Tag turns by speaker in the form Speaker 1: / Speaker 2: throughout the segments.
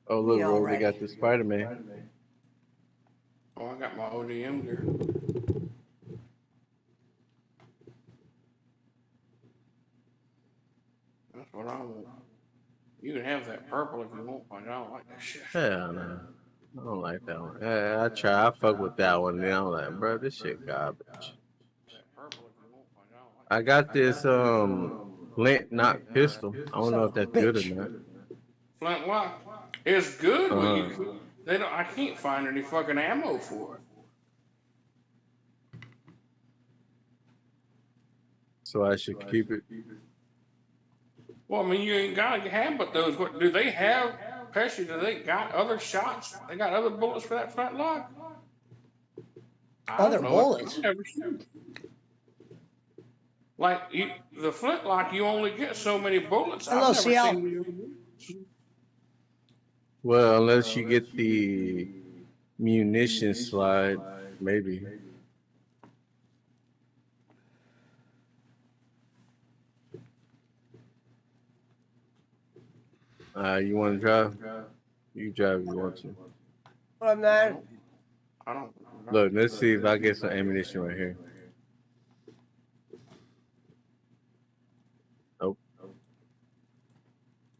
Speaker 1: Oh,
Speaker 2: Me
Speaker 1: look, Rose, they got
Speaker 2: already.
Speaker 1: the Spider-Man.
Speaker 3: Oh, I got my ODM gear. That's what I want. You can have that purple if you want, but I don't like that shit.
Speaker 1: Hell no. I don't like that one. I try. I fuck with that one. And I'm like, bro, this shit garbage.
Speaker 3: That purple if you want, but I don't like
Speaker 1: I
Speaker 3: that
Speaker 1: got
Speaker 3: shit.
Speaker 1: this flint knock pistol. I don't
Speaker 2: Son
Speaker 1: know
Speaker 2: of
Speaker 1: if
Speaker 2: a
Speaker 1: that's good or
Speaker 2: bitch.
Speaker 1: not.
Speaker 3: Flintlock is good, but
Speaker 1: Uh
Speaker 3: you
Speaker 1: huh.
Speaker 3: they don't. I can't find any fucking ammo for it.
Speaker 1: So I should keep it.
Speaker 3: Well, I mean, you ain't gotta have but those. What do they have? Pesci, do they got other shots? They got other bullets for that flintlock? I
Speaker 2: Other
Speaker 3: don't know.
Speaker 2: bullets.
Speaker 3: I've never seen. Like the flintlock, you only get so many bullets. I've
Speaker 2: Hello,
Speaker 3: never
Speaker 2: CL.
Speaker 3: seen the other bullets.
Speaker 1: Well, unless you get the munition slide, maybe. You want to drive? You drive if you want to.
Speaker 2: What up, man?
Speaker 3: No, I don't.
Speaker 1: Look, let's see if I get some ammunition right here. Nope.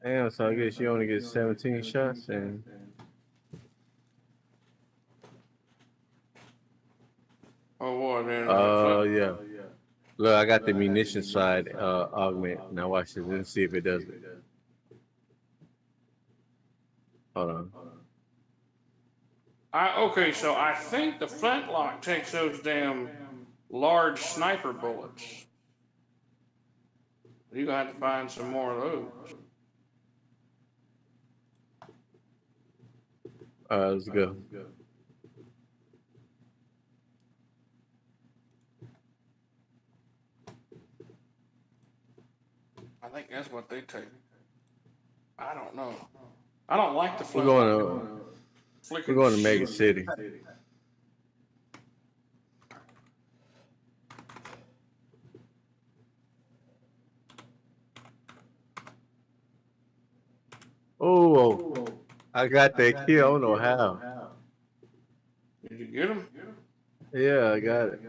Speaker 1: Damn, so I guess you only get 17 shots and
Speaker 3: Oh, what then?
Speaker 1: yeah. Look, I got the munition slide augment. Now watch this. Let's see if it does it. Hold on.
Speaker 3: Okay, so I think the flintlock takes those damn large sniper bullets. You're gonna have to find some more of those.
Speaker 1: All right, let's go.
Speaker 3: I think that's what they take. I don't know. I don't like the
Speaker 1: We're going
Speaker 3: flintlock.
Speaker 1: to we're
Speaker 3: Flicking
Speaker 1: going to Mega
Speaker 3: shit.
Speaker 1: City. Oh, I got that kill. I don't know how.
Speaker 3: Did you get them?
Speaker 1: Yeah, I got it.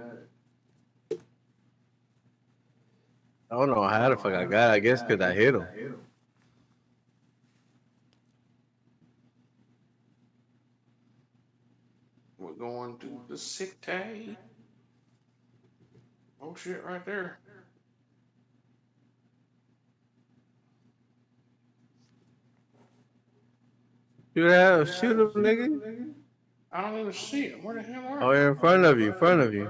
Speaker 1: I don't know how the fuck I got it. I guess because I hit him.
Speaker 3: We're going to the city. Oh shit, right there.
Speaker 1: Shoot him, nigga.
Speaker 3: I don't even see it. Where the hell are
Speaker 1: Oh,
Speaker 3: they?
Speaker 1: yeah, in front of you, in front of you.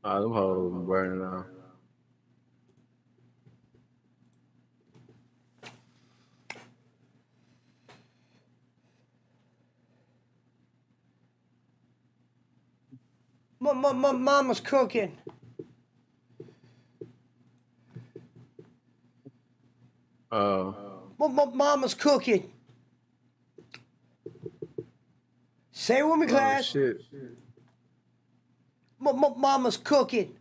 Speaker 1: Oh, them hoes burning now.
Speaker 2: Mama's cooking.
Speaker 1: Oh,
Speaker 2: Mama's cooking. Say it with me,
Speaker 1: oh
Speaker 2: class.
Speaker 1: shit.
Speaker 2: Mama's cooking.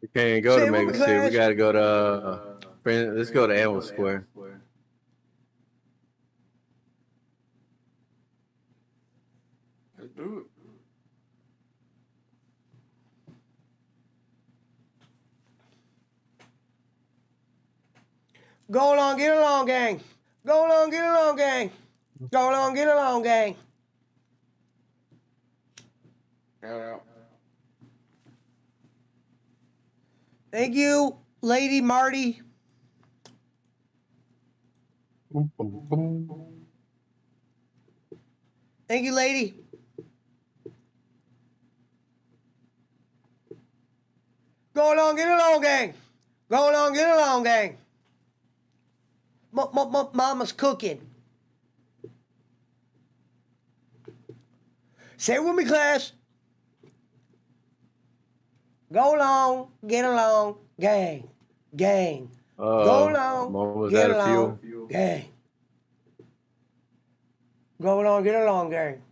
Speaker 1: We can't go
Speaker 2: Say
Speaker 1: to
Speaker 2: it with
Speaker 1: Mega
Speaker 2: me,
Speaker 1: City. We
Speaker 2: class.
Speaker 1: gotta go to let's go to Animal Square.
Speaker 3: Let's do it.
Speaker 2: Go along, get along, gang. Go along, get along, gang. Go along, get along, gang.
Speaker 3: Shout out.
Speaker 2: Thank you, Lady Marty.
Speaker 1: Boom, boom, boom.
Speaker 2: Thank you, lady. Go along, get along, gang. Go along, get along, gang. Mama's cooking. Say it with me, class. Go along, get along, gang. Gang. Go along,
Speaker 1: Mom was
Speaker 2: get
Speaker 1: out of
Speaker 2: along,
Speaker 1: fuel.
Speaker 2: gang. Go along, get along, gang.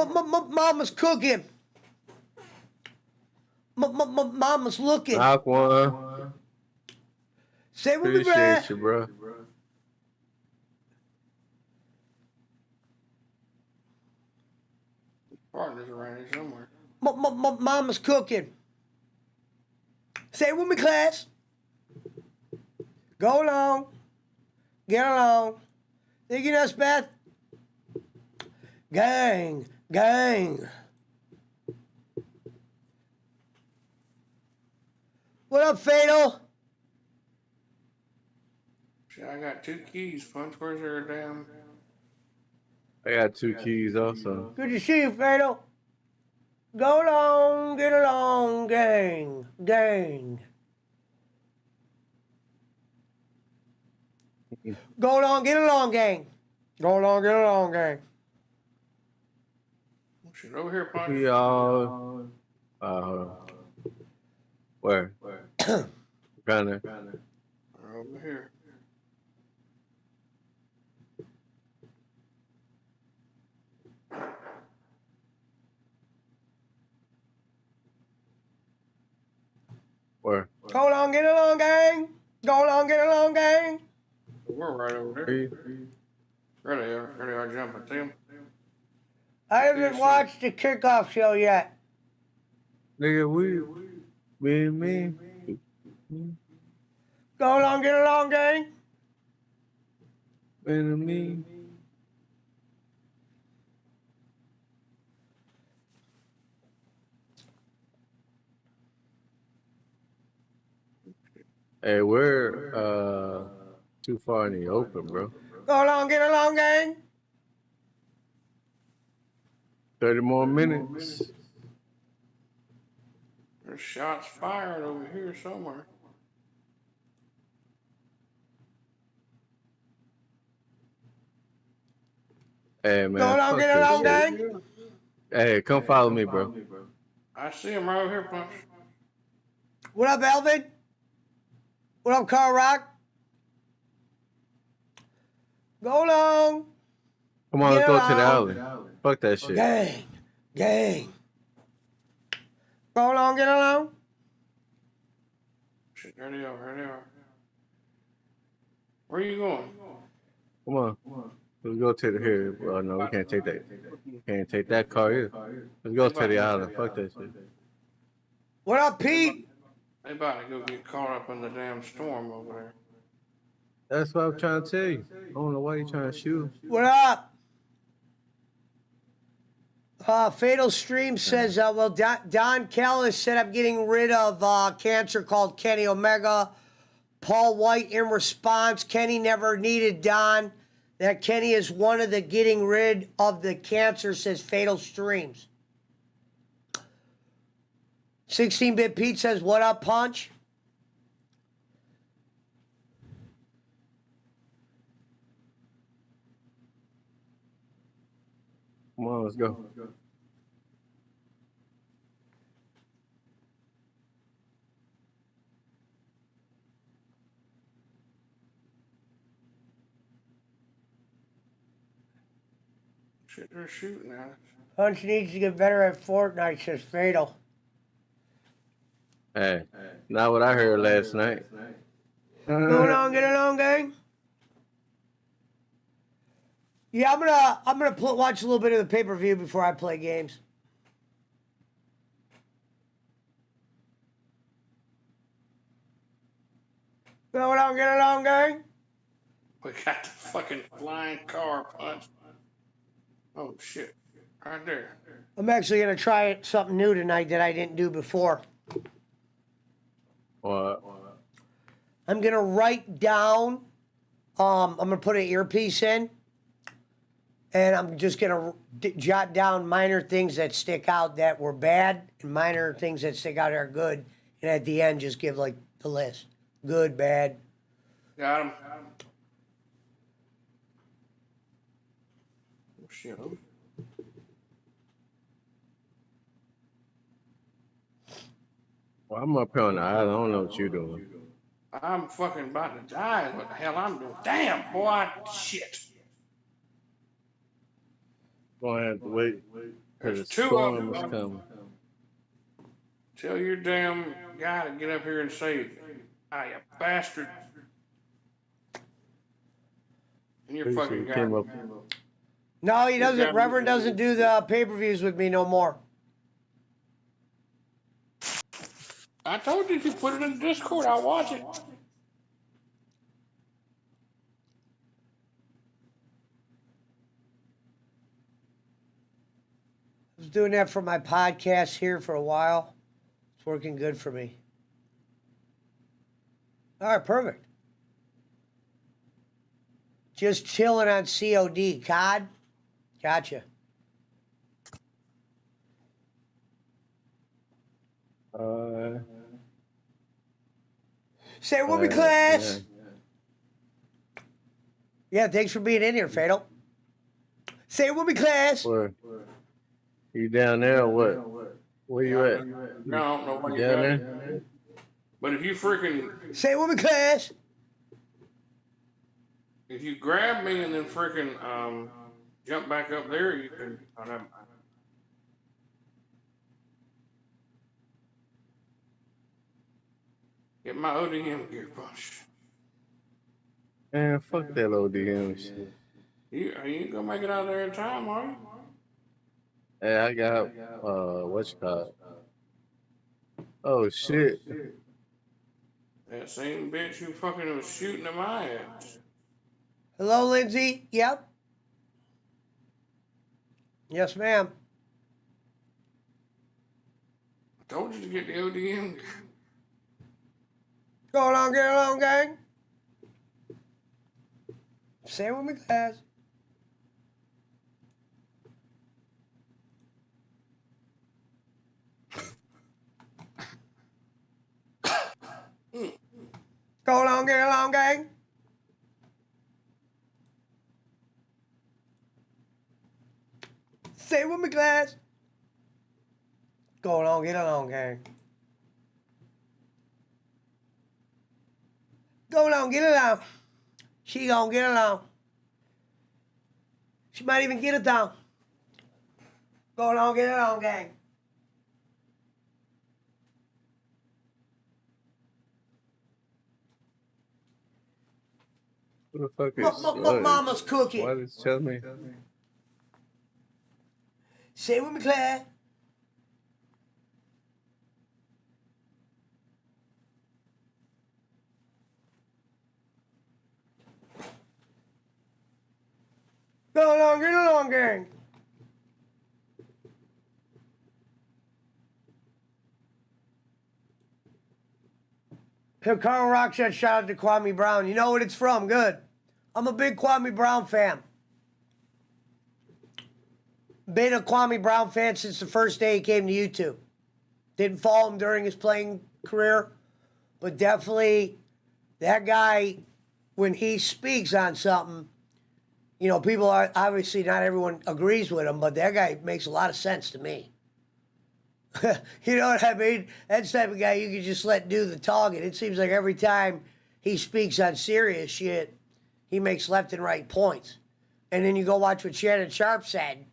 Speaker 2: Mama's cooking. Mama's looking.
Speaker 1: Knock one.
Speaker 2: Say with me,
Speaker 1: Appreciate
Speaker 2: bruh.
Speaker 1: you, bro.
Speaker 3: Partners around here somewhere.
Speaker 2: Mama's cooking. Say it with me, class. Go along. Get along. Think you know, Beth? Gang. What up, Fatal?
Speaker 3: Shit, I got 2 keys, Punch. Where's your damn...
Speaker 1: I got 2 keys also.
Speaker 2: Good to see you, Fatal. Go along, get along, gang. Go along, get along, gang. Go along, get along, gang.
Speaker 3: Shit, over here, Punch.
Speaker 1: We all. Hold on. Where? Kinda.
Speaker 3: Over here.
Speaker 1: Where?
Speaker 2: Go along, get along, gang. Go along, get along, gang.
Speaker 3: We're right over there. There they are jumping. See them?
Speaker 2: I haven't watched the kickoff show yet.
Speaker 1: Nigga, me.
Speaker 2: Go along, get along, gang.
Speaker 1: Me. Hey, we're too far in the open, bro.
Speaker 2: Go along, get along, gang.
Speaker 1: 30 more minutes.
Speaker 3: There's shots fired over here somewhere.
Speaker 1: Hey, man.
Speaker 2: Go along, get along, gang.
Speaker 1: Hey, come follow me, bro.
Speaker 3: I see him right over here, Punch.
Speaker 2: What up, Elvin? What up, Carl Rock? Go along.
Speaker 1: Come on, let's
Speaker 2: Get
Speaker 1: go to the
Speaker 2: along.
Speaker 1: alley. Fuck that shit.
Speaker 2: Gang. Go along, get along.
Speaker 3: Shit, there they are. Where are you going?
Speaker 1: Come on. Let's go to the here. Well, no, we can't take that. Can't take that car either. Let's go to the island. Fuck that shit.
Speaker 2: What up, Pete?
Speaker 3: They about to go get caught up in the damn storm over there.
Speaker 1: That's what I'm trying to tell you. I don't know why you trying to shoot.
Speaker 2: What up? Fatal Stream says, well, Don Callis said I'm getting rid of cancer called Kenny Omega. Paul White in response, Kenny never needed Don. That Kenny is one of the getting rid of the cancer, says Fatal Streams. 16-Bit Pete says, what up, Punch?
Speaker 1: Come on, let's go.
Speaker 3: Shit, they're shooting at us.
Speaker 2: Punch needs to get better at Fortnite, says Fatal.
Speaker 1: Hey, not what I heard last night.
Speaker 2: Go along, get along, gang. Yeah, I'm gonna watch a little bit of the pay-per-view before I play games. Go along, get along, gang.
Speaker 3: We got the fucking flying car, Punch. Oh shit, right there.
Speaker 2: I'm actually gonna try something new tonight that I didn't do before.
Speaker 1: What?
Speaker 2: I'm gonna write down. I'm gonna put an earpiece in, and I'm just gonna jot down minor things that stick out that were bad, and minor things that stick out that are good, and at the end just give like the list: good, bad.
Speaker 3: Got him. Oh shit.
Speaker 1: Well, I'm up here on the island. I don't know what you're doing.
Speaker 3: I'm fucking about to die. What the hell I'm doing? Damn, boy, shit.
Speaker 1: Gonna have to wait. Cause
Speaker 3: There's
Speaker 1: a
Speaker 3: two of
Speaker 1: storm is
Speaker 3: them.
Speaker 1: coming.
Speaker 3: Tell your damn guy to get up here and say, "Ah, you bastard!" And your
Speaker 1: Pretty sure
Speaker 3: fucking
Speaker 1: he
Speaker 3: guy.
Speaker 1: came up.
Speaker 2: No, he
Speaker 3: This
Speaker 2: doesn't.
Speaker 3: guy.
Speaker 2: Reverend doesn't do the pay-per-views with me no more.
Speaker 3: I told you if you put it in Discord, I'll watch it.
Speaker 2: I was doing that for my podcast here for a while. It's working good for me. All right, perfect. Just chilling on COD, COD. Gotcha. Say it with me, class. Yeah, thanks for being in here, Fatal. Say it with me, class.
Speaker 1: Where? You down there or what? Where you at?
Speaker 3: No, I don't know why
Speaker 1: You
Speaker 3: you
Speaker 1: down
Speaker 3: got it.
Speaker 1: there?
Speaker 3: But if you freaking,
Speaker 2: Say it with me, class.
Speaker 3: if you grab me and then freaking jump back up there, you can. Oh, never mind. Get my ODM gear push.
Speaker 1: Man, fuck that ODM shit.
Speaker 3: You ain't gonna make it out there in time, are you?
Speaker 1: Hey, I got what's it called? Oh shit.
Speaker 3: That same bitch who fucking was shooting at my ass.
Speaker 2: Hello, Lindsay. Yep. Yes, ma'am.
Speaker 3: I told you to get the ODM gear.
Speaker 2: Go along, get along, gang. Say it with me, class. Go along, get along, gang. Say it with me, class. Go along, get along, gang. Go along, get along. She gonna get along. She might even get it down. Go along, get along, gang.
Speaker 1: Who the fuck is
Speaker 2: Mama's cooking.
Speaker 1: Why did you tell me?
Speaker 2: Say it with me, Claire. Go along, get along, gang. Here, Carl Rock said, shout out to Kwame Brown. You know what it's from? Good. I'm a big Kwame Brown fan. Been a Kwame Brown fan since the first day he came to YouTube. Didn't follow him during his playing career, but definitely that guy, when he speaks on something, you know, people are obviously not everyone agrees with him, but that guy makes a lot of sense to me. You know what I mean? That's the type of guy you can just let do the talking. It seems like every time he speaks on serious shit, he makes left and right points. And then you go watch what Shannon Sharp said.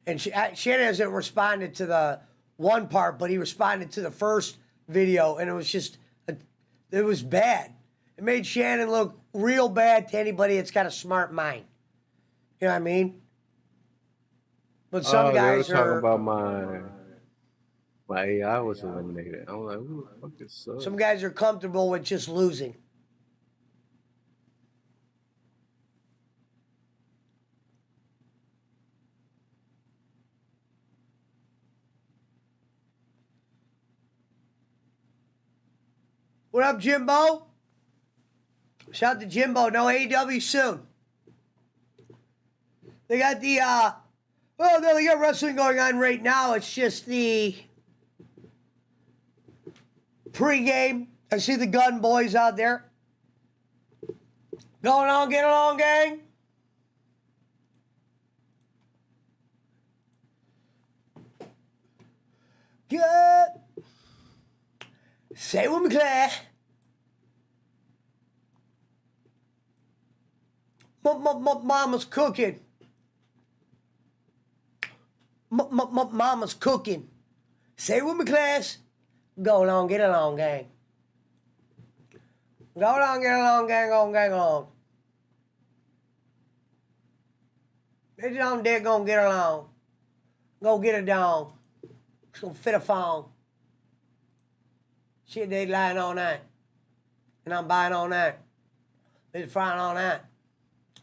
Speaker 2: And Shannon hasn't responded to the one part, but he responded to the first video, and it was just, it was bad. It made Shannon look real bad to anybody that's got a smart mind. You know what I mean? But some guys
Speaker 1: they were
Speaker 2: are...
Speaker 1: talking about my AI was eliminated. I'm like, who the fuck is so?
Speaker 2: Some guys are comfortable with just losing. What up, Jimbo? Shout out to Jimbo. No AEW soon. They got the, well, no, they got wrestling going on right now. It's just the pre-game. I see the Gun Boys out there. Going on, get along, gang. Good. Say it with me, Claire. Mama's cooking. Mama's cooking. Say it with me, class. Go along, get along, gang. Go along, get along, gang on, gang on. They don't dare gonna get along. Go get it down. It's gonna fit a phone. Shit, they lying all night. And I'm buying all night. They're frying all night.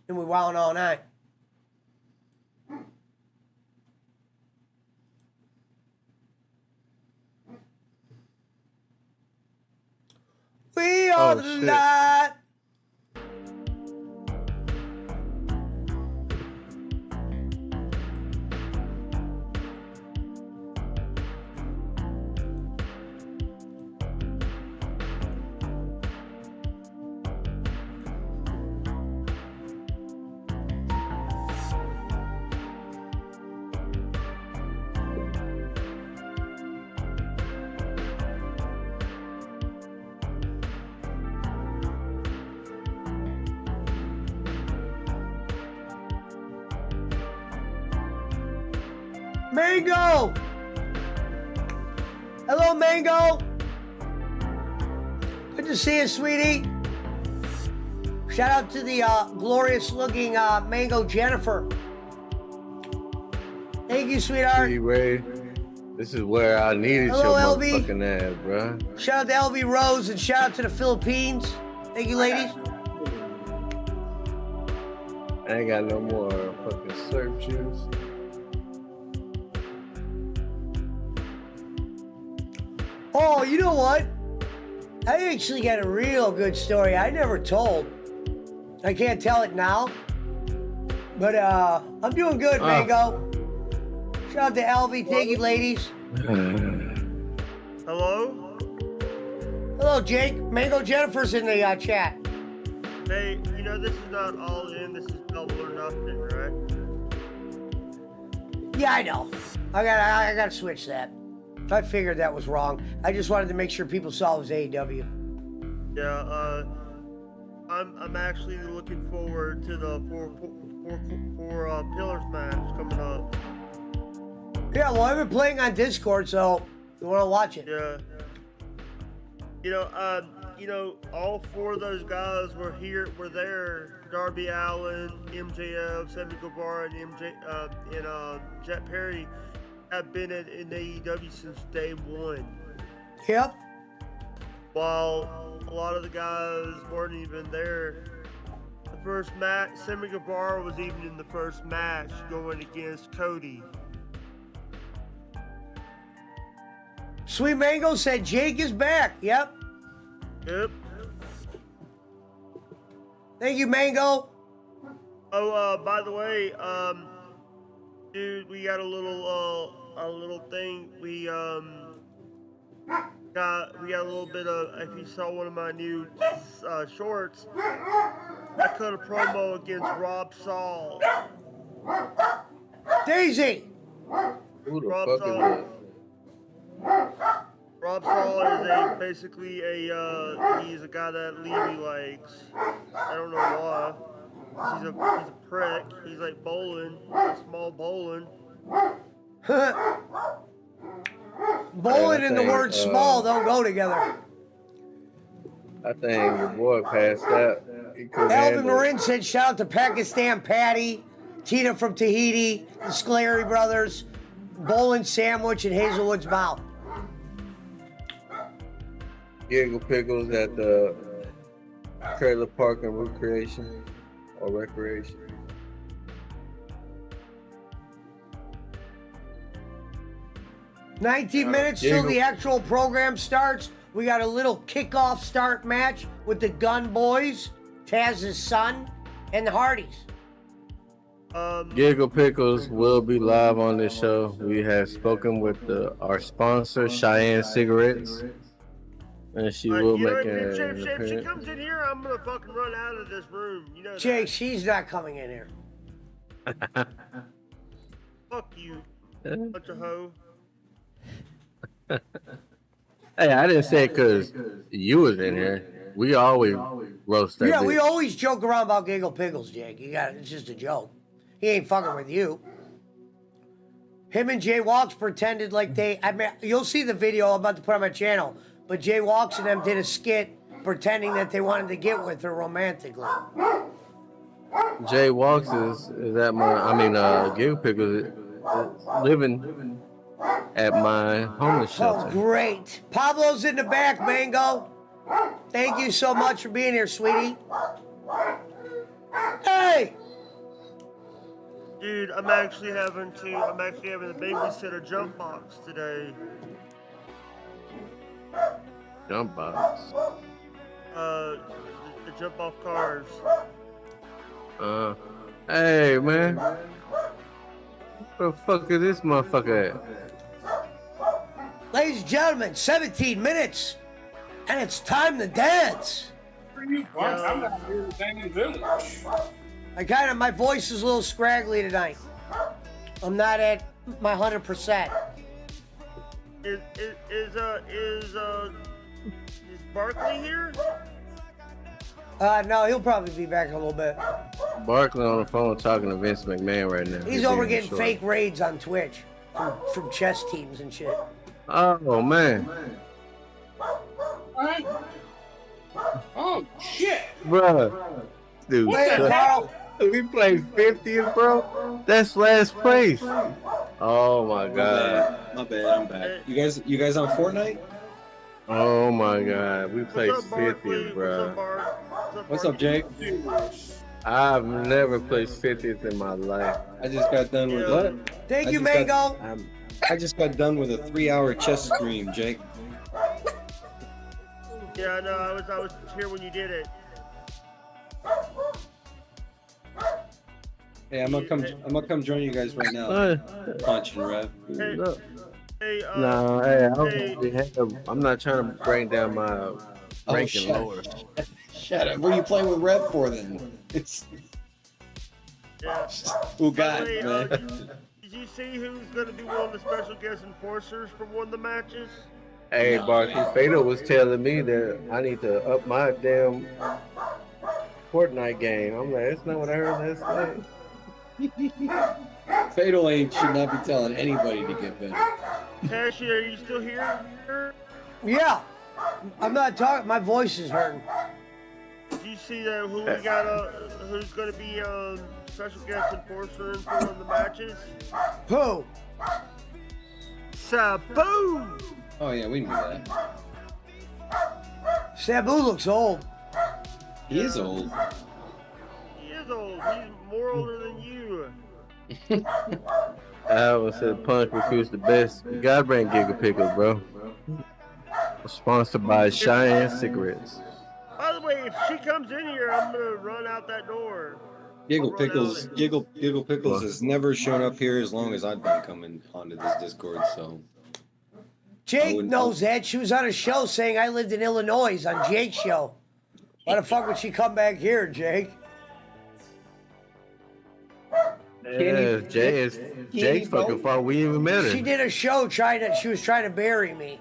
Speaker 2: And we wilding all night. We are
Speaker 1: Oh,
Speaker 2: the
Speaker 1: shit.
Speaker 2: light. Mango! Hello, Mango! Good to see you, sweetie. Shout out to the glorious looking Mango Jennifer. Thank you, sweetheart.
Speaker 1: Hey, Ray. This is where I needed
Speaker 2: Hello,
Speaker 1: your
Speaker 2: LV.
Speaker 1: motherfucking ass, bro.
Speaker 2: Shout out to LV Rose and shout out to the Philippines. Thank you, ladies.
Speaker 1: I ain't got no more fucking slurp juice.
Speaker 2: Oh, you know what? I actually got a real good story I never told. I can't tell it now. But I'm doing good, Mango. Shout out to LV. Thank you, ladies.
Speaker 4: Hello?
Speaker 2: Hello, Jake. Mango Jennifer's in the chat.
Speaker 4: Hey, you know this is not all in, this is double or nothing, right?
Speaker 2: Yeah, I know. I gotta switch that. I figured that was wrong. I just wanted to make sure people saw it was AEW.
Speaker 4: Yeah, I'm actually looking forward to the four pillars match coming up.
Speaker 2: Yeah, well, I've been playing on Discord, so you want to watch it.
Speaker 4: Yeah. You know, all four of those guys were there. Darby Allin, MJF, Sammy Guevara, and Jet Perry have been in AEW since day one.
Speaker 2: Yep.
Speaker 4: While a lot of the guys weren't even there. The first match, Sammy Guevara was even in the first match going against Cody.
Speaker 2: Sweet Mango said Jake is back. Yep.
Speaker 4: Yep.
Speaker 2: Thank you, Mango.
Speaker 4: Oh, by the way, dude, we got a little thing. We got a little bit of. If you saw one of my new shorts, I cut a promo against Rob Saul.
Speaker 2: Daisy.
Speaker 1: Who the
Speaker 4: Rob
Speaker 1: fuck
Speaker 4: Saul.
Speaker 1: is that?
Speaker 4: Rob Saul is basically he's a guy that Levy likes. I don't know why. He's a prick. He's like bowling, a small bowling.
Speaker 2: Bowling and the
Speaker 1: think,
Speaker 2: word small don't go together.
Speaker 1: I think your boy passed out. He couldn't
Speaker 2: Alvin
Speaker 1: handle it.
Speaker 2: Marin said shout out to Pakistan Patty, Tina from Tahiti, the Sclery Brothers, Bowling Sandwich, and Hazelwood's Mouth.
Speaker 1: Giggle Pickles at the trailer park and recreation or recreation.
Speaker 2: Nineteen minutes till
Speaker 1: Giggle.
Speaker 2: the actual program starts. We got a little kickoff start match with the Gun Boys, Taz's son, and the Hardys.
Speaker 1: Giggle Pickles will be live on this show. We have spoken with our sponsor, Cheyenne Cigarettes, and she will
Speaker 4: You know,
Speaker 1: make
Speaker 4: if she
Speaker 1: an appearance.
Speaker 4: comes in here, I'm gonna fucking run out of this room. You know
Speaker 2: Jake, she's not coming in here.
Speaker 4: that. Fuck you, bunch of hoe.
Speaker 1: Hey, I didn't say it because you was in here. We always roast that
Speaker 2: Yeah,
Speaker 1: bitch.
Speaker 2: we always joke around about Giggle Pickles, Jake. You got it. It's just a joke. He ain't fucking with you. Him and Jay Walks pretended like they. I mean, you'll see the video I'm about to put on my channel. But Jay Walks and them did a skit pretending that they wanted to get with her romantically.
Speaker 1: Jay Walks is at my. I mean, Giggle Pickles is living at my homeless
Speaker 2: Oh,
Speaker 1: shelter.
Speaker 2: great. Pablo's in the back, Mango. Thank you so much for being here, sweetie. Hey!
Speaker 4: Dude, I'm actually having to babysit a jump box today.
Speaker 1: Jump box.
Speaker 4: The jump off cars.
Speaker 1: Hey man, where the fuck is this motherfucker at?
Speaker 2: Ladies and gentlemen, 17 minutes, and it's time to dance.
Speaker 3: I'm not here in the same village.
Speaker 2: My voice is a little scraggly tonight. I'm not at my 100%.
Speaker 4: Is Barkley here?
Speaker 2: No, he'll probably be back in a little bit.
Speaker 1: Barkley on the phone talking to Vince McMahon right now.
Speaker 2: He's over getting fake raids on Twitch from chess teams and shit.
Speaker 1: Oh man,
Speaker 3: Oh shit!
Speaker 1: bruh, dude,
Speaker 2: Wait,
Speaker 1: shut-
Speaker 2: Carl.
Speaker 1: we played 50th, bro. That's last place. Oh my god.
Speaker 5: My bad, I'm back. You guys on Fortnite?
Speaker 1: Oh my god, we played
Speaker 4: What's up, Barkley?
Speaker 1: 50th, bro.
Speaker 5: What's up, Jake?
Speaker 1: I've never played 50th in my life.
Speaker 5: I just got done with
Speaker 1: What?
Speaker 2: Thank
Speaker 5: I
Speaker 2: you,
Speaker 5: just got-
Speaker 2: Mango.
Speaker 5: I just got done with a 3-hour chess stream, Jake.
Speaker 4: Yeah, no, I was here when you did it.
Speaker 5: Hey, I'm gonna come join you guys right now. Punch and rev.
Speaker 4: Hey,
Speaker 1: Look.
Speaker 4: hey,
Speaker 1: Nah, hey,
Speaker 4: hey.
Speaker 1: I'm not trying to bring down my ranking
Speaker 5: shut
Speaker 1: lower.
Speaker 5: Shut up. What are you playing with Rev for then? It's
Speaker 4: Yeah.
Speaker 5: who
Speaker 4: By
Speaker 5: got
Speaker 4: the way,
Speaker 5: it, man?
Speaker 4: did you see who's going to be one of the special guest enforcers for one of the matches?
Speaker 1: Hey, Barkley, Fado was telling me that I need to up my damn Fortnite game. I'm like, that's not what I heard last night.
Speaker 5: Fatal Lane should not be telling anybody to get better.
Speaker 4: Tashi, are you still here?
Speaker 2: Yeah. I'm not talking. My voice is hurting.
Speaker 4: Did you see that who we got? Who's going to be special guest enforcer in for one of the matches?
Speaker 2: Who?
Speaker 4: Sabu.
Speaker 5: Oh yeah, we knew that.
Speaker 2: Sabu looks old.
Speaker 5: He is old.
Speaker 4: He is old. He's more older than you.
Speaker 1: I always said Punch recruits the best. You gotta bring Giggle Pickles, bro. Sponsored by Cheyenne Cigarettes.
Speaker 4: By the way, if she comes in here, I'm gonna run out that door.
Speaker 5: Giggle
Speaker 4: I'll run
Speaker 5: Pickles,
Speaker 4: out.
Speaker 5: Giggle Pickles has never shown up here as long as I've been coming onto this Discord. So
Speaker 2: Jake
Speaker 5: wouldn't-
Speaker 2: knows that. She was on a show saying I lived in Illinois on Jake's show. Why the fuck would she come back here, Jake?
Speaker 1: Yeah, Jake's fucking far. We even met her.
Speaker 2: She did a show she was trying to bury me.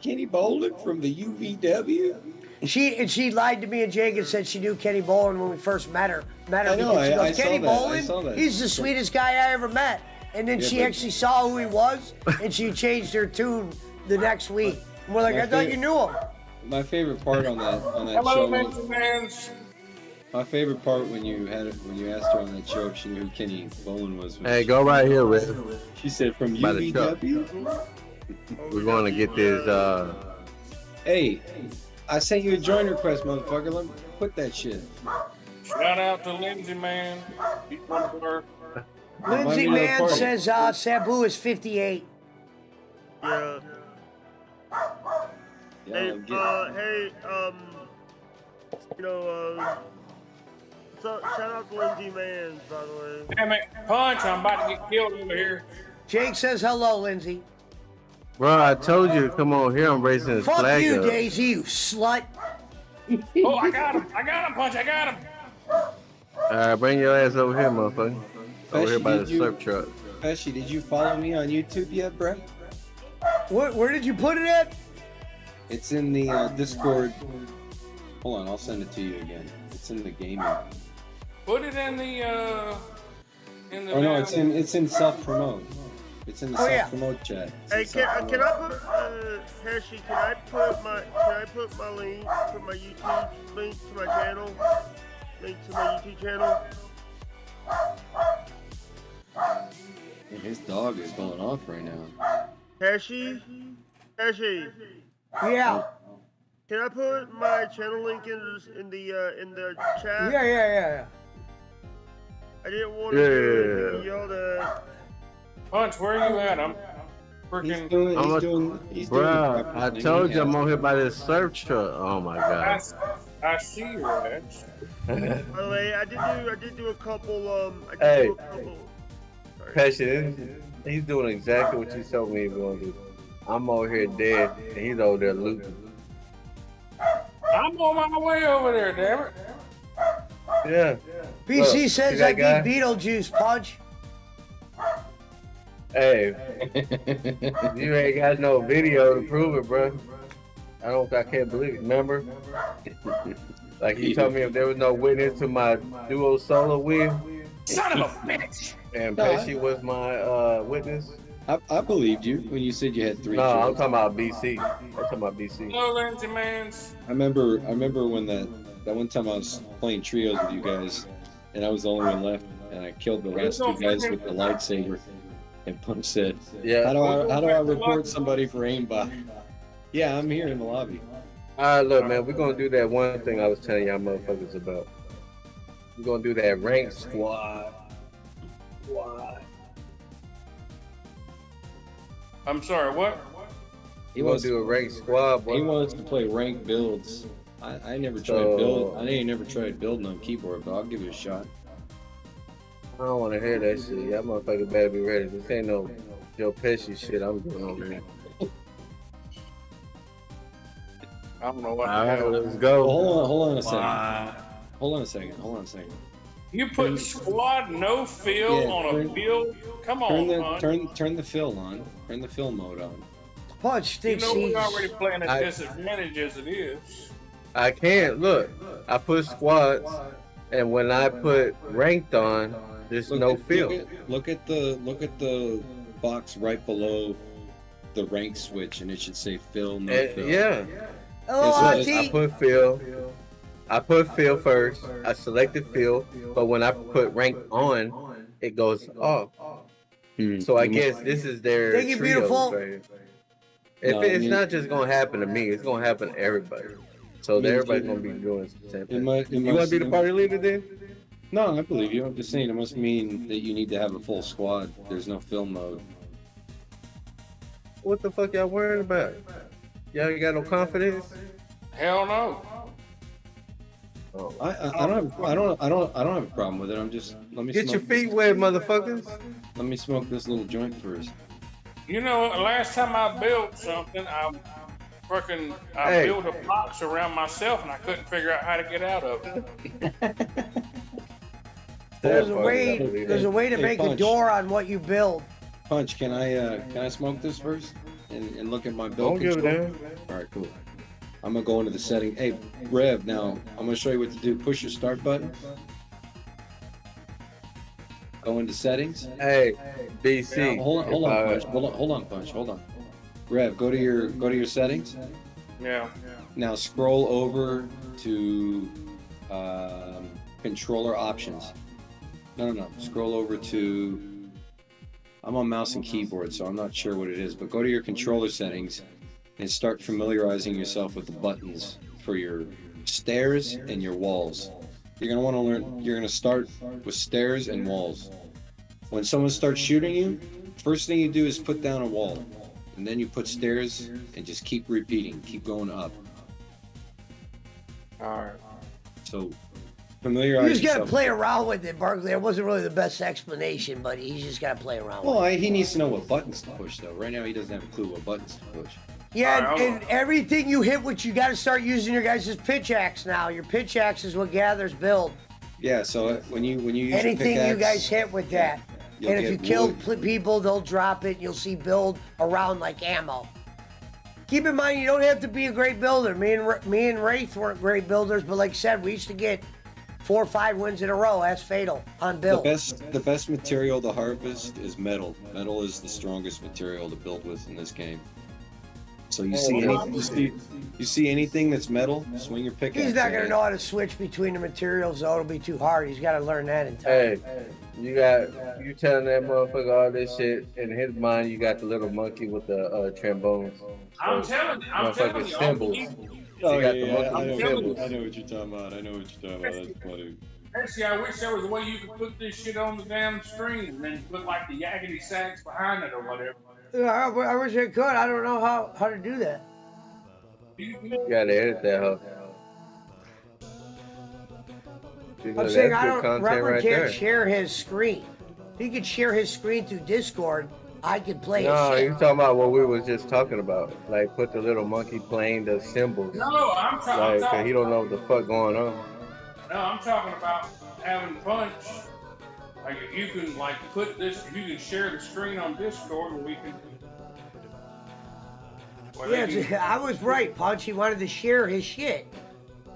Speaker 5: Kenny Bolden from the UVW.
Speaker 2: She lied to me and Jake and said she knew Kenny Bolin when we first met her.
Speaker 5: I know,
Speaker 2: because she
Speaker 5: I
Speaker 2: goes,
Speaker 5: saw
Speaker 2: Kenny
Speaker 5: that, I saw
Speaker 2: Bolin,
Speaker 5: that.
Speaker 2: he's the sweetest guy I ever met. And then
Speaker 5: Yeah,
Speaker 2: she
Speaker 5: but-
Speaker 2: actually saw who he was, and she changed her tune the next week. And we're like,
Speaker 5: My
Speaker 2: I thought
Speaker 5: fa-
Speaker 2: you knew him.
Speaker 5: My favorite part on that
Speaker 3: Hello,
Speaker 5: show.
Speaker 3: Benson Mans.
Speaker 5: My favorite part when you asked her on that show if she knew who Kenny Bolin was.
Speaker 1: Hey, go right here, Rick.
Speaker 5: She said from
Speaker 1: By the truck.
Speaker 5: UVW.
Speaker 1: We're going to get this.
Speaker 5: Hey, I sent you a join request, motherfucker. Let me quit that shit.
Speaker 3: Shout out to Lindsay, man. He's one of our-
Speaker 2: Lindsay
Speaker 5: me to the
Speaker 2: Man
Speaker 5: party.
Speaker 2: says Sabu is 58.
Speaker 4: Yeah.
Speaker 5: Yeah,
Speaker 4: Hey,
Speaker 5: I'm getting-
Speaker 4: hey, so shout out to Lindsay Mans, by the way.
Speaker 3: Damn it, Punch! I'm about to get killed over here.
Speaker 2: Jake says hello, Lindsay.
Speaker 1: Bro, I told you to come on here. I'm raising his
Speaker 2: Fuck
Speaker 1: flag
Speaker 2: you,
Speaker 1: up.
Speaker 2: Daisy, you slut.
Speaker 3: Oh, I got him! Punch! I got him!
Speaker 1: All right, bring your ass over here, motherfucker. Over here by the
Speaker 5: Did you-
Speaker 1: surf truck.
Speaker 5: Pesci, did you follow me on YouTube yet, bro?
Speaker 2: Where did you put it at?
Speaker 5: It's in the Discord. Hold on, I'll send it to you again. It's in the gaming.
Speaker 3: Put it in the.
Speaker 5: Oh no, it's in self promote. It's in the
Speaker 2: Oh,
Speaker 5: soft
Speaker 2: yeah.
Speaker 5: promote chat.
Speaker 4: Hey,
Speaker 5: It's in soft
Speaker 4: can I
Speaker 5: promote.
Speaker 4: put Pesci? Can I put my link, put my YouTube link to my channel, link to my YouTube channel?
Speaker 5: Man, his dog is going off right now.
Speaker 4: Pesci,
Speaker 2: Yeah.
Speaker 4: can I put my channel link in the chat?
Speaker 2: Yeah.
Speaker 4: I didn't want
Speaker 1: Yeah.
Speaker 4: to get yelled at.
Speaker 3: Punch, where are you at? I'm
Speaker 5: He's
Speaker 3: freaking.
Speaker 5: doing the
Speaker 1: Bruh,
Speaker 5: proper
Speaker 1: I
Speaker 5: thing.
Speaker 1: told
Speaker 5: He
Speaker 1: you I'm
Speaker 5: has
Speaker 1: on
Speaker 5: to.
Speaker 1: here by this surf truck. Oh my god.
Speaker 3: I see your ass.
Speaker 4: By the way, I did do a couple.
Speaker 1: Hey.
Speaker 4: Sorry.
Speaker 1: Passion, he's doing exactly what you told me he was gonna do. I'm over here dead, and he's over there looting.
Speaker 3: I'm on my way over there, damn it.
Speaker 1: Yeah.
Speaker 2: BC
Speaker 1: Look,
Speaker 2: says
Speaker 1: see
Speaker 2: I
Speaker 1: that guy?
Speaker 2: beat Beetlejuice, Punch.
Speaker 1: Hey, you ain't got no video to prove it, bro. I can't believe it. Remember? Like you told me if there was no witness to my duo solo win,
Speaker 3: Son of a bitch.
Speaker 1: and
Speaker 5: No,
Speaker 1: Pesci was my witness.
Speaker 5: I believed you when you said you had 3
Speaker 1: No, I'm
Speaker 5: kills.
Speaker 1: talking about BC. I'm talking about BC.
Speaker 3: Hello, Lindsay Mans.
Speaker 5: I remember when that one time I was playing trios with you guys, and I was the only one left, and I killed the last 2 guys with the lightsaber. And Punch said,
Speaker 1: Yeah.
Speaker 5: how do I report somebody for aimbot? Yeah, I'm here in the lobby.
Speaker 1: All right, look, man, we're gonna do that one thing I was telling y'all motherfuckers about. We're gonna do that rank squad.
Speaker 3: I'm sorry, what?
Speaker 5: He
Speaker 1: We're gonna
Speaker 5: wants
Speaker 1: do a rank squad, boy.
Speaker 5: he wants to play ranked builds. I never tried I ain't never tried building on keyboard, but I'll give it a shot.
Speaker 1: I don't want to hear that shit. Y'all motherfuckers better be ready. This ain't no Joe Pesci shit I'm doing on there.
Speaker 3: I don't know what
Speaker 1: All
Speaker 3: the
Speaker 1: right,
Speaker 3: hell.
Speaker 1: let's go.
Speaker 5: Well, hold on a second. Hold on a second.
Speaker 3: You put squad no fill
Speaker 5: Yeah,
Speaker 3: on a field? Come on, Punch.
Speaker 5: Turn the fill on. Turn the fill mode on.
Speaker 2: Punch
Speaker 3: You
Speaker 2: thinks
Speaker 3: know
Speaker 2: he's...
Speaker 3: we're already playing at
Speaker 1: I-
Speaker 3: disadvantage as it is.
Speaker 1: I can't look. I put squads, and when I put ranked on, there's no field.
Speaker 5: Look at the box right below the rank switch, and it should say fill, no fill.
Speaker 1: Yeah.
Speaker 2: Hello,
Speaker 5: Yes,
Speaker 1: I
Speaker 2: Auntie.
Speaker 1: put fill. I put fill first. I selected fill, but when I put rank on, it goes off. So I guess this is their
Speaker 2: Thank you,
Speaker 1: trios
Speaker 2: beautiful.
Speaker 1: right here. If
Speaker 5: No,
Speaker 1: it's not just gonna happen to me, it's gonna happen to everybody. So
Speaker 5: I mean,
Speaker 1: everybody's gonna be doing the same thing. You want
Speaker 5: must-
Speaker 1: to be the party leader then?
Speaker 5: No, I believe you. I'm just saying it must mean that you need to have a full squad. There's no fill mode.
Speaker 1: What the fuck y'all worried about? Y'all ain't got no confidence?
Speaker 3: Hell no.
Speaker 1: Oh.
Speaker 5: I don't have a problem with it. I'm just let me
Speaker 1: Get your
Speaker 5: smoke
Speaker 1: feet wet, motherfuckers.
Speaker 5: Let me smoke this little joint first.
Speaker 3: You know, last time I built something, I
Speaker 1: Hey.
Speaker 3: built a box around myself and I couldn't figure out how to get out of it.
Speaker 2: There's
Speaker 1: That
Speaker 2: a
Speaker 1: part, I
Speaker 2: way.
Speaker 1: believe
Speaker 2: There's a
Speaker 1: that.
Speaker 2: way to
Speaker 5: Hey,
Speaker 2: make a
Speaker 5: Punch.
Speaker 2: door on what you build.
Speaker 5: Punch, can I smoke this first and look at my
Speaker 1: Don't
Speaker 5: build
Speaker 1: give a
Speaker 5: control?
Speaker 1: damn.
Speaker 5: All right, cool. I'm gonna go into the setting. Hey, Rev, now I'm gonna show you what to do. Push your start button. Go into settings.
Speaker 1: Hey, BC.
Speaker 5: Now, hold on,
Speaker 1: if I-
Speaker 5: Punch. Hold on, Punch. Hold on. Rev, go to your settings.
Speaker 3: Yeah.
Speaker 5: Now scroll over to controller options. No. Scroll over to. I'm on mouse and keyboard, so I'm not sure what it is. But go to your controller settings and start familiarizing yourself with the buttons for your stairs and your walls. You're gonna want to learn. You're gonna start with stairs and walls. When someone starts shooting you, first thing you do is put down a wall, and then you put stairs and just keep repeating, keep going up.
Speaker 3: All right.
Speaker 5: So familiarize
Speaker 2: You just gotta
Speaker 5: yourself.
Speaker 2: play around with it, Barkley. It wasn't really the best explanation, but he's just gotta play around with it.
Speaker 5: Well, he needs to know what buttons to push, though. Right now, he doesn't have a clue what buttons to push.
Speaker 2: Yeah,
Speaker 3: Alright,
Speaker 2: and everything you hit, which you gotta start using your guys' pitch axe now. Your pitch axe is what gathers build.
Speaker 5: Yeah. So when you use your
Speaker 2: Anything you
Speaker 5: pickaxe,
Speaker 2: guys hit with that.
Speaker 5: you'll
Speaker 2: And if you
Speaker 5: get
Speaker 2: kill
Speaker 5: wood.
Speaker 2: people, they'll drop it. You'll see build around like ammo. Keep in mind, you don't have to be a great builder. Me and Wraith weren't great builders, but like I said, we used to get 4 or 5 wins in a row. That's fatal on build.
Speaker 5: The best material to harvest is metal. Metal is the strongest material to build with in this game. So you see anything that's metal, swing your pickaxe.
Speaker 2: He's not
Speaker 5: at
Speaker 2: gonna
Speaker 5: it.
Speaker 2: know how to switch between the materials, though. It'll be too hard. He's got to learn that in time.
Speaker 1: Hey, you telling that motherfucker all this shit in his mind. You got the little monkey with the trombones.
Speaker 3: I'm telling you,
Speaker 1: Motherfucking symbols.
Speaker 5: Oh,
Speaker 1: You got
Speaker 5: yeah,
Speaker 1: the
Speaker 5: yeah,
Speaker 1: monkey
Speaker 5: I
Speaker 1: with
Speaker 5: know,
Speaker 1: symbols.
Speaker 5: I know what you're talking about. I know what you're talking about. That's funny.
Speaker 3: Actually, I wish there was a way you could put this shit on the damn screen and then put like the yakety sax behind it or whatever.
Speaker 2: Yeah, I wish I could. I don't know how to do that.
Speaker 1: You gotta edit that, huh?
Speaker 2: I'm saying I don't.
Speaker 1: Content
Speaker 2: Robert
Speaker 1: right
Speaker 2: can't
Speaker 1: there.
Speaker 2: share his screen. He could share his screen through Discord. I could play
Speaker 1: No,
Speaker 2: his
Speaker 1: you
Speaker 2: shit.
Speaker 1: talking about what we was just talking about. Like, put the little monkey playing the symbols.
Speaker 3: No, I'm
Speaker 1: Like,
Speaker 3: talking.
Speaker 1: 'cause he don't know what the fuck going on.
Speaker 3: No, I'm talking about having punch. Like if you can like put this, if you can share the screen on Discord, and we can. Well,
Speaker 2: Yeah,
Speaker 3: they can-
Speaker 2: I was right, Punch. He wanted to share his shit,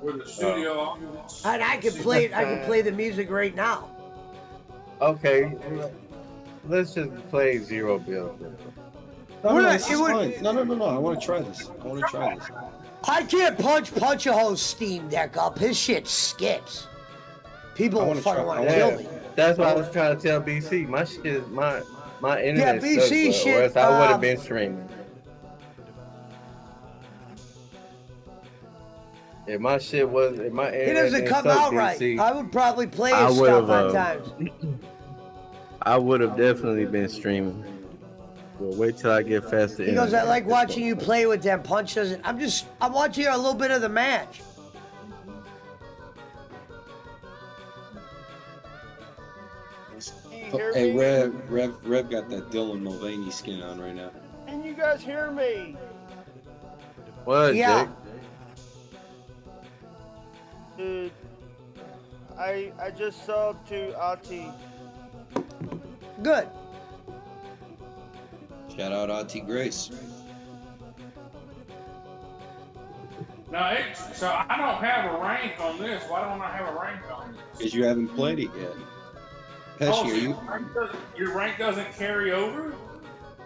Speaker 3: with the studio.
Speaker 2: and I could play it. I could play the music right now.
Speaker 1: Okay, let's just play zero build.
Speaker 5: No,
Speaker 2: We're
Speaker 5: no,
Speaker 2: not-
Speaker 5: this
Speaker 2: it
Speaker 5: is
Speaker 2: would-
Speaker 5: fine. No. I want to try this.
Speaker 2: I can't punch a whole Steam Deck up. His shit skips. People
Speaker 5: I
Speaker 2: will
Speaker 5: wanna
Speaker 2: fucking
Speaker 5: try-
Speaker 2: want
Speaker 5: I
Speaker 2: to
Speaker 5: wanna-
Speaker 2: kill me.
Speaker 1: That's what I was trying to tell BC. My shit is my internet
Speaker 2: BC
Speaker 1: sucks,
Speaker 2: shit,
Speaker 1: or else I would have been streaming. If my shit was, if my internet
Speaker 2: It doesn't
Speaker 1: didn't
Speaker 2: come
Speaker 1: suck,
Speaker 2: out right.
Speaker 1: BC,
Speaker 2: I would probably play
Speaker 1: I
Speaker 2: his
Speaker 1: would've,
Speaker 2: stuff on times.
Speaker 1: I would have definitely been streaming. Well, wait till I get faster.
Speaker 2: He goes, I
Speaker 1: internet.
Speaker 2: like watching you play with them. Punch doesn't. I'm watching a little bit of the match.
Speaker 4: Can you hear
Speaker 5: Hey,
Speaker 4: me?
Speaker 5: Rev got that Dylan Mulvaney skin on right now.
Speaker 4: Can you guys hear me?
Speaker 1: What,
Speaker 2: Yeah.
Speaker 1: Jake?
Speaker 4: Dude, I just subbed to Ati.
Speaker 2: Good.
Speaker 5: Shout out Auntie Grace.
Speaker 3: No, so I don't have a rank on this. Why don't I have a rank on this?
Speaker 5: Because you haven't played it yet.
Speaker 3: Oh,
Speaker 5: Pesci,
Speaker 3: so
Speaker 5: are you?
Speaker 3: your rank doesn't carry over?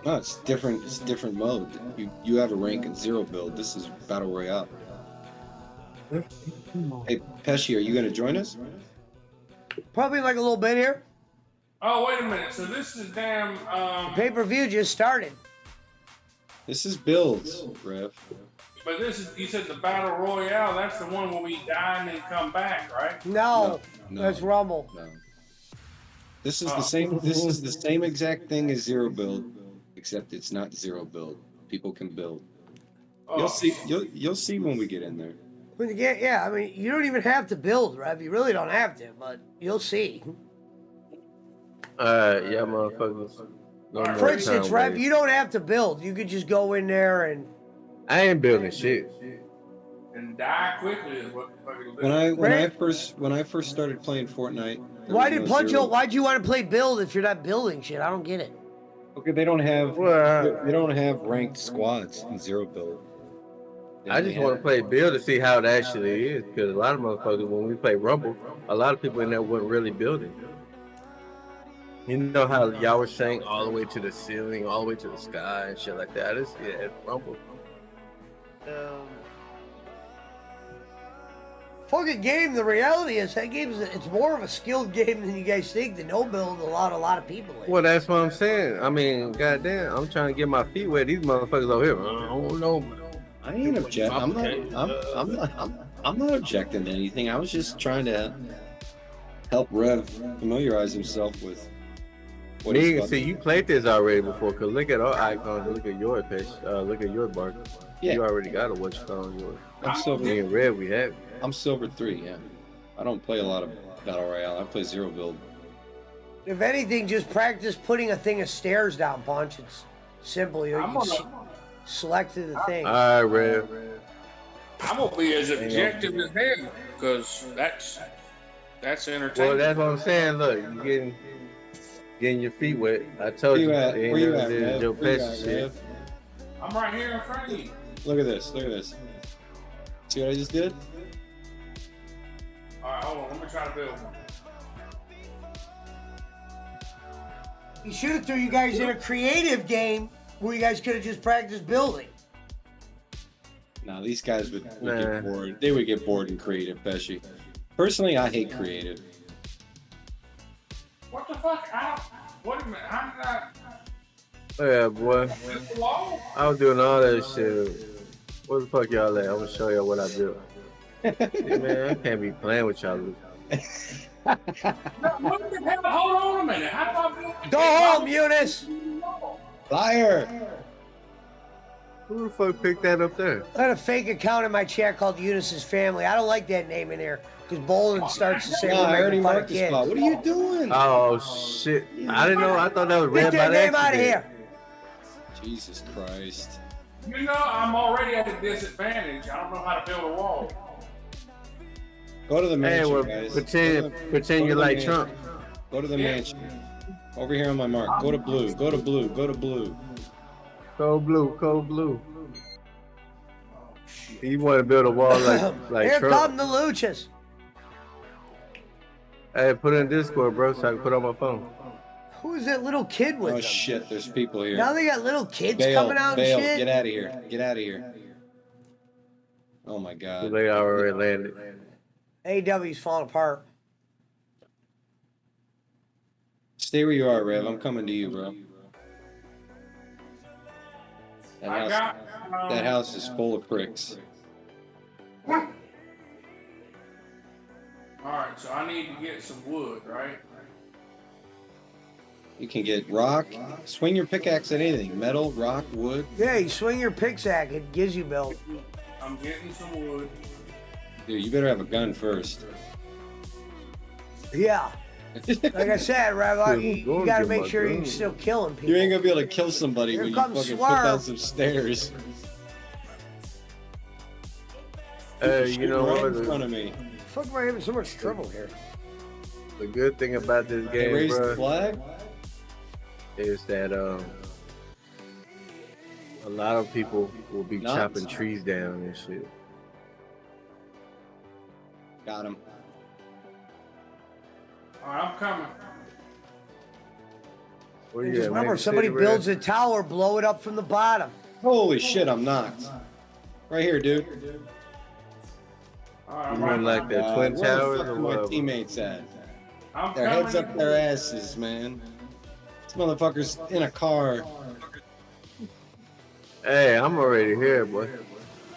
Speaker 5: No, it's different. It's different mode. You have a rank at zero build. This is Battle Royale. Hey, Pesci, are you going to join us?
Speaker 2: Probably like a little bit here.
Speaker 3: Oh, wait a minute. So this is damn.
Speaker 2: Pay-per-view just started.
Speaker 5: This is builds, Rev.
Speaker 3: But this is, you said the Battle Royale, that's the one where we die and then come back, right?
Speaker 2: No,
Speaker 5: No.
Speaker 2: that's Rumble.
Speaker 5: No. This is the same. This is the same exact thing as zero build, except it's not zero build. People can build.
Speaker 3: Oh.
Speaker 5: You'll see. You'll see when we get in there.
Speaker 2: When you get, yeah, I mean, you don't even have to build, Rev. You really don't have to, but you'll see.
Speaker 1: Alright, yeah, motherfuckers. No more
Speaker 2: For instance,
Speaker 1: time
Speaker 2: Rev,
Speaker 1: waste.
Speaker 2: you don't have to build. You could just go in there and.
Speaker 1: I ain't building shit.
Speaker 3: And die quickly is what the fuck it'll do.
Speaker 5: When I first started playing Fortnite. there
Speaker 2: Why
Speaker 5: was
Speaker 2: did
Speaker 5: no
Speaker 2: Puncho?
Speaker 5: zero-
Speaker 2: Why'd you want to play build if you're not building shit? I don't get it.
Speaker 5: Okay, they don't have.
Speaker 1: Well,
Speaker 5: They don't have ranked squads in zero build.
Speaker 1: I just want to play build to see how it actually is, because a lot of motherfuckers, when we play Rumble, a lot of people in there wasn't really building. You know how y'all were saying all the way to the ceiling, all the way to the sky and shit like that. I just see it at Rumble.
Speaker 2: Fucking game. The reality is that game it's more of a skilled game than you guys think. The no build allowed a lot of people in.
Speaker 1: Well, that's what I'm saying. I mean, goddamn, I'm trying to get my feet wet. These motherfuckers over here, I don't know.
Speaker 5: I ain't objecting. I'm not objecting to anything. I was just trying to help Rev familiarize himself with what he's
Speaker 1: Me,
Speaker 5: about
Speaker 1: see,
Speaker 5: to-
Speaker 1: you played this already before, because look at our icons, look at your pitch, look at your bar.
Speaker 5: Yeah.
Speaker 1: You already got a what you call yours.
Speaker 5: I'm silver.
Speaker 1: Me and Red, we have.
Speaker 5: I'm silver 3. Yeah. I don't play a lot of battle royale. I play zero build.
Speaker 2: If anything, just practice putting a thing of stairs down, Punch. It's simple. You
Speaker 3: I'm
Speaker 2: select the thing.
Speaker 1: All right, Red.
Speaker 3: I'm gonna be as objective as hell because that's
Speaker 1: Well,
Speaker 3: entertaining.
Speaker 1: that's what I'm saying. Look, you getting your feet wet. I told you.
Speaker 5: Where you at, Rev?
Speaker 1: Joe
Speaker 5: Where you
Speaker 1: Pesci
Speaker 5: at,
Speaker 1: shit.
Speaker 5: Rev?
Speaker 3: I'm right here in front of you.
Speaker 5: Look at this. Look at this. See what I just did?
Speaker 3: right, hold on. Let me try to build one.
Speaker 2: He should have threw you guys in a creative game where you guys could have just practiced building.
Speaker 5: No, these guys would
Speaker 1: Nah.
Speaker 5: get bored. They would get bored in creative, Pesci. Personally, I hate creative.
Speaker 3: What the fuck? Wait a minute. How did I?
Speaker 1: Yeah, boy.
Speaker 3: Build the wall?
Speaker 1: I was doing all that shit. Where the fuck y'all at? I'm gonna show y'all what I built. Hey, man, I can't be playing with y'all.
Speaker 3: No, what the hell? Hold on a minute. How do I build?
Speaker 2: Go home, Eunice.
Speaker 5: Liar!
Speaker 1: Who the fuck picked that up there?
Speaker 2: I got a fake account in my chat called Eunice's Family. I don't like that name in there because Bolden starts to say
Speaker 5: No,
Speaker 2: we're
Speaker 5: I already
Speaker 2: making fun of
Speaker 5: marked the
Speaker 2: kids.
Speaker 5: spot. What are you doing?
Speaker 1: Oh shit! I didn't know. I thought that was
Speaker 2: Get
Speaker 1: red by
Speaker 2: that
Speaker 1: the
Speaker 2: name out of
Speaker 1: accident.
Speaker 2: here.
Speaker 5: Jesus Christ.
Speaker 3: You know, I'm already at a disadvantage. I don't know how to build a wall.
Speaker 5: Go to the
Speaker 1: Hey,
Speaker 5: mansion,
Speaker 1: well,
Speaker 5: guys.
Speaker 1: pretend
Speaker 5: Go to
Speaker 1: you're
Speaker 5: the
Speaker 1: like
Speaker 5: mansion.
Speaker 1: Trump.
Speaker 5: Go to the mansion. Over here on my mark. Go to blue. Go to blue. Go to blue.
Speaker 1: Cold blue, cold blue. You want to build a wall like
Speaker 2: Here
Speaker 1: Trump?
Speaker 2: come the Luchas.
Speaker 1: Hey, put it in Discord, bro, so I can put it on my phone.
Speaker 2: Who is that little kid with
Speaker 5: Oh
Speaker 2: them?
Speaker 5: shit, there's people here.
Speaker 2: Now they got little kids
Speaker 5: Bail,
Speaker 2: coming out
Speaker 5: bail,
Speaker 2: and shit.
Speaker 5: get out of here. Get out of here. Oh my god.
Speaker 1: They already landed.
Speaker 2: AW's falling apart.
Speaker 5: Stay where you are, Rev. I'm coming to you, bro. That house is full of pricks.
Speaker 3: Alright, so I need to get some wood, right?
Speaker 5: You can get rock. Swing your pickaxe at anything. Metal, rock, wood.
Speaker 2: Yeah, you swing your pickaxe, it gives you built.
Speaker 3: I'm getting some wood.
Speaker 5: Dude, you better have a gun first.
Speaker 2: Yeah. Like I said, Rev,
Speaker 1: Dude,
Speaker 2: you
Speaker 1: go
Speaker 2: gotta
Speaker 1: get
Speaker 2: make
Speaker 1: my
Speaker 2: sure
Speaker 1: gun.
Speaker 2: you're still killing people.
Speaker 5: You ain't gonna be able to kill somebody
Speaker 2: Here
Speaker 5: when you
Speaker 2: comes
Speaker 5: fucking put
Speaker 2: Swerve.
Speaker 5: down some stairs.
Speaker 1: Hey, you know
Speaker 5: right
Speaker 1: what?
Speaker 5: in front of me.
Speaker 2: Fuck am I having so much trouble here?
Speaker 1: The good thing about this
Speaker 5: They
Speaker 1: game,
Speaker 5: raised the
Speaker 1: bro,
Speaker 5: flag.
Speaker 1: is that a lot of people will be
Speaker 5: Nuts.
Speaker 1: chopping trees down and shit.
Speaker 5: Got him.
Speaker 3: Alright, I'm coming.
Speaker 1: Where
Speaker 2: And
Speaker 1: you
Speaker 2: just
Speaker 1: at,
Speaker 2: remember,
Speaker 1: man?
Speaker 2: if somebody
Speaker 1: City
Speaker 2: builds
Speaker 1: Red?
Speaker 2: a tower, blow it up from the bottom.
Speaker 5: Holy shit, I'm knocked. Right here, dude.
Speaker 3: Alright, I'm
Speaker 1: You
Speaker 3: right
Speaker 1: mean like
Speaker 3: behind
Speaker 1: the Twin
Speaker 5: Where the
Speaker 1: Towers
Speaker 5: fuck
Speaker 1: or
Speaker 5: are my
Speaker 1: what?
Speaker 5: teammates at?
Speaker 3: you. I'm
Speaker 5: Their
Speaker 3: coming.
Speaker 5: heads up their asses, man. This motherfucker's in a car.
Speaker 1: Hey, I'm already here, boy.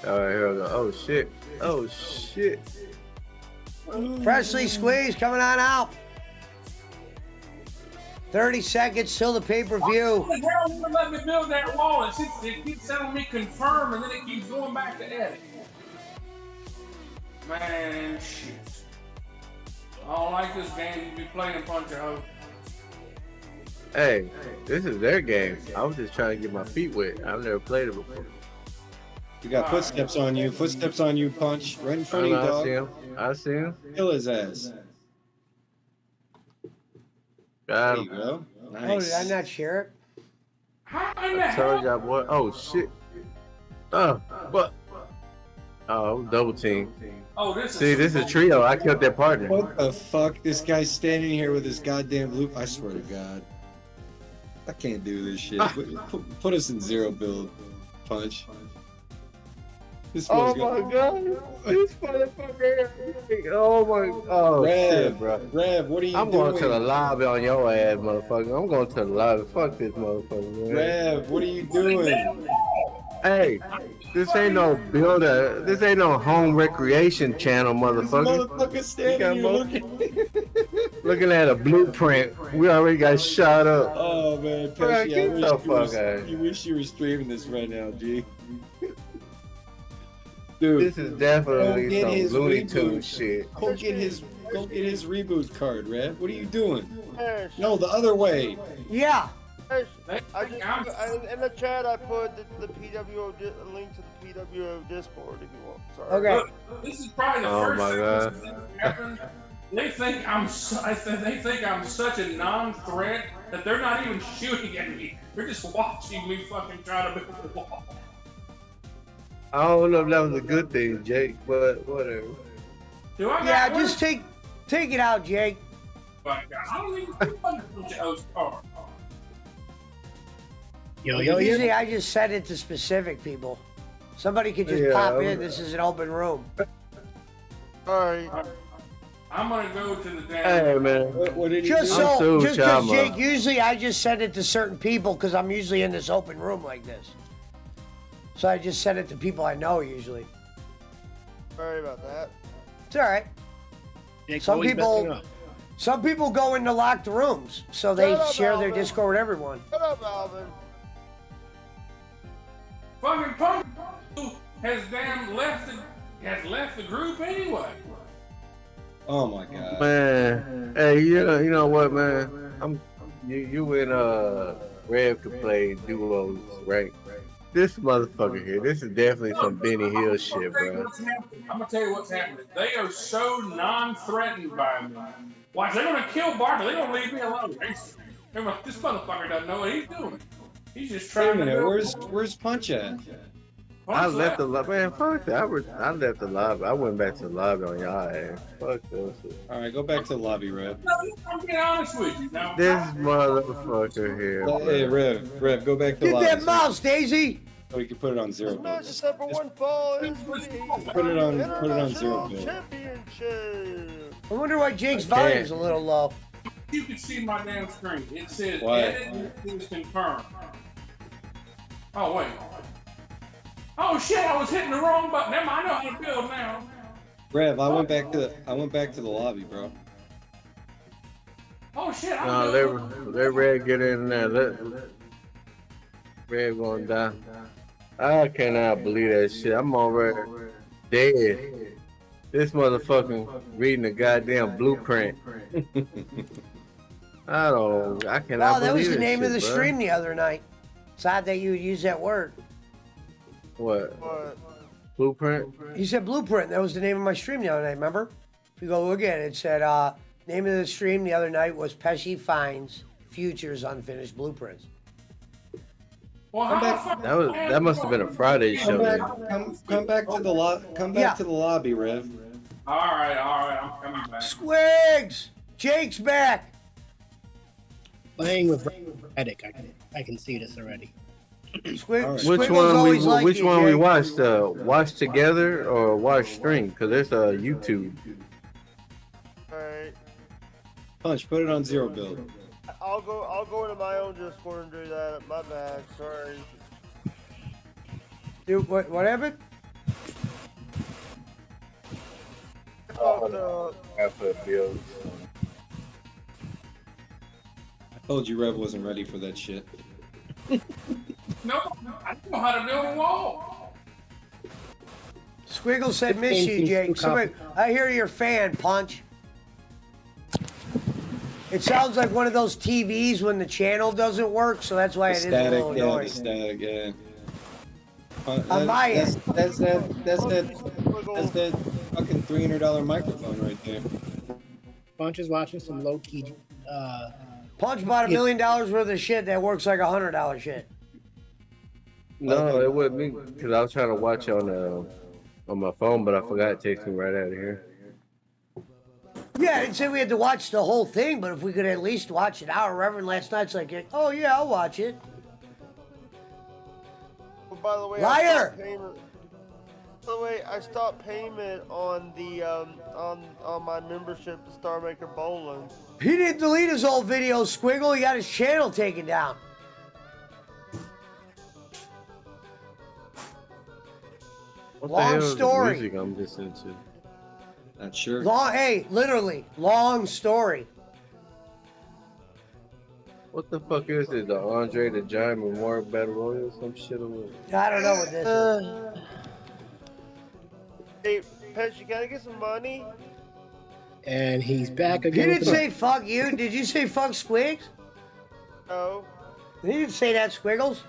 Speaker 1: All right, here we go. Oh shit! Oh shit!
Speaker 2: Freshly squeezed, coming on out. 30 seconds till the pay-per-view.
Speaker 3: How the hell you let me build that wall? It keeps telling me confirm, and then it keeps going back to edit. Man, shit. I don't like this game. You be playing punch a hoe.
Speaker 1: Hey, this is their game. I was just trying to get my feet wet. I've never played it before.
Speaker 5: You got footsteps on you. Footsteps on you, punch. Right in front of you,
Speaker 1: I
Speaker 5: dog.
Speaker 1: see him. I see him.
Speaker 5: Kill his ass.
Speaker 1: Got
Speaker 5: There you
Speaker 1: him.
Speaker 5: go.
Speaker 2: Oh,
Speaker 5: Nice.
Speaker 2: did I not share it?
Speaker 3: How in the
Speaker 1: I told
Speaker 3: hell?
Speaker 1: y'all, boy. Oh shit! Oh, what? Oh, double team.
Speaker 3: Oh, this
Speaker 1: See,
Speaker 3: is
Speaker 1: this is trio. I killed their partner.
Speaker 5: What the fuck? This guy's standing here with his goddamn loop. I swear to God. I can't do this shit. Put us in zero build, punch. This
Speaker 1: Oh
Speaker 5: boy's
Speaker 1: my god! This motherfucker! Oh my! Oh shit, bro!
Speaker 5: Rev, what are you
Speaker 1: I'm
Speaker 5: doing?
Speaker 1: going to the lobby on your ass, motherfucker. I'm going to the lobby. Fuck this motherfucker, man.
Speaker 5: Rev, what are you doing?
Speaker 1: Hey, this ain't no builder. This ain't no home recreation channel,
Speaker 5: This
Speaker 1: motherfucker.
Speaker 5: motherfucker standing here looking.
Speaker 1: Looking at a blueprint. We already got shot up.
Speaker 5: Oh man,
Speaker 1: Bro,
Speaker 5: Pesci,
Speaker 1: get the fuck out.
Speaker 5: you wish you were streaming this right now, G. Dude,
Speaker 1: This is definitely
Speaker 5: Go get
Speaker 1: some
Speaker 5: his
Speaker 1: Looney
Speaker 5: reboot.
Speaker 1: Tunes shit.
Speaker 5: go get his reboot card, Rev. What are you doing?
Speaker 4: Ash,
Speaker 5: No, the other way.
Speaker 2: Yeah.
Speaker 4: Ash,
Speaker 3: They
Speaker 4: I
Speaker 3: think
Speaker 4: just in the chat I put the PWO a link to the PWO Discord if you want. Sorry.
Speaker 2: Okay.
Speaker 3: Look, this is probably the
Speaker 1: Oh
Speaker 3: first
Speaker 1: my
Speaker 3: thing
Speaker 1: God.
Speaker 3: that's ever happened. They think they think I'm such a non-threat that they're not even shooting at me. They're just watching me fucking try to build a wall.
Speaker 1: I don't know if that was a good thing, Jake, but whatever.
Speaker 3: Do I
Speaker 2: Yeah,
Speaker 3: got
Speaker 2: just take it out, Jake.
Speaker 3: I don't even know those cards.
Speaker 6: Yo, yo,
Speaker 2: Usually
Speaker 6: yo.
Speaker 2: I just send it to specific people. Somebody could just
Speaker 1: Yeah,
Speaker 2: pop in. This is an open room.
Speaker 4: All right.
Speaker 3: I'm gonna go to the damn.
Speaker 1: Hey man,
Speaker 5: What did he
Speaker 2: Just
Speaker 5: do?
Speaker 1: I'm
Speaker 2: so,
Speaker 1: through,
Speaker 2: just because
Speaker 1: Chama.
Speaker 2: Jake, usually I just send it to certain people because I'm usually in this open room like this. So I just send it to people I know usually.
Speaker 4: Sorry about that.
Speaker 2: It's all right.
Speaker 6: Jake's
Speaker 2: Some
Speaker 6: always
Speaker 2: people-
Speaker 6: messing up.
Speaker 2: Some people go into locked rooms, so they
Speaker 4: Shut up,
Speaker 2: share their
Speaker 4: Alvin.
Speaker 2: Discord with everyone.
Speaker 4: Shut up, Alvin.
Speaker 3: Fucking punk has left the group anyway.
Speaker 5: Oh my god.
Speaker 1: man. Hey, you know what, man? You and Rev could play duos, right? This motherfucker here, this is definitely some Benny Hill shit, bro.
Speaker 3: I'm gonna tell you what's happening. They are so non-threatened by me. Watch, they're gonna kill Barker. They're gonna leave me alone. This motherfucker doesn't know what he's doing. He's just
Speaker 5: Wait a
Speaker 3: trying to
Speaker 5: minute,
Speaker 3: build.
Speaker 5: where's Punch at?
Speaker 1: I left the lobby, man. Fuck that. I left the lobby. I went back to the lobby on y'all ass. Fuck that shit.
Speaker 5: Alright, go back to the lobby, Rev.
Speaker 3: I'm being honest with you. Now,
Speaker 1: This motherfucker here.
Speaker 5: Hey,
Speaker 1: bro.
Speaker 5: Rev, go back to the
Speaker 2: Get
Speaker 5: lobby.
Speaker 2: that mouse, Daisy.
Speaker 5: So we can put it on zero.
Speaker 4: This match
Speaker 5: Build.
Speaker 4: is number one fall is for the
Speaker 5: Put it on
Speaker 4: International
Speaker 5: zero build.
Speaker 4: Championship.
Speaker 2: I wonder why Jake's
Speaker 1: I can't.
Speaker 2: volume's a little low.
Speaker 3: you can see my damn screen. It says
Speaker 5: Why?
Speaker 3: edit is confirmed. Oh wait. Oh shit! I was hitting the wrong button. Never mind, I know how to build now.
Speaker 5: Rev, I went back to the lobby, bro.
Speaker 3: Oh shit!
Speaker 1: No, let Red get in there. Let Red gonna die. I cannot believe that shit. I'm already dead. This motherfucking reading the goddamn blueprint. I cannot
Speaker 2: Oh, that was
Speaker 1: believe
Speaker 2: the name
Speaker 1: shit,
Speaker 2: of the
Speaker 1: bro.
Speaker 2: stream the other night. It's odd that you would use that word.
Speaker 1: What?
Speaker 4: But
Speaker 1: Blueprint?
Speaker 2: You said blueprint. That was the name of my stream the other night, remember? If you go look at it, it said, name of the stream the other night was Pesci finds Future's unfinished blueprints.
Speaker 3: Well,
Speaker 5: Come
Speaker 3: how
Speaker 5: back.
Speaker 3: the fuck-
Speaker 1: That must have been a Friday show.
Speaker 5: Come back to the lobby, Rev.
Speaker 3: All right, I'm coming back.
Speaker 2: Squigs! Jake's back!
Speaker 6: Playing with Reddick. I can see this already.
Speaker 2: Squig-
Speaker 5: All right.
Speaker 1: Which
Speaker 2: Squiggles
Speaker 1: one
Speaker 2: always liked
Speaker 1: which
Speaker 2: you,
Speaker 1: one we
Speaker 2: Jake.
Speaker 1: watched? Watch together or watch stream? Cause there's a YouTube.
Speaker 4: all right,
Speaker 5: Punch, put it on zero build.
Speaker 4: I'll go into my own Discord and do that. My bad. Sorry.
Speaker 2: Dude, what happened?
Speaker 4: Fucked up.
Speaker 1: I put bills.
Speaker 5: I told you Rev wasn't ready for that shit.
Speaker 3: No, I don't know how to build a wall.
Speaker 2: Squiggle said miss
Speaker 6: Fifteen
Speaker 2: you,
Speaker 6: seems
Speaker 2: Jake.
Speaker 6: too
Speaker 2: Somebody, I hear you're a fan, Punch. It sounds like one of those TVs when the channel doesn't work, so that's why
Speaker 5: The
Speaker 2: it is a
Speaker 5: static,
Speaker 2: little
Speaker 5: yeah, the
Speaker 2: annoying.
Speaker 5: static, yeah.
Speaker 2: On my end.
Speaker 5: That's that fucking $300 microphone right there.
Speaker 6: Bunch is watching some low key.
Speaker 2: Punch bought $1 million worth of shit that works like $100 shit.
Speaker 1: No, it wasn't me because I was trying to watch on my phone, but I forgot to take me right out of here.
Speaker 2: Yeah, I didn't say we had to watch the whole thing, but if we could at least watch an hour. Reverend last night's like, oh yeah, I'll watch it.
Speaker 4: Oh, by the way,
Speaker 2: Liar!
Speaker 4: I stopped payment on the on my membership to Star Maker Bowling.
Speaker 2: He didn't delete his old videos, Squiggle. He got his channel taken down.
Speaker 1: What
Speaker 2: Long
Speaker 1: the hell
Speaker 2: story.
Speaker 1: is the music I'm listening to?
Speaker 5: Not sure.
Speaker 2: Hey, literally, long story.
Speaker 1: What the fuck is it? The Andre the Giant Memorial Battle Royal? Some shit or what?
Speaker 2: I don't know what this is.
Speaker 4: Hey, Pesci, can I get some money?
Speaker 6: And he's back
Speaker 2: He
Speaker 6: again.
Speaker 2: didn't
Speaker 6: with
Speaker 2: say fuck you. Did you say fuck Squigs?
Speaker 4: No.
Speaker 2: He didn't say that, Squiggles.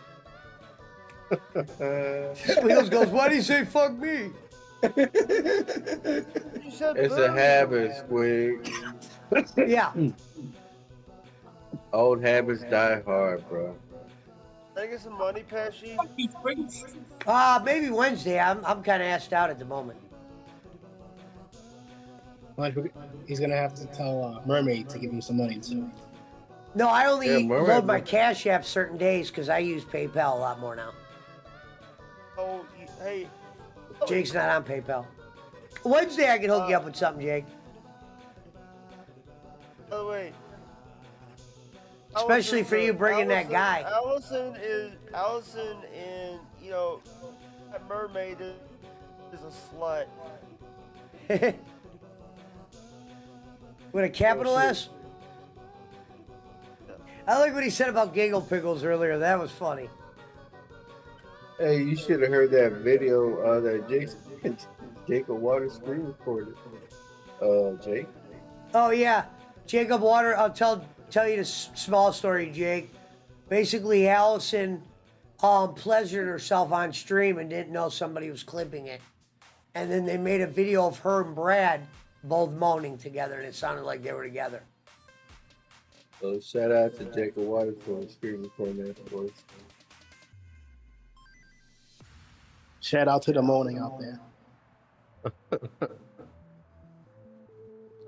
Speaker 2: Squiggles goes, why did he say fuck me?
Speaker 4: You said
Speaker 1: It's
Speaker 4: boo.
Speaker 1: a habit, Squig.
Speaker 2: Yeah.
Speaker 1: Old habits die hard, bro.
Speaker 4: Can I get some money, Pesci?
Speaker 2: Maybe Wednesday. I'm kind of assed out at the moment.
Speaker 6: He's gonna have to tell Mermaid to give him some money too.
Speaker 2: No, I only
Speaker 1: Yeah, Mermaid
Speaker 2: load my
Speaker 1: will-
Speaker 2: Cash App certain days because I use PayPal a lot more now.
Speaker 4: Oh, hey.
Speaker 2: Jake's not on PayPal. Wednesday I can hook you up with something, Jake.
Speaker 4: By the way.
Speaker 2: Especially for you bringing that guy.
Speaker 4: Allison and that mermaid is a slut.
Speaker 2: With a capital S? I like what he said about Giggle Pickles earlier. That was funny.
Speaker 1: Hey, you should have heard that video that Jacob Water screen recorded. Jake.
Speaker 2: Oh yeah, Jacob Water. I'll tell you the small story, Jake. Basically, Allison pleasured herself on stream and didn't know somebody was clipping it, and then they made a video of her and Brad both moaning together, and it sounded like they were together.
Speaker 1: So shout out to Jacob Water for screen recording that for us.
Speaker 6: Shout out to the moaning out there.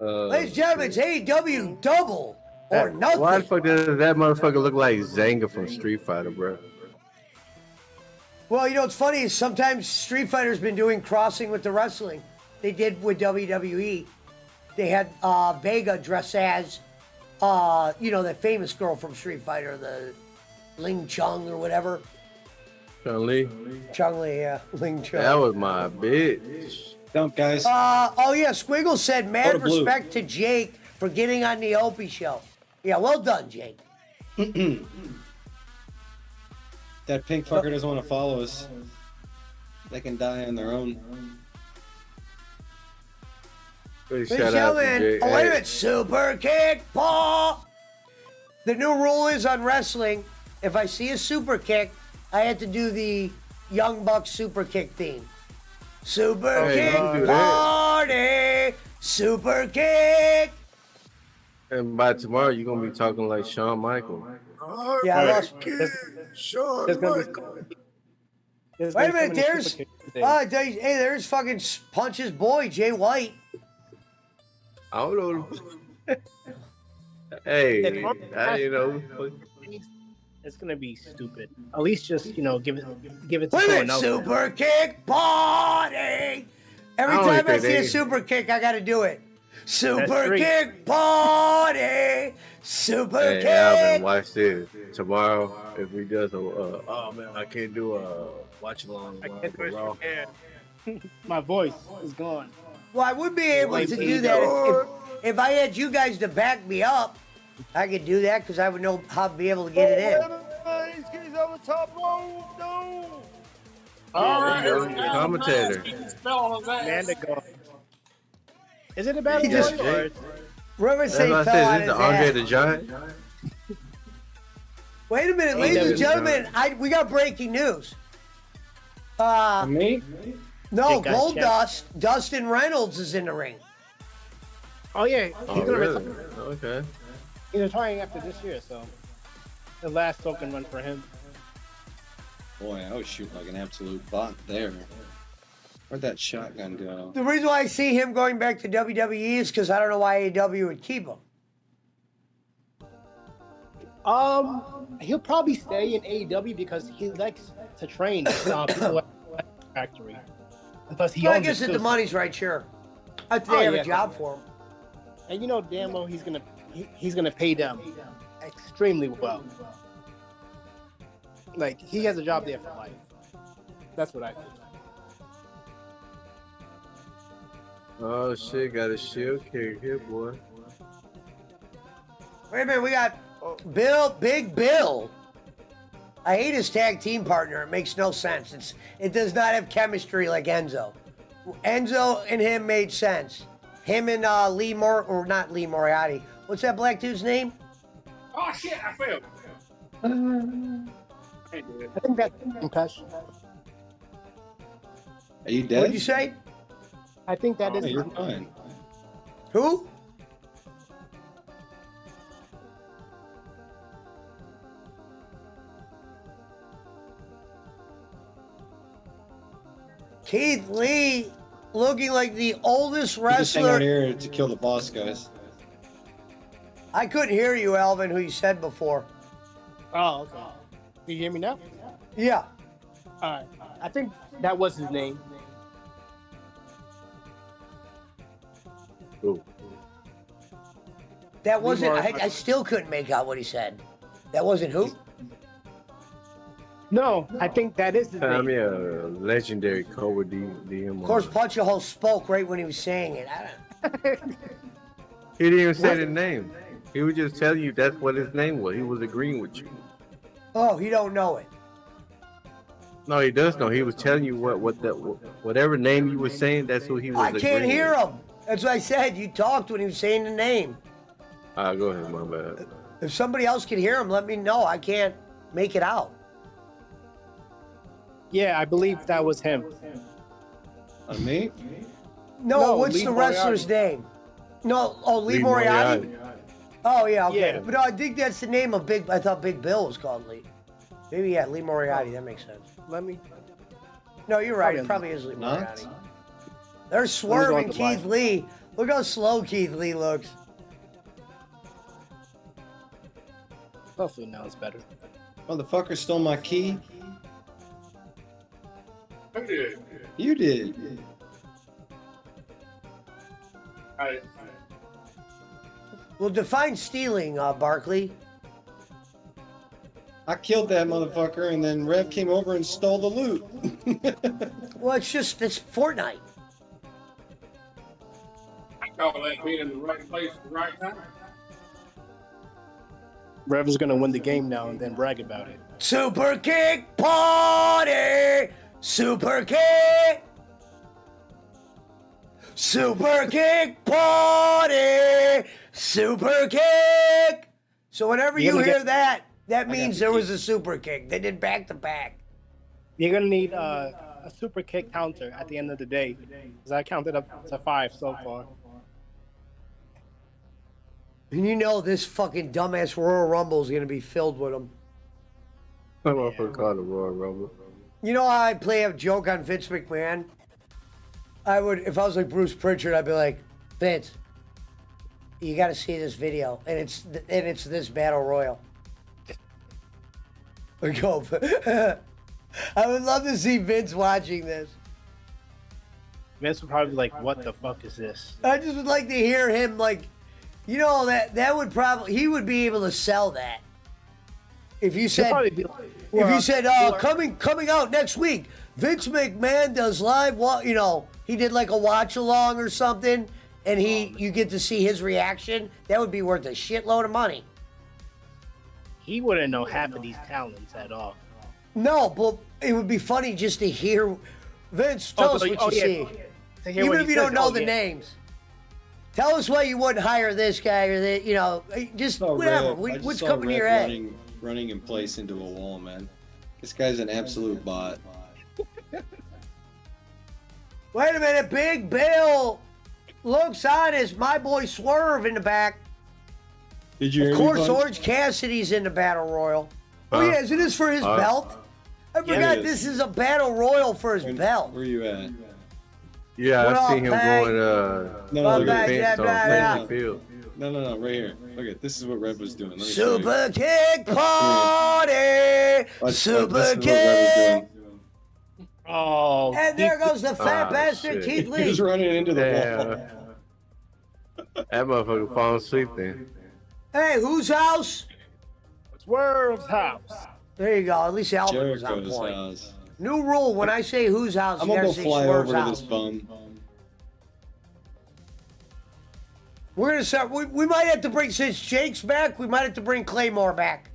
Speaker 2: Ladies and gentlemen, it's AEW double or nothing.
Speaker 1: Why the fuck does that motherfucker look like Zanga from Street Fighter, bro?
Speaker 2: Well, you know what's funny is sometimes Street Fighter's been doing crossing with the wrestling. They did with WWE. They had Vega dress as, that famous girl from Street Fighter, the Ling Chung or whatever.
Speaker 1: Chun-Li.
Speaker 2: Chung-Li, yeah. Ling Chung.
Speaker 1: That was my bitch.
Speaker 5: Dump, guys.
Speaker 2: Oh yeah, Squiggle said
Speaker 5: Go
Speaker 2: mad
Speaker 5: to blue.
Speaker 2: respect to Jake for getting on the Opie show. Yeah, well done, Jake.
Speaker 5: That pink fucker doesn't want to follow us. They can die on their own.
Speaker 1: Big
Speaker 2: Ladies and
Speaker 1: shout out to
Speaker 2: gentlemen,
Speaker 1: Jake.
Speaker 2: oh wait a
Speaker 1: Hey,
Speaker 2: minute, super kick, Paul. The new rule is on wrestling, if I see a super kick, I have to do the Young Bucks super kick theme. Super
Speaker 1: Hey, you can
Speaker 2: kick
Speaker 1: do that.
Speaker 2: party, super kick.
Speaker 1: And by tomorrow, you're gonna be talking like Shawn Michaels.
Speaker 2: Yeah, I lost.
Speaker 6: There's gonna be. There's
Speaker 2: Wait a
Speaker 6: gonna be
Speaker 2: minute,
Speaker 6: so many
Speaker 2: there's.
Speaker 6: super kicks today.
Speaker 2: Hey, there's fucking Punch's boy, Jay White.
Speaker 1: I don't know. Hey,
Speaker 6: It's gonna be stupid. At least just give it to
Speaker 2: Wait a
Speaker 6: someone
Speaker 2: minute,
Speaker 6: else.
Speaker 2: super kick party. Every
Speaker 1: I don't
Speaker 2: time I
Speaker 1: think
Speaker 2: see
Speaker 1: they-
Speaker 2: a super kick, I got to do it. Super
Speaker 6: three.
Speaker 2: kick party, super
Speaker 1: Hey,
Speaker 2: kick.
Speaker 1: Alvin, watch this. Tomorrow, if we does oh man, I can't do a watch along.
Speaker 6: I can't
Speaker 1: for
Speaker 6: do
Speaker 1: Raw.
Speaker 6: it. My voice is gone.
Speaker 2: Well, I would be able
Speaker 6: Like
Speaker 2: to
Speaker 6: he
Speaker 2: do that if I had you guys to back me up. I could do that because I would know how to be able to get it in.
Speaker 4: He's on the top rope. No.
Speaker 3: All right,
Speaker 1: there you go.
Speaker 3: every now
Speaker 1: Commentator.
Speaker 3: and then, keep the spell on his ass.
Speaker 6: Amanda gone. Is it a battle
Speaker 2: He just-
Speaker 6: royal or
Speaker 2: River
Speaker 1: That's
Speaker 2: say
Speaker 1: what I
Speaker 2: fell
Speaker 1: said.
Speaker 2: on
Speaker 1: Is
Speaker 2: his
Speaker 1: this the Andre
Speaker 2: ass.
Speaker 1: the Giant?
Speaker 2: Wait a minute,
Speaker 6: Hey,
Speaker 2: ladies and
Speaker 6: Devin.
Speaker 2: gentlemen, we got breaking news.
Speaker 3: Me?
Speaker 2: No,
Speaker 6: Hey, guys,
Speaker 2: Gold
Speaker 6: check.
Speaker 2: Dust, Dustin Reynolds is in the ring.
Speaker 6: Oh yeah, he's
Speaker 1: Oh,
Speaker 6: gonna
Speaker 1: really?
Speaker 6: retire.
Speaker 1: Okay.
Speaker 6: He's retiring after this year, so the last token run for him.
Speaker 5: Boy, I was shooting like an absolute bot there. Where'd that shotgun go?
Speaker 2: The reason why I see him going back to WWE is because I don't know why AEW would keep him.
Speaker 6: He'll probably stay in AEW because he likes to train people at the factory. And plus, he
Speaker 2: Well, I
Speaker 6: owns
Speaker 2: guess
Speaker 6: it
Speaker 2: if
Speaker 6: too.
Speaker 2: the money's right, sure. I think
Speaker 6: Oh,
Speaker 2: they have
Speaker 6: yeah.
Speaker 2: a job for him.
Speaker 6: And damn well he's gonna pay them extremely well. Like he has a job there for life. That's what I think.
Speaker 1: Oh shit, got a shield kick here, boy.
Speaker 2: Wait a minute, we got Big Bill. I hate his tag team partner. It makes no sense. It does not have chemistry like Enzo. Enzo and him made sense. Him and not Lee Moriarty. What's that black dude's name?
Speaker 3: Oh shit, I failed. Hey, dude.
Speaker 6: I think that's concussion.
Speaker 5: Are you
Speaker 2: What'd
Speaker 5: dead?
Speaker 2: you say?
Speaker 6: I think that
Speaker 5: Oh,
Speaker 6: is.
Speaker 5: you're fine.
Speaker 2: Who? Keith Lee looking like the oldest
Speaker 5: You just hang out
Speaker 2: wrestler.
Speaker 5: here to kill the boss, guys.
Speaker 2: I couldn't hear you, Alvin, who you said before.
Speaker 6: Oh, okay. Can you hear me now?
Speaker 2: Yeah.
Speaker 6: All right. I think that was his name.
Speaker 1: Ooh.
Speaker 2: That wasn't. I still couldn't make out what he said. That wasn't who?
Speaker 6: No, I think that is his
Speaker 1: I
Speaker 6: name.
Speaker 1: mean, a legendary Cobra DM.
Speaker 2: Of course, Punch a Hole spoke right when he was saying it.
Speaker 1: He didn't even say the name. He was just telling you that's what his name was. He was agreeing with you.
Speaker 2: Oh, he don't know it.
Speaker 1: No, he does know. He was telling you whatever name you were saying. That's who he was.
Speaker 2: I can't
Speaker 1: agreeing
Speaker 2: hear
Speaker 1: with.
Speaker 2: him. That's what I said. You talked when he was saying the name.
Speaker 1: Go ahead, my bad.
Speaker 2: If somebody else can hear him, let me know. I can't make it out.
Speaker 6: Yeah, I believe that was him.
Speaker 5: Me?
Speaker 2: No,
Speaker 6: No,
Speaker 2: what's
Speaker 6: Lee
Speaker 2: the wrestler's name? No, Lee Moriarty. Oh yeah, okay.
Speaker 6: Yeah.
Speaker 2: But no, I think that's the name of Big. I thought Big Bill was called Lee. Maybe yeah, Lee Moriarty. That makes sense.
Speaker 6: Let me.
Speaker 2: No, you're right. It
Speaker 6: Probably
Speaker 2: probably is Lee
Speaker 5: Not?
Speaker 2: Moriarty. They're swerving
Speaker 6: the
Speaker 2: Keith
Speaker 6: Bible.
Speaker 2: Lee. Look how slow Keith Lee looks.
Speaker 6: Hopefully now it's better.
Speaker 5: Motherfucker stole my key.
Speaker 3: Who did?
Speaker 5: You did.
Speaker 2: Well, define stealing, Barkley.
Speaker 5: I killed that motherfucker, and then Rev came over and stole the loot.
Speaker 2: Well, it's Fortnite.
Speaker 3: I call that being in the right place at the right time.
Speaker 6: Rev is gonna win the game now and then brag about it.
Speaker 2: Super kick party. Super kick. Super kick party. Super kick. So whenever
Speaker 6: You're
Speaker 2: you
Speaker 6: gonna
Speaker 2: hear
Speaker 6: get-
Speaker 2: that, that means
Speaker 6: the
Speaker 2: there
Speaker 6: key.
Speaker 2: was a super kick. They did back to back.
Speaker 6: You're gonna need a super kick counter at the end of the day, because I counted up to 5 so far.
Speaker 2: And you know this fucking dumbass Royal Rumble is going to be filled with them.
Speaker 1: I'm up for call the Royal Rumble.
Speaker 2: You know how I play a joke on Vince McMahon? I would, if I was like Bruce Pritchard, I'd be like, Vince, you got to see this video, and it's this battle royal. I go, I would love to see Vince watching this.
Speaker 6: Vince would probably be like, "What the fuck is this?"
Speaker 2: I just would like to hear him like, you know, that would probably, he would be able to sell that. If you
Speaker 6: He'll
Speaker 2: said,
Speaker 6: probably be like,
Speaker 2: if you said, coming out next week, Vince McMahon does live, you know, he did like a watch along or something, and you get to see his reaction, that would be worth a shitload of money.
Speaker 6: he wouldn't know half of these talents at all.
Speaker 2: No, but it would be funny just to hear, Vince, tell us what you see.
Speaker 6: To hear
Speaker 2: Even
Speaker 6: what
Speaker 2: if
Speaker 6: he
Speaker 2: you don't
Speaker 6: says,
Speaker 2: know
Speaker 6: oh,
Speaker 2: the
Speaker 6: yeah.
Speaker 2: names. Tell us why you wouldn't hire this guy or that, you know, just
Speaker 5: Oh,
Speaker 2: whatever.
Speaker 5: Rev. I just
Speaker 2: What's
Speaker 5: saw
Speaker 2: coming to
Speaker 5: Rev
Speaker 2: your head?
Speaker 5: running in place into a wall, man. This guy's an absolute bot.
Speaker 2: Wait a minute, Big Bill looks on as my boy Swerve in the back.
Speaker 5: Did you
Speaker 2: Of
Speaker 5: hear
Speaker 2: course,
Speaker 5: me, Punch?
Speaker 2: Orange Cassidy's in the Battle Royal. Oh, yeah, isn't this for his belt? I forgot
Speaker 5: it
Speaker 2: this is a Battle Royal for his belt.
Speaker 5: Where you at?
Speaker 1: Yeah,
Speaker 2: What
Speaker 1: I
Speaker 2: up,
Speaker 1: see him
Speaker 2: Hank?
Speaker 1: going
Speaker 5: No,
Speaker 2: Bye,
Speaker 5: look
Speaker 2: bye,
Speaker 5: at
Speaker 2: yeah,
Speaker 1: fence on
Speaker 2: bye,
Speaker 1: Franklin
Speaker 2: bye.
Speaker 1: Field.
Speaker 5: No, right here. Look at this is what Rev was doing. Let me show you.
Speaker 2: Super Kick Party!
Speaker 5: Watch,
Speaker 2: Super
Speaker 5: this is what Rev was
Speaker 2: Kick!
Speaker 5: doing.
Speaker 6: Oh,
Speaker 2: And there goes the fat
Speaker 1: Ah,
Speaker 2: bastard
Speaker 1: shit.
Speaker 2: Keith
Speaker 5: He
Speaker 2: Lee.
Speaker 5: was running into the
Speaker 1: Damn.
Speaker 5: wall.
Speaker 1: That motherfucker falling asleep then.
Speaker 2: Hey, whose house?
Speaker 6: Swerve's house.
Speaker 2: There you go. At least Alvin was on
Speaker 5: Jericho's
Speaker 2: point.
Speaker 5: house.
Speaker 2: New rule: when I say whose house,
Speaker 5: I'm
Speaker 2: you
Speaker 5: gonna
Speaker 2: gotta
Speaker 5: go
Speaker 2: say
Speaker 5: fly
Speaker 2: Swerve's
Speaker 5: over to
Speaker 2: house.
Speaker 5: this bum.
Speaker 2: We're gonna start. We might have to bring, since Jake's back, we might have to bring Claymore back.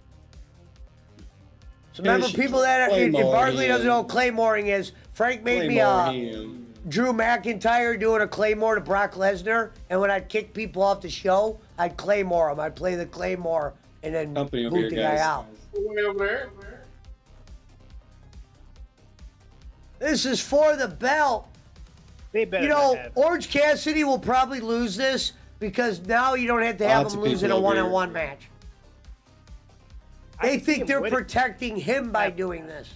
Speaker 2: So remember,
Speaker 5: Finish
Speaker 2: people that if
Speaker 5: Claymore
Speaker 2: Barkley doesn't
Speaker 5: him.
Speaker 2: know what Claymoring is, Frank made me
Speaker 5: Claymore him.
Speaker 2: Drew McIntyre doing a Claymore to Brock Lesnar, and when I'd kick people off the show, I'd Claymore him. I'd play the Claymore and then
Speaker 5: Company over
Speaker 2: boot
Speaker 5: here,
Speaker 2: the guy
Speaker 5: guys.
Speaker 2: out.
Speaker 3: Way over there.
Speaker 2: This is for the belt.
Speaker 6: They better
Speaker 2: You know,
Speaker 6: not have.
Speaker 2: Orange Cassidy will probably lose this because now you don't have to have
Speaker 5: Lots
Speaker 2: him
Speaker 5: of
Speaker 2: lose in a
Speaker 5: people over here.
Speaker 2: one-on-one match.
Speaker 6: I
Speaker 2: They
Speaker 6: can see
Speaker 2: think
Speaker 6: him
Speaker 2: they're
Speaker 6: winning.
Speaker 2: protecting him by doing this.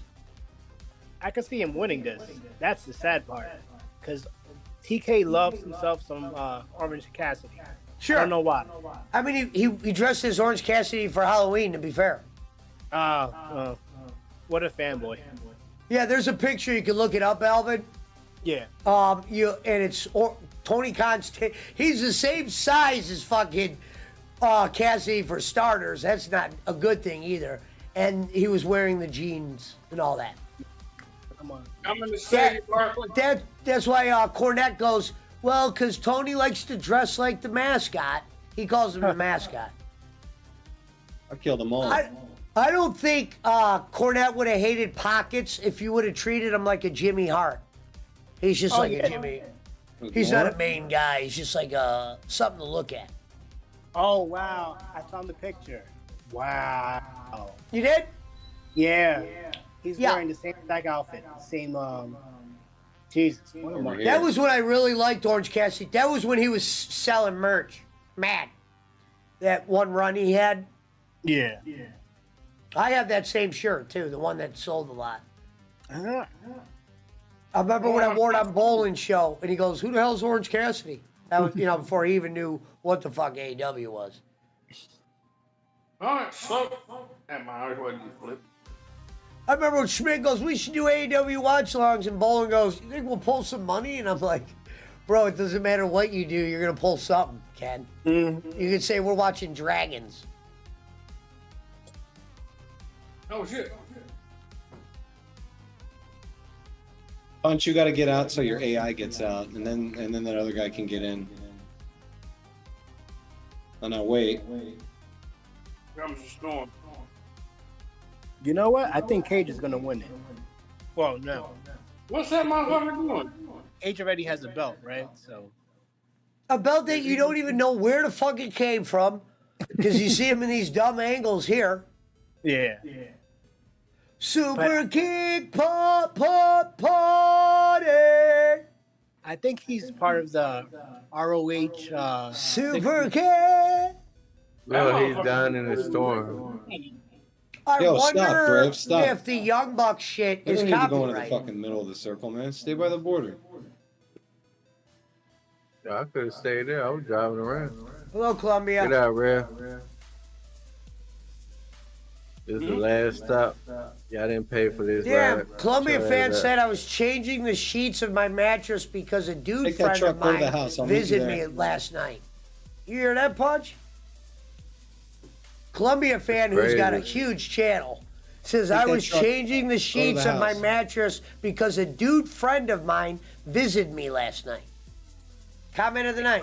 Speaker 6: I can see him winning this. That's the sad part, because TK loves himself some Orange Cassidy.
Speaker 2: Sure.
Speaker 6: I don't know why.
Speaker 2: I mean, he dressed as Orange Cassidy for Halloween, to be fair.
Speaker 6: What a fanboy.
Speaker 2: Yeah, there's a picture. You can look it up, Alvin.
Speaker 6: Yeah.
Speaker 2: And it's Tony Khan's. He's the same size as fucking Cassidy for starters. That's not a good thing either. And he was wearing the jeans and all that.
Speaker 6: Come on.
Speaker 3: I'm going to say,
Speaker 2: That's why Cornette goes, well, because Tony likes to dress like the mascot. He calls him the mascot.
Speaker 5: I killed them all.
Speaker 2: I don't think Cornette would have hated Pockets if you would have treated him like a Jimmy Hart. He's just like a Jimmy. He's not a main guy. He's just like something to look at.
Speaker 6: Oh, wow. I found the picture. Wow.
Speaker 2: You did?
Speaker 6: Yeah. He's wearing the same exact outfit. Same, Jesus. What am I-
Speaker 2: That was when I really liked Orange Cassidy. That was when he was selling merch. Mad. That one run he had.
Speaker 6: Yeah.
Speaker 2: I have that same shirt, too. The one that sold a lot.
Speaker 6: Uh-huh.
Speaker 2: I remember when I wore it on Bowling Show, and he goes, who the hell's Orange Cassidy? That was, before he even knew what the fuck AEW was.
Speaker 3: all right, so that might as well just flip.
Speaker 2: I remember when Schmidt goes, we should do AEW watch-alongs, and Bowling goes, you think we'll pull some money? And I'm like, bro, it doesn't matter what you do, you're going to pull something, Ken.
Speaker 6: Mm-hmm.
Speaker 2: You could say we're watching Dragons.
Speaker 3: Oh, shit.
Speaker 5: Punch, you got to get out so your AI gets out, and then that other guy can get in. Oh no, wait.
Speaker 3: Comes the storm.
Speaker 6: You know what? I think Cage is going to win it. Well, no.
Speaker 3: What's that motherfucker doing?
Speaker 6: Cage already has a belt, right? So.
Speaker 2: A belt that you don't even know where the fuck it came from, because you see him in these dumb angles here.
Speaker 6: Yeah.
Speaker 2: Super Kick Party.
Speaker 6: I think he's part of the ROH.
Speaker 2: Super Kick.
Speaker 1: No, he's down in the storm.
Speaker 2: I
Speaker 5: Yo, stop,
Speaker 2: wonder
Speaker 5: Brave, stop.
Speaker 2: if the Young Buck shit
Speaker 5: You
Speaker 2: is
Speaker 5: don't need to go into the
Speaker 2: copyright.
Speaker 5: fucking middle of the circle, man. Stay by the border.
Speaker 1: I could have stayed there. I was driving around.
Speaker 2: Hello, Columbia.
Speaker 1: Get out, Red. This is the last stop. Yeah, I didn't pay for this.
Speaker 2: Damn,
Speaker 1: ride.
Speaker 2: Columbia
Speaker 1: Show
Speaker 2: fan
Speaker 1: that.
Speaker 2: said I was changing the sheets of my mattress because a dude
Speaker 5: Take that
Speaker 2: friend
Speaker 5: truck
Speaker 2: of
Speaker 5: over to
Speaker 2: mine
Speaker 5: the house. I'll meet you
Speaker 2: visited
Speaker 5: there.
Speaker 2: me last night. You hear that, Punch? Columbia fan who's got a
Speaker 1: crazy.
Speaker 2: huge channel says
Speaker 5: Take
Speaker 2: I
Speaker 5: that
Speaker 2: was
Speaker 5: truck
Speaker 2: changing the sheets
Speaker 5: the
Speaker 2: of my
Speaker 5: house.
Speaker 2: mattress because a dude friend of mine visited me last night. Comment of the night.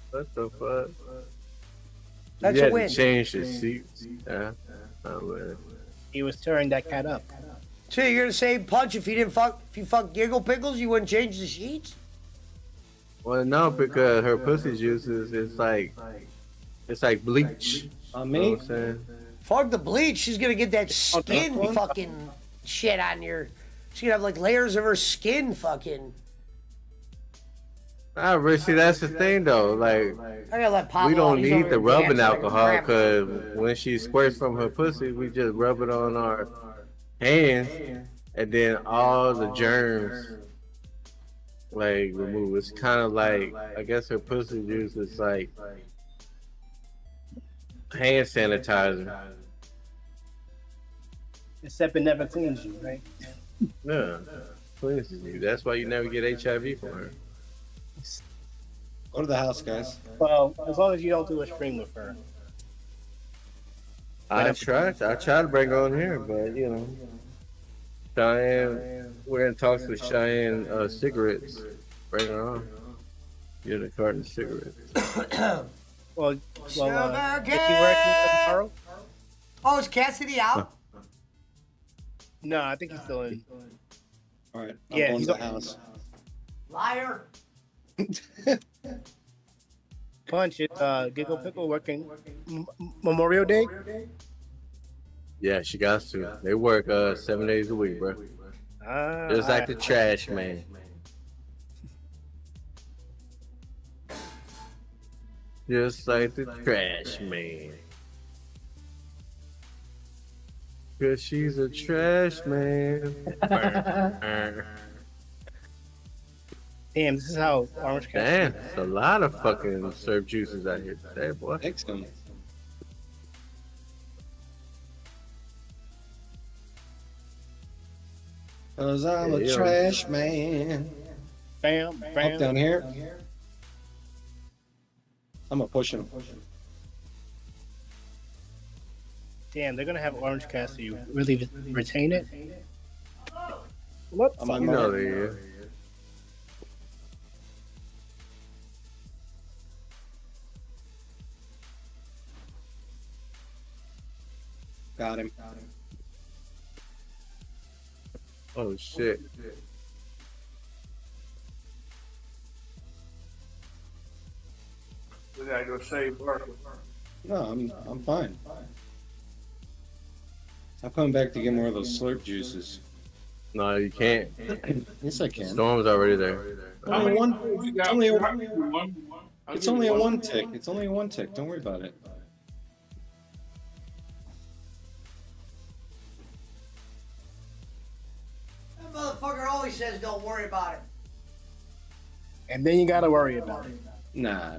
Speaker 1: What the fuck?
Speaker 2: That's
Speaker 1: you
Speaker 2: a
Speaker 1: had
Speaker 2: win.
Speaker 1: to change the seats. Yeah. Oh, man.
Speaker 6: He was tearing that cat up.
Speaker 2: So you're gonna say, Punch, if you fuck Giggle Pickles, you wouldn't change the sheets?
Speaker 1: Well, no, because her pussy juices, it's like bleach.
Speaker 5: On
Speaker 1: You know
Speaker 5: me?
Speaker 1: what I'm saying?
Speaker 2: Fuck the bleach. She's gonna get that skin
Speaker 5: one?
Speaker 2: fucking shit on your. She's gonna have like layers of her skin fucking.
Speaker 1: Ah, but see, that's the thing though. Like,
Speaker 2: I gotta let Pablo.
Speaker 1: we don't
Speaker 2: he's over
Speaker 1: need
Speaker 2: there
Speaker 1: the rubbing
Speaker 2: dancing like a
Speaker 1: alcohol
Speaker 2: grandma.
Speaker 1: because when she squirts from her pussy, we just rub it on our hands, and then all the germs like remove. It's kind of like, I guess her pussy juice is like hand sanitizer.
Speaker 6: Except it never cleans you, right?
Speaker 1: Yeah, cleanses you. That's why you never get HIV from her.
Speaker 5: Go to the house, guys.
Speaker 6: Well, as long as you don't do a stream with her.
Speaker 1: I try to bring her on here, but you know, Cheyenne, we're in talks with Cheyenne cigarettes. Bring her on. Get a carton of cigarettes.
Speaker 6: Well, is she working
Speaker 2: Sugar
Speaker 6: tomorrow?
Speaker 2: Oh, is Cassidy out?
Speaker 6: No, I think he's still in.
Speaker 5: All right. I'm
Speaker 6: Yeah,
Speaker 5: going
Speaker 6: he's
Speaker 5: to the
Speaker 6: on-
Speaker 5: house.
Speaker 2: Liar.
Speaker 6: Punch, is Giggle Pickle working Memorial Day?
Speaker 1: Yeah, she got to. They work 7 days a week, bro. Just like the trash man. Just like the trash man. Cause she's a trash man.
Speaker 6: Damn, this is how Orange Cassidy.
Speaker 1: Damn, it's a lot of fucking syrup juices out here today, boy.
Speaker 5: Mix them. Cause I'm a
Speaker 1: Yeah.
Speaker 5: trash man.
Speaker 6: Bam, bam.
Speaker 5: Up down here. I'm gonna push him.
Speaker 6: Damn, they're gonna have Orange Cassidy really retain it. What?
Speaker 5: I'm on
Speaker 1: You
Speaker 5: my
Speaker 1: know they is.
Speaker 5: Got him.
Speaker 1: Oh shit.
Speaker 3: We gotta go save Barkley.
Speaker 5: No, I'm fine. I'm coming back to get more of those slurp juices.
Speaker 1: No, you can't.
Speaker 5: Yes, I can.
Speaker 1: Storm's already there.
Speaker 5: Only one.
Speaker 3: We
Speaker 5: It's
Speaker 3: got
Speaker 5: only a,
Speaker 3: one.
Speaker 5: it's only a one tick. It's only a one tick. Don't worry about it.
Speaker 2: That motherfucker always says don't worry about it.
Speaker 6: And then you gotta worry about it.
Speaker 5: Nah.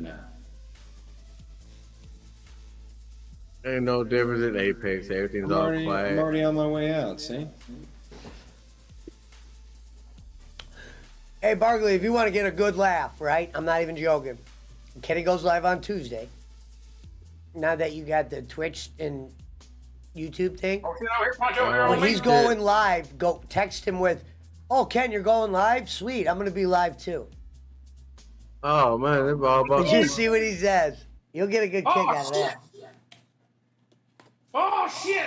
Speaker 1: Ain't no difference in Apex. Everything's
Speaker 5: I'm
Speaker 1: all
Speaker 5: already
Speaker 1: quiet.
Speaker 5: on my way out. See?
Speaker 2: Hey, Barkley, if you want to get a good laugh, right? I'm not even joking. Kenny goes live on Tuesday. Now that you got the Twitch and YouTube thing,
Speaker 3: Oh, get out here, punch over here on
Speaker 2: when
Speaker 3: me.
Speaker 2: he's going live, go text him with, "Oh, Ken, you're going live? Sweet, I'm gonna be live too."
Speaker 1: Oh man, they're all about.
Speaker 2: Did you see what he says? You'll get a good kick
Speaker 3: Oh,
Speaker 2: out of that.
Speaker 3: Oh shit!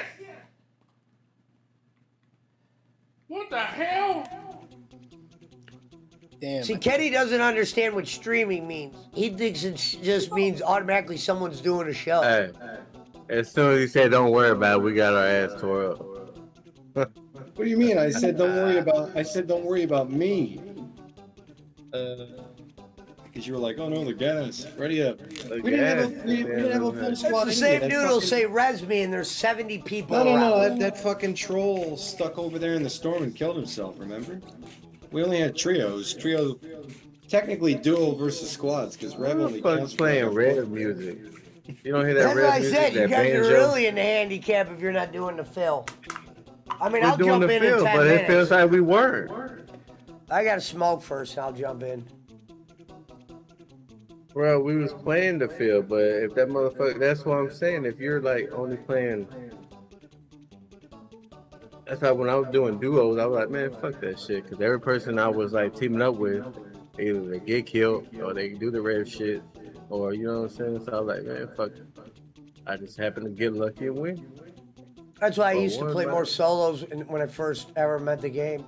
Speaker 3: What the hell?
Speaker 6: Damn.
Speaker 2: See, Kenny doesn't understand what streaming means. He thinks it just means automatically someone's doing a show.
Speaker 1: Hey, as soon as he said don't worry about it, we got our ass tore up.
Speaker 5: What do you mean? I said don't worry about me. Because you were like, oh no, the gas. Ready up. We didn't have a full squad.
Speaker 2: It's the
Speaker 5: anyway.
Speaker 2: same
Speaker 5: That
Speaker 2: dude who'll
Speaker 5: fucking-
Speaker 2: say res me and there's 70 people
Speaker 5: No.
Speaker 2: around.
Speaker 5: That fucking troll stuck over there in the storm and killed himself. Remember? We only had trios. Technically duo versus squads because Rev
Speaker 1: Who
Speaker 5: only
Speaker 1: the fuck's
Speaker 5: counts
Speaker 1: playing
Speaker 5: for-
Speaker 1: red music? You don't hear that
Speaker 2: That's
Speaker 1: red
Speaker 2: what I
Speaker 1: music?
Speaker 2: said. You
Speaker 1: That
Speaker 2: guys are
Speaker 1: banjo?
Speaker 2: really in the handicap if you're not doing the fill. I mean,
Speaker 1: We're
Speaker 2: I'll
Speaker 1: doing
Speaker 2: jump
Speaker 1: the
Speaker 2: in
Speaker 1: field,
Speaker 2: 10
Speaker 1: but
Speaker 2: minutes.
Speaker 1: it feels like we weren't.
Speaker 2: I got to smoke first and I'll jump in.
Speaker 1: Bro, we was playing the field, but if that motherfucker, that's what I'm saying. If you're like only playing, that's how when I was doing duos, I was like, man, fuck that shit. Because every person I was like teaming up with, either they get killed or they do the red shit, or you know what I'm saying. So I was like, man, fuck it. I just happened to get lucky and win.
Speaker 2: That's why I
Speaker 1: But
Speaker 2: used to
Speaker 1: what
Speaker 2: play
Speaker 1: about-
Speaker 2: more solos when I first ever met the game.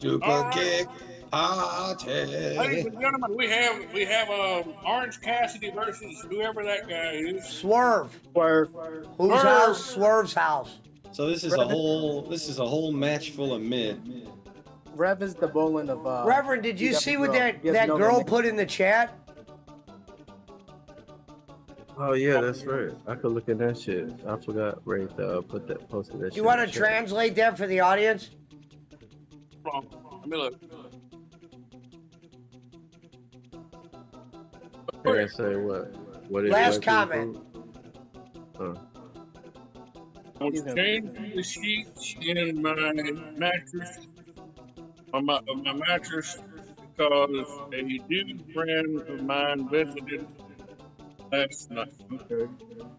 Speaker 5: Super
Speaker 3: All right.
Speaker 5: kick
Speaker 3: Ladies
Speaker 5: party.
Speaker 3: and gentlemen, we have Orange Cassidy versus whoever that guy is.
Speaker 2: Swerve.
Speaker 6: Swerve.
Speaker 2: Whose
Speaker 3: Swerve.
Speaker 2: house? Swerve's house.
Speaker 5: So this is a whole match full of mid.
Speaker 6: Rev is the bowling of.
Speaker 2: Reverend, did you
Speaker 6: he
Speaker 2: see
Speaker 6: doesn't
Speaker 2: what
Speaker 6: know.
Speaker 2: that
Speaker 6: He doesn't know
Speaker 2: girl
Speaker 6: their
Speaker 2: put in the chat?
Speaker 1: Oh yeah, that's right. I could look at that shit. I forgot Ray posted that shit.
Speaker 2: You want
Speaker 1: in
Speaker 2: to
Speaker 1: the chat.
Speaker 2: translate that for the audience?
Speaker 3: Hold on. Let me look.
Speaker 1: Can I say what? What is
Speaker 2: Last
Speaker 1: what
Speaker 2: comment.
Speaker 3: I was changing the sheets in my mattress, on my mattress, because a new friend of mine visited last night. Okay.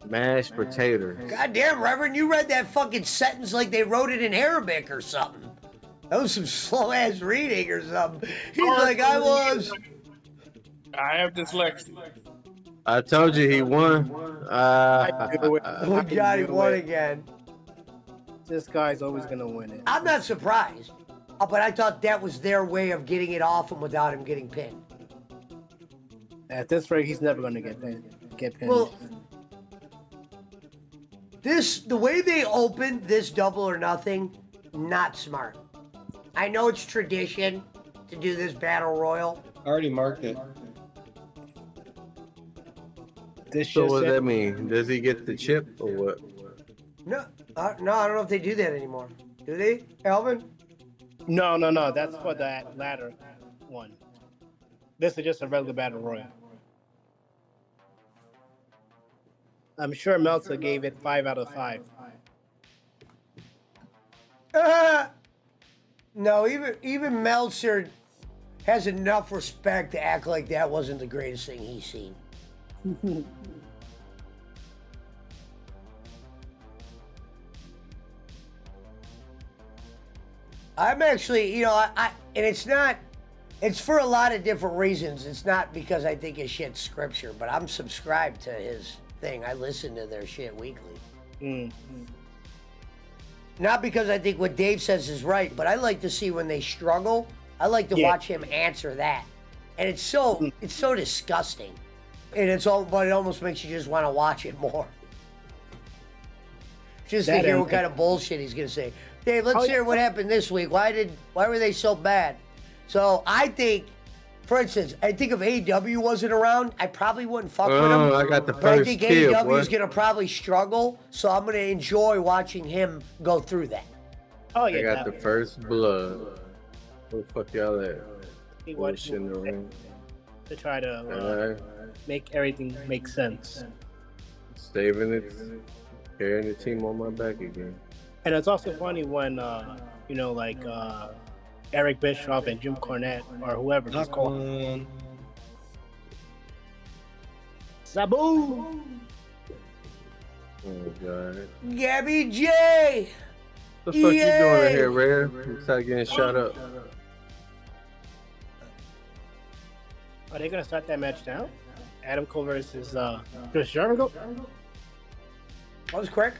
Speaker 1: Mashed potato.
Speaker 2: God damn, Reverend, you read that fucking sentence like they wrote it in Arabic or something. That was some slow ass reading or something. He's like, I was.
Speaker 3: I have dyslexia.
Speaker 1: I told you he won.
Speaker 2: Oh, God, he won again.
Speaker 6: This guy's always gonna win it.
Speaker 2: I'm not surprised. But I thought that was their way of getting it off him without him getting pinned.
Speaker 6: At this rate, he's never gonna get pinned.
Speaker 2: Well, the way they opened this double or nothing, not smart. I know it's tradition to do this battle royal.
Speaker 5: I already marked it.
Speaker 6: this
Speaker 1: So
Speaker 6: shit
Speaker 1: what does
Speaker 6: said-
Speaker 1: that mean? Does he get the chip or what?
Speaker 2: No, I don't know if they do that anymore. Do they, Alvin?
Speaker 6: No. That's for that latter one. This is just a regular battle royal. I'm sure Meltzer gave it 5 out of 5.
Speaker 2: No, even Meltzer has enough respect to act like that wasn't the greatest thing he's seen. I'm actually, and it's not, it's for a lot of different reasons. It's not because I think his shit's scripture, but I'm subscribed to his thing. I listen to their shit weekly. Not because I think what Dave says is right, but I like to see when they struggle. I like to watch him answer that. And it's so disgusting. And but it almost makes you just want to watch it more. Just to hear what kind of bullshit he's gonna say. Dave, let's hear what happened this week. Why were they so bad? So I think, for instance, I think if AEW wasn't around, I probably wouldn't fuck with him.
Speaker 1: I got the first
Speaker 2: but I think
Speaker 1: kill,
Speaker 2: AEW is
Speaker 1: boy.
Speaker 2: gonna probably struggle, so I'm gonna enjoy watching him go through that.
Speaker 6: Oh yeah,
Speaker 1: I got the first blood. Where the fuck y'all at?
Speaker 6: See what
Speaker 1: Bullshit in the ring.
Speaker 6: to try to
Speaker 1: Alright.
Speaker 6: make everything make sense.
Speaker 1: Staving it, carrying the team on my back again.
Speaker 6: And it's also funny when Eric Bischoff and Jim Cornette or whoever just called Sabu.
Speaker 1: Oh god.
Speaker 2: Gabby J.
Speaker 1: What the fuck you doing in
Speaker 2: Yay!
Speaker 1: here, Rare? Start getting shot up.
Speaker 6: Are they gonna start that match now? Adam Cole versus Chris Jericho?
Speaker 2: That was quick.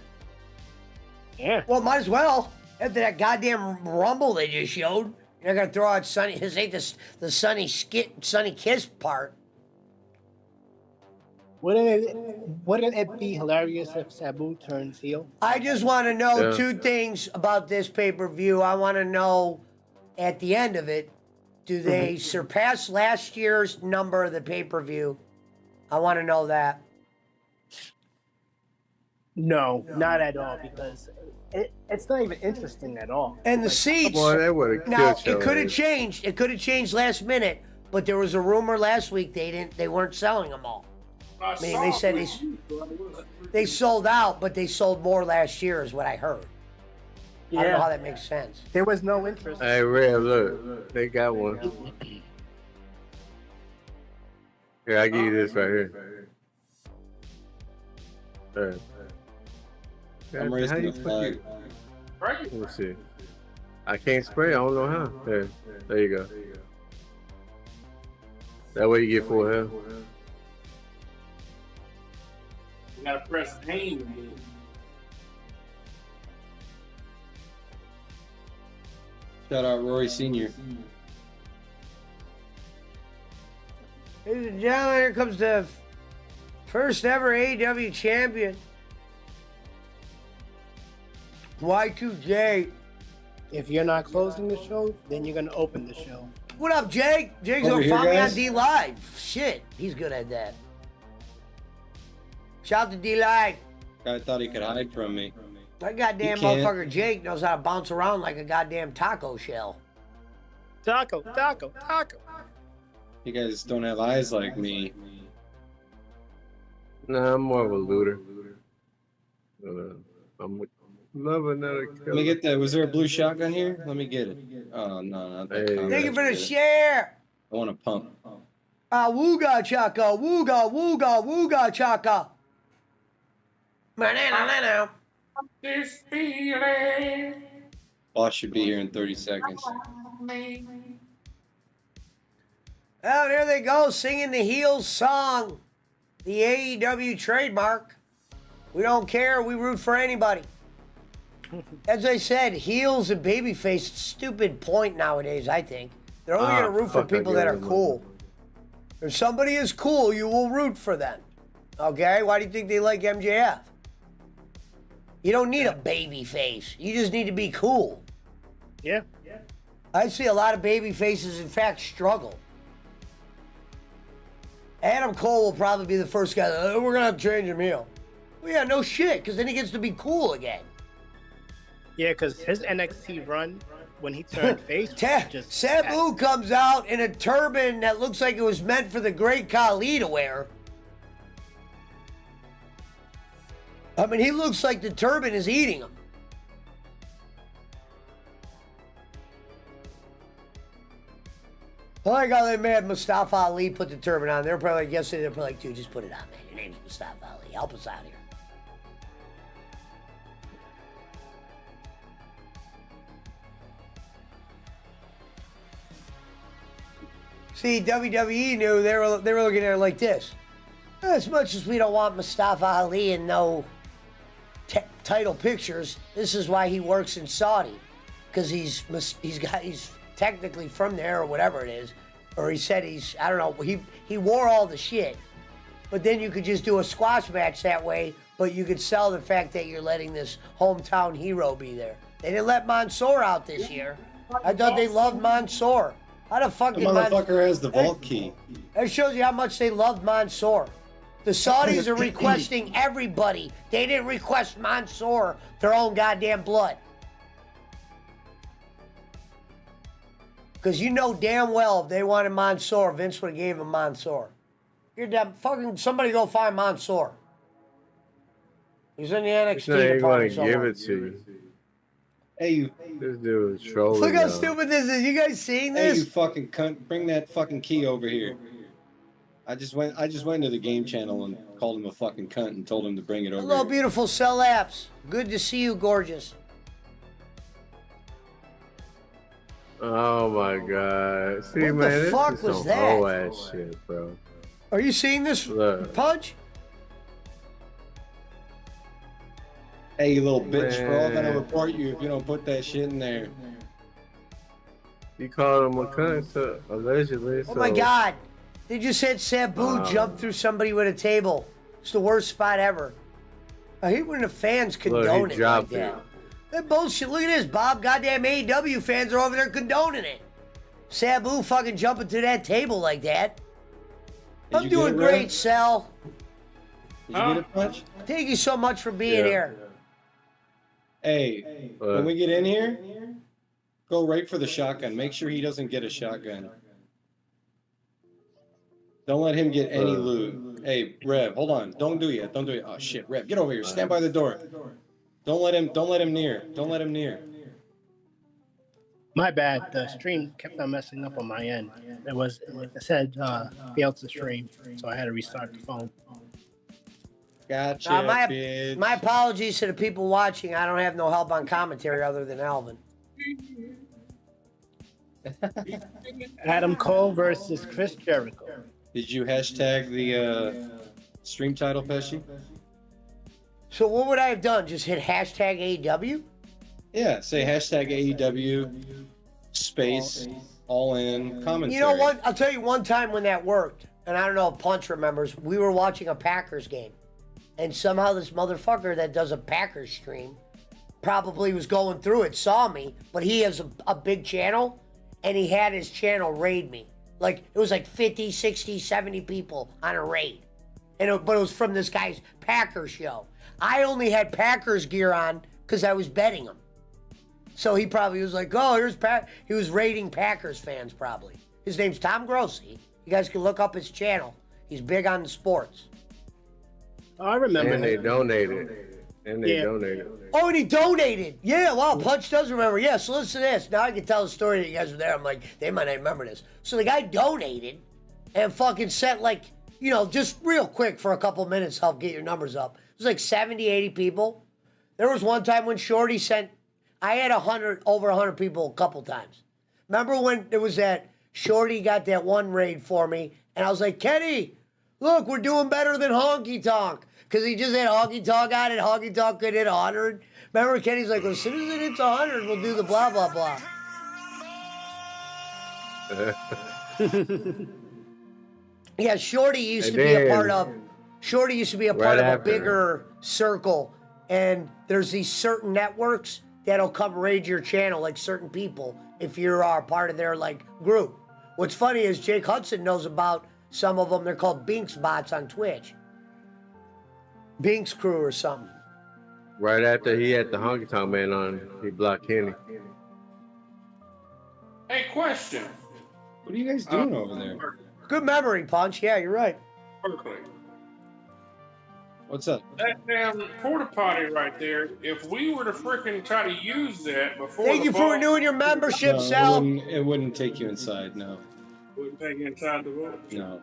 Speaker 6: Yeah.
Speaker 2: Well, might as well. After that goddamn rumble they just showed, they're gonna throw out Sonny. His ain't the Sonny Kiss part.
Speaker 6: Wouldn't it be hilarious if Sabu turns heel?
Speaker 2: I just want to know two things about this pay-per-view. I want to know at the end of it, do they surpass last year's number of the pay-per-view? I want to know that.
Speaker 6: No, not at all, because it's not even interesting at all.
Speaker 2: And the seats.
Speaker 1: Boy, that would have
Speaker 2: Now
Speaker 1: killed
Speaker 2: it could have
Speaker 1: ass.
Speaker 2: changed. It could have changed last minute, but there was a rumor last week they weren't selling them all. I mean, they said they sold out, but they sold more last year, is what I heard. I don't know how that makes sense.
Speaker 6: There was no interest.
Speaker 1: Hey, Rare, look. They got one. Here, I give you this right here. There.
Speaker 5: I'm
Speaker 1: How
Speaker 5: raising
Speaker 1: you
Speaker 5: the flag.
Speaker 1: Let me see. I can't spray. I don't know how. There you go. That way you get full health.
Speaker 3: You gotta press aim again.
Speaker 5: Shout out Rory Sr.
Speaker 2: Ladies and gentlemen, here comes the first ever AEW champion. Y2J.
Speaker 6: If you're not closing the show, then you're gonna open the show.
Speaker 2: What up, Jake? Jake's
Speaker 5: Over
Speaker 2: gonna
Speaker 5: here,
Speaker 2: find me on
Speaker 5: guys.
Speaker 2: D Live. Shit, he's good at that. Shout out to D Live.
Speaker 5: Guy thought he could hide from me.
Speaker 2: That goddamn
Speaker 5: You can't.
Speaker 2: motherfucker Jake knows how to bounce around like a goddamn taco shell.
Speaker 6: Taco.
Speaker 5: You guys don't have eyes like me.
Speaker 1: Nah, I'm more of a looter. I'm loving that.
Speaker 5: Let me get that. Was there a blue shotgun here? Let me get it. Oh, no, not that
Speaker 1: Hey.
Speaker 5: kind.
Speaker 2: Thank you for the share.
Speaker 5: I want a pump.
Speaker 2: Wooga chaka, wooga chaka. Banana.
Speaker 3: This feeling.
Speaker 5: Boss should be here in 30 seconds.
Speaker 2: Oh, there they go, singing the Heels song. The AEW trademark. We don't care, we root for anybody. As I said, heels and babyface, stupid point nowadays, I think. They're only going to root for
Speaker 1: fuck, I
Speaker 2: people
Speaker 1: get
Speaker 2: that
Speaker 1: it,
Speaker 2: are
Speaker 1: man.
Speaker 2: cool. If somebody is cool, you will root for them. Okay? Why do you think they like MJF? You don't need a baby face. You just need to be cool.
Speaker 6: Yeah.
Speaker 2: I see a lot of baby faces, in fact, struggle. Adam Cole will probably be the first guy. We're going to have to change him heel. Well, yeah, no shit, because then he gets to be cool again.
Speaker 6: Yeah, because his NXT run when he turned face, just
Speaker 2: Sabu comes out in a turban that looks like it was meant for the Great Khali to wear. I mean, he looks like the turban is eating him. Oh, I got that mad Mustafa Ali put the turban on. They're probably like, yesterday, they're probably like, dude, just put it on, man. Your name's Mustafa Ali. Help us out here. See, WWE knew they were looking at it like this. As much as we don't want Mustafa Ali in no title pictures, this is why he works in Saudi, because he's technically from there or whatever it is, or he said I don't know, he wore all the shit, but then you could just do a squash match that way, but you could sell the fact that you're letting this hometown hero be there. They didn't let Mansoor out this year. I thought they loved Mansoor. How the fuck
Speaker 5: The
Speaker 2: did
Speaker 5: motherfucker has the vault key.
Speaker 2: That shows you how much they loved Mansoor. The Saudis are requesting everybody. They didn't request Mansoor their own goddamn blood. Because you know damn well if they wanted Mansoor, Vince would have gave him Mansoor. You're damn fucking somebody go find Mansoor. He's in the NXT department
Speaker 1: He's not even going to give it to you.
Speaker 5: Hey, you.
Speaker 1: This dude is trolling.
Speaker 2: Look how stupid this is. You guys seeing this?
Speaker 5: Hey, you fucking cunt! Bring that fucking key over here. I just went to the game channel and called him a fucking cunt and told him to bring it over.
Speaker 2: Hello,
Speaker 5: here.
Speaker 2: beautiful Cell Apps. Good to see you, gorgeous.
Speaker 1: Oh my god! See,
Speaker 2: What
Speaker 1: man,
Speaker 2: the
Speaker 1: this
Speaker 2: fuck
Speaker 1: is
Speaker 2: was
Speaker 1: some
Speaker 2: that?
Speaker 1: whole ass shit, bro.
Speaker 2: Are you seeing this punch?
Speaker 5: Hey, you little bitch! We're all gonna
Speaker 1: Man.
Speaker 5: report you if you don't put that shit in there.
Speaker 1: You called him a cunt, so, allegedly.
Speaker 2: Oh my god. They just had Sabu jump through somebody with a table. It's the worst spot ever. I hate when the fans condone
Speaker 1: Look, he
Speaker 2: it like
Speaker 1: dropped
Speaker 2: that.
Speaker 1: it.
Speaker 2: That bullshit. Look at this, Bob. Goddamn AEW fans are over there condoning it. Sabu fucking jumping to that table like that.
Speaker 5: Did
Speaker 2: I'm
Speaker 5: you get
Speaker 2: doing
Speaker 5: it,
Speaker 2: great,
Speaker 5: Red?
Speaker 2: Sal.
Speaker 5: Did you get a punch?
Speaker 2: Thank you so much for being
Speaker 1: Yeah.
Speaker 2: here.
Speaker 5: Hey, when we get in here, go right for the shotgun. Make sure he doesn't get a shotgun. Don't let him get any loot. Hey, Rev, hold on. Don't do it. Don't do it. Oh shit, Rev, get over here. Stand by the door. Don't let him near. Don't let him near.
Speaker 6: My bad. The stream kept on messing up on my end. It said failed to stream, so I had to restart the phone.
Speaker 5: Gotcha, bitch.
Speaker 2: My apologies to the people watching. I don't have no help on commentary other than Alvin.
Speaker 6: Adam Cole versus Chris Jericho.
Speaker 5: Did you hashtag the stream title, Pesci?
Speaker 2: So what would I have done? Just hit hashtag AEW?
Speaker 5: Yeah, say hashtag AEW space all in commentary.
Speaker 2: You know what? I'll tell you one time when that worked, and I don't know if Punch remembers, we were watching a Packers game, and somehow this motherfucker that does a Packers stream probably was going through it, saw me, but he has a big channel, and he had his channel raid me. Like, it was like 50, 60, 70 people on a raid. But it was from this guy's Packers show. I only had Packers gear on because I was betting him. So he probably was like, oh, here's he was raiding Packers fans probably. His name's Tom Grossi. You guys can look up his channel. He's big on the sports.
Speaker 6: Oh, I remember.
Speaker 1: And they donated. Donated.
Speaker 2: Oh, and he donated. Yeah, wow, Punch does remember. Yeah, so listen to this. Now I can tell the story that you guys were there. I'm like, they might not remember this. So the guy donated and fucking sent like, just real quick for a couple minutes, help get your numbers up. It was like 70, 80 people. There was one time when Shorty sent, I had over 100 people a couple times. Remember when there was that, Shorty got that one raid for me, and I was like, Kenny, look, we're doing better than Honky Tonk. Because he just had Honky Tonk on it, Honky Tonk could hit 100. Remember, Kenny's like, well, as soon as it hits 100, we'll do the blah, blah, blah. Yeah, Shorty used to be a part of a bigger circle, and there's these certain networks that'll come raid your channel, like certain people, if you're part of their group. What's funny is Jake Hudson knows about some of them. They're called Binks bots on Twitch. Binks crew or something.
Speaker 1: Right after he had the Honky Tonk Man on, he blocked Kenny.
Speaker 3: Hey, question.
Speaker 5: What are you guys doing over there?
Speaker 2: Good memory, Punch. Yeah, you're right.
Speaker 3: Berkeley.
Speaker 5: What's up?
Speaker 3: That damn porta potty right there. If we were to freaking try to use that before
Speaker 2: Thank
Speaker 3: the
Speaker 2: you for
Speaker 3: ball,
Speaker 2: renewing your membership,
Speaker 5: No,
Speaker 2: Sal.
Speaker 5: it wouldn't take you inside. No,
Speaker 3: wouldn't take inside the vault.
Speaker 5: no.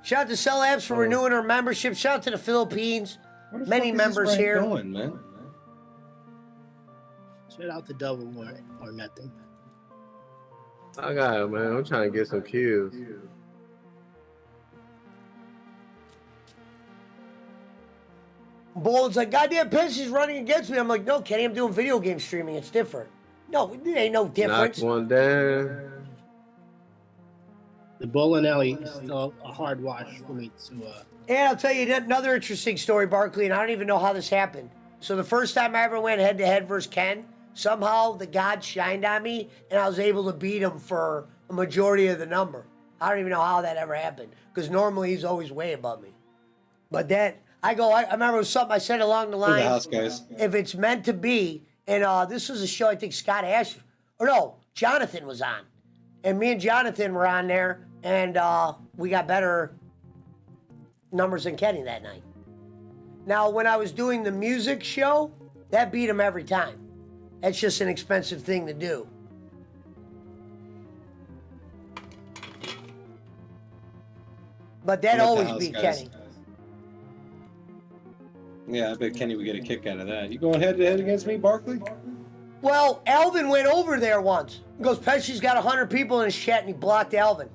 Speaker 2: Shout out to Cell Apps for renewing her membership. Shout out to the Philippines.
Speaker 5: Where the
Speaker 2: Many
Speaker 5: fuck is this
Speaker 2: members
Speaker 5: ride
Speaker 2: here.
Speaker 5: Going, man.
Speaker 6: Shout out to Double or nothing.
Speaker 1: I got it, man. I'm trying to get some kills.
Speaker 2: Bold's like, goddamn Pesci's running against me. I'm like, no, Kenny, I'm doing video game streaming. It's different. No, it ain't no
Speaker 1: Knock
Speaker 2: difference.
Speaker 1: one down.
Speaker 6: The bowling alley is still a hard watch for me to.
Speaker 2: And I'll tell you another interesting story, Barkley, and I don't even know how this happened. So the first time I ever went head-to-head versus Ken, somehow the God shined on me, and I was able to beat him for a majority of the number. I don't even know how that ever happened, because normally he's always way above me. But then I remember it was something I said along the
Speaker 5: For the
Speaker 2: line.
Speaker 5: house, guys.
Speaker 2: If it's meant to be, and this was a show I think Scott Ash, or no, Jonathan was on. And me and Jonathan were on there, and we got better numbers than Kenny that night. Now, when I was doing the music show, that beat him every time. That's just an expensive thing to do. But that
Speaker 5: I'm at the
Speaker 2: always
Speaker 5: house,
Speaker 2: beat
Speaker 5: guys.
Speaker 2: Kenny.
Speaker 5: Yeah, I bet Kenny would get a kick out of that. You going head to head against me, Barkley?
Speaker 2: Well, Alvin went over there once. He goes, Pesci's got 100 people in his chat, and he blocked Alvin.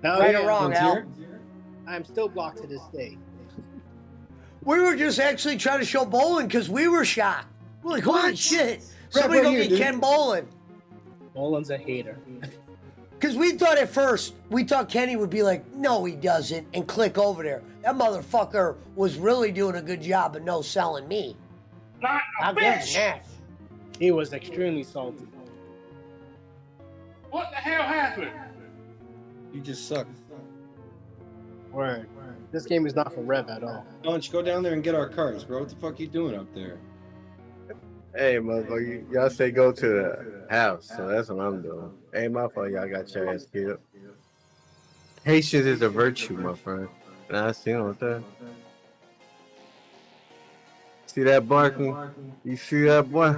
Speaker 6: Hell
Speaker 2: Right
Speaker 6: yeah.
Speaker 2: or wrong, Al?
Speaker 6: I'm still blocked to this day.
Speaker 2: We were just actually trying to show bowling because we were shocked. We're like, holy
Speaker 5: What?
Speaker 2: shit.
Speaker 5: Right
Speaker 2: Somebody go
Speaker 5: here,
Speaker 2: get
Speaker 5: dude.
Speaker 2: Ken bowling.
Speaker 6: Bowling's a hater.
Speaker 2: Because we thought at first, we thought Kenny would be like, no, he doesn't, and click over there. That motherfucker was really doing a good job of no selling me.
Speaker 3: Not a
Speaker 2: I'll give him
Speaker 3: bitch.
Speaker 2: that.
Speaker 6: He was extremely salty.
Speaker 3: What the hell happened?
Speaker 5: You just suck.
Speaker 6: Word. This game is not for Rev at all.
Speaker 5: Why don't you go down there and get our cars, bro? What the fuck you doing up there?
Speaker 1: Hey, motherfucker, y'all say go to the house, so that's what I'm doing. Hey, my fault, y'all got your ass killed. Patience is a virtue, my friend. And I see on that. See that barking? You see that boy?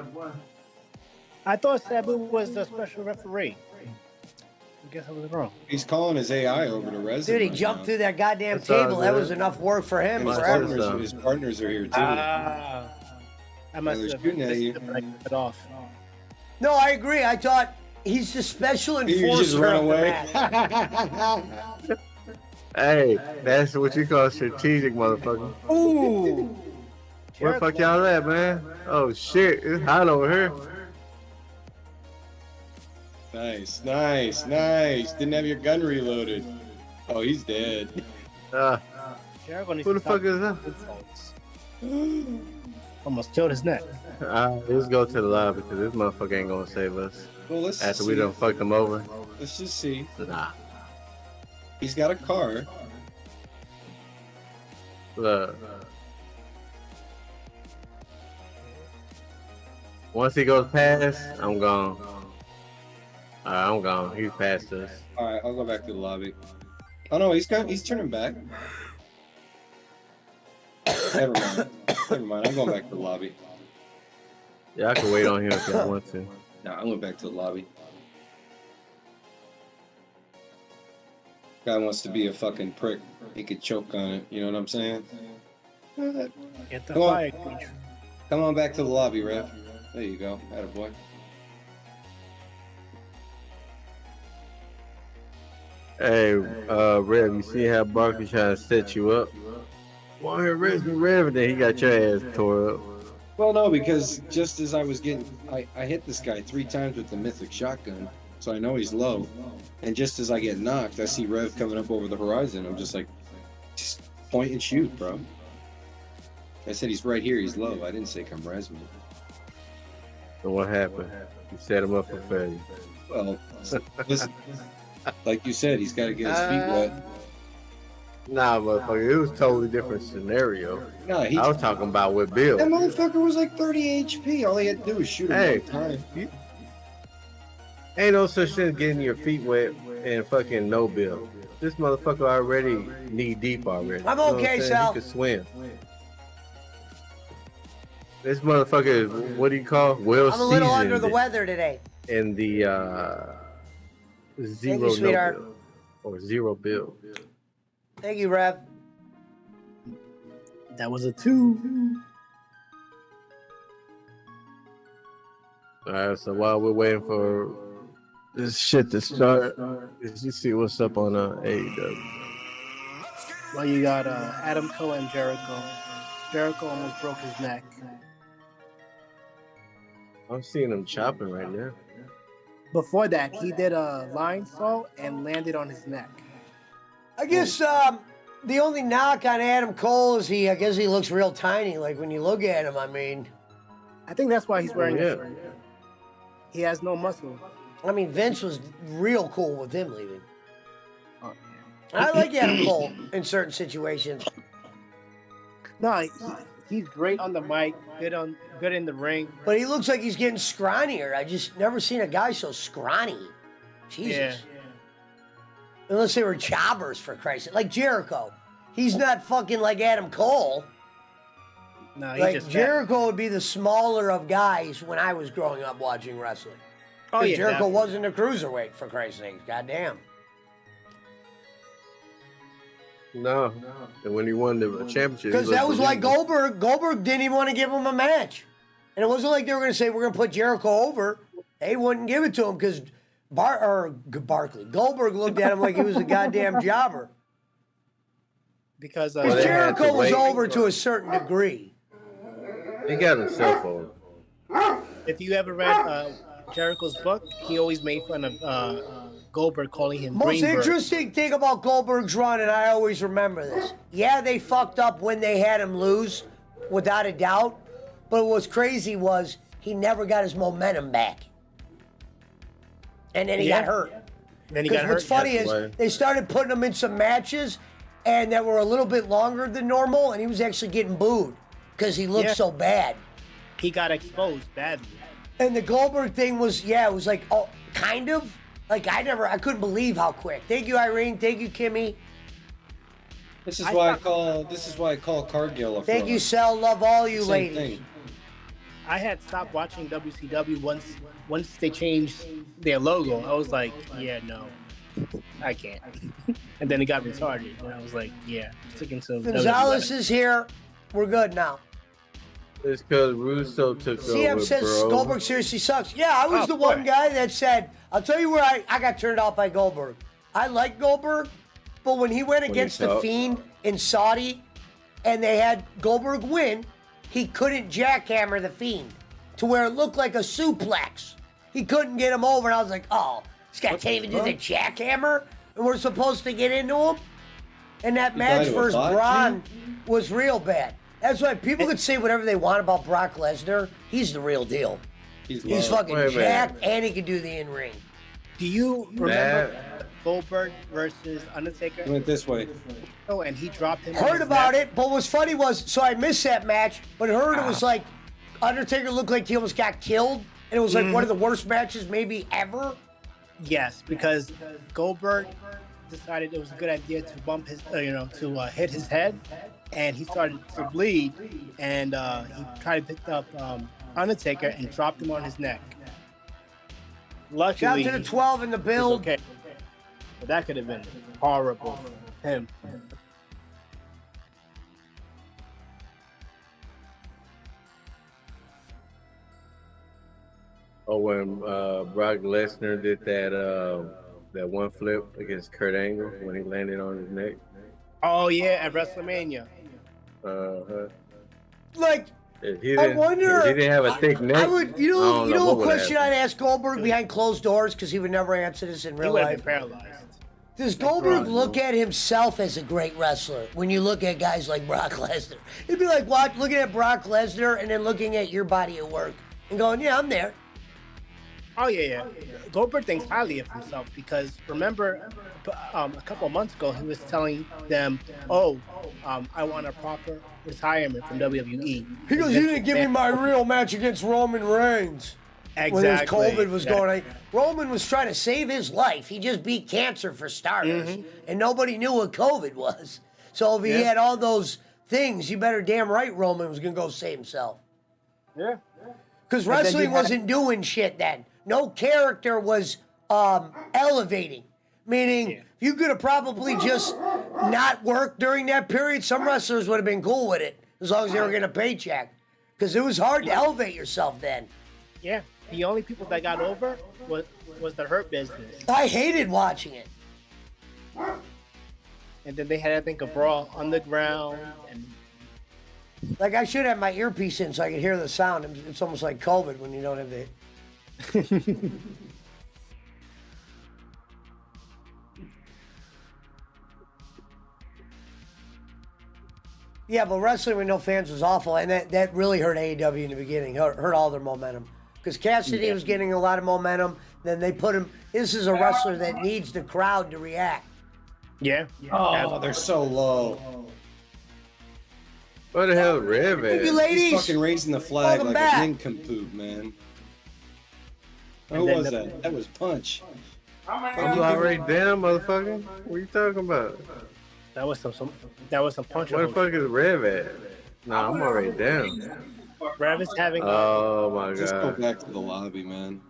Speaker 6: I thought Sabu was the special referee. I guess I was wrong.
Speaker 5: He's calling his AI over to resin.
Speaker 2: Dude, he
Speaker 5: right
Speaker 2: jumped
Speaker 5: now.
Speaker 2: through that goddamn
Speaker 1: That's all
Speaker 2: table. That
Speaker 1: good.
Speaker 2: was enough work for him
Speaker 5: And his
Speaker 2: forever.
Speaker 1: partner-
Speaker 5: his partners are here too.
Speaker 6: I must
Speaker 5: they're
Speaker 6: have
Speaker 5: shooting at
Speaker 6: missed
Speaker 5: you.
Speaker 6: it, but I cut it off.
Speaker 2: No, I agree. I thought he's the special
Speaker 5: You
Speaker 2: enforcer
Speaker 5: just run
Speaker 2: of the
Speaker 5: away.
Speaker 2: match.
Speaker 1: Hey, that's what you call strategic, motherfucker.
Speaker 2: Ooh.
Speaker 1: Where the fuck y'all at, man? Oh shit, it's hot over here.
Speaker 5: Nice, nice, nice. Didn't have your gun reloaded. Oh, he's dead.
Speaker 6: Jericho needs
Speaker 1: Who
Speaker 6: to
Speaker 1: the fuck
Speaker 6: stop
Speaker 1: is that?
Speaker 6: insults. Almost killed his neck.
Speaker 1: Let's go to the lobby because this motherfucker ain't gonna save us
Speaker 5: Well, let's
Speaker 1: after
Speaker 5: see.
Speaker 1: we done fucked him over.
Speaker 5: Let's just see.
Speaker 1: Nah.
Speaker 5: He's got a car.
Speaker 1: Look. Once he goes past, I'm gone. I'm gone. He's past us.
Speaker 5: All right, I'll go back to the lobby. Oh no, he's turning back. Never mind. Never mind. I'm going back to the lobby.
Speaker 1: Yeah, I can wait on him if y'all want to.
Speaker 5: No, I went back to the lobby. Guy wants to be a fucking prick. He could choke on it. You know what I'm saying?
Speaker 6: Get the
Speaker 5: Come on.
Speaker 6: fire creature.
Speaker 5: Come on back to the lobby, Rev. There you go. Attaboy.
Speaker 1: Hey, Rev, you see how Barkley trying to set you up? Why here, Rev, then he got your ass tore up.
Speaker 5: Well, no, because just as I was getting, I hit this guy 3 times with the mythic shotgun, so I know he's low. And just as I get knocked, I see Rev coming up over the horizon. I'm just like, just point and shoot, bro. I said he's right here. He's low. I didn't say come res me.
Speaker 1: So what happened? You set him up for failure.
Speaker 5: Well, listen, like you said, he's got to get his feet wet.
Speaker 1: Nah, motherfucker, it was a totally different scenario.
Speaker 5: No,
Speaker 1: I was talking about with Bill.
Speaker 5: that motherfucker was like 30 HP. All he had to do was shoot him
Speaker 1: Hey.
Speaker 5: one time.
Speaker 1: Ain't no such thing as getting your feet wet and fucking no bill. This motherfucker already knee deep already.
Speaker 2: I'm
Speaker 1: You know what
Speaker 2: okay,
Speaker 1: saying?
Speaker 2: Sal.
Speaker 1: He could swim. This motherfucker is, what do you call? Well
Speaker 2: I'm a little under
Speaker 1: seasoned
Speaker 2: the weather today.
Speaker 1: in the zero no
Speaker 2: sweetheart.
Speaker 1: bill or zero bill.
Speaker 2: Thank you, Rev.
Speaker 6: That was a 2.
Speaker 1: All right, so while we're waiting for this shit to start, let's just see what's up on AEW.
Speaker 6: Well, you got Adam Cole and Jericho. Jericho almost broke his neck.
Speaker 1: I'm seeing him chopping right now.
Speaker 6: Before that, he did a line saw and landed on his neck.
Speaker 2: I guess the only knock on Adam Cole is I guess he looks real tiny. Like when you look at him, I mean.
Speaker 6: I think that's why he's wearing
Speaker 1: yeah.
Speaker 6: it. He has no muscle.
Speaker 2: I mean, Vince was real cool with him leaving.
Speaker 6: Oh,
Speaker 2: I like Adam Cole in certain situations.
Speaker 6: No, he's great on the mic, good in the ring.
Speaker 2: But he looks like he's getting scrawnier. I just never seen a guy so scrawny. Jesus.
Speaker 6: Yeah.
Speaker 2: Unless they were jobbers, for Christ's sake. Like Jericho. He's not fucking like Adam Cole.
Speaker 6: No, he
Speaker 2: Like
Speaker 6: just
Speaker 2: Jericho would be the smaller of guys when I was growing up watching wrestling.
Speaker 6: Oh yeah,
Speaker 2: Jericho
Speaker 6: definitely.
Speaker 2: wasn't a cruiserweight, for Christ's sake. Goddamn.
Speaker 1: No. And when he won the championship,
Speaker 2: Because that was like Goldberg. Goldberg didn't even want to give him a match. And it wasn't like they were going to say, we're going to put Jericho over. They wouldn't give it to him because Goldberg looked at him like he was a goddamn jobber.
Speaker 6: Because
Speaker 1: Well, they had
Speaker 2: Jericho
Speaker 1: to
Speaker 2: was
Speaker 1: wait.
Speaker 2: over to a certain degree.
Speaker 1: He got himself over.
Speaker 6: if you ever read Jericho's book, he always made fun of Goldberg, calling him
Speaker 2: Most
Speaker 6: Greenberg.
Speaker 2: interesting thing about Goldberg's run, and I always remember this. Yeah, they fucked up when they had him lose, without a doubt. But what's crazy was he never got his momentum back. And then he got hurt.
Speaker 6: Then he got hurt.
Speaker 2: What's funny
Speaker 1: That's
Speaker 2: is
Speaker 1: why.
Speaker 2: they started putting him in some matches and that were a little bit longer than normal, and he was actually getting booed because he looked
Speaker 6: Yeah.
Speaker 2: so bad.
Speaker 6: He got exposed badly.
Speaker 2: And the Goldberg thing was, it was like, oh, kind of. Like, I couldn't believe how quick. Thank you, Irene. Thank you, Kimmy.
Speaker 5: This is why I call Cargill a
Speaker 2: Thank
Speaker 5: fraud.
Speaker 2: you, Sel. Love all you
Speaker 5: Same
Speaker 2: ladies.
Speaker 5: thing.
Speaker 6: I had stopped watching WCW once they changed their logo. I was like, yeah, no, I can't. And then it got retarded, and I was like, yeah, sticking to
Speaker 2: Gonzalez
Speaker 6: WWE.
Speaker 2: is here. We're good now.
Speaker 1: It's because Russo took
Speaker 2: CM
Speaker 1: over,
Speaker 2: says
Speaker 1: bro.
Speaker 2: Goldberg seriously sucks. Yeah, I was
Speaker 6: Oh,
Speaker 2: the one
Speaker 6: boy.
Speaker 2: guy that said, I'll tell you where I got turned off by Goldberg. I like Goldberg, but when he went against the
Speaker 1: talked.
Speaker 2: Fiend in Saudi and they had Goldberg win, he couldn't jackhammer the Fiend to where it looked like a suplex. He couldn't get him over, and I was like, oh, this guy can't even do the jackhammer, and we're supposed to get into him? And that match
Speaker 5: died of a
Speaker 2: versus
Speaker 5: bot,
Speaker 2: Braun was real bad. That's why people could say whatever they want about Brock Lesnar. He's the real deal.
Speaker 5: He's
Speaker 2: He's
Speaker 5: loved.
Speaker 2: fucking
Speaker 1: Wait a minute.
Speaker 2: jacked, and he can do the in-ring.
Speaker 6: Do you remember
Speaker 1: That-
Speaker 6: Goldberg versus Undertaker?
Speaker 5: He went this way.
Speaker 6: Oh, and he dropped him. on
Speaker 2: Heard
Speaker 6: his
Speaker 2: about
Speaker 6: neck.
Speaker 2: it, but what's funny was, so I missed that match, but heard it was like, Undertaker looked like he almost got killed, and it was like one of the worst matches maybe ever.
Speaker 6: Yes, because Goldberg decided it was a good idea to bump his, to hit his head, and he started to bleed, and he tried to pick up Undertaker and dropped him on his neck. Luckily,
Speaker 2: Shout to the 12 in the
Speaker 6: he was
Speaker 2: build.
Speaker 6: okay. But that could have been horrible for him.
Speaker 1: Oh, when Brock Lesnar did that one flip against Kurt Angle when he landed on his neck.
Speaker 6: Oh yeah, at WrestleMania.
Speaker 2: Like,
Speaker 1: If he
Speaker 2: I
Speaker 1: didn't,
Speaker 2: wonder-
Speaker 1: if he didn't have a thick neck.
Speaker 2: I would, you
Speaker 1: I don't
Speaker 2: know
Speaker 1: what
Speaker 2: a
Speaker 1: would
Speaker 2: question
Speaker 1: happen.
Speaker 2: I'd ask Goldberg behind closed doors, because he would never answer this in
Speaker 6: He
Speaker 2: real
Speaker 6: would have
Speaker 2: life.
Speaker 6: been paralyzed.
Speaker 2: Does Goldberg look at himself as a great wrestler when you look at guys like Brock Lesnar? It'd be like looking at Brock Lesnar and then looking at your body of work and going, yeah, I'm there.
Speaker 6: Oh yeah. Goldberg thinks highly of himself because remember, a couple of months ago he was telling them, I want a proper retirement from WWE.
Speaker 2: He goes, you didn't give me my real match against Roman Reigns. when this
Speaker 6: Exactly.
Speaker 2: COVID was going on. Roman was trying to save his life. He just beat cancer for starters, and nobody knew what COVID was. So if he
Speaker 6: Yeah.
Speaker 2: had all those things, you better damn right Roman was gonna go save himself.
Speaker 6: Yeah.
Speaker 2: Because
Speaker 6: And then you
Speaker 2: wrestling
Speaker 6: had-
Speaker 2: wasn't doing shit then. No character was elevating. Meaning, you could have probably just not worked during that period. Some wrestlers would have been cool with it as long as they were getting a paycheck. Because it was hard to elevate yourself then.
Speaker 6: Yeah. The only people that got over was the Hurt Business.
Speaker 2: I hated watching it.
Speaker 6: And then they had, I think, a Brawl Underground. And
Speaker 2: Like, I should have my earpiece in so I could hear the sound. It's almost like COVID when you don't have the. Yeah, but wrestling with no fans was awful, and that really hurt AEW in the beginning. Hurt all their momentum. Because Cassidy was getting a lot of momentum. Then they put him. This is a wrestler that needs the crowd to react.
Speaker 6: yeah.
Speaker 5: Oh, they're so low.
Speaker 1: What the hell, Rev
Speaker 2: Thank you,
Speaker 1: at?
Speaker 2: ladies.
Speaker 5: He's fucking raising the flag
Speaker 2: Welcome
Speaker 5: like
Speaker 2: back.
Speaker 5: a nincompoop, man. Who
Speaker 6: then
Speaker 5: was
Speaker 6: the-
Speaker 5: that? That was Punch.
Speaker 1: I'm already down, motherfucker. What are you talking about?
Speaker 6: That was some punch.
Speaker 1: Where the fuck is Rev at? Nah, I'm already down.
Speaker 6: Rev is having.
Speaker 1: Oh my
Speaker 5: Just go
Speaker 1: god.
Speaker 5: back to the lobby, man.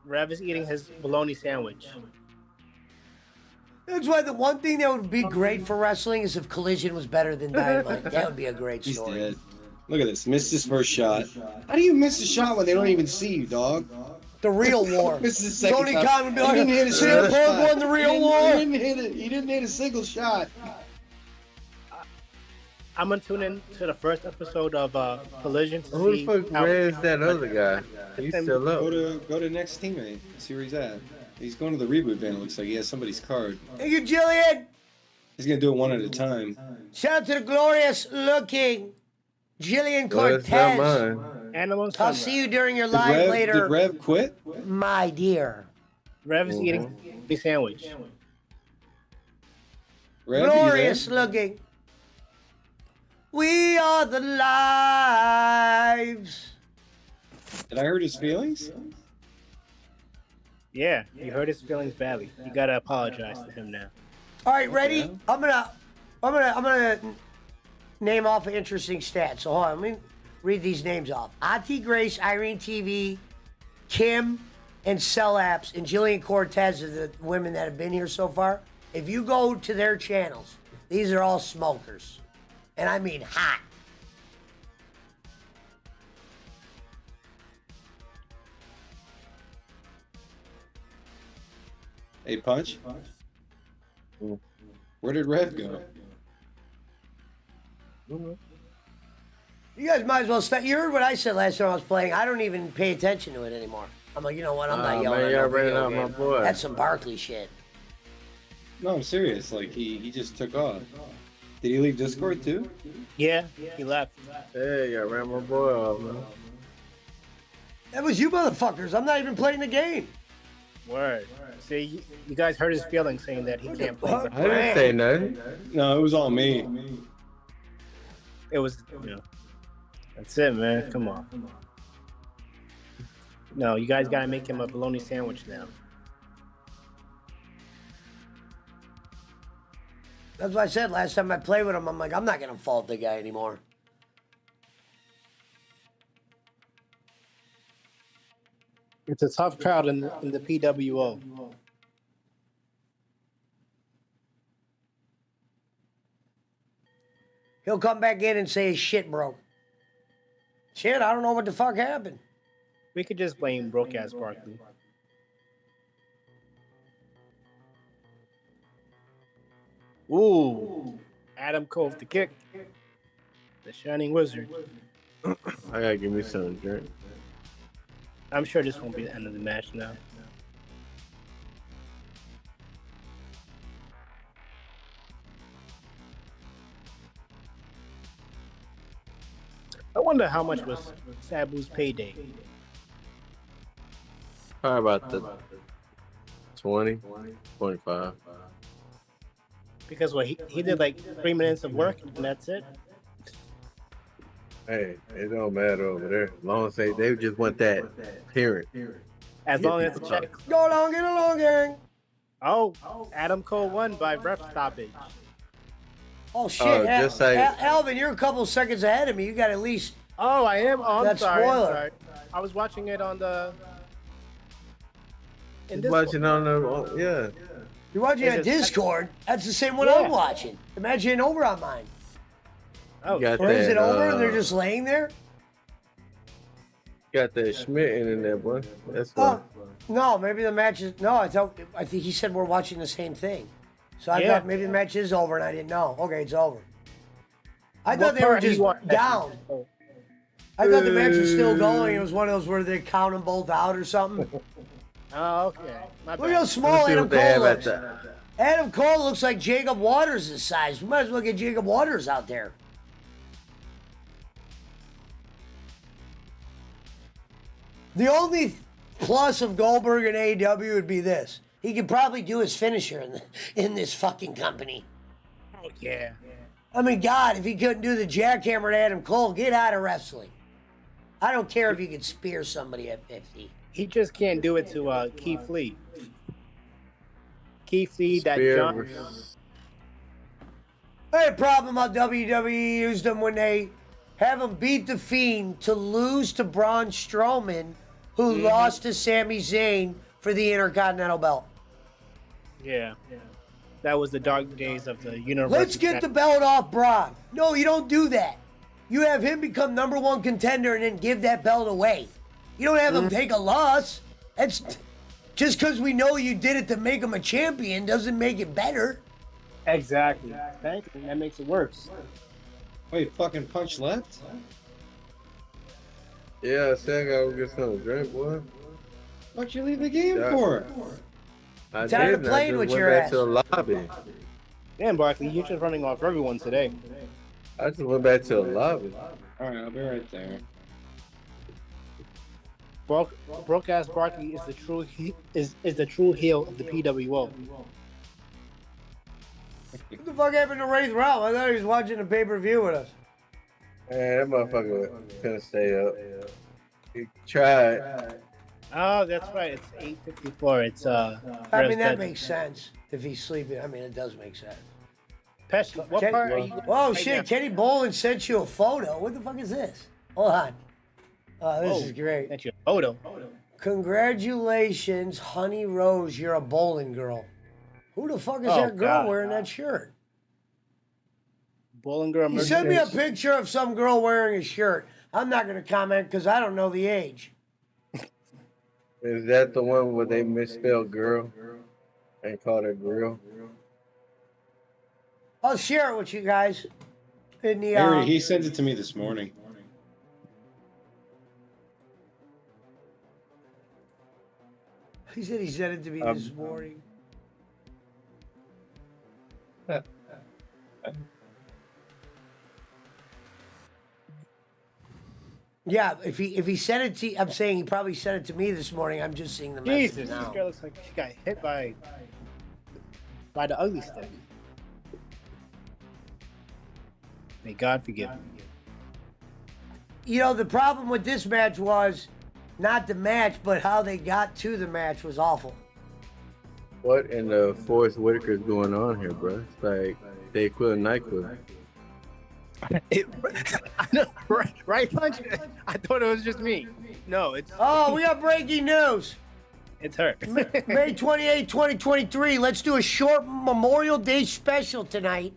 Speaker 6: Rev is eating his bologna sandwich.
Speaker 2: That's why the one thing that would be great for wrestling is if Collision was better than Dynamite. That would be a great
Speaker 5: He's
Speaker 2: story.
Speaker 5: dead. Look at this. Missed his first shot. How do you miss a shot when they don't even see you, dog?
Speaker 2: The real war.
Speaker 5: This is the second
Speaker 2: Tony
Speaker 5: time.
Speaker 2: Khan would be
Speaker 5: He
Speaker 2: like,
Speaker 5: didn't hit a
Speaker 2: CM
Speaker 5: single
Speaker 2: Punk
Speaker 5: shot.
Speaker 2: won the real
Speaker 5: He
Speaker 2: war.
Speaker 5: didn't hit it. He didn't hit a single shot.
Speaker 6: I'm gonna tune in to the first episode of Collision to
Speaker 1: Who
Speaker 6: see
Speaker 1: the fuck
Speaker 6: how-
Speaker 1: Rev's that other guy? He's still
Speaker 5: Go
Speaker 1: up.
Speaker 5: to next teammate. See where he's at. He's going to the reboot van. It looks like he has somebody's card.
Speaker 2: Thank you, Jillian.
Speaker 5: He's gonna do it one at a time.
Speaker 2: Shout out to the glorious looking Jillian
Speaker 1: Well, it's not
Speaker 2: Cortez.
Speaker 1: mine.
Speaker 6: Animal
Speaker 2: I'll
Speaker 6: Sunrise.
Speaker 2: see you during your
Speaker 5: Did
Speaker 2: live later,
Speaker 5: Did Rev quit?
Speaker 2: my dear.
Speaker 6: Rev is eating the sandwich.
Speaker 5: Rev,
Speaker 2: Glorious looking. We are the lives.
Speaker 5: Did I hurt his feelings?
Speaker 6: Yeah, you hurt his feelings badly. You gotta apologize to him now.
Speaker 2: All right, ready?
Speaker 5: Yeah.
Speaker 2: I'm gonna name off an interesting stats. So hold on, let me read these names off. Auntie Grace, Irene TV, Kim, and Cell Apps, and Jillian Cortez are the women that have been here so far. If you go to their channels, these are all smokers. And I mean hot.
Speaker 5: Hey, Punch. Where did Rev go?
Speaker 2: You guys might as well start. You heard what I said last time I was playing. I don't even pay attention to it anymore. I'm like, you know what? I'm not yelling
Speaker 1: Man,
Speaker 2: at
Speaker 1: y'all
Speaker 2: no
Speaker 1: ran
Speaker 2: video
Speaker 1: out my
Speaker 2: game.
Speaker 1: boy.
Speaker 2: That's some Barkley shit.
Speaker 5: No, I'm serious. Like he just took off. Did he leave Discord too?
Speaker 6: Yeah, he left.
Speaker 1: Hey, y'all ran my boy off, man.
Speaker 2: That was you motherfuckers. I'm not even playing the game.
Speaker 6: Word. See, you guys hurt his feelings saying that he can't play.
Speaker 2: Fuck.
Speaker 6: But
Speaker 1: I didn't say nothing.
Speaker 5: No, it was all me.
Speaker 6: it was, that's it, man. Come on. No, you guys gotta make him a bologna sandwich now.
Speaker 2: That's what I said last time I played with him. I'm like, I'm not gonna fault the guy anymore.
Speaker 6: It's a tough crowd in the PWO.
Speaker 2: He'll come back in and say his shit broke. Shit, I don't know what the fuck happened.
Speaker 6: We could just blame broke ass Barkley. Ooh, Adam Cove the kick. The Shining Wizard.
Speaker 1: I gotta give me something to drink.
Speaker 6: I'm sure this won't be the end of the match now. I wonder how much was Sabu's payday.
Speaker 1: Probably about the 20, 25.
Speaker 6: Because what he did like 3 minutes of work and that's it.
Speaker 1: Hey, it don't matter over there. As long as they just want that appearance.
Speaker 6: As
Speaker 1: Get
Speaker 6: long as the
Speaker 1: people
Speaker 6: check.
Speaker 1: talking.
Speaker 2: Go along, get along, gang.
Speaker 6: Oh, Adam Cole won by ref stoppage.
Speaker 2: Oh shit,
Speaker 1: just say-
Speaker 2: Alvin, you're a couple seconds ahead of me. You got at least
Speaker 6: Oh, I am. Oh, I'm
Speaker 2: That's
Speaker 6: sorry. I'm
Speaker 2: spoiler.
Speaker 6: sorry. I was watching it on the. In
Speaker 1: Just
Speaker 6: this
Speaker 1: watching on the yeah.
Speaker 2: you're watching
Speaker 6: Is
Speaker 2: on
Speaker 6: it-
Speaker 2: Discord. That's the same one
Speaker 6: Yeah.
Speaker 2: I'm watching. Imagine over on mine.
Speaker 6: Oh,
Speaker 1: Got
Speaker 2: Or is
Speaker 1: that,
Speaker 2: it over and they're just laying there?
Speaker 1: Got that Schmidt in there, boy. That's
Speaker 2: Oh,
Speaker 1: why.
Speaker 2: no, maybe the match is. No, I think he said we're watching the same thing. So I
Speaker 6: Yeah.
Speaker 2: thought maybe the match is over and I didn't know. Okay, it's over. I
Speaker 6: What
Speaker 2: thought they were
Speaker 6: part are you
Speaker 2: just
Speaker 6: watching?
Speaker 2: down.
Speaker 6: Oh.
Speaker 2: I thought the match was still going. It was one of those where they count them both out or something.
Speaker 6: Oh, okay. My
Speaker 2: Look how
Speaker 6: bad.
Speaker 2: small
Speaker 1: Let's see
Speaker 2: Adam
Speaker 1: what they
Speaker 2: Cole
Speaker 1: have at
Speaker 2: looks.
Speaker 1: the.
Speaker 2: Adam Cole looks like Jacob Waters' size. We might as well get Jacob Waters out there. The only plus of Goldberg and AEW would be this. He could probably do his finisher in this fucking company.
Speaker 6: Oh, yeah.
Speaker 2: I mean, God, if he couldn't do the jackhammer to Adam Cole, get out of wrestling. I don't care if you could spear somebody at 50.
Speaker 6: He just can't do it to Keith Lee. Keith Lee, that
Speaker 1: Spear
Speaker 6: jump.
Speaker 1: versus-
Speaker 2: I had a problem how WWE used them when they have him beat The Fiend to lose to Braun Strowman, who lost to Sami Zayn for the Intercontinental belt.
Speaker 6: Yeah. That was the dark days of the Universal.
Speaker 2: Let's get the belt off Braun. No, you don't do that. You have him become number one contender and then give that belt away. You don't have him take a loss. That's just because we know you did it to make him a champion doesn't make it better.
Speaker 6: Exactly. Thank you. That makes it worse.
Speaker 5: Wait, fucking punch left?
Speaker 1: Yeah, I said I gotta get something to drink, boy.
Speaker 5: What'd you leave the game
Speaker 1: Yeah.
Speaker 5: for?
Speaker 1: I
Speaker 2: Tired
Speaker 1: did.
Speaker 2: of
Speaker 1: And I
Speaker 2: playing
Speaker 1: just
Speaker 2: with
Speaker 1: went
Speaker 2: your
Speaker 1: back
Speaker 2: ass.
Speaker 1: to the lobby.
Speaker 6: Damn, Barkley, you're just running off everyone today.
Speaker 1: I just went back to the lobby.
Speaker 5: Alright, I'll be right there.
Speaker 6: Broke ass Barkley is the true heel of the PWO.
Speaker 2: What the fuck happened to Wraith Ralph? I thought he was watching the pay-per-view with us.
Speaker 1: Man, that motherfucker couldn't stay up. He tried.
Speaker 6: Oh, that's right. It's 8:54. It's
Speaker 2: I mean, that
Speaker 6: Rev's
Speaker 2: makes sense. If he's sleeping, I mean, it does make sense.
Speaker 6: Pesci, what
Speaker 2: Ken-
Speaker 6: part are you?
Speaker 2: Whoa,
Speaker 6: right
Speaker 2: shit,
Speaker 6: now?
Speaker 2: Kenny Bolin sent you a photo. What the fuck is this? Hold on. Oh, this
Speaker 6: Oh,
Speaker 2: is great.
Speaker 6: That's your photo.
Speaker 2: Congratulations, Honey Rose, you're a bowling girl. Who the fuck is
Speaker 6: Oh,
Speaker 2: that girl
Speaker 6: God.
Speaker 2: wearing that shirt?
Speaker 6: Bollinger
Speaker 2: You sent me a picture of some girl wearing a shirt. I'm not going to comment because I don't know the age.
Speaker 1: Is that the one where they misspelled girl and called her grill?
Speaker 2: I'll share it with you guys. In the
Speaker 5: Harry, he sent it to me this morning.
Speaker 2: he said he sent it to me this morning. Yeah, if he sent it to, I'm saying he probably sent it to me this morning. I'm just seeing the message
Speaker 6: Jesus, this
Speaker 2: now.
Speaker 6: girl looks like she got hit by the ugly stick. May God forgive me.
Speaker 2: You know, the problem with this match was not the match, but how they got to the match was awful.
Speaker 1: What in the Forrest Whitaker's going on here, bro? It's like they quit NyQuil.
Speaker 6: I know, right punch. I thought it was just me. No, it's
Speaker 2: Oh, we got breaking news.
Speaker 6: it's her.
Speaker 2: May 28, 2023. Let's do a short Memorial Day special tonight.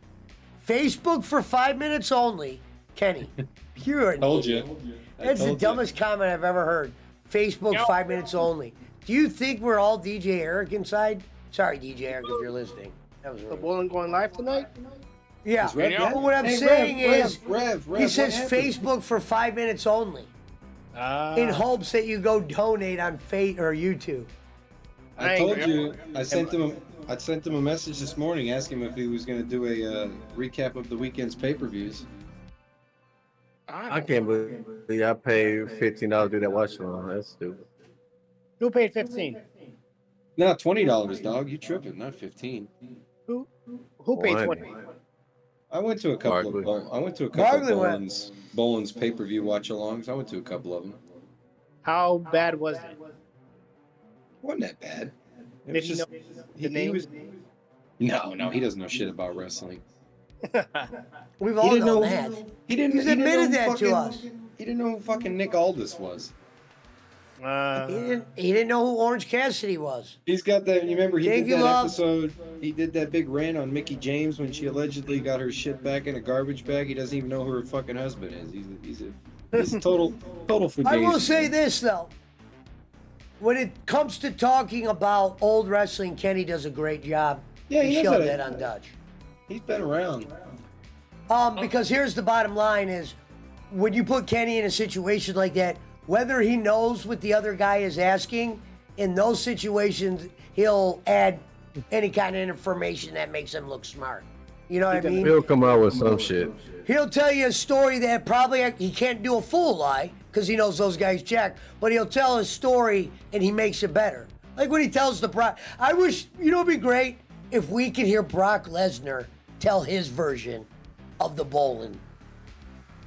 Speaker 2: Facebook for 5 minutes only. Kenny, you're an
Speaker 5: Told
Speaker 2: idiot.
Speaker 5: you.
Speaker 2: That's the dumbest comment I've ever heard. Facebook
Speaker 6: Yep.
Speaker 2: 5 minutes only. Do you think we're all DJ Eric inside? Sorry, DJ Eric, if you're listening. That was
Speaker 6: The
Speaker 2: rude.
Speaker 6: bowling going live tonight?
Speaker 2: Yeah,
Speaker 5: Rev
Speaker 3: Yeah.
Speaker 5: yet?
Speaker 2: but what I'm
Speaker 5: Hey,
Speaker 2: saying is,
Speaker 5: Rev,
Speaker 2: he says
Speaker 5: what happened?
Speaker 2: Facebook for 5 minutes only, in hopes that you go donate on Fate or YouTube.
Speaker 5: I told
Speaker 6: Angry.
Speaker 5: you. I sent him a message this morning asking him if he was going to do a recap of the weekend's pay-per-views.
Speaker 1: I can't believe I paid $15 to do that watch along. That's stupid.
Speaker 6: Who paid 15?
Speaker 5: No, $20, dog. You tripping? Not 15.
Speaker 6: Who paid 20?
Speaker 5: I went to a couple
Speaker 1: Barkley.
Speaker 5: of
Speaker 2: Barkley went.
Speaker 5: Boland's pay-per-view watch-alongs. I went to a couple of them.
Speaker 6: How bad was it?
Speaker 5: Wasn't that bad. It
Speaker 6: Did
Speaker 5: was
Speaker 6: he
Speaker 5: just,
Speaker 6: know
Speaker 5: he
Speaker 6: the name?
Speaker 5: was. No, he doesn't know shit about wrestling.
Speaker 2: We've
Speaker 5: He
Speaker 2: all
Speaker 5: didn't
Speaker 2: known
Speaker 5: know.
Speaker 2: that.
Speaker 5: He didn't.
Speaker 2: He's
Speaker 5: he didn't know
Speaker 2: admitted
Speaker 5: who
Speaker 2: that to
Speaker 5: fucking-
Speaker 2: us.
Speaker 5: He didn't know who fucking Nick Aldis was.
Speaker 2: He didn't know who Orange Cassidy was.
Speaker 5: He's got that. You remember he
Speaker 2: Thank
Speaker 5: did
Speaker 2: you,
Speaker 5: that
Speaker 2: love.
Speaker 5: episode. He did that big rant on Mickey James when she allegedly got her shit back in a garbage bag. He doesn't even know who her fucking husband is. He's a total fugazi.
Speaker 2: I will say this though. When it comes to talking about old wrestling, Kenny does a great job.
Speaker 5: Yeah, he
Speaker 2: He
Speaker 5: knows
Speaker 2: showed
Speaker 5: how to-
Speaker 2: that on Dutch.
Speaker 5: He's been around.
Speaker 2: Because here's the bottom line is when you put Kenny in a situation like that, whether he knows what the other guy is asking, in those situations, he'll add any kind of information that makes him look smart. You know what I mean?
Speaker 1: He'll come out with some shit.
Speaker 2: He'll tell you a story that probably he can't do a full lie because he knows those guys check, but he'll tell his story and he makes it better. Like when he tells the Brock, I wish, it'd be great if we could hear Brock Lesnar tell his version of the bowling.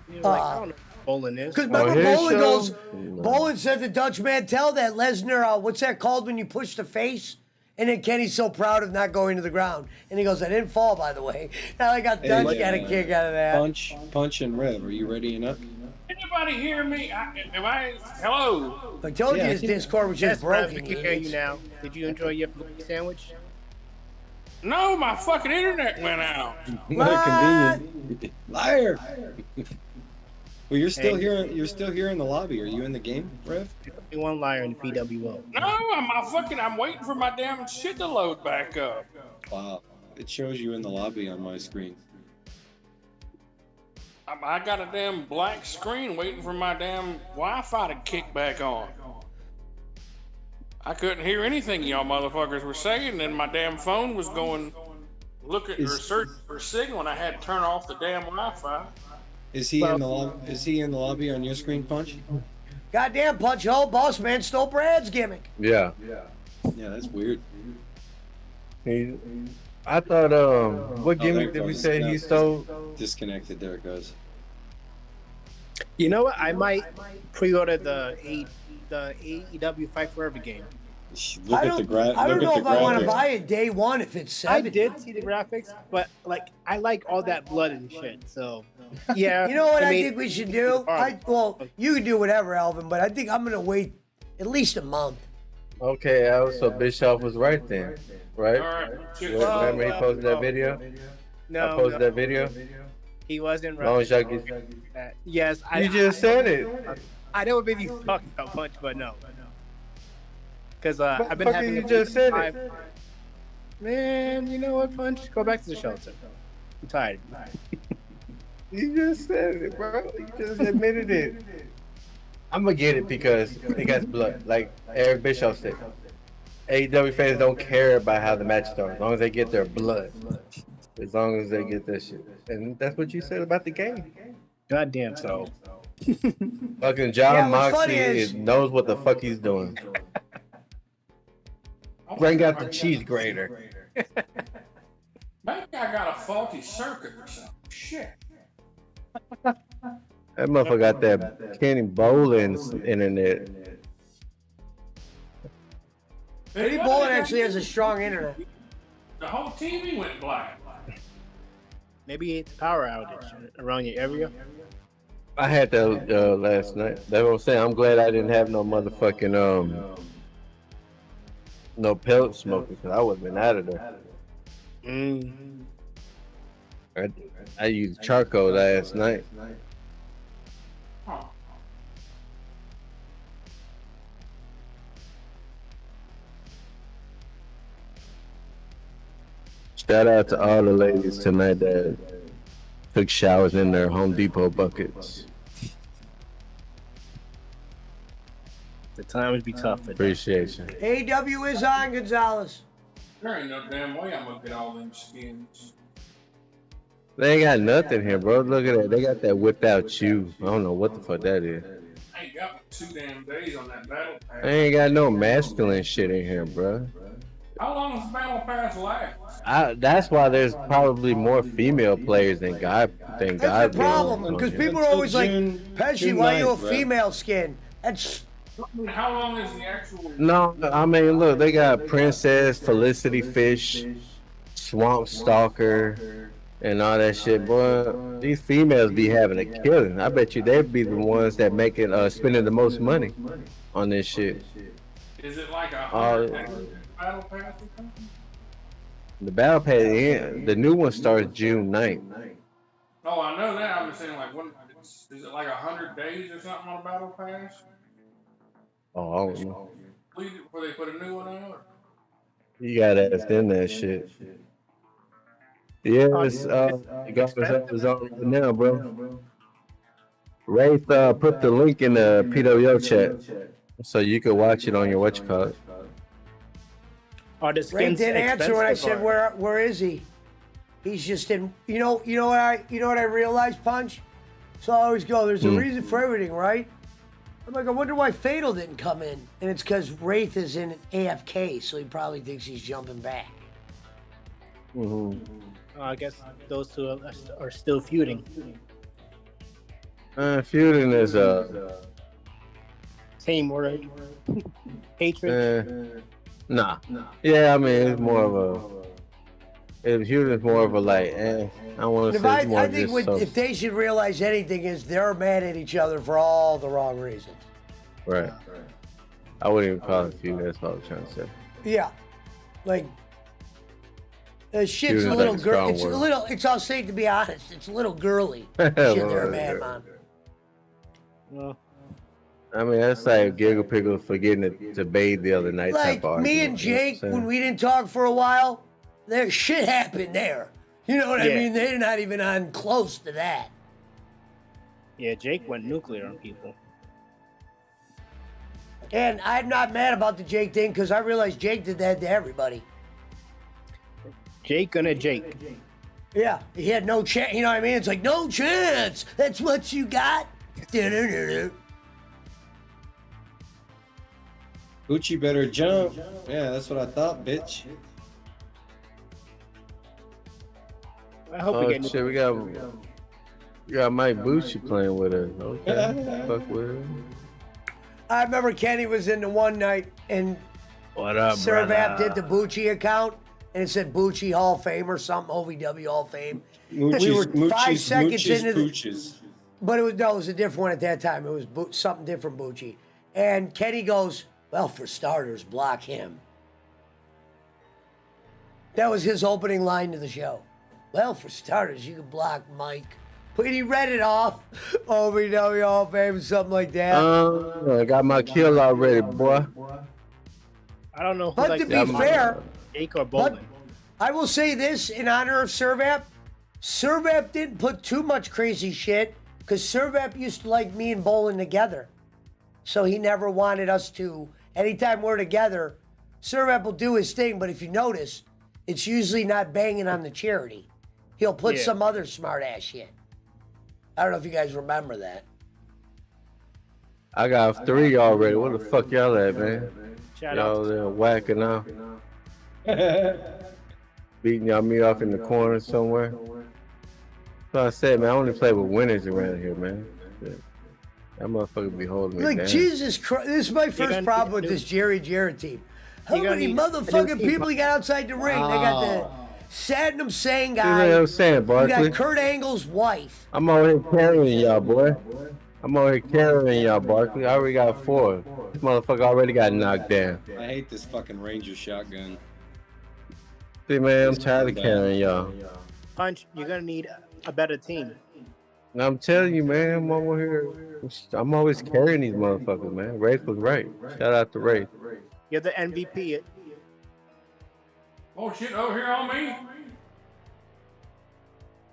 Speaker 6: I don't know what bowling is.
Speaker 2: Because remember,
Speaker 1: his
Speaker 2: Bolin
Speaker 1: show?
Speaker 2: goes,
Speaker 1: No.
Speaker 2: Bolin said the Dutch man tell that Lesnar, what's that called when you push the face? And then Kenny's so proud of not going to the ground. And he goes, I didn't fall, by the way. And I got Dutch got a kick out of that.
Speaker 5: Punch, and Rev. Are you ready enough?
Speaker 3: Anybody hear me? Hello?
Speaker 2: I told you
Speaker 5: Yeah,
Speaker 2: his
Speaker 5: I think-
Speaker 2: Discord was
Speaker 6: Yes,
Speaker 2: just
Speaker 6: Rev,
Speaker 2: broken.
Speaker 6: we can hear you now. Did you enjoy your bologna sandwich?
Speaker 3: No, my fucking internet went out.
Speaker 2: What?
Speaker 5: Convenient. Liar. Well, you're still
Speaker 6: Hey.
Speaker 5: here. You're still here in the lobby. Are you in the game, Rev?
Speaker 6: Only one liar in the PWO.
Speaker 3: No, I'm waiting for my damn shit to load back up.
Speaker 5: Wow. It shows you in the lobby on my screen.
Speaker 3: I got a damn black screen waiting for my damn Wi-Fi to kick back on. I couldn't hear anything y'all motherfuckers were saying, and my damn phone was going looking or searching for a signal, and I had to turn off the damn Wi-Fi.
Speaker 5: Is he in the lobby? Is he in the lobby on your screen, Punch?
Speaker 2: Goddamn punch hole, boss man stole Brad's gimmick.
Speaker 1: Yeah.
Speaker 5: Yeah, that's weird.
Speaker 1: I thought, what gimmick
Speaker 5: there
Speaker 1: did we
Speaker 5: goes.
Speaker 1: say
Speaker 5: No.
Speaker 1: he stole?
Speaker 5: Disconnected. There it goes.
Speaker 6: You know what? I might pre-order the AEW Fight Forever game.
Speaker 5: Look
Speaker 2: I
Speaker 5: at the
Speaker 2: don't,
Speaker 5: graphics.
Speaker 2: I don't know if I want to
Speaker 5: graphics.
Speaker 2: buy it day one if it's
Speaker 6: I
Speaker 2: 7.
Speaker 6: did see the graphics, but I like all that blood and shit. So, yeah.
Speaker 2: You know what I
Speaker 6: mean,
Speaker 2: think we should do? You can do whatever, Alvin, but I think I'm going to wait at least a month.
Speaker 1: Okay, so Bischoff was right then, right?
Speaker 3: All right.
Speaker 1: Remember he posted that video? I posted that video?
Speaker 6: He wasn't
Speaker 1: As long
Speaker 6: right.
Speaker 1: as y'all get...
Speaker 6: That. Yes,
Speaker 1: You just said it.
Speaker 6: I know what made you talk about Punch, but no. Because I've been
Speaker 1: Motherfucker,
Speaker 6: having
Speaker 1: you
Speaker 6: a
Speaker 1: just said
Speaker 6: five-
Speaker 1: it.
Speaker 6: Man, you know what, Punch? Go back to the shelter. I'm tired.
Speaker 1: You just said it, bro. You just admitted it. I'm gonna get it because it got blood. Like Eric Bischoff said, AEW fans don't care about how the match starts, as long as they get their blood. As long as they get that shit. And that's what you said about the game.
Speaker 6: Goddamn.
Speaker 1: So, fucking John
Speaker 2: Yeah, what's funny
Speaker 1: Moxley
Speaker 2: is-
Speaker 1: knows what the fuck he's doing. Bring out the cheese grater.
Speaker 3: Maybe I got a faulty circuit or something. Shit.
Speaker 1: That motherfucker got that Kenny Bolin's internet.
Speaker 2: Eddie Bolin actually has a strong internet.
Speaker 3: The whole TV went black.
Speaker 6: Maybe it's a power outage around your area.
Speaker 1: I had that last night. That's what I'm saying. I'm glad I didn't have no motherfucking no pellet smoker because I would have been out of there. I used charcoal last night.
Speaker 3: Huh.
Speaker 1: Shout out to all the ladies tonight that took showers in their Home Depot buckets.
Speaker 6: The times be tough.
Speaker 1: Appreciate you.
Speaker 2: AEW is on, Gonzalez.
Speaker 3: There ain't no damn way I'm gonna get all them skins.
Speaker 1: They ain't got nothing here, bro. Look at that. They got that whipped out shoe. I don't know what the fuck that is.
Speaker 3: I ain't got 2 damn days on that battle pass.
Speaker 1: They ain't got no masculine shit in here, bro.
Speaker 3: How long does the battle pass last?
Speaker 1: That's why there's probably more female players than guy
Speaker 2: That's the problem,
Speaker 1: players.
Speaker 2: because people are
Speaker 5: Until
Speaker 2: always
Speaker 5: June-
Speaker 2: like, Pesci,
Speaker 5: June
Speaker 2: why you a
Speaker 5: 9th, bro.
Speaker 2: female skin? That's
Speaker 3: How long is the actual?
Speaker 1: No, I mean, look, they got Princess, Felicity Fish, Swamp Stalker, and all that shit, boy. These females be having a killing. I bet you they'd be the ones that making spending the most money on this shit.
Speaker 3: Is it like a
Speaker 1: Uh,
Speaker 3: 100 battle pass or something?
Speaker 1: The battle pass, the new one starts June 9th.
Speaker 3: Oh, I know that. I'm just saying, like, is it like 100 days or something on a battle pass?
Speaker 1: Oh, I don't know.
Speaker 3: Before they put a new one out?
Speaker 1: You gotta ask them that shit. Yeah, it's you got us on right now, bro. Wraith put the link in the PWO chat so you can watch it on your whatchamacallit.
Speaker 6: Are the
Speaker 2: Ray
Speaker 6: skins
Speaker 2: didn't answer when I
Speaker 6: expensive,
Speaker 2: said
Speaker 6: or-
Speaker 2: where is he? He's just in. You know what I realized, Punch. So I always go. There's a reason for everything, right? I'm like, I wonder why Fatal didn't come in, and it's because Wraith is in AFK, so he probably thinks he's jumping back.
Speaker 6: I guess those two are still feuding.
Speaker 1: Feuding is
Speaker 6: Same word. Hatred.
Speaker 1: nah. Yeah, I mean it's more of a. Feuding is more of a like. I want to say it's more
Speaker 2: I think
Speaker 1: just
Speaker 2: if they should realize anything is they're mad at each other for all the wrong reasons.
Speaker 1: right. I wouldn't even call it feuding. That's what I was trying to say.
Speaker 2: Yeah, like the shit's
Speaker 1: Feuding's
Speaker 2: a
Speaker 1: like
Speaker 2: little
Speaker 1: a
Speaker 2: girl.
Speaker 1: strong
Speaker 2: It's a
Speaker 1: word.
Speaker 2: little. It's all safe to be honest. It's a little girly. Shit, they're mad, man.
Speaker 6: Well,
Speaker 1: I mean, that's like Giggle Pickle forgetting to bathe the other night.
Speaker 2: Like
Speaker 1: type of
Speaker 2: me
Speaker 1: argument,
Speaker 2: and
Speaker 1: you know what I'm
Speaker 2: Jake,
Speaker 1: saying?
Speaker 2: when we didn't talk for a while, there shit happened there. You know what I
Speaker 6: Yeah.
Speaker 2: mean? They're not even on close to that.
Speaker 6: yeah, Jake went nuclear on people.
Speaker 2: And I'm not mad about the Jake thing because I realized Jake did that to everybody.
Speaker 6: Jake gonna Jake.
Speaker 2: Yeah, he had no chance. You know what I mean? It's like, no chance. That's what you got. Du-du-du-du.
Speaker 5: Gucci better jump. Yeah, that's what I thought, bitch.
Speaker 6: I hope we
Speaker 1: Oh
Speaker 6: get
Speaker 1: shit, we got Mike Bucci playing with us. Okay, fuck with him.
Speaker 2: I remember Kenny was in the one night and
Speaker 1: What up,
Speaker 2: Servap did the Bucci account and it said Bucci Hall of Fame or something, OVW Hall of Fame.
Speaker 5: Moochies,
Speaker 2: were 5
Speaker 5: moochies,
Speaker 2: seconds
Speaker 5: moochies,
Speaker 2: into the-
Speaker 5: pooches.
Speaker 2: But it was a different one at that time. It was something different, Bucci. And Kenny goes, well, for starters, block him. That was his opening line to the show. Well, for starters, you can block Mike. But he read it off. OVW Hall of Fame, something like that.
Speaker 1: I got my kill already, boy.
Speaker 6: I don't know who
Speaker 2: But
Speaker 6: likes
Speaker 2: to be
Speaker 6: that more,
Speaker 2: fair,
Speaker 6: Jake or
Speaker 2: but
Speaker 6: Bolin.
Speaker 2: I will say this in honor of Servap. Servap didn't put too much crazy shit because Servap used to like me and Bolin together. So he never wanted us to, anytime we're together, Servap will do his thing, but if you notice, it's usually not banging on the charity. He'll put
Speaker 6: Yeah.
Speaker 2: some other smart ass shit. I don't know if you guys remember that.
Speaker 1: I got 3 already. Where the fuck y'all at, man?
Speaker 6: Shout
Speaker 1: Y'all
Speaker 6: out.
Speaker 1: there whacking out, beating y'all me off in the corner somewhere. So I said, man, I only play with winners around here, man. Shit. That motherfucker be holding me
Speaker 2: Like,
Speaker 1: down.
Speaker 2: Jesus Christ, this is my
Speaker 6: gonna
Speaker 2: first
Speaker 6: need
Speaker 2: problem with
Speaker 6: a new-
Speaker 2: this Jerry Jarrett team. How
Speaker 6: You're gonna
Speaker 2: many
Speaker 6: need a new
Speaker 2: motherfucking
Speaker 6: team.
Speaker 2: people you got outside the ring? They got the Saddam Singh
Speaker 1: You
Speaker 2: guy.
Speaker 1: know what I'm saying,
Speaker 2: You
Speaker 1: Barkley?
Speaker 2: got Kurt Angle's wife.
Speaker 1: I'm over here carrying y'all, boy. I'm over here carrying y'all, Barkley. I already got 4. This motherfucker already got knocked down.
Speaker 5: I hate this fucking Ranger shotgun.
Speaker 1: See, man, I'm tired of carrying y'all.
Speaker 6: Punch, you're gonna need a better team.
Speaker 1: And I'm telling you, man, I'm over here. I'm always carrying these motherfuckers, man. Rafe was right. Shout out to Rafe.
Speaker 6: You're the MVP.
Speaker 3: Oh shit, over here on me?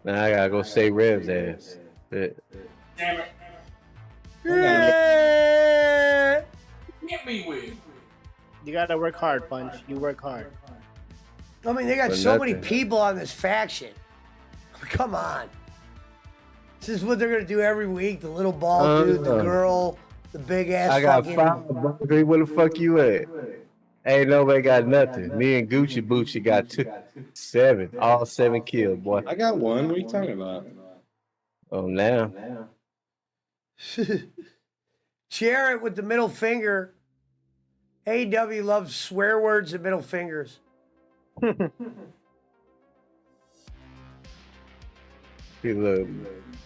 Speaker 1: Now I gotta go save Rev's ass. Shit.
Speaker 3: Damn it.
Speaker 2: Yeah.
Speaker 3: Hit me with.
Speaker 6: You gotta work hard, Punch. You work hard.
Speaker 2: I mean, they got
Speaker 1: For
Speaker 2: so many
Speaker 1: nothing.
Speaker 2: people on this faction. Come on. This is what they're gonna do every week. The little bald dude, the girl, the big ass
Speaker 1: I got
Speaker 2: fucking.
Speaker 1: 5, Barkley. Where the fuck you at? Ain't nobody got nothing. Me and Gucci Boochie got 7. All 7 killed, boy.
Speaker 5: I got one. What are you talking about?
Speaker 1: Oh, now.
Speaker 2: Jarrett with the middle finger. AEW loves swear words and middle fingers.
Speaker 1: See, look,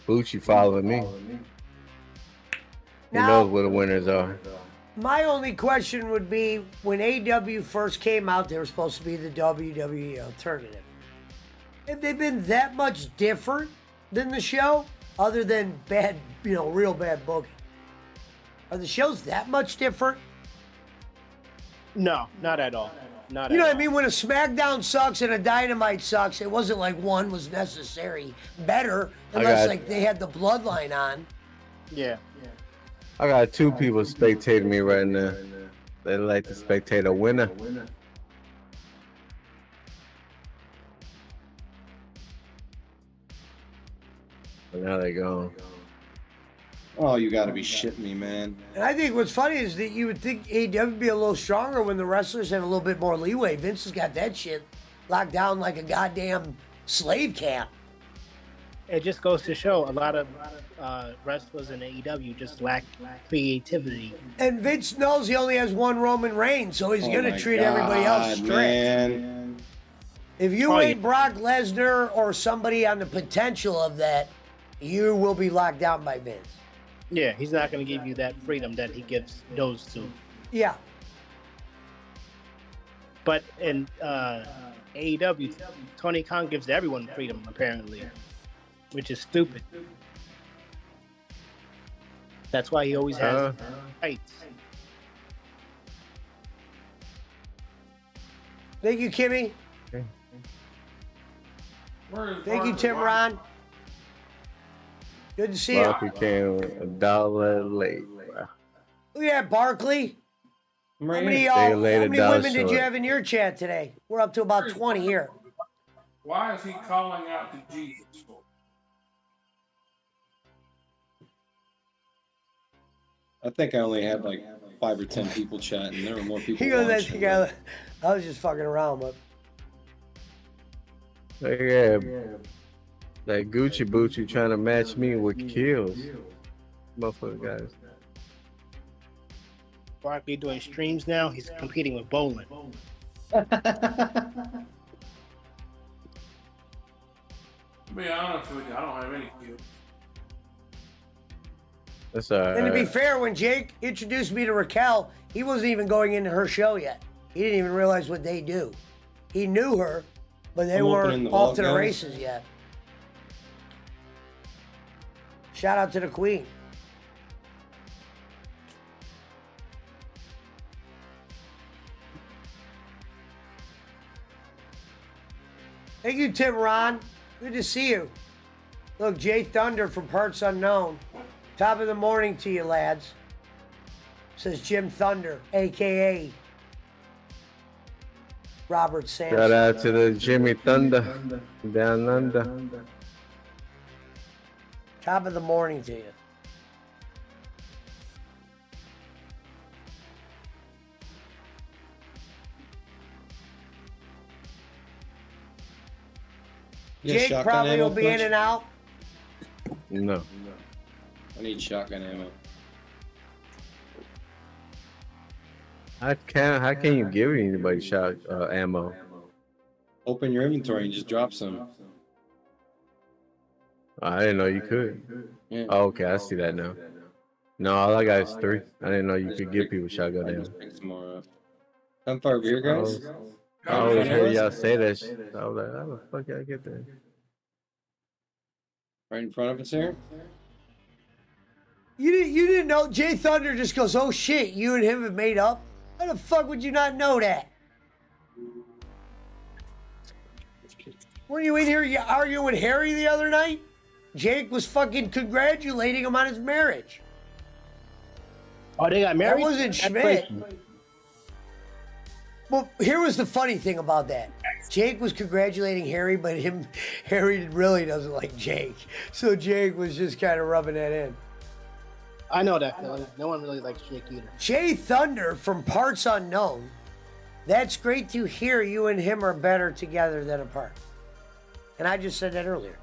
Speaker 1: Bucci following me. He
Speaker 2: Now-
Speaker 1: knows where the winners are.
Speaker 2: My only question would be, when AEW first came out, they were supposed to be the WWE alternative. Have they been that much different than the show, other than bad, real bad booking? Are the shows that much different?
Speaker 6: No, not at all. Not
Speaker 2: You
Speaker 6: at
Speaker 2: know what
Speaker 6: all.
Speaker 2: I mean? When a SmackDown sucks and a Dynamite sucks, it wasn't like one was necessary better, unless like they had the bloodline on.
Speaker 6: Yeah.
Speaker 1: I got 2 people spectating me right now. They like to spectate a winner. But now they gone.
Speaker 5: Oh, you got to be shitting me, man.
Speaker 2: And I think what's funny is that you would think AEW would be a little stronger when the wrestlers have a little bit more leeway. Vince has got that shit locked down like a goddamn slave camp.
Speaker 6: It just goes to show a lot of wrestlers in AEW just lack creativity.
Speaker 2: And Vince knows he only has one Roman Reigns, so he's
Speaker 5: Oh
Speaker 2: going to
Speaker 5: my
Speaker 2: treat everybody else
Speaker 5: God,
Speaker 2: strict.
Speaker 5: man.
Speaker 2: If you
Speaker 6: Oh,
Speaker 2: ain't
Speaker 6: yeah.
Speaker 2: Brock Lesnar or somebody on the potential of that, you will be locked down by Vince.
Speaker 6: Yeah, he's not going to give you that freedom that he gives those two.
Speaker 2: Yeah.
Speaker 6: But in AEW, Tony Khan gives everyone freedom, apparently, which is stupid. That's why he always has fights.
Speaker 2: Thank you, Kimmy. Thank you, Tim Ron. Good to see you.
Speaker 1: Barkley came $1 late, bro.
Speaker 2: Look at that, Barkley.
Speaker 5: I'm
Speaker 2: How
Speaker 5: right
Speaker 2: many,
Speaker 5: here.
Speaker 1: They
Speaker 2: how
Speaker 1: laid
Speaker 2: many
Speaker 1: it down
Speaker 2: women did you
Speaker 1: short.
Speaker 2: have in your chat today? We're up to about 20 here.
Speaker 3: Why is he calling out to Jesus for?
Speaker 5: I think I only had like 5 or 10 people chatting. There were more people
Speaker 2: He goes,
Speaker 5: watching.
Speaker 2: I was just fucking around, but
Speaker 1: Yeah, that Gucci Boochie trying to match me with kills. Motherfucker guys.
Speaker 6: Barkley doing streams now. He's competing with bowling.
Speaker 3: To be honest with you, I don't have any kills.
Speaker 1: That's all right.
Speaker 2: and to be fair, when Jake introduced me to Raquel, he wasn't even going into her show yet. He didn't even realize what they do. He knew her, but they
Speaker 5: I'm opening
Speaker 2: weren't
Speaker 5: the
Speaker 2: off to the
Speaker 5: vault, guys.
Speaker 2: races yet. Shout out to the Queen. Thank you, Tim Ron. Good to see you. Look, Jay Thunder from Parts Unknown. Top of the morning to you, lads. Says Jim Thunder, a.k.a. Robert Sampson.
Speaker 1: Shout out to the Jimmy Thunder down under.
Speaker 2: Top of the morning to you.
Speaker 5: You got
Speaker 2: Jake
Speaker 5: shotgun
Speaker 2: probably
Speaker 5: ammo,
Speaker 2: will be in
Speaker 5: Butch?
Speaker 2: and out.
Speaker 1: No.
Speaker 5: I need shotgun ammo.
Speaker 1: How can you give anybody shot ammo?
Speaker 5: Open your inventory and just drop some.
Speaker 1: I didn't know you could.
Speaker 5: Yeah.
Speaker 1: Oh, okay, I see that now. No, all I got is 3. I didn't know you could give people shotgun
Speaker 5: I
Speaker 1: ammo.
Speaker 5: just picked some more up. Come far over here, guys.
Speaker 1: I always hear y'all say that shit. I was like, how the fuck y'all get that?
Speaker 5: Right in front of us here.
Speaker 2: You didn't know? Jay Thunder just goes, oh shit, you and him have made up? How the fuck would you not know that? Weren't you in here arguing with Harry the other night? Jake was fucking congratulating him on his marriage.
Speaker 6: Oh, they got married?
Speaker 2: That wasn't
Speaker 6: That's
Speaker 2: Schmidt.
Speaker 6: crazy.
Speaker 2: Well, here was the funny thing about that. Jake was congratulating Harry, but Harry really doesn't like Jake. So Jake was just kind of rubbing that in.
Speaker 6: I know that feeling. No one really likes Jake either.
Speaker 2: Jay Thunder from Parts Unknown That's great to hear. You and him are better together than apart. And I just said that earlier.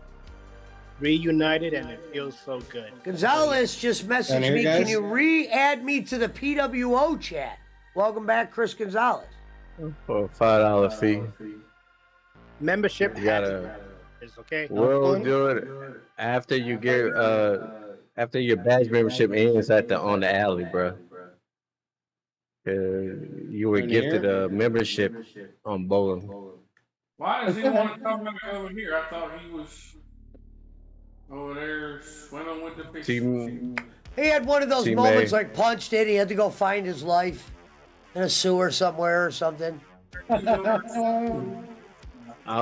Speaker 6: Reunited, and it feels so good.
Speaker 2: Gonzalez just messaged
Speaker 5: Down here,
Speaker 2: me.
Speaker 5: guys?
Speaker 2: Can you re-add me to the PWO chat? Welcome back, Chris Gonzalez.
Speaker 1: For a $5 fee.
Speaker 6: Membership
Speaker 1: You gotta.
Speaker 6: is okay.
Speaker 1: We'll do it after you get after your badge membership ends on the alley, bro. You were
Speaker 5: In
Speaker 1: gifted
Speaker 5: here?
Speaker 1: a membership on bowling.
Speaker 3: Why does he want to come back over here? I thought he was over there swimming with the fish.
Speaker 1: Team,
Speaker 2: He had one of those
Speaker 1: Teammate.
Speaker 2: moments like punched it. He had to go find his life in a sewer somewhere or something.
Speaker 1: I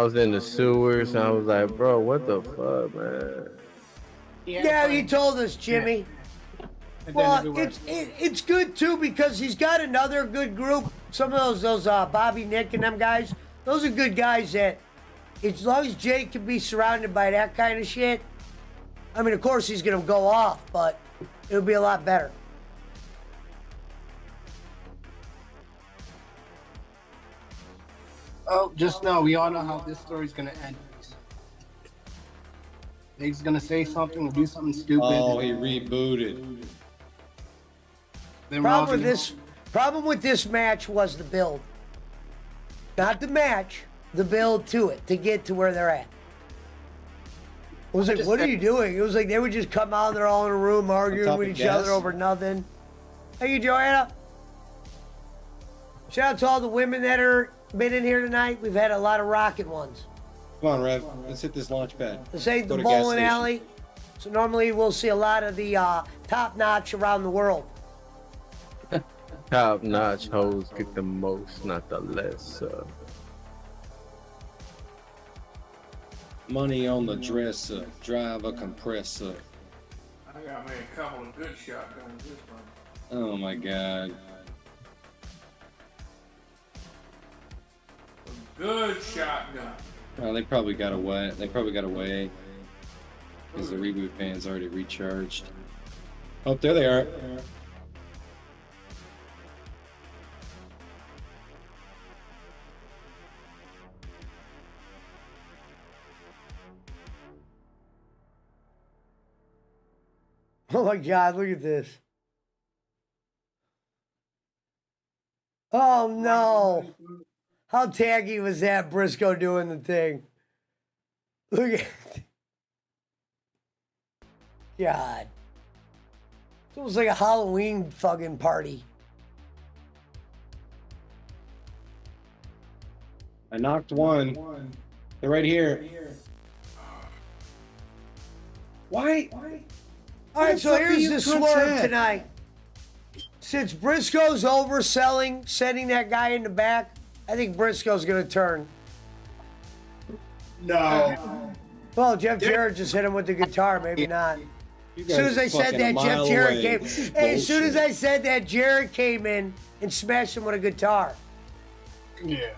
Speaker 1: was in the sewers and I was like, bro, what the fuck, man?
Speaker 2: Yeah, he told us, Jimmy. Well, it's good too because he's got another good group. Some of those Bobby, Nick, and them guys. Those are good guys that, as long as Jake can be surrounded by that kind of shit. I mean, of course he's gonna go off, but it'll be a lot better.
Speaker 6: Oh, just know we all know how this story's gonna end. He's gonna say something or do something stupid.
Speaker 5: Oh, he rebooted.
Speaker 6: Then we're all gonna-
Speaker 2: Problem with this match was the build. Not the match, the build to it, to get to where they're at. It was like, what are you doing? It was like they would just come out and they're all in a room arguing
Speaker 5: top
Speaker 2: with
Speaker 5: of
Speaker 2: each other
Speaker 5: gas?
Speaker 2: over nothing. Thank you, Joanna. Shout out to all the women that are been in here tonight. We've had a lot of rocking ones.
Speaker 5: Come on, Rev. Let's hit this launch pad.
Speaker 2: This ain't
Speaker 5: Go
Speaker 2: the
Speaker 5: to gas
Speaker 2: bowling
Speaker 5: station.
Speaker 2: alley. So normally we'll see a lot of the top notch around the world.
Speaker 1: Top notch hoes get the most, not the less.
Speaker 5: Money on the dresser, drive a compressor.
Speaker 3: I got me a couple of good shotguns this one.
Speaker 5: Oh my god.
Speaker 3: A good shotgun.
Speaker 5: Oh, they probably got away. Because the reboot van's already recharged. Oh, there they are.
Speaker 2: Oh my God, look at this. Oh no. How taggy was that, Briscoe doing the thing? Look at God. It was like a Halloween fucking party.
Speaker 5: I knocked one. They're right here. Why?
Speaker 2: All right, so
Speaker 5: fuck are
Speaker 2: here's
Speaker 5: you
Speaker 2: the
Speaker 5: cunts
Speaker 2: swerve
Speaker 5: at?
Speaker 2: tonight. Since Briscoe's overselling, sending that guy in the back, I think Briscoe's gonna turn.
Speaker 6: No.
Speaker 2: Well, Jeff Jarrett just hit him with the guitar, maybe not.
Speaker 5: You
Speaker 2: As soon
Speaker 5: guys
Speaker 2: as I
Speaker 5: are
Speaker 2: said
Speaker 5: fucking
Speaker 2: that,
Speaker 5: a
Speaker 2: Jeff
Speaker 5: mile
Speaker 2: Jarrett
Speaker 5: away.
Speaker 2: came.
Speaker 5: This is
Speaker 2: Hey, as soon as
Speaker 5: bullshit.
Speaker 2: I said that, Jarrett came in and smashed him with a guitar.
Speaker 6: Yeah.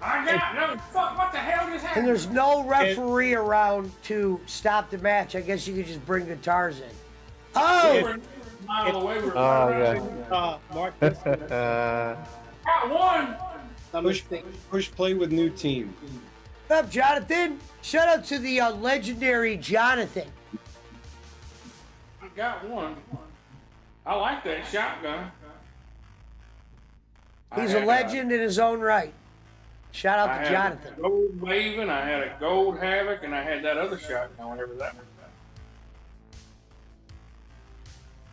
Speaker 3: I got no fuck. What the hell just
Speaker 2: And
Speaker 3: happened?
Speaker 2: there's no referee around to stop the match. I guess you could just bring guitars in. Oh!
Speaker 3: We were a mile away. We were
Speaker 1: Oh,
Speaker 3: right
Speaker 1: yeah.
Speaker 3: around
Speaker 6: Mark,
Speaker 1: Uh,
Speaker 3: Got one.
Speaker 5: Push play with new team.
Speaker 2: What up, Jonathan? Shout out to the legendary Jonathan.
Speaker 3: I got one. I like that shotgun. I
Speaker 2: He's a
Speaker 3: had
Speaker 2: legend in his own right. Shout
Speaker 3: I
Speaker 2: out to
Speaker 3: had
Speaker 2: Jonathan.
Speaker 3: a gold Maven, I had a gold Havoc, and I had that other shotgun, whatever that was.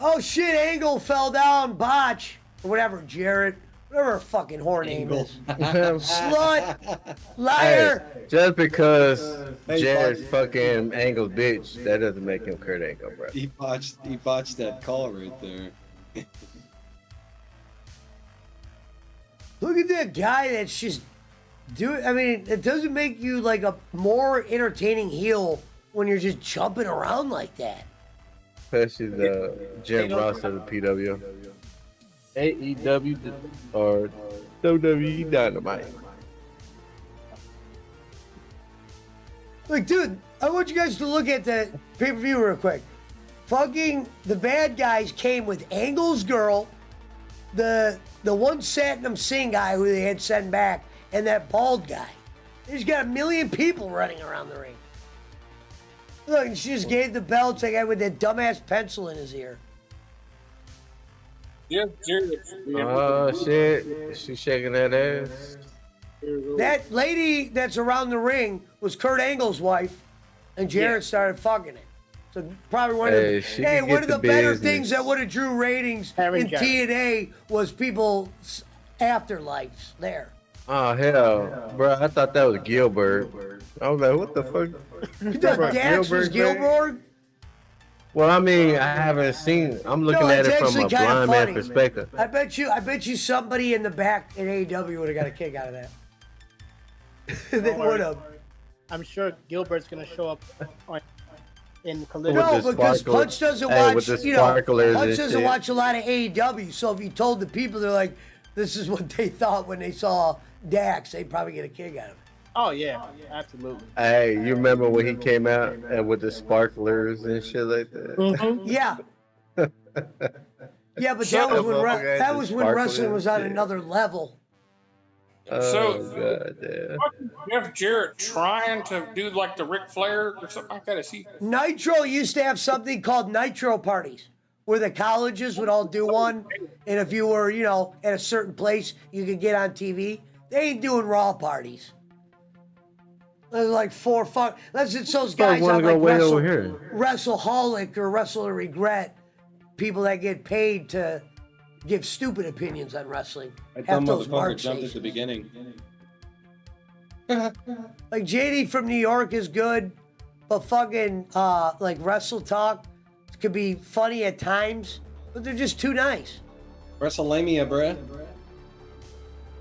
Speaker 2: Oh shit, Angle fell down, botch. Or whatever, Jarrett. Whatever her fucking whore name is. Slut. Liar.
Speaker 1: hey, just because
Speaker 5: Hey,
Speaker 1: Jared's
Speaker 5: Bart.
Speaker 1: fucking Angle's bitch, that doesn't make him Kurt Angle, bro.
Speaker 5: He botched that call right there.
Speaker 2: Look at that guy that's just doing. I mean, it doesn't make you like a more entertaining heel when you're just jumping around like that.
Speaker 1: Especially the Jim Ross of the PW. AEW or WWE Dynamite.
Speaker 2: Like, dude, I want you guys to look at the pay-per-view real quick. Fucking the bad guys came with Angle's girl, the the one Satnam Singh guy who they had sent back, and that bald guy. He's got 1 million people running around the ring. Look, and she just gave the belt to a guy with that dumbass pencil in his ear.
Speaker 3: Jeff Jarrett.
Speaker 1: Oh shit, she's shaking that ass.
Speaker 2: That lady that's around the ring was Kurt Angle's wife, and Jarrett started fucking it. So probably one of the one of the better things that would have drew ratings in TNA was people's afterlives there.
Speaker 1: Oh hell, bro! I thought that was Gilbert. I was like, what the fuck?
Speaker 2: You thought Dax was Gilbert?
Speaker 1: Well, I mean, I haven't seen. I'm looking at it from a blind man perspective.
Speaker 2: I bet you somebody in the back in AEW would have got a kick out of that. They would have.
Speaker 6: I'm sure Gilbert's gonna show up in Collision.
Speaker 2: No, because Punch doesn't watch. Punch doesn't watch a lot of AEW. So if you told the people, they're like, this is what they thought when they saw Dax, they'd probably get a kick out of it.
Speaker 6: Oh yeah, absolutely.
Speaker 1: Hey, you remember when he came out and with the sparklers and shit like that?
Speaker 2: Mm-hmm. Yeah. Yeah, but that was when wrestling was on another level.
Speaker 3: So,
Speaker 1: God damn.
Speaker 3: Jeff Jarrett trying to do like the Ric Flair or something like that. Is he?
Speaker 2: Nitro used to have something called Nitro parties, where the colleges would all do one, and if you were, at a certain place, you could get on TV. They ain't doing Raw parties. There's like it's those guys on like WrestleHolic or Wrestle and Regret, people that get paid to give stupid opinions on wrestling.
Speaker 5: I thought motherfucker jumped at the beginning.
Speaker 2: Like JD from New York is good, but fucking like Wrestle Talk could be funny at times, but they're just too nice.
Speaker 5: WrestleLamia, bruh.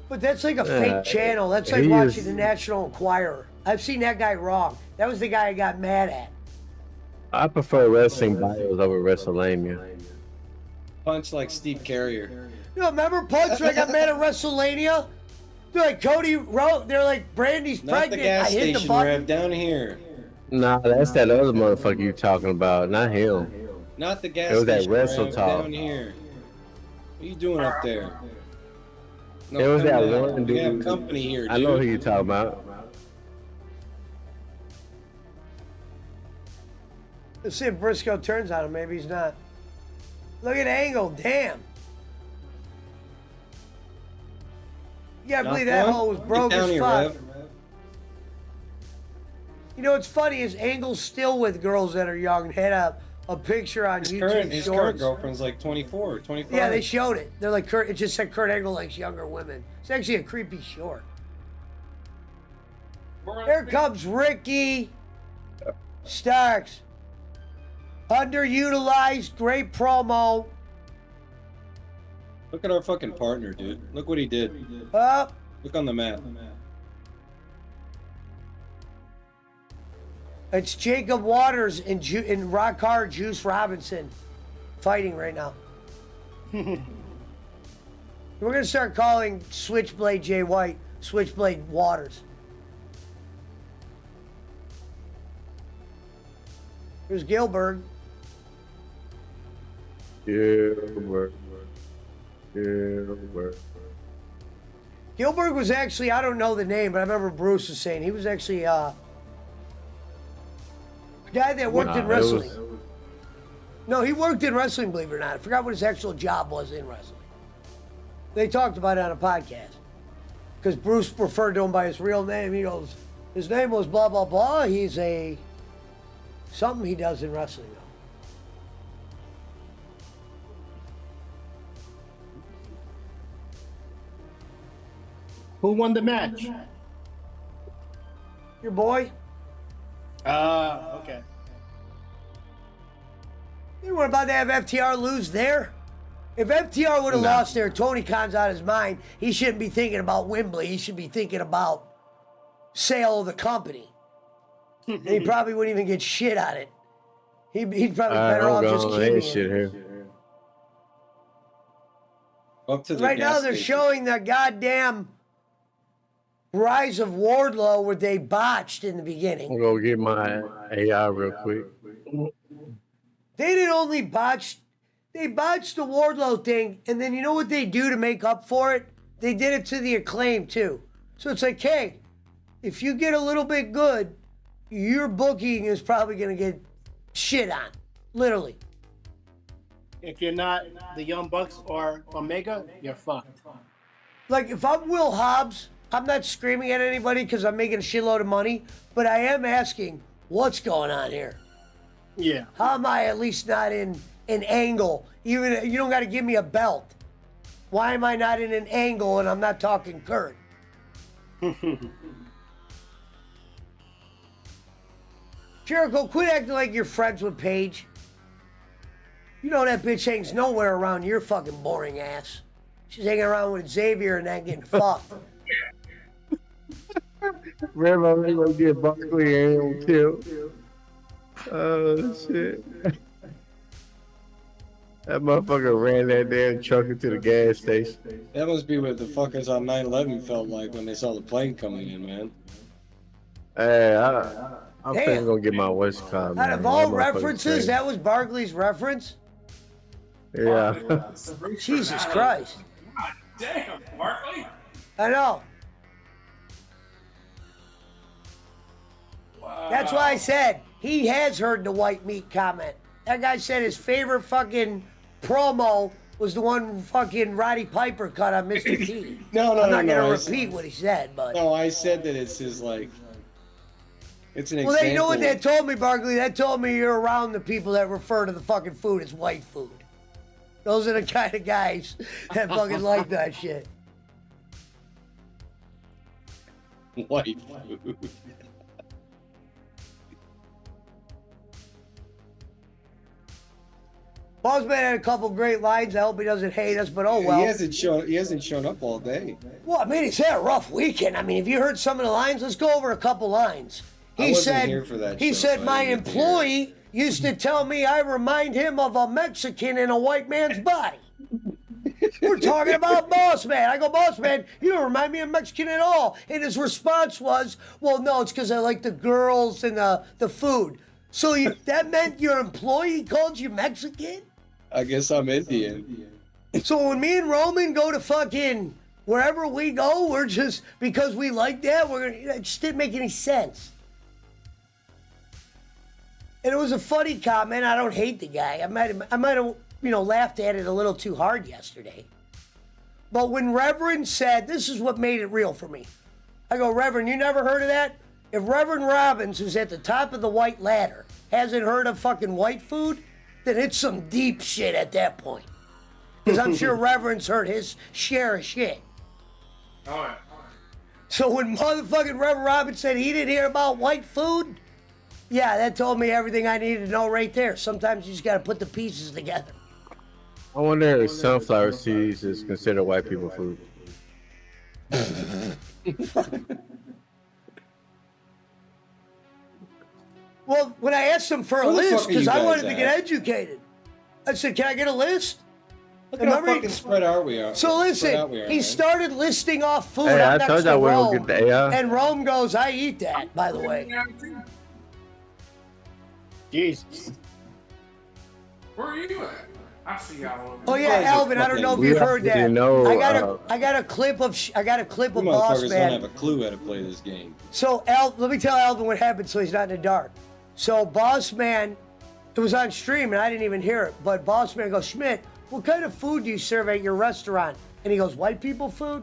Speaker 2: But that's like a fake channel. That's like watching the National Enquirer. I've seen that guy wrong. That was the guy I got mad at.
Speaker 1: I prefer wrestling bios over WrestleLamia.
Speaker 5: Punch like Steve Carrier.
Speaker 2: Remember Punch when I got mad at WrestleLamia? They're like, Cody wrote, they're like, Brandy's
Speaker 5: Not
Speaker 2: pregnant.
Speaker 5: The gas
Speaker 2: I hit
Speaker 5: station
Speaker 2: the button.
Speaker 5: rev down here.
Speaker 1: Nah, that's that other motherfucker you talking about, not him.
Speaker 5: Not the gas
Speaker 1: it was
Speaker 5: station
Speaker 1: that Wrestle
Speaker 5: rev
Speaker 1: Talk.
Speaker 5: down here. What are you doing up there? No,
Speaker 1: it was that
Speaker 5: on.
Speaker 1: one dude.
Speaker 5: We have company here, dude.
Speaker 1: I know who you talking about.
Speaker 2: Let's see if Briscoe turns on him. Maybe he's not. Look at Angle. Damn. You gotta believe that hole was broke as fuck. You know what's funny is Angle's still with girls that are young and had a picture on YouTube
Speaker 5: His
Speaker 2: Shorts.
Speaker 5: current girlfriend's like 24, 25.
Speaker 2: Yeah, they showed it. They're like, it just said Kurt Angle likes younger women. It's actually a creepy short. Here comes Ricky Starks. Underutilized, great promo.
Speaker 5: Look at our fucking partner, dude. Look what he did. Look on the map.
Speaker 2: It's Jacob Waters and Rock Hard Juice Robinson fighting right now. We're going to start calling Switchblade Jay White Switchblade Waters. Here's Gilbert. Gilbert was actually, I don't know the name, but I remember Bruce was saying he was actually a guy that worked in wrestling. No, he worked in wrestling, believe it or not. I forgot what his actual job was in wrestling. They talked about it on a podcast. Because Bruce referred to him by his real name. He goes, his name was blah, blah, blah. He's something he does in wrestling, though.
Speaker 6: Who won the match?
Speaker 2: Your boy?
Speaker 6: Okay.
Speaker 2: You were about to have FTR lose there? If FTR would have lost there, Tony Khan's out of his mind. He shouldn't be thinking about Wembley. He should be thinking about sale of the company. And he probably wouldn't even get shit on it. He'd probably better off just keeping
Speaker 1: shit here.
Speaker 5: Up to the
Speaker 2: right now, they're
Speaker 5: station.
Speaker 2: showing the goddamn Rise of Wardlow where they botched in the beginning.
Speaker 1: I'm going to get my AI real quick.
Speaker 2: They didn't only botch They botched the Wardlow thing, and then you know what they do to make up for it? They did it to the Acclaim too. So it's like, hey, if you get a little bit good, your booking is probably gonna get shit on, literally.
Speaker 6: If you're not the Young Bucks or Omega, you're fucked.
Speaker 2: Like if I'm Will Hobbs, I'm not screaming at anybody because I'm making a shitload of money, but I am asking, what's going on here?
Speaker 6: Yeah.
Speaker 2: How am I at least not in an angle? Even you don't got to give me a belt. Why am I not in an angle and I'm not talking Kurt? Jericho, quit acting like you're friends with Paige. You know that bitch hangs nowhere around your fucking boring ass. She's hanging around with Xavier and that getting fucked.
Speaker 1: Rambo, they gonna get Barkley and killed. Oh shit. That motherfucker ran that damn truck into the gas station.
Speaker 5: That must be what the fuckers on 9/11 felt like when they saw the plane coming in, man.
Speaker 1: Hey, I'm
Speaker 2: Damn.
Speaker 1: finna go get my West Coast.
Speaker 2: Out of all references, that was Barkley's reference?
Speaker 1: Yeah.
Speaker 2: Jesus Christ.
Speaker 7: God damn, Barkley.
Speaker 2: I know.
Speaker 7: Wow.
Speaker 2: That's why I said he has heard the white meat comment. That guy said his favorite fucking promo was the one fucking Roddy Piper cut on Mr. T.
Speaker 5: No,
Speaker 2: I'm not
Speaker 5: no.
Speaker 2: gonna repeat what he said, but
Speaker 5: No, I said that it's his like. It's an
Speaker 2: well,
Speaker 5: example.
Speaker 2: you know what that told me, Barkley? That told me you're around the people that refer to the fucking food as white food. Those are the kind of guys that fucking like that shit.
Speaker 5: White food.
Speaker 2: Bossman had a couple great lines. I hope he doesn't hate us, but oh well.
Speaker 5: He hasn't shown up all day.
Speaker 2: Well, I mean, he's had a rough weekend. I mean, have you heard some of the lines? Let's go over a couple lines.
Speaker 5: I wasn't here for that
Speaker 2: he
Speaker 5: show,
Speaker 2: said,
Speaker 5: so I
Speaker 2: my
Speaker 5: didn't get to hear
Speaker 2: employee used to tell me I remind him of a Mexican in a white man's body. We're talking about Boss Man. I go, Boss Man, you don't remind me of Mexican at all. And his response was, well, no, it's because I like the girls and the food. So that meant your employee called you Mexican?
Speaker 5: I guess I'm Indian.
Speaker 2: So when me and Roman go to fucking wherever we go, we're just, because we like that, it just didn't make any sense. And it was a funny comment. I don't hate the guy. I might have, laughed at it a little too hard yesterday. But when Reverend said, this is what made it real for me. I go, Reverend, you never heard of that? If Reverend Robbins, who's at the top of the white ladder, hasn't heard of fucking white food, then it's some deep shit at that point. Because I'm sure Reverend's heard his share of shit.
Speaker 7: All right.
Speaker 2: So when motherfucking Reverend Robbins said he didn't hear about white food, yeah, that told me everything I needed to know right there. Sometimes you just got to put the pieces together.
Speaker 1: I wonder if sunflower seeds is considered white people food.
Speaker 2: Well, when I asked him for a
Speaker 5: Where the
Speaker 2: list,
Speaker 5: fuck are you
Speaker 2: because I
Speaker 5: guys
Speaker 2: wanted to
Speaker 5: at?
Speaker 2: get educated, I said, can I get a list?
Speaker 5: Look at how
Speaker 2: Remember he-
Speaker 5: fucking spread out we are.
Speaker 2: So
Speaker 5: Spread
Speaker 2: listen,
Speaker 5: out we are,
Speaker 2: he
Speaker 5: man.
Speaker 2: started listing off food.
Speaker 1: Hey,
Speaker 2: I'm
Speaker 1: I
Speaker 2: next
Speaker 1: told you I
Speaker 2: to
Speaker 1: wasn't gonna
Speaker 2: Rome,
Speaker 1: get the AI.
Speaker 2: and Rome goes, I eat that, by the way.
Speaker 6: Jesus.
Speaker 7: Where are you at? I see y'all over
Speaker 2: Oh
Speaker 7: there.
Speaker 2: yeah,
Speaker 5: guys are
Speaker 2: Alvin, I don't know if
Speaker 5: fucking-
Speaker 2: you've heard
Speaker 1: We
Speaker 2: that.
Speaker 1: know,
Speaker 2: I got a clip of
Speaker 5: You
Speaker 2: Boss
Speaker 5: motherfuckers
Speaker 2: Man.
Speaker 5: don't have a clue how to play this game.
Speaker 2: So let me tell Alvin what happened so he's not in the dark. So Boss Man, it was on stream and I didn't even hear it, but Boss Man goes, Schmidt, what kind of food do you serve at your restaurant? And he goes, white people food?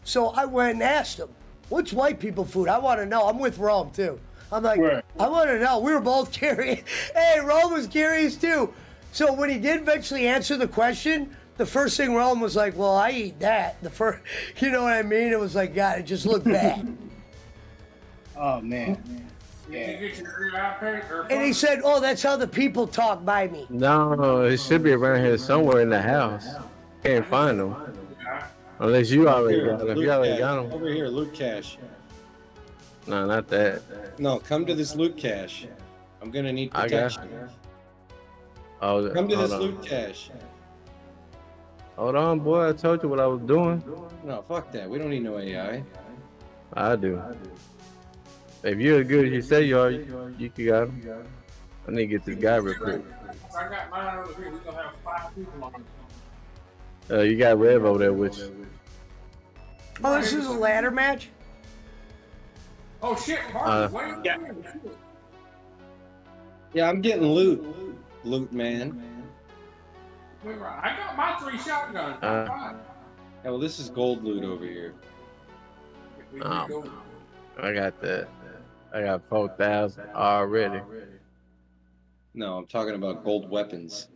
Speaker 2: So I went and asked him, what's white people food? I want to know. I'm with Rome too. I'm like,
Speaker 6: Right.
Speaker 2: I want to know. We were both curious. Hey, Rome was curious too. So when he did eventually answer the question, the first thing Rome was like, well, I eat that. The first, you know what I mean? It was like, God, it just looked bad.
Speaker 6: Oh man.
Speaker 7: Did you get your iPad or
Speaker 2: And he said, oh, that's how the people talk by me.
Speaker 1: No, it should be around here somewhere in the house. Can't find them. Unless you already
Speaker 5: Here,
Speaker 1: got them. If
Speaker 5: loot
Speaker 1: you already
Speaker 5: cache.
Speaker 1: got them.
Speaker 5: Over here, loot cache.
Speaker 1: No, not that.
Speaker 5: No, come to this loot cache. I'm gonna need
Speaker 1: I got
Speaker 5: protection.
Speaker 1: Oh,
Speaker 5: Come to
Speaker 1: hold
Speaker 5: this
Speaker 1: on.
Speaker 5: loot cache.
Speaker 1: Hold on, boy. I told you what I was doing.
Speaker 5: No, fuck that. We don't need no AI.
Speaker 1: I do. If you're as good as you say you are, you got them. I need to get this guy real quick.
Speaker 7: I got mine over here. We're gonna have 5 people on it.
Speaker 1: You got Rev over there with you.
Speaker 2: Oh, this is a ladder match?
Speaker 7: Oh shit, Harvey, wait a
Speaker 6: yeah.
Speaker 7: minute.
Speaker 5: Yeah, I'm getting loot. Loot, man.
Speaker 7: Wait, I got my 3 shotguns. I'm fine.
Speaker 5: Yeah, well, this is gold loot over here.
Speaker 7: We can go.
Speaker 1: I got that. I got 4,000 already.
Speaker 5: No, I'm talking about gold weapons.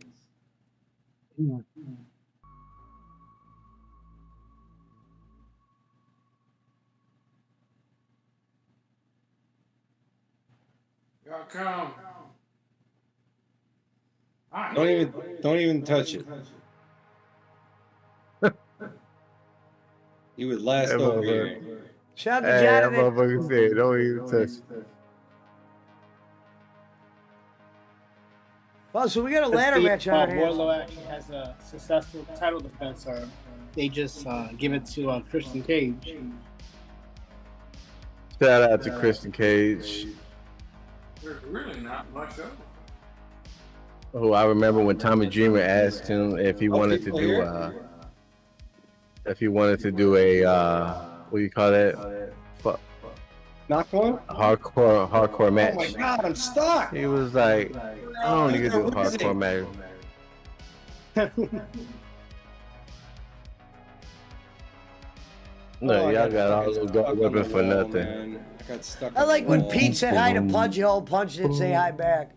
Speaker 7: Y'all come.
Speaker 5: Don't even touch it. You would last
Speaker 1: Hey,
Speaker 5: over
Speaker 1: motherfucker.
Speaker 5: here.
Speaker 2: Shout out to
Speaker 1: Hey, that
Speaker 2: Jonathan.
Speaker 1: motherfucker said, don't even touch it.
Speaker 2: Well, so we got a ladder match on our hands.
Speaker 6: Wardlow actually has a successful title defense, or they just give it to Christian Cage.
Speaker 1: Shout out to Christian Cage,
Speaker 7: There's really not much of it.
Speaker 1: who I remember when Tommy Dreamer asked him if he wanted to do a what do you call that?
Speaker 5: Knock one?
Speaker 1: Hardcore match.
Speaker 5: Oh my god, I'm stuck!
Speaker 1: He was like, I don't need to do a hardcore match. No, y'all got all those gold weapons for nothing.
Speaker 5: Man. I got stuck.
Speaker 2: I like when
Speaker 5: wall.
Speaker 2: Pete said hi to Pudge, you all Pudge didn't say hi back.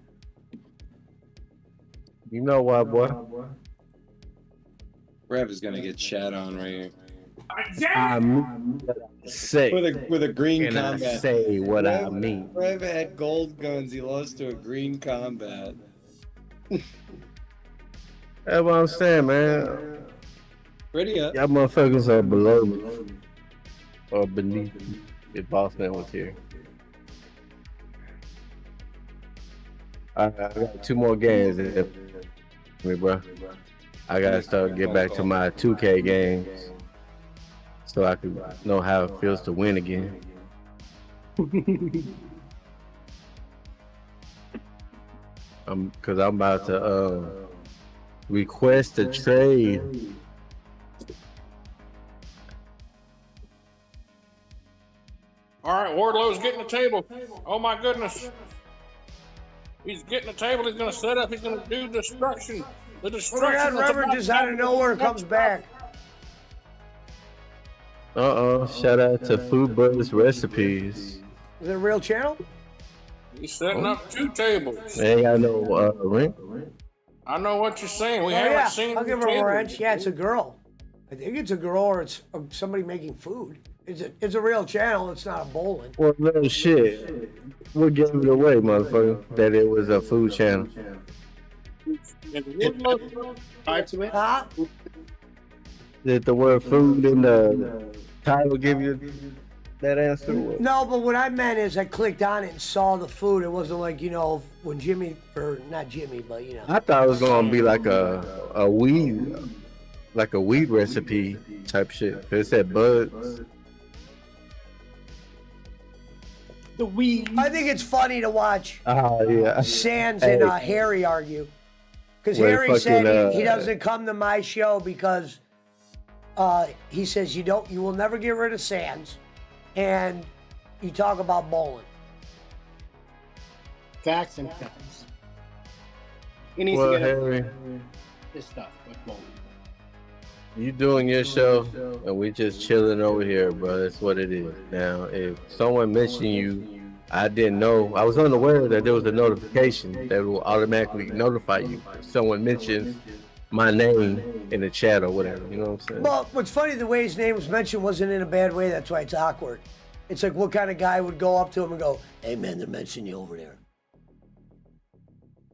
Speaker 1: You know what, boy?
Speaker 5: Rev is gonna get shat on right here.
Speaker 1: I mean, say
Speaker 5: With a green
Speaker 1: and I
Speaker 5: combat.
Speaker 1: say what I mean.
Speaker 5: Rev had gold guns. He lost to a green combat.
Speaker 1: That's what I'm saying, man.
Speaker 5: Ready up.
Speaker 1: Y'all motherfuckers are below me or beneath me. If Boss Man was here. I got 2 more games in me, bro. I gotta get back to my 2K games so I can know how it feels to win again. Cause I'm about to request a trade.
Speaker 7: All right, Wardlow's getting the table. Oh my goodness. He's getting the table. He's going to set up. He's going to do destruction. The
Speaker 2: Oh my
Speaker 7: destruction.
Speaker 2: God, Robert just out of nowhere comes back.
Speaker 1: Shout out to Food Brothers Recipes.
Speaker 2: Is it a real channel?
Speaker 7: He's setting up 2 tables.
Speaker 1: They ain't got no ring.
Speaker 7: I know what you're saying. We
Speaker 2: Oh
Speaker 7: haven't
Speaker 2: yeah,
Speaker 7: seen
Speaker 2: I'll
Speaker 7: the
Speaker 2: give her a
Speaker 7: table.
Speaker 2: wrench. Yeah, it's a girl. I think it's a girl or it's somebody making food. It's a real channel. It's not a bowling.
Speaker 1: Well, no shit. We'll give it away, motherfucker, that it was a food channel.
Speaker 7: And Wardlow,
Speaker 6: Subscribe to it.
Speaker 2: Huh?
Speaker 1: Did the word food in the title give you that answer?
Speaker 2: No, but what I meant is I clicked on it and saw the food. It wasn't like, when Jimmy, or not Jimmy, but
Speaker 1: I thought it was gonna be like a weed recipe type shit. It said buds.
Speaker 6: The weed.
Speaker 2: I think it's funny to watch
Speaker 1: Oh yeah.
Speaker 2: Sands
Speaker 1: Hey.
Speaker 2: and Harry argue. Because
Speaker 1: Well,
Speaker 2: Harry
Speaker 1: fucking,
Speaker 2: said he doesn't come to my show because he says you will never get rid of Sands, and you talk about bowling.
Speaker 6: Facts and facts. He needs
Speaker 1: Well,
Speaker 6: to get
Speaker 1: Harry,
Speaker 6: his stuff with bowling.
Speaker 1: you doing your show, and we just chilling over here, bro. That's what it is. Now, if someone mentioned you, I didn't know. I was unaware that there was a notification that will automatically notify you if someone mentions my name in the chat or whatever. You know what I'm saying?
Speaker 2: Well, what's funny, the way his name was mentioned wasn't in a bad way. That's why it's awkward. It's like, what kind of guy would go up to him and go, "Hey man, they're mentioning you over there."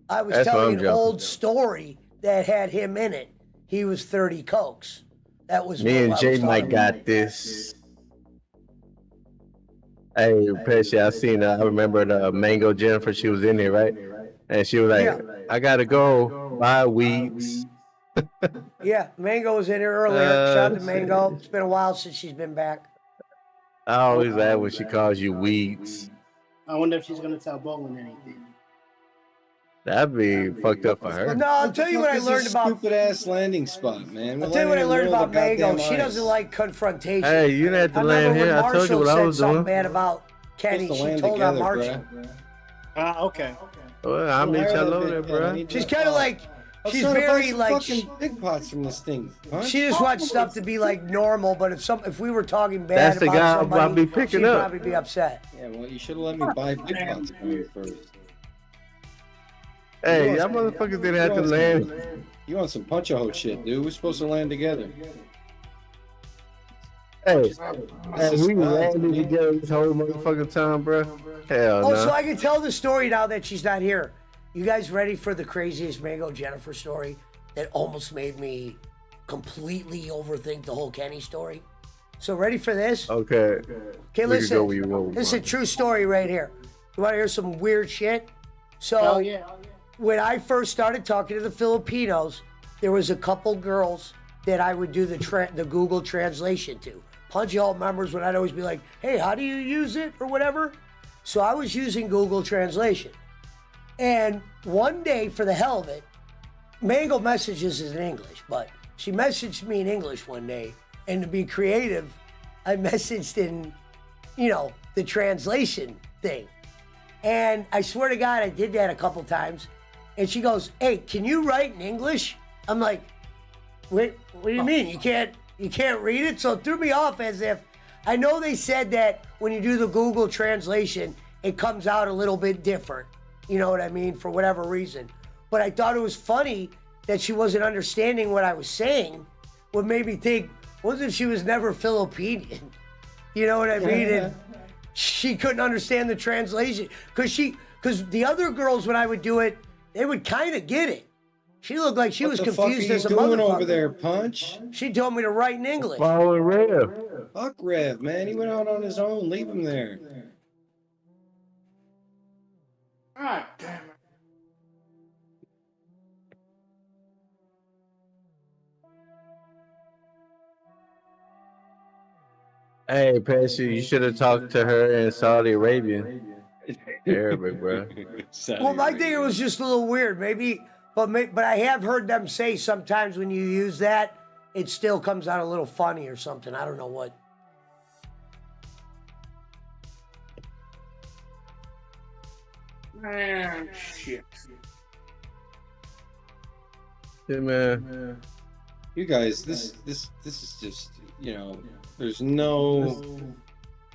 Speaker 2: I was
Speaker 1: That's what
Speaker 2: telling
Speaker 1: I'm
Speaker 2: an
Speaker 1: joking.
Speaker 2: old story that had him in it. He was 30 cokes. That was
Speaker 1: Me
Speaker 2: what
Speaker 1: and
Speaker 2: I
Speaker 1: Jay
Speaker 2: was
Speaker 1: Mike
Speaker 2: talking
Speaker 1: got
Speaker 2: about.
Speaker 1: this. Hey, Pesci, I seen I remember the Mango Jennifer, she was in there, right? And she was like,
Speaker 2: Yeah.
Speaker 1: I gotta go buy weeds.
Speaker 2: Yeah, Mango was in here earlier. Shout out to Mango. It's been a while since she's been back.
Speaker 1: I always laugh when she calls you weeds.
Speaker 6: I wonder if she's gonna tell Bowling anything.
Speaker 1: That'd be fucked up for her.
Speaker 2: No, I'll tell you what I learned about.
Speaker 5: Stupid ass landing spot, man.
Speaker 2: I'll tell you what I learned about Mango. She doesn't like confrontation.
Speaker 1: Hey, you didn't have to
Speaker 2: I
Speaker 1: land
Speaker 2: remember
Speaker 1: here.
Speaker 2: when
Speaker 1: I told you
Speaker 2: Marshall
Speaker 1: what I
Speaker 2: said
Speaker 1: was
Speaker 2: something
Speaker 1: doing.
Speaker 2: bad about Kenny. She
Speaker 5: land
Speaker 2: told on
Speaker 5: together,
Speaker 2: Marshall.
Speaker 6: Okay.
Speaker 1: Well, I'll meet y'all over there, bro.
Speaker 2: She's kind of like,
Speaker 5: I was
Speaker 2: she's
Speaker 5: trying to buy
Speaker 2: very
Speaker 5: some
Speaker 2: like,
Speaker 5: fucking big pots from this thing. Huh?
Speaker 2: she just wants stuff to be like normal. But if we were talking bad
Speaker 1: That's the
Speaker 2: about
Speaker 1: guy I'll
Speaker 2: somebody,
Speaker 1: be picking
Speaker 2: she'd
Speaker 1: up.
Speaker 2: probably be upset.
Speaker 5: Yeah, well, you should have let me buy big pots from you first.
Speaker 1: Hey, y'all motherfuckers didn't have to land.
Speaker 5: You want some punch a hole shit, dude? We're supposed to land together.
Speaker 1: Hey, we landed together this whole motherfucking time, bro. Hell
Speaker 2: Oh,
Speaker 1: no.
Speaker 2: so I can tell the story now that she's not here. You guys ready for the craziest Mango Jennifer story that almost made me completely overthink the whole Kenny story? So ready for this?
Speaker 1: Okay.
Speaker 2: Okay,
Speaker 1: We could go where you
Speaker 2: listen.
Speaker 1: want,
Speaker 2: This is a
Speaker 1: bro.
Speaker 2: true story right here. You want to hear some weird shit? So
Speaker 6: Oh yeah.
Speaker 2: when I first started talking to the Filipinos, there was a couple girls that I would do the Google translation to. Punch Hall members would I'd always be like, hey, how do you use it or whatever? So I was using Google Translation. And one day, for the hell of it, Mango messages is in English, but she messaged me in English one day, and to be creative, I messaged in, the translation thing. And I swear to God, I did that a couple times. And she goes, hey, can you write in English? I'm like, wait, what do you mean? You can't read it? So it threw me off as if, I know they said that when you do the Google translation, it comes out a little bit different. You know what I mean? For whatever reason. But I thought it was funny that she wasn't understanding what I was saying. What made me think, what if she was never Filipinian? You know what I mean? And she couldn't understand the translation. Because the other girls, when I would do it, they would kind of get it. She looked like she was confused as a
Speaker 5: What the fuck are you doing
Speaker 2: motherfucker.
Speaker 5: over there, Punch?
Speaker 2: She told me to write in English.
Speaker 1: Following Rev.
Speaker 5: Fuck Rev, man. He went out on his own. Leave him there.
Speaker 7: God damn it.
Speaker 1: Hey, Pesci, you should have talked to her in Saudi Arabia. Arabic, bro.
Speaker 2: Well, my thing, it was just a little weird. But I have heard them say sometimes when you use that, it still comes out a little funny or something. I don't know what.
Speaker 7: Man, shit.
Speaker 1: Yeah, man.
Speaker 5: You guys, this is just, there's no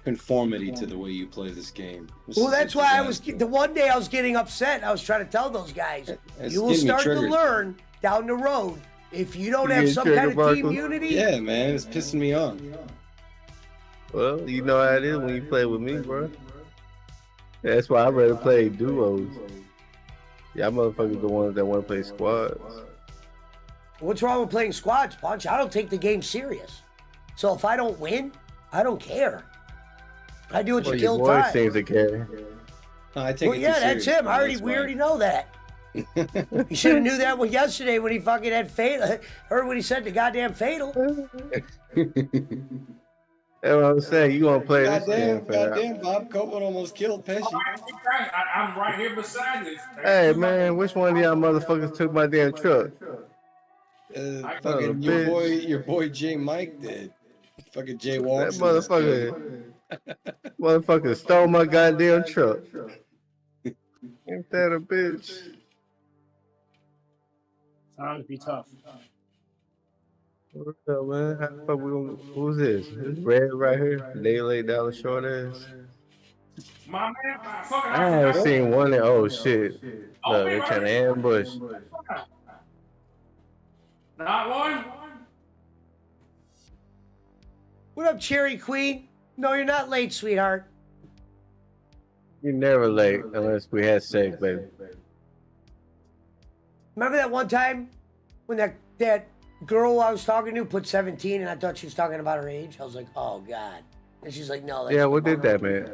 Speaker 5: conformity to the way you play this game.
Speaker 2: Well, that's why the one day I was getting upset. I was trying to tell those guys,
Speaker 5: It's
Speaker 2: you will
Speaker 5: getting me
Speaker 2: start to
Speaker 5: triggered.
Speaker 2: learn down the road. If you don't
Speaker 1: You
Speaker 2: have
Speaker 1: getting
Speaker 2: some kind
Speaker 1: triggered,
Speaker 2: of team
Speaker 1: Marcus?
Speaker 2: unity,
Speaker 5: Yeah, man, it's pissing me off.
Speaker 1: Well, you know how it is when you play with me, bro. That's why I'd rather play duos. Y'all motherfuckers the ones that want to play squads.
Speaker 2: what's wrong with playing squads, Punch? I don't take the game serious. So if I don't win, I don't care. I do what
Speaker 1: Well,
Speaker 2: you
Speaker 1: your
Speaker 2: kill
Speaker 1: boy
Speaker 2: time.
Speaker 1: seems to care.
Speaker 5: No, I take
Speaker 2: Well,
Speaker 5: it
Speaker 2: yeah,
Speaker 5: too
Speaker 2: that's
Speaker 5: serious,
Speaker 2: him.
Speaker 5: man,
Speaker 2: We
Speaker 5: why.
Speaker 2: already know that. You should have knew that one yesterday when he fucking had fatal. Heard what he said to goddamn fatal.
Speaker 1: That's what I'm saying. You gonna play this game, fam.
Speaker 5: Goddamn, Bob Copeland almost killed Pesci.
Speaker 7: I'm right here beside this.
Speaker 1: Hey man, which one of y'all motherfuckers took my damn truck?
Speaker 5: Fucking
Speaker 1: bitch.
Speaker 5: your boy J Mike did. Fucking Jay
Speaker 1: That
Speaker 5: Walks.
Speaker 1: motherfucker stole my goddamn truck. Ain't that a bitch?
Speaker 6: Time to be tough.
Speaker 1: What's up, man? How the fuck we gonna, who's this? This red right here? Lay dollar short ass.
Speaker 7: My man, fucking.
Speaker 1: I haven't seen one that, oh shit. Look, they're trying to ambush.
Speaker 7: Not one.
Speaker 2: What up, Cherry Queen? No, you're not late, sweetheart.
Speaker 1: You're never late unless we had sex, baby.
Speaker 2: Remember that one time when that girl I was talking to put 17 and I thought she was talking about her age? I was like, oh, God. And she's like, no. That's
Speaker 1: Yeah, what did that, man?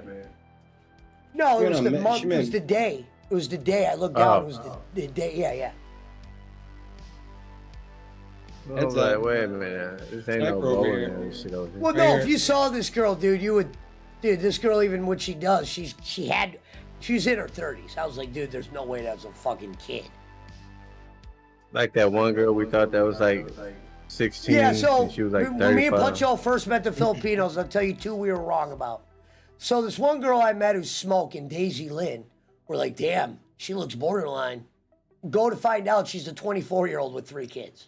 Speaker 2: No, it was the
Speaker 5: She
Speaker 2: month. It was
Speaker 5: meant-
Speaker 2: the day. It was the day. I looked down.
Speaker 1: Oh.
Speaker 2: It was the day. Yeah.
Speaker 1: I was like, wait a minute. This ain't no
Speaker 5: Sniper over
Speaker 1: bowling
Speaker 5: here.
Speaker 1: and shit over here.
Speaker 2: Well, no, if you saw this girl, dude, you would. Dude, this girl, even what she does, she had. She was in her 30s. I was like, dude, there's no way that was a fucking kid.
Speaker 1: Like that one girl we thought that was like 16.
Speaker 2: Yeah, so
Speaker 1: and she was like
Speaker 2: when
Speaker 1: 35.
Speaker 2: me and Puncho first met the Filipinos, I'll tell you two we were wrong about. So this one girl I met who's smoking, Daisy Lynn, we're like, damn, she looks borderline. Go to find out she's a 24-year-old with 3 kids.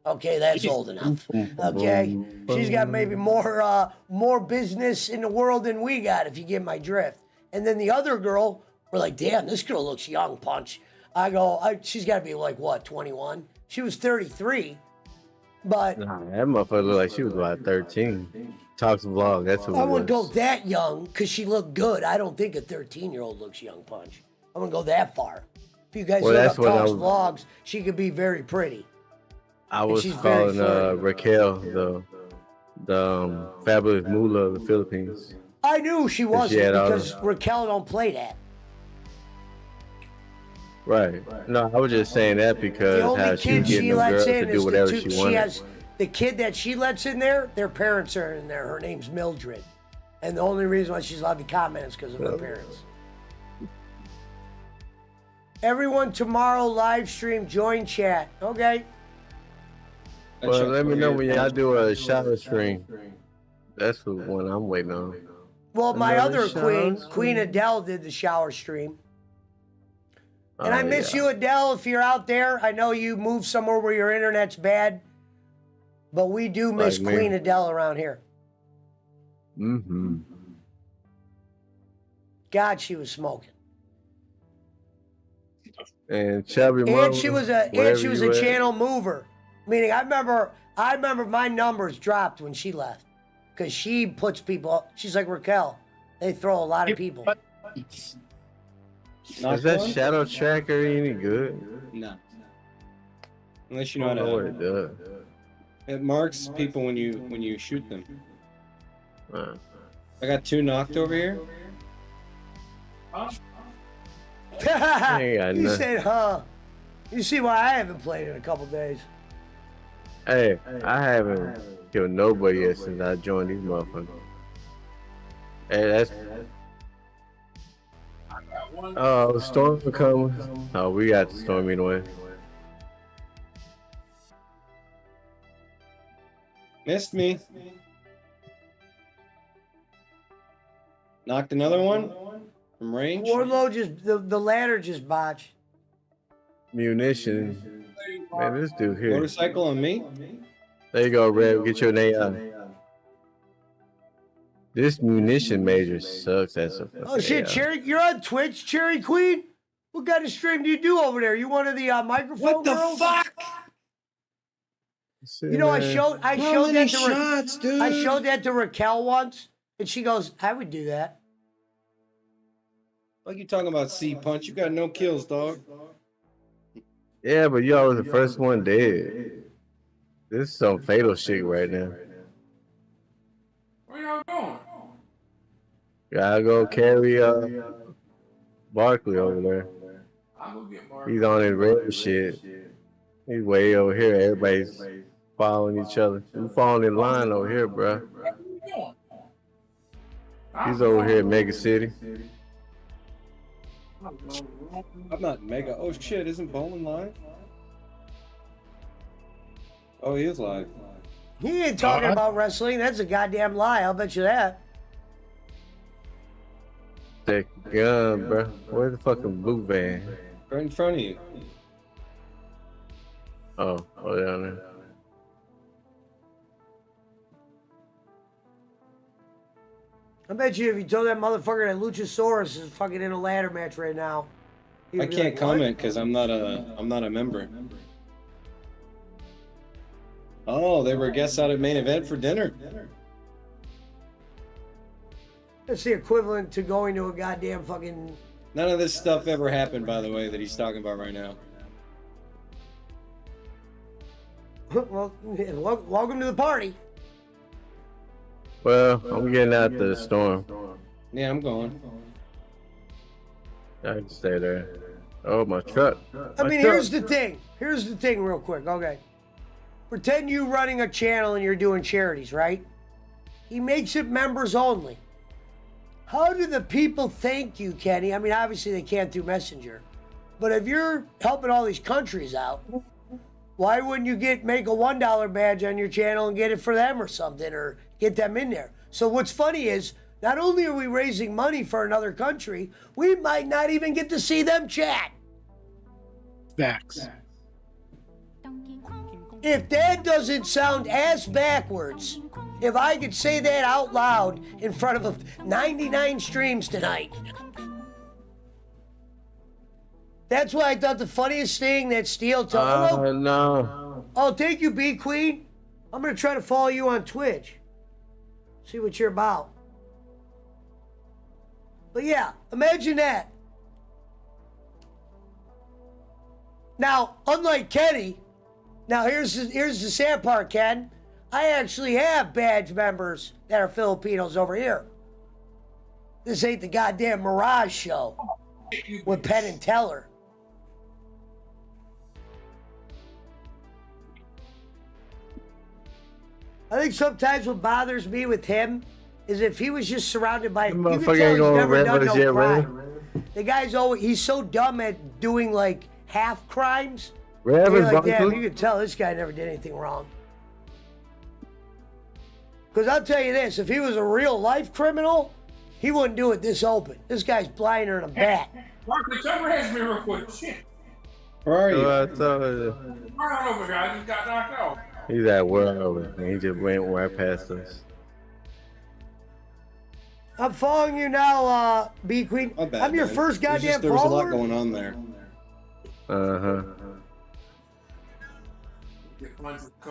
Speaker 2: Okay, that's old enough. Okay, she's got maybe more business in the world than we got, if you get my drift. And then the other girl, we're like, damn, this girl looks young, Punch. I go, she's got to be like, what, 21? She was 33, but...
Speaker 1: Nah, that motherfucker looked like she was about 13. Talks vlog, that's who
Speaker 2: I
Speaker 1: it
Speaker 2: wouldn't
Speaker 1: was.
Speaker 2: go that young because she looked good. I don't think a 13-year-old looks young, Punch. I wouldn't go that far. If you guys look up Talks vlogs, she could be very pretty.
Speaker 1: I was
Speaker 2: she's very
Speaker 1: calling
Speaker 2: flirty.
Speaker 1: Raquel the fabulous moolah of the Philippines.
Speaker 2: I knew she wasn't
Speaker 1: had all
Speaker 2: because Raquel don't play that.
Speaker 1: Right. No, I was just saying that
Speaker 2: The
Speaker 1: because how
Speaker 2: only
Speaker 1: she was
Speaker 2: kid
Speaker 1: getting
Speaker 2: she
Speaker 1: them
Speaker 2: lets
Speaker 1: girls
Speaker 2: in
Speaker 1: to
Speaker 2: is
Speaker 1: do whatever
Speaker 2: the
Speaker 1: she
Speaker 2: two.
Speaker 1: wanted.
Speaker 2: She has the kid that she lets in there. Their parents are in there. Her name's Mildred, and the only reason why she's allowed to comment is because of her parents. Everyone tomorrow live stream, join chat. Okay.
Speaker 1: Well, let me know when y'all do a shower stream. That's the one I'm waiting on.
Speaker 2: Well, my
Speaker 1: Another
Speaker 2: other
Speaker 1: shower
Speaker 2: queen,
Speaker 1: stream?
Speaker 2: Queen Adele, did the shower stream. And
Speaker 1: Oh,
Speaker 2: I miss
Speaker 1: yeah.
Speaker 2: you, Adele, if you're out there. I know you moved somewhere where your internet's bad, but we do miss
Speaker 1: Like me.
Speaker 2: Queen Adele around here.
Speaker 1: Mm-hmm.
Speaker 2: God, she was smoking.
Speaker 1: And Chubby
Speaker 2: And
Speaker 1: Mama,
Speaker 2: she was a
Speaker 1: wherever you at.
Speaker 2: channel mover. Meaning I remember my numbers dropped when she left. Because she puts people up. She's like Raquel. They throw a lot of people.
Speaker 1: Is that shadow tracker any good?
Speaker 5: No. Unless you
Speaker 1: I
Speaker 5: know
Speaker 1: don't
Speaker 5: how
Speaker 1: know
Speaker 5: to.
Speaker 1: what it does.
Speaker 5: It marks people when you shoot them.
Speaker 1: Uh,
Speaker 5: I got 2 knocked over here.
Speaker 2: You
Speaker 1: nothing.
Speaker 2: said, huh? You see why I haven't played in a couple days.
Speaker 1: Hey, I haven't killed nobody yet since I joined these motherfuckers. Hey, that's. Oh, storm coming. Oh, we got the storm anyway.
Speaker 5: Missed me. Knocked another one from range.
Speaker 2: Warlow just the ladder just botched.
Speaker 1: Munition. Man, this dude here.
Speaker 5: Motorcycle on me.
Speaker 1: There you go, Red. Get your name out. This munition major sucks as a fucking
Speaker 2: Oh shit,
Speaker 1: AI.
Speaker 2: Cherry, you're on Twitch, Cherry Queen. What kind of stream do you do over there? You one of the microphone
Speaker 5: What the
Speaker 2: girls?
Speaker 5: fuck?
Speaker 2: You know, I showed
Speaker 5: How
Speaker 2: that
Speaker 5: many
Speaker 2: to
Speaker 5: shots, dude?
Speaker 2: I showed that to Raquel once, and she goes, "I would do that."
Speaker 5: Like you talking about C-Punch? You got no kills, dog.
Speaker 1: Yeah, but y'all was the first one dead. This is some fatal shit right now.
Speaker 7: Where y'all going?
Speaker 1: Gotta go carry Barkley over there.
Speaker 7: I'm gonna get Mark.
Speaker 1: He's on his red shit. He's way over here. Everybody's following each other. We falling in line over here, bro.
Speaker 7: Where you going?
Speaker 1: He's over here at Mega City.
Speaker 5: I'm not mega. Oh shit! Isn't Bowling live? Oh, he is live.
Speaker 2: He ain't talking about wrestling. That's a goddamn lie. I'll bet you that.
Speaker 1: That gun, bro. Where's the fucking blue van?
Speaker 5: Right in front of you.
Speaker 1: Oh, down there.
Speaker 2: I bet you if you told that motherfucker that Luchasaurus is fucking in a ladder match right now. he
Speaker 5: I
Speaker 2: would be
Speaker 5: can't
Speaker 2: like,
Speaker 5: comment because I'm not a member. Oh, they were guests out at main event for dinner.
Speaker 2: That's the equivalent to going to a goddamn fucking.
Speaker 5: None of this stuff ever happened, by the way, that he's talking about right now.
Speaker 2: Well, welcome to the party.
Speaker 1: Well, I'm getting out the storm.
Speaker 5: Yeah, I'm going.
Speaker 1: I can stay there. Oh, my truck.
Speaker 2: I mean, here's the thing. Here's the thing, real quick. Okay. Pretend you running a channel and you're doing charities, right? He makes it members only. How do the people thank you, Kenny? I mean, obviously they can't do Messenger, but if you're helping all these countries out, why wouldn't you make a $1 badge on your channel and get it for them or something, or get them in there? So what's funny is, not only are we raising money for another country, we might not even get to see them chat.
Speaker 6: Facts.
Speaker 2: If that doesn't sound ass backwards, if I could say that out loud in front of 99 streams tonight. That's why I thought the funniest thing that Steele told me.
Speaker 1: No.
Speaker 2: Oh, thank you, B Queen. I'm going to try to follow you on Twitch. See what you're about. But yeah, imagine that. Now, unlike Kenny, now here's the sad part, Ken. I actually have badge members that are Filipinos over here. This ain't the goddamn Mirage show with Penn and Teller. I think sometimes what bothers me with him is if he was just surrounded by, you can tell he's never done no crime. The guy's he's so dumb at doing like half crimes. You're like, damn, you can tell this guy never did anything wrong. Because I'll tell you this, if he was a real life criminal, he wouldn't do it this open. This guy's blinder than a bat.
Speaker 7: Marcus, overheads me real quick. Shit.
Speaker 5: Where are you?
Speaker 7: Right on over, guys. Just got knocked out.
Speaker 1: He's at work, and he just went right past us.
Speaker 2: I'm following you now, B Queen.
Speaker 5: My bad,
Speaker 2: I'm your
Speaker 5: man.
Speaker 2: first goddamn
Speaker 5: there was a lot
Speaker 2: follower.
Speaker 5: going on there.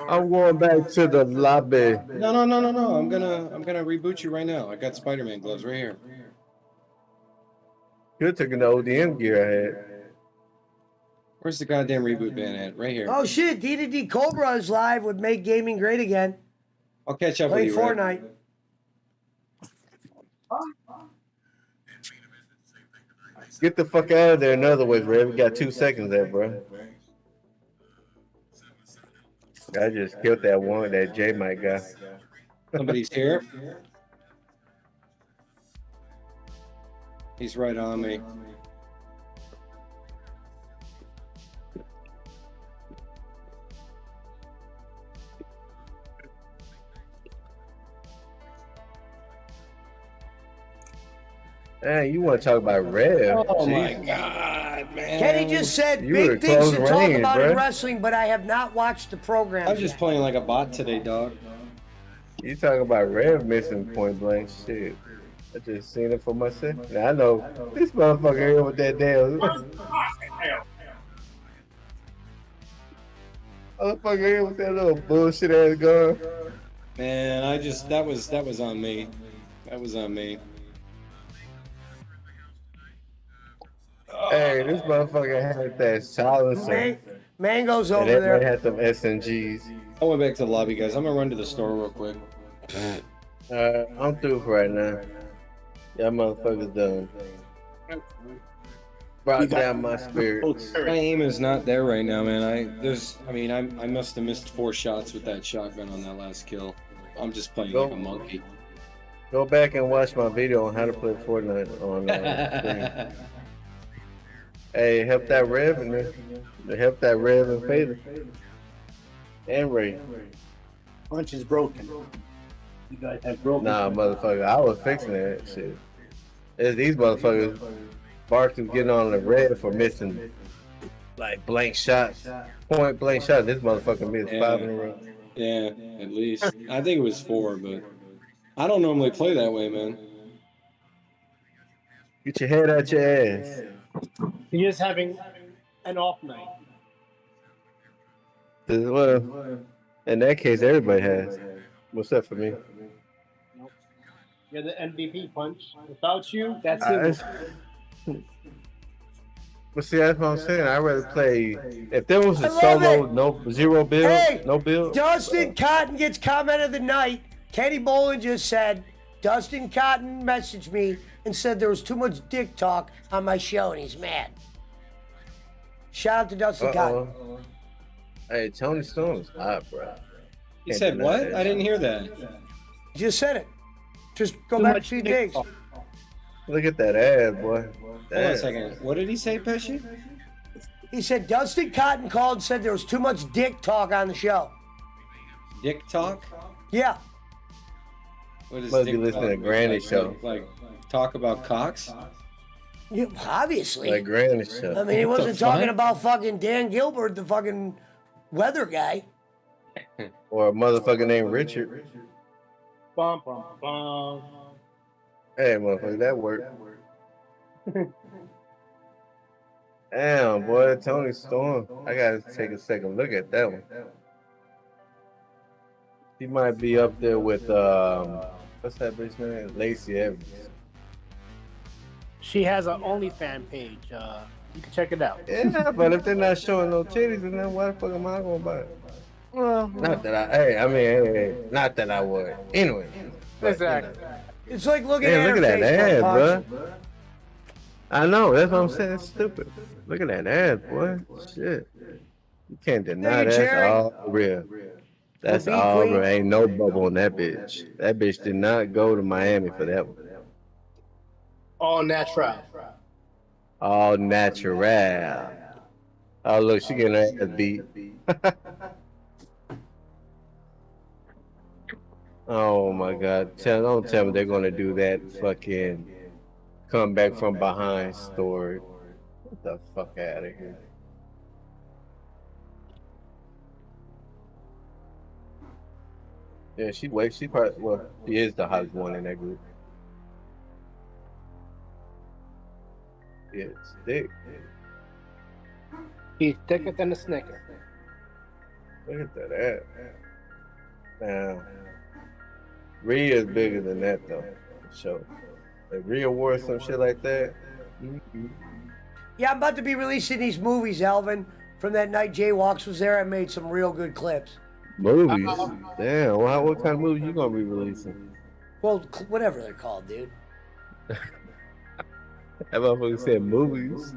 Speaker 1: I'm going back to the lobby.
Speaker 5: No. I'm gonna reboot you right now. I got Spider-Man gloves right here.
Speaker 1: You took the ODM gear I had.
Speaker 5: Where's the goddamn reboot band at? Right here.
Speaker 2: Oh shit, D Cobra is live with Make Gaming Great Again.
Speaker 5: I'll catch up
Speaker 2: Play
Speaker 5: with you. Red.
Speaker 2: Fortnite.
Speaker 1: Get the fuck out of there. In other words, Red, we got 2 seconds there, bro. I just killed that one that J Mike got.
Speaker 5: Somebody's here. He's right on me.
Speaker 1: Hey, you want to talk about Rev?
Speaker 5: Oh my
Speaker 1: Jesus.
Speaker 5: God, man!
Speaker 2: Kenny just said
Speaker 1: You were
Speaker 2: big things
Speaker 1: close
Speaker 2: to talk
Speaker 1: range,
Speaker 2: about
Speaker 1: bruh.
Speaker 2: in wrestling, but I have not watched the program.
Speaker 5: I'm just
Speaker 2: yet.
Speaker 5: playing like a bot today, dog.
Speaker 1: You talking about Rev missing point blank shit. I just seen it for myself. Now I know this motherfucker here with that damn. Motherfucker here with that little bullshit ass gun.
Speaker 5: Man, that was on me. That was on me.
Speaker 1: Hey, this motherfucker had that silencer.
Speaker 2: Mango's
Speaker 1: And
Speaker 2: over
Speaker 1: that
Speaker 2: there.
Speaker 1: man had them SNGs.
Speaker 5: I went back to the lobby, guys. I'm gonna run to the store real quick.
Speaker 1: I'm through for right now. Y'all motherfuckers done. Brought down my spirits.
Speaker 5: My aim is not there right now, man. I must have missed 4 shots with that shotgun on that last kill. I'm just playing like a monkey.
Speaker 1: Go back and watch my video on how to play Fortnite on stream. Hey, help that Rev in there. Help that Rev and Fader. And Ray.
Speaker 6: Punch is broken. You guys have broken.
Speaker 1: Nah, motherfucker, I was fixing that shit. It's these motherfuckers. Barks was getting on the Rev for missing like blank shots. Point blank shot. This motherfucker missed 5 in a row.
Speaker 5: Yeah, at least. I think it was 4, but I don't normally play that way, man.
Speaker 1: Get your head out your ass.
Speaker 6: You're just having an off night.
Speaker 1: Well, in that case, everybody has. What's up for me?
Speaker 6: You're the MVP, Punch. Without you, that's it.
Speaker 1: But see, that's what I'm saying. I'd rather play. If there was a
Speaker 2: love
Speaker 1: solo,
Speaker 2: it.
Speaker 1: no zero build,
Speaker 2: Hey,
Speaker 1: no build.
Speaker 2: Dustin Cotton gets comment of the night. Kenny Bolin just said, Dustin Cotton messaged me and said there was too much dick talk on my show and he's mad. Shout out to Dustin Cotton.
Speaker 1: Hey, Tony Storm's hot, bro.
Speaker 5: He said what? I didn't hear that.
Speaker 2: Just said it. Just go
Speaker 6: Too
Speaker 2: back a
Speaker 6: much
Speaker 2: few
Speaker 6: dick
Speaker 2: days.
Speaker 6: talk.
Speaker 1: Look at that ass, boy.
Speaker 5: Hold on
Speaker 1: Damn.
Speaker 5: a second. What did he say, Pesci?
Speaker 2: He said Dustin Cotton called and said there was too much dick talk on the show.
Speaker 5: Dick talk?
Speaker 2: Yeah.
Speaker 5: What is
Speaker 1: Must
Speaker 5: dick
Speaker 1: be listening
Speaker 5: talk?
Speaker 1: to Granny show.
Speaker 5: Like talk about cocks?
Speaker 2: Yeah, obviously.
Speaker 1: Like Granny show.
Speaker 2: I mean, he
Speaker 5: What the
Speaker 2: wasn't talking
Speaker 5: fuck?
Speaker 2: about fucking Dan Gilbert, the fucking weather guy.
Speaker 1: Or a motherfucker named Richard.
Speaker 6: Bum, bum, bum.
Speaker 1: Hey, motherfucker, that worked. Damn, boy, Tony Storm. I gotta take a second look at that one. He might be up there with what's that bitch name? Lacey Evans.
Speaker 6: She has an OnlyFans page. You can check it out.
Speaker 1: Yeah, but if they're not showing no titties, then why the fuck am I gonna buy it?
Speaker 6: Well,
Speaker 1: Not that hey, not that I would. Anyway. but,
Speaker 6: exactly.
Speaker 2: It's like looking
Speaker 1: Hey,
Speaker 2: at
Speaker 1: look
Speaker 2: her
Speaker 1: at that
Speaker 2: Facebook
Speaker 1: ass,
Speaker 2: punch.
Speaker 1: bro. I know, that's what I'm saying. It's stupid. Look at that ass, boy. Shit. You can't deny
Speaker 2: Hey,
Speaker 1: that's
Speaker 2: Jerry.
Speaker 1: all real. That's
Speaker 2: The
Speaker 1: all
Speaker 2: B-Queen.
Speaker 1: real. Ain't no bubble in that bitch. That bitch did not go to Miami for that one.
Speaker 6: All natural.
Speaker 1: All natural. Oh, look, she getting her ass beat. Oh my God! Don't tell me they're gonna do that fucking come back from behind story. Get the fuck out of here! Yeah, she probably she is the hottest one in that group. Yeah, it's thick.
Speaker 6: He's thicker than a snicker.
Speaker 1: Look at that ass. Now, Rhea is bigger than that though. So, if Rhea wore some shit like that,
Speaker 2: Yeah, I'm about to be releasing these movies, Alvin. From that night Jay Walks was there, I made some real good clips.
Speaker 1: movies. Damn, what kind of movies you gonna be releasing?
Speaker 2: Well, whatever they're called, dude.
Speaker 1: That motherfucker said movies.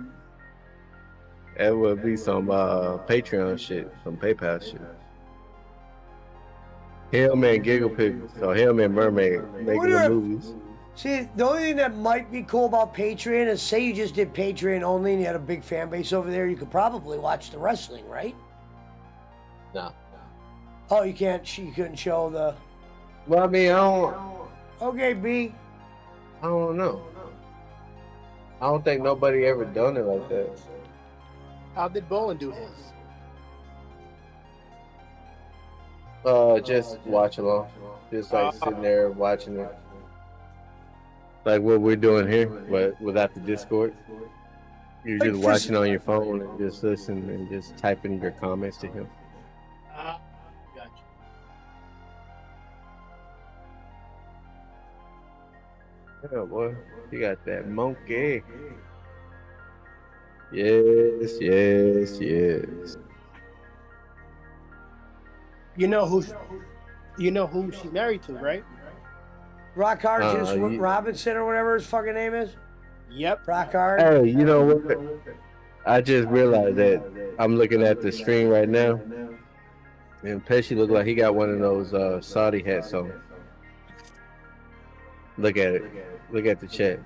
Speaker 1: That would be some Patreon shit, some PayPal shit. Hellman Giggle Pickles, so Hellman Mermaid making
Speaker 2: Wonder
Speaker 1: the
Speaker 2: if-
Speaker 1: movies.
Speaker 2: See, the only thing that might be cool about Patreon is say you just did Patreon only and you had a big fan base over there, you could probably watch the wrestling, right?
Speaker 1: No.
Speaker 2: Oh, you couldn't show the.
Speaker 1: Well, I mean,
Speaker 2: Okay, B.
Speaker 1: I don't know. I don't think nobody ever done it like that.
Speaker 6: How did Bolin do his?
Speaker 1: Just watch along, just like sitting there watching it, like what we're doing here, but without the Discord. You're
Speaker 2: Like
Speaker 1: just
Speaker 2: for-
Speaker 1: watching on your phone and just listen and just typing your comments to him.
Speaker 6: Gotcha.
Speaker 1: Yeah, boy, you got that monkey. Yes, yes, yes.
Speaker 6: You know who she's married to, right?
Speaker 2: Rock Hard Juice
Speaker 1: you-
Speaker 2: Robinson or whatever his fucking name is.
Speaker 6: Yep.
Speaker 2: Rock Hard.
Speaker 1: Hey, you know what? I just realized that I'm looking at the screen right now, and Pesci looked like he got one of those Saudi hats on. Look at it. Look at the chat.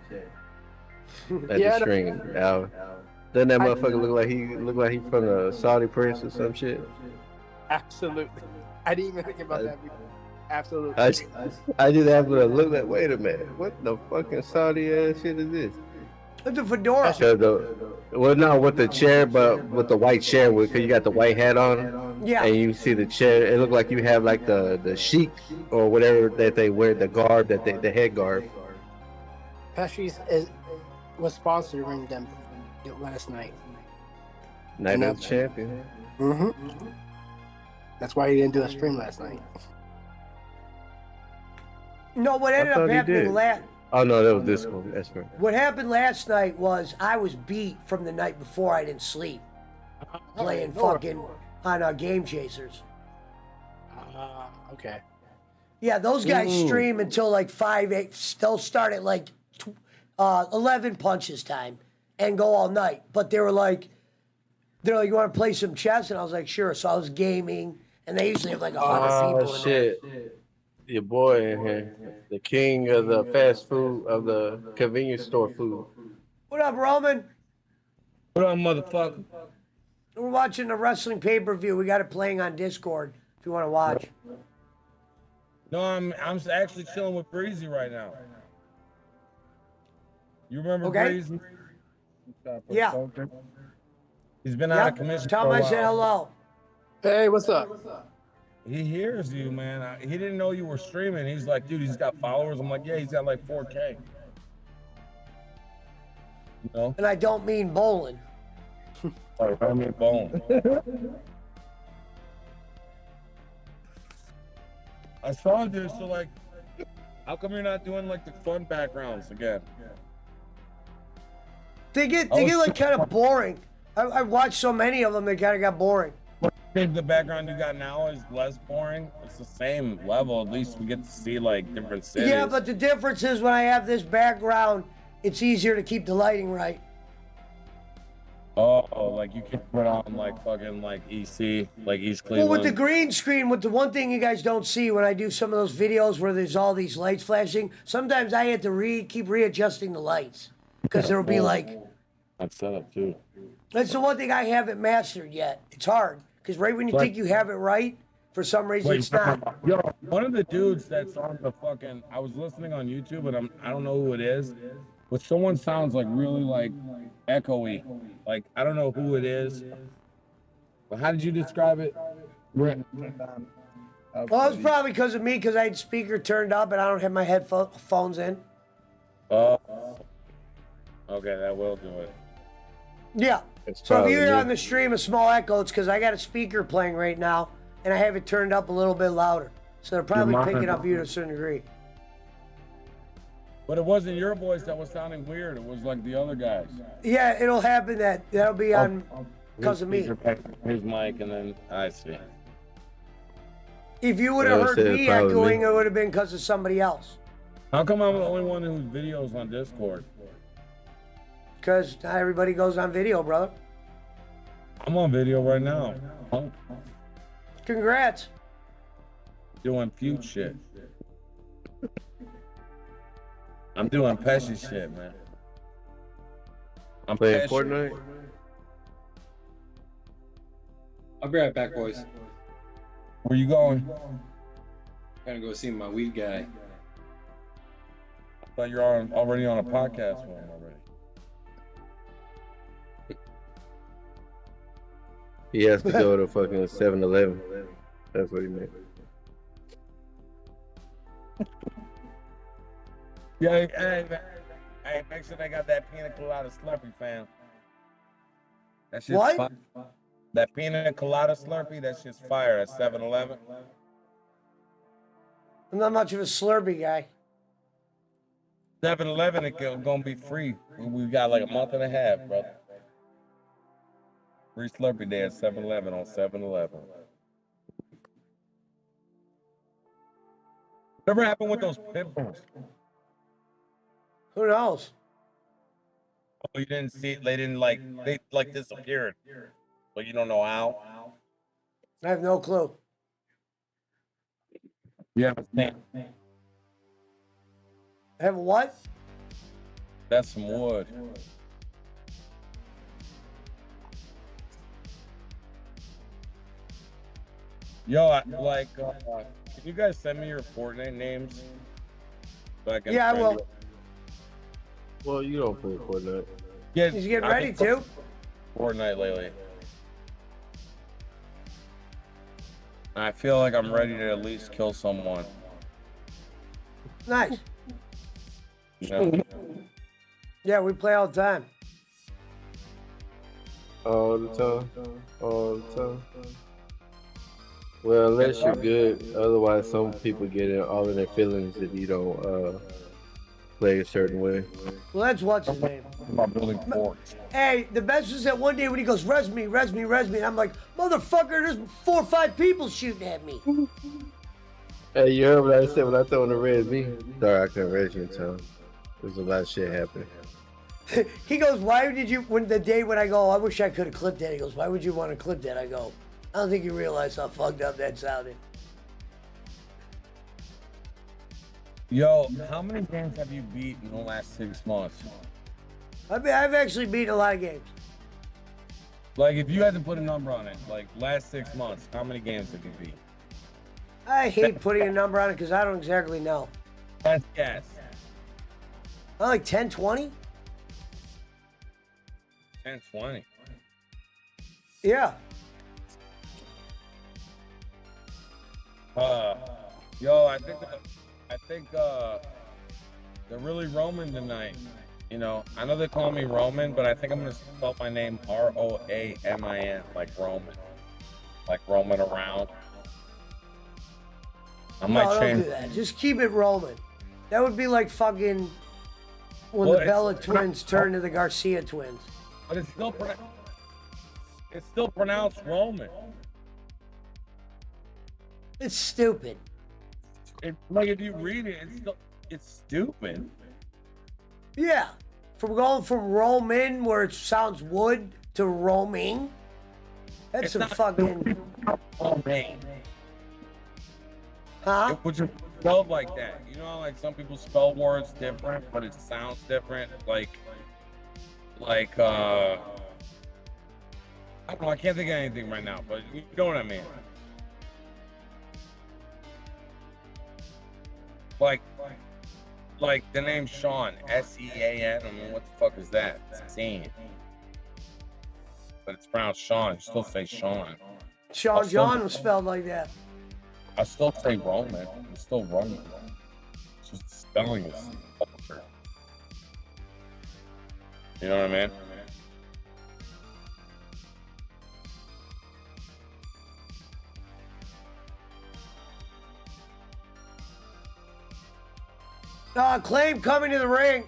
Speaker 1: At
Speaker 6: Yeah,
Speaker 1: the screen, Al. Doesn't that motherfucker look like he from the Saudi prince or some shit?
Speaker 6: Absolutely. I didn't even think about that before. Absolutely.
Speaker 1: I just happened to look at. Wait a minute, what the fucking Saudi ass shit is this?
Speaker 2: It's a fedora.
Speaker 1: Well, no, with the chair, but with the white chair, because you got the white hat on.
Speaker 2: Yeah.
Speaker 1: And you see the chair, it looked like you have like the sheik or whatever that they wear, the garb the head garb.
Speaker 6: Pesci's was sponsoring them last night.
Speaker 1: Night of the Champion.
Speaker 6: Mm-hmm. That's why he didn't do a stream last night.
Speaker 2: No, what
Speaker 1: I
Speaker 2: ended
Speaker 1: thought
Speaker 2: up
Speaker 1: he
Speaker 2: happening
Speaker 1: did. Oh no, that was this one. That's right.
Speaker 2: What happened last night was I was beat from the night before. I didn't sleep playing fucking on Game Chasers.
Speaker 6: Okay.
Speaker 2: Yeah, those guys stream until like 5, 8. They'll start at like 11 punches time and go all night. But they're like, you want to play some chess? And I was like, sure. So I was gaming, and they usually have like 100 people.
Speaker 1: Oh shit! Your boy in here, the king of the fast food, of the convenience store food.
Speaker 2: What up, Roman?
Speaker 8: What up, motherfucker?
Speaker 2: We're watching the wrestling pay-per-view. We got it playing on Discord if you want to watch.
Speaker 8: No, I'm actually chilling with Breezy right now. You remember
Speaker 2: Okay.
Speaker 8: Breezy?
Speaker 2: Yeah.
Speaker 8: He's been out of
Speaker 2: Yep.
Speaker 8: commission
Speaker 2: Tell
Speaker 8: for
Speaker 2: him
Speaker 8: a
Speaker 2: I said
Speaker 8: while.
Speaker 2: hello.
Speaker 6: Hey, what's up?
Speaker 8: He hears you, man. He didn't know you were streaming. He's like, dude, he's got followers. I'm like, yeah, he's got like 4K. You know?
Speaker 2: And I don't mean bowling.
Speaker 8: Like, I mean, bone. I saw this, so like, how come you're not doing like the fun backgrounds again?
Speaker 2: They get like kind of boring. I watched so many of them, they kind of got boring.
Speaker 8: I think the background you got now is less boring. It's the same level. At least we get to see like different cities.
Speaker 2: Yeah, but the difference is when I have this background, it's easier to keep the lighting right.
Speaker 8: Oh, like you can put on like fucking like EC, like East Cleveland.
Speaker 2: Well, with the green screen, with the one thing you guys don't see when I do some of those videos where there's all these lights flashing, sometimes I have to keep readjusting the lights because there'll be like.
Speaker 8: That's set up too.
Speaker 2: That's the one thing I haven't mastered yet. It's hard because right when you think you have it right, for some reason it's not.
Speaker 8: Yo, one of the dudes that's on the fucking, I was listening on YouTube, but I don't know who it is, but someone sounds like really like echoey. Like I don't know who it is. But how did you describe it?
Speaker 2: Well, it's probably because of me because I had speaker turned up and I don't have my headphones in.
Speaker 8: Oh, okay, that will do it.
Speaker 2: Yeah.
Speaker 1: It's
Speaker 2: So if
Speaker 1: probably
Speaker 2: you hear
Speaker 1: me.
Speaker 2: on the stream a small echo, it's because I got a speaker playing right now and I have it turned up a little bit louder. So they're probably
Speaker 8: Your
Speaker 2: picking
Speaker 8: monitor.
Speaker 2: up you to a certain degree.
Speaker 8: But it wasn't your voice that was sounding weird. It was like the other guys.
Speaker 2: Yeah, it'll happen that'll be on because of me.
Speaker 8: His mic, and then I see.
Speaker 2: If you would have
Speaker 1: Yeah, I
Speaker 2: heard
Speaker 1: said
Speaker 2: me
Speaker 1: probably
Speaker 2: echoing,
Speaker 1: me.
Speaker 2: it would have been because of somebody else.
Speaker 8: How come I'm the only one whose videos on Discord?
Speaker 2: Because not everybody goes on video, brother.
Speaker 8: I'm on video right now. I'm
Speaker 2: Congrats.
Speaker 8: doing feud shit. I'm doing Pesci shit, man. I'm
Speaker 1: Playing
Speaker 8: Pesci.
Speaker 1: Fortnite.
Speaker 5: I'll be right back, boys.
Speaker 8: Where you going?
Speaker 5: Gotta go see my weed guy.
Speaker 8: I thought you're already on a podcast with him already.
Speaker 1: He has to go to fucking 7-Eleven. That's what he meant.
Speaker 8: Yeah, hey, man. Hey, make sure they got that pina colada Slurpee, fam. That shit's
Speaker 2: What?
Speaker 8: fire. That pina colada Slurpee, that shit's fire at 7-Eleven.
Speaker 2: I'm not much of a Slurpee guy.
Speaker 8: 7-Eleven, it's gonna be free. We got like a month and a half, brother. Free Slurpee Day at 7-Eleven on 7-Eleven. Whatever happened with those pit bulls?
Speaker 2: Who knows?
Speaker 8: Oh, you didn't see it? They didn't they disappeared. But you don't know how?
Speaker 2: I have no clue.
Speaker 8: Yeah.
Speaker 2: I have a what?
Speaker 8: That's some wood. Yo, can you guys send me your Fortnite names? So I can
Speaker 2: Yeah, I
Speaker 8: friend
Speaker 2: will.
Speaker 8: you?
Speaker 1: Well, you don't play Fortnite.
Speaker 8: Yeah,
Speaker 2: He's getting
Speaker 8: I've
Speaker 2: ready
Speaker 8: been
Speaker 2: to.
Speaker 8: Fortnite lately. I feel like I'm ready to at least kill someone.
Speaker 2: Nice.
Speaker 8: You know?
Speaker 2: Yeah, we play all the time.
Speaker 1: All the time. All the time. Well, unless you're good, otherwise some people get it all in their feelings if you don't play a certain way.
Speaker 2: Well, that's what's his name.
Speaker 8: About building forts.
Speaker 2: Hey, the best was that one day when he goes, res me, and I'm like, motherfucker, there's 4 or 5 people shooting at me.
Speaker 1: Hey, you heard what I said when I told him to res me? Sorry, I couldn't res you in time. There's a lot of shit happening.
Speaker 2: He goes, why did you, when I go, I wish I could have clipped that. He goes, why would you want to clip that? I go, I don't think you realize how fucked up that sounded.
Speaker 8: Yo, how many games have you beat in the last 6 months?
Speaker 2: I've actually beaten a lot of games.
Speaker 8: Like, if you had to put a number on it, like last 6 months, how many games have you beat?
Speaker 2: I hate putting a number on it because I don't exactly know.
Speaker 8: Best guess.
Speaker 2: I like 10, 20?
Speaker 8: 10, 20.
Speaker 2: Yeah.
Speaker 8: Yo, I think they're really Roman tonight. You know, I know they call me Roman, but I think I'm gonna spell my name Roamin, like Roman, like roaming around. I might
Speaker 2: No, don't
Speaker 8: change.
Speaker 2: do that. Just keep it Roman. That would be like fucking when
Speaker 8: Well,
Speaker 2: the Bella twins turned to the Garcia twins.
Speaker 8: But it's still pronounced Roman.
Speaker 2: It's stupid.
Speaker 8: Like if you read it, it's stupid.
Speaker 2: Yeah. From going from Roman, where it sounds wood, to roaming. That's
Speaker 8: It's
Speaker 2: some
Speaker 8: not-
Speaker 2: fucking.
Speaker 8: Romaine.
Speaker 2: Huh?
Speaker 8: It was just spelled like that. You know how like some people spell words different, but it sounds different. Like I don't know. I can't think of anything right now, but you know what I mean. Like the name Sean, Sean. I mean, what the fuck is that? It's Sean. But it's pronounced Sean. You still say Sean.
Speaker 2: Sean John was spelled like that.
Speaker 8: I still say Roman. It's still Roman. It's just the spelling is altered. You know what I mean?
Speaker 2: Claim coming to the ring.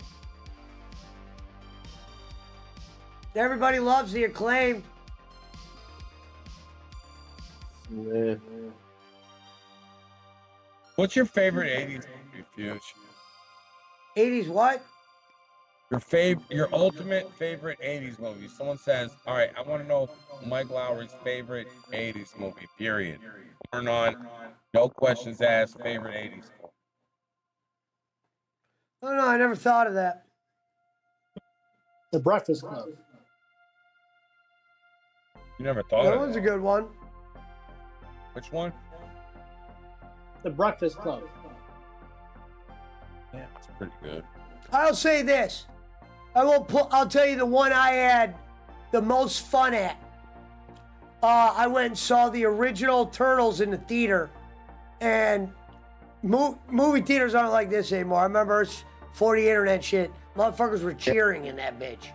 Speaker 2: Everybody loves the Acclaimed.
Speaker 1: Yeah.
Speaker 8: What's your favorite 80s movie, Fuge?
Speaker 2: 80s what?
Speaker 8: Your ultimate favorite 80s movie. Someone says, all right, I want to know Mike Lowry's favorite 80s movie, period. Or none, no questions asked, favorite 80s movie.
Speaker 2: Oh no, I never thought of that.
Speaker 6: The Breakfast Club.
Speaker 8: You never thought
Speaker 2: That
Speaker 8: of
Speaker 2: one's
Speaker 8: that.
Speaker 2: a good one.
Speaker 8: Which one?
Speaker 6: The Breakfast Club.
Speaker 8: Yeah, it's pretty good.
Speaker 2: I'll say this. I'll tell you the one I had the most fun at. I went and saw the original Turtles in the theater, and movie theaters aren't like this anymore. I remember it's 40 internet shit. Motherfuckers were cheering in that bitch.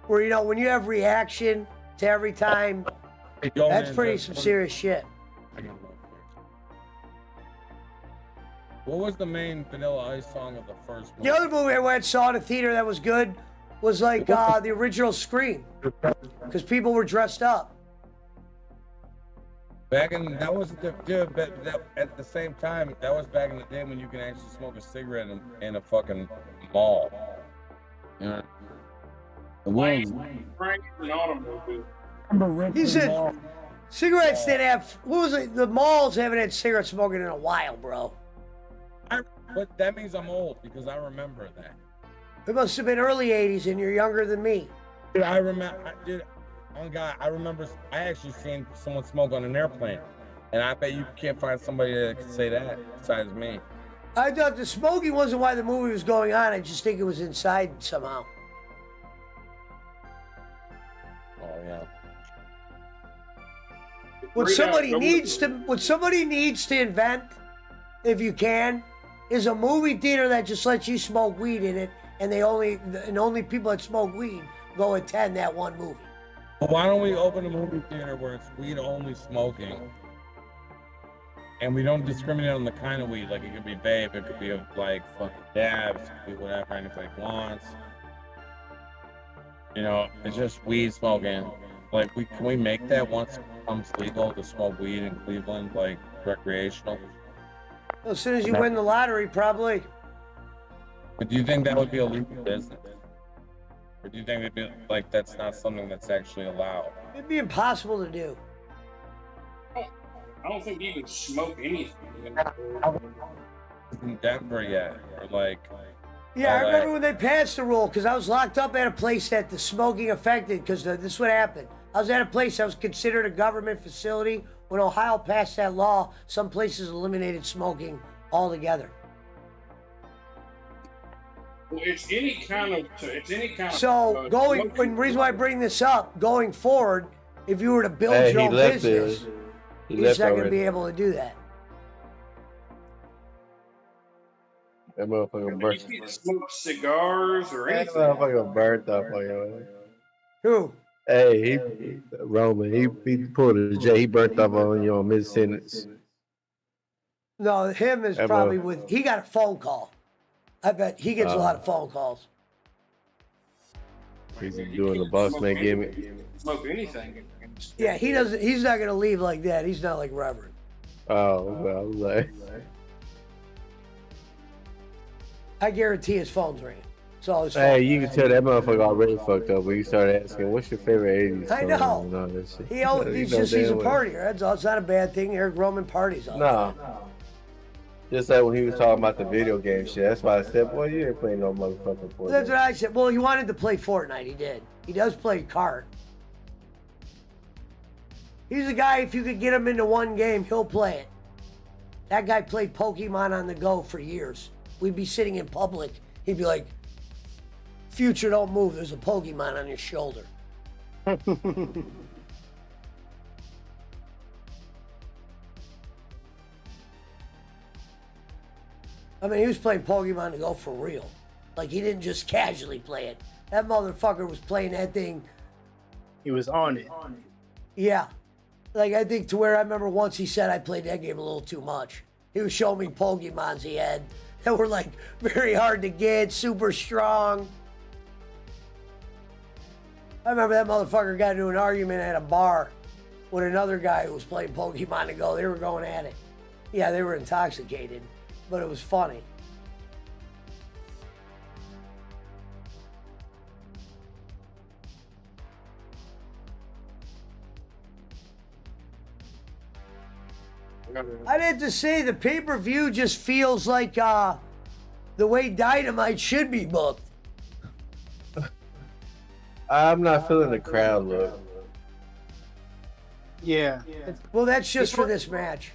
Speaker 2: Where, you know, when you have reaction to every time,
Speaker 8: Hey, yo,
Speaker 2: that's
Speaker 8: man,
Speaker 2: pretty
Speaker 8: that's
Speaker 2: some
Speaker 8: funny.
Speaker 2: serious shit.
Speaker 8: What was the main Vanilla Ice song of the first movie?
Speaker 2: The other movie I went and saw in the theater that was good was like the original Scream, because people were dressed up.
Speaker 8: Back in that was the dude, but that, at the same time, that was back in the day when you can actually smoke a cigarette in a fucking mall. You know, the ones.
Speaker 7: Frank and automobile.
Speaker 2: He said cigarettes didn't have, what was it? The malls haven't had cigarette smoking in a while, bro.
Speaker 8: But that means I'm old because I remember that.
Speaker 2: It must have been early 80s and you're younger than me.
Speaker 8: Dude, I remember. Dude, oh God, I remember. I actually seen someone smoke on an airplane, and I bet you can't find somebody that can say that besides me.
Speaker 2: I thought the smoking wasn't why the movie was going on. I just think it was inside somehow.
Speaker 8: Oh yeah.
Speaker 2: What somebody needs to invent, if you can, is a movie theater that just lets you smoke weed in it, and only people that smoke weed go attend that one movie.
Speaker 8: Well, why don't we open a movie theater where it's weed only smoking, and we don't discriminate on the kind of weed? Like it could be vape, it could be like fucking dabs, it could be whatever anybody wants. You know, it's just weed smoking. Like can we make that once it becomes legal to smoke weed in Cleveland, like recreational?
Speaker 2: Well, as soon as you win the lottery, probably.
Speaker 8: But do you think that would be a legal business? Or do you think it'd be like that's not something that's actually allowed?
Speaker 2: It'd be impossible to do.
Speaker 7: I don't think you can smoke anything.
Speaker 8: in Denver yet, or like.
Speaker 2: Yeah, I
Speaker 8: LA.
Speaker 2: remember when they passed the rule because I was locked up at a place that the smoking affected. Because this is what happened. I was at a place that was considered a government facility. When Ohio passed that law, some places eliminated smoking altogether.
Speaker 7: Well, it's any kind of.
Speaker 2: So going, and the reason why I bring this up, going forward, if you were to build
Speaker 1: Hey,
Speaker 2: your
Speaker 1: he
Speaker 2: own
Speaker 1: left
Speaker 2: business,
Speaker 1: it. He
Speaker 2: you're
Speaker 1: left
Speaker 2: not going to
Speaker 1: already.
Speaker 2: be able to do that.
Speaker 1: That motherfucker
Speaker 7: You
Speaker 1: burnt.
Speaker 7: can't smoke cigars or
Speaker 1: That
Speaker 7: anything.
Speaker 1: motherfucker burnt up on you.
Speaker 2: Who?
Speaker 1: Hey, Roman, he pulled a J. He burnt up on you on mid sentence.
Speaker 2: No, him is
Speaker 1: That
Speaker 2: probably
Speaker 1: mother-
Speaker 2: with. He got a phone call. I bet he gets a lot of phone calls.
Speaker 1: He's doing the boss man gimmick.
Speaker 7: Smoke anything.
Speaker 2: Yeah, he doesn't. He's not going to leave like that. He's not like Reverend.
Speaker 1: Oh, well, I was like,
Speaker 2: I guarantee his phone's ringing. So his phone.
Speaker 1: hey, you can tell that motherfucker already fucked up when you started asking, "What's your favorite '80s song?"
Speaker 2: I know.
Speaker 1: And all that shit.
Speaker 2: He always,
Speaker 1: You
Speaker 2: he's
Speaker 1: know
Speaker 2: just he's a
Speaker 1: damn well.
Speaker 2: partier. That's all. It's not a bad thing. Eric Roman parties all the
Speaker 1: No.
Speaker 2: time.
Speaker 1: Just like when he was talking about the video game shit. That's why I said, "Boy, you ain't playing no motherfucking Fortnite."
Speaker 2: That's what I said. Well, he wanted to play Fortnite. He did. He does play kart. He's a guy, if you could get him into one game, he'll play it. That guy played Pokemon on the go for years. We'd be sitting in public. He'd be like, "Future, don't move. There's a Pokemon on your shoulder." I mean, he was playing Pokemon to go for real. Like, he didn't just casually play it. That motherfucker was playing that thing.
Speaker 6: He was on it.
Speaker 2: Yeah. Like, I think to where I remember once he said I played that game a little too much. He was showing me Pokemons he had that were, like, very hard to get, super strong. I remember that motherfucker got into an argument at a bar with another guy who was playing Pokemon to go. They were going at it. Yeah, they were intoxicated, but it was funny. I'd have to say the pay-per-view just feels like the way Dynamite should be booked.
Speaker 1: I'm not feeling the crowd look.
Speaker 6: Yeah.
Speaker 2: Well, that's just for this match.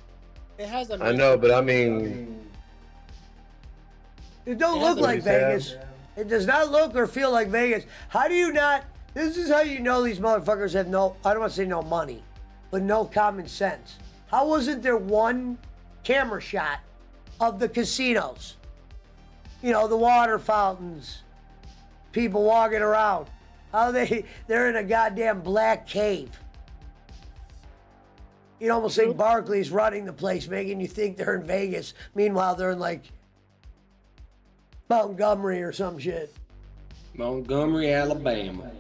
Speaker 6: It has a
Speaker 1: I know, but I mean,
Speaker 2: It don't
Speaker 6: Yeah,
Speaker 2: look
Speaker 6: that's
Speaker 2: like
Speaker 1: what he said.
Speaker 2: Vegas. It does not look or feel like Vegas. How do you not? This is how you know these motherfuckers have no, I don't want to say no money, but no common sense. How wasn't there one camera shot of the casinos? You know, the water fountains, people walking around. How they're in a goddamn black cave. You'd almost think Barkley's running the place, making you think they're in Vegas. Meanwhile, they're in like Montgomery or some shit.
Speaker 5: Montgomery, Alabama.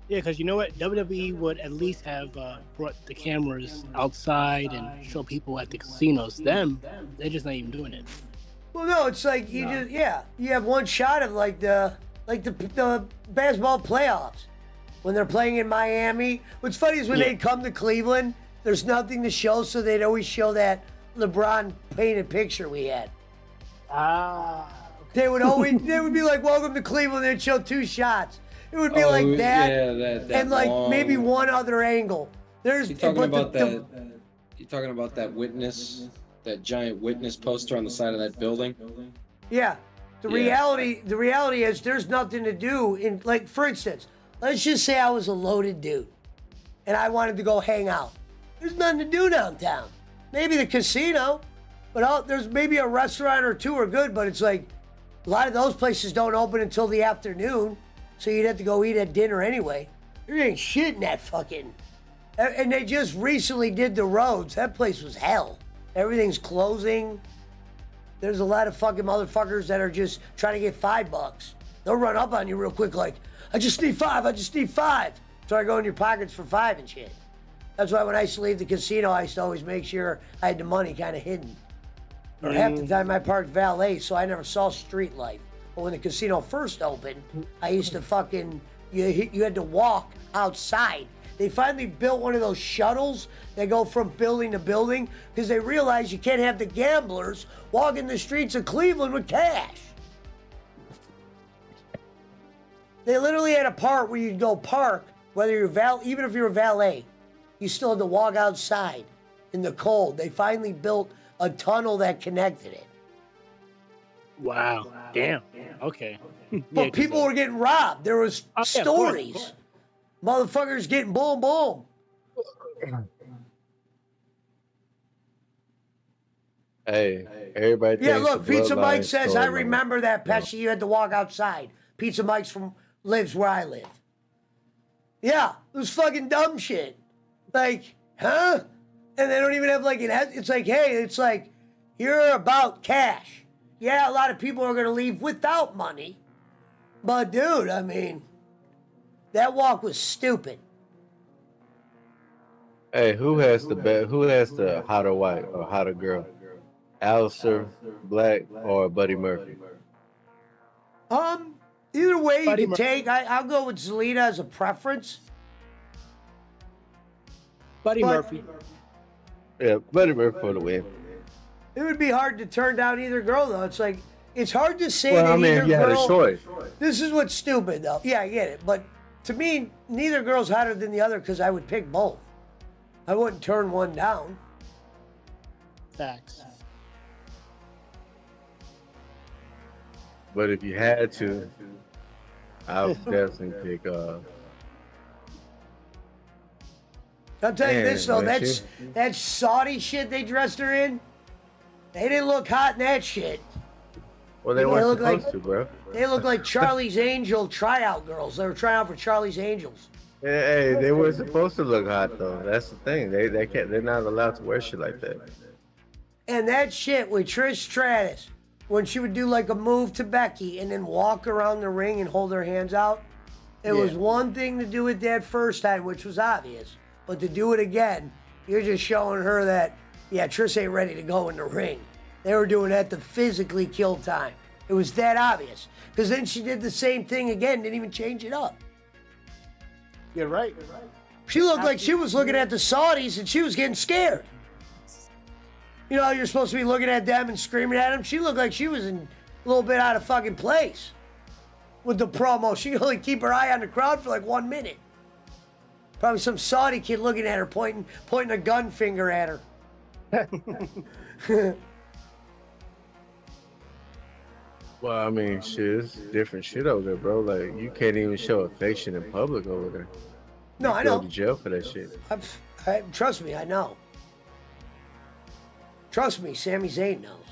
Speaker 6: Yeah, because you know what? WWE would at least have brought the cameras outside and show people at the casinos. Them, they're just not even doing it.
Speaker 2: Well, no, it's like you have one shot of like the basketball playoffs when they're playing in Miami. What's funny is when they come to Cleveland, there's nothing to show, so they'd always show that LeBron painted picture we had.
Speaker 6: Ah.
Speaker 2: They would be like, "Welcome to Cleveland." They'd show two shots. It would be
Speaker 5: Oh,
Speaker 2: like that,
Speaker 5: yeah, that
Speaker 2: and like
Speaker 5: long-
Speaker 2: maybe one other angle. There's
Speaker 5: You talking
Speaker 2: but
Speaker 5: about
Speaker 2: the-
Speaker 5: that? You talking about that witness, that giant witness poster on the side of that building?
Speaker 2: Yeah. The reality is there's nothing to do in, like, for instance, let's just say I was a loaded dude and I wanted to go hang out. There's nothing to do downtown. Maybe the casino, but there's maybe a restaurant or two are good, but it's like a lot of those places don't open until the afternoon, so you'd have to go eat at dinner anyway. There ain't shit in that fucking. And they just recently did the roads. That place was hell. Everything's closing. There's a lot of fucking motherfuckers that are just trying to get $5. They'll run up on you real quick like, I just need $5. Try to go in your pockets for $5 and shit. That's why when I used to leave the casino, I used to always make sure I had the money kind of hidden. Or half the time I parked valet, so I never saw street life. But when the casino first opened, I used to fucking, you had to walk outside They finally built one of those shuttles that go from building to building because they realized you can't have the gamblers walking the streets of Cleveland with cash. They literally had a part where you'd go park, whether you're even if you're a valet, you still had to walk outside in the cold. They finally built a tunnel that connected it.
Speaker 6: Wow. Damn. Okay.
Speaker 2: But people were getting robbed. There was stories. Motherfuckers getting boom, boom.
Speaker 1: Hey, everybody.
Speaker 2: Yeah,
Speaker 1: thinks
Speaker 2: look,
Speaker 1: the
Speaker 2: Pizza
Speaker 1: bloodline
Speaker 2: Mike says, I
Speaker 1: storyline.
Speaker 2: remember that, Pesci, you had to walk outside. Pizza Mike's lives where I live. Yeah, it was fucking dumb shit. Like, huh? And they don't even have like, it's like, hey, it's like, you're about cash. Yeah, a lot of people are going to leave without money. But dude, I mean, that walk was stupid.
Speaker 1: Hey, who has the hotter white or hotter girl? Alistair Black or Buddy Murphy?
Speaker 2: Either way
Speaker 6: Buddy
Speaker 2: you can
Speaker 6: Murphy.
Speaker 2: take. I'll go with Zelina as a preference.
Speaker 6: Buddy
Speaker 2: But-
Speaker 6: Murphy.
Speaker 1: Yeah, Buddy Murphy for the win.
Speaker 2: It would be hard to turn down either girl, though. It's like, it's hard to say
Speaker 1: Well,
Speaker 2: that
Speaker 1: I mean,
Speaker 2: either
Speaker 1: if you had a
Speaker 2: girl.
Speaker 1: choice.
Speaker 2: This is what's stupid, though. Yeah, I get it. But to me, neither girl's hotter than the other because I would pick both. I wouldn't turn one down.
Speaker 6: Facts.
Speaker 1: But if you had to, I would definitely pick.
Speaker 2: I'll tell you
Speaker 1: Man,
Speaker 2: this, though.
Speaker 1: man,
Speaker 2: That Saudi shit they dressed her in, they didn't look hot in that shit.
Speaker 1: Well, they
Speaker 2: They
Speaker 1: weren't
Speaker 2: look
Speaker 1: supposed
Speaker 2: like-
Speaker 1: to, bro.
Speaker 2: They looked like Charlie's Angel tryout girls. They were trying out for Charlie's Angels.
Speaker 1: Hey, they were supposed to look hot though. That's the thing. They can't. They're not allowed to wear shit like that.
Speaker 2: And that shit with Trish Stratus, when she would do like a move to Becky and then walk around the ring and hold her hands out, it was one thing to do it that first time, which was obvious. But to do it again, you're just showing her that, yeah, Trish ain't ready to go in the ring. They were doing that to physically kill time. It was that obvious. Because then she did the same thing again, didn't even change it up.
Speaker 6: You're right.
Speaker 2: She looked like she was looking at the Saudis and she was getting scared. You know, you're supposed to be looking at them and screaming at them. She looked like she was in a little bit out of fucking place with the promo. She could only keep her eye on the crowd for like 1 minute. Probably some Saudi kid looking at her, pointing a gun finger at her.
Speaker 1: Well, I mean, shit, it's different shit over there, bro. Like, you can't even show affection in public over there.
Speaker 2: No,
Speaker 1: You
Speaker 2: I
Speaker 1: go
Speaker 2: know.
Speaker 1: to jail for that shit.
Speaker 2: Trust me, I know. Trust me, Sami Zayn knows.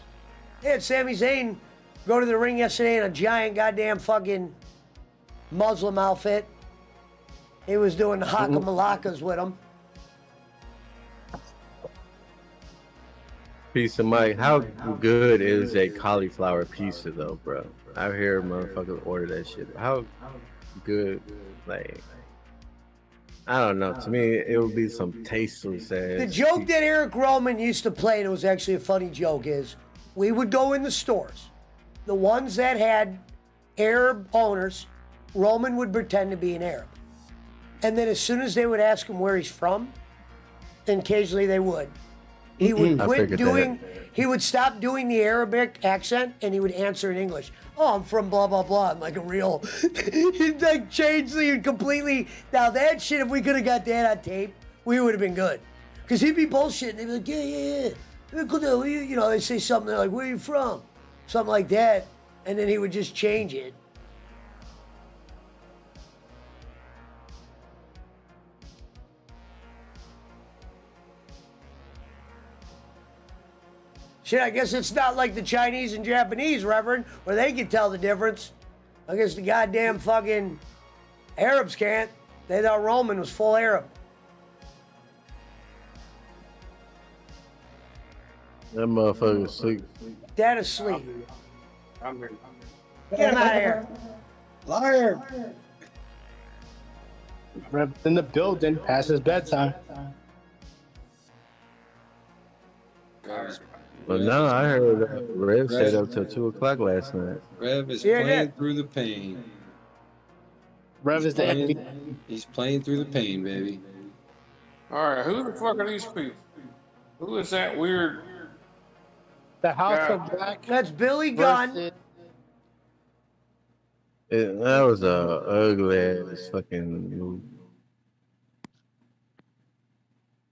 Speaker 2: They had Sami Zayn go to the ring yesterday in a giant goddamn fucking Muslim outfit. He was doing the haka malakas with him.
Speaker 1: Pizza Mike, how good is a cauliflower pizza though, bro? I hear motherfuckers order that shit. How good, like, I don't know. To me, it would be some tasteless ass.
Speaker 2: The joke that Eric Roman used to play, and it was actually a funny joke, is we would go in the stores. The ones that had Arab owners, Roman would pretend to be an Arab. And then as soon as they would ask him where he's from, and occasionally they would, he would
Speaker 1: I
Speaker 2: quit
Speaker 1: figured
Speaker 2: doing, he would stop doing the Arabic accent and he would answer in English. Oh, I'm from blah, blah, blah. I'm like a real, he'd like change the completely. Now that shit, if we could have got that on tape, we would have been good. Because he'd be bullshitting. They'd be like, yeah. You know, they say something, they're like, where are you from? Something like that. And then he would just change it. Shit, I guess it's not like the Chinese and Japanese, Reverend, where they can tell the difference. I guess the goddamn fucking Arabs can't. They thought Roman was full Arab.
Speaker 1: That motherfucker sleep.
Speaker 2: Dead asleep.
Speaker 7: I'm here.
Speaker 2: Get him out of here.
Speaker 6: Liar. Rev in the building, past his bedtime.
Speaker 1: But no, I heard Rev stayed up till 2 o'clock last night.
Speaker 5: Rev is
Speaker 2: Yeah,
Speaker 5: playing
Speaker 2: yeah.
Speaker 5: through the pain.
Speaker 6: Rev is the
Speaker 5: He's playing through the pain, baby.
Speaker 7: All right, who the fuck are these people? Who is that weird
Speaker 6: The House
Speaker 7: guy?
Speaker 6: of Black
Speaker 2: That's Billy Gunn.
Speaker 6: versus
Speaker 1: That was a ugly ass fucking move.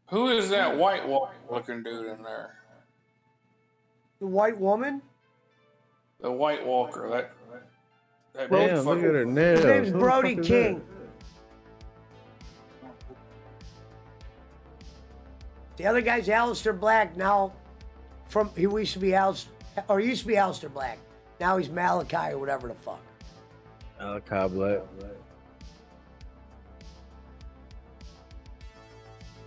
Speaker 7: Who is that white looking dude in there?
Speaker 2: The white woman.
Speaker 7: The White Walker. That big
Speaker 1: Damn, look
Speaker 7: fucking.
Speaker 1: at her nails.
Speaker 2: His name's
Speaker 1: Who the
Speaker 2: Brody
Speaker 1: fuck is
Speaker 2: King.
Speaker 1: that?
Speaker 2: The other guy's Aleister Black now. He used to be Aleister Black. Now he's Malachi or whatever the fuck.
Speaker 1: Malachi Black.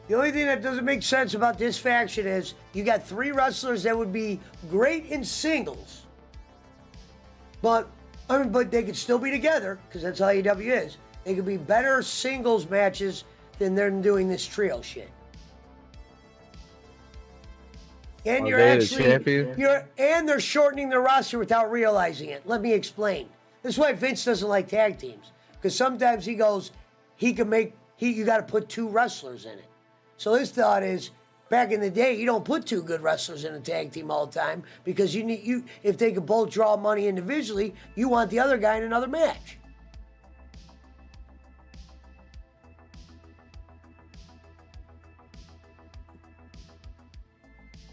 Speaker 2: The only thing that doesn't make sense about this faction is you got 3 wrestlers that would be great in singles, but they could still be together because that's how AEW is. They could be better singles matches than they're doing this trio shit. And
Speaker 1: Are
Speaker 2: you're
Speaker 1: they the
Speaker 2: actually
Speaker 1: champion?
Speaker 2: and they're shortening their roster without realizing it. Let me explain. This is why Vince doesn't like tag teams, because sometimes he goes, you got to put 2 wrestlers in it. So his thought is, back in the day, you don't put 2 good wrestlers in a tag team all the time because if they could both draw money individually, you want the other guy in another match.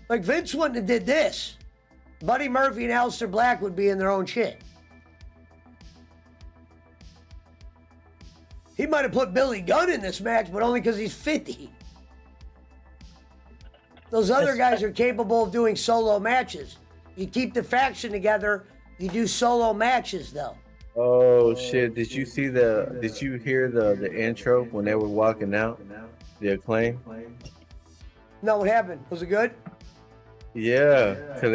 Speaker 2: Like Vince wouldn't have did this. Buddy Murphy and Aleister Black would be in their own shit. He might have put Billy Gunn in this match, but only because he's 50. Those other guys are capable of doing solo matches. You keep the faction together, you do solo matches though.
Speaker 1: Oh shit! Did you hear the intro when they were walking out? The Acclaim.
Speaker 2: No, what happened? Was it good?
Speaker 1: Yeah, because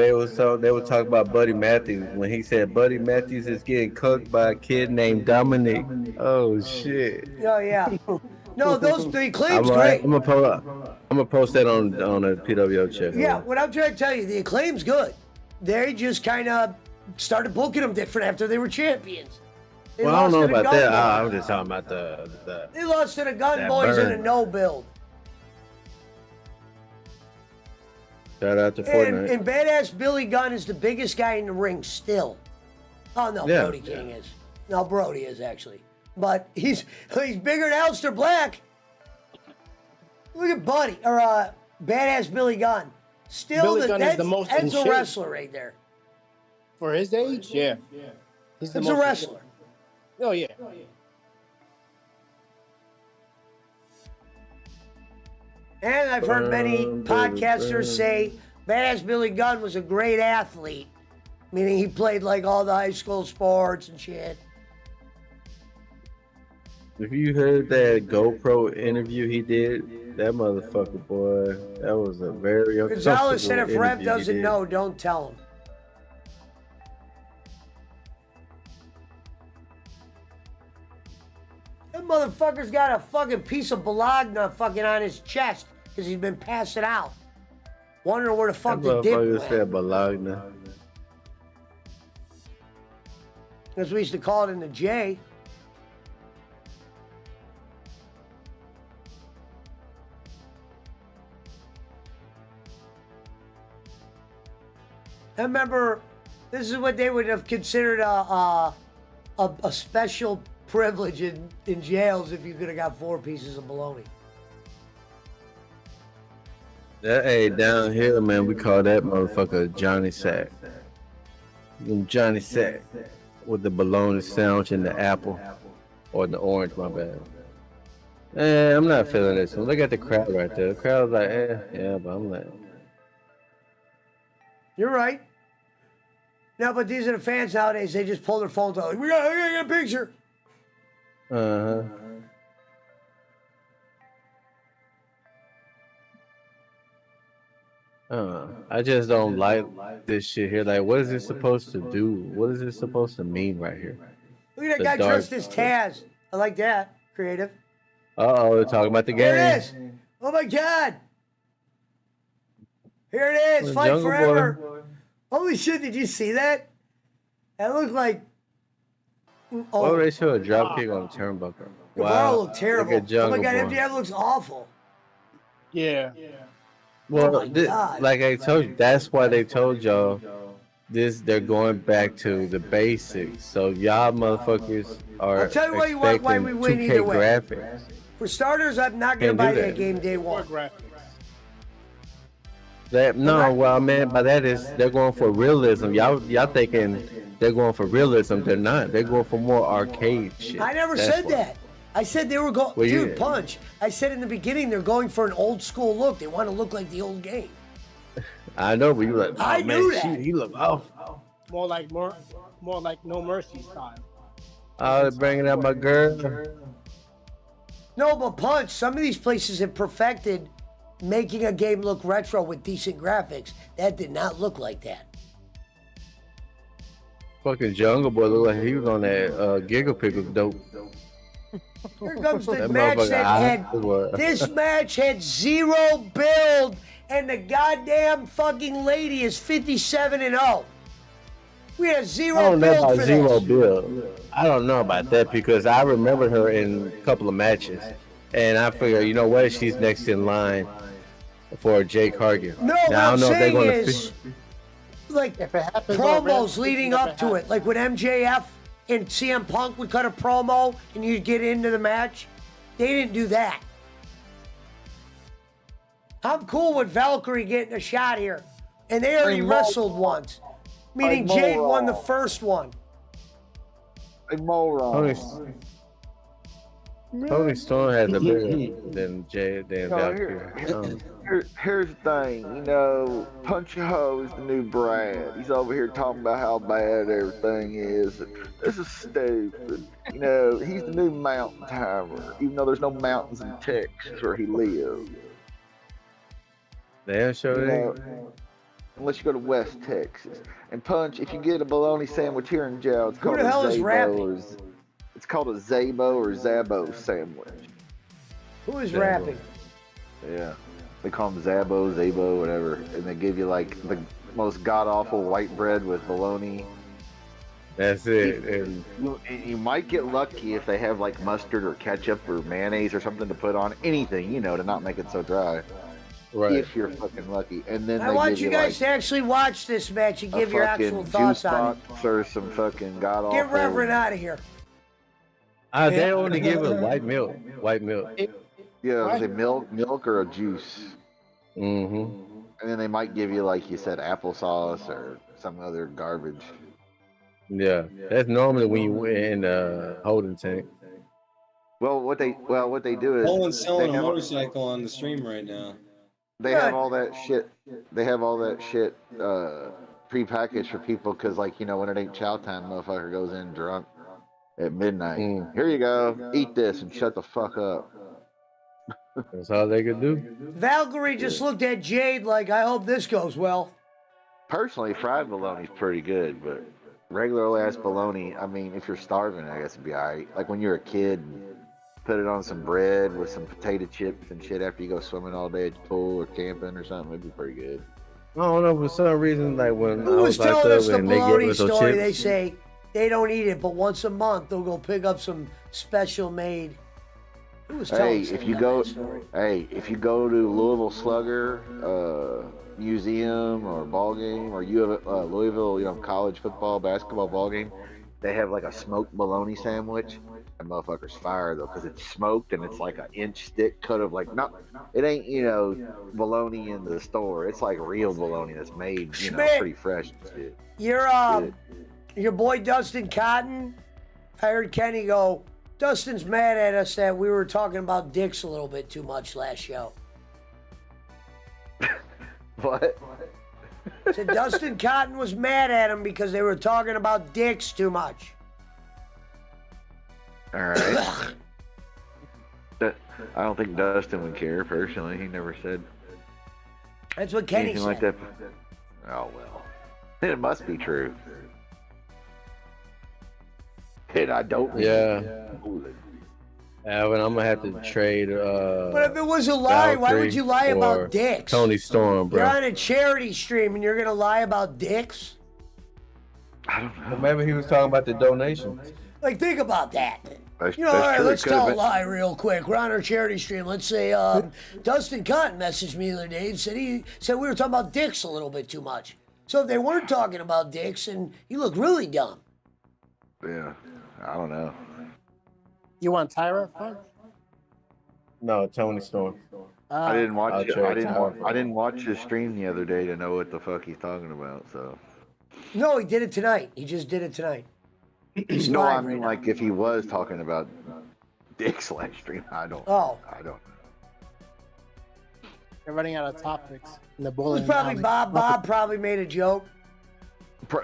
Speaker 1: they were talking about Buddy Matthews when he said Buddy Matthews is getting cooked by a kid named Dominic. Oh shit!
Speaker 2: Oh yeah. No, the Acclaim's great.
Speaker 1: I'm gonna post that on the PWO chat.
Speaker 2: Yeah, what I'm trying to tell you, the Acclaim's good. They just kind of started booking them different after they were champions. They
Speaker 1: Well, I don't know
Speaker 2: lost to the
Speaker 1: about
Speaker 2: Gun
Speaker 1: that.
Speaker 2: Boys.
Speaker 1: I'm just talking about the
Speaker 2: They lost to the Gun
Speaker 1: that
Speaker 2: Boys in a
Speaker 1: burn.
Speaker 2: no build.
Speaker 1: shout out to Fortnite.
Speaker 2: And badass Billy Gunn is the biggest guy in the ring still. Oh no,
Speaker 1: Yeah.
Speaker 2: Brody King is. No, Brody is actually. But he's bigger than Aleister Black. Look at Buddy or badass Billy Gunn. Still,
Speaker 6: Billy Gunn is the most in
Speaker 2: that's a
Speaker 6: shape.
Speaker 2: wrestler right there.
Speaker 6: for his age. Yeah, he's the
Speaker 2: He's a
Speaker 6: most
Speaker 2: wrestler.
Speaker 6: Oh yeah.
Speaker 2: And I've heard many podcasters say Badass Billy Gunn was a great athlete, meaning he played like all the high school sports and shit.
Speaker 1: If you heard that GoPro interview he did, that motherfucker, boy, that was a very
Speaker 2: Gonzalez said if
Speaker 1: uncomfortable
Speaker 2: Rev
Speaker 1: interview he
Speaker 2: doesn't
Speaker 1: did.
Speaker 2: know, don't tell him. That motherfucker's got a fucking piece of Bologna fucking on his chest because he's been passing out. Wondering where the
Speaker 1: That
Speaker 2: fuck the dip
Speaker 1: motherfucker
Speaker 2: went.
Speaker 1: said Bologna.
Speaker 2: As we used to call it in the J. I remember this is what they would have considered a special privilege in jails if you could have got 4 pieces of bologna.
Speaker 1: That hey down here, man, we call that motherfucker Johnny Sack. Johnny Sack with the bologna sandwich and the apple or the orange, my bad. I'm not feeling this one. Look at the crowd right there. The crowd's like, yeah, but I'm like,
Speaker 2: You're right. No, but these are the fans nowadays. They just pull their phones out. Like, we gotta get a picture.
Speaker 1: uh-huh. I just don't like this shit here. Like, what is this supposed to do? What is this supposed to mean right here?
Speaker 2: Look at that
Speaker 1: The
Speaker 2: guy
Speaker 1: dark-
Speaker 2: dressed as Taz. I like that. Creative.
Speaker 1: Uh-oh, they're talking about the game.
Speaker 2: There it is. Oh my God. Here it is.
Speaker 1: The
Speaker 2: Fight
Speaker 1: Jungle
Speaker 2: forever.
Speaker 1: Boy.
Speaker 2: Holy shit, did you see that? That looked like.
Speaker 1: Oh, they show a drop kick on a turnbuckle.
Speaker 2: Guevara looked terrible.
Speaker 1: Look at
Speaker 2: Oh my
Speaker 1: Jungle
Speaker 2: God,
Speaker 1: Boy.
Speaker 2: MJF looks awful.
Speaker 6: Yeah.
Speaker 1: Well,
Speaker 2: Oh my God.
Speaker 1: like I told you, that's why they told y'all this. They're going back to the basics. So y'all motherfuckers are
Speaker 2: I'll tell you what you want, why
Speaker 1: expecting
Speaker 2: we win
Speaker 1: 2K
Speaker 2: either way.
Speaker 1: graphics.
Speaker 2: For starters, I'm not going to
Speaker 1: Can't do
Speaker 2: buy that
Speaker 1: that.
Speaker 2: game day
Speaker 6: More
Speaker 2: one.
Speaker 6: graphics.
Speaker 1: No, what I meant by that is they're going for realism. Y'all thinking they're going for realism. They're not. They're going for more arcade shit.
Speaker 2: I never
Speaker 1: That's
Speaker 2: said
Speaker 1: why.
Speaker 2: that. I said they were going,
Speaker 1: Well,
Speaker 2: dude,
Speaker 1: yeah.
Speaker 2: Punch. I said in the beginning they're going for an old school look. They want to look like the old game.
Speaker 1: I know, but you like, oh
Speaker 2: I
Speaker 1: man,
Speaker 2: knew that.
Speaker 1: he look off.
Speaker 6: More like No Mercy style.
Speaker 1: Oh, they're bringing out my girl.
Speaker 2: No, but Punch, some of these places have perfected making a game look retro with decent graphics. That did not look like that.
Speaker 1: Fucking Jungle Boy looked like he was on that Giga Pickle dope.
Speaker 2: Here comes the
Speaker 1: That
Speaker 2: match
Speaker 1: motherfucker
Speaker 2: that
Speaker 1: high.
Speaker 2: had. This match had 0 build, and the goddamn fucking lady is 57-0. We had
Speaker 1: I
Speaker 2: zero
Speaker 1: don't know
Speaker 2: build
Speaker 1: about
Speaker 2: for
Speaker 1: zero
Speaker 2: this.
Speaker 1: build. I don't know about that because I remember her in a couple of matches, and I figure, you know what, she's next in line for Jake Hargan.
Speaker 2: No, what
Speaker 1: Now, I
Speaker 2: I'm
Speaker 1: don't know if they're
Speaker 2: saying
Speaker 1: going
Speaker 2: is, like,
Speaker 6: If it happens
Speaker 2: promos
Speaker 6: already,
Speaker 2: leading
Speaker 6: if
Speaker 2: up
Speaker 6: it
Speaker 2: to it.
Speaker 6: happens.
Speaker 2: Like when MJF and CM Punk would cut a promo and you'd get into the match. They didn't do that. I'm cool with Valkyrie getting a shot here. And they already wrestled once. Meaning
Speaker 9: Like
Speaker 2: Jade won the
Speaker 9: Moron.
Speaker 2: first one.
Speaker 9: A moron.
Speaker 1: Tony Storm has a bigger than Valkyrie.
Speaker 9: Here's the thing, you know, Punch a Hoe is the new Brad. He's over here talking about how bad everything is. This is stupid. You know, he's the new mountain timer, even though there's no mountains in Texas where he lives.
Speaker 1: They show
Speaker 9: You
Speaker 1: that.
Speaker 9: know, unless you go to West Texas. And Punch, if you get a bologna sandwich here in jail, it's
Speaker 2: Who
Speaker 9: called
Speaker 2: the
Speaker 9: a
Speaker 2: hell is
Speaker 9: Zabo
Speaker 2: rapping?
Speaker 9: or it's called a Zabo or Zabo sandwich.
Speaker 2: Who is
Speaker 1: Zabo.
Speaker 2: rapping?
Speaker 9: Yeah. They call them Zabo, Zabo, whatever. And they give you like the most god-awful white bread with bologna.
Speaker 1: That's it. And
Speaker 9: You might get lucky if they have like mustard or ketchup or mayonnaise or something to put on anything, you know, to not make it so dry.
Speaker 1: right.
Speaker 9: If you're fucking lucky. And then
Speaker 2: I
Speaker 9: they
Speaker 2: want
Speaker 9: give
Speaker 2: you guys to actually watch this match and
Speaker 9: a
Speaker 2: give your actual
Speaker 9: fucking
Speaker 2: thoughts
Speaker 9: juice
Speaker 2: on it.
Speaker 9: box or some fucking god-awful.
Speaker 2: Get Reverend out of here.
Speaker 1: They only give us white milk. White milk.
Speaker 9: Yeah, is it milk or a juice?
Speaker 1: Mm-hmm.
Speaker 9: And then they might give you, like you said, applesauce or some other garbage.
Speaker 1: Yeah. That's normally when you in the holding tank.
Speaker 9: Well, what they do is
Speaker 5: Nolan's selling
Speaker 9: they
Speaker 5: a
Speaker 9: have,
Speaker 5: motorcycle on the stream right now.
Speaker 9: they have all that shit. They have all that shit prepackaged for people because, like, you know, when it ain't chow time, motherfucker goes in drunk at midnight.
Speaker 1: Mm.
Speaker 9: Here you go, eat this and shut the fuck up.
Speaker 1: That's all they could do.
Speaker 2: Valkyrie just looked at Jade like, I hope this goes well.
Speaker 9: Personally, fried bologna's pretty good, but regular ass bologna, I mean, if you're starving, I guess it'd be alright. Like when you're a kid, put it on some bread with some potato chips and shit after you go swimming all day at the pool or camping or something, it'd be pretty good.
Speaker 1: I don't know, for some reason, like when
Speaker 2: Who
Speaker 1: I
Speaker 2: was
Speaker 1: was locked
Speaker 2: telling
Speaker 1: up
Speaker 2: us the
Speaker 1: and they gave
Speaker 2: bologna
Speaker 1: us those
Speaker 2: story?
Speaker 1: chips.
Speaker 2: They say they don't eat it, but once a month they'll go pick up some special made. Who was telling us
Speaker 9: If
Speaker 2: that
Speaker 9: you go,
Speaker 2: story?
Speaker 9: if you go to Louisville Slugger museum or ball game, or you have Louisville, you know, college football, basketball ball game, they have like a smoked bologna sandwich. That motherfucker's fire though, because it's smoked and it's like an inch thick cut of like it ain't, you know, bologna in the store. It's like real bologna that's made, you know,
Speaker 2: Schmidt.
Speaker 9: pretty fresh and shit.
Speaker 2: Your boy Dustin Cotton. I heard Kenny go, Dustin's mad at us that we were talking about dicks a little bit too much last show.
Speaker 9: What?
Speaker 2: Said Dustin Cotton was mad at him because they were talking about dicks too much.
Speaker 9: All right. I don't think Dustin would care personally. He never said
Speaker 2: That's what Kenny
Speaker 9: anything
Speaker 2: said.
Speaker 9: like that. Oh well, then it must be true. And I don't.
Speaker 1: Yeah. Alvin, I'm gonna have to trade.
Speaker 2: But if it was a lie, why would you lie
Speaker 1: Valkyrie
Speaker 2: about
Speaker 1: or
Speaker 2: dicks?
Speaker 1: Tony Storm,
Speaker 2: You're
Speaker 1: bro.
Speaker 2: on a charity stream and you're gonna lie about dicks?
Speaker 9: I don't know.
Speaker 1: Maybe he was talking about the donations.
Speaker 2: Like, think about that.
Speaker 9: That's,
Speaker 2: You know, all
Speaker 9: that's
Speaker 2: right,
Speaker 9: true.
Speaker 2: let's
Speaker 9: It could've
Speaker 2: tell a
Speaker 9: been-
Speaker 2: lie real quick. We're on our charity stream. Let's say Dustin Cotton messaged me the other day and said he said we were talking about dicks a little bit too much. So if they weren't talking about dicks, and you look really dumb.
Speaker 9: Yeah, I don't know.
Speaker 6: You want Tyra? Fun?
Speaker 1: No, Tony Storm.
Speaker 9: I didn't watch
Speaker 1: I'll
Speaker 9: it.
Speaker 1: trade
Speaker 9: I didn't.
Speaker 1: Tyra.
Speaker 9: I didn't watch his stream the other day to know what the fuck he's talking about. So.
Speaker 2: No, he did it tonight. He just did it tonight. He's
Speaker 9: No, I
Speaker 2: live
Speaker 9: mean
Speaker 2: right now.
Speaker 9: like if he was talking about dicks last stream, I don't.
Speaker 2: Oh.
Speaker 9: I don't.
Speaker 6: They're running out of topics in the
Speaker 2: It was
Speaker 6: bowling.
Speaker 2: probably
Speaker 6: alley.
Speaker 2: Bob. Bob probably made a joke.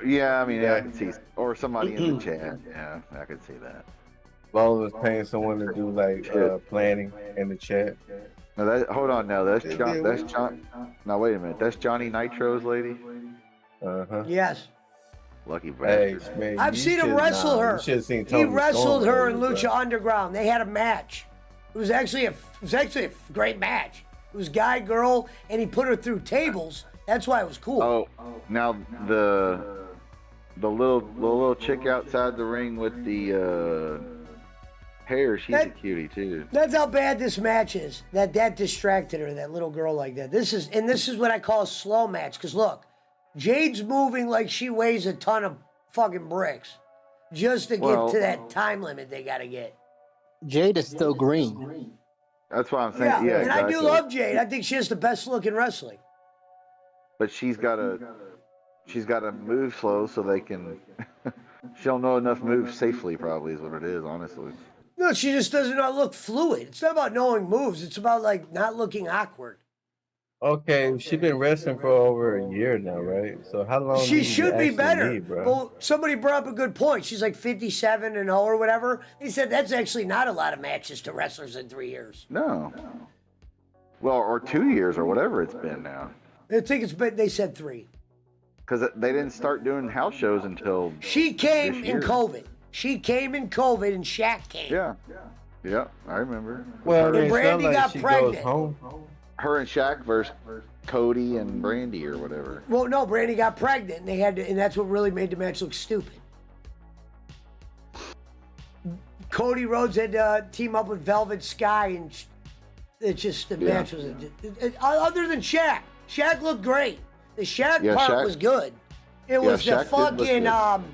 Speaker 9: Yeah, I mean,
Speaker 1: Yeah.
Speaker 9: I can see, or somebody in the chat. Yeah, I could see that.
Speaker 1: Lola was paying someone to do like planning in the chat.
Speaker 9: No, that. Hold on, now that's John. That's John. Now wait a minute. That's Johnny Nitro's lady.
Speaker 2: Yes.
Speaker 9: Lucky
Speaker 1: Hey,
Speaker 9: bastard.
Speaker 1: man,
Speaker 2: I've
Speaker 1: you
Speaker 2: seen him
Speaker 1: should-
Speaker 2: wrestle
Speaker 1: nah,
Speaker 2: her.
Speaker 1: You should have seen
Speaker 2: He
Speaker 1: Tony
Speaker 2: wrestled
Speaker 1: Storm,
Speaker 2: her in
Speaker 1: bro.
Speaker 2: Lucha Underground. They had a match. It was actually a great match. It was guy girl, and he put her through tables. That's why it was cool.
Speaker 9: Oh, now the little chick outside the ring with the hair. She's a cutie too.
Speaker 2: That's how bad this match is. That distracted her, that little girl like that. This is what I call a slow match. Because look, Jade's moving like she weighs a ton of fucking bricks, just to get to that time limit they got to get.
Speaker 6: Jade is still green.
Speaker 9: That's what I'm
Speaker 2: Yeah,
Speaker 9: saying. Yeah,
Speaker 2: and I do
Speaker 9: exactly.
Speaker 2: love Jade. I think she has the best look in wrestling.
Speaker 9: But she's got to move slow so they can. She'll know enough moves safely. Probably is what it is. Honestly.
Speaker 2: No, she just does not look fluid. It's not about knowing moves. It's about like not looking awkward.
Speaker 1: Okay, she's been wrestling for over a year now, right? So how long?
Speaker 2: She
Speaker 1: do you
Speaker 2: should be
Speaker 1: actually
Speaker 2: better.
Speaker 1: need, bro?
Speaker 2: Well, somebody brought up a good point. She's like 57-0 or whatever. He said that's actually not a lot of matches to wrestlers in 3 years.
Speaker 9: No. Well, or 2 years or whatever it's been now.
Speaker 2: I think it's been, they said 3.
Speaker 9: Because they didn't start doing house shows until.
Speaker 2: She came
Speaker 9: this
Speaker 2: in
Speaker 9: year.
Speaker 2: COVID. She came in COVID and Shaq came.
Speaker 9: Yeah. Yeah, I remember.
Speaker 1: Well, I mean,
Speaker 2: And
Speaker 1: it's
Speaker 2: Brandy
Speaker 1: not like
Speaker 2: got
Speaker 1: she
Speaker 2: pregnant.
Speaker 1: goes home.
Speaker 9: Her and Shaq versus Cody and Brandy or whatever.
Speaker 2: Well, no, Brandy got pregnant and they had to, and that's what really made the match look stupid. Cody Rhodes had to team up with Velvet Sky, and it just the match was other than Shaq. Shaq looked great. The Shaq part
Speaker 9: Shaq-
Speaker 2: was good. It was
Speaker 9: Shaq
Speaker 2: the
Speaker 9: did look
Speaker 2: fucking
Speaker 9: good.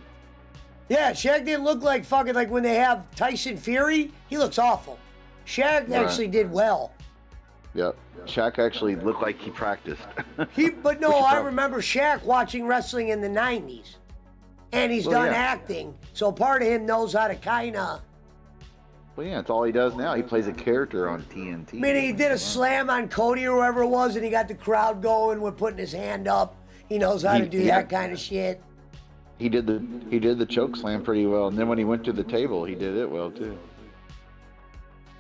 Speaker 2: yeah. Shaq didn't look like fucking like when they have Tyson Fury. He looks awful. Shaq
Speaker 9: Right.
Speaker 2: actually did well.
Speaker 9: Yep. Shaq actually looked like he practiced.
Speaker 2: But no,
Speaker 9: Which is
Speaker 2: I
Speaker 9: probably-
Speaker 2: remember Shaq watching wrestling in the '90s, and he's
Speaker 9: Well,
Speaker 2: done
Speaker 9: yeah.
Speaker 2: acting, so part of him knows how to kind of.
Speaker 9: Well, yeah, it's all he does now. He plays a character on TNT.
Speaker 2: I mean, he did a slam on Cody or whoever it was, and he got the crowd going with putting his hand up. He knows how to do that kind of shit.
Speaker 9: He did the choke slam pretty well, and then when he went to the table, he did it well too.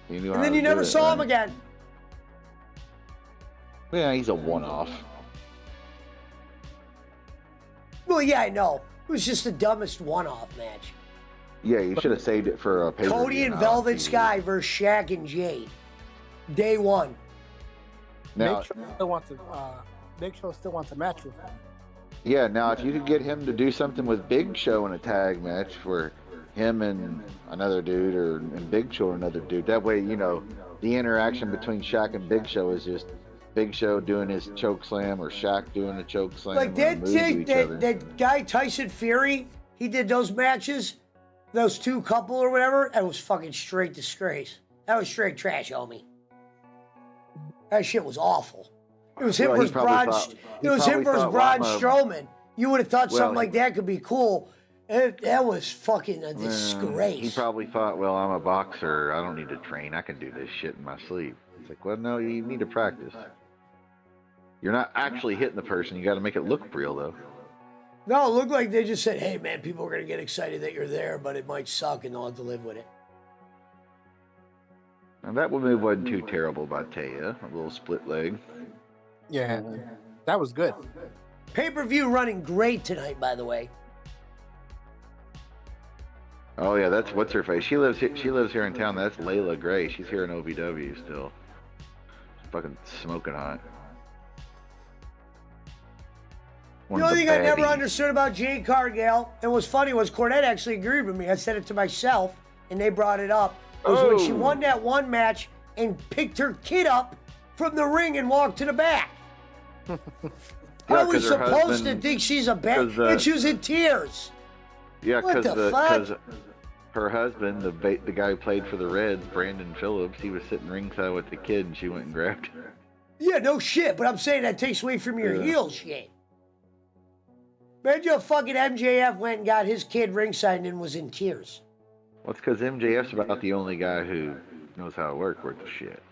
Speaker 9: He knew
Speaker 2: And
Speaker 9: how
Speaker 2: then
Speaker 9: to
Speaker 2: you
Speaker 9: do
Speaker 2: never
Speaker 9: it,
Speaker 2: saw him
Speaker 9: right?
Speaker 2: again.
Speaker 9: Yeah, he's a one-off.
Speaker 2: Well, yeah, I know. It was just the dumbest one-off match.
Speaker 9: Yeah, you should have saved it for a pay-per-view.
Speaker 2: Cody and
Speaker 9: not
Speaker 2: Velvet
Speaker 9: on TV.
Speaker 2: Sky versus Shaq and Jade. Day one.
Speaker 9: Now,
Speaker 6: Big Show still wants a match with him.
Speaker 9: yeah, now if you could get him to do something with Big Show in a tag match where him and another dude and Big Show and another dude, that way, you know, the interaction between Shaq and Big Show is just Big Show doing his choke slam or Shaq doing a choke slam.
Speaker 2: Like
Speaker 9: or
Speaker 2: that,
Speaker 9: moves to each other.
Speaker 2: that guy Tyson Fury, he did those matches, those two couple or whatever. That was fucking straight disgrace. That was straight trash, homie. That shit was awful. It was him
Speaker 9: Well, he
Speaker 2: versus
Speaker 9: probably
Speaker 2: Braun.
Speaker 9: thought- he
Speaker 2: It was him
Speaker 9: probably
Speaker 2: versus
Speaker 9: thought
Speaker 2: Braun
Speaker 9: Lama-
Speaker 2: Strowman. You would have thought
Speaker 9: Well,
Speaker 2: something like that could be cool. That was fucking a disgrace.
Speaker 9: He probably thought, well, I'm a boxer. I don't need to train. I can do this shit in my sleep. It's like, well, no, you need to practice. You're not actually hitting the person. You got to make it look real, though.
Speaker 2: No, it looked like they just said, hey, man, people are going to get excited that you're there, but it might suck and they'll have to live with it.
Speaker 9: And that move wasn't too terrible by Taya. A little split leg.
Speaker 6: Yeah, that was good.
Speaker 2: Pay-per-view running great tonight, by the way.
Speaker 9: Oh yeah, that's what's her face. She lives here in town. That's Layla Gray. She's here in OVW still. She's fucking smoking hot.
Speaker 2: The only thing I never understood about Jade Cargill, and what's funny was Cornette actually agreed with me. I said it to myself. and they brought it up, was when she
Speaker 9: Oh.
Speaker 2: won that one match and picked her kid up from the ring and walked to the back. How are we
Speaker 9: 'cause her
Speaker 2: supposed to
Speaker 9: husband-
Speaker 2: think she's a bad?
Speaker 9: 'cause,
Speaker 2: And she was in tears.
Speaker 9: Yeah,
Speaker 2: What the fuck?
Speaker 9: her husband, the guy who played for the Reds, Brandon Phillips, he was sitting ringside with the kid, and she went and grabbed him.
Speaker 2: Yeah, no shit. But I'm saying that takes away from your
Speaker 9: Yeah.
Speaker 2: heel shit. Imagine if fucking MJF went and got his kid ringside and was in tears.
Speaker 9: Well, it's because MJF's about the only guy who knows how it works worth the shit.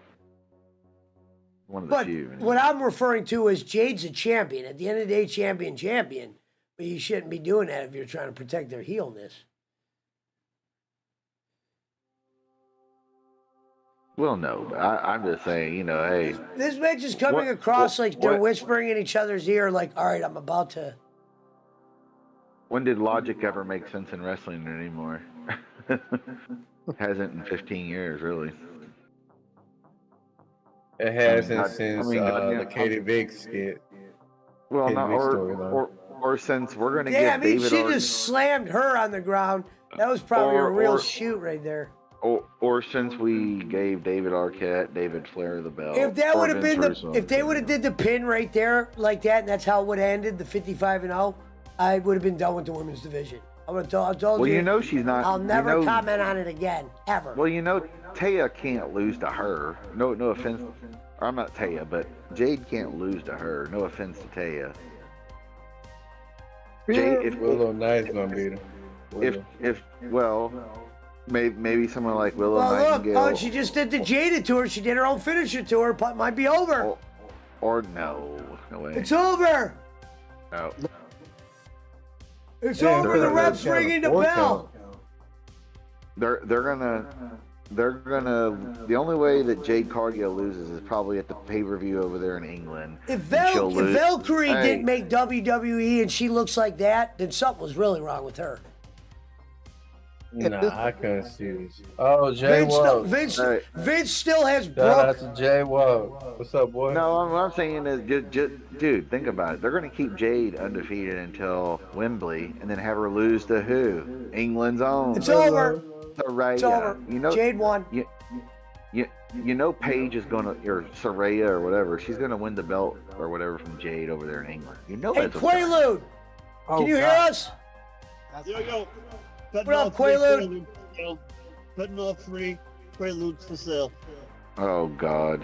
Speaker 9: One of the
Speaker 2: But
Speaker 9: few.
Speaker 2: what I'm referring to is Jade's a champion. At the end of the day, champion. But you shouldn't be doing that if you're trying to protect their heelness.
Speaker 9: Well, no, but I'm just saying, you know, hey,
Speaker 2: This match is coming
Speaker 9: What-
Speaker 2: across like they're
Speaker 9: what-
Speaker 2: whispering in each other's ear, like, all right, I'm about to.
Speaker 9: when did logic ever make sense in wrestling anymore? Hasn't in 15 years, really.
Speaker 1: It hasn't
Speaker 9: God-
Speaker 1: since
Speaker 9: I mean,
Speaker 1: the Katie Vick skit.
Speaker 9: Well,
Speaker 1: Katie
Speaker 9: not,
Speaker 1: Vick storyline.
Speaker 9: or since we're going to
Speaker 2: Yeah, I
Speaker 9: give
Speaker 2: mean,
Speaker 9: David
Speaker 2: she
Speaker 9: Arquette,
Speaker 2: just slammed her on the ground. That was probably a
Speaker 9: Or-
Speaker 2: real
Speaker 9: or-
Speaker 2: shoot right there.
Speaker 9: or since we gave David Arquette, David Flair the belt.
Speaker 2: If that
Speaker 9: or
Speaker 2: would have
Speaker 9: Vince
Speaker 2: been
Speaker 9: Russo.
Speaker 2: if they would have did the pin right there like that, and that's how it would have ended the 55-0, I would have been done with the women's division. I would have told
Speaker 9: Well,
Speaker 2: you.
Speaker 9: you know she's not.
Speaker 2: I'll
Speaker 9: you
Speaker 2: never
Speaker 9: know-
Speaker 2: comment on it again, ever.
Speaker 9: Well, you know, Taya can't lose to her. No offense. Or I'm not Taya, but Jade can't lose to her. No offense to Taya. Jade, if
Speaker 1: Willow Knight's gonna beat her.
Speaker 9: if well, maybe someone like Willow
Speaker 2: Well, look,
Speaker 9: Nightingale.
Speaker 2: oh, she just did the Jada to her. She did her own finisher to her. But might be over.
Speaker 9: or no way.
Speaker 2: It's over.
Speaker 9: No.
Speaker 2: It's
Speaker 1: Yeah,
Speaker 2: over.
Speaker 1: they're
Speaker 2: The
Speaker 1: gonna
Speaker 2: ref's
Speaker 1: count a
Speaker 2: ringing the
Speaker 1: 4
Speaker 2: bell.
Speaker 9: They're gonna. The only way that Jade Cargill loses is probably at the pay-per-view over there in England.
Speaker 2: If,
Speaker 9: and she'll lose.
Speaker 2: Valkyrie
Speaker 9: Hey,
Speaker 2: didn't make WWE and she looks like that, then something was really wrong with her.
Speaker 1: Nah, I couldn't see this. Oh, Jay
Speaker 2: Vince, still,
Speaker 1: Woe.
Speaker 2: Vince,
Speaker 9: Hey.
Speaker 2: Vince still has
Speaker 1: Shout
Speaker 2: Brooke.
Speaker 1: out to Jay Woe. What's up, boy?
Speaker 9: No, what I'm saying is, dude, think about it. They're going to keep Jade undefeated until Wembley, and then have her lose to who? England's own.
Speaker 2: It's over.
Speaker 9: Saraya.
Speaker 2: It's over.
Speaker 9: You know,
Speaker 2: Jade won.
Speaker 9: you know, Paige is going to, or Saraya or whatever. She's going to win the belt or whatever from Jade over there in England. You know
Speaker 2: Hey,
Speaker 9: that's what's gonna-
Speaker 2: Quaalude,
Speaker 6: Oh,
Speaker 2: can you hear
Speaker 6: God.
Speaker 2: us?
Speaker 4: Yo.
Speaker 2: What up, Quaalude?
Speaker 4: Putting all free Quaaludes for sale.
Speaker 9: Oh God,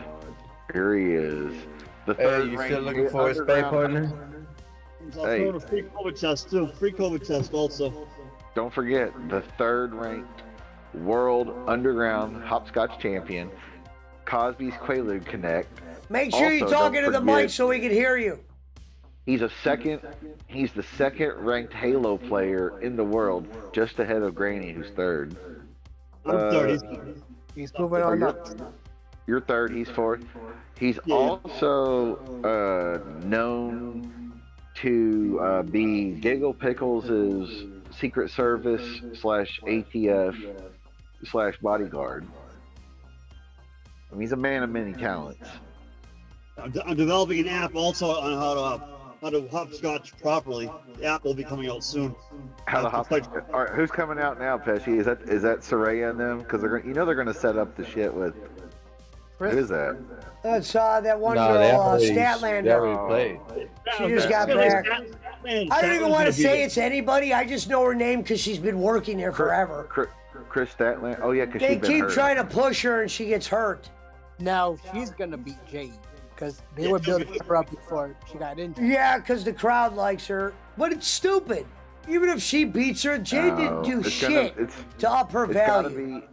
Speaker 9: here he is. The
Speaker 1: Hey,
Speaker 9: third
Speaker 1: you
Speaker 9: ranked
Speaker 1: still looking for a spay
Speaker 9: underground-
Speaker 1: partner?
Speaker 4: I'll
Speaker 9: Hey.
Speaker 4: throw in a free COVID test too. Free COVID test also.
Speaker 9: Don't forget the third ranked world underground hopscotch champion, Cosby's Quaalude Connect.
Speaker 2: Make sure you're
Speaker 9: Also,
Speaker 2: talking to
Speaker 9: don't
Speaker 2: the
Speaker 9: forget-
Speaker 2: mic so we can hear you.
Speaker 9: He's the second ranked Halo player in the world, just ahead of Granny, who's third.
Speaker 4: I'm 30.
Speaker 6: He's moving on up.
Speaker 9: You're third, he's fourth. He's
Speaker 4: Yeah.
Speaker 9: also known to be Giggle Pickles' Secret Service / ATF / bodyguard. I mean, he's a man of many talents.
Speaker 4: I'm developing an app also on how to hopscotch properly. The app will be coming out soon.
Speaker 9: How to hop? All right, who's coming out now, Pesci? Is that Saraya and them? Because they're going to set up the shit with. Who is that?
Speaker 2: That's that one
Speaker 1: Nah,
Speaker 2: girl,
Speaker 1: they already
Speaker 2: Statlander.
Speaker 1: played.
Speaker 2: She just got back. I don't even want to say it's anybody. I just know her name because she's been working there forever.
Speaker 9: Chris Statlander. Oh yeah, because
Speaker 2: They
Speaker 9: she's been
Speaker 2: keep
Speaker 9: hurt.
Speaker 2: trying to push her and she gets hurt.
Speaker 6: Now she's gonna beat Jade because they were building her up before she got injured.
Speaker 2: Yeah, because the crowd likes her. But it's stupid. Even if she beats her, Jade didn't do
Speaker 9: it's
Speaker 2: shit to up her
Speaker 9: It's gotta
Speaker 2: value.
Speaker 9: be.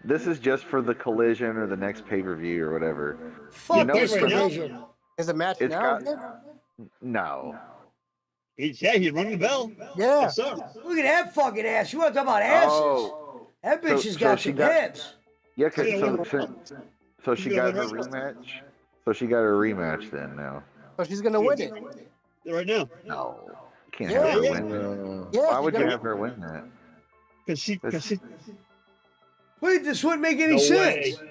Speaker 9: This is just for the collision or the next pay-per-view or whatever.
Speaker 2: Fuck
Speaker 9: know
Speaker 2: this
Speaker 9: it's gonna-
Speaker 2: division.
Speaker 6: There's a match
Speaker 9: It's
Speaker 6: now.
Speaker 9: got- No.
Speaker 4: He's running the bell.
Speaker 6: Yeah.
Speaker 4: Yes, sir.
Speaker 2: Look at that fucking ass. You want to talk about asses?
Speaker 9: Oh.
Speaker 2: That bitch
Speaker 9: So-
Speaker 2: has
Speaker 9: so
Speaker 2: got
Speaker 9: she
Speaker 2: some
Speaker 9: got-
Speaker 2: hips.
Speaker 9: Yeah, 'cause
Speaker 4: Yeah,
Speaker 9: so she got her rematch. So she got her rematch then now.
Speaker 6: So she's gonna win it.
Speaker 4: Right now.
Speaker 9: No. Can't
Speaker 6: Yeah.
Speaker 9: have her
Speaker 4: Yeah.
Speaker 9: win that.
Speaker 6: Yeah.
Speaker 9: Why
Speaker 6: she's
Speaker 9: would you
Speaker 6: gonna
Speaker 9: have her win that?
Speaker 4: Because she.
Speaker 2: Wait, this wouldn't make any
Speaker 4: No
Speaker 2: sense.
Speaker 4: way.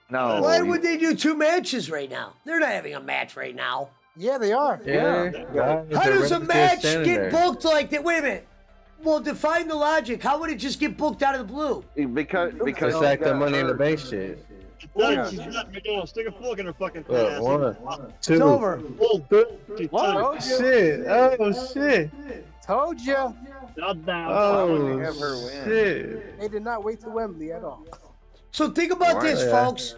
Speaker 9: No.
Speaker 2: Why
Speaker 9: you-
Speaker 2: would they do 2 matches right now? They're not having a match right now.
Speaker 6: Yeah, they are.
Speaker 1: Yeah.
Speaker 2: How does a match get booked like that? Wait a minute. Well, define the logic. How would it just get booked out of the blue?
Speaker 9: Because
Speaker 1: It's like the Money in the Bank shit.
Speaker 10: Done. She's not McDonald's. Stick a fork in her fucking fat
Speaker 1: Look,
Speaker 10: ass.
Speaker 1: 1,
Speaker 2: It's
Speaker 1: 2.
Speaker 2: over.
Speaker 10: She's
Speaker 6: What?
Speaker 10: done.
Speaker 1: Shit. Oh shit.
Speaker 6: Told ya.
Speaker 10: Not down.
Speaker 1: Oh
Speaker 9: have her win.
Speaker 1: shit.
Speaker 6: They did not wait to Wembley at all.
Speaker 2: So think about this,
Speaker 1: Yeah.
Speaker 2: folks.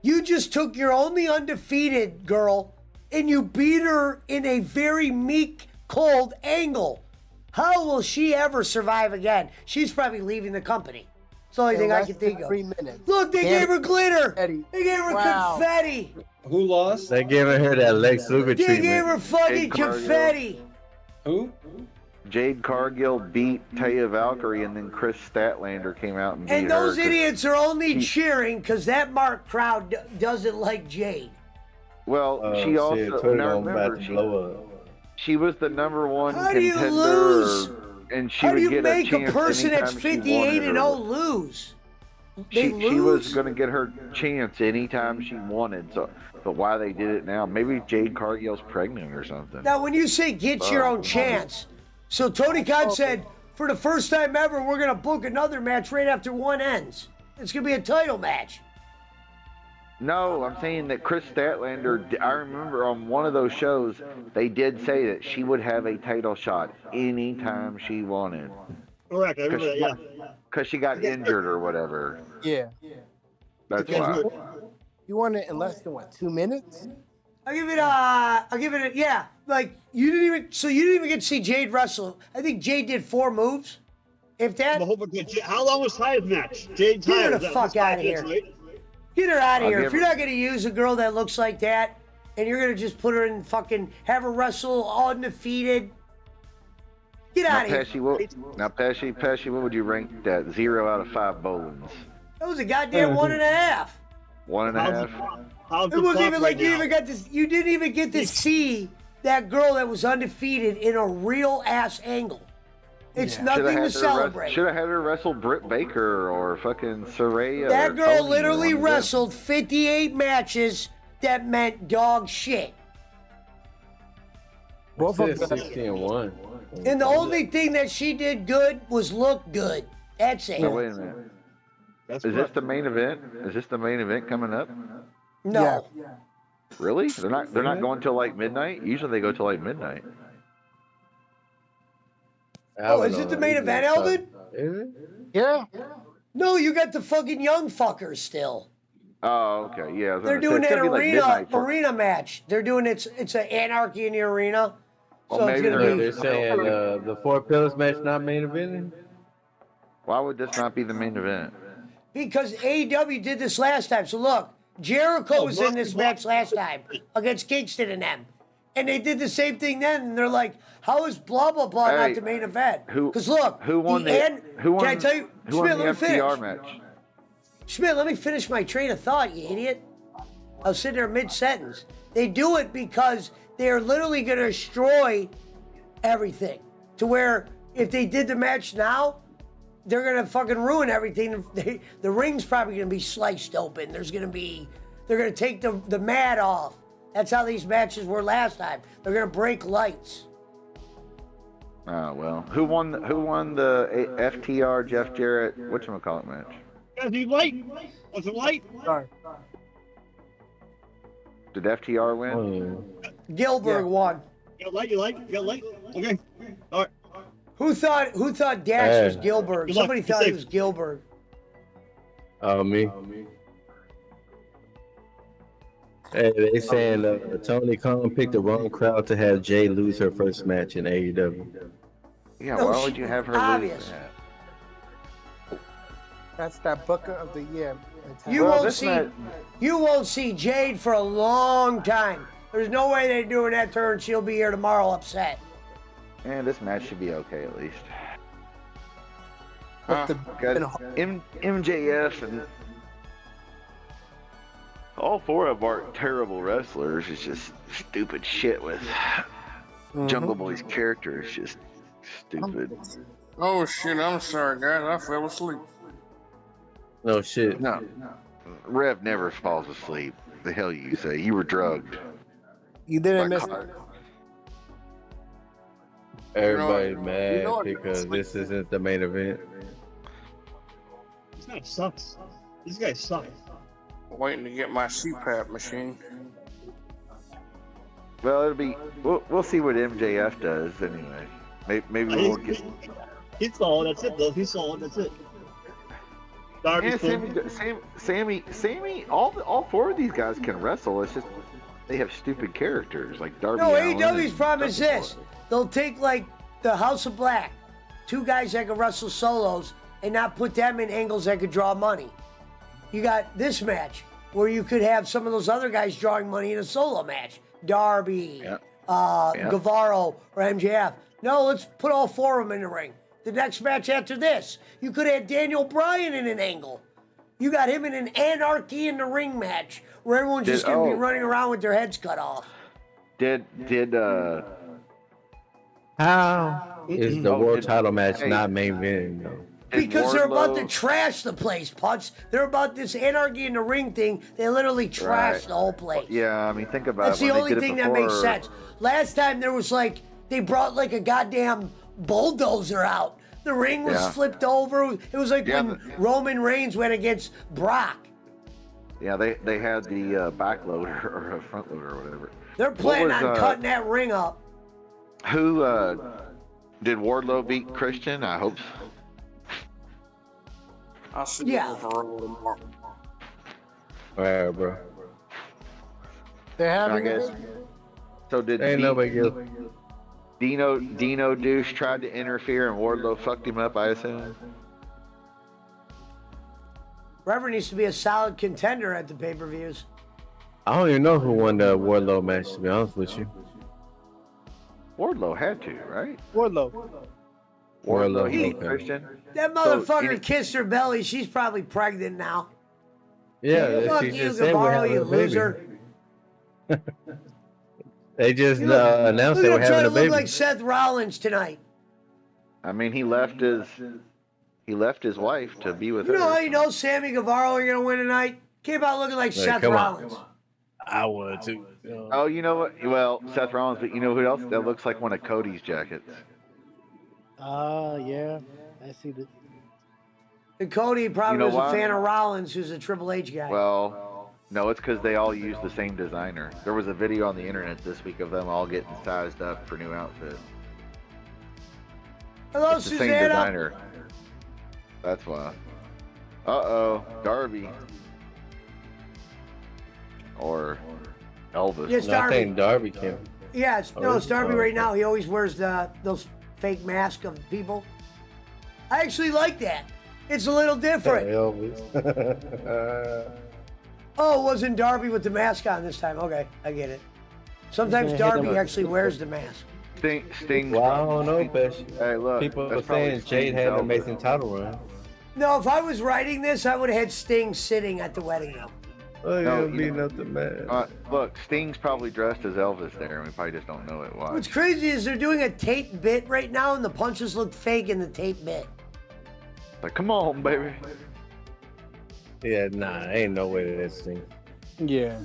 Speaker 2: You just took your only undefeated girl and you beat her in a very meek, cold angle. How will she ever survive again? She's probably leaving the company. It's the only thing I can think of.
Speaker 6: 3 minutes.
Speaker 2: Look, they
Speaker 6: Damn
Speaker 2: gave her glitter.
Speaker 6: confetti.
Speaker 2: They gave her
Speaker 6: Wow.
Speaker 2: confetti.
Speaker 5: Who lost?
Speaker 1: They giving her that Lex Luger
Speaker 2: They gave
Speaker 1: treatment.
Speaker 2: her fucking
Speaker 9: Jade Cargill.
Speaker 2: confetti.
Speaker 5: Who?
Speaker 9: Jade Cargill beat Taya Valkyrie, and then Chris Statlander came out and beat
Speaker 2: And
Speaker 9: her.
Speaker 2: those
Speaker 9: 'cause-
Speaker 2: idiots are only cheering because that Mark crowd doesn't like Jade.
Speaker 9: Well,
Speaker 1: Oh,
Speaker 9: she
Speaker 1: shit.
Speaker 9: also
Speaker 1: Twitter
Speaker 9: now
Speaker 1: about
Speaker 9: remember
Speaker 1: to blow up.
Speaker 9: she was the number one
Speaker 2: How do you
Speaker 9: contender,
Speaker 2: lose?
Speaker 9: and she
Speaker 2: How do
Speaker 9: would
Speaker 2: you
Speaker 9: get
Speaker 2: make
Speaker 9: a
Speaker 2: a
Speaker 9: chance
Speaker 2: person
Speaker 9: anytime
Speaker 2: that's
Speaker 9: she
Speaker 2: 58 and
Speaker 9: wanted
Speaker 2: 0
Speaker 9: or-
Speaker 2: lose? They
Speaker 9: She was
Speaker 2: lose?
Speaker 9: going to get her chance anytime she wanted. So, but why they did it now? Maybe Jade Cargill's pregnant or something.
Speaker 2: Now, when you say get your own chance, so Tony Khan said, for the first time ever, we're going to book another match right after one ends. It's going to be a title match.
Speaker 9: No, I'm saying that Chris Statlander, I remember on one of those shows, they did say that she would have a title shot anytime she wanted.
Speaker 10: Correct. I remember that. Yeah.
Speaker 9: Because she got injured or whatever.
Speaker 6: Yeah.
Speaker 9: That's
Speaker 6: Yeah.
Speaker 9: why.
Speaker 6: You won it in less than what, 2 minutes?
Speaker 2: I'll give it a, yeah. Like, you didn't even get to see Jade wrestle. I think Jade did 4 moves. If that,
Speaker 10: The whole fucking- How long was Taya's match? Jade
Speaker 2: Get her
Speaker 10: Taya.
Speaker 2: the
Speaker 10: was that-
Speaker 2: fuck
Speaker 10: was 5
Speaker 2: outta
Speaker 10: minutes,
Speaker 2: here.
Speaker 10: right?
Speaker 2: get her out of
Speaker 9: I'll
Speaker 2: here.
Speaker 9: give
Speaker 2: If you're
Speaker 9: her-
Speaker 2: not going to use a girl that looks like that, and you're going to just put her in fucking, have her wrestle undefeated, get out of here.
Speaker 9: Pesci, what would you rank that? 0 out of 5 bowlings.
Speaker 2: That was a goddamn 1.5.
Speaker 9: 1.5.
Speaker 10: How's
Speaker 2: It
Speaker 10: the
Speaker 2: wasn't
Speaker 10: pop
Speaker 2: even like
Speaker 10: right
Speaker 2: you
Speaker 10: now?
Speaker 2: even got this. You didn't even get to see that girl that was undefeated in a real ass angle. It's nothing to celebrate.
Speaker 9: Should have had her wrestle Britt Baker or fucking Saraya.
Speaker 2: That
Speaker 9: or
Speaker 2: girl
Speaker 9: Tony
Speaker 2: literally
Speaker 9: or one of them.
Speaker 2: wrestled 58 matches that meant dog shit.
Speaker 6: Both of them.
Speaker 1: 60 and 1.
Speaker 2: And the only thing that she did good was look good. That's it.
Speaker 9: Now, wait a minute.
Speaker 10: That's
Speaker 9: Is this
Speaker 10: correct.
Speaker 9: the main event? Is this the main event coming up?
Speaker 2: No.
Speaker 9: Really? They're not going till like midnight? Usually they go till like midnight.
Speaker 2: Oh, is it the main event, Elvin?
Speaker 1: Is it?
Speaker 6: Yeah.
Speaker 2: No, you got the fucking young fuckers still.
Speaker 9: Oh, okay. Yeah. I was
Speaker 2: They're
Speaker 9: gonna say,
Speaker 2: doing
Speaker 9: it's
Speaker 2: that
Speaker 9: gonna be like
Speaker 2: arena
Speaker 9: midnight for-
Speaker 2: arena match. They're doing it's an anarchy in the arena.
Speaker 9: Well,
Speaker 2: So it's
Speaker 9: maybe
Speaker 2: gonna
Speaker 1: They're,
Speaker 2: be
Speaker 1: they're saying the 4 Pillars match not main event.
Speaker 9: Why would this not be the main event?
Speaker 2: because AEW did this last time. So look, Jericho was in this match last time against Kingston and them. And they did the same thing then, and they're like, "How is blah blah blah
Speaker 9: Hey,
Speaker 2: not the main event?"
Speaker 9: Who?
Speaker 2: Because look,
Speaker 9: Who won
Speaker 2: the
Speaker 9: the?
Speaker 2: end.
Speaker 9: Who won?
Speaker 2: Can I tell you,
Speaker 9: Who won
Speaker 2: Schmidt?
Speaker 9: the
Speaker 2: Let me
Speaker 9: FTR
Speaker 2: finish.
Speaker 9: match?
Speaker 2: Schmidt, let me finish my train of thought, you idiot. I was sitting there mid-sentence. They do it because they're literally going to destroy everything. To where if they did the match now, they're going to fucking ruin everything. The ring's probably going to be sliced open. They're going to take the mat off. That's how these matches were last time. They're going to break lights.
Speaker 9: Oh well. Who won the FTR Jeff Jarrett whatchamacallit match?
Speaker 10: Guys, need light? Want some light?
Speaker 6: Sorry.
Speaker 9: Did FTR win?
Speaker 1: Oh,
Speaker 2: Gilbert won.
Speaker 10: You got light? You like? You got light? Okay. All right.
Speaker 2: Who thought Dash was
Speaker 1: Hey.
Speaker 2: Gilbert?
Speaker 10: Good luck.
Speaker 2: Somebody
Speaker 10: Be
Speaker 2: thought he
Speaker 10: safe.
Speaker 2: was Gilbert.
Speaker 1: me. Hey, they saying Tony Khan picked the wrong crowd to have Jay lose her first match in AEW.
Speaker 9: Yeah.
Speaker 2: No,
Speaker 9: Why would you have her
Speaker 2: obvious.
Speaker 9: lose that?
Speaker 6: That's that Booker of the Year.
Speaker 2: You
Speaker 9: Well,
Speaker 2: won't
Speaker 9: this
Speaker 2: see
Speaker 9: match-
Speaker 2: you won't see Jade for a long time. There's no way they're doing that to her and she'll be here tomorrow upset.
Speaker 9: This match should be okay at least.
Speaker 6: But the,
Speaker 9: Got MJF and all 4 of them aren't terrible wrestlers. It's just stupid shit with Jungle Boy's character. Is just stupid.
Speaker 7: Oh shit! I'm sorry, guys. I fell asleep.
Speaker 1: No shit.
Speaker 9: No, Rev never falls asleep. The hell you say? You were drugged.
Speaker 6: you didn't
Speaker 9: By
Speaker 6: miss.
Speaker 9: Car-
Speaker 1: Everybody
Speaker 7: You
Speaker 1: mad
Speaker 7: know it.
Speaker 1: because this isn't the main event.
Speaker 10: This guy sucks. This guy sucks.
Speaker 7: Waiting to get my CPAP machine.
Speaker 9: Well, it'll be. We'll see what MJF does anyway. Maybe we'll get.
Speaker 10: He's solid. That's it, though. He's solid. That's it. Darby's
Speaker 9: Yeah, Sammy. All four of these guys can wrestle. It's just they have stupid characters like Darby.
Speaker 2: No,
Speaker 9: Allin
Speaker 2: AEW's
Speaker 9: and
Speaker 2: problem is
Speaker 9: Dustin
Speaker 2: this. They'll take, like, the House of Black, two guys that can wrestle solos, and not put them in angles that could draw money. You got this match where you could have some of those other guys drawing money in a solo match. Darby, Guevara, or MJF. No, let's put all four of them in the ring. The next match after this, you could have Daniel Bryan in an angle. You got him in an Anarchy in the Ring match where everyone's just going to be running around with their heads cut off.
Speaker 1: How is the world title match not main event? Though?
Speaker 2: Because they're about to trash the place, Punch. They're about this Anarchy in the Ring thing. They literally trashed the whole place.
Speaker 9: Yeah, I mean, think about
Speaker 2: That's
Speaker 9: it.
Speaker 2: the only thing that makes sense. Last time there was like, they brought like a goddamn bulldozer out. The ring was flipped over. It was like when Roman Reigns went against Brock.
Speaker 9: Yeah, they had the back loader or a front loader or whatever.
Speaker 2: They're planning on cutting that ring up.
Speaker 9: Who did Wardlow beat Christian? I hope so.
Speaker 7: I'll see you for a little more.
Speaker 1: All right, bro.
Speaker 6: They're having
Speaker 9: I guess. So did
Speaker 1: Ain't nobody give.
Speaker 9: Dino Douche tried to interfere and Wardlow fucked him up, I assume.
Speaker 2: Reverend needs to be a solid contender at the pay-per-views.
Speaker 1: I don't even know who won the Wardlow match, to be honest with you.
Speaker 9: Wardlow had to, right?
Speaker 1: Wardlow,
Speaker 9: he beat
Speaker 1: okay.
Speaker 9: Christian.
Speaker 2: That motherfucker kissed her belly. She's probably pregnant now.
Speaker 1: Yeah,
Speaker 2: Fuck
Speaker 1: she
Speaker 2: you,
Speaker 1: just said we're
Speaker 2: Guevara,
Speaker 1: having
Speaker 2: you
Speaker 1: a baby.
Speaker 2: loser.
Speaker 1: They just announced they were
Speaker 2: Look at him trying
Speaker 1: having
Speaker 2: to
Speaker 1: a
Speaker 2: look
Speaker 1: baby.
Speaker 2: like Seth Rollins tonight.
Speaker 9: I mean, he left his wife to be with
Speaker 2: You
Speaker 9: her.
Speaker 2: know how you know Sammy Guevara are going to win tonight? Came out looking like Seth
Speaker 1: come on.
Speaker 2: Rollins.
Speaker 8: I would too.
Speaker 9: Oh, you know what? Well, Seth Rollins, but you know who else? That looks like one of Cody's jackets.
Speaker 6: Yeah. I see that.
Speaker 2: And Cody probably
Speaker 9: You know
Speaker 2: was
Speaker 9: why?
Speaker 2: a fan of Rollins, who's a Triple H guy.
Speaker 9: Well, no, it's because they all use the same designer. There was a video on the internet this week of them all getting sized up for new outfits.
Speaker 2: Hello,
Speaker 9: It's the same
Speaker 2: Susanna.
Speaker 9: designer. That's why. Uh-oh, Darby. Or Elvis.
Speaker 2: Yes,
Speaker 1: No, I
Speaker 2: Darby.
Speaker 1: think Darby can.
Speaker 2: Yeah, it's Darby
Speaker 1: Oh,
Speaker 2: right
Speaker 1: okay.
Speaker 2: now. He always wears those fake masks of people. I actually like that. It's a little different.
Speaker 1: Elvis.
Speaker 2: Oh, it wasn't Darby with the mask on this time. Okay, I get it. Sometimes
Speaker 6: He's gonna hit
Speaker 2: Darby
Speaker 6: him.
Speaker 2: actually wears the mask.
Speaker 9: Sting's
Speaker 1: Well, I don't know, Pesci.
Speaker 9: Hey, look.
Speaker 1: People
Speaker 9: that's
Speaker 1: are
Speaker 9: probably
Speaker 1: saying Jade
Speaker 9: Sting's
Speaker 1: had an
Speaker 9: Elvis.
Speaker 1: amazing title run.
Speaker 2: No, if I was writing this, I would have had Sting sitting at the wedding though.
Speaker 1: Oh,
Speaker 9: No,
Speaker 1: yeah,
Speaker 9: you
Speaker 1: beating up the man.
Speaker 9: Look, Sting's probably dressed as Elvis there, and we probably just don't know it. Why?
Speaker 2: What's crazy is they're doing a tape bit right now, and the punches look fake in the tape bit.
Speaker 9: Like, come on, baby.
Speaker 1: Yeah, nah, ain't no way that's Sting.
Speaker 6: Yeah.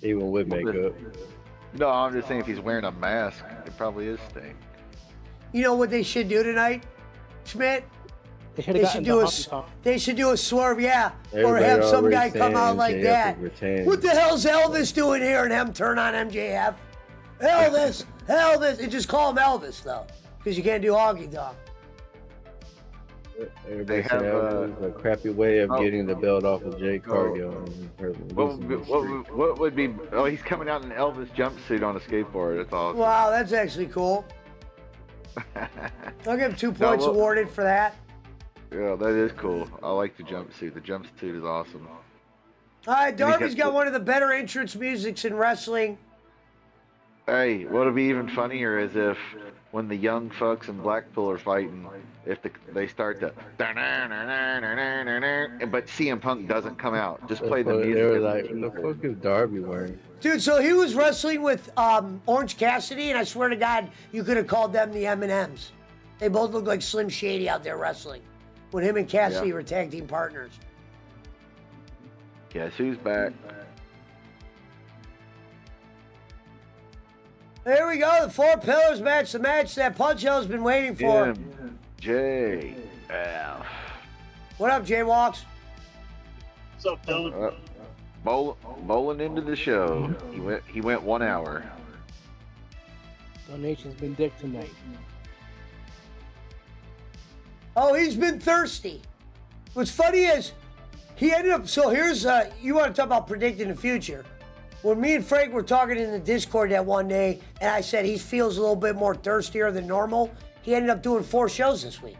Speaker 1: Even with makeup.
Speaker 9: No, I'm just saying if he's wearing a mask, it probably is Sting.
Speaker 2: You know what they should do tonight, Schmidt?
Speaker 6: They should
Speaker 2: They
Speaker 6: have
Speaker 2: should
Speaker 6: gotten
Speaker 2: do
Speaker 6: the
Speaker 2: a
Speaker 6: honky tonk.
Speaker 2: they should do a swerve, yeah, or
Speaker 1: Everybody
Speaker 2: have some
Speaker 1: already
Speaker 2: guy come out
Speaker 1: saying
Speaker 2: like
Speaker 1: MJF
Speaker 2: that.
Speaker 1: is retained.
Speaker 2: What the hell's Elvis doing here? And have him turn on MJF. Elvis, Elvis, and just call him Elvis though, because you can't do honky tonk.
Speaker 1: Everybody
Speaker 9: They
Speaker 1: said
Speaker 9: have,
Speaker 1: that was a crappy way of getting the belt off of Jay Cargill.
Speaker 9: What would be? Oh, he's coming out in an Elvis jumpsuit on a skateboard. That's awesome.
Speaker 2: Wow, that's actually cool. I'll give him 2 points awarded for that.
Speaker 9: Yeah, that is cool. I like the jumpsuit. The jumpsuit is awesome.
Speaker 2: All right, Darby's
Speaker 9: kept-
Speaker 2: got one of the better entrance musics in wrestling.
Speaker 9: Hey, what'll be even funnier is if when the young fucks in Blackpool are fighting, if they start to, but CM Punk doesn't come out. Just play the music.
Speaker 1: They were like, what the fuck is Darby wearing?
Speaker 2: Dude, so he was wrestling with Orange Cassidy, and I swear to God, you could have called them the M&Ms. They both look like Slim Shady out there wrestling when him and Cassidy were tag team partners.
Speaker 9: Guess who's back?
Speaker 2: There we go. The Four Pillars match. The match that Punch Hill's been waiting for.
Speaker 9: MJF.
Speaker 2: What up, Jay Walks?
Speaker 10: What's up, Dylan?
Speaker 9: Bowling into the show. He went 1 hour.
Speaker 6: Donation's been dick tonight.
Speaker 2: Oh, he's been thirsty. What's funny is he ended up. So here's you want to talk about predicting the future. When me and Frank were talking in the Discord that one day, and I said he feels a little bit more thirstier than normal, he ended up doing 4 shows this week.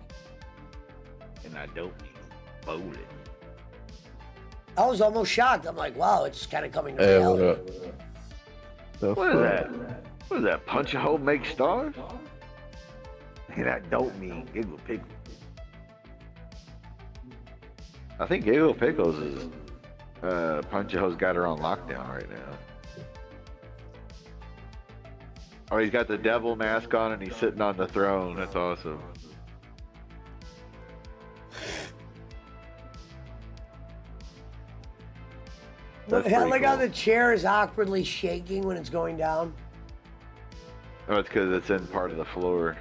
Speaker 9: And I don't mean bowling.
Speaker 2: I was almost shocked. I'm like, wow, it's kind of coming to
Speaker 1: Hey,
Speaker 2: reality.
Speaker 9: What is that? What is that? Punch a hole, make stars? And I don't mean Giggle Pickles. I think Giggle Pickles is Punch a Hole's got her on lockdown right now. Oh, he's got the devil mask on and he's sitting on the throne. That's awesome. That's
Speaker 2: Look
Speaker 9: pretty
Speaker 2: how
Speaker 9: cool.
Speaker 2: the chair is awkwardly shaking when it's going down.
Speaker 9: Oh, it's because it's in part of the floor.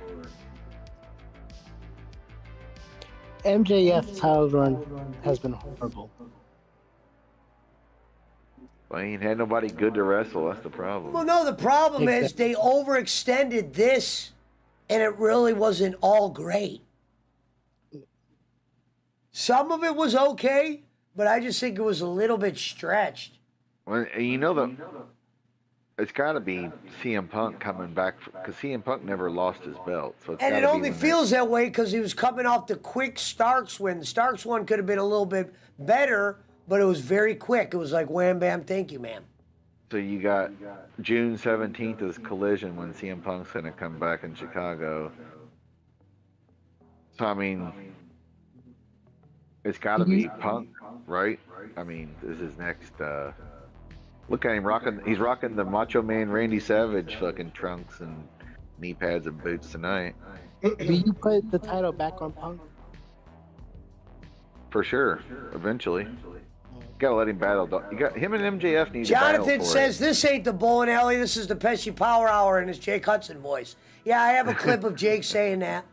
Speaker 6: MJF's title run has been horrible.
Speaker 9: Well, he ain't had nobody good to wrestle. That's the problem.
Speaker 2: Well, no, the problem is they overextended this, and it really wasn't all great. Some of it was okay, but I just think it was a little bit stretched.
Speaker 9: Well, you know it's got to be CM Punk coming back because CM Punk never lost his belt. So it's
Speaker 2: And it
Speaker 9: gotta be
Speaker 2: only
Speaker 9: when
Speaker 2: feels that way because he was coming off the quick Starks win. The Starks one could have been a little bit better, but it was very quick. It was like wham, bam, thank you, ma'am.
Speaker 9: So you got June 17th is Collision when CM Punk's going to come back in Chicago. So, I mean, it's got to be Punk, right? I mean, this is next. Look at him rocking. He's rocking the Macho Man Randy Savage fucking trunks and knee pads and boots tonight.
Speaker 6: Do you put the title back on Punk?
Speaker 9: For sure. Eventually. Gotta let him battle. You got him and MJF need to battle
Speaker 2: Jonathan
Speaker 9: for
Speaker 2: says,
Speaker 9: it.
Speaker 2: this ain't the bowling alley, this is the Pesci Power Hour in his Jake Hudson voice. Yeah, I have a clip of Jake saying that.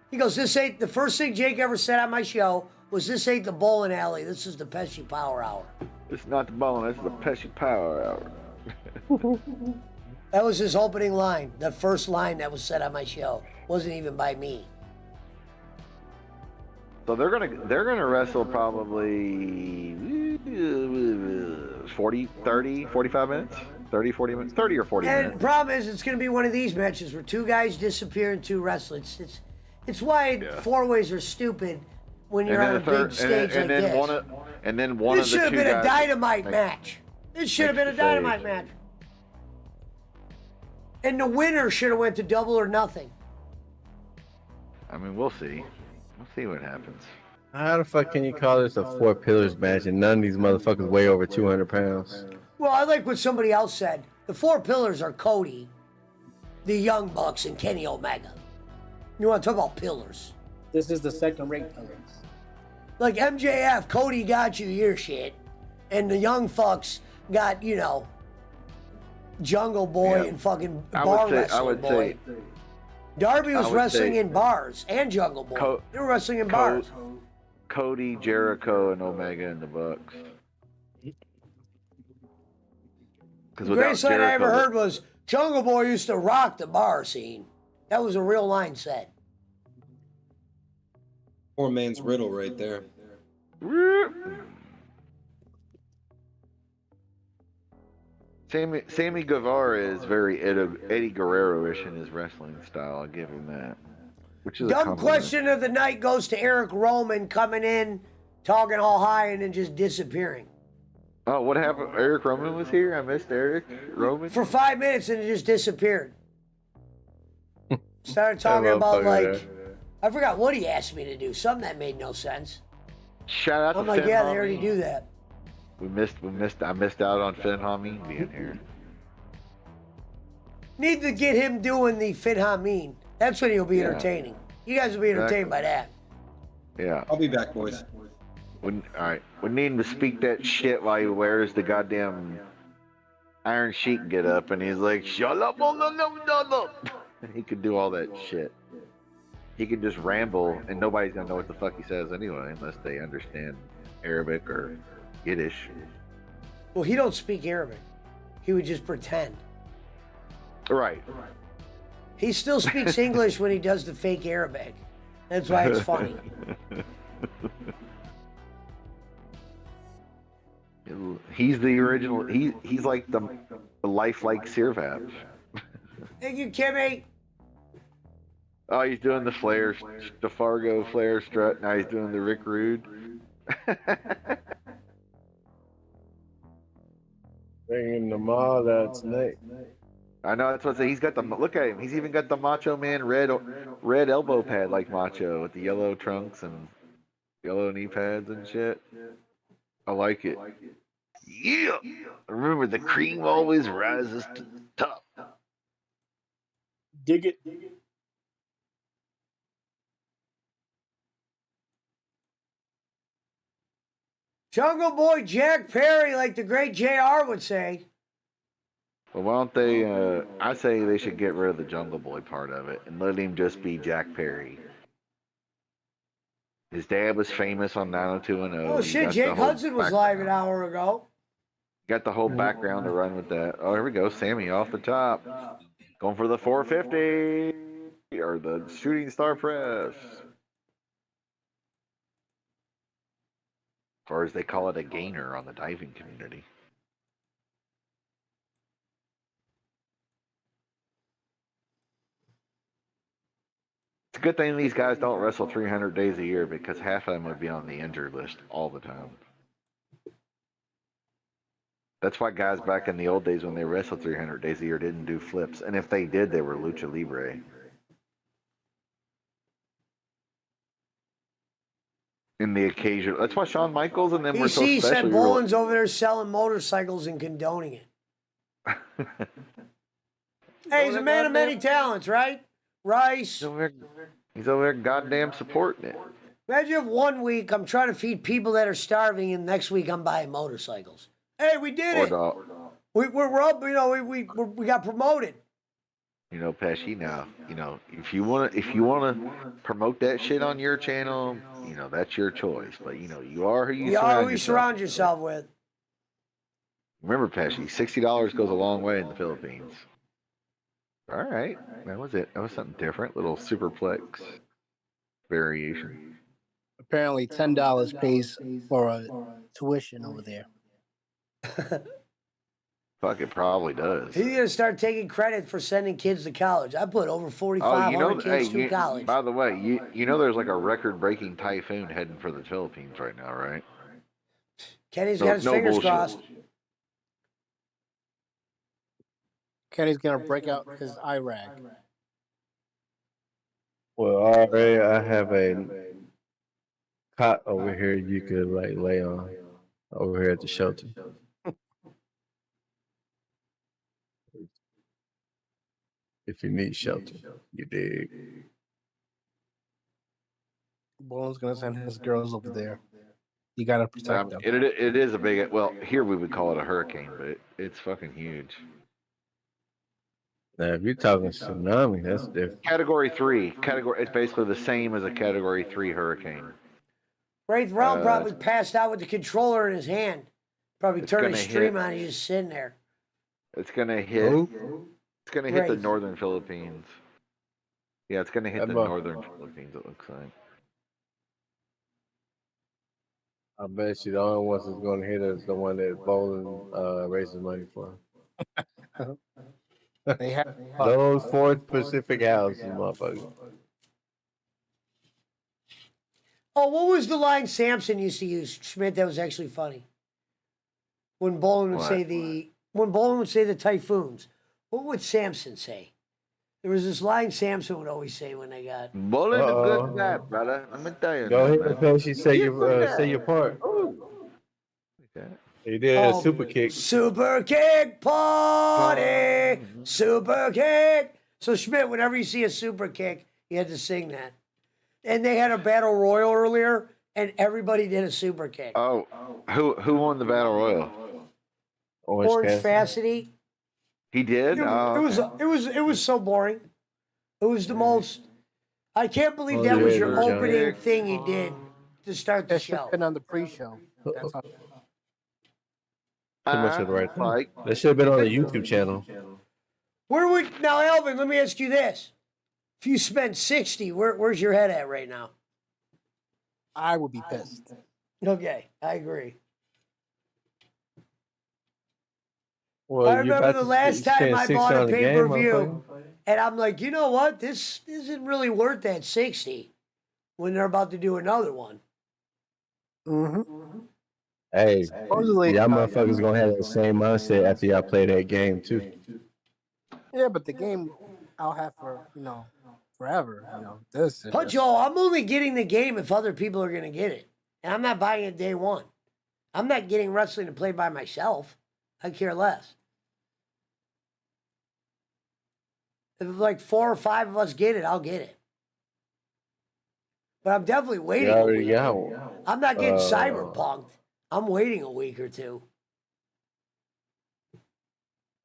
Speaker 2: He goes, this ain't, the first thing Jake ever said on my show was, this ain't the bowling alley, this is the Pesci Power Hour.
Speaker 9: It's not the bowling, this is the Pesci Power Hour.
Speaker 2: That was his opening line, the first line that was said on my show. Wasn't even by me.
Speaker 9: So they're gonna wrestle probably 40, 30, 45 minutes? 30, 40 minutes? 30 or 40
Speaker 2: And the
Speaker 9: minutes.
Speaker 2: problem is, it's going to be one of these matches where 2 guys disappear and 2 wrestle. It's why 4-ways are stupid when you're on a big stage like this.
Speaker 9: And then one
Speaker 2: This
Speaker 9: of
Speaker 2: should
Speaker 9: the
Speaker 2: have
Speaker 9: two
Speaker 2: been a
Speaker 9: guys
Speaker 2: dynamite match. This should have been a
Speaker 9: makes the
Speaker 2: dynamite
Speaker 9: stage.
Speaker 2: match. And the winner should have went to Double or Nothing.
Speaker 9: I mean, we'll see. We'll see what happens.
Speaker 1: How the fuck can you call this a 4 pillars match and none of these motherfuckers weigh over 200 pounds?
Speaker 2: Well, I like what somebody else said. The 4 pillars are Cody, the Young Bucks, and Kenny Omega. You want to talk about pillars?
Speaker 6: This is the second-rate pillars.
Speaker 2: Like MJF, Cody got you your shit, and the Young Fucks got, you know, Jungle Boy
Speaker 9: Yeah.
Speaker 2: and fucking
Speaker 9: I
Speaker 2: Bar
Speaker 9: would say,
Speaker 2: Wrestling Boy. Darby was
Speaker 9: would
Speaker 2: wrestling
Speaker 9: say
Speaker 2: in bars, and Jungle Boy. They were wrestling in bars.
Speaker 9: Cody, Jericho, and Omega in the Bucks.
Speaker 2: The greatest line I ever heard was, Jungle Boy used to rock the bar scene. That was a real line said.
Speaker 5: Poor man's riddle right there.
Speaker 9: Sammy Guevara is very Eddie Guerrero-ish in his wrestling style. I'll give him that. Which is a
Speaker 2: Dumb
Speaker 9: compliment.
Speaker 2: question of the night goes to Eric Roman coming in, talking all high, and then just disappearing.
Speaker 9: Oh, what happened? Eric Roman was here? I missed Eric Roman?
Speaker 2: For 5 minutes and it just disappeared. Started talking about, like, I forgot what he asked me to do. Something that made no sense.
Speaker 9: Shout out
Speaker 2: I'm
Speaker 9: to
Speaker 2: like,
Speaker 9: Finn
Speaker 2: yeah, they
Speaker 9: Hami.
Speaker 2: already do that.
Speaker 9: I missed out on Finn Hami being here.
Speaker 2: Need to get him doing the Fit Hameen. That's when he'll be
Speaker 9: Yeah.
Speaker 2: entertaining. You guys will be entertained by that.
Speaker 9: Yeah.
Speaker 5: I'll be back, boys.
Speaker 9: All right. We need him to speak that shit while he wears the goddamn Iron Sheik get up and he's like, "Shut up, oh, no, no, no, no." He could do all that shit. He could just ramble, and nobody's gonna know what the fuck he says anyway, unless they understand Arabic or Yiddish.
Speaker 2: Well, he don't speak Arabic. He would just pretend.
Speaker 9: Right.
Speaker 2: He still speaks English when he does the fake Arabic. That's why it's funny.
Speaker 9: He's the original. He's like the lifelike Sirvap.
Speaker 2: Thank you, Kimmy.
Speaker 9: Oh, he's doing the flare, the Fargo flare strut. Now he's doing the Rick Rude.
Speaker 1: Bringing the mall, that's Nate.
Speaker 9: I know, that's what I say. He's got the look at him. He's even got the Macho Man red elbow pad like Macho with the yellow trunks and yellow knee pads and shit. I like it. Yeah. Remember, the cream always rises to the top.
Speaker 6: Dig it.
Speaker 2: Jungle Boy Jack Perry, like the great JR would say.
Speaker 9: Well, why don't they? I say they should get rid of the Jungle Boy part of it and let him just be Jack Perry. His dad was famous on 90210.
Speaker 2: Oh shit, Jake Hudson was live an hour ago.
Speaker 9: Got the whole background to run with that. Oh, here we go. Sammy off the top. Going for the 450 or the shooting star press. Or as they call it, a gainer on the diving community. It's a good thing these guys don't wrestle 300 days a year because half of them would be on the injured list all the time. That's why guys back in the old days when they wrestled 300 days a year didn't do flips. And if they did, they were lucha libre. In the occasion, that's why Shawn Michaels and them were so
Speaker 2: BC
Speaker 9: special.
Speaker 2: said Boland's over there selling motorcycles and condoning it. Hey, he's a man of many talents, right? Rice.
Speaker 9: He's over there goddamn supporting it.
Speaker 2: Imagine if 1 week I'm trying to feed people that are starving, and next week I'm buying motorcycles. Hey, we did it. We're up. You know, we got promoted.
Speaker 9: You know, Pesci. Now, you know, if you wanna promote that shit on your channel, you know, that's your choice. But you know, you are who you
Speaker 2: surround yourself with.
Speaker 9: Remember, Pesci, $60 goes a long way in the Philippines. All right, that was it. That was something different. Little superplex variation.
Speaker 6: Apparently, $10 pays for a tuition over there.
Speaker 9: Fuck, it probably does.
Speaker 2: He's gonna start taking credit for sending kids to college. I put over 4,500 kids through college.
Speaker 9: By the way, you know there's like a record-breaking typhoon heading for the Philippines right now, right?
Speaker 2: Kenny's got his fingers crossed.
Speaker 6: Kenny's gonna break out his eye rag.
Speaker 1: Well, already I have a cot over here you could like lay on over here at the shelter. If you need shelter, you dig.
Speaker 6: Boland's gonna send his girls over there. You gotta protect them.
Speaker 9: It is a big. Well, here we would call it a hurricane, but it's fucking huge.
Speaker 1: Now, if you're talking tsunami, that's different.
Speaker 9: Category 3. It's basically the same as a Category 3 hurricane.
Speaker 2: Wraith Realm probably passed out with the controller in his hand. Probably turned his stream on. He's just sitting there.
Speaker 9: It's gonna hit. It's gonna hit the northern Philippines. Yeah, it's gonna hit the northern Philippines. It looks like.
Speaker 1: I bet you the only ones that's gonna hit is the one that Bowling raises money for.
Speaker 6: They have
Speaker 1: those 4 specific houses, motherfucker.
Speaker 2: Oh, what was the line Samson used to use, Schmidt? That was actually funny. When Bowling would say the typhoons, what would Samson say? There was this line Samson would always say when they got.
Speaker 9: Bowling a good guy, brother. Let me tell you.
Speaker 1: Go ahead, Pesci. Say your part.
Speaker 9: Okay.
Speaker 1: He did a super kick.
Speaker 2: Super kick party, super kick. So Schmidt, whenever you see a super kick, you had to sing that. And they had a battle royal earlier, and everybody did a super kick.
Speaker 9: Oh, who won the battle royal?
Speaker 2: Orange Cassidy.
Speaker 9: He did.
Speaker 2: It was so boring. It was the most. I can't believe
Speaker 1: Oh,
Speaker 2: that was
Speaker 1: yeah,
Speaker 2: your
Speaker 1: the
Speaker 2: opening
Speaker 1: junk.
Speaker 2: thing you did to start the
Speaker 6: That should have
Speaker 2: show.
Speaker 6: been on the pre-show. That's all.
Speaker 1: Too much of the right thing.
Speaker 9: Like,
Speaker 1: That should have been on the YouTube channel.
Speaker 2: Where would now, Alvin? Let me ask you this: if you spent 60, where's your head at right now?
Speaker 6: I would be pissed.
Speaker 2: Okay, I agree.
Speaker 1: Well,
Speaker 2: I
Speaker 1: you're
Speaker 2: remember
Speaker 1: about
Speaker 2: the
Speaker 1: to
Speaker 2: last time
Speaker 1: spend
Speaker 2: I
Speaker 1: 6
Speaker 2: bought a
Speaker 1: on the
Speaker 2: pay
Speaker 1: game,
Speaker 2: per view,
Speaker 1: motherfucker.
Speaker 2: and I'm like, you know what? This isn't really worth that 60 when they're about to do another one.
Speaker 6: Mm-hmm.
Speaker 1: Hey,
Speaker 6: Supposedly,
Speaker 1: y'all motherfuckers gonna have that same mindset after y'all play that game too.
Speaker 6: yeah, but the game I'll have for forever. This is
Speaker 2: Punch
Speaker 6: just
Speaker 2: I'm only getting the game if other people are going to get it. And I'm not buying it day one. I'm not getting wrestling to play by myself. I care less. If like 4 or 5 of us get it, I'll get it. But I'm definitely
Speaker 1: You
Speaker 2: waiting a
Speaker 1: already
Speaker 2: week.
Speaker 1: got one.
Speaker 2: I'm not getting cyberpunked. I'm waiting a week or two.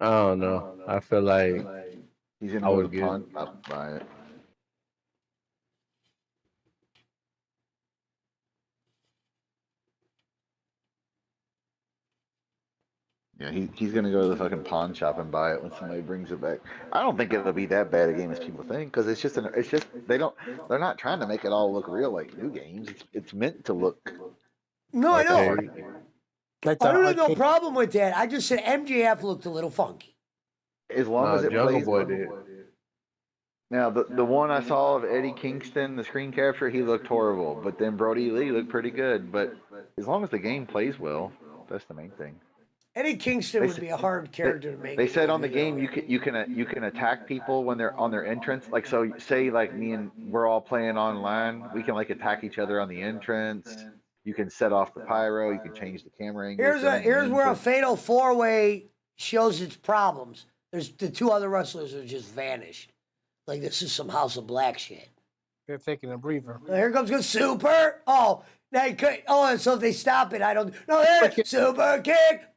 Speaker 1: I don't know. I feel like
Speaker 9: he's gonna
Speaker 1: I
Speaker 9: go to
Speaker 1: would
Speaker 9: the
Speaker 1: get
Speaker 9: pawn shop and buy it. Yeah, he's gonna go to the fucking pawn shop and buy it when somebody brings it back. I don't think it'll be that bad a game as people think, because they're not trying to make it all look real like new games. It's meant to look
Speaker 2: No, I
Speaker 9: like
Speaker 2: know.
Speaker 1: Hey,
Speaker 6: like
Speaker 2: I
Speaker 6: the
Speaker 2: don't have no
Speaker 6: arcade.
Speaker 2: problem with that. I just said MJF looked a little funky.
Speaker 9: as long
Speaker 1: nah,
Speaker 9: as it
Speaker 1: Jungle
Speaker 9: plays.
Speaker 1: Boy did.
Speaker 9: Now the one I saw of Eddie Kingston, the screen capture, he looked horrible, but then Brody Lee looked pretty good. But as long as the game plays well, that's the main thing.
Speaker 2: Eddie Kingston
Speaker 9: They
Speaker 2: would
Speaker 9: s-
Speaker 2: be a hard
Speaker 9: They,
Speaker 2: character to make
Speaker 9: they
Speaker 2: in
Speaker 9: said
Speaker 2: that
Speaker 9: on the
Speaker 2: video.
Speaker 9: game you can attack people when they're on their entrance. Like, so say like me and we're all playing online, we can like attack each other on the entrance. You can set off the pyro. You can change the camera angles during the
Speaker 2: Here's where a
Speaker 9: entrance.
Speaker 2: fatal 4-way shows its problems. There's the 2 other wrestlers are just vanished. Like this is some House of Black shit.
Speaker 6: They're taking a breather.
Speaker 2: Here comes the super. Oh, they could. Oh, so if they stop it, I don't. No, there. Super kick,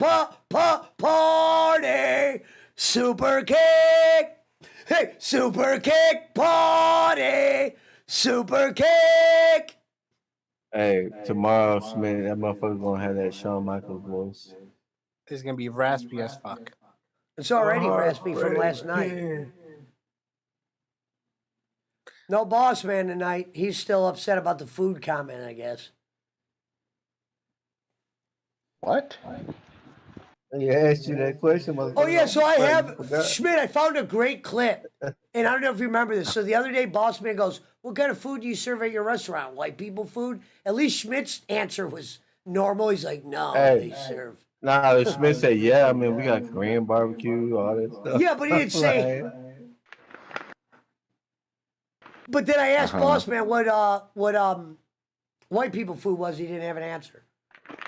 Speaker 2: party. Super kick. Hey, super kick, party. Super kick.
Speaker 1: Hey, tomorrow, man, that motherfucker gonna have that Shawn Michaels voice.
Speaker 6: It's gonna be raspy as fuck.
Speaker 2: It's already raspy from last night. No boss man tonight. He's still upset about the food comment, I guess.
Speaker 9: What?
Speaker 1: Yeah, I asked you that question, motherfucker.
Speaker 2: Oh yeah, so I
Speaker 1: You
Speaker 2: have
Speaker 1: forgot.
Speaker 2: Schmidt. I found a great clip, and I don't know if you remember this. So the other day, boss man goes, "What kind of food do you serve at your restaurant? White people food?" At least Schmidt's answer was normal. He's like, "No,
Speaker 1: Hey.
Speaker 2: they serve."
Speaker 1: Nah, Smith said, yeah, I mean, we got Korean barbecue, all that stuff.
Speaker 2: Yeah, but he didn't say.
Speaker 1: Like,
Speaker 2: But then I asked
Speaker 9: Uh-huh.
Speaker 2: boss man what white people food was. He didn't have an answer.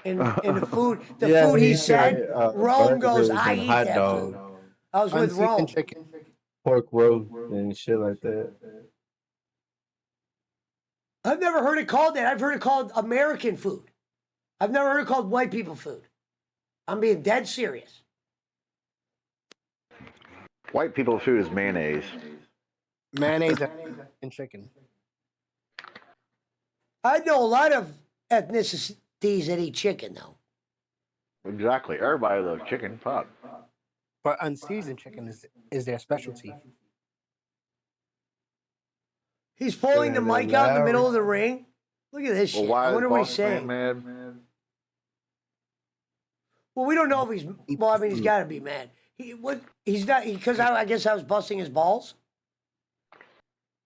Speaker 2: And the food,
Speaker 1: yeah,
Speaker 2: food he said, Rome goes,
Speaker 1: burgers
Speaker 2: I
Speaker 1: and
Speaker 2: eat
Speaker 1: hot
Speaker 2: that
Speaker 1: dog,
Speaker 2: food. I was with
Speaker 6: Unseasoned
Speaker 2: Rome.
Speaker 6: chicken.
Speaker 1: pork roast, and shit like that.
Speaker 2: I've never heard it called that. I've heard it called American food. I've never heard it called white people food. I'm being dead serious.
Speaker 9: White people food is mayonnaise.
Speaker 6: Mayonnaise and chicken.
Speaker 2: I know a lot of ethnicities that eat chicken, though.
Speaker 9: Exactly. Everybody loves chicken. Fuck.
Speaker 6: But unseasoned chicken is their specialty.
Speaker 2: He's pulling the mic out in the middle of the ring. Look at this
Speaker 9: Well,
Speaker 2: shit.
Speaker 9: why
Speaker 2: I
Speaker 9: is
Speaker 2: wonder what he's
Speaker 9: Boss
Speaker 2: saying.
Speaker 9: Man mad?
Speaker 2: Well, we don't know if he's. Well, I mean, he's got to be mad. He's not because I guess I was busting his balls.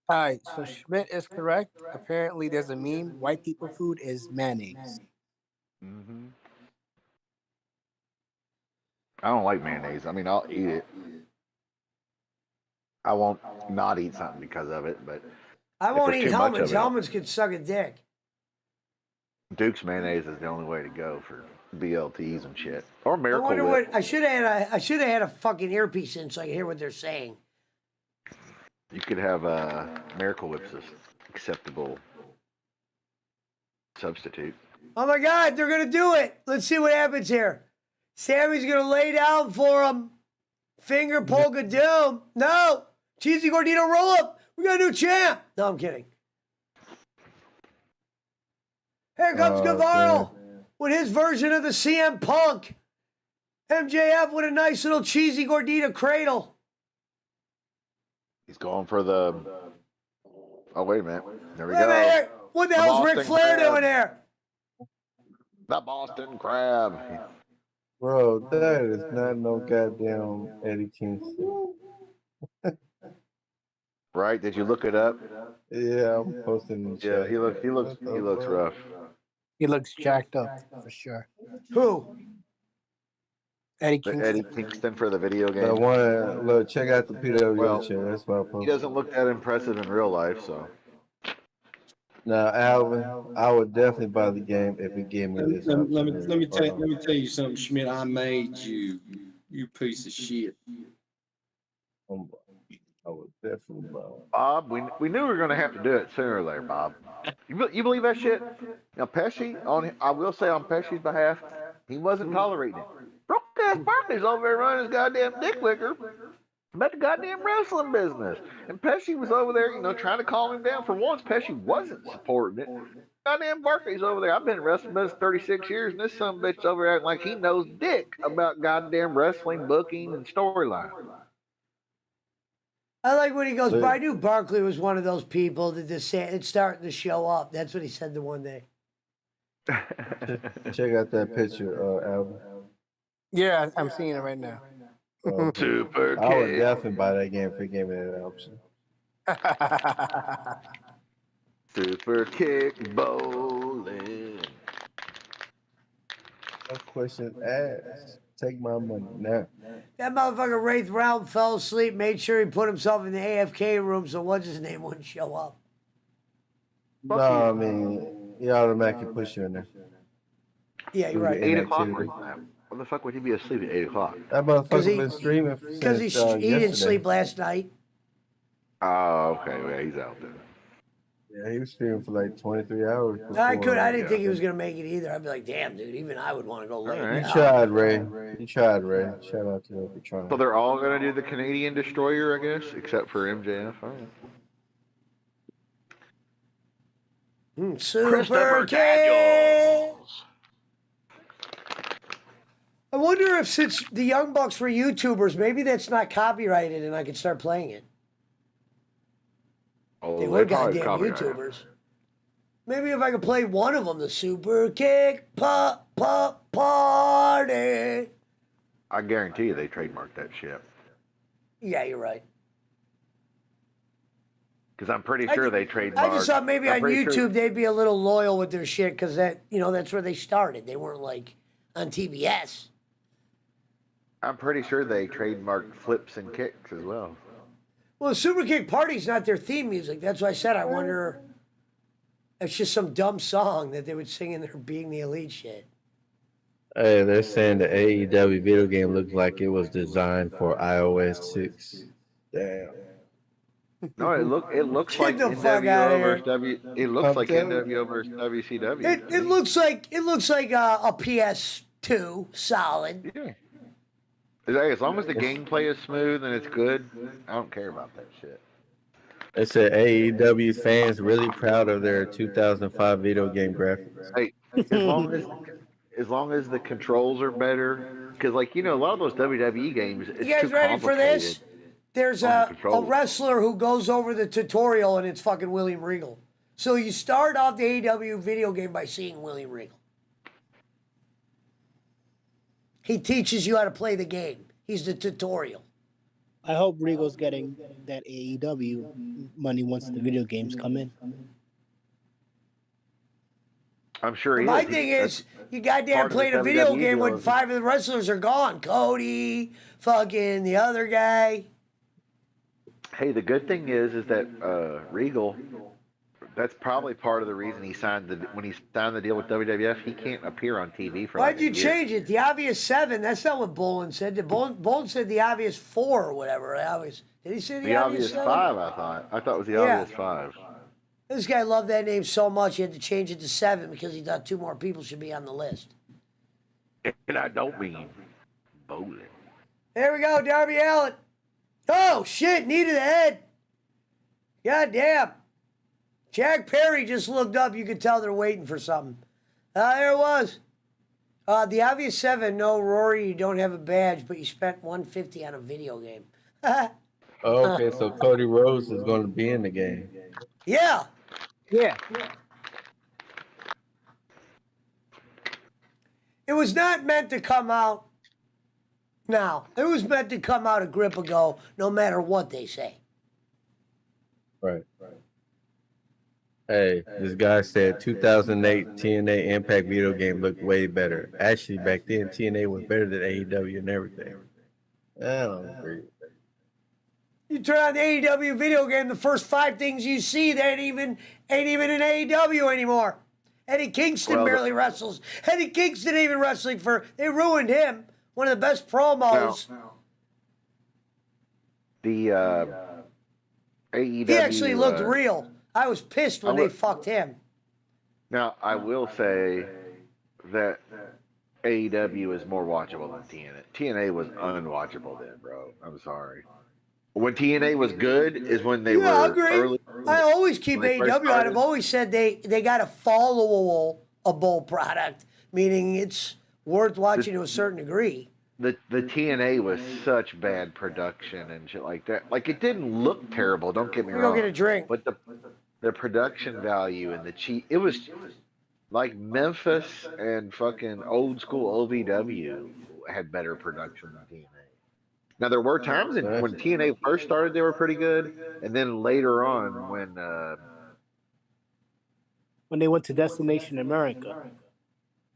Speaker 6: All right, so Schmidt is correct. Apparently, there's a meme. White people food is mayonnaise.
Speaker 9: Mm-hmm. I don't like mayonnaise. I mean, I'll eat it. I won't not eat something because of it, but
Speaker 2: I
Speaker 9: if
Speaker 2: won't
Speaker 9: there's
Speaker 2: eat
Speaker 9: too much of
Speaker 2: helmets.
Speaker 9: it,
Speaker 2: Helmets could suck a dick.
Speaker 9: Duke's mayonnaise is the only way to go for BLTs and shit. Or
Speaker 2: I
Speaker 9: Miracle
Speaker 2: wonder
Speaker 9: Whip.
Speaker 2: what I should have had a fucking earpiece in so I could hear what they're saying.
Speaker 9: You could have Miracle Whip's acceptable substitute.
Speaker 2: Oh my God, they're gonna do it. Let's see what happens here. Sammy's gonna lay down for him. Finger poke of doom. No. Cheesy Gordito roll up. We got a new champ. No, I'm kidding. Here comes Guevara with his version of the CM Punk. MJF with a nice little cheesy Gordita cradle.
Speaker 9: He's going for the. Oh, wait a minute. There we
Speaker 2: Wait a
Speaker 9: go.
Speaker 2: minute. What the hell's Ric
Speaker 9: Boston
Speaker 2: Flair
Speaker 9: Crab.
Speaker 2: doing there?
Speaker 9: The Boston Crab.
Speaker 1: Bro, that is not no goddamn Eddie Kingston.
Speaker 9: Right? Did you look it up?
Speaker 1: Yeah, I'm posting in the
Speaker 9: Yeah,
Speaker 1: chat.
Speaker 9: he looks rough.
Speaker 6: He looks jacked up for sure.
Speaker 2: Who?
Speaker 6: Eddie
Speaker 9: The
Speaker 6: Kingston.
Speaker 9: Eddie Kingston for the video
Speaker 1: The
Speaker 9: game.
Speaker 1: one, look, check out the PWO
Speaker 9: Well,
Speaker 1: chat. That's what I
Speaker 9: He
Speaker 1: posted.
Speaker 9: doesn't look that impressive in real life, so.
Speaker 1: Now, Alvin, I would definitely buy the game if it gave me this option.
Speaker 5: Let me tell you something, Schmidt. I made you, you piece of shit.
Speaker 1: I would definitely buy it.
Speaker 9: Bob, we knew we were going to have to do it sooner or later, Bob. You believe that shit? Now, Pesci, I will say on Pesci's behalf, he wasn't tolerating it. Broke ass Barkley's over there running his goddamn dick liquor about the goddamn wrestling business. And Pesci was over there, trying to calm him down. For once, Pesci wasn't supporting it. Goddamn Barkley's over there. I've been in wrestling business 36 years, and this son of a bitch over there acting like he knows dick about goddamn wrestling, booking, and storyline.
Speaker 2: I like when he goes, but I knew Barkley was one of those people that it's starting to show up. That's what he said the one day.
Speaker 1: Check out that picture, Alvin.
Speaker 6: Yeah, I'm seeing it right now.
Speaker 9: Super
Speaker 1: I would
Speaker 9: kick.
Speaker 1: definitely buy that game if it gave me that option.
Speaker 9: Super kick bowling.
Speaker 1: No question asked. Take my money now.
Speaker 2: That motherfucker Wraith Round fell asleep, made sure he put himself in the AFK room so what's his name wouldn't show up.
Speaker 1: No, I mean, he automatically push you in there.
Speaker 2: Yeah, you're right.
Speaker 9: 8 o'clock.
Speaker 1: Inactivity.
Speaker 9: What the fuck would he be asleep at 8 o'clock?
Speaker 1: That motherfucker been streaming
Speaker 2: Because he
Speaker 1: since
Speaker 2: didn't
Speaker 1: yesterday.
Speaker 2: sleep last night.
Speaker 9: Oh, okay. Yeah, he's out then.
Speaker 1: Yeah, he was streaming for like 23 hours.
Speaker 2: I
Speaker 1: before,
Speaker 2: didn't think he was gonna make it either. I'd be like, damn, dude, even I would want to go late.
Speaker 9: All right.
Speaker 1: You tried, Ray. You tried, Ray. Shout out to you for trying.
Speaker 9: So they're all going to do the Canadian Destroyer, I guess, except for MJF. All right.
Speaker 2: Super Daniels. I wonder if since the Young Bucks were YouTubers, maybe that's not copyrighted and I could start playing it.
Speaker 9: Oh,
Speaker 2: They were
Speaker 9: probably
Speaker 2: goddamn
Speaker 9: copyright it.
Speaker 2: YouTubers. Maybe if I could play one of them, the Super Kick Party.
Speaker 9: I guarantee you they trademarked that shit.
Speaker 2: Yeah, you're right.
Speaker 9: Because I'm pretty sure they trademarked.
Speaker 2: I just thought maybe
Speaker 9: I'm
Speaker 2: on
Speaker 9: pretty
Speaker 2: YouTube
Speaker 9: sure-
Speaker 2: they'd be a little loyal with their shit because that's where they started. They weren't like on TBS.
Speaker 9: I'm pretty sure they trademarked flips and kicks as well.
Speaker 2: Well, the Super Kick Party's not their theme music. That's why I said I wonder. It's just some dumb song that they would sing in their Being the Elite shit.
Speaker 1: Hey, they're saying the AEW video game looks like it was designed for iOS 6. Damn.
Speaker 9: No, it looks
Speaker 2: Get
Speaker 9: like
Speaker 2: the fuck outta
Speaker 9: NWO
Speaker 2: here.
Speaker 9: versus W. It looks
Speaker 1: I'm
Speaker 9: like
Speaker 1: telling you.
Speaker 9: NWO versus WCW.
Speaker 2: It looks like a PS2 solid.
Speaker 9: Yeah. Hey, as long as the gameplay is smooth and it's good, I don't care about that shit.
Speaker 1: They said AEW fans really proud of their 2005 video game graphics.
Speaker 9: Hey, as long as the controls are better, because a lot of those WWE games, it's
Speaker 2: You guys
Speaker 9: too
Speaker 2: ready for this?
Speaker 9: complicated.
Speaker 2: There's
Speaker 9: on the
Speaker 2: a
Speaker 9: controls.
Speaker 2: wrestler who goes over the tutorial and it's fucking William Regal. So you start off the AEW video game by seeing William Regal. He teaches you how to play the game. He's the tutorial.
Speaker 6: I hope Regal's getting that AEW money once the video games come in.
Speaker 9: I'm sure he
Speaker 2: My
Speaker 9: is.
Speaker 2: thing
Speaker 9: That's
Speaker 2: is, you goddamn
Speaker 9: part of
Speaker 2: played
Speaker 9: the
Speaker 2: a video
Speaker 9: WWE
Speaker 2: game when
Speaker 9: deal.
Speaker 2: 5 of the wrestlers are gone. Cody, fucking the other guy.
Speaker 9: Hey, the good thing is that Regal. That's probably part of the reason when he signed the deal with WWF, he can't appear on TV for.
Speaker 2: Why'd
Speaker 9: like
Speaker 2: you
Speaker 9: a year.
Speaker 2: change it? The obvious 7. That's not what Bolin said. Bolin said the obvious 4 or whatever. Did he say the,
Speaker 9: The obvious
Speaker 2: 7?
Speaker 9: 5, I thought. I thought it was the
Speaker 2: Yeah.
Speaker 9: obvious 5.
Speaker 2: This guy loved that name so much he had to change it to 7 because he thought 2 more people should be on the list.
Speaker 9: And I don't mean Bowling.
Speaker 2: There we go, Darby Allin. Oh, shit, knee to the head. God damn. Jack Perry just looked up. You could tell they're waiting for something. There it was. The obvious 7, no, Rory, you don't have a badge, but you spent $150 on a video game.
Speaker 1: Okay, so Cody Rhodes is going to be in the game.
Speaker 2: Yeah.
Speaker 6: Yeah.
Speaker 2: It was not meant to come out now. It was meant to come out a grip ago, no matter what they say.
Speaker 1: Right. Hey, this guy said 2008 TNA Impact video game looked way better. Actually, back then TNA was better than AEW and everything. I don't agree.
Speaker 2: You turn on the AEW video game, the first 5 things you see, they ain't even in AEW anymore. Eddie Kingston barely wrestles. Eddie Kingston ain't even wrestling they ruined him. One of the best promos.
Speaker 9: The AEW.
Speaker 2: He actually looked real. I was pissed when they fucked him.
Speaker 9: Now, I will say that AEW is more watchable than TNA. TNA was unwatchable then, bro. I'm sorry. When TNA was good is when they were early.
Speaker 2: I always keep AEW on. I've always said they got a followable product, meaning it's worth watching to a certain degree.
Speaker 9: The TNA was such bad production and shit like that. Like, it didn't look terrible, don't get me wrong.
Speaker 2: Go get a drink.
Speaker 9: But the production value and it was like Memphis and fucking old school OVW had better production than TNA. Now, there were times when TNA first started, they were pretty good, and then later on
Speaker 6: when they went to Destination America.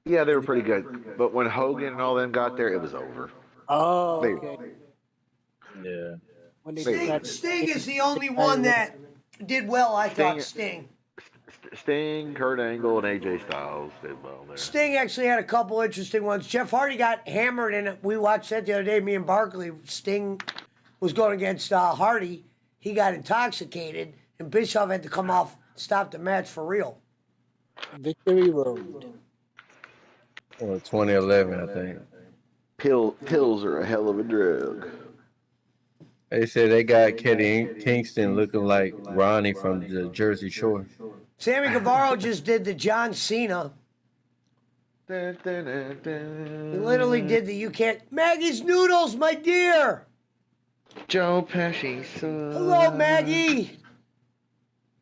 Speaker 9: Yeah, they were pretty good. But when Hogan and all them got there, it was over.
Speaker 6: Oh, okay.
Speaker 1: Yeah.
Speaker 2: Sting is the only one that did well, I thought, Sting.
Speaker 9: Sting, Kurt Angle, and AJ Styles did well there.
Speaker 2: Sting actually had a couple interesting ones. Jeff Hardy got hammered in it. We watched that the other day, me and Barkley. Sting was going against Hardy. He got intoxicated, and Bischoff had to come off, stop the match for real.
Speaker 6: Victory Road.
Speaker 1: Or 2011, I think.
Speaker 9: Pills are a hell of a drug.
Speaker 1: They said they got Kingston looking like Ronnie from the Jersey Shore.
Speaker 2: Sammy Guevara just did the John Cena. He literally did the you can't. Maggie's Noodles, my dear.
Speaker 9: Joe Pesci sucks.
Speaker 2: Hello, Maggie.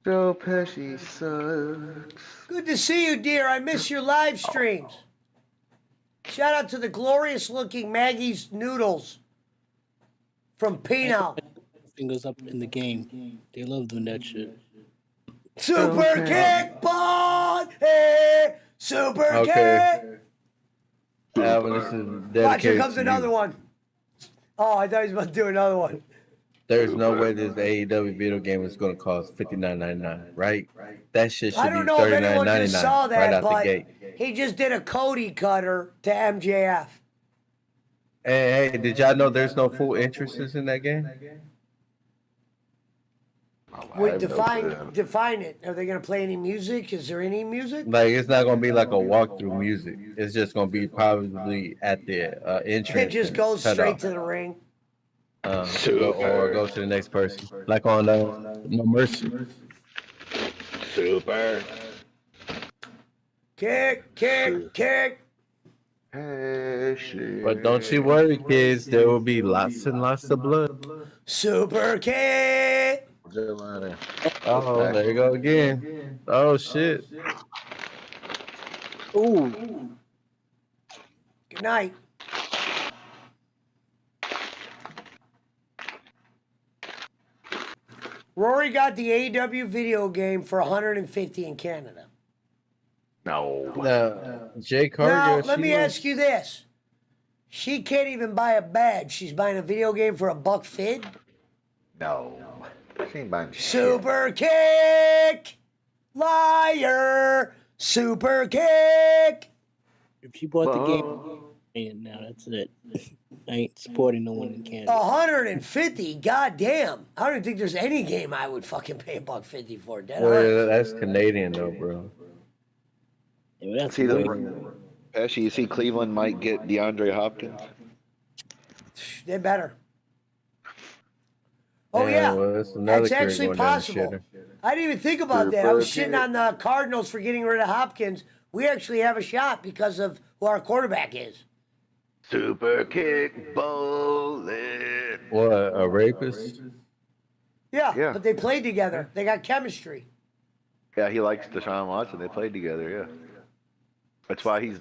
Speaker 9: Joe Pesci sucks.
Speaker 2: Good to see you, dear. I miss your live streams. Shout out to the glorious looking Maggie's Noodles from Pino.
Speaker 6: Fingers up in the game. They love doing that shit.
Speaker 2: Super kick, ball, hey, super kick.
Speaker 1: Alvin, this is dedicated.
Speaker 2: Watch, here comes another one. Oh, I thought he was about to do another one.
Speaker 1: There's no way this AEW video game is going to cost $59.99, right? That shit should be $39.99
Speaker 2: I don't know if anyone just saw that,
Speaker 1: right out
Speaker 2: but
Speaker 1: the gate.
Speaker 2: he just did a Cody cutter to MJF.
Speaker 1: Hey, did y'all know there's no full interests in that game?
Speaker 2: Wait, define it. Are they going to play any music? Is there any music?
Speaker 1: Like, it's not going to be like a walkthrough music. It's just going to be probably at the entrance.
Speaker 2: It just goes straight to the ring.
Speaker 1: Or go to the next person. Like on No Mercy.
Speaker 9: Super.
Speaker 2: Kick.
Speaker 9: Hey, shit.
Speaker 1: But don't you worry, kids. There will be lots and lots of blood.
Speaker 2: Super kick.
Speaker 1: Oh, there you go again. Oh, shit.
Speaker 6: Ooh.
Speaker 2: Good night. Rory got the AEW video game for $150 in Canada.
Speaker 9: No.
Speaker 1: Jay Carter.
Speaker 2: Now, let me ask you this. She can't even buy a badge. She's buying a video game for $1.50?
Speaker 9: No. She ain't buying shit.
Speaker 2: Super kick! Liar! Super kick!
Speaker 6: If she bought the game, and now that's it. I ain't supporting no one in Canada.
Speaker 2: $150? Goddamn! I don't even think there's any game I would fucking pay $1.50 for.
Speaker 1: Well, that's Canadian though, bro.
Speaker 6: Yeah, that's
Speaker 9: Pesci, you see Cleveland might get DeAndre Hopkins?
Speaker 2: They better. Oh
Speaker 1: Yeah,
Speaker 2: yeah,
Speaker 1: well, that's another
Speaker 2: that's
Speaker 1: career
Speaker 2: actually
Speaker 1: going down the
Speaker 2: possible.
Speaker 1: shitter.
Speaker 2: I didn't even think about that. I was
Speaker 9: Super
Speaker 2: shitting on the Cardinals for getting rid of Hopkins. We actually have a shot because of who our quarterback is.
Speaker 9: Super kick bowling.
Speaker 1: What, a rapist?
Speaker 2: Yeah,
Speaker 9: Yeah.
Speaker 2: but they played together. They got chemistry.
Speaker 9: Yeah, he likes Deshaun Watson. They played together. Yeah. That's why he's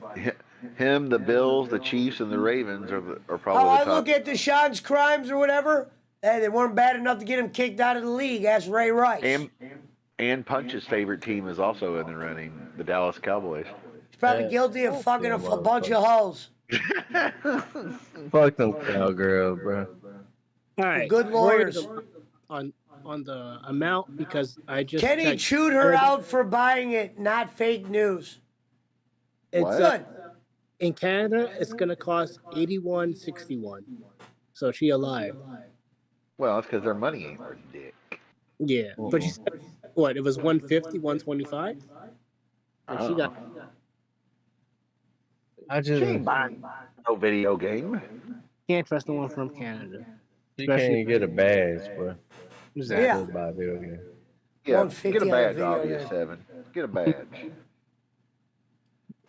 Speaker 9: him, the Bills, the Chiefs, and the Ravens are
Speaker 2: How
Speaker 9: probably
Speaker 2: I
Speaker 9: the top.
Speaker 2: look at Deshaun's crimes or whatever, hey, they weren't bad enough to get him kicked out of the league. Ask Ray Rice.
Speaker 9: And Punch's favorite team is also in the running, the Dallas Cowboys.
Speaker 2: He's probably guilty of fucking a
Speaker 1: Yeah,
Speaker 2: bunch of hoes.
Speaker 1: Fuck them cowgirls, bro.
Speaker 6: All right.
Speaker 2: Good lawyers.
Speaker 6: On the amount because I just
Speaker 2: Kenny
Speaker 6: checked.
Speaker 2: chewed her out for buying it, not fake news.
Speaker 6: It's
Speaker 9: What?
Speaker 2: Good.
Speaker 6: in Canada. It's gonna cost $81.61. So she alive.
Speaker 9: Well, that's because their money ain't worth dick.
Speaker 6: Yeah, but she said what? It was 150, 125. And she got.
Speaker 1: I
Speaker 9: She
Speaker 1: just
Speaker 9: ain't buying no video game.
Speaker 6: Can't trust the one from Canada.
Speaker 1: you can't even get a badge, bro.
Speaker 6: Exactly.
Speaker 2: Yeah.
Speaker 1: Go buy a video game.
Speaker 9: Yeah,
Speaker 2: 150
Speaker 9: get a
Speaker 2: on a
Speaker 9: badge,
Speaker 2: video
Speaker 9: obvious
Speaker 2: game.
Speaker 9: 7. Get a badge.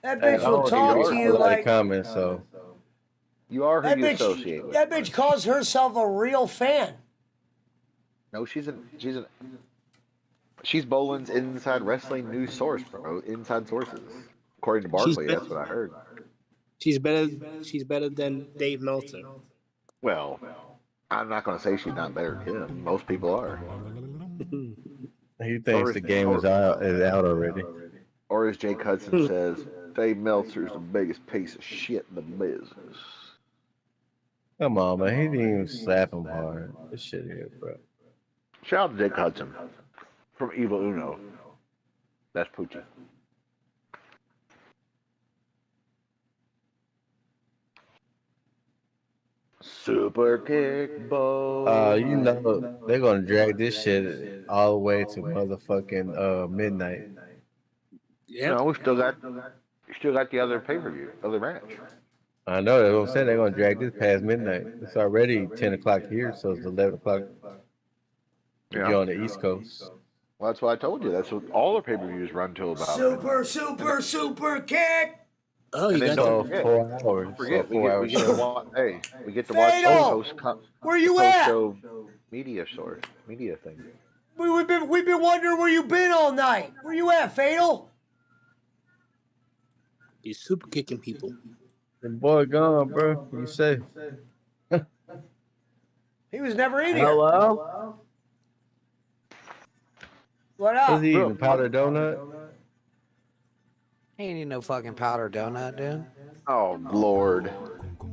Speaker 2: That
Speaker 1: Hey,
Speaker 2: bitch
Speaker 1: I
Speaker 2: will
Speaker 1: don't
Speaker 2: talk
Speaker 1: even
Speaker 2: to
Speaker 1: read
Speaker 2: you
Speaker 1: a lot of
Speaker 2: like
Speaker 1: comments, so
Speaker 9: You are who
Speaker 2: that
Speaker 9: you associate
Speaker 2: bitch.
Speaker 9: with.
Speaker 2: That bitch calls herself a real fan.
Speaker 9: No, she's Boland's inside wrestling news source, bro. Inside sources, according to Barkley. That's what I heard.
Speaker 6: She's better. She's better than Dave Meltzer.
Speaker 9: Well, I'm not going to say she's not better than him. Most people are.
Speaker 1: he thinks the game is out already.
Speaker 9: Or as Jake Hudson says, Dave Meltzer's the biggest piece of shit in the business.
Speaker 1: Come on, man. He didn't even slap him hard. This shit here, bro.
Speaker 9: Shout out to Jake Hudson from Evil Uno. That's Poochie. Super kickball.
Speaker 1: You know they're gonna drag this shit all the way to motherfucking midnight.
Speaker 6: Yeah.
Speaker 9: No, we still got the other pay-per-view, other match.
Speaker 1: I know that's what I'm saying. They're gonna drag this past midnight. It's already 10 o'clock here, so it's 11 o'clock if
Speaker 9: Yeah.
Speaker 1: you're on the East Coast.
Speaker 9: Well, that's what I told you. That's what all the pay-per-views run till about.
Speaker 2: Super kick.
Speaker 6: Oh, you
Speaker 9: And then
Speaker 6: got.
Speaker 9: don't
Speaker 1: So
Speaker 9: forget,
Speaker 1: 4 hours.
Speaker 9: don't forget,
Speaker 1: So
Speaker 9: we
Speaker 1: 4
Speaker 9: get,
Speaker 1: hours.
Speaker 9: we get to watch. Hey, we get to watch
Speaker 2: Fatal! Where you at?
Speaker 9: show media thing.
Speaker 2: We've been wondering where you been all night. Where you at, Fatal?
Speaker 6: He's super kicking people.
Speaker 1: The boy gone, bro. You say?
Speaker 2: He was never in here.
Speaker 11: Hello?
Speaker 2: What
Speaker 1: Was
Speaker 2: up?
Speaker 1: he eating powdered donut?
Speaker 11: He ain't eating no fucking powder donut, dude.
Speaker 9: Oh Lord,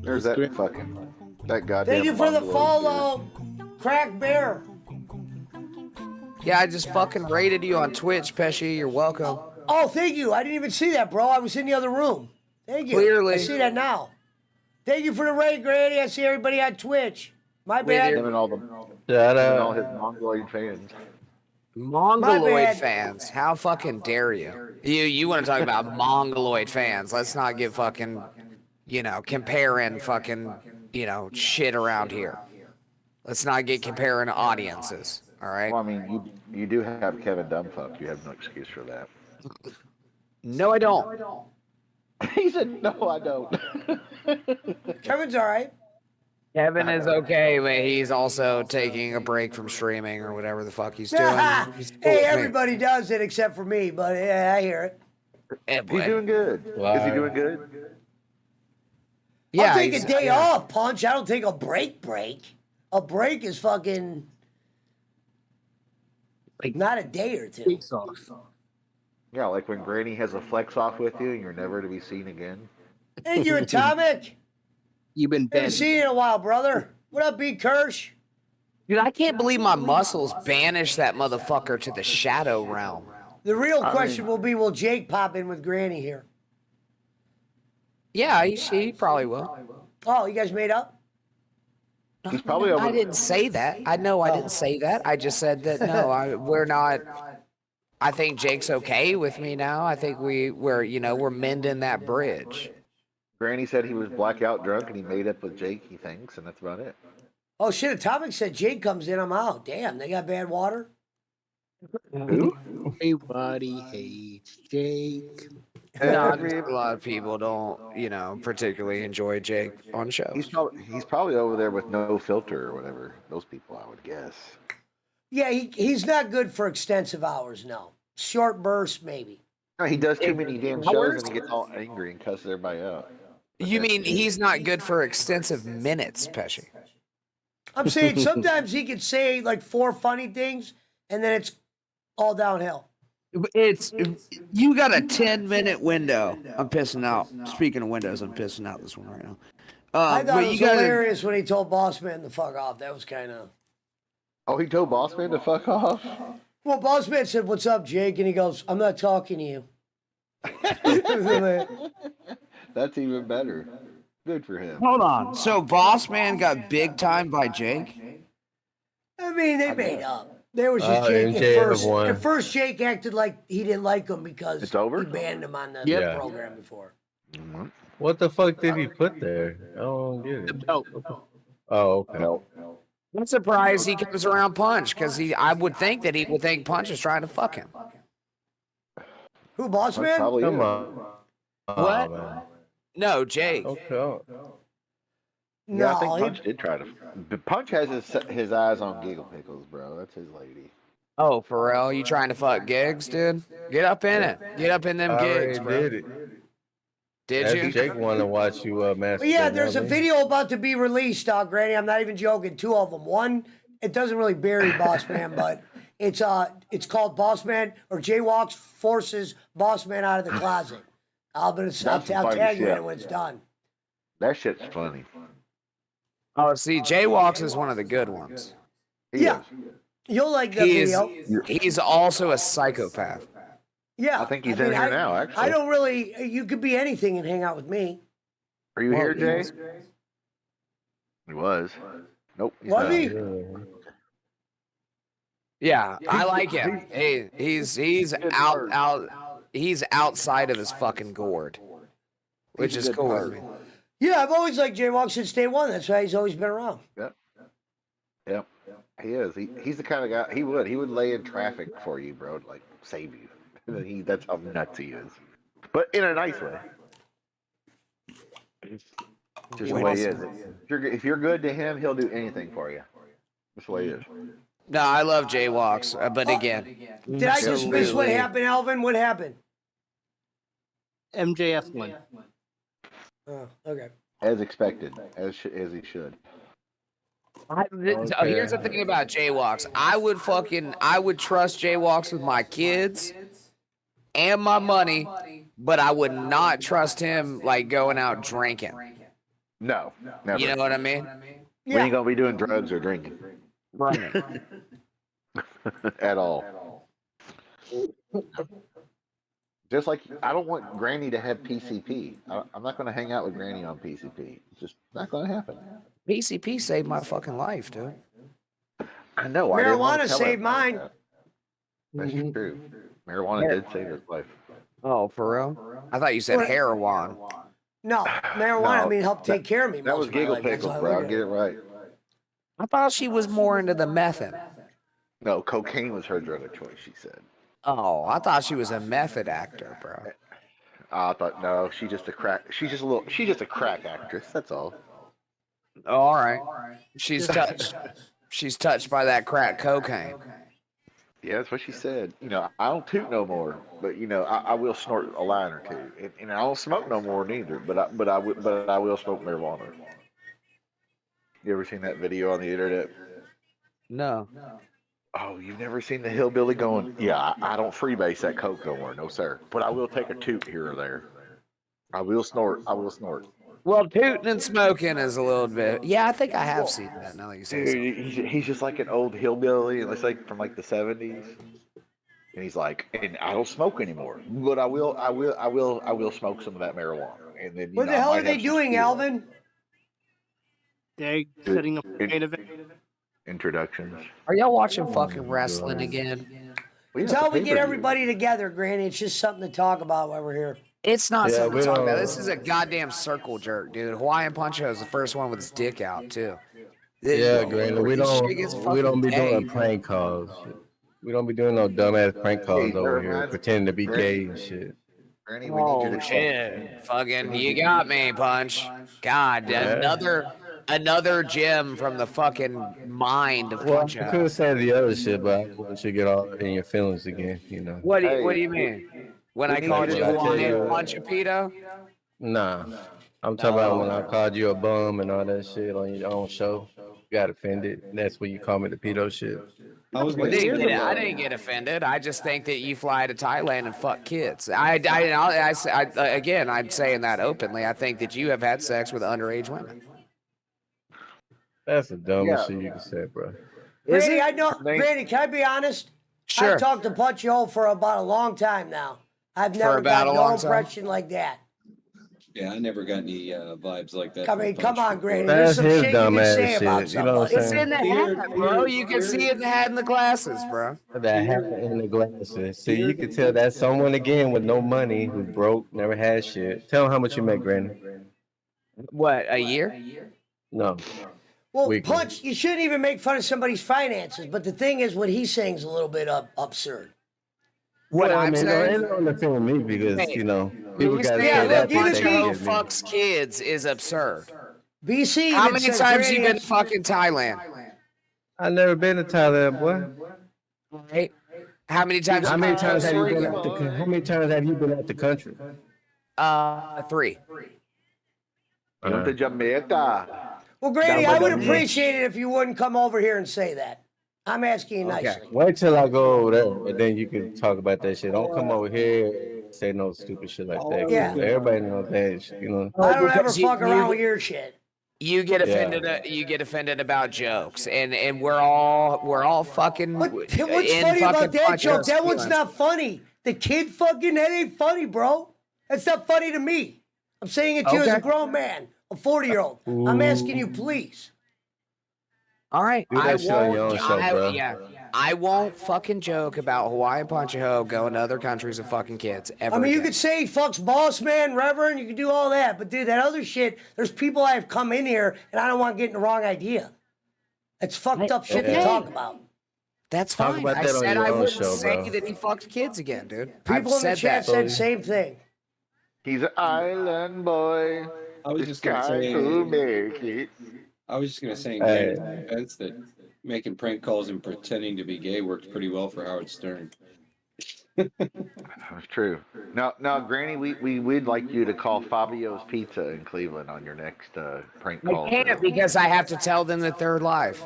Speaker 9: there's that goddamn.
Speaker 2: Thank you for the
Speaker 9: Mongoloid
Speaker 2: follow, Crack Bear.
Speaker 11: Yeah, I just fucking rated you on Twitch, Pesci. You're welcome.
Speaker 2: Oh, thank you. I didn't even see that, bro. I was in the other room. Thank you.
Speaker 11: Clearly.
Speaker 2: I see that now. Thank you for the raid, Grady. I see everybody on Twitch. My
Speaker 11: We
Speaker 2: bad.
Speaker 11: do.
Speaker 9: Him and all
Speaker 1: Shout
Speaker 9: his
Speaker 1: out.
Speaker 9: Mongoloid fans.
Speaker 11: Mongoloid
Speaker 2: bad.
Speaker 11: fans. How fucking dare you? You want to talk about Mongoloid fans. Let's not get fucking, comparing fucking, shit around here. Let's not get comparing audiences. All right?
Speaker 9: Well, I mean, you do have Kevin Dumbfuck. You have no excuse for that.
Speaker 11: No, I don't.
Speaker 9: He said, "No, I don't."
Speaker 2: Kevin's all right.
Speaker 11: Kevin is okay, but he's also taking a break from streaming or whatever the fuck he's doing. He's cool
Speaker 2: Hey,
Speaker 11: with me.
Speaker 2: everybody does it except for me, but yeah, I hear it.
Speaker 11: Yeah,
Speaker 9: He's
Speaker 11: boy.
Speaker 9: doing good. Is he doing good?
Speaker 11: Yeah,
Speaker 2: I'll take a
Speaker 11: he's-
Speaker 2: day
Speaker 11: yeah.
Speaker 2: off, Punch. I don't take a break. A break is fucking not a day or two.
Speaker 6: Weeks off.
Speaker 9: Yeah, like when Granny has a flex off with you and you're never to be seen again.
Speaker 2: Thank you, Atomic.
Speaker 6: You've been
Speaker 2: Haven't
Speaker 6: banned.
Speaker 2: seen you in a while, brother. What up, B. Kirsch?
Speaker 11: Dude, I can't believe my muscles banished that motherfucker to the shadow realm.
Speaker 2: The real question will be, will Jake pop in with Granny here?
Speaker 11: Yeah, he probably will.
Speaker 2: Oh, you guys made up?
Speaker 9: He's probably over.
Speaker 11: I didn't say that. I know I didn't say that. I just said that no, we're not. I think Jake's okay with me now. I think we're mending that bridge.
Speaker 9: Granny said he was blackout drunk and he made up with Jake, he thinks, and that's about it.
Speaker 2: Oh shit! Atomic said Jake comes in, I'm out. Damn, they got bad water.
Speaker 9: Who?
Speaker 6: Everybody hates Jake.
Speaker 11: No, just a lot of people don't, particularly enjoy Jake on shows.
Speaker 9: He's probably over there with no filter or whatever. Those people, I would guess.
Speaker 2: Yeah, he's not good for extensive hours. No, short bursts maybe.
Speaker 9: No, he does too many damn shows and he gets all angry and cusses everybody out.
Speaker 11: You mean he's not good for extensive minutes, Pesci?
Speaker 2: I'm saying sometimes he could say like 4 funny things and then it's all downhill.
Speaker 12: You got a 10-minute window. I'm pissing out. Speaking of windows, I'm pissing out this one right now.
Speaker 2: I thought it was hilarious when he told Boss Man to fuck off. That was kind of.
Speaker 9: Oh, he told Boss Man to fuck off?
Speaker 2: Well, Boss Man said, "What's up, Jake?" And he goes, "I'm not talking to you."
Speaker 9: That's even better. Good for him.
Speaker 12: Hold on. So Boss Man got big time by Jake?
Speaker 2: I mean, they made up. There was just Jake at first. At first, Jake acted like he didn't like him because he banned him on the program before.
Speaker 9: Mm-hmm.
Speaker 1: What the fuck did he put there? I don't get it.
Speaker 6: Oh,
Speaker 1: okay.
Speaker 11: I'm surprised he comes around Punch because I would think that he would think Punch is trying to fuck him.
Speaker 2: Who, Boss Man?
Speaker 1: Come on.
Speaker 11: What?
Speaker 1: Man.
Speaker 11: No, Jake.
Speaker 1: Okay.
Speaker 9: Yeah, I think Punch did try to. Punch has his eyes on Giggle Pickles, bro. That's his lady.
Speaker 11: Oh, for real? You trying to fuck gigs, dude? Get up in it. Get up in them gigs, bro.
Speaker 1: Did it.
Speaker 11: Did you?
Speaker 1: Jake want to watch you masturbate.
Speaker 2: Well, yeah, there's a video about to be released, Granny. I'm not even joking. 2 of them. One, it doesn't really bury Boss Man, but it's called Boss Man or Jaywalks forces Boss Man out of the closet. I'll tag you in it when it's done.
Speaker 9: That shit's funny.
Speaker 11: Oh, see, Jaywalks is one of the good ones.
Speaker 2: Yeah. You'll like that video.
Speaker 11: He's also a psychopath.
Speaker 2: Yeah.
Speaker 9: I think he's in here now, actually.
Speaker 2: I don't really, you could be anything and hang out with me.
Speaker 9: Are you here, Jay? He was. Nope.
Speaker 2: Was he?
Speaker 11: Yeah, I like him. Hey, he's he's outside of his fucking gourd, which is cool with me.
Speaker 2: Yeah, I've always liked Jaywalk since day one. That's why he's always been around.
Speaker 9: Yep. He is. He's the kind of guy. He would lay in traffic for you, bro. Like save you. That's how nuts he is. But in a nice way. Just the way he is. If you're good to him, he'll do anything for you. That's the way he is.
Speaker 11: No, I love Jaywalks, but again.
Speaker 2: Did I just miss what happened, Alvin? What happened?
Speaker 6: MJF won.
Speaker 2: Oh, okay.
Speaker 9: As expected, as he should.
Speaker 11: Here's the thing about Jaywalks. I would trust Jaywalks with my kids and my money, but I would not trust him like going out drinking.
Speaker 9: No, never.
Speaker 11: You know what I mean?
Speaker 9: We ain't gonna be doing drugs or drinking.
Speaker 11: Right.
Speaker 9: At all. Just like I don't want Granny to have PCP. I'm not going to hang out with Granny on PCP. It's just not going to happen.
Speaker 11: PCP saved my fucking life, dude.
Speaker 9: I know.
Speaker 2: Marijuana saved mine.
Speaker 9: That's true. Marijuana did save his life.
Speaker 11: Oh, for real? I thought you said heroin.
Speaker 2: No, marijuana. I mean, helped take care of me.
Speaker 9: That was Giggle Pickles, bro. Get it right.
Speaker 11: I thought she was more into the method.
Speaker 9: No, cocaine was her drug of choice. She said.
Speaker 11: Oh, I thought she was a method actor, bro.
Speaker 9: I thought no, she's just a crack. She's just a crack actress. That's all.
Speaker 11: Oh, all right. She's touched. She's touched by that crack cocaine.
Speaker 9: Yeah, that's what she said. I don't toot no more, but I will snort a line or two, and I don't smoke no more neither. But I will smoke marijuana. You ever seen that video on the internet?
Speaker 11: No.
Speaker 9: Oh, you've never seen the hillbilly going, yeah, I don't freebase that coke no more. No, sir. But I will take a toot here or there. I will snort.
Speaker 11: Well, tooting and smoking is a little bit. Yeah, I think I have seen that now that you say so.
Speaker 9: Dude, he's just like an old hillbilly, and it's like from like the 70s. And he's like, and I don't smoke anymore, but I will smoke some of that marijuana. And then
Speaker 2: what the hell are they doing, Alvin?
Speaker 6: They're setting up a main event.
Speaker 9: Introductions.
Speaker 11: Are y'all watching fucking wrestling again?
Speaker 2: It's how we get everybody together, Granny. It's just something to talk about while we're here.
Speaker 11: It's not
Speaker 1: Yeah,
Speaker 11: something
Speaker 1: we
Speaker 11: to talk about.
Speaker 1: don't.
Speaker 11: This is a goddamn circle jerk, dude. Hawaiian Puncho is the first one with his dick out too.
Speaker 1: Yeah, Granny, we
Speaker 11: This shit gets
Speaker 1: don't
Speaker 11: fucking
Speaker 1: be
Speaker 11: gay.
Speaker 1: doing prank calls. We don't be doing no dumbass prank calls
Speaker 9: Hey,
Speaker 1: over
Speaker 9: that
Speaker 1: here,
Speaker 9: reminds
Speaker 1: pretending to be
Speaker 9: Granny,
Speaker 1: gay and shit.
Speaker 9: Granny, we need you to
Speaker 11: Oh
Speaker 9: call.
Speaker 11: shit! Fucking, you got me, Punch. God,
Speaker 1: Yeah.
Speaker 11: another gem from the fucking mind of
Speaker 1: Well, I
Speaker 11: Puncho.
Speaker 1: could have said the other shit, but I don't want you to get all in your feelings again.
Speaker 11: What do
Speaker 9: Hey,
Speaker 11: you mean? When
Speaker 9: we
Speaker 11: I
Speaker 9: need
Speaker 11: called
Speaker 9: you
Speaker 11: you
Speaker 9: to
Speaker 1: Like when I tell
Speaker 11: Hawaiian
Speaker 1: you,
Speaker 11: Punch a pedo?
Speaker 1: nah. I'm talking about when I called you a bum and all that shit on your own show. You got offended. That's when you call me the pedo shit.
Speaker 5: I was
Speaker 11: I
Speaker 5: gonna
Speaker 11: didn't
Speaker 5: say,
Speaker 11: I didn't get offended. I just think that you fly to Thailand and fuck kids. Again, I'm saying that openly. I think that you have had sex with underage women.
Speaker 1: That's the dumbest
Speaker 9: Yeah.
Speaker 1: shit you can say, bro.
Speaker 11: Is
Speaker 2: Granny,
Speaker 11: it?
Speaker 2: I know.
Speaker 9: They-
Speaker 2: Granny, can I be honest?
Speaker 11: Sure.
Speaker 2: I've talked to Punch-Hole for about a long time now. I've
Speaker 11: For
Speaker 2: never
Speaker 11: about
Speaker 2: got
Speaker 11: a
Speaker 2: no
Speaker 11: long time?
Speaker 2: impression like that.
Speaker 5: yeah, I never got any vibes like that.
Speaker 2: I
Speaker 5: from
Speaker 2: mean,
Speaker 5: Punch
Speaker 2: come on,
Speaker 5: before.
Speaker 2: Granny. There's
Speaker 1: That's
Speaker 2: some
Speaker 1: his
Speaker 2: shit you
Speaker 1: dumb
Speaker 2: can
Speaker 1: ass
Speaker 2: say about
Speaker 1: shit. You know what I'm
Speaker 2: somebody.
Speaker 11: It's in
Speaker 1: saying?
Speaker 11: the hat, bro. You can see it in the hat and the glasses, bro.
Speaker 1: That hat and the glasses. See, you can tell that's someone again with no money who's broke, never had shit. Tell him how much you make, Granny.
Speaker 11: What, a year?
Speaker 1: No.
Speaker 2: Well,
Speaker 1: Weekly.
Speaker 2: Punch, you shouldn't even make fun of somebody's finances. But the thing is, what he's saying is a little bit absurd.
Speaker 11: What
Speaker 1: Well, I
Speaker 11: I'm
Speaker 1: mean,
Speaker 11: saying?
Speaker 1: it don't offend me because,
Speaker 11: Hey,
Speaker 1: you know, people
Speaker 11: You
Speaker 1: got to
Speaker 11: saying
Speaker 1: say
Speaker 2: look,
Speaker 11: that
Speaker 1: that to
Speaker 2: even
Speaker 11: Punch
Speaker 1: think
Speaker 2: me-
Speaker 11: Ho
Speaker 1: it's me.
Speaker 11: fucks kids is absurd.
Speaker 2: BC
Speaker 11: How
Speaker 2: even
Speaker 11: many
Speaker 2: said,
Speaker 11: times
Speaker 2: Granny,
Speaker 11: you been
Speaker 2: that's-
Speaker 11: fucking Thailand?
Speaker 1: I never been to Thailand, boy.
Speaker 11: Right? How many times?
Speaker 1: How
Speaker 11: you
Speaker 1: many
Speaker 11: been
Speaker 1: times
Speaker 11: to
Speaker 1: have you
Speaker 11: Costa
Speaker 1: been
Speaker 11: Rica?
Speaker 1: out the? How many times have you been out the country?
Speaker 11: 3.
Speaker 9: You went to Jamaica.
Speaker 2: Well, Granny, I would
Speaker 1: Down by the
Speaker 2: appreciate it if you wouldn't come over here and say that. I'm asking you
Speaker 11: Okay.
Speaker 2: nicely.
Speaker 1: Wait till I go over there, and then you can talk about that shit. Don't come over here and say no stupid shit like that. 'Cause
Speaker 2: Yeah.
Speaker 1: everybody knows that. You know.
Speaker 2: I don't ever
Speaker 11: Because
Speaker 2: fuck around with your shit.
Speaker 11: You get offended. You get offended about jokes, and we're all fucking.
Speaker 2: What's
Speaker 11: in
Speaker 2: funny about
Speaker 11: fucking
Speaker 2: that
Speaker 11: Punch
Speaker 2: joke?
Speaker 11: Ho's
Speaker 2: That one's
Speaker 11: feelings.
Speaker 2: not funny. The kid fucking, that ain't funny, bro. That's not funny to me. I'm saying it to you as a
Speaker 11: Okay.
Speaker 2: grown man, a 40-year-old. I'm asking you, please.
Speaker 11: All right,
Speaker 1: Do that shit on your own show, bro.
Speaker 11: I won't fucking joke about Hawaiian Punch Ho going to other countries and fucking kids ever.
Speaker 2: I mean, you
Speaker 11: again.
Speaker 2: could say he fucks boss man, reverend, you could do all that, but dude, that other shit, there's people I have come in here and I don't want to get in the wrong idea. It's fucked up shit to
Speaker 11: Okay.
Speaker 2: talk about.
Speaker 11: That's
Speaker 1: Talk
Speaker 11: fine.
Speaker 1: about
Speaker 11: I
Speaker 1: that on
Speaker 11: said
Speaker 1: your
Speaker 11: I
Speaker 1: own
Speaker 11: wouldn't
Speaker 1: show,
Speaker 11: say
Speaker 1: bro.
Speaker 11: that he fucked kids again, dude.
Speaker 2: People
Speaker 11: I've
Speaker 2: in the
Speaker 11: said
Speaker 2: chat
Speaker 11: that.
Speaker 2: said same thing.
Speaker 9: He's an island boy.
Speaker 5: I was
Speaker 9: The
Speaker 5: just gonna
Speaker 9: sky
Speaker 5: say.
Speaker 9: who make it.
Speaker 5: I was just gonna say in
Speaker 1: Hey.
Speaker 5: Granny's defense that making prank calls and pretending to be gay worked pretty well for Howard Stern.
Speaker 9: That's true. Now, Granny, we would like you to call Fabio's Pizza in Cleveland on your next prank call.
Speaker 11: I can't because I have to tell them that they're live.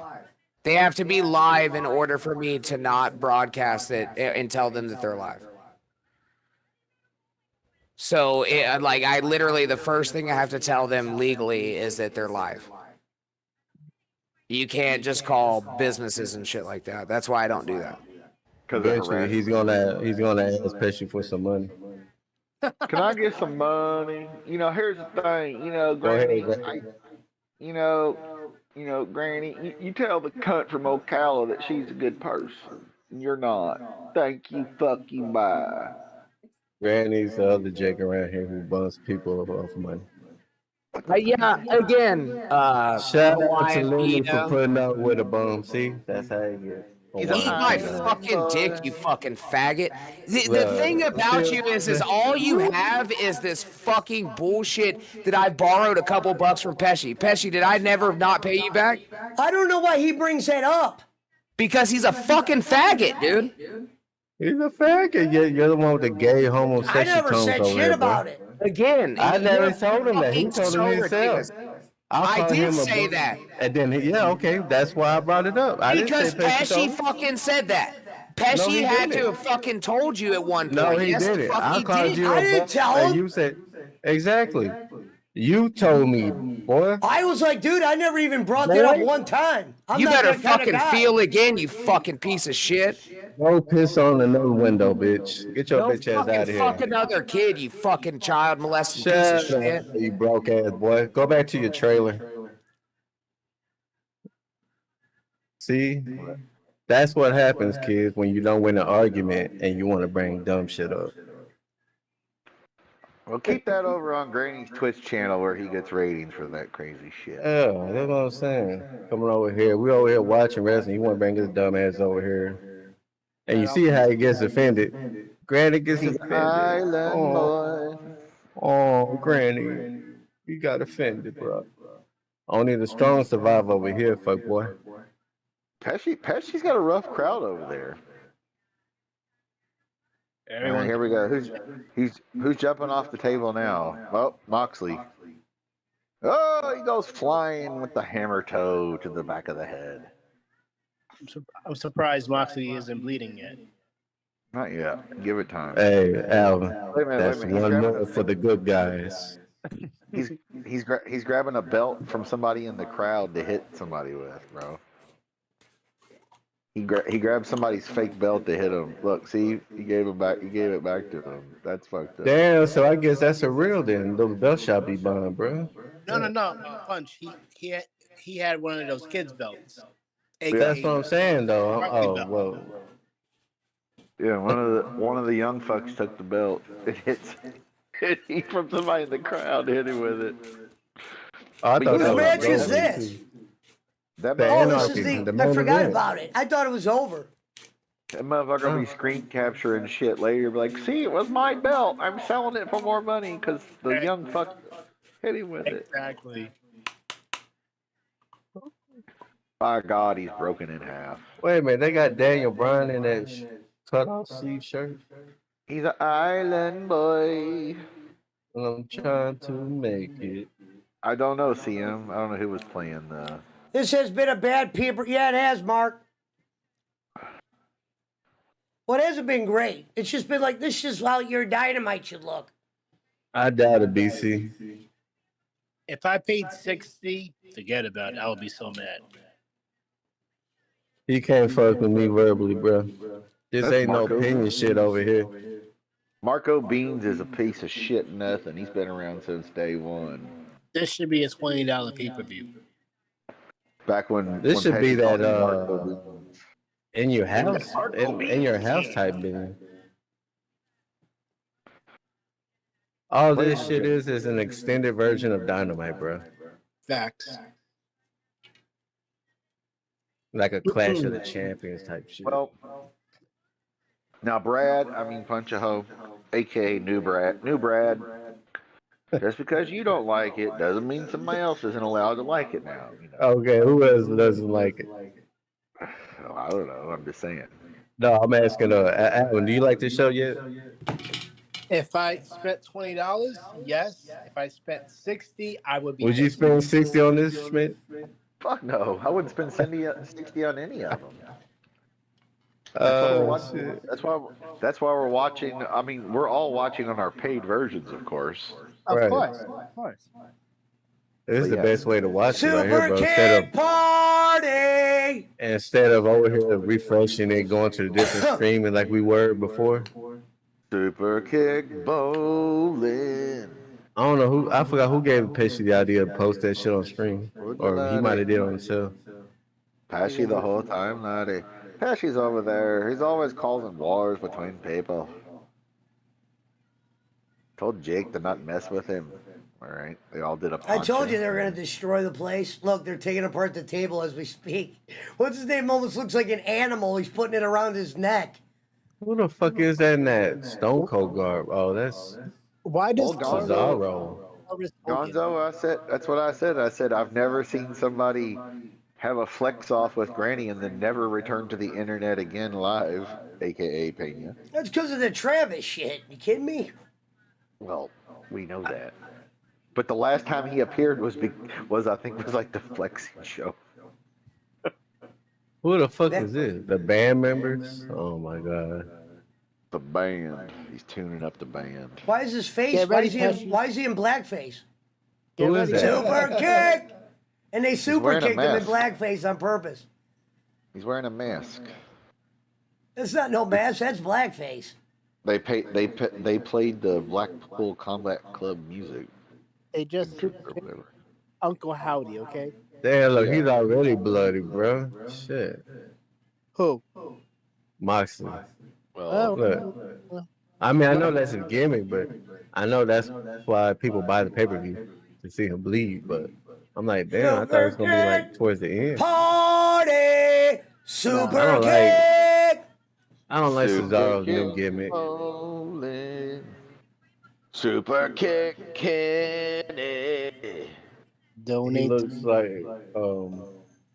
Speaker 11: They have to be live in order for me to not broadcast it and tell them that they're live. So, I literally, the first thing I have to tell them legally is that they're live. You can't just call businesses and shit like that. That's why I don't do that.
Speaker 9: Because
Speaker 1: Eventually, he's gonna ask Pesci for some money.
Speaker 9: Can I get some money? Here's the thing.
Speaker 1: Go
Speaker 9: Granny.
Speaker 1: ahead,
Speaker 9: Granny. You tell the cunt from Ocala that she's a good person. You're not. Thank you. Fuck you. Bye.
Speaker 1: Granny's the other Jake around here who bumps people off money.
Speaker 11: Yeah, again,
Speaker 1: Shout out to
Speaker 11: Hawaiian
Speaker 1: Lenny for
Speaker 11: Pino.
Speaker 1: putting up with a bum. See, that's how you get.
Speaker 9: He's a
Speaker 11: Eat
Speaker 1: Hawaiian
Speaker 11: my
Speaker 1: Pino.
Speaker 11: fucking dick, you fucking faggot. The
Speaker 1: Look,
Speaker 11: thing about
Speaker 1: see-
Speaker 11: you is all you have is this fucking bullshit that I borrowed a couple bucks from Pesci. Pesci, did I never not pay you back?
Speaker 2: I don't know why he brings that up.
Speaker 11: Because he's a fucking faggot, dude.
Speaker 1: He's a faggot. You're the one with the gay homosexual
Speaker 2: I never
Speaker 1: tones
Speaker 2: said
Speaker 1: over
Speaker 2: shit
Speaker 1: there,
Speaker 2: about
Speaker 1: bro.
Speaker 2: it.
Speaker 11: Again,
Speaker 1: I never
Speaker 11: you're
Speaker 1: told him that. He
Speaker 11: fucking
Speaker 1: told
Speaker 11: so
Speaker 1: him himself.
Speaker 11: ridiculous.
Speaker 1: I'll
Speaker 11: I
Speaker 1: call
Speaker 11: did
Speaker 1: him a
Speaker 11: say
Speaker 1: bum.
Speaker 11: that.
Speaker 1: And then, okay, that's why I brought it up. I
Speaker 11: Because
Speaker 1: didn't say Pesci told
Speaker 11: Pesci
Speaker 1: him.
Speaker 11: fucking said that.
Speaker 1: No,
Speaker 11: Pesci
Speaker 1: he
Speaker 11: had
Speaker 1: didn't.
Speaker 11: to have fucking told you at one point.
Speaker 1: No, he
Speaker 11: Yes, the
Speaker 1: didn't.
Speaker 11: fuck
Speaker 1: I
Speaker 11: he
Speaker 1: called
Speaker 11: did.
Speaker 1: you
Speaker 2: I
Speaker 1: a
Speaker 2: didn't
Speaker 1: bum,
Speaker 2: tell
Speaker 1: and
Speaker 2: him.
Speaker 1: you said, exactly. You told me, boy.
Speaker 2: I was like, dude, I never even brought that up
Speaker 11: Boy,
Speaker 2: one time. I'm
Speaker 11: You
Speaker 2: not
Speaker 11: better
Speaker 2: that kind of
Speaker 11: fucking
Speaker 2: guy.
Speaker 11: feel again, you fucking piece of shit.
Speaker 1: Go piss on another window, bitch. Get your
Speaker 11: Go
Speaker 1: bitch ass
Speaker 11: fucking
Speaker 1: out of
Speaker 11: fuck
Speaker 1: here.
Speaker 11: another kid, you fucking child molesting piece of
Speaker 1: Shut
Speaker 11: shit.
Speaker 1: up, you broke ass boy. Go back to your trailer. See? That's what happens, kids, when you don't win an argument and you want to bring dumb shit up.
Speaker 9: Well, keep that over on Granny's Twitch channel where he gets ratings for that crazy shit.
Speaker 1: Yeah, that's what I'm saying. Coming over here, we over here watching wrestling. You want to bring his dumb ass over here, and you see how he gets offended. Granny gets
Speaker 9: He's
Speaker 1: offended.
Speaker 9: island boy.
Speaker 1: Oh, Granny, you got offended, bro. Only the strong survive over here, fuck boy.
Speaker 9: Pesci's got a rough crowd over there. All right, here we go. Who's jumping off the table now? Oh, Moxley. Oh, he goes flying with the hammer toe to the back of the head.
Speaker 6: I'm surprised Moxley isn't bleeding yet.
Speaker 9: Not yet. Give it time.
Speaker 1: Hey, Alvin,
Speaker 9: Wait a minute,
Speaker 1: that's
Speaker 9: wait a minute.
Speaker 1: one more for the good guys.
Speaker 9: He's grabbing a belt from somebody in the crowd to hit somebody with, bro. He grabbed somebody's fake belt to hit him. Look, see, he gave it back to him. That's fucked up.
Speaker 1: Damn, so I guess that's a real then. Those belt shop be buying, bro.
Speaker 6: No. Punch. He had one of those kids' belts.
Speaker 1: That's what I'm saying, though. Oh, well.
Speaker 9: Yeah, one of the young fucks took the belt. It hit from somebody in the crowd. Hit him with it.
Speaker 1: Oh, I thought
Speaker 2: Whose match is this?
Speaker 9: That
Speaker 2: this is the I forgot about it. I thought it was over.
Speaker 9: That motherfucker will be screen capturing shit later. Be like, see, it was my belt. I'm selling it for more money because the young fuck hit him with it.
Speaker 6: Exactly.
Speaker 9: By God, he's broken in half.
Speaker 1: Wait a minute, they got Daniel Bryan in that cut-off sleeve shirt.
Speaker 9: He's an island boy.
Speaker 1: And I'm trying to make it.
Speaker 9: I don't know, CM. I don't know who was playing the.
Speaker 2: This has been a bad paper. Yeah, it has, Mark. Well, it hasn't been great. It's just been like, this is how your Dynamite should look.
Speaker 1: I doubt it, BC.
Speaker 6: If I paid 60, forget about it. I would be so mad.
Speaker 1: He can't fuck with me verbally, bro. This
Speaker 9: That's
Speaker 1: ain't
Speaker 9: Marco.
Speaker 1: no opinion shit over here.
Speaker 9: Marco Beans is a piece of shit nothing. He's been around since day one.
Speaker 6: This should be a $20 pay-per-view.
Speaker 9: Back when
Speaker 1: This
Speaker 9: when
Speaker 1: should be
Speaker 9: Peggy called
Speaker 1: that
Speaker 9: him Marco Beans.
Speaker 1: in your house, in your house type thing. All this shit is an extended version of Dynamite, bro.
Speaker 6: Facts.
Speaker 1: Like a Clash of the Champions type shit.
Speaker 9: Well, now Brad, I mean Punch a Hoe, aka New Brad. Just because you don't like it doesn't mean somebody else isn't allowed to like it now. You know?
Speaker 1: Okay, who else doesn't like it?
Speaker 9: Oh, I don't know. I'm just saying.
Speaker 1: No, I'm asking. Alan, do you like this show yet?
Speaker 6: If I spent $20, yes. If I spent 60, I would be.
Speaker 1: Would you spend 60 on this, Schmidt?
Speaker 9: Fuck no. I wouldn't spend 60 on any of them.
Speaker 1: Shit.
Speaker 9: That's why we're watching. I mean, we're all watching on our paid versions, of course.
Speaker 6: Of course.
Speaker 1: This is
Speaker 9: But
Speaker 1: the
Speaker 9: yeah.
Speaker 1: best way to watch it right
Speaker 2: Super
Speaker 1: here, bro.
Speaker 2: Kick Party!
Speaker 1: Instead of over here refreshing it, going to the different streaming like we were before.
Speaker 9: Super Kick Bowling.
Speaker 1: I don't know who. I forgot who gave Pesci the idea to post that shit on stream, or he might have did it on himself.
Speaker 9: Pesci the whole time, laddie. Pesci's over there. He's always causing wars between people. Told Jake to not mess with him. All right, they all did a.
Speaker 2: I told you they were going to destroy the place. Look, they're taking apart the table as we speak. What's his name? Almost looks like an animal. He's putting it around his neck.
Speaker 1: Who the fuck is that in that Stone Cold garb? Oh, that's
Speaker 6: Why does
Speaker 1: Cesaro.
Speaker 9: Gonzo, I said that's what I said. I said I've never seen somebody have a flex off with Granny and then never return to the internet again live, aka Pena.
Speaker 2: That's because of the Travis shit. You kidding me?
Speaker 9: Well, we know that. But the last time he appeared was I think was like the flexing show.
Speaker 1: Who the fuck is this? The band members? Oh my god.
Speaker 9: The band. He's tuning up the band.
Speaker 2: Why is his face?
Speaker 6: Get
Speaker 2: Why
Speaker 6: ready,
Speaker 2: is he in blackface?
Speaker 1: Who is that?
Speaker 2: Super kick! And they super
Speaker 9: wearing a
Speaker 2: kicked him in
Speaker 9: mask.
Speaker 2: blackface on purpose.
Speaker 9: He's wearing a mask.
Speaker 2: That's not no mask. That's blackface.
Speaker 9: They played the Blackpool Combat Club music.
Speaker 6: They just
Speaker 9: or whatever.
Speaker 6: Uncle Howdy, okay?
Speaker 1: Damn, look, he's already bloody, bro. Shit.
Speaker 6: Who?
Speaker 1: Moxley.
Speaker 9: Well,
Speaker 1: Look. I mean, I know that's a gimmick, but I know that's why people buy the pay-per-view to see him bleed, but I'm like, damn, I thought it was
Speaker 2: Super
Speaker 1: gonna be like
Speaker 2: kick,
Speaker 1: towards the end.
Speaker 2: party, super
Speaker 1: I don't like
Speaker 2: kick.
Speaker 1: I don't like
Speaker 9: Super
Speaker 1: Cesaro's
Speaker 9: kick
Speaker 1: new gimmick.
Speaker 9: bowling. Super kick Kenny.
Speaker 1: He
Speaker 6: Donate.
Speaker 1: looks like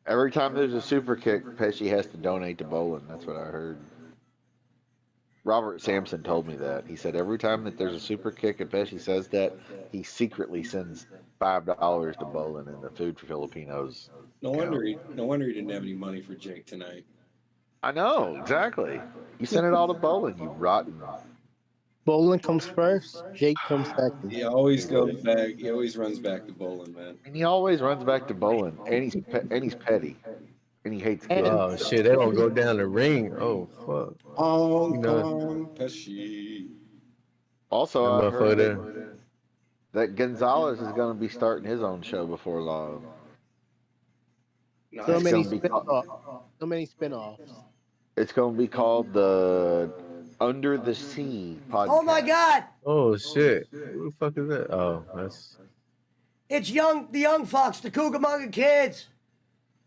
Speaker 9: Every time there's a super kick, Pesci has to donate to bowling. That's what I heard. Robert Sampson told me that. He said every time that there's a super kick and Pesci says that, he secretly sends $5 to bowling in the Food for Filipinos.
Speaker 5: No wonder he didn't have any money for Jake tonight.
Speaker 9: I know, exactly. You sent it all to bowling, you rotten.
Speaker 6: Bowling comes first. Jake comes second.
Speaker 5: He always goes back. He always runs back to bowling, man.
Speaker 9: And he always runs back to bowling. And he's petty. And he hates kids.
Speaker 1: oh shit, they don't go down the ring. Oh fuck.
Speaker 5: Hong
Speaker 1: You know-
Speaker 5: Kong Pesci.
Speaker 9: Also,
Speaker 1: That
Speaker 9: I heard
Speaker 1: motherfucker
Speaker 9: that Gonzalez is going to be starting his own show before long.
Speaker 5: Nice.
Speaker 6: So many
Speaker 9: gonna be
Speaker 6: spin-offs. So many spin-offs.
Speaker 9: It's going to be called the Under the Sea podcast.
Speaker 2: Oh my God!
Speaker 1: Oh shit. Who the fuck is that? Oh, that's
Speaker 2: It's the young Fox, the Cucamonga kids.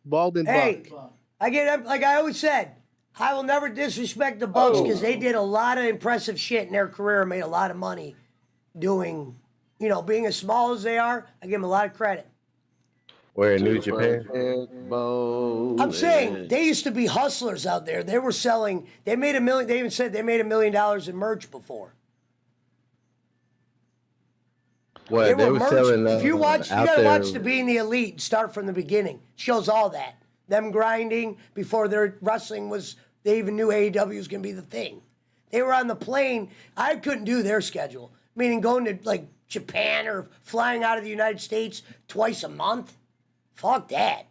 Speaker 6: Bald and
Speaker 2: Hey,
Speaker 6: Buck.
Speaker 2: like I always said, I will never disrespect the Bucks because they did a lot of impressive shit in their career and made a lot of money doing, being as small as they are. I give them a lot of credit.
Speaker 1: where in New Japan.
Speaker 2: I'm saying they used to be hustlers out there. They were selling. They made $1 million. They even said they made $1 million in merch before.
Speaker 1: What they were
Speaker 2: merch.
Speaker 1: selling
Speaker 2: If you watch, you
Speaker 1: out
Speaker 2: gotta
Speaker 1: there.
Speaker 2: watch the Being the Elite and start from the beginning. Shows all that. Them grinding before their wrestling was. They even knew AEW was gonna be the thing. They were on the plane. I couldn't do their schedule. Meaning going to like Japan or flying out of the United States twice a month. Fuck that.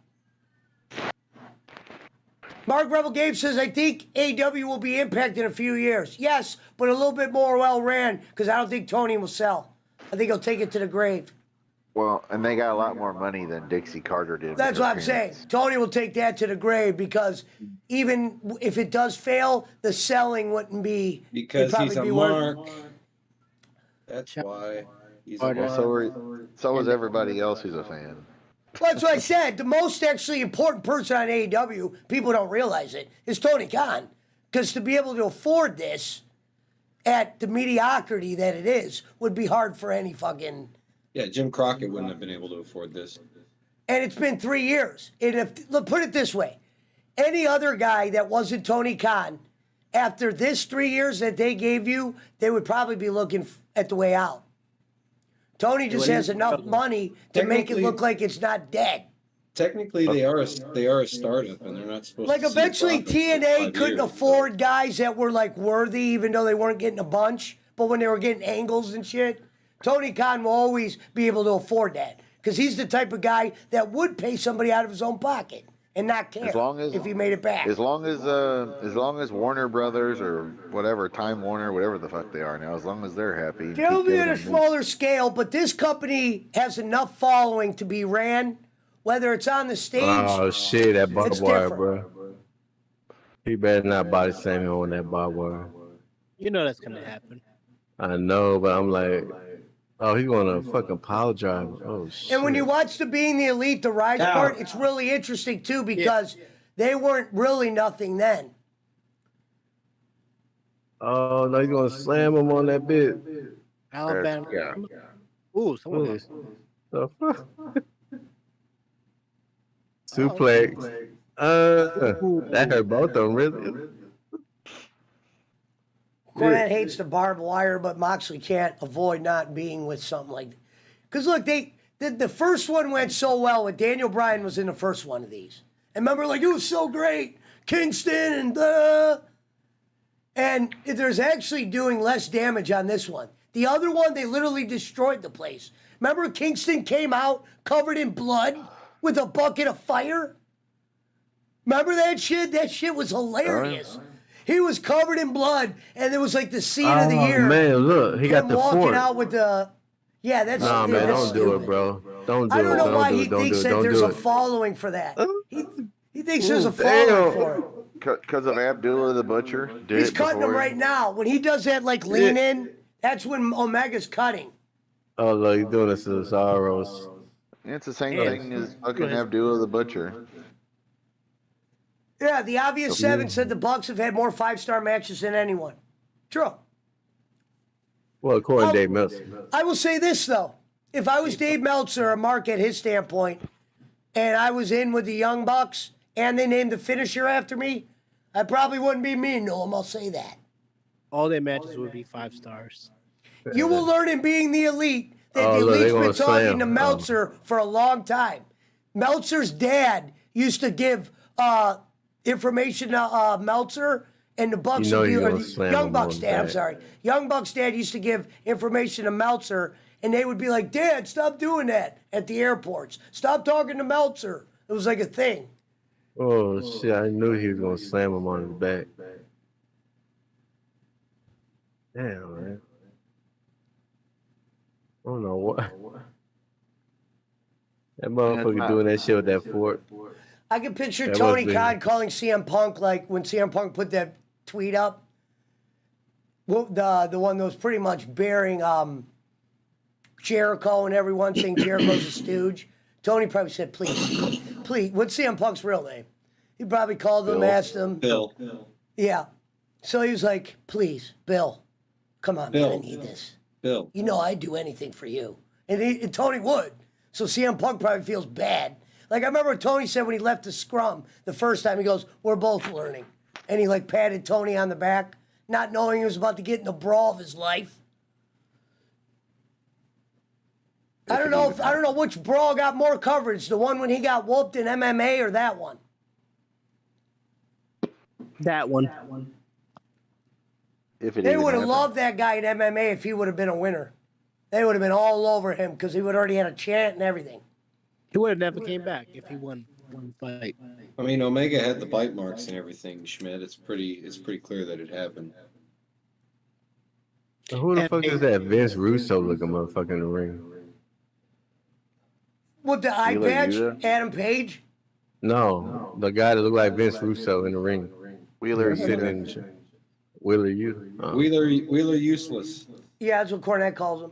Speaker 2: Mark Rebel Gabe says, I think AEW will be Impact in a few years. Yes, but a little bit more well ran because I don't think Tony will sell. I think he'll take it to the grave.
Speaker 9: Well, and they got a lot more money than Dixie Carter did.
Speaker 2: That's what I'm saying. Tony will take that to the grave because even if it does fail, the selling wouldn't be.
Speaker 5: Because
Speaker 2: it'd
Speaker 5: he's
Speaker 2: probably
Speaker 5: a
Speaker 2: be worth-
Speaker 5: mark. That's why. He's a
Speaker 6: Carter.
Speaker 5: mark.
Speaker 9: So is everybody else who's a fan.
Speaker 2: Well, that's what I said. The most actually important person on AEW, people don't realize it, is Tony Khan. Because to be able to afford this at the mediocrity that it is would be hard for any fucking.
Speaker 5: Yeah, Jim Crockett wouldn't have been able to afford this.
Speaker 2: And it's been 3 years. And if look, put it this way, any other guy that wasn't Tony Khan, after this 3 years that they gave you, they would probably be looking at the way out. Tony just has enough money to make it look like it's not dead.
Speaker 5: Technically, they are a startup, and they're not supposed
Speaker 2: Like
Speaker 5: to. see a
Speaker 2: eventually
Speaker 5: profit for
Speaker 2: TNA
Speaker 5: 5
Speaker 2: couldn't
Speaker 5: years.
Speaker 2: afford guys that were like worthy, even though they weren't getting a bunch. But when they were getting angles and shit, Tony Khan will always be able to afford that because he's the type of guy that would pay somebody out of his own pocket and not care if he made it back.
Speaker 9: As long as Warner Brothers or whatever, Time Warner, whatever the fuck they are now, as long as they're happy.
Speaker 2: They'll
Speaker 9: keep
Speaker 2: be at
Speaker 9: giving
Speaker 2: a
Speaker 9: them-
Speaker 2: smaller scale, but this company has enough following to be ran, whether it's on the stage.
Speaker 1: Oh shit, that barbed
Speaker 2: It's
Speaker 1: wire,
Speaker 2: different.
Speaker 1: bro. He better not body slam on that barbed wire.
Speaker 6: You know that's gonna happen.
Speaker 1: I know, but I'm like, oh, he's gonna fucking pile drive. Oh shit.
Speaker 2: And when you watch the Being the Elite, the Rise part, it's really interesting too because they weren't really nothing then.
Speaker 1: Oh no, he's gonna slam him on that bit.
Speaker 6: Alabama.
Speaker 9: Yeah.
Speaker 6: Ooh, someone
Speaker 1: What
Speaker 6: lost.
Speaker 1: the fuck? Suplex. That hurt both of them, really.
Speaker 2: Cornette hates the barbed wire, but Moxley can't avoid not being with something like that. Because look, the first one went so well with Daniel Bryan was in the first one of these. And remember, like, it was so great. Kingston and there's actually doing less damage on this one. The other one, they literally destroyed the place. Remember Kingston came out covered in blood with a bucket of fire? Remember that shit? That shit was hilarious. He was covered in blood, and it was like the scene of the year.
Speaker 1: Man, look, he got
Speaker 2: Him
Speaker 1: the
Speaker 2: walking
Speaker 1: fort.
Speaker 2: out with the. Yeah, that's.
Speaker 1: Nah, man,
Speaker 2: that's
Speaker 1: don't do
Speaker 2: stupid.
Speaker 1: it, bro. Don't do it.
Speaker 2: I don't know why
Speaker 1: do
Speaker 2: he
Speaker 1: it. Don't
Speaker 2: thinks
Speaker 1: do it.
Speaker 2: that
Speaker 1: Don't
Speaker 2: there's
Speaker 1: do
Speaker 2: a
Speaker 1: it.
Speaker 2: following for that. He thinks there's a
Speaker 1: Damn.
Speaker 2: following for it.
Speaker 9: Because of Abdullah the Butcher. Did
Speaker 2: He's
Speaker 9: it
Speaker 2: cutting him
Speaker 9: before
Speaker 2: right now. When he does that, like lean in, That's when Omega's cutting.
Speaker 1: Oh, look, he's doing this to Cesaro's.
Speaker 9: It's the same
Speaker 6: Yeah.
Speaker 9: thing as fucking Abdullah the Butcher.
Speaker 2: Yeah, the obvious 7 said the Bucks have had more 5-star matches than anyone. True.
Speaker 1: Well, according to Dave Meltzer.
Speaker 2: I will say this, though. If I was Dave Meltzer or Mark at his standpoint, and I was in with the Young Bucks, and they named the finisher after me, I probably wouldn't be mean to them, I'll say that.
Speaker 6: All their matches would be 5 stars.
Speaker 2: You will learn in being the elite that
Speaker 1: Oh,
Speaker 2: the
Speaker 1: look, they
Speaker 2: elite's been
Speaker 1: gonna
Speaker 2: talking
Speaker 1: slam.
Speaker 2: to Meltzer for a long time. Meltzer's dad used to give information to Meltzer, and the Bucks
Speaker 1: You know
Speaker 2: would be,
Speaker 1: you're
Speaker 2: or
Speaker 1: gonna
Speaker 2: the
Speaker 1: slam
Speaker 2: Young
Speaker 1: him
Speaker 2: Bucks
Speaker 1: on
Speaker 2: dad, I'm
Speaker 1: that.
Speaker 2: sorry. Young Bucks dad used to give information to Meltzer, and they would be like, Dad, stop doing that at the airports. Stop talking to Meltzer. It was like a thing.
Speaker 1: Oh, shit, I knew he was going to slam him on his back. Damn, man. I don't know what. That motherfucker doing that shit with that fork.
Speaker 2: I can picture
Speaker 1: That
Speaker 2: Tony
Speaker 1: must be-
Speaker 2: Khan calling CM Punk, like when CM Punk put that tweet up. Well, the one that was pretty much bearing Jericho and everyone saying Jericho's a stooge. Tony probably said, please, please. What's CM Punk's real name? He probably called him, asked him.
Speaker 5: Bill.
Speaker 2: Yeah. So he was like, please, Bill, come on, man, I
Speaker 5: Bill.
Speaker 2: need this.
Speaker 5: Bill.
Speaker 2: You know I'd do anything for you. And Tony would. So CM Punk probably feels bad. Like I remember Tony said when he left the scrum the first time, he goes, we're both learning. And he like patted Tony on the back, not knowing he was about to get in the brawl of his life. I don't know which brawl got more coverage, the one when he got whooped in MMA or that one.
Speaker 6: That one.
Speaker 9: If it
Speaker 2: They
Speaker 9: even
Speaker 2: would have
Speaker 9: happened.
Speaker 2: loved that guy in MMA if he would have been a winner. They would have been all over him because he would already had a chant and everything.
Speaker 6: He would have never came back if he won one fight.
Speaker 5: I mean, Omega had the bite marks and everything, Schmidt. It's pretty clear that it happened.
Speaker 1: Who the fuck is that Vince Russo looking motherfucker in the ring?
Speaker 2: With the eye
Speaker 9: Wheeler
Speaker 2: patch,
Speaker 9: Yuta?
Speaker 2: Adam Page.
Speaker 1: No, the guy that looked like Vince Russo in the ring.
Speaker 9: Wheeler
Speaker 1: Sitting
Speaker 9: Yuta.
Speaker 1: in the chair. Wheeler Yuta. Oh.
Speaker 5: Wheeler useless.
Speaker 2: Yeah, that's what Cornette calls him.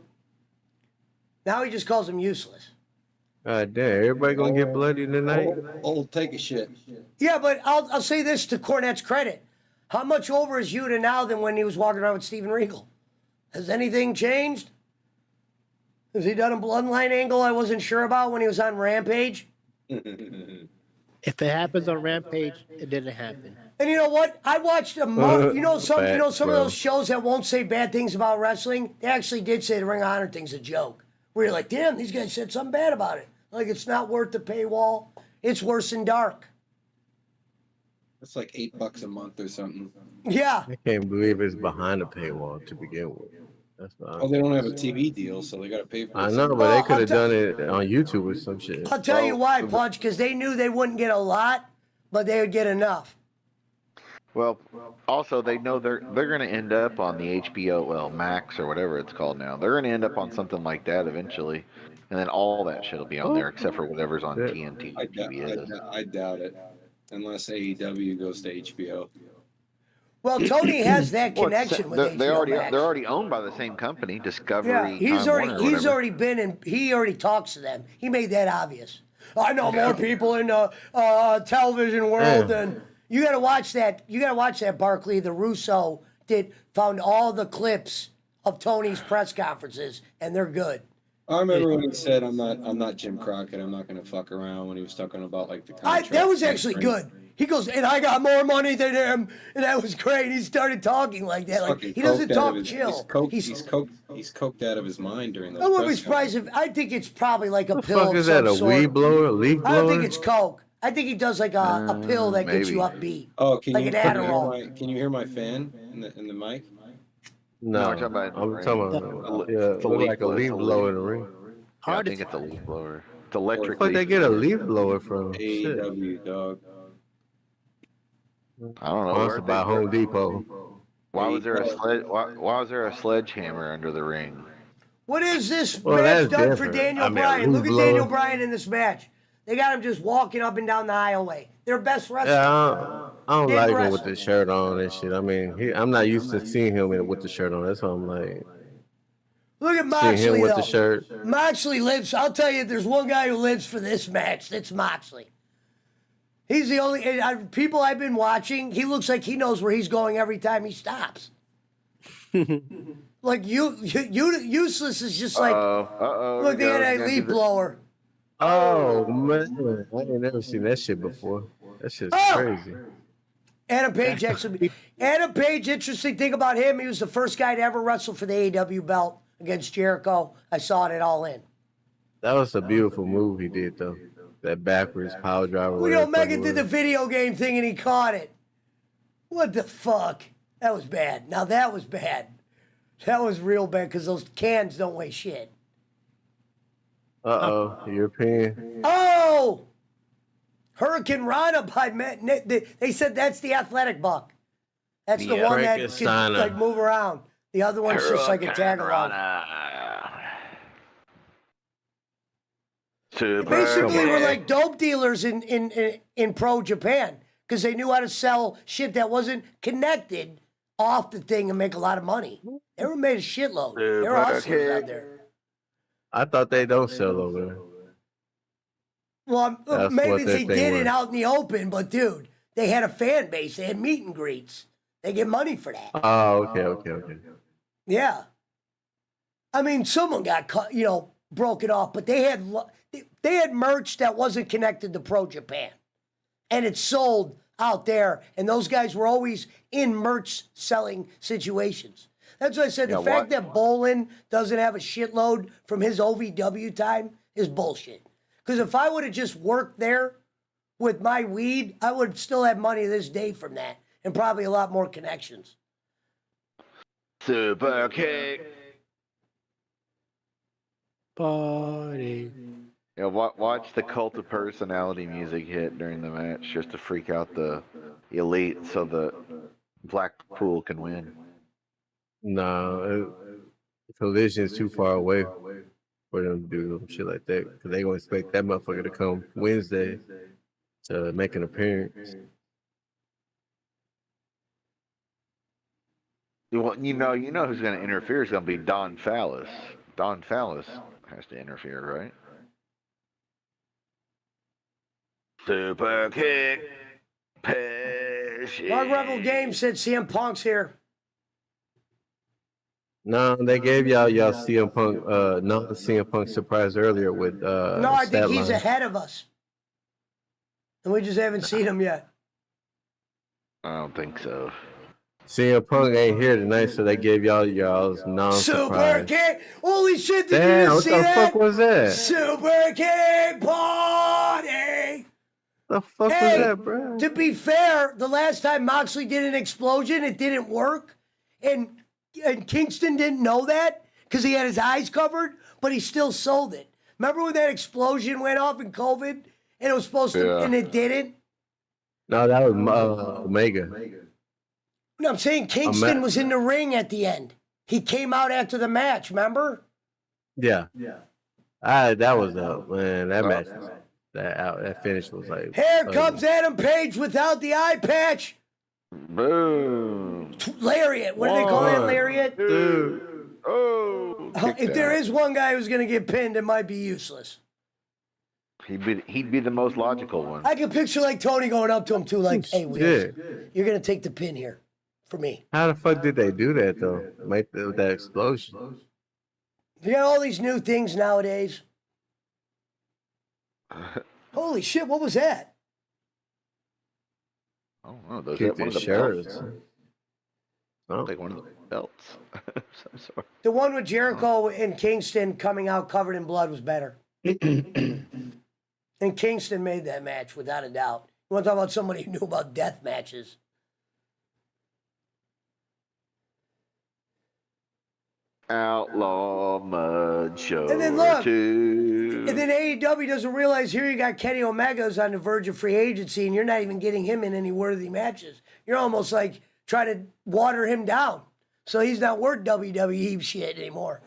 Speaker 2: Now he just calls him useless.
Speaker 1: God damn, everybody gonna get bloody tonight?
Speaker 5: Old take a shit.
Speaker 2: Yeah, but I'll say this to Cornette's credit. How much over is Yuta now than when he was walking around with Steven Regal? Has anything changed? Has he done a bloodline angle I wasn't sure about when he was on Rampage?
Speaker 6: If it happens on Rampage, it didn't happen.
Speaker 2: And you know what? I watched a month. You know some of
Speaker 1: Facts, bro.
Speaker 2: those shows that won't say bad things about wrestling. They actually did say the Ring of Honor thing's a joke. Where you're like, damn, these guys said something bad about it. Like it's not worth the paywall. It's worse than dark.
Speaker 5: It's like $8 a month or something.
Speaker 2: Yeah.
Speaker 1: I can't believe it's behind the paywall to begin with. That's not.
Speaker 5: Oh, they don't have a TV deal, so they got to pay for it.
Speaker 1: I know, but
Speaker 2: Well,
Speaker 1: they could
Speaker 2: I'll
Speaker 1: have
Speaker 2: tell-
Speaker 1: done it on YouTube or some shit.
Speaker 2: I'll tell you why, Punch, because they knew they wouldn't get a lot, but they would get enough.
Speaker 9: Well, also they know they're going to end up on the HBO, well, Max or whatever it's called now. They're going to end up on something like that eventually, and then all that shit will be on there except for whatever's on
Speaker 1: Yeah.
Speaker 9: TNT.
Speaker 5: I doubt it, unless AEW goes to HBO.
Speaker 2: Well, Tony has that
Speaker 9: Well,
Speaker 2: connection with
Speaker 9: they're
Speaker 2: HBO
Speaker 9: already
Speaker 2: Max.
Speaker 9: they're already owned by the same company, Discovery.
Speaker 2: Yeah, he's
Speaker 9: Time
Speaker 2: already
Speaker 9: Warner or
Speaker 2: he's
Speaker 9: whatever.
Speaker 2: already been in. He already talks to them. He made that obvious. I know more people in the television world than you. Got to watch that. You got to watch that. Barkley, the Russo found all the clips of Tony's press conferences, and they're good.
Speaker 5: I remember when he said, "I'm not Jim Crockett. I'm not going to fuck around." When he was talking about like the contract.
Speaker 2: That was actually good. He goes, and I got more money than him, and that was great. He started talking like that. Like
Speaker 5: Fucking
Speaker 2: he doesn't
Speaker 5: coked out
Speaker 2: talk
Speaker 5: of his-
Speaker 2: chill.
Speaker 5: He's coked out of his mind during those.
Speaker 2: I wouldn't be
Speaker 5: press
Speaker 2: surprised if. I think it's probably like a
Speaker 1: The
Speaker 2: pill.
Speaker 1: fuck
Speaker 2: of
Speaker 1: is that?
Speaker 2: some
Speaker 1: A
Speaker 2: sort.
Speaker 1: weed blower? A leaf blower?
Speaker 2: I don't think it's coke. I think he does like a pill that gets you upbeat.
Speaker 5: Oh, can
Speaker 2: Like
Speaker 5: you
Speaker 2: an
Speaker 5: hear
Speaker 2: Adderall.
Speaker 5: can you hear my fan in the mic?
Speaker 1: No,
Speaker 9: we're talking about
Speaker 1: I'm talking about yeah,
Speaker 9: It's a
Speaker 1: look
Speaker 9: leaf
Speaker 1: like a
Speaker 9: blower.
Speaker 1: leaf
Speaker 9: It's a
Speaker 1: blower in
Speaker 9: leaf
Speaker 1: the ring.
Speaker 9: Yeah, I think it's a leaf blower. It's electric.
Speaker 1: Where the fuck they
Speaker 9: leaf
Speaker 1: get a
Speaker 9: blower.
Speaker 1: leaf blower from? Shit.
Speaker 5: AEW, dog.
Speaker 9: I don't know.
Speaker 1: Sponsored by Home Depot.
Speaker 9: Why was there a why was there a sledgehammer under the ring?
Speaker 2: What is this
Speaker 1: Well,
Speaker 2: match
Speaker 1: that's
Speaker 2: done
Speaker 1: different.
Speaker 2: for Daniel
Speaker 1: I mean, a
Speaker 2: Bryan? Look
Speaker 1: leaf
Speaker 2: at Daniel
Speaker 1: blower.
Speaker 2: Bryan in this match. They got him just walking up and down the aisleway. They're best wrestlers.
Speaker 1: Yeah, I don't
Speaker 2: Big
Speaker 1: like him with
Speaker 2: wrestler.
Speaker 1: the shirt on and shit. I mean, I'm not used to seeing him with the shirt on. That's why I'm like,
Speaker 2: Look at
Speaker 1: Seen
Speaker 2: Moxley,
Speaker 1: him with
Speaker 2: though.
Speaker 1: the shirt.
Speaker 2: Moxley lives. I'll tell you, if there's one guy who lives for this match, that's Moxley. He's the only people I've been watching. He looks like he knows where he's going every time he stops. Like useless is just like look, they had a leaf blower.
Speaker 1: Oh man, I ain't never seen that shit before. That shit's crazy.
Speaker 2: Adam Page, actually. Adam Page, interesting thing about him, he was the first guy to ever wrestle for the AEW belt against Jericho. I saw it All In.
Speaker 1: That was a beautiful move he did though. That backwards power driver.
Speaker 2: Well, Omega did the video game thing and he caught it. What the fuck? That was bad. Now that was bad. That was real bad because those cans don't weigh shit.
Speaker 1: European.
Speaker 2: Oh! Hurricane Rana by they said that's the athletic buck. That's the one that can like move around. The other one's just like a tag along. Basically, we're like dope dealers in pro Japan because they knew how to sell shit that wasn't connected off the thing and make a lot of money. They were made a shitload. They're hustlers out there.
Speaker 1: I thought they don't sell over there.
Speaker 2: Well, maybe they did it out in the open, but dude, they had a fan base. They had meet and greets. They get money for that.
Speaker 1: Oh, okay.
Speaker 2: Yeah. I mean, someone got cut, broken off, but they had merch that wasn't connected to Pro Japan, and it sold out there. And those guys were always in merch selling situations. That's what I said. The fact that Bolin doesn't have a shitload from his OVW time is bullshit. Because if I would have just worked there with my weed, I would still have money this day from that, and probably a lot more connections.
Speaker 9: Super kick.
Speaker 6: Party.
Speaker 9: Yeah, watch the cult of personality music hit during the match just to freak out the elite so the Blackpool can win.
Speaker 1: No, Collision's too far away for them to do shit like that because they gonna expect that motherfucker to come Wednesday to make an appearance.
Speaker 9: Well, you know who's gonna interfere is gonna be Don Fallis. Don Fallis has to interfere, right? Super kick.
Speaker 2: Mark Rebel Games said CM Punk's here.
Speaker 1: No, they gave y'all CM Punk, not CM Punk surprise earlier with
Speaker 2: No, I think he's ahead of us, and we just haven't seen him yet.
Speaker 9: I don't think so.
Speaker 1: CM Punk ain't here tonight, so they gave y'all's non-surprise.
Speaker 2: Super kick! Holy shit! Did
Speaker 1: Damn,
Speaker 2: you
Speaker 1: what
Speaker 2: see
Speaker 1: the
Speaker 2: that?
Speaker 1: fuck was that?
Speaker 2: Super kick party!
Speaker 1: The fuck was that, bro?
Speaker 2: To be fair, the last time Moxley did an explosion, it didn't work, and Kingston didn't know that because he had his eyes covered, but he still sold it. Remember when that explosion went off in COVID, and it was supposed to, and it didn't?
Speaker 1: No, that was Omega.
Speaker 2: No, I'm saying Kingston was in the ring at the end. He came out after the match, remember?
Speaker 1: Yeah. That was man. That match, that finish was like.
Speaker 2: Here comes Adam Page without the eye patch.
Speaker 9: Boom.
Speaker 2: Lariat. What do they call that? Lariat?
Speaker 9: Dude. Oh.
Speaker 2: If there is one guy who's going to get pinned, it might be useless.
Speaker 9: He'd be the most logical one.
Speaker 2: I can picture like Tony going up to him too, like, "Hey, Wheels, you're going to take the pin here for me."
Speaker 1: How the fuck did they do that though? Make that explosion.
Speaker 2: You got all these new things nowadays. Holy shit! What was that?
Speaker 9: I don't know. Those
Speaker 1: Kick
Speaker 9: one of the
Speaker 1: shirts.
Speaker 9: belts. Like one of the belts. Some sort.
Speaker 2: The one with Jericho and Kingston coming out covered in blood was better. And Kingston made that match without a doubt. You want to talk about somebody who knew about death matches?
Speaker 9: Outlaw Mud Show.
Speaker 2: And then look, and then AEW doesn't realize here you got Kenny Omega's on the verge of free agency, and you're not even getting him in any worthy matches. You're almost like trying to water him down, so he's not worth WWE shit anymore.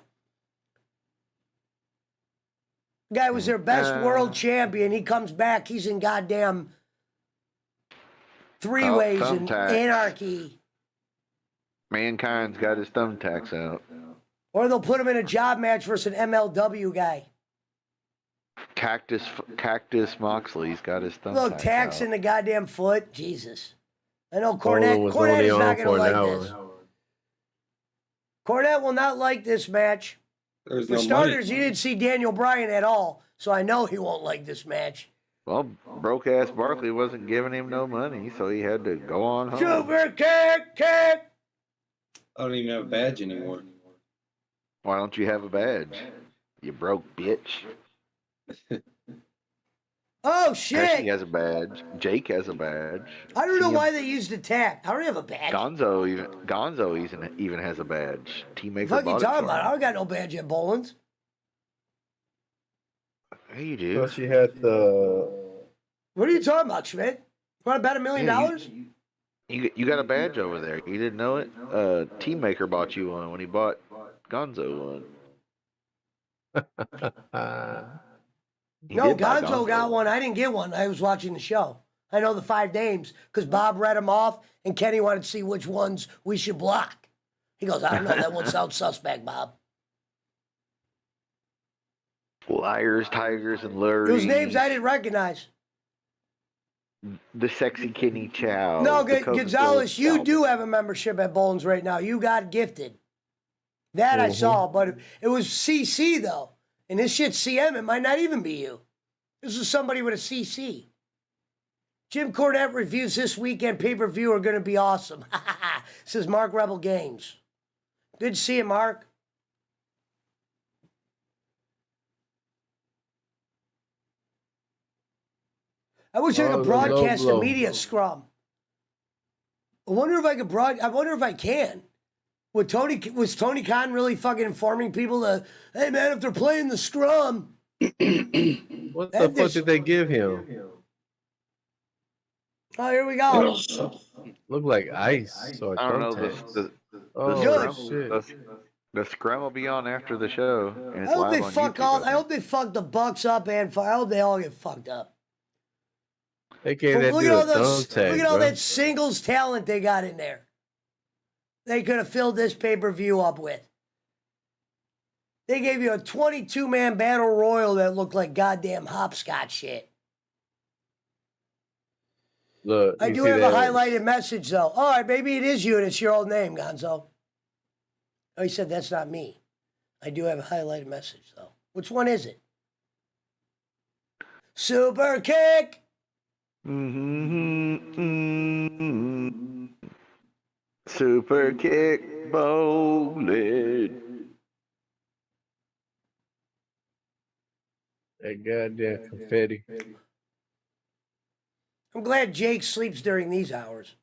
Speaker 2: Guy was their best world champion. He comes back. He's in goddamn three-ways and
Speaker 9: thumbtacks.
Speaker 2: anarchy.
Speaker 9: Mankind's got his thumbtacks out.
Speaker 2: Or they'll put him in a job match versus an MLW guy.
Speaker 9: Cactus Moxley's got his
Speaker 2: Look,
Speaker 9: thumbtacks
Speaker 2: tax in
Speaker 9: out.
Speaker 2: the goddamn foot. Jesus. I know
Speaker 1: Bowling was
Speaker 2: Cornette
Speaker 1: only
Speaker 2: is
Speaker 1: on
Speaker 2: not going to
Speaker 1: for an
Speaker 2: like
Speaker 1: hour.
Speaker 2: this. Cornette will not like this match.
Speaker 5: There's
Speaker 2: For
Speaker 5: no
Speaker 2: starters,
Speaker 5: money.
Speaker 2: he didn't see Daniel Bryan at all, so I know he won't like this match.
Speaker 9: Well, broke ass Barkley wasn't giving him no money, so he had to go on home.
Speaker 2: Super kick.
Speaker 5: I don't even have a badge anymore.
Speaker 9: Why don't you have a badge? You broke bitch.
Speaker 2: Oh,
Speaker 9: Pesci
Speaker 2: shit.
Speaker 9: has a badge. Jake has a badge.
Speaker 2: I don't know why they used attack. I don't have a badge.
Speaker 9: Gonzo even has a badge. Teammaker
Speaker 2: What the fuck you
Speaker 9: bought it
Speaker 2: talking
Speaker 9: for
Speaker 2: about? I
Speaker 9: him.
Speaker 2: don't got no badge at Boland's.
Speaker 9: Yeah, you do.
Speaker 1: Well, she had the.
Speaker 2: What are you talking about, Schmidt? You want to bet $1 million?
Speaker 9: You got a badge over there. You didn't know it? Teammaker bought you one when he bought Gonzo one. He
Speaker 2: No,
Speaker 9: did buy
Speaker 2: Gonzo got one. I didn't get one. I was watching the show. I know the 5 names because Bob read them off, and Kenny wanted to see which ones we should block. He goes, I don't know. That one sounds suspect, Bob.
Speaker 9: Liars, Tigers, and Lurries.
Speaker 2: Those names I didn't recognize.
Speaker 9: The Sexy Kenny Chow.
Speaker 2: No,
Speaker 9: the Coca-Cola
Speaker 2: Gonzalez, you
Speaker 9: Scout.
Speaker 2: do have a membership at Boland's right now. You got gifted. That I saw, but it was CC, though. And this shit's CM. It might not even be you. This is somebody with a CC. Jim Cornette reviews this weekend pay-per-view are going to be awesome. Says Mark Rebel Games. Good to see you, Mark. I wish I could broadcast a media scrum. I wonder if I could I wonder if I can. Was Tony Khan really fucking informing people that, hey man, if they're playing the scrum?
Speaker 1: What the fuck did they give him?
Speaker 2: Oh, here we go.
Speaker 1: Look like ice. Or
Speaker 9: I don't know.
Speaker 1: thumbtacks.
Speaker 9: The scrum will be on after the show. And it's
Speaker 2: I hope
Speaker 9: live
Speaker 2: they
Speaker 9: on
Speaker 2: fuck
Speaker 9: YouTube,
Speaker 2: all.
Speaker 9: I
Speaker 2: I
Speaker 9: think.
Speaker 2: hope they fuck the Bucks up and I hope they all get fucked up.
Speaker 1: They gave that
Speaker 2: Look
Speaker 1: dude
Speaker 2: at
Speaker 1: a
Speaker 2: all those.
Speaker 1: thumbtack,
Speaker 2: Look at all
Speaker 1: bro.
Speaker 2: that singles talent they got in there. They could have filled this pay-per-view up with. They gave you a 22-man battle royal that looked like goddamn hopscotch shit.
Speaker 1: Look,
Speaker 2: I
Speaker 1: you
Speaker 2: do
Speaker 1: see
Speaker 2: have
Speaker 1: that?
Speaker 2: a highlighted message, though. All right, maybe it is you and it's your old name, Gonzo. Oh, he said that's not me. I do have a highlighted message, though. Which one is it? Super kick!
Speaker 9: Super kick bowling.
Speaker 1: That goddamn confetti.
Speaker 2: I'm glad Jake sleeps during these hours.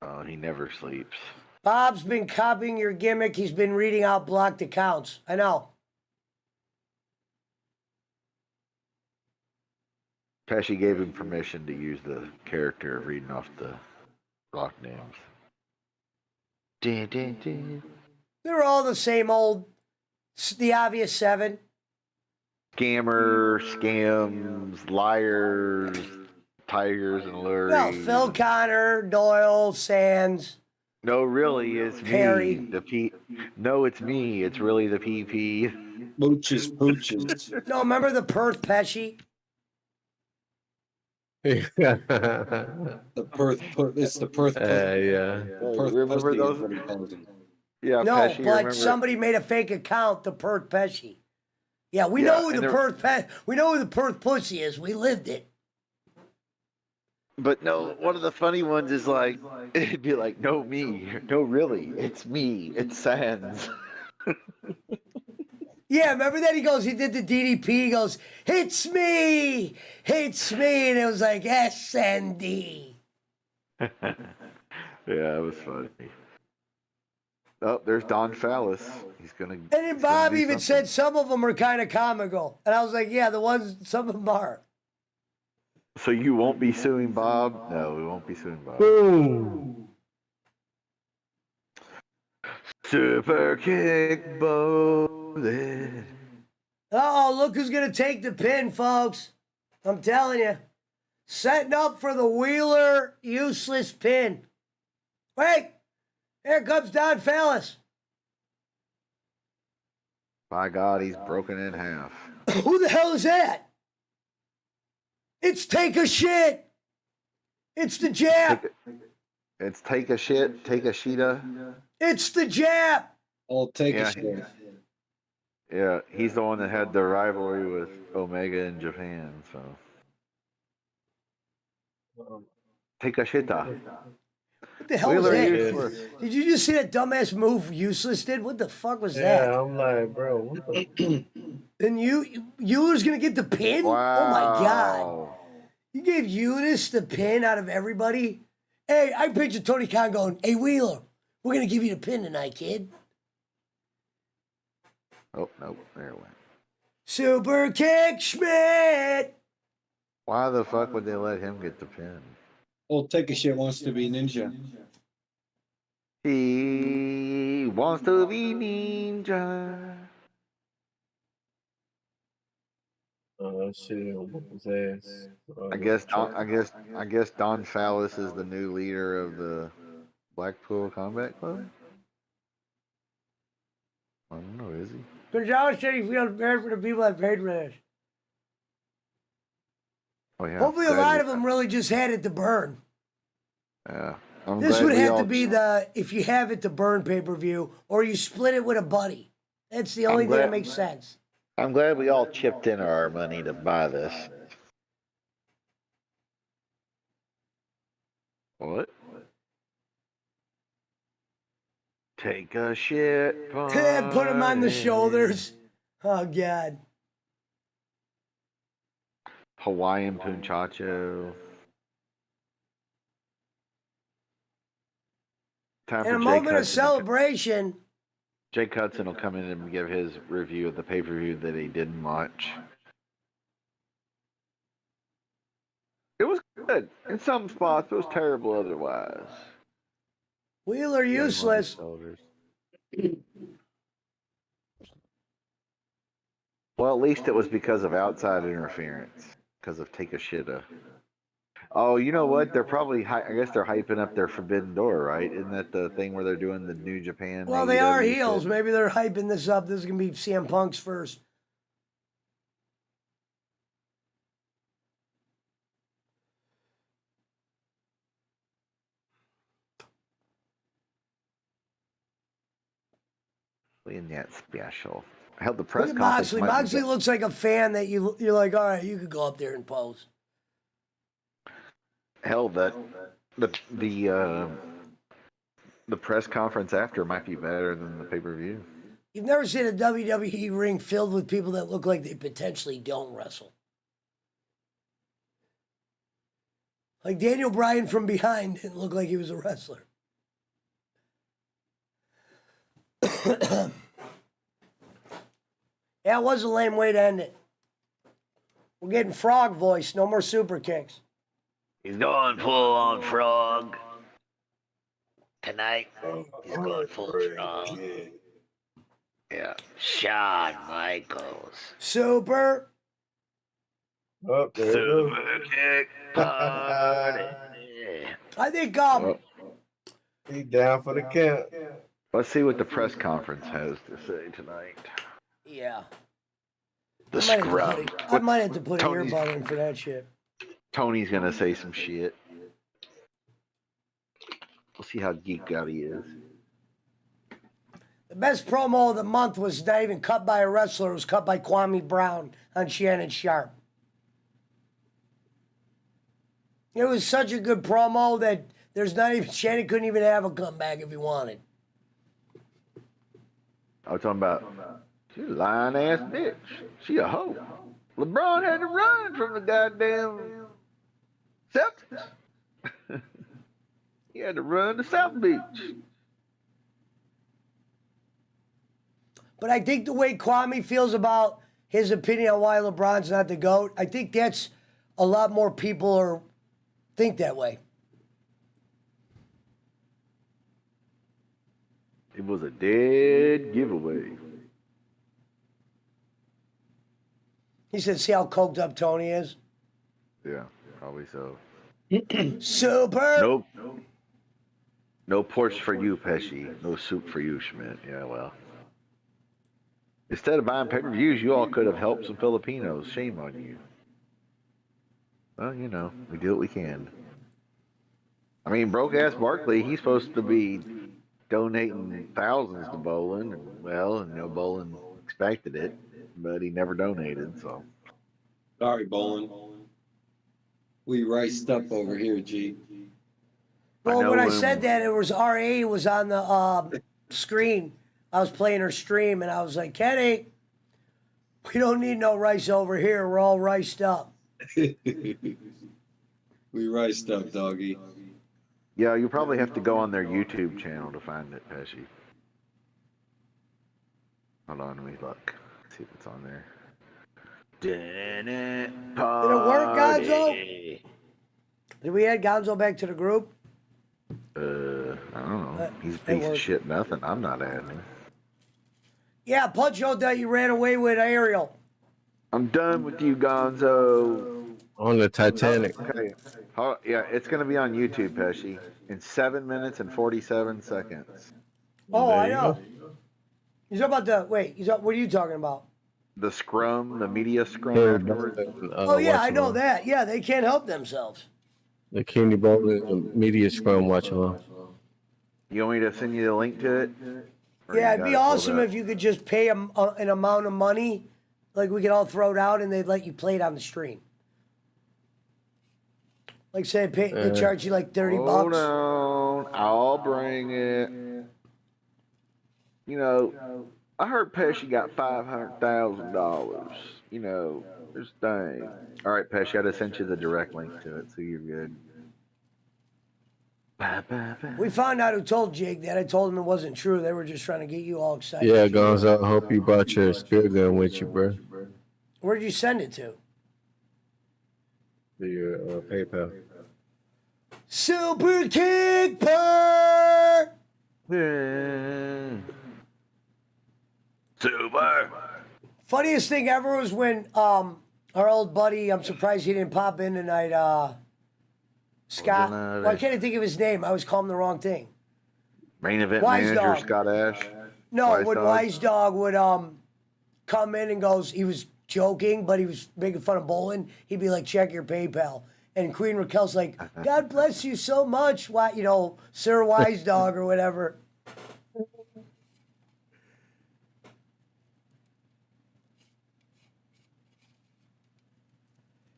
Speaker 9: Oh, he never sleeps.
Speaker 2: Bob's been copying your gimmick. He's been reading out blocked accounts. I know.
Speaker 9: Pesci gave him permission to use the character of reading off the block names. Dun, dun, dun.
Speaker 2: They're all the same old, the obvious 7.
Speaker 9: Scammer, scams, liars, tigers, and lurries.
Speaker 2: No, Phil Connor, Doyle, Sands.
Speaker 9: No, really, it's
Speaker 2: Perry.
Speaker 9: me. No, it's me. It's really the PP.
Speaker 5: Pooches.
Speaker 2: No, remember the Perth Pesci?
Speaker 5: It's the Perth.
Speaker 1: Yeah.
Speaker 5: Perth
Speaker 9: Remember
Speaker 5: pussy
Speaker 9: those?
Speaker 5: is what he calls him.
Speaker 9: Yeah,
Speaker 2: No,
Speaker 9: Pesci,
Speaker 2: but
Speaker 9: remember?
Speaker 2: somebody made a fake account, the Perth Pesci. Yeah, we
Speaker 9: Yeah,
Speaker 2: know who
Speaker 9: and
Speaker 2: the
Speaker 9: there-
Speaker 2: we know who the Perth pussy is. We lived it.
Speaker 9: But no, one of the funny ones is like, it'd be like, no, me. No, really, it's me. It's Sands.
Speaker 2: Yeah, remember that? He did the DDP. He goes, it's me. And it was like SND.
Speaker 9: Yeah, it was funny. Oh, there's Don Fallis. He's gonna.
Speaker 2: And then Bob even said some of them are kind of comical. And I was like, yeah, some of them are.
Speaker 9: So you won't be suing Bob? No, we won't be suing Bob.
Speaker 1: Boom.
Speaker 9: Super kick bowling.
Speaker 2: Uh-oh, look who's going to take the pin, folks. I'm telling you. Setting up for the Wheeler useless pin. Wait. Here comes Don Fallis.
Speaker 9: By God, he's broken in half.
Speaker 2: Who the hell is that? It's Take a Shit. It's the Jap.
Speaker 9: It's take a shit, take a Sheeta.
Speaker 2: It's the Jap.
Speaker 5: I'll take
Speaker 9: Yeah,
Speaker 5: a shit.
Speaker 9: Yeah, he's the one that had the rivalry with Omega in Japan. So take a shita.
Speaker 2: What the hell was
Speaker 9: Wheeler
Speaker 2: that?
Speaker 9: useless.
Speaker 2: Did you just see that dumbass move Useless did? What the fuck was
Speaker 1: Yeah,
Speaker 2: that?
Speaker 1: I'm like, bro, what the?
Speaker 2: And Euler's gonna get the pin? Oh my god.
Speaker 9: Wow.
Speaker 2: You gave Eunice the pin out of everybody? Hey, I picture Tony Khan going, hey Wheeler, we're gonna give you the pin tonight, kid.
Speaker 9: Oh, nope, there it went.
Speaker 2: Super Kick Schmidt.
Speaker 9: Why the fuck would they let him get the pin?
Speaker 5: Old take a shit wants to be ninja.
Speaker 9: He wants to be ninja.
Speaker 1: Oh shit, whoop his ass.
Speaker 9: I guess Don Fallis is the new leader of the Blackpool Combat Club. I don't know, is he?
Speaker 2: Gonzalez said he feels bad for the people that paid for this.
Speaker 9: Oh yeah.
Speaker 2: Hopefully a lot of them really just had it to burn.
Speaker 9: Yeah.
Speaker 2: This would have to be the if you have it to burn pay-per-view or you split it with a buddy. That's the only thing that makes sense.
Speaker 9: I'm glad we all chipped in our money to buy this. What? Take a shit.
Speaker 2: Put him on the shoulders. Oh God.
Speaker 9: Hawaiian Punchacho. Time
Speaker 2: In
Speaker 9: for
Speaker 2: a
Speaker 9: Jake
Speaker 2: moment of
Speaker 9: Hudson.
Speaker 2: celebration.
Speaker 9: Jake Hudson will come in and give his review of the pay-per-view that he didn't watch. It was good in some spots. It was terrible otherwise.
Speaker 2: Wheeler useless.
Speaker 9: Well, at least it was because of outside interference. Because of Take a Shitta. Oh, you know what? They're probably, I guess they're hyping up their Forbidden Door, right? Isn't that the thing where they're doing the New Japan?
Speaker 2: Well, they are
Speaker 9: AEW
Speaker 2: heels.
Speaker 9: shit?
Speaker 2: Maybe they're hyping this up. This is going to be CM Punk's first.
Speaker 9: In that special. I held the press
Speaker 2: Look at
Speaker 9: conference.
Speaker 2: Moxley. Moxley looks like a fan that you're like, all right, you could go up there and pose.
Speaker 9: Hell, the press conference after might be better than the pay-per-view.
Speaker 2: You've never seen a WWE ring filled with people that look like they potentially don't wrestle. Like Daniel Bryan from behind didn't look like he was a wrestler. Yeah, it was a lame way to end it. We're getting frog voice. No more super kicks.
Speaker 9: He's going full on frog. Tonight, he's going full frog. Yeah. Shawn Michaels.
Speaker 2: Super.
Speaker 1: Oh, there it goes.
Speaker 9: Super kick party.
Speaker 2: I think
Speaker 1: He down for the count.
Speaker 9: Let's see what the press conference has to say tonight.
Speaker 2: yeah.
Speaker 9: The
Speaker 2: I might have to
Speaker 9: scrub.
Speaker 2: put I might have to put an
Speaker 9: Tony's-
Speaker 2: earbud in for that shit.
Speaker 9: Tony's gonna say some shit. We'll see how geeked out he is.
Speaker 2: The best promo of the month was not even cut by a wrestler. It was cut by Kwame Brown on Shannon Sharp. It was such a good promo that there's not even Shannon couldn't even have a comeback if he wanted.
Speaker 9: I was talking about she's a lying ass bitch. She a hoe. LeBron had to run from the goddamn Celtics. He had to run to South Beach.
Speaker 2: But I think the way Kwame feels about his opinion on why LeBron's not the GOAT, I think that's a lot more people think that way.
Speaker 9: It was a dead giveaway.
Speaker 2: He said, see how coked up Tony is?
Speaker 9: Yeah, probably so.
Speaker 2: Super.
Speaker 9: Nope. No porch for you, Pesci. No soup for you, Schmidt. Yeah, well. Instead of buying pay-per-views, you all could have helped some Filipinos. Shame on you. Well, you know, we do what we can. I mean, broke ass Barkley, he's supposed to be donating thousands to Bolin, and well, and Bolin expected it, but he never donated. So
Speaker 5: Sorry, Bolin. We riced up over here, G.
Speaker 2: Well, when I said that, it was RA was on the screen. I was playing her stream, and I was like, Kenny, we don't need no rice over here. We're all riced up.
Speaker 5: We riced up, doggy.
Speaker 9: yeah, you probably have to go on their YouTube channel to find it, Pesci. Hold on, let me look. See if it's on there. Did it
Speaker 2: work, Gonzo? Did we add Gonzo back to the group?
Speaker 9: I don't know. He's a piece of shit. Nothing. I'm not adding him.
Speaker 2: Yeah, Punch out that you ran away with Ariel.
Speaker 9: I'm done with you, Gonzo.
Speaker 1: On the Titanic.
Speaker 9: Okay. Oh, yeah, it's going to be on YouTube, Pesci, in 7 minutes and 47 seconds.
Speaker 2: Oh, I know. He's about the wait. What are you talking about?
Speaker 9: The scrum, the media scrum.
Speaker 2: Oh yeah, I know that. Yeah, they can't help themselves.
Speaker 1: The Kenny Bolin media scrum watch along.
Speaker 9: You want me to send you the link to it?
Speaker 2: Yeah, it'd be awesome if you could just pay an amount of money, like we could all throw it out, and they'd let you play it on the stream. Like say, they charge you like $30.
Speaker 9: Hold on, I'll bring it. You know, I heard Pesci got $500,000. You know, this thing. All right, Pesci, I just sent you the direct link to it, so you're good.
Speaker 2: We found out who told Jake that. I told him it wasn't true. They were just trying to get you all excited.
Speaker 1: Yeah, Gonzo, I hope you brought your spear gun with you, bro.
Speaker 2: Where'd you send it to?
Speaker 1: To your PayPal.
Speaker 2: Super Kick Per!
Speaker 9: Super.
Speaker 2: Funniest thing ever was when our old buddy, I'm surprised he didn't pop in tonight, Scott. Well, I can't think of his name. I was calling him the wrong thing.
Speaker 9: Main event
Speaker 2: Wise
Speaker 9: manager
Speaker 2: Dog.
Speaker 9: Scott Ash.
Speaker 2: No,
Speaker 9: Wise
Speaker 2: when
Speaker 9: Dog.
Speaker 2: Wise Dog would come in and goes, he was joking, but he was making fun of bowling. He'd be like, check your PayPal. And Queen Raquel's like, God bless you so much, why, Sir Wise Dog or whatever.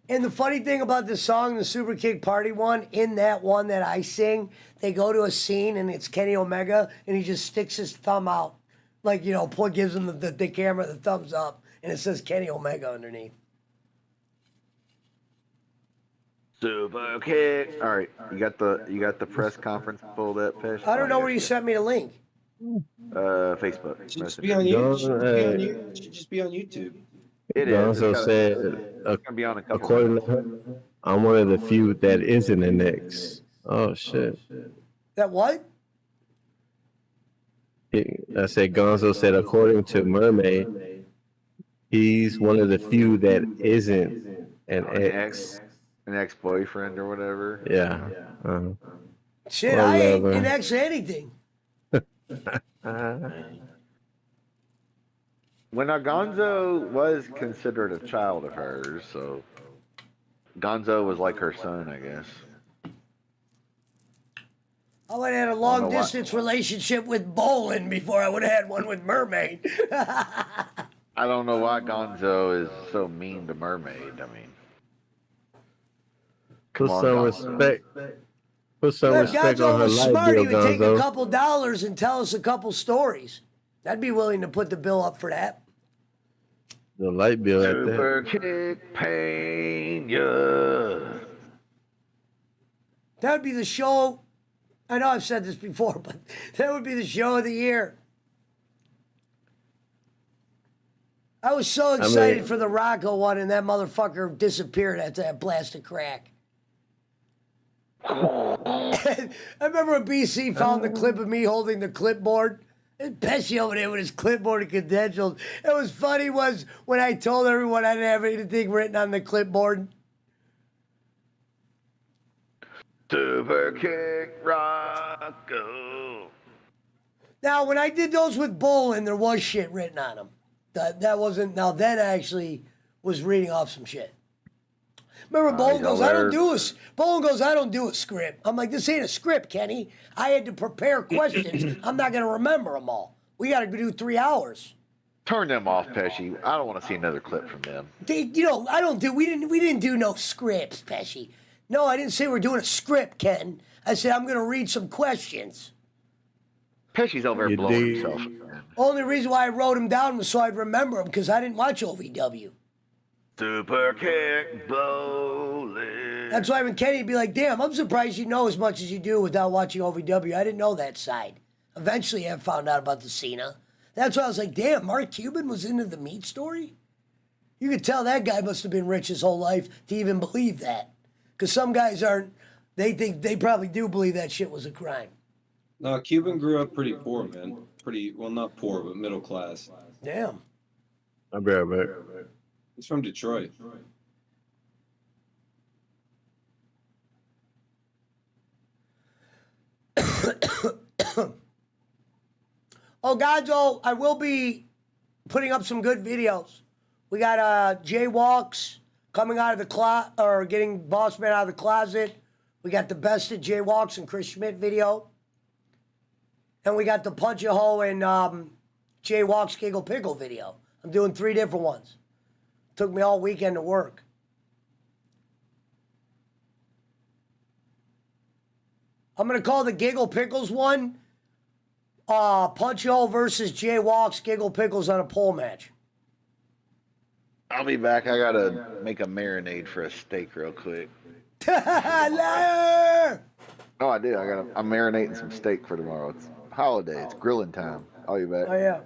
Speaker 2: And the funny thing about this song, the Super Kick Party one, in that one that I sing, they go to a scene and it's Kenny Omega and he just sticks his thumb out. Like, Paul gives him the camera the thumbs up and it says Kenny Omega underneath.
Speaker 9: Super Kick. All right, you got the press conference pulled up, Pesh?
Speaker 2: I don't know where you sent me the link.
Speaker 9: Facebook.
Speaker 5: It should just be on YouTube. It should just be on YouTube.
Speaker 9: It is.
Speaker 1: Gonzo said,
Speaker 9: it's gonna be on a couple
Speaker 1: according to him, I'm one of the few that isn't an ex. Oh, shit.
Speaker 2: That what?
Speaker 1: I said, Gonzo said, according to Mermaid, he's one of the few that isn't an ex.
Speaker 9: An ex-boyfriend or whatever.
Speaker 1: Yeah.
Speaker 2: Shit, I ain't an ex anything.
Speaker 9: When Gonzo was considered a child of hers, so Gonzo was like her son, I guess.
Speaker 2: I would have had a long distance relationship with Bolin before I would have had one with Mermaid.
Speaker 9: I don't know why Gonzo is so mean to Mermaid. I mean,
Speaker 1: Put some respect. Put some
Speaker 2: If
Speaker 1: respect
Speaker 2: Gonzo
Speaker 1: on her
Speaker 2: was
Speaker 1: life
Speaker 2: smart,
Speaker 1: bill,
Speaker 2: he would take a
Speaker 1: Gonzo.
Speaker 2: couple dollars and tell us a couple stories. I'd be willing to put the bill up for that.
Speaker 1: The light bill at that.
Speaker 9: Super Kick Pena.
Speaker 2: That would be the show. I know I've said this before, but that would be the show of the year. I was so excited for the Rocco one, and that motherfucker disappeared after that blasted crack. I remember when BC found the clip of me holding the clipboard. And Pesci over there with his clipboard and credentials. It was funny was when I told everyone I didn't have anything written on the clipboard.
Speaker 9: Super Kick Rocco.
Speaker 2: Now, when I did those with bowling, there was shit written on them. That wasn't. Now, then I actually was reading off some shit. Remember, Bowling goes, I don't do a script. I'm like, this ain't a script, Kenny. I had to prepare questions. I'm not going to remember them all. We got to do 3 hours.
Speaker 9: Turn them off, Pesci. I don't want to see another clip from them.
Speaker 2: We didn't do no scripts, Pesci. No, I didn't say we're doing a script, Ken. I said I'm going to read some questions.
Speaker 9: Pesci's over there blowing himself.
Speaker 2: Only reason why I wrote them down was so I'd remember them because I didn't watch OVW.
Speaker 9: Super Kick Bowling.
Speaker 2: That's why when Kenny'd be like, damn, I'm surprised you know as much as you do without watching OVW. I didn't know that side. Eventually I found out about the Cena. That's why I was like, damn, Mark Cuban was into the meat story? You could tell that guy must have been rich his whole life to even believe that. Because some guys aren't, they probably do believe that shit was a crime.
Speaker 5: No, Cuban grew up pretty poor, man. Well, not poor, but middle class.
Speaker 2: Damn.
Speaker 1: I'll be right back.
Speaker 5: He's from Detroit.
Speaker 2: Oh, Godzo, I will be putting up some good videos. We got jaywalks coming out of the closet, or getting Boss Man out of the closet. We got the best of jaywalks and Chris Schmidt video. And we got the Punch a Hole and jaywalks Giggle Pickle video. I'm doing 3 different ones. Took me all weekend to work. I'm going to call the Giggle Pickles one Punch a Hole versus jaywalks Giggle Pickles on a pole match.
Speaker 9: I'll be back. I gotta make a marinade for a steak real quick.
Speaker 2: Liar!
Speaker 9: Oh, I did. I'm marinating some steak for tomorrow. It's holiday. It's grilling time. I'll be back.
Speaker 2: Oh yeah.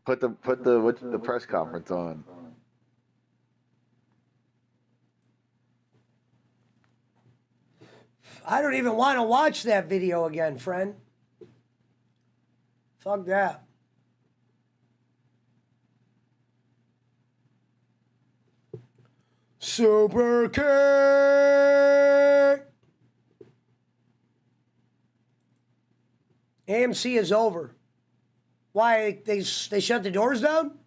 Speaker 9: Put the press conference on.
Speaker 2: I don't even want to watch that video again, friend. Fuck that. Super Kick. AMC is over. Why, they shut the doors down?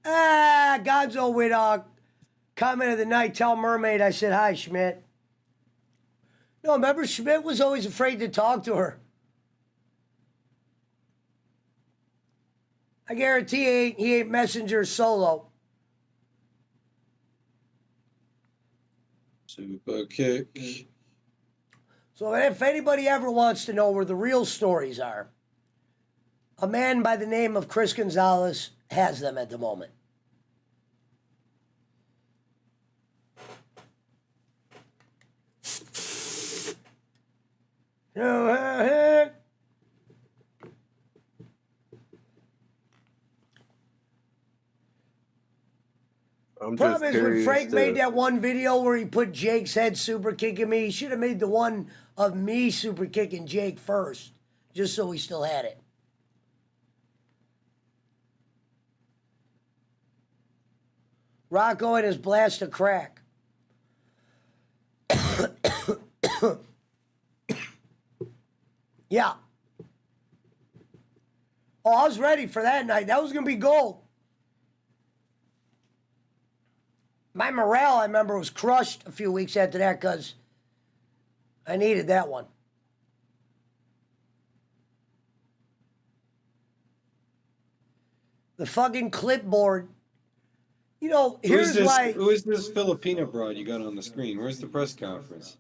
Speaker 2: Godzo with comment of the night, tell Mermaid I said hi, Schmidt. No, remember Schmidt was always afraid to talk to her. I guarantee he ain't Messenger solo.
Speaker 5: Super Kick.
Speaker 2: So if anybody ever wants to know where the real stories are, a man by the name of Chris Gonzalez has them at the moment. Problem is when Frank made that one video where he put Jake's head super kicking me, he should have made the one of me super kicking Jake first, just so we still had it. Rocco and his blast of crack. Yeah. Oh, I was ready for that night. That was going to be gold. My morale, I remember, was crushed a few weeks after that because I needed that one. The fucking clipboard. You know, here's why.
Speaker 5: Who is this Filipino broad you got on the screen? Where's the press conference?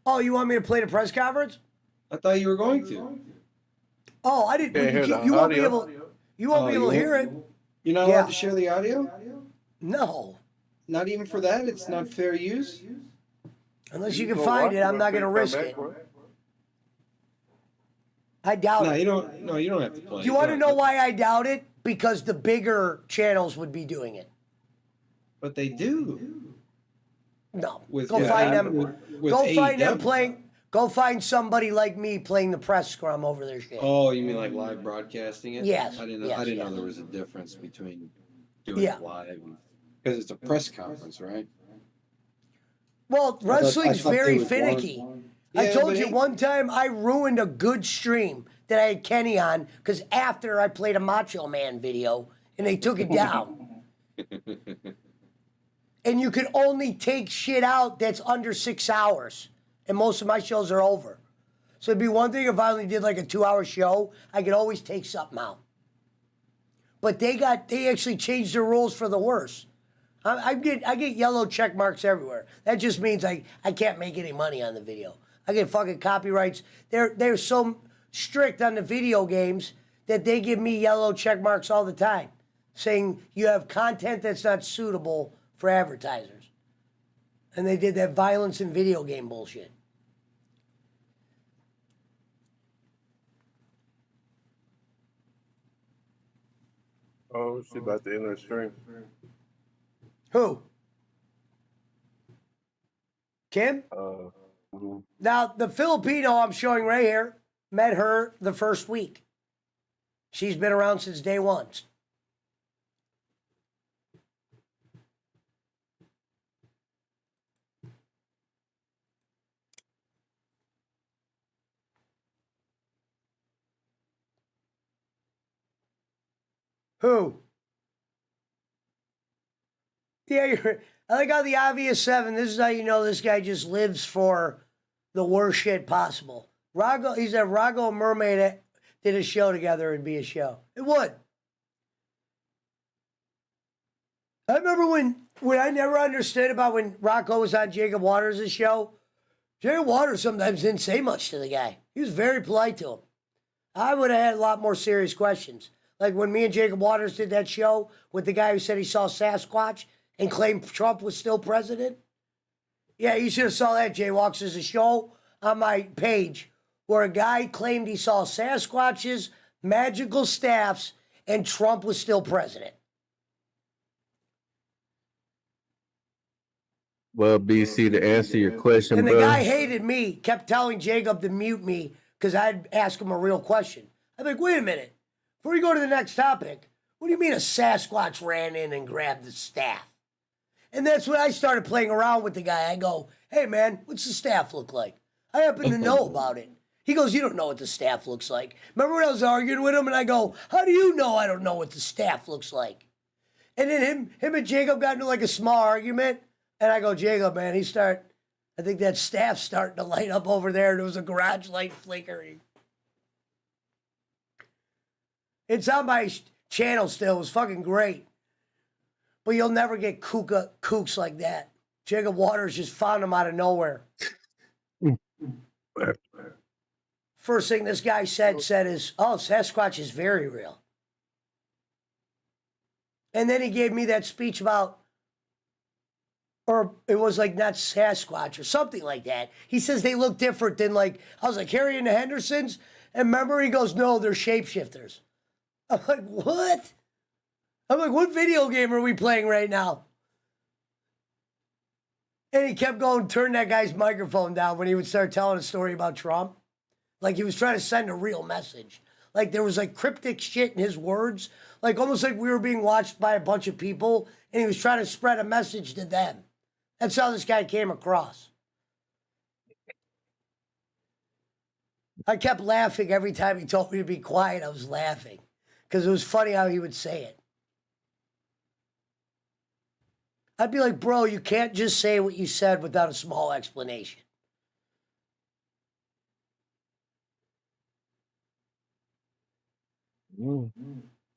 Speaker 2: Oh, you want me to play the press conference?
Speaker 5: I thought you were going to.
Speaker 2: Oh, I didn't. You won't be able. You won't be able to hear it.
Speaker 5: You're not allowed to share the audio?
Speaker 2: No.
Speaker 5: Not even for that? It's not fair use?
Speaker 2: Unless you can find it, I'm not going to risk it. I doubt it.
Speaker 5: You don't have to play.
Speaker 2: Do you want to know why I doubt it? Because the bigger channels would be doing it.
Speaker 5: But they do.
Speaker 2: No. Go find them. Go find them playing. Go find somebody like me playing the press scrum over their shit.
Speaker 5: Oh, you mean like live broadcasting it?
Speaker 2: Yes.
Speaker 5: I didn't know there was a difference between doing it live. Because it's a press conference, right?
Speaker 2: Well, wrestling's
Speaker 5: thought they
Speaker 2: very
Speaker 5: would
Speaker 2: finicky.
Speaker 5: want-
Speaker 2: I
Speaker 5: Yeah,
Speaker 2: told
Speaker 5: but
Speaker 2: you
Speaker 5: he-
Speaker 2: one time I ruined a good stream that I had Kenny on because after I played a Macho Man video and they took it down. And you can only take shit out that's under 6 hours. And most of my shows are over. So it'd be one thing if I only did like a 2-hour show, I could always take something out. But they actually changed their rules for the worse. I get yellow check marks everywhere. That just means I can't make any money on the video. I get fucking copyrights. They're so strict on the video games that they give me yellow check marks all the time, saying you have content that's not suitable for advertisers. And they did that violence in video game bullshit.
Speaker 1: Oh, she about to end her stream.
Speaker 2: Who? Kim?
Speaker 1: Mhm.
Speaker 2: Now, the Filipino I'm showing right here, met her the first week. She's been around since day one. Who? Yeah, I like how the obvious 7, this is how you know this guy just lives for the worst shit possible. He said Rago and Mermaid did a show together, it'd be a show. It would. I remember when I never understood about when Rocco was on Jacob Waters' show. Jacob Waters sometimes didn't say much to the guy. He was very polite to him. I would have had a lot more serious questions. Like when me and Jacob Waters did that show with the guy who said he saw Sasquatch and claimed Trump was still president. Yeah, you should have saw that, Jaywalks. There's a show on my page where a guy claimed he saw Sasquatches, magical staffs, and Trump was still president.
Speaker 1: Well, BC, to answer your question,
Speaker 2: And the
Speaker 1: bro.
Speaker 2: guy hated me, kept telling Jacob to mute me because I'd ask him a real question. I'm like, wait a minute. Before you go to the next topic, what do you mean a Sasquatch ran in and grabbed the staff? And that's when I started playing around with the guy. I go, hey, man, what's the staff look like? I happen to know about it. He goes, you don't know what the staff looks like. Remember when I was arguing with him and I go, how do you know I don't know what the staff looks like? And then him and Jacob got into like a small argument. And I go, Jacob, man, I think that staff's starting to light up over there. There was a garage light flickering. It's on my channel still. It was fucking great. But you'll never get kooks like that. Jacob Waters just found him out of nowhere. First thing this guy said is, oh, Sasquatch is very real. And then he gave me that speech about, or it was like not Sasquatch or something like that. He says they look different than like, I was like, Harry and the Hendersons? And remember, he goes, no, they're shapeshifters. I'm like, what? I'm like, what video game are we playing right now? And he kept going, turn that guy's microphone down when he would start telling a story about Trump. Like he was trying to send a real message. Like there was like cryptic shit in his words. Like almost like we were being watched by a bunch of people and he was trying to spread a message to them. That's how this guy came across. I kept laughing every time he told me to be quiet. I was laughing because it was funny how he would say it. I'd be like, bro, you can't just say what you said without a small explanation.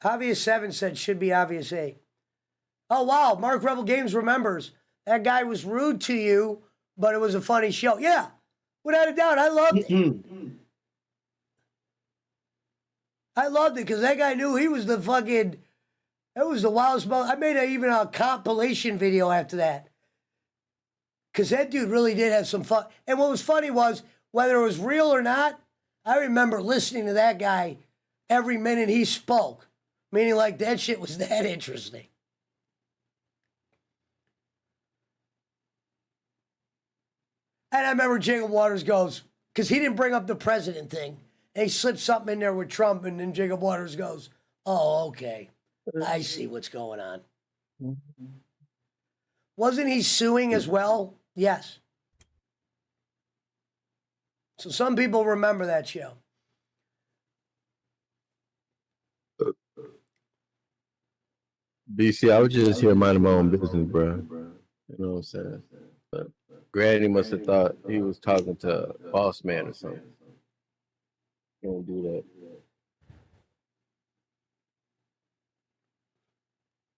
Speaker 2: Obvious 7 said should be obvious 8. Oh, wow. Mark Rebel Games remembers. That guy was rude to you, but it was a funny show. Yeah, without a doubt. I loved it. I loved it because that guy knew he was the fucking, it was the wildest. I made even a compilation video after that. Because that dude really did have some fun. And what was funny was, whether it was real or not, I remember listening to that guy every minute he spoke. Meaning like that shit was that interesting. And I remember Jacob Waters goes, because he didn't bring up the president thing. And he slipped something in there with Trump. And then Jacob Waters goes, oh, okay. I see what's going on. Wasn't he suing as well? Yes. So some people remember that show.
Speaker 1: BC, I was just here minding my own business, bro. You know what I'm saying? But Granny must have thought he was talking to a boss man or something. Don't do that.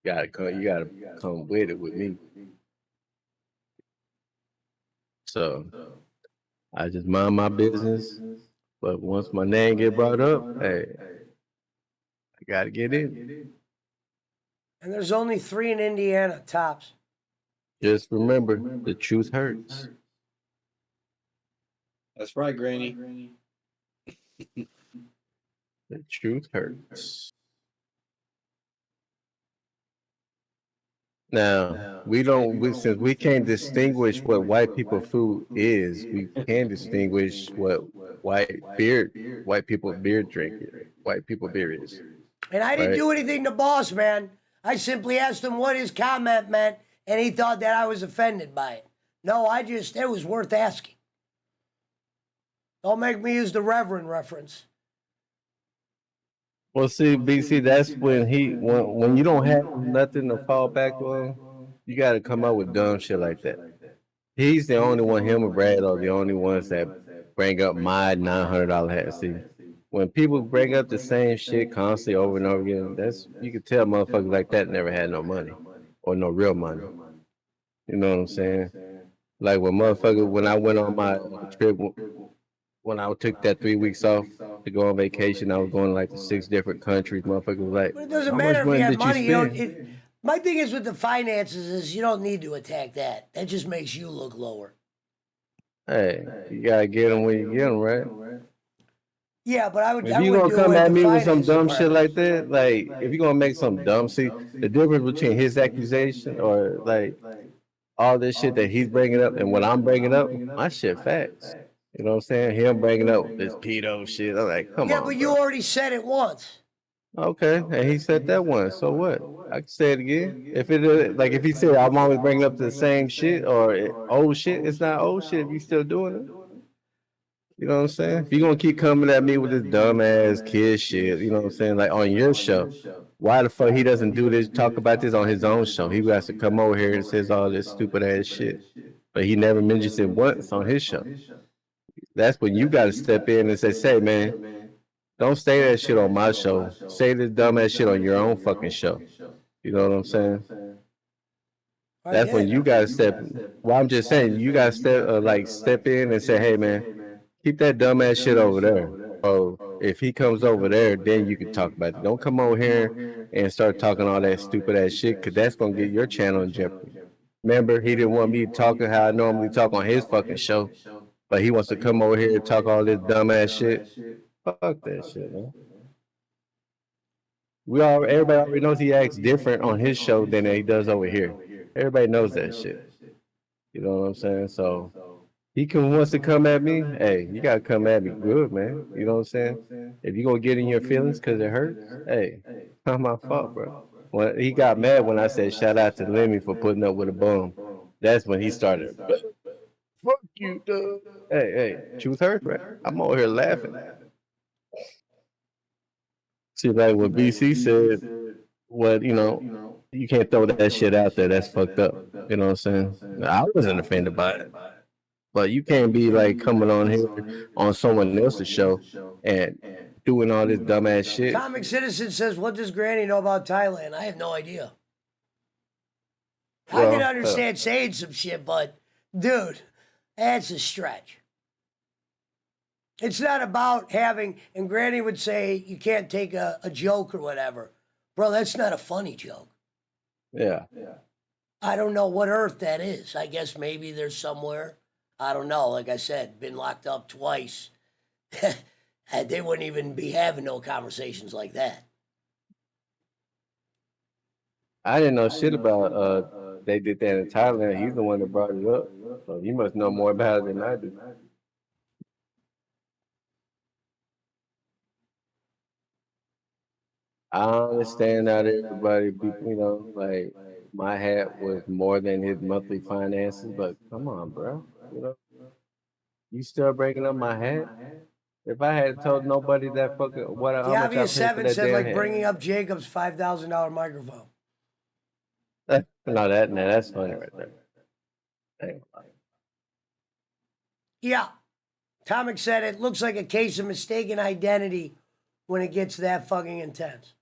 Speaker 1: You gotta come with it with me. So I just mind my business. But once my name get brought up, hey, I gotta get in.
Speaker 2: And there's only 3 in Indiana, tops.
Speaker 1: Just remember, the truth hurts.
Speaker 5: That's right, Granny.
Speaker 1: The truth hurts. Now, since we can't distinguish what white people food is, we can distinguish what white people beer white people beer is.
Speaker 2: And I didn't
Speaker 1: Right.
Speaker 2: do anything to Boss Man. I simply asked him what his comment meant, and he thought that I was offended by it. No, it was worth asking. Don't make me use the Reverend reference.
Speaker 1: Well, see, BC, that's when you don't have nothing to fall back on, you got to come up with dumb shit like that. He's the only one, him and Brad are the only ones that bring up my $900 hat. See, when people bring up the same shit constantly over and over again, you can tell motherfuckers like that never had no money or no real money. You know what I'm saying? Like when I went on my trip, when I took that 3 weeks off to go on vacation, I was going to like the 6 different countries. Motherfuckers was like,
Speaker 2: But it doesn't
Speaker 1: how
Speaker 2: matter
Speaker 1: much
Speaker 2: if you
Speaker 1: money
Speaker 2: have
Speaker 1: did
Speaker 2: money.
Speaker 1: you
Speaker 2: You don't.
Speaker 1: spend?
Speaker 2: My thing is with the finances is you don't need to attack that. That just makes you look lower.
Speaker 1: Hey, you gotta get them when you get them, right?
Speaker 2: Yeah, but I
Speaker 1: If
Speaker 2: wouldn't
Speaker 1: you gonna
Speaker 2: do
Speaker 1: come
Speaker 2: away
Speaker 1: at
Speaker 2: with the
Speaker 1: me with some
Speaker 2: financing
Speaker 1: dumb
Speaker 2: part.
Speaker 1: shit like that, like if you're gonna make some dumb, see the difference between his accusation or like all this shit that he's bringing up and what I'm bringing up, my shit facts. You know what I'm saying? Him bringing up this pedo shit, I'm like, come
Speaker 2: Yeah,
Speaker 1: on,
Speaker 2: but
Speaker 1: bro.
Speaker 2: you already said it once.
Speaker 1: Okay, and he said that one. So what? I can say it again. If it like if he said I'm always bringing up the same shit or old shit, it's not old shit if you still doing it. You know what I'm saying? If you're gonna keep coming at me with this dumbass kid shit, you know what I'm saying? Like on your show, why the fuck he doesn't do this, talk about this on his own show? He has to come over here and says all this stupid ass shit. But he never mentions it once on his show. That's when you gotta step in and say, man, don't say that shit on my show. Say this dumbass shit on your own fucking show. You know what I'm saying? That's when you gotta step. Well, I'm just saying you gotta step in and say, hey man, keep that dumbass shit over there. Oh, if he comes over there, then you can talk about it. Don't come over here and start talking all that stupid ass shit, because that's gonna get your channel in jeopardy. Remember, he didn't want me talking how I normally talk on his fucking show, but he wants to come over here and talk all this dumbass shit. Fuck that shit, man. Everybody already knows he acts different on his show than he does over here. Everybody knows that shit. You know what I'm saying? So wants to come at me, hey, you gotta come at me good, man. You know what I'm saying? If you gonna get in your feelings because it hurts, hey, not my fault, bro. When he got mad when I said shout out to Lemmy for putting up with a bum, that's when he started. Fuck you, dude. Hey, truth hurts, right? I'm over here laughing. See, like what BC said, you can't throw that shit out there. That's fucked up. You know what I'm saying? I wasn't offended by it. But you can't be like coming on here on someone else's show and doing all this dumbass shit.
Speaker 2: Comic Citizen says, what does Granny know about Thailand? I have no idea. I can understand saying some shit, but dude, that's a stretch. It's not about having, and Granny would say, you can't take a joke or whatever. Bro, that's not a funny joke.
Speaker 1: Yeah.
Speaker 2: I don't know what earth that is. I guess maybe there's somewhere. I don't know. Like I said, been locked up twice. They wouldn't even be having no conversations like that.
Speaker 1: I didn't know shit about they did that in Thailand. He's the one that brought it up. So you must know more about it than I do. I understand not everybody, like my hat was more than his monthly finances. But come on, bro. You know, you still breaking up my hat? If I had told nobody that fucking how much I
Speaker 2: Flavia
Speaker 1: paid for
Speaker 2: Seven
Speaker 1: that
Speaker 2: said
Speaker 1: damn
Speaker 2: like
Speaker 1: hat.
Speaker 2: bringing up Jacob's $5,000 microphone.
Speaker 1: No, that's funny right there. Ain't gonna lie.
Speaker 2: Yeah. Tomic said it looks like a case of mistaken identity when it gets that fucking intense.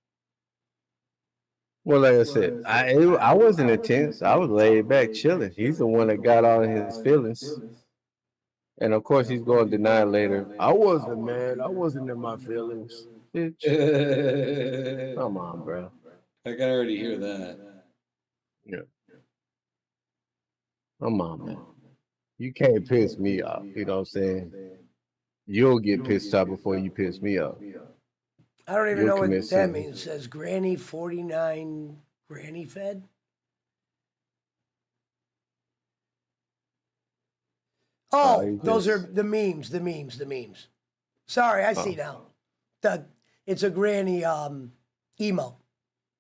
Speaker 1: Well, like I said, I wasn't intense. I was laid back, chilling. He's the one that got all in his feelings, and of course he's going to deny later. I wasn't, man. I wasn't in my feelings. Bitch, come on, bro.
Speaker 5: I can already hear that.
Speaker 1: Yeah, come on, man. You can't piss me off. You know what I'm saying? You'll get pissed off before you piss me off.
Speaker 2: I don't even
Speaker 1: You'll
Speaker 2: know
Speaker 1: commit
Speaker 2: what that
Speaker 1: sin.
Speaker 2: means. It says Granny 49 Granny Fed. Oh, those are the memes. Sorry, I see now. It's a granny emo.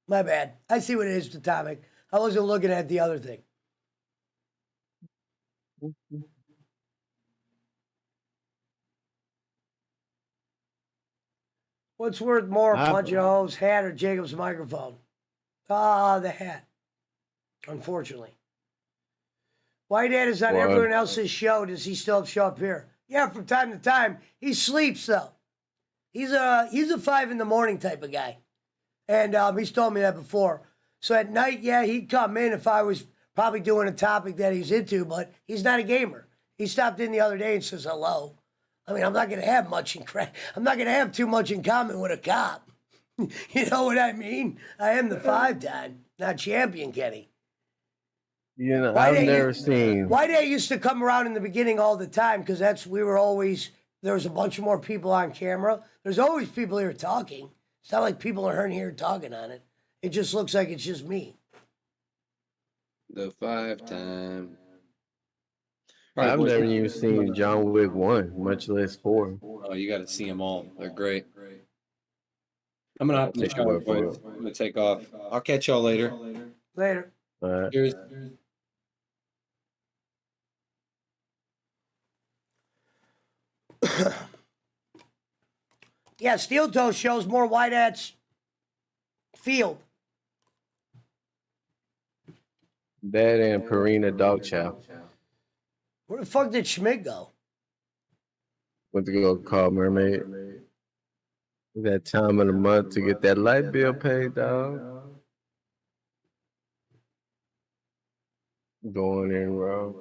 Speaker 2: My bad. I see what it is, Atomic. I wasn't looking at the other thing. What's worth more, punching a hoe's hat or Jacob's microphone? Ah, the hat. Unfortunately. Whitehead is on everyone else's show. Does he still show up here? Yeah, from time to time. He sleeps though. He's a 5 a.m. type of guy, and he's told me that before. So at night, yeah, he'd come in if I was probably doing a topic that he's into, but he's not a gamer. He stopped in the other day and says hello. I mean, I'm not gonna have I'm not gonna have too much in common with a cop. You know what I mean? I am the 5-time, not champion, Kenny.
Speaker 1: You know, I've never seen.
Speaker 2: Whitehead used to come around in the beginning all the time because there was a bunch of more people on camera. There's always people here talking. It's not like people are here talking on it. It just looks like it's just me.
Speaker 5: The 5-time.
Speaker 1: I've never even seen John Wick 1, much less 4.
Speaker 5: Oh, you got to see them all. They're great. I'm going to hop in the shower, boys. I'm going to take off. I'll catch y'all later.
Speaker 2: Later.
Speaker 1: All right.
Speaker 5: Cheers.
Speaker 2: Yeah, Steel Toe shows more Whitehead's field.
Speaker 1: That and Purina Dog Chow.
Speaker 2: Where the fuck did Schmidt go?
Speaker 1: Went to go call Mermaid. That time of the month to get that light bill paid, dog. Going in, bro.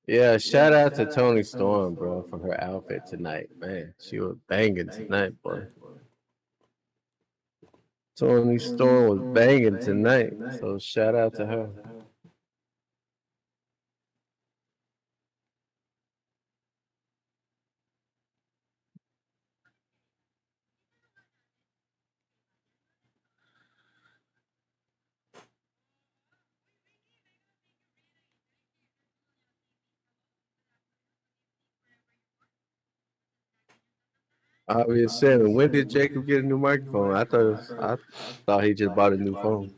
Speaker 1: Yeah, shout out to Tony Storm, bro, for her outfit tonight. Man, she was banging tonight, boy. Tony Storm was banging tonight, so shout out to her. Obvious 7. When did Jacob get a new microphone? I thought he just bought a new phone.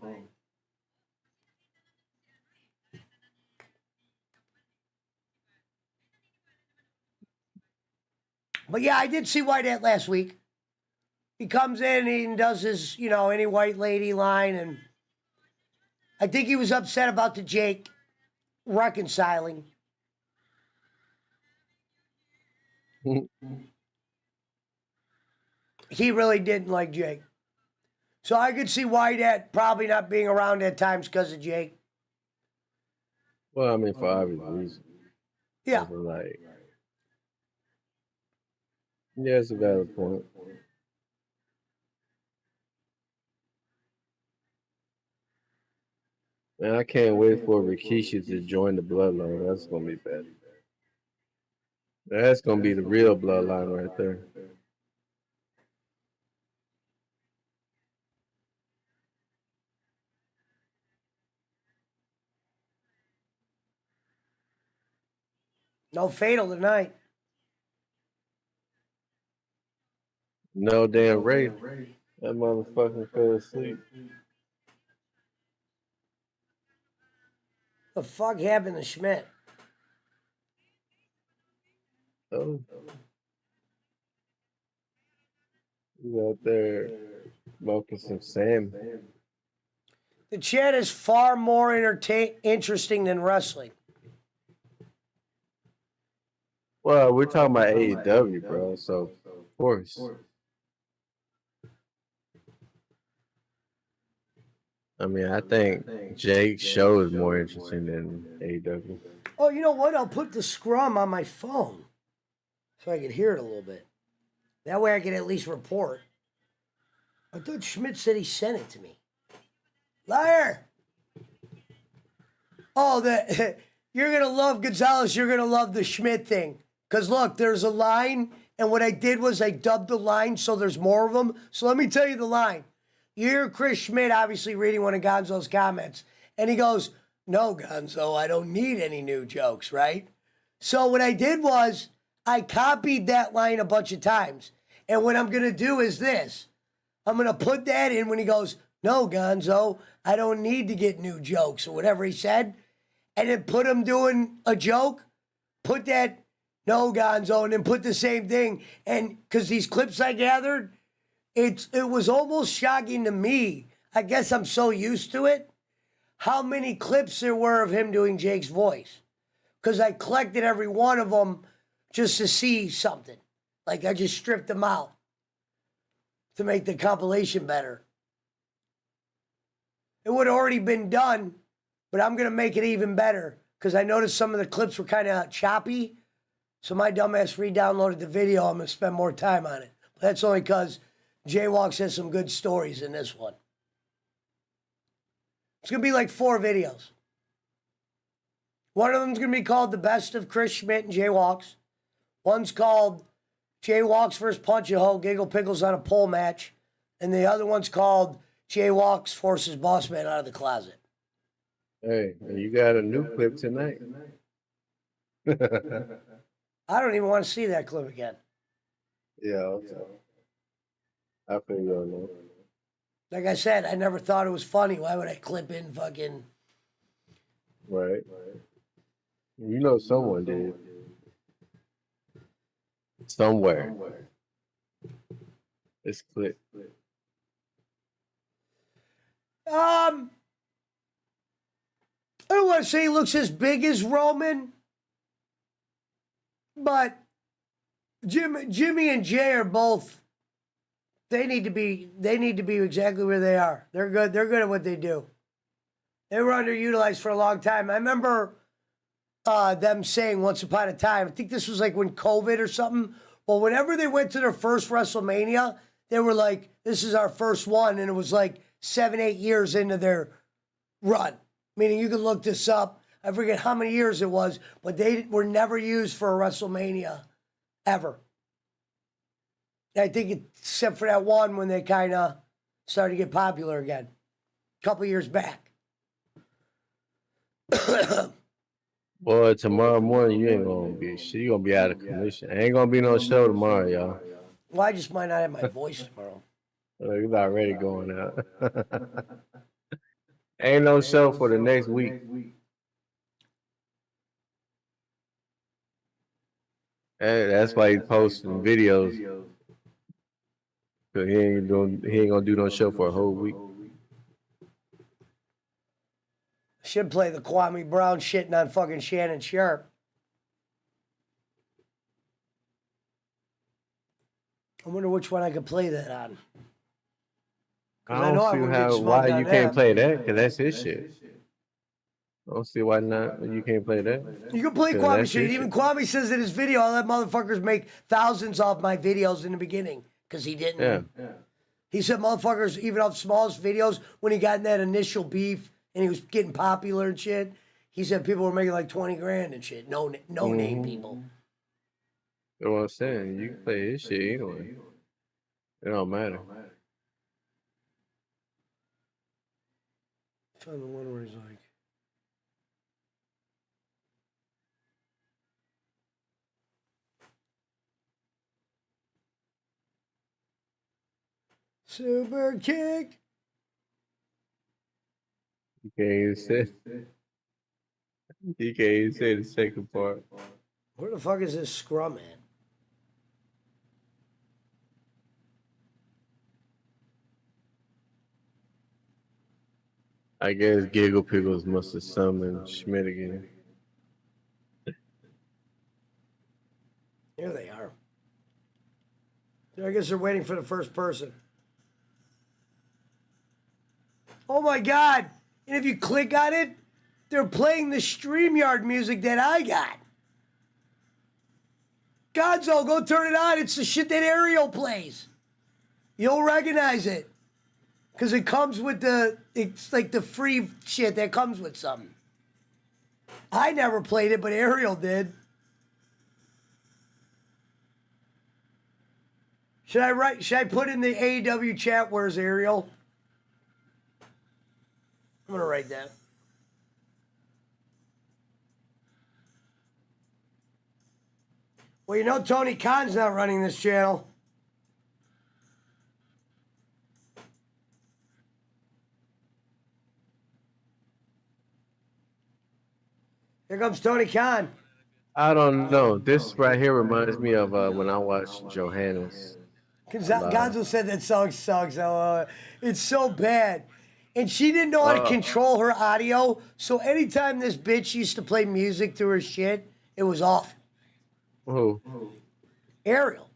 Speaker 2: But yeah, I did see Whitehead last week. He comes in and does his, any white lady line, and I think he was upset about the Jake reconciling. He really didn't like Jake. So I could see Whitehead probably not being around at times because of Jake.
Speaker 1: Well, I mean, for obvious reasons.
Speaker 2: Yeah.
Speaker 1: Yeah, it's a valid point. Man, I can't wait for Rikishi to join the bloodline. That's gonna be bad. That's gonna be the real bloodline right there.
Speaker 2: No fatal tonight.
Speaker 1: No damn Ray. That motherfucker fell asleep.
Speaker 2: The fuck happened to Schmidt?
Speaker 1: Oh. He's out there smoking some salmon.
Speaker 2: The chat is far more interesting than wrestling.
Speaker 1: Well, we're talking about AEW, bro. So, of course. I mean, I think Jake's show is more interesting than AEW.
Speaker 2: Oh, you know what? I'll put the scrum on my phone so I can hear it a little bit. That way I can at least report. I thought Schmidt said he sent it to me. Liar! Oh, you're going to love Gonzalez. You're going to love the Schmidt thing. Because look, there's a line, and what I did was I dubbed the line so there's more of them. So let me tell you the line. You hear Chris Schmidt obviously reading one of Gonzo's comments, and he goes, "No, Gonzo, I don't need any new jokes," right? So what I did was I copied that line a bunch of times. And what I'm going to do is this. I'm going to put that in when he goes, "No, Gonzo, I don't need to get new jokes," or whatever he said. And then put him doing a joke, put that, "No, Gonzo," and then put the same thing. And because these clips I gathered, it was almost shocking to me. I guess I'm so used to it, how many clips there were of him doing Jake's voice. Because I collected every one of them just to see something. Like I just stripped them out to make the compilation better. It would have already been done, but I'm going to make it even better because I noticed some of the clips were kind of choppy. So my dumbass re-downloaded the video. I'm going to spend more time on it. But that's only because Jaywalks has some good stories in this one. It's going to be like 4 videos. One of them's going to be called The Best of Chris Schmidt and Jaywalks. One's called Jaywalks vs. Punch-A-Hole, Giggle Pickles on a Pole Match. And the other one's called Jaywalks forces Boss Man out of the closet.
Speaker 1: Hey, you got a new clip tonight.
Speaker 2: I don't even want to see that clip again.
Speaker 1: Yeah, okay. I feel you on that.
Speaker 2: Like I said, I never thought it was funny. Why would I clip in fucking...
Speaker 1: Right. You know someone did. Somewhere. This clip.
Speaker 2: I don't want to say he looks as big as Roman, but Jimmy and Jay are both. They need to be exactly where they are. They're good. They're good at what they do. They were underutilized for a long time. I remember them saying once upon a time, I think this was like when COVID or something. Well, whenever they went to their first WrestleMania, they were like, "This is our first one," and it was like 7-8 years into their run. Meaning you can look this up. I forget how many years it was, but they were never used for a WrestleMania ever. I think except for that one when they kind of started to get popular again, a couple years back.
Speaker 1: Boy, tomorrow morning you ain't gonna be shit. You gonna be out of commission. Ain't gonna be no show tomorrow, y'all.
Speaker 2: Well, I just might not have my voice tomorrow.
Speaker 1: You're already going out. Ain't no show for the next week. Hey, that's why he's posting videos. Cause he ain't gonna do no show for a whole week.
Speaker 2: Should play the Kwame Brown shitting on fucking Shannon Sharp. I wonder which one I could play that on.
Speaker 1: I don't see why you can't play that, because that's his shit. I don't see why not. You can't play that.
Speaker 2: You can play Kwame shit. Even Kwame says in his video, "I'll let motherfuckers make thousands off my videos in the beginning," because he didn't. Yeah. He said motherfuckers, even off smallest videos, when he got in that initial beef and he was getting popular and shit, he said people were making like 20 grand and shit. No name people.
Speaker 1: That's what I'm saying. You can play his shit anyway. It don't matter.
Speaker 2: I found the one where he's like, super kick.
Speaker 1: You can't even sit. He can't even say the second part.
Speaker 2: Where the fuck is this scrum at?
Speaker 1: I guess Giggle Pickles must have summoned Schmidt again.
Speaker 2: Here they are. I guess they're waiting for the first person. Oh my God. And if you click on it, they're playing the StreamYard music that I got. Gonzo, go turn it on. It's the shit that Ariel plays. You'll recognize it. Because it comes with it's like the free shit that comes with something. I never played it, but Ariel did. Should I put in the AEW chat, where's Ariel? I'm gonna write that. Well, you know Tony Khan's not running this channel. Here comes Tony Khan.
Speaker 1: I don't know. This right here reminds me of when I watched Johannes.
Speaker 2: Gonzo said that song sucks. It's so bad. And she didn't know how to control her audio. So anytime this bitch used to play music through her shit, it was off.
Speaker 1: Who?
Speaker 2: Ariel.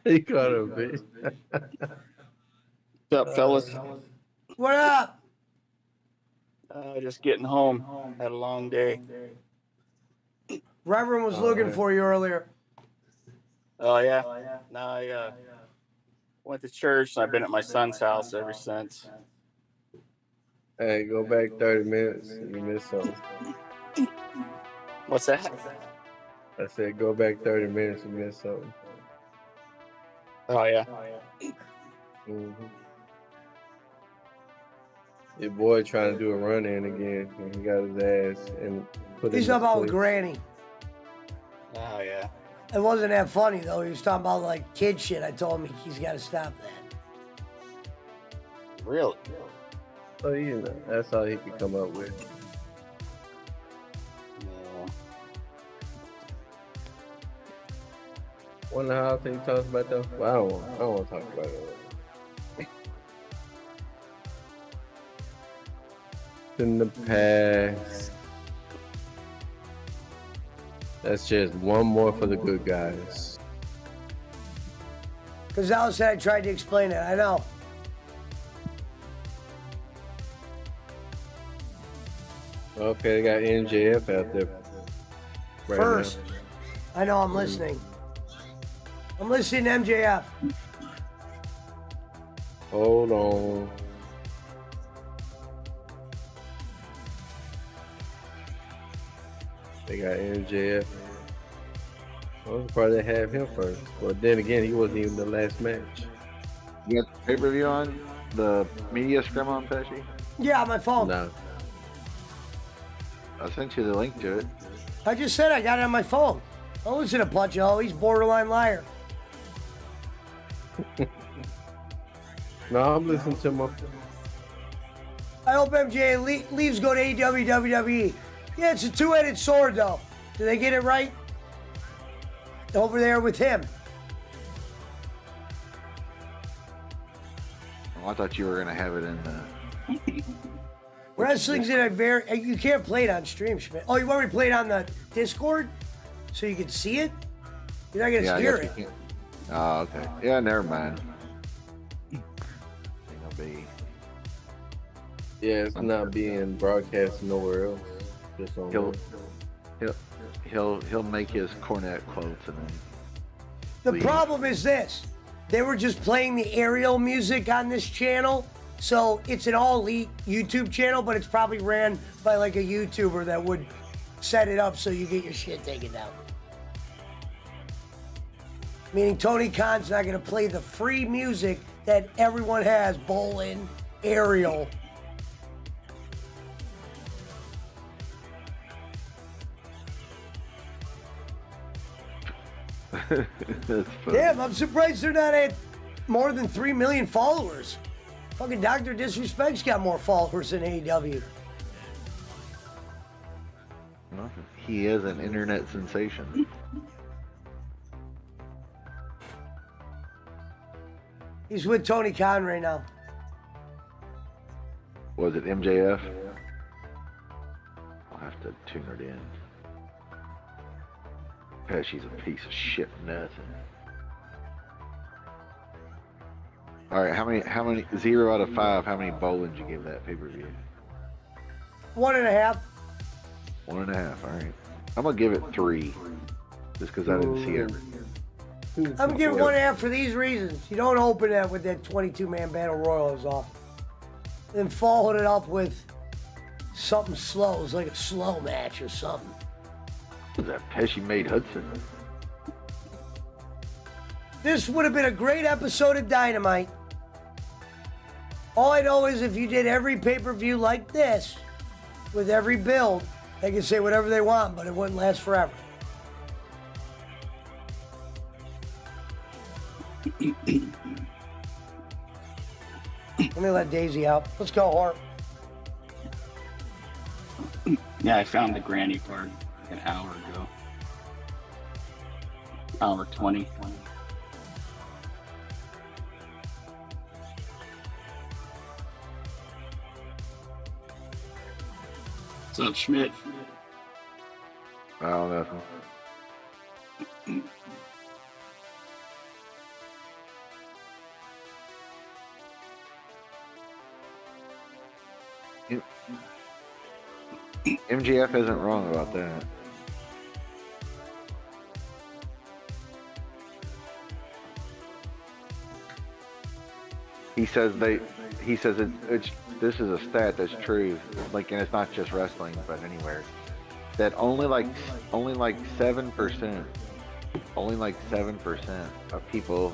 Speaker 1: He caught her, bitch.
Speaker 13: What's up, fellas?
Speaker 2: What up?
Speaker 13: Just getting home. Had a long day.
Speaker 2: Reverend was looking for you earlier.
Speaker 13: Oh, yeah? No, I went to church, and I've been at my son's house ever since.
Speaker 1: Hey, go back 30 minutes. You missed something.
Speaker 13: What's that?
Speaker 1: I said go back 30 minutes. You missed something.
Speaker 13: Oh, yeah?
Speaker 1: Mm-hmm. Your boy trying to do a run in again, and he got his ass and put.
Speaker 2: He's talking about Granny.
Speaker 13: Oh, yeah.
Speaker 2: It wasn't that funny though. He was talking about like kid shit. I told him he's got to stop that.
Speaker 13: Really?
Speaker 1: So you know, that's all he could come up with.
Speaker 13: Yeah.
Speaker 1: Wonder how he talks about that. Well, I don't want to talk about it. In the past. That's just one more for the good guys.
Speaker 2: Because Al said I tried to explain it. I know.
Speaker 1: Okay, they got NJF out there. Right
Speaker 2: First,
Speaker 1: now.
Speaker 2: I know I'm listening. I'm listening to MJF.
Speaker 1: Hold on. They got MJF. Well, probably have him first. But then again, he wasn't even the last match.
Speaker 9: You got the pay-per-view on? The media scrum on, Pesci?
Speaker 2: Yeah, on my phone.
Speaker 1: No.
Speaker 9: I sent you the link to it.
Speaker 2: I just said I got it on my phone. Don't listen to Punch-O. He's borderline liar.
Speaker 1: No, I'm listening to my.
Speaker 2: I hope MJ leaves go to AEW, WWE. Yeah, it's a two-headed sword, though. Did they get it right? Over there with him.
Speaker 9: Oh, I thought you were going to have it in the...
Speaker 2: Wrestling's in a very... You can't play it on stream, Schmidt. Oh, you want me to play it on the Discord? So you can see it? You're not going to hear it.
Speaker 9: Oh, okay. Yeah, never mind. Ain't gonna be...
Speaker 1: Yeah, it's not being broadcast nowhere else. Just on
Speaker 9: He'll make his cornet quotes and then...
Speaker 2: The problem is this. They were just playing the Ariel music on this channel. So it's an all elite YouTube channel, but it's probably ran by like a YouTuber that would set it up so you get your shit taken down. Meaning Tony Khan's not going to play the free music that everyone has. Bolin, Ariel. Damn, I'm surprised they're not at more than 3 million followers. Fucking Dr. Disrespect's got more followers than AEW.
Speaker 9: He is an internet sensation.
Speaker 2: He's with Tony Khan right now.
Speaker 9: Was it MJF? I'll have to tune it in. Pesci's a piece of shit nothing. All right, how many 0 out of 5? How many bowlings you give that pay-per-view?
Speaker 2: 1.5.
Speaker 9: 1.5. All right, I'm gonna give it 3, just because I didn't see it.
Speaker 2: I'm gonna give it 1.5 for these reasons. You don't open that with that 22-man battle royal is off, then followed it up with something slow. It was like a slow match or something.
Speaker 9: Was that Pesci made Hudson?
Speaker 2: This would have been a great episode of Dynamite. All I know is if you did every pay-per-view like this, with every build, they could say whatever they want, but it wouldn't last forever. Let me let Daisy out. Let's go, Hart.
Speaker 13: Yeah, I found the granny part an hour ago. Hour 20. What's up, Schmidt?
Speaker 9: I don't know. MGF isn't wrong about that. He says it's this is a stat that's true, like, and it's not just wrestling, but anywhere. That only like 7%, only like 7% of people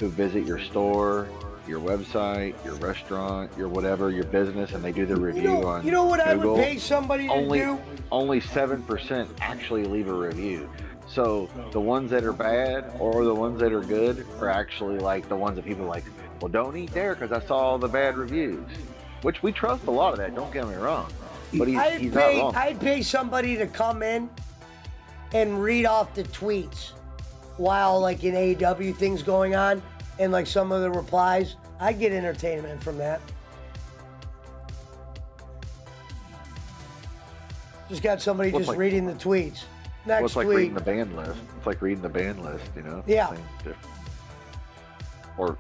Speaker 9: who visit your store, your website, your restaurant, your whatever, your business, and they do the review on
Speaker 2: You know what
Speaker 9: Google,
Speaker 2: I would pay somebody to do?
Speaker 9: Only 7% actually leave a review. So the ones that are bad or the ones that are good are actually like the ones that people are like, well, don't eat there because I saw all the bad reviews. Which we trust a lot of that, don't get me wrong. But he's not wrong.
Speaker 2: I'd pay somebody to come in and read off the tweets while, like, in AEW things going on, and like some of the replies. I'd get entertainment from that. Just got somebody
Speaker 9: Well,
Speaker 2: just
Speaker 9: like-
Speaker 2: reading the tweets. Next
Speaker 9: Well, it's like
Speaker 2: tweet.
Speaker 9: reading the band list. It's like reading the band list, you know?
Speaker 2: Yeah.
Speaker 9: Same difference. Or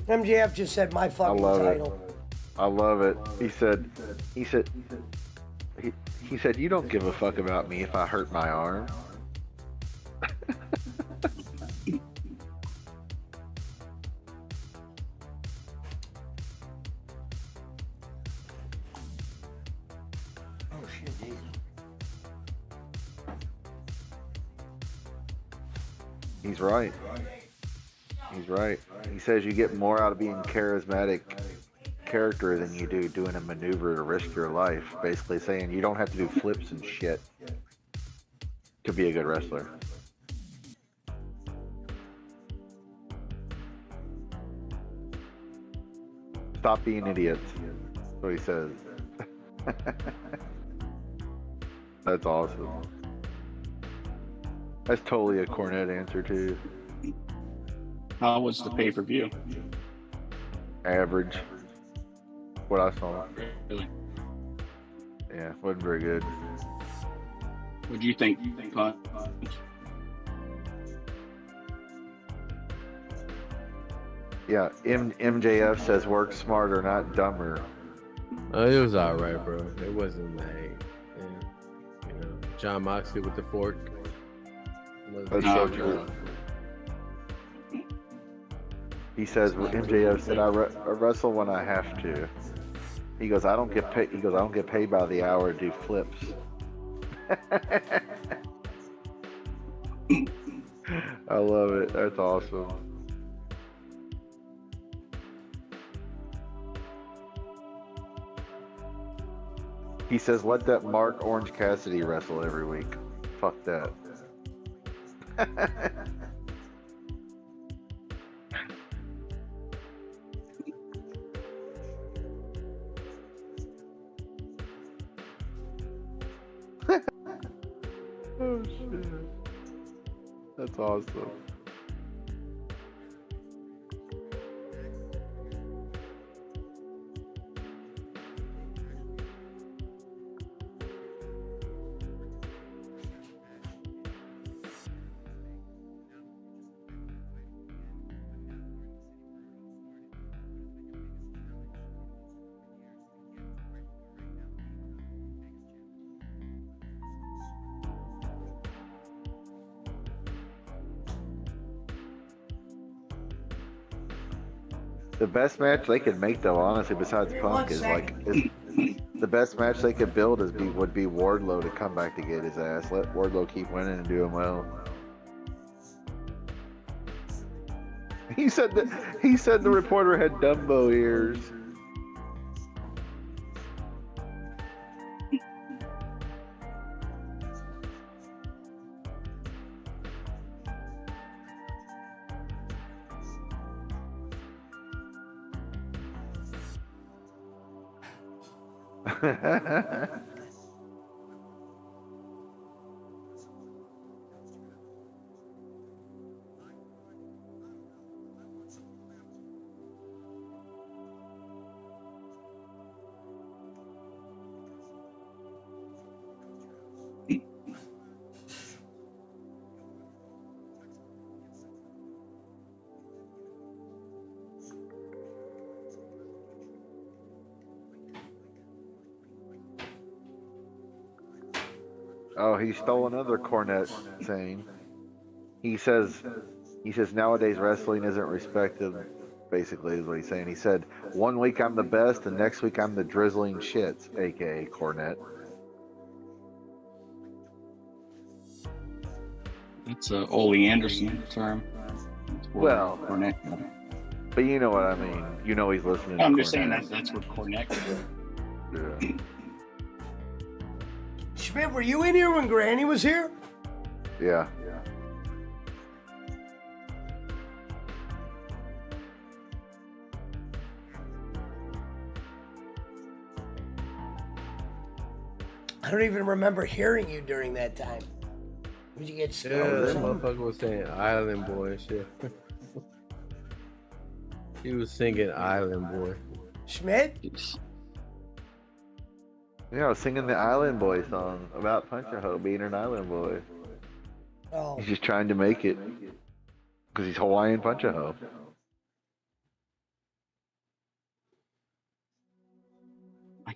Speaker 2: MJF just said my
Speaker 9: I
Speaker 2: fucking
Speaker 9: love
Speaker 2: title.
Speaker 9: it. I love it. He said, you don't give a fuck about me if I hurt my arm.
Speaker 2: Oh shit, dude.
Speaker 9: He's right. He's right. He says you get more out of being charismatic character than you do doing a maneuver to risk your life. Basically saying you don't have to do flips and shit to be a good wrestler. Stop being idiots. That's what he says. That's awesome. That's totally a Cornette answer too.
Speaker 13: How was the pay-per-view?
Speaker 9: Average. What I saw.
Speaker 13: Really?
Speaker 9: Yeah, wasn't very good.
Speaker 13: What do you think, Punch?
Speaker 9: Yeah, MJF says work smarter, not dumber.
Speaker 1: It was alright, bro. It wasn't like, you know, John Moxley with the fork.
Speaker 9: That's so true. He says, MJF said, I wrestle when I have to. He goes, I don't get paid. He goes, I don't get paid by the hour to do flips. I love it. That's awesome. He says, let that Mark Orange Cassidy wrestle every week. Fuck that. That's awesome. The best match they could make, though, honestly, besides Punk, is the best match they could build would be Wardlow to come back to get his ass. Let Wardlow keep winning and doing well. He said the reporter had Dumbo ears. Oh, he stole another Cornette saying. He says nowadays wrestling isn't respected, basically is what he's saying. He said, 1 week I'm the best, and next week I'm the drizzling shits, aka Cornette.
Speaker 14: That's a Ole Anderson term.
Speaker 9: Well,
Speaker 14: Cornette.
Speaker 9: But you know what I mean. You know he's listening.
Speaker 14: I'm
Speaker 9: to
Speaker 14: just saying
Speaker 9: Cornette.
Speaker 14: that's what Cornette did.
Speaker 9: Yeah.
Speaker 2: Schmidt, were you in here when Granny was here?
Speaker 9: Yeah.
Speaker 2: I don't even remember hearing you during that time. Did you get
Speaker 1: Yeah,
Speaker 2: stoned?
Speaker 1: that motherfucker was saying Island Boy and shit. He was singing Island Boy.
Speaker 2: Schmidt?
Speaker 9: Yeah, I was singing the Island Boy song about Punch-A-Hoe being an Island Boy.
Speaker 2: Oh.
Speaker 9: He's just trying to make it. Because he's Hawaiian Punch-A-Hoe.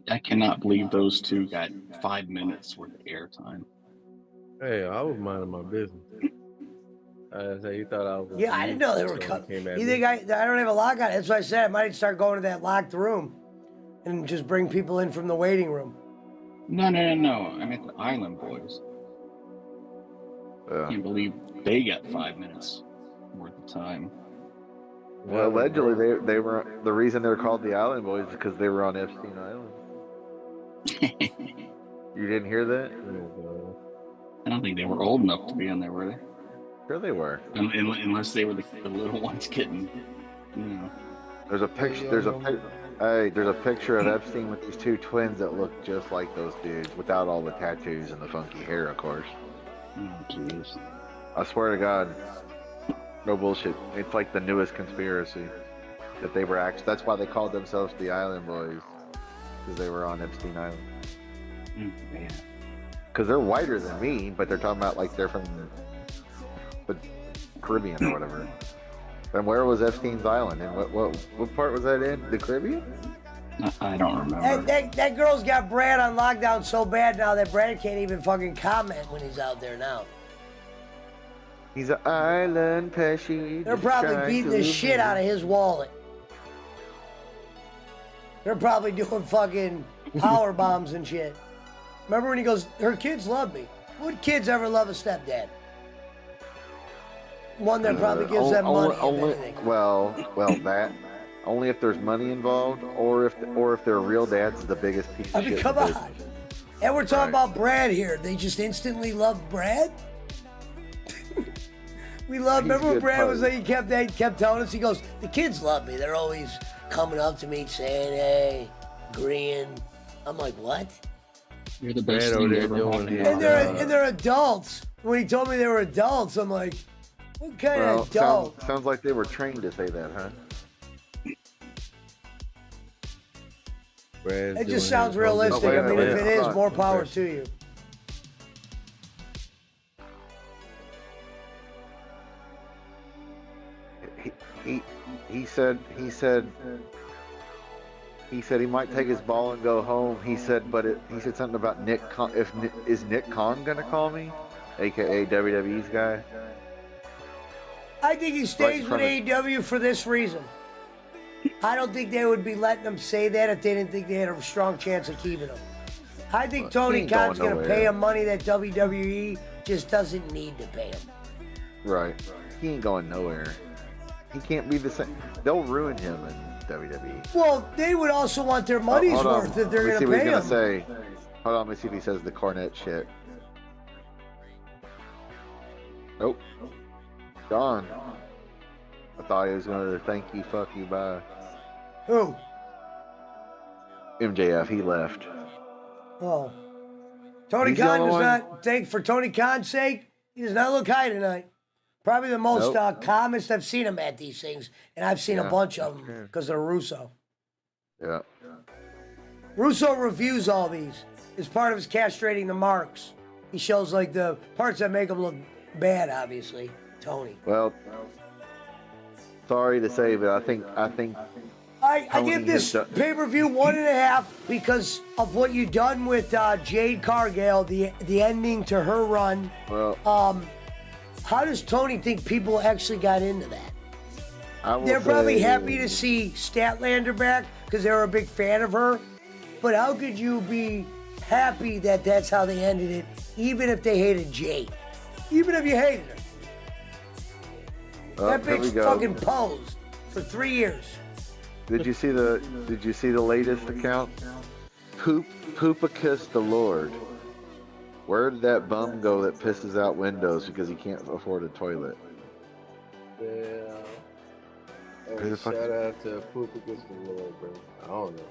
Speaker 14: I cannot believe those two got 5 minutes worth of airtime.
Speaker 1: Hey, I was minding my business. I say you thought I was.
Speaker 2: Yeah, I didn't know they were coming. You think I don't have a lock on it? That's why I said I might start going to that locked room and just bring people in from the waiting room.
Speaker 14: No. I meant the Island Boys. I can't believe they got 5 minutes worth of time.
Speaker 9: Well, allegedly they were the reason they're called the Island Boys is because they were on Epstein Island. You didn't hear that?
Speaker 14: I don't think they were old enough to be on there, were they?
Speaker 9: Sure they were.
Speaker 14: Unless they were the little ones getting, you know.
Speaker 9: There's a picture. There's a picture of Epstein with these two twins that look just like those dudes, without all the tattoos and the funky hair, of course.
Speaker 14: Oh, jeez.
Speaker 9: I swear to God, no bullshit. It's like the newest conspiracy that they were actually. That's why they called themselves the Island Boys, because they were on Epstein Island.
Speaker 14: Man.
Speaker 9: Because they're whiter than me, but they're talking about like they're from the Caribbean or whatever. And where was Epstein's Island? And what part was that in? The Caribbean?
Speaker 14: I don't remember.
Speaker 2: That girl's got Brad on lockdown so bad now that Brad can't even fucking comment when he's out there now.
Speaker 9: He's an island pesci.
Speaker 2: They're probably beating the shit out of his wallet. They're probably doing fucking power bombs and shit. Remember when he goes, her kids love me. Would kids ever love a stepdad? One that probably gives them money.
Speaker 9: Well, that only if there's money involved, or if their real dad's the biggest piece of
Speaker 2: I mean,
Speaker 9: shit.
Speaker 2: come on. And we're talking about Brad here. They just instantly love Brad. We love. Remember when Brad was like, he kept telling us. He goes, the kids love me. They're always coming up to me saying, "Hey," agreeing. I'm like, what?
Speaker 14: You're the best thing ever happened.
Speaker 2: And they're adults. When he told me they were adults, I'm like, what kind of adult?
Speaker 9: Sounds like they were trained to say that, huh?
Speaker 2: It just sounds realistic. I mean, if it is, more power to you.
Speaker 9: He said he might take his ball and go home. He said something about Nick. Is Nick Khan gonna call me, aka WWE's guy?
Speaker 2: I think he stays with AEW for this reason. I don't think they would be letting him say that if they didn't think they had a strong chance of keeping him. I think Tony Khan's going to pay him money that WWE just doesn't need to pay him.
Speaker 9: Right. He ain't going nowhere. He can't be the same. They'll ruin him in WWE.
Speaker 2: Well, they would also want their money's worth if they're going to pay him.
Speaker 9: Hold on, let me see if he says the Cornette shit. Nope. Gone. I thought he was going to thank you, fuck you, bye.
Speaker 2: Who?
Speaker 9: MJF, he left.
Speaker 2: Oh. Tony Khan does not, for Tony Khan's sake, he does not look high tonight. Probably the most calmest I've seen him at these things. And I've seen a bunch of them because of Russo.
Speaker 9: Yeah.
Speaker 2: Russo reviews all these. It's part of his castrating the marks. He shows like the parts that make him look bad, obviously. Tony.
Speaker 9: Well, sorry to say, but I think
Speaker 2: I give this pay-per-view 1.5 because of what you've done with Jade Cargill, the ending to her run.
Speaker 9: Well,
Speaker 2: how does Tony think people actually got into that? They're probably happy to see Statlander back because they were a big fan of her. But how could you be happy that that's how they ended it, even if they hated Jade? Even if you hated her. That bitch fucking posed for 3 years.
Speaker 9: Did you see the latest account? Poopa kissed the Lord. Where did that bum go that pisses out windows because he can't afford a toilet?
Speaker 1: Yeah. Hey, shout out to Poopa kissed the Lord, bro. I don't know.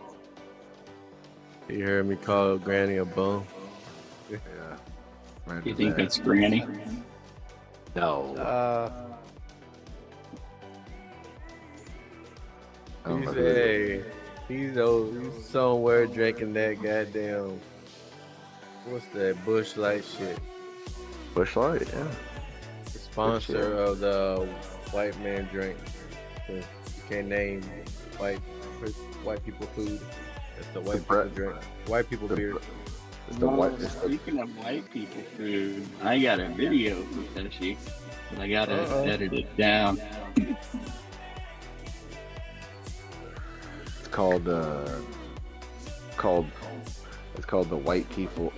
Speaker 1: You heard me call Granny a bum?
Speaker 9: Yeah.
Speaker 14: You think that's Granny?
Speaker 9: No.
Speaker 1: He's somewhere drinking that goddamn, what's that, Bush Light shit.
Speaker 9: Bush Light, yeah.
Speaker 1: The sponsor of the white man drink. You can't name white people food. It's the white people drink. White people beer.
Speaker 14: Speaking of white people food, I got a video for Pesci, but I gotta edit it down.
Speaker 9: It's called the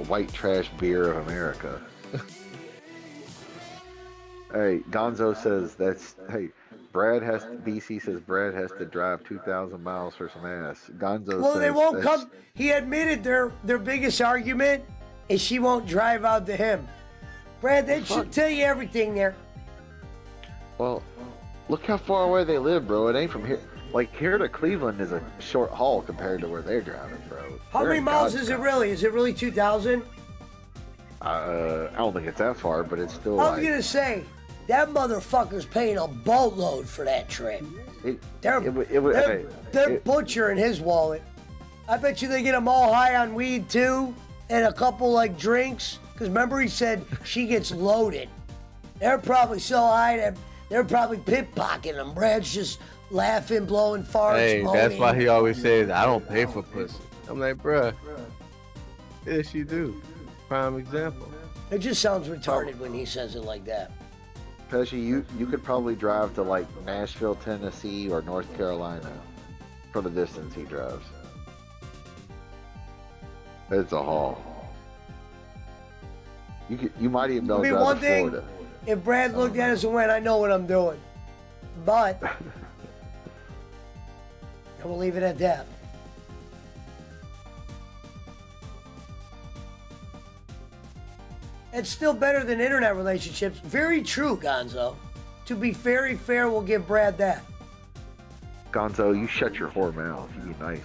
Speaker 9: white trash beer of America. Hey, Gonzo says BC says Brad has to drive 2,000 miles for some ass. Gonzo says,
Speaker 2: they won't come. He admitted their biggest argument is she won't drive out to him. Brad, that should tell you everything there.
Speaker 9: Well, look how far away they live, bro. It ain't from here. Like, here to Cleveland is a short haul compared to where they're driving, bro.
Speaker 2: How many miles is it really? Is it really 2,000?
Speaker 9: I don't think it's that far, but it's still
Speaker 2: I was going to say, that motherfucker's paying a boatload for that trip. They're butchering his wallet. I bet you they get them all high on weed, too, and a couple, like, drinks. Because remember he said she gets loaded. They're probably so high that they're probably pickpocketing them. Brad's just laughing, blowing farts.
Speaker 1: Hey, that's why he always says, I don't pay for pussy. I'm like, bruh, yes, you do. Prime example.
Speaker 2: It just sounds retarded when he says it like that.
Speaker 9: Pesci, you could probably drive to, like, Nashville, Tennessee, or North Carolina for the distance he drives. It's a haul. You might even be able to drive to Florida.
Speaker 2: If Brad looked at us and went, I know what I'm doing. But I will leave it at that. It's still better than internet relationships. Very true, Gonzo. To be very fair, we'll give Brad that.
Speaker 9: Gonzo, you shut your whore mouth. You be nice.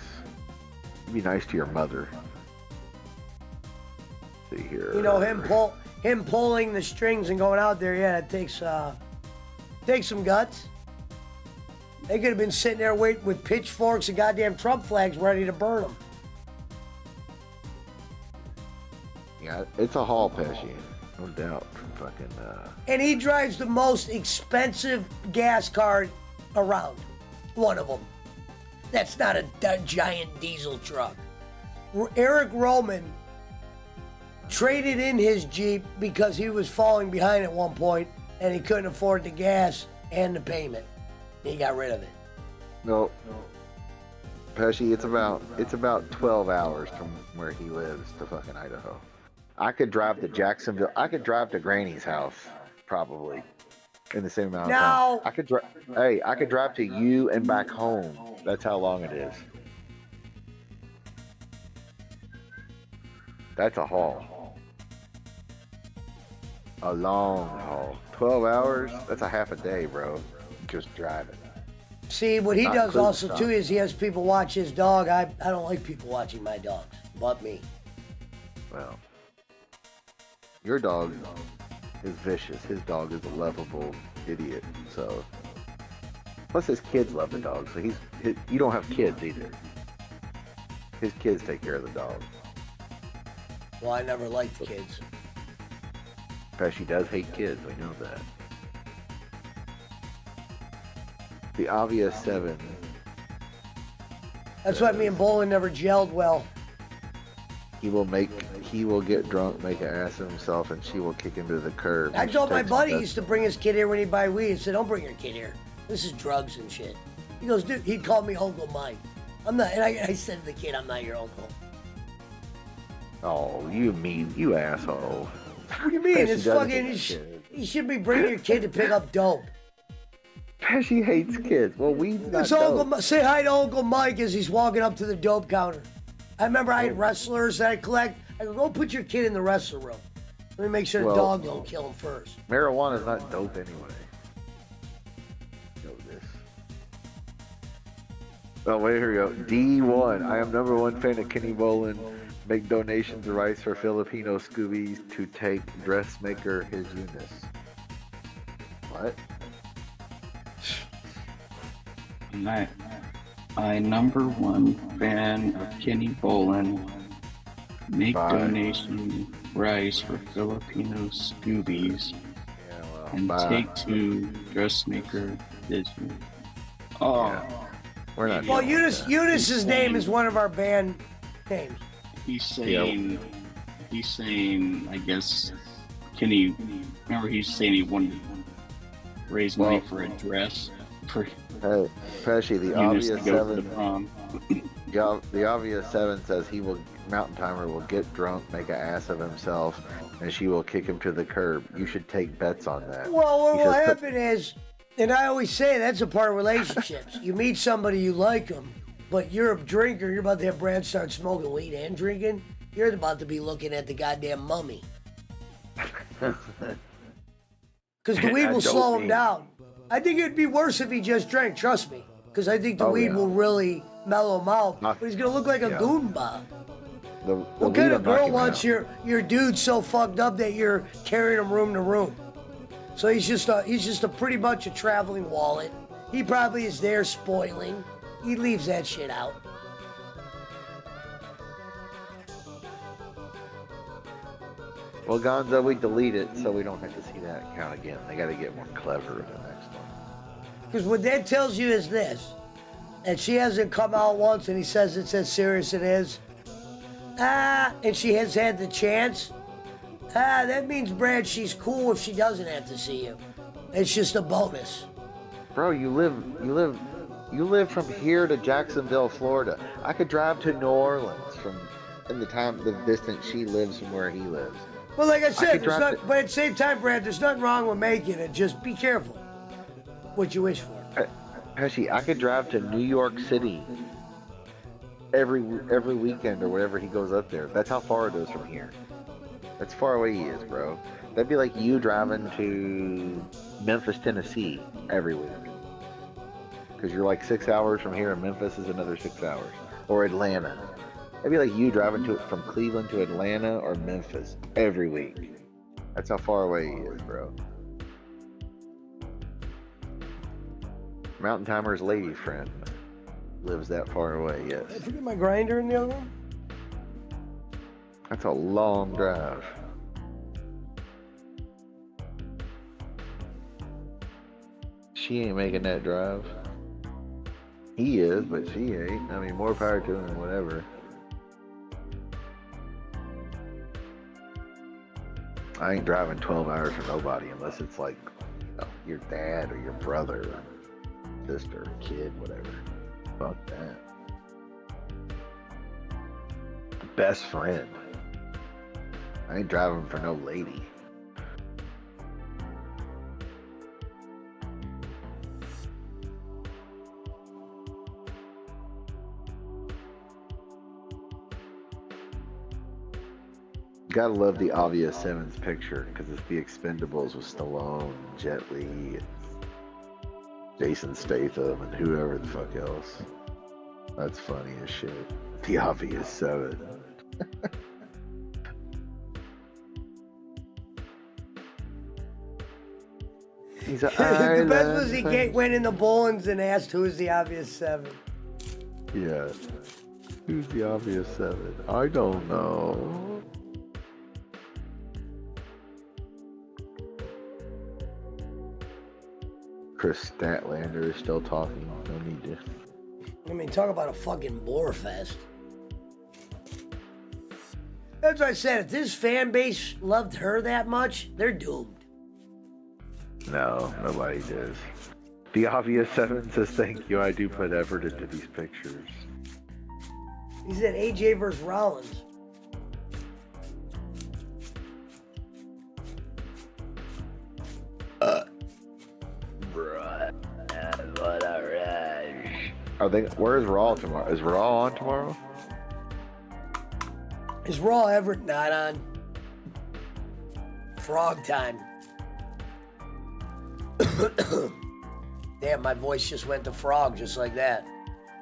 Speaker 9: You be nice to your mother. See here.
Speaker 2: You know, him him pulling the strings and going out there, yeah, it takes some guts. They could have been sitting there waiting with pitchforks and goddamn Trump flags ready to burn them.
Speaker 9: Yeah, it's a haul, Pesci. No doubt. From fucking.
Speaker 2: And he drives the most expensive gas car around. One of them. That's not a giant diesel truck. Eric Roman traded in his Jeep because he was falling behind at one point and he couldn't afford the gas and the payment. He got rid of it.
Speaker 9: No. Pesci, it's about 12 hours from where he lives to fucking Idaho. I could drive to Jacksonville. I could drive to Granny's house, probably, in the same amount of time. I could drive. Hey, I could drive to you and back home. That's how long it is. That's a haul. A long haul. 12 hours? That's a half a day, bro. Just driving.
Speaker 2: See, what he
Speaker 9: Not
Speaker 2: does
Speaker 9: including
Speaker 2: also,
Speaker 9: stuff.
Speaker 2: too, is he has people watch his dog. I don't like people watching my dogs, but me.
Speaker 9: Well, your dog is vicious. His dog is a lovable idiot. So, plus his kids love the dog. So you don't have kids either. His kids take care of the dog.
Speaker 2: Well, I never liked kids.
Speaker 9: Pesci does hate kids. We know that. The obvious 7.
Speaker 2: That's why me and Bolin never gelled well.
Speaker 9: He will get drunk, make an ass of himself, and she will kick him to the curb.
Speaker 2: I
Speaker 9: And
Speaker 2: told
Speaker 9: she
Speaker 2: my
Speaker 9: takes
Speaker 2: buddy he
Speaker 9: him
Speaker 2: used to bring his kid here when he'd buy weed. He said, don't bring your kid here. This is drugs and shit. He goes, dude, he'd call me Uncle Mike. I'm not, and I said to the kid, I'm not your uncle.
Speaker 9: Oh, you asshole.
Speaker 2: What do you mean?
Speaker 9: Pesci
Speaker 2: It's
Speaker 9: doesn't
Speaker 2: fucking,
Speaker 9: hate kids.
Speaker 2: you should be bringing your kid to pick up dope.
Speaker 9: Pesci hates kids. Well, weed's not
Speaker 2: It's Uncle,
Speaker 9: dope.
Speaker 2: say hi to Uncle Mike as he's walking up to the dope counter. I remember I had wrestlers that I collect. I go, go put your kid in the wrestler room. Let me make sure the
Speaker 9: Well,
Speaker 2: dog don't kill him first.
Speaker 9: Marijuana's not dope anyway. Know this. Oh, wait, here we go. D1. I am #1 fan of Kenny Bolin. Make donations of rice for Filipino Scoobies to take dressmaker his Eunice. What?
Speaker 14: I #1 fan of Kenny Bolin. Make donation rice for Filipino Scoobies and take to dressmaker Disney. Oh,
Speaker 9: yeah. We're not.
Speaker 2: Well, Eunice's name is one of our band names.
Speaker 14: He's saying, I guess, Kenny. Remember, he's saying he wanted to raise money for a dress for.
Speaker 9: Hey, Pesci, the
Speaker 14: Eunice
Speaker 9: obvious
Speaker 14: to go to the
Speaker 9: 7.
Speaker 14: prom.
Speaker 9: The obvious 7 says Mountain Timer will get drunk, make an ass of himself, and she will kick him to the curb. You should take bets on that.
Speaker 2: Well, what
Speaker 9: He
Speaker 2: will
Speaker 9: says,
Speaker 2: happen is, and I always say that's a part of relationships. You meet somebody, you like them, but you're a drinker, you're about to have Brad start smoking weed and drinking, you're about to be looking at the goddamn mummy. Because the weed will slow him down. I think it'd be worse if he just drank, trust me. Because I think the weed will really mellow him out. But he's going to look like a goomba. What kind of girl wants your dude so fucked up that you're carrying him room to room? So he's just a pretty much a traveling wallet. He probably is there spoiling. He leaves that shit out.
Speaker 9: Well, Gonzo, we delete it so we don't have to see that account again. They got to get more clever in the next one.
Speaker 2: Because what that tells you is this. And she hasn't come out once and he says it's as serious it is. And she has had the chance. That means, Brad, she's cool if she doesn't have to see you. It's just a bonus.
Speaker 9: Bro, you live from here to Jacksonville, Florida. I could drive to New Orleans from the distance she lives from where he lives.
Speaker 2: Well, like I said, but at the same time, Brad, there's nothing wrong with making it. Just be careful what you wish for.
Speaker 9: Pesci, I could drive to New York City every weekend or whatever he goes up there. That's how far it is from here. That's far away he is, bro. That'd be like you driving to Memphis, Tennessee every week. Because you're like 6 hours from here, and Memphis is another 6 hours. Or Atlanta. That'd be like you driving from Cleveland to Atlanta or Memphis every week. That's how far away he is, bro. Mountain Timer's lady friend lives that far away, yes.
Speaker 2: Did I forget my grinder in the other room?
Speaker 9: That's a long drive. She ain't making that drive. He is, but she ain't. I mean, more power to him, whatever. I ain't driving 12 hours for nobody unless it's like, you know, your dad or your brother or sister or kid, whatever. Fuck that. Best friend. I ain't driving for no lady. Gotta love the obvious Simmons picture because it's the Expendables with Stallone, Jet Li, and Jason Statham, and whoever the fuck else. That's funny as shit. The obvious 7. He's a
Speaker 2: The best was he
Speaker 9: island.
Speaker 2: went in the Bowlins and asked who's the obvious 7.
Speaker 9: Yeah. Who's the obvious 7? I don't know. Chris Statlander is still talking. No need to.
Speaker 2: I mean, talk about a fucking bore fest. That's what I said. If this fan base loved her that much, they're doomed.
Speaker 9: No, nobody does. The obvious 7 says thank you. I do put effort into these pictures.
Speaker 2: He said AJ versus Rollins.
Speaker 9: Bruh. What a rush. Are they? Where is Raw tomorrow? Is Raw on tomorrow?
Speaker 2: Is Raw Everett not on? Frog time. Damn, my voice just went to frog just like that.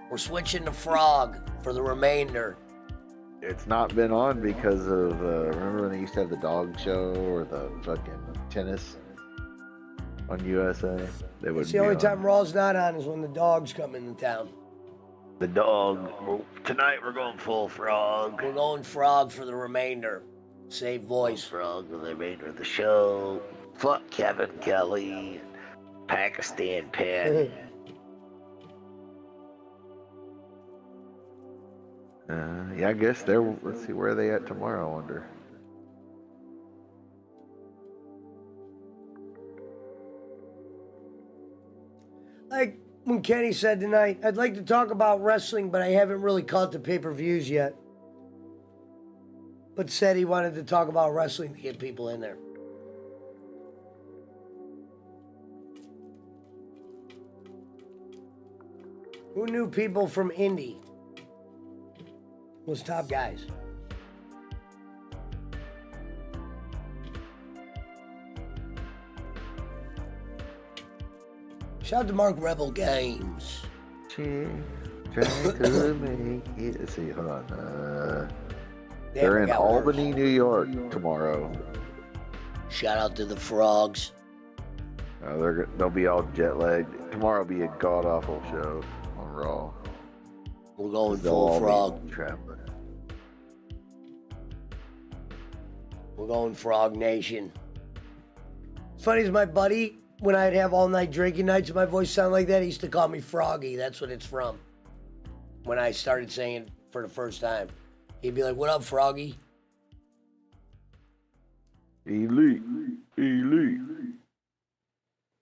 Speaker 2: We're switching to frog for the remainder.
Speaker 9: It's not been on because of, remember when they used to have the dog show or the fucking tennis on USA? They would.
Speaker 2: It's the only time Raw's not on is when the dogs come into town.
Speaker 9: The dog. Tonight we're going full frog.
Speaker 2: We're going frog for the remainder. Save voice.
Speaker 9: Frog for the remainder of the show. Fuck Kevin Kelly. Pakistan Patty. Yeah, I guess they're. Let's see, where are they at tomorrow? I wonder.
Speaker 2: Like when Kenny said tonight, I'd like to talk about wrestling, but I haven't really caught the pay-per-views yet. But said he wanted to talk about wrestling to get people in there. Who knew people from Indy was top guys? Shout out to Mark Rebel Games.
Speaker 9: Trying to make it. Let's see, hold on. They're in Albany, New York tomorrow.
Speaker 2: Shout out to the Frogs.
Speaker 9: They'll be all jet lagged. Tomorrow will be a god awful show on Raw.
Speaker 2: We're going
Speaker 9: They'll
Speaker 2: full
Speaker 9: all be
Speaker 2: frog.
Speaker 9: traveling.
Speaker 2: We're going Frog Nation. It's funny as my buddy, when I'd have all night drinking nights and my voice sounded like that, he used to call me Froggy. That's what it's from. When I started saying it for the first time. He'd be like, "What up, Froggy?"
Speaker 9: Elite.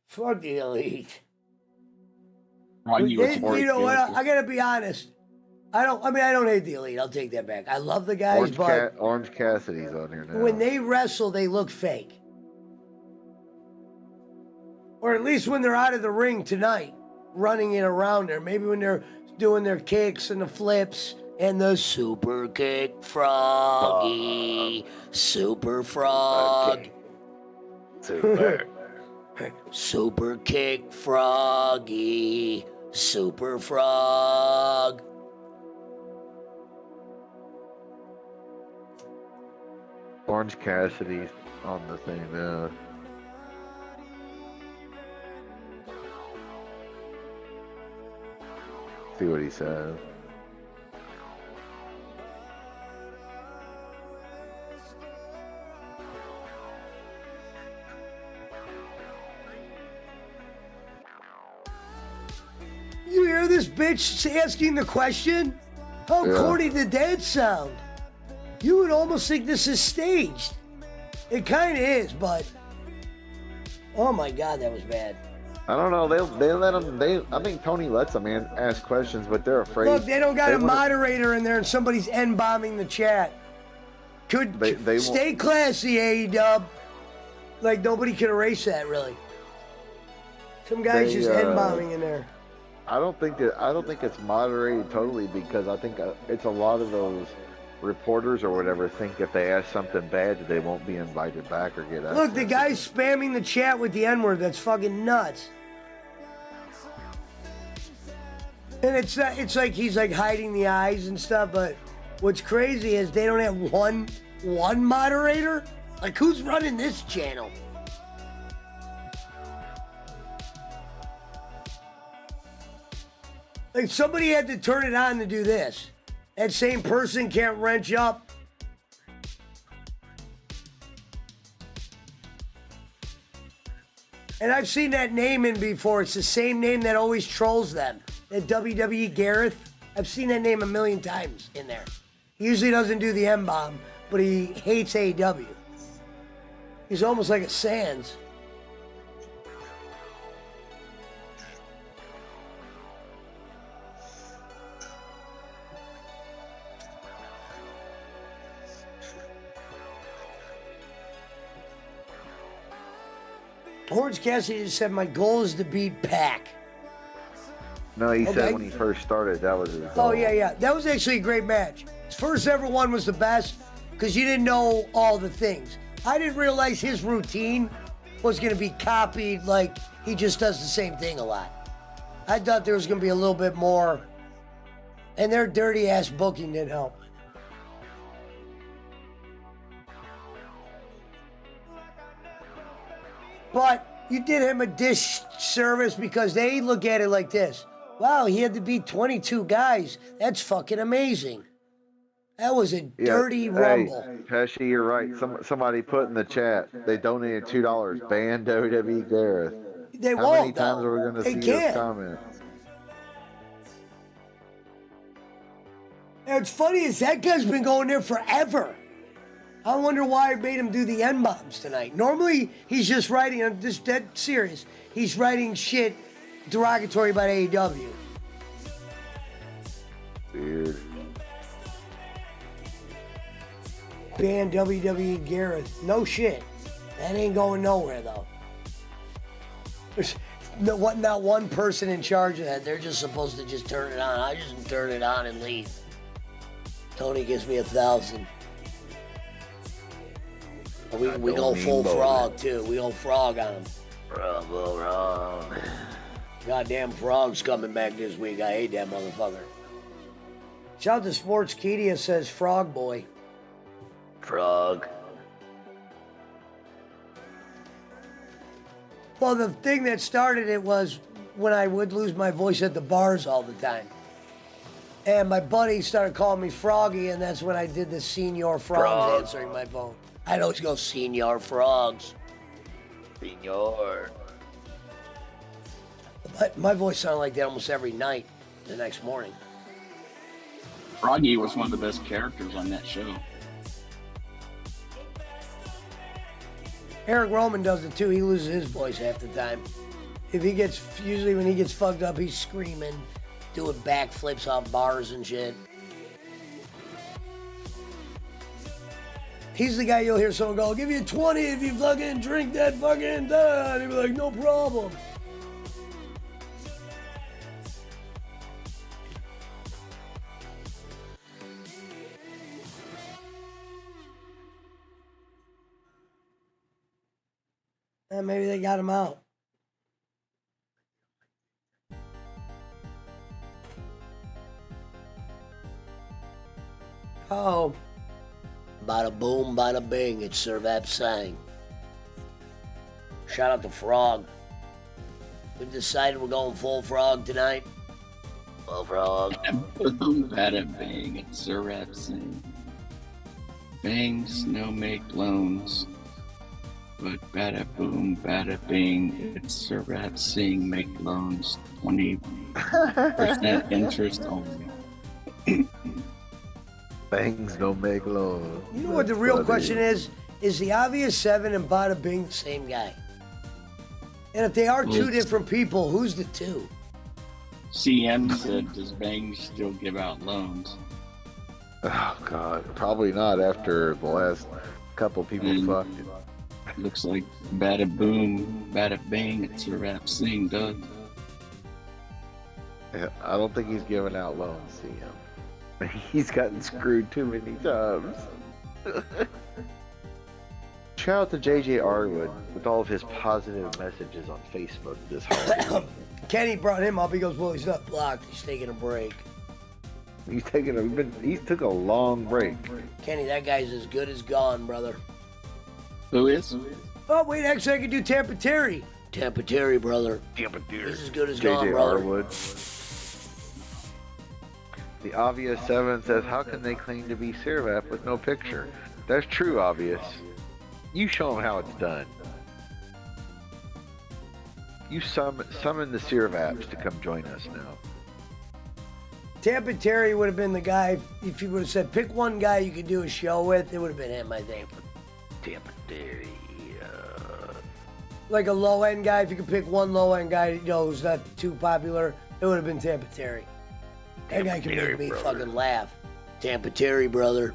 Speaker 2: Fuck the Elite.
Speaker 14: You
Speaker 2: know what? I gotta be honest. I don't hate the Elite. I'll take that back. I love the guys, but
Speaker 9: Orange Cassidy's on here now.
Speaker 2: when they wrestle, they look fake. Or at least when they're out of the ring tonight, running it around there. Maybe when they're doing their kicks and the flips and the super kick froggy. Super frog.
Speaker 9: Okay. Super.
Speaker 2: Super kick froggy. Super frog.
Speaker 9: Orange Cassidy on the thing. Yeah. See what he says.
Speaker 2: You hear this bitch asking the question? How
Speaker 9: Yeah.
Speaker 2: corny did that sound? You would almost think this is staged. It kind of is, but oh my god, that was bad.
Speaker 9: I don't know. They let him. I think Tony lets them ask questions, but they're afraid.
Speaker 2: Look, they don't got a
Speaker 9: wouldn't-
Speaker 2: moderator in there, and somebody's n-bombing the chat. Could
Speaker 9: They won't-
Speaker 2: stay classy, AEW. Like nobody can erase that, really. Some guys
Speaker 9: They,
Speaker 2: just n-bombing in there.
Speaker 9: I don't think it's moderated totally, because I think it's a lot of those reporters or whatever think if they ask something bad that they won't be invited back or get access.
Speaker 2: Look, the guy's spamming the chat with the N-word. That's fucking nuts. And it's like he's like hiding the eyes and stuff, but what's crazy is they don't have one moderator. Like, who's running this channel? Like, somebody had to turn it on to do this. That same person can't wrench up. And I've seen that name in before. It's the same name that always trolls them. That WWE Gareth. I've seen that name a million times in there. He usually doesn't do the M-bomb, but he hates AEW. He's almost like a Sans. Orange Cassidy just said, my goal is to beat Pac.
Speaker 9: No, he
Speaker 2: Okay.
Speaker 9: said when he first started that was his goal.
Speaker 2: Oh, yeah. That was actually a great match. His first ever one was the best because you didn't know all the things. I didn't realize his routine was going to be copied, like he just does the same thing a lot. I thought there was going to be a little bit more, and their dirty ass booking didn't help. But you did him a disservice because they look at it like this. Wow, he had to beat 22 guys. That's fucking amazing. That was a dirty rumble.
Speaker 9: Hey, Pesci, you're right. Somebody put in the chat, they donated $2. Ban WWE Gareth.
Speaker 2: They
Speaker 9: How
Speaker 2: won't,
Speaker 9: many times
Speaker 2: though.
Speaker 9: are we going to
Speaker 2: They
Speaker 9: see
Speaker 2: can't.
Speaker 9: this comment?
Speaker 2: And what's funny is that guy's been going there forever. I wonder why I made him do the N-bombs tonight. Normally, he's just writing, I'm just dead serious, he's writing shit derogatory about AEW.
Speaker 9: Weird.
Speaker 2: Ban WWE Gareth. No shit. That ain't going nowhere, though. There's not one person in charge of that. They're just supposed to just turn it on. I just turn it on and leave. Tony gives me 1,000. We go full frog, too. We go frog on him. Frog. Goddamn frog's coming back this week. I hate that motherfucker. Shout out to Sportskedia says Frog Boy. Frog. Well, the thing that started it was when I would lose my voice at the bars all the time. And my buddy started calling me Froggy, and that's when I did the Senior Frogs answering my phone. I'd always go, Senior Frogs. Senior. But my voice sounded like that almost every night the next morning.
Speaker 14: Froggy was one of the best characters on that show.
Speaker 2: Eric Roman does it too. He loses his voice half the time. Usually when he gets fucked up, he's screaming, doing backflips off bars and shit. He's the guy you'll hear someone go, I'll give you 20 if you fucking drink that fucking da. And he'll be like, no problem. And maybe they got him out. Oh. Bada boom, bada bing, it's Sir Vap Sang. Shout out to Frog. We've decided we're going full Frog tonight. Full Frog.
Speaker 14: Boom, bada bang, it's a rap sing. Bangs no make loans. But bada boom, bada bing, it's a rap sing, make loans. 20% interest only.
Speaker 9: Bangs don't make loans.
Speaker 2: You know what the real question is? Is the obvious 7 and Bada Bing the same guy? And if they are two different people, who's the two?
Speaker 14: CM said, does Bangs still give out loans?
Speaker 9: Oh, God. Probably not after the last couple people fucked.
Speaker 14: Looks like bada boom, bada bang, it's a rap sing, Doug.
Speaker 9: Yeah, I don't think he's giving out loans, CM. He's gotten screwed too many times. Shout out to JJ Arwood with all of his positive messages on Facebook this holiday.
Speaker 2: Kenny brought him up. He goes, well, he's not blocked. He's taking a break.
Speaker 9: He took a long break.
Speaker 2: Kenny, that guy's as good as gone, brother.
Speaker 14: Who is?
Speaker 2: Oh, wait, actually, I could do Tampa Terry. Tampa Terry, brother.
Speaker 9: Tampa Terry.
Speaker 2: He's as good as
Speaker 9: JJ
Speaker 2: gone, brother.
Speaker 9: Arwood. The obvious 7 says, how can they claim to be Sirvap with no picture? That's true, obvious. You show them how it's done. You summon the Sirvaps to come join us now.
Speaker 2: Tampa Terry would have been the guy, if you would have said, pick one guy you could do a show with, it would have been him, I think.
Speaker 9: Tampa Terry.
Speaker 2: Like a low-end guy, if you could pick one low-end guy, you know, who's not too popular, it would have been Tampa Terry. That guy can make me fucking laugh. Tampa Terry, brother.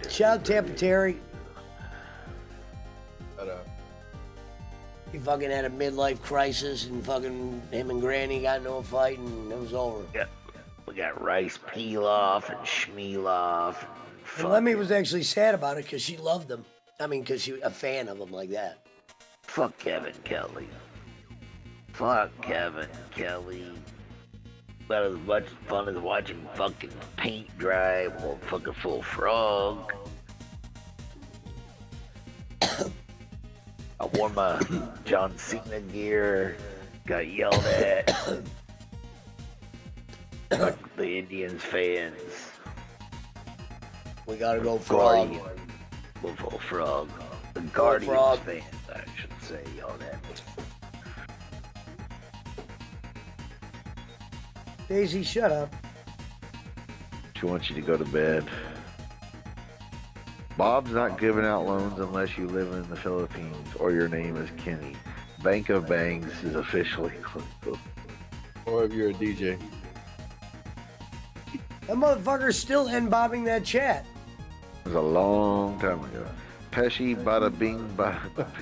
Speaker 2: Shout out Tampa Terry. He fucking had a midlife crisis and fucking him and Granny got into a fight and it was over.
Speaker 9: Yeah, we got Rice Pilaf and Shmeelov.
Speaker 2: And Lemmy was actually sad about it because she loved him. I mean, because she was a fan of him like that.
Speaker 9: Fuck Kevin Kelly. Fuck Kevin Kelly. About as much fun as watching fucking paint dry or fucking full frog. I wore my John Cena gear, got yelled at. Like the Indians fans.
Speaker 2: We gotta go frog.
Speaker 9: Go full frog. The Guardians
Speaker 2: frog.
Speaker 9: fans, I should say, yelled at me.
Speaker 2: Daisy, shut up.
Speaker 9: She wants you to go to bed. Bob's not giving out loans unless you live in the Philippines or your name is Kenny. Bank of Bangs is officially closed.
Speaker 1: Or if you're a DJ.
Speaker 2: That motherfucker's still end-bobbing that chat.
Speaker 9: It was a long time ago. Pesci, bada bing, bada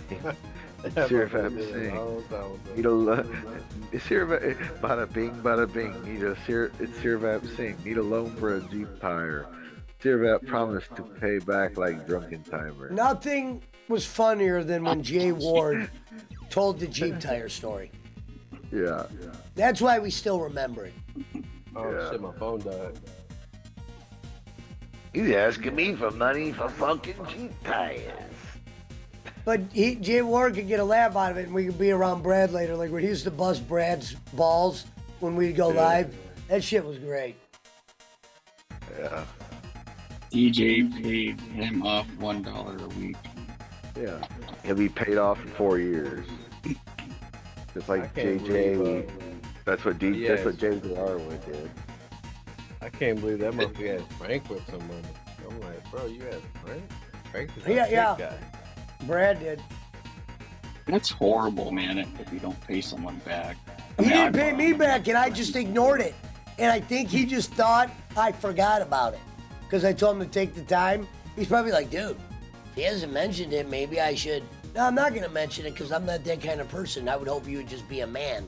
Speaker 9: bing. Sirvap Singh. Need a Sirvap, bada bing, bada bing. It's Sirvap Singh. Need a loan for a Jeep tire. Sirvap promised to pay back like drunken timer.
Speaker 2: Nothing was funnier than when Jay Ward told the Jeep tire story.
Speaker 9: Yeah.
Speaker 2: That's why we still remember it.
Speaker 1: Oh shit, my phone died.
Speaker 9: He's asking me for money for fucking Jeep tires.
Speaker 2: But Jay Ward could get a laugh out of it, and we could be around Brad later. Like when he used to bust Brad's balls when we'd go live. That shit was great.
Speaker 9: Yeah.
Speaker 14: DJ paid him off $1 a week.
Speaker 9: Yeah. He'll be paid off in 4 years. Just like JJ. That's what that's what JJ Arwood did.
Speaker 1: I can't believe that motherfucker had Frank with some money. I'm like, bro, you had Frank? Frank is a guy.
Speaker 2: Brad did.
Speaker 14: That's horrible, man, if you don't pay someone back.
Speaker 2: He didn't pay me back, and I just ignored it. And I think he just thought I forgot about it. Because I told him to take the time. He's probably like, dude, if he hasn't mentioned it, maybe I should. No, I'm not going to mention it because I'm not that kind of person. I would hope you would just be a man.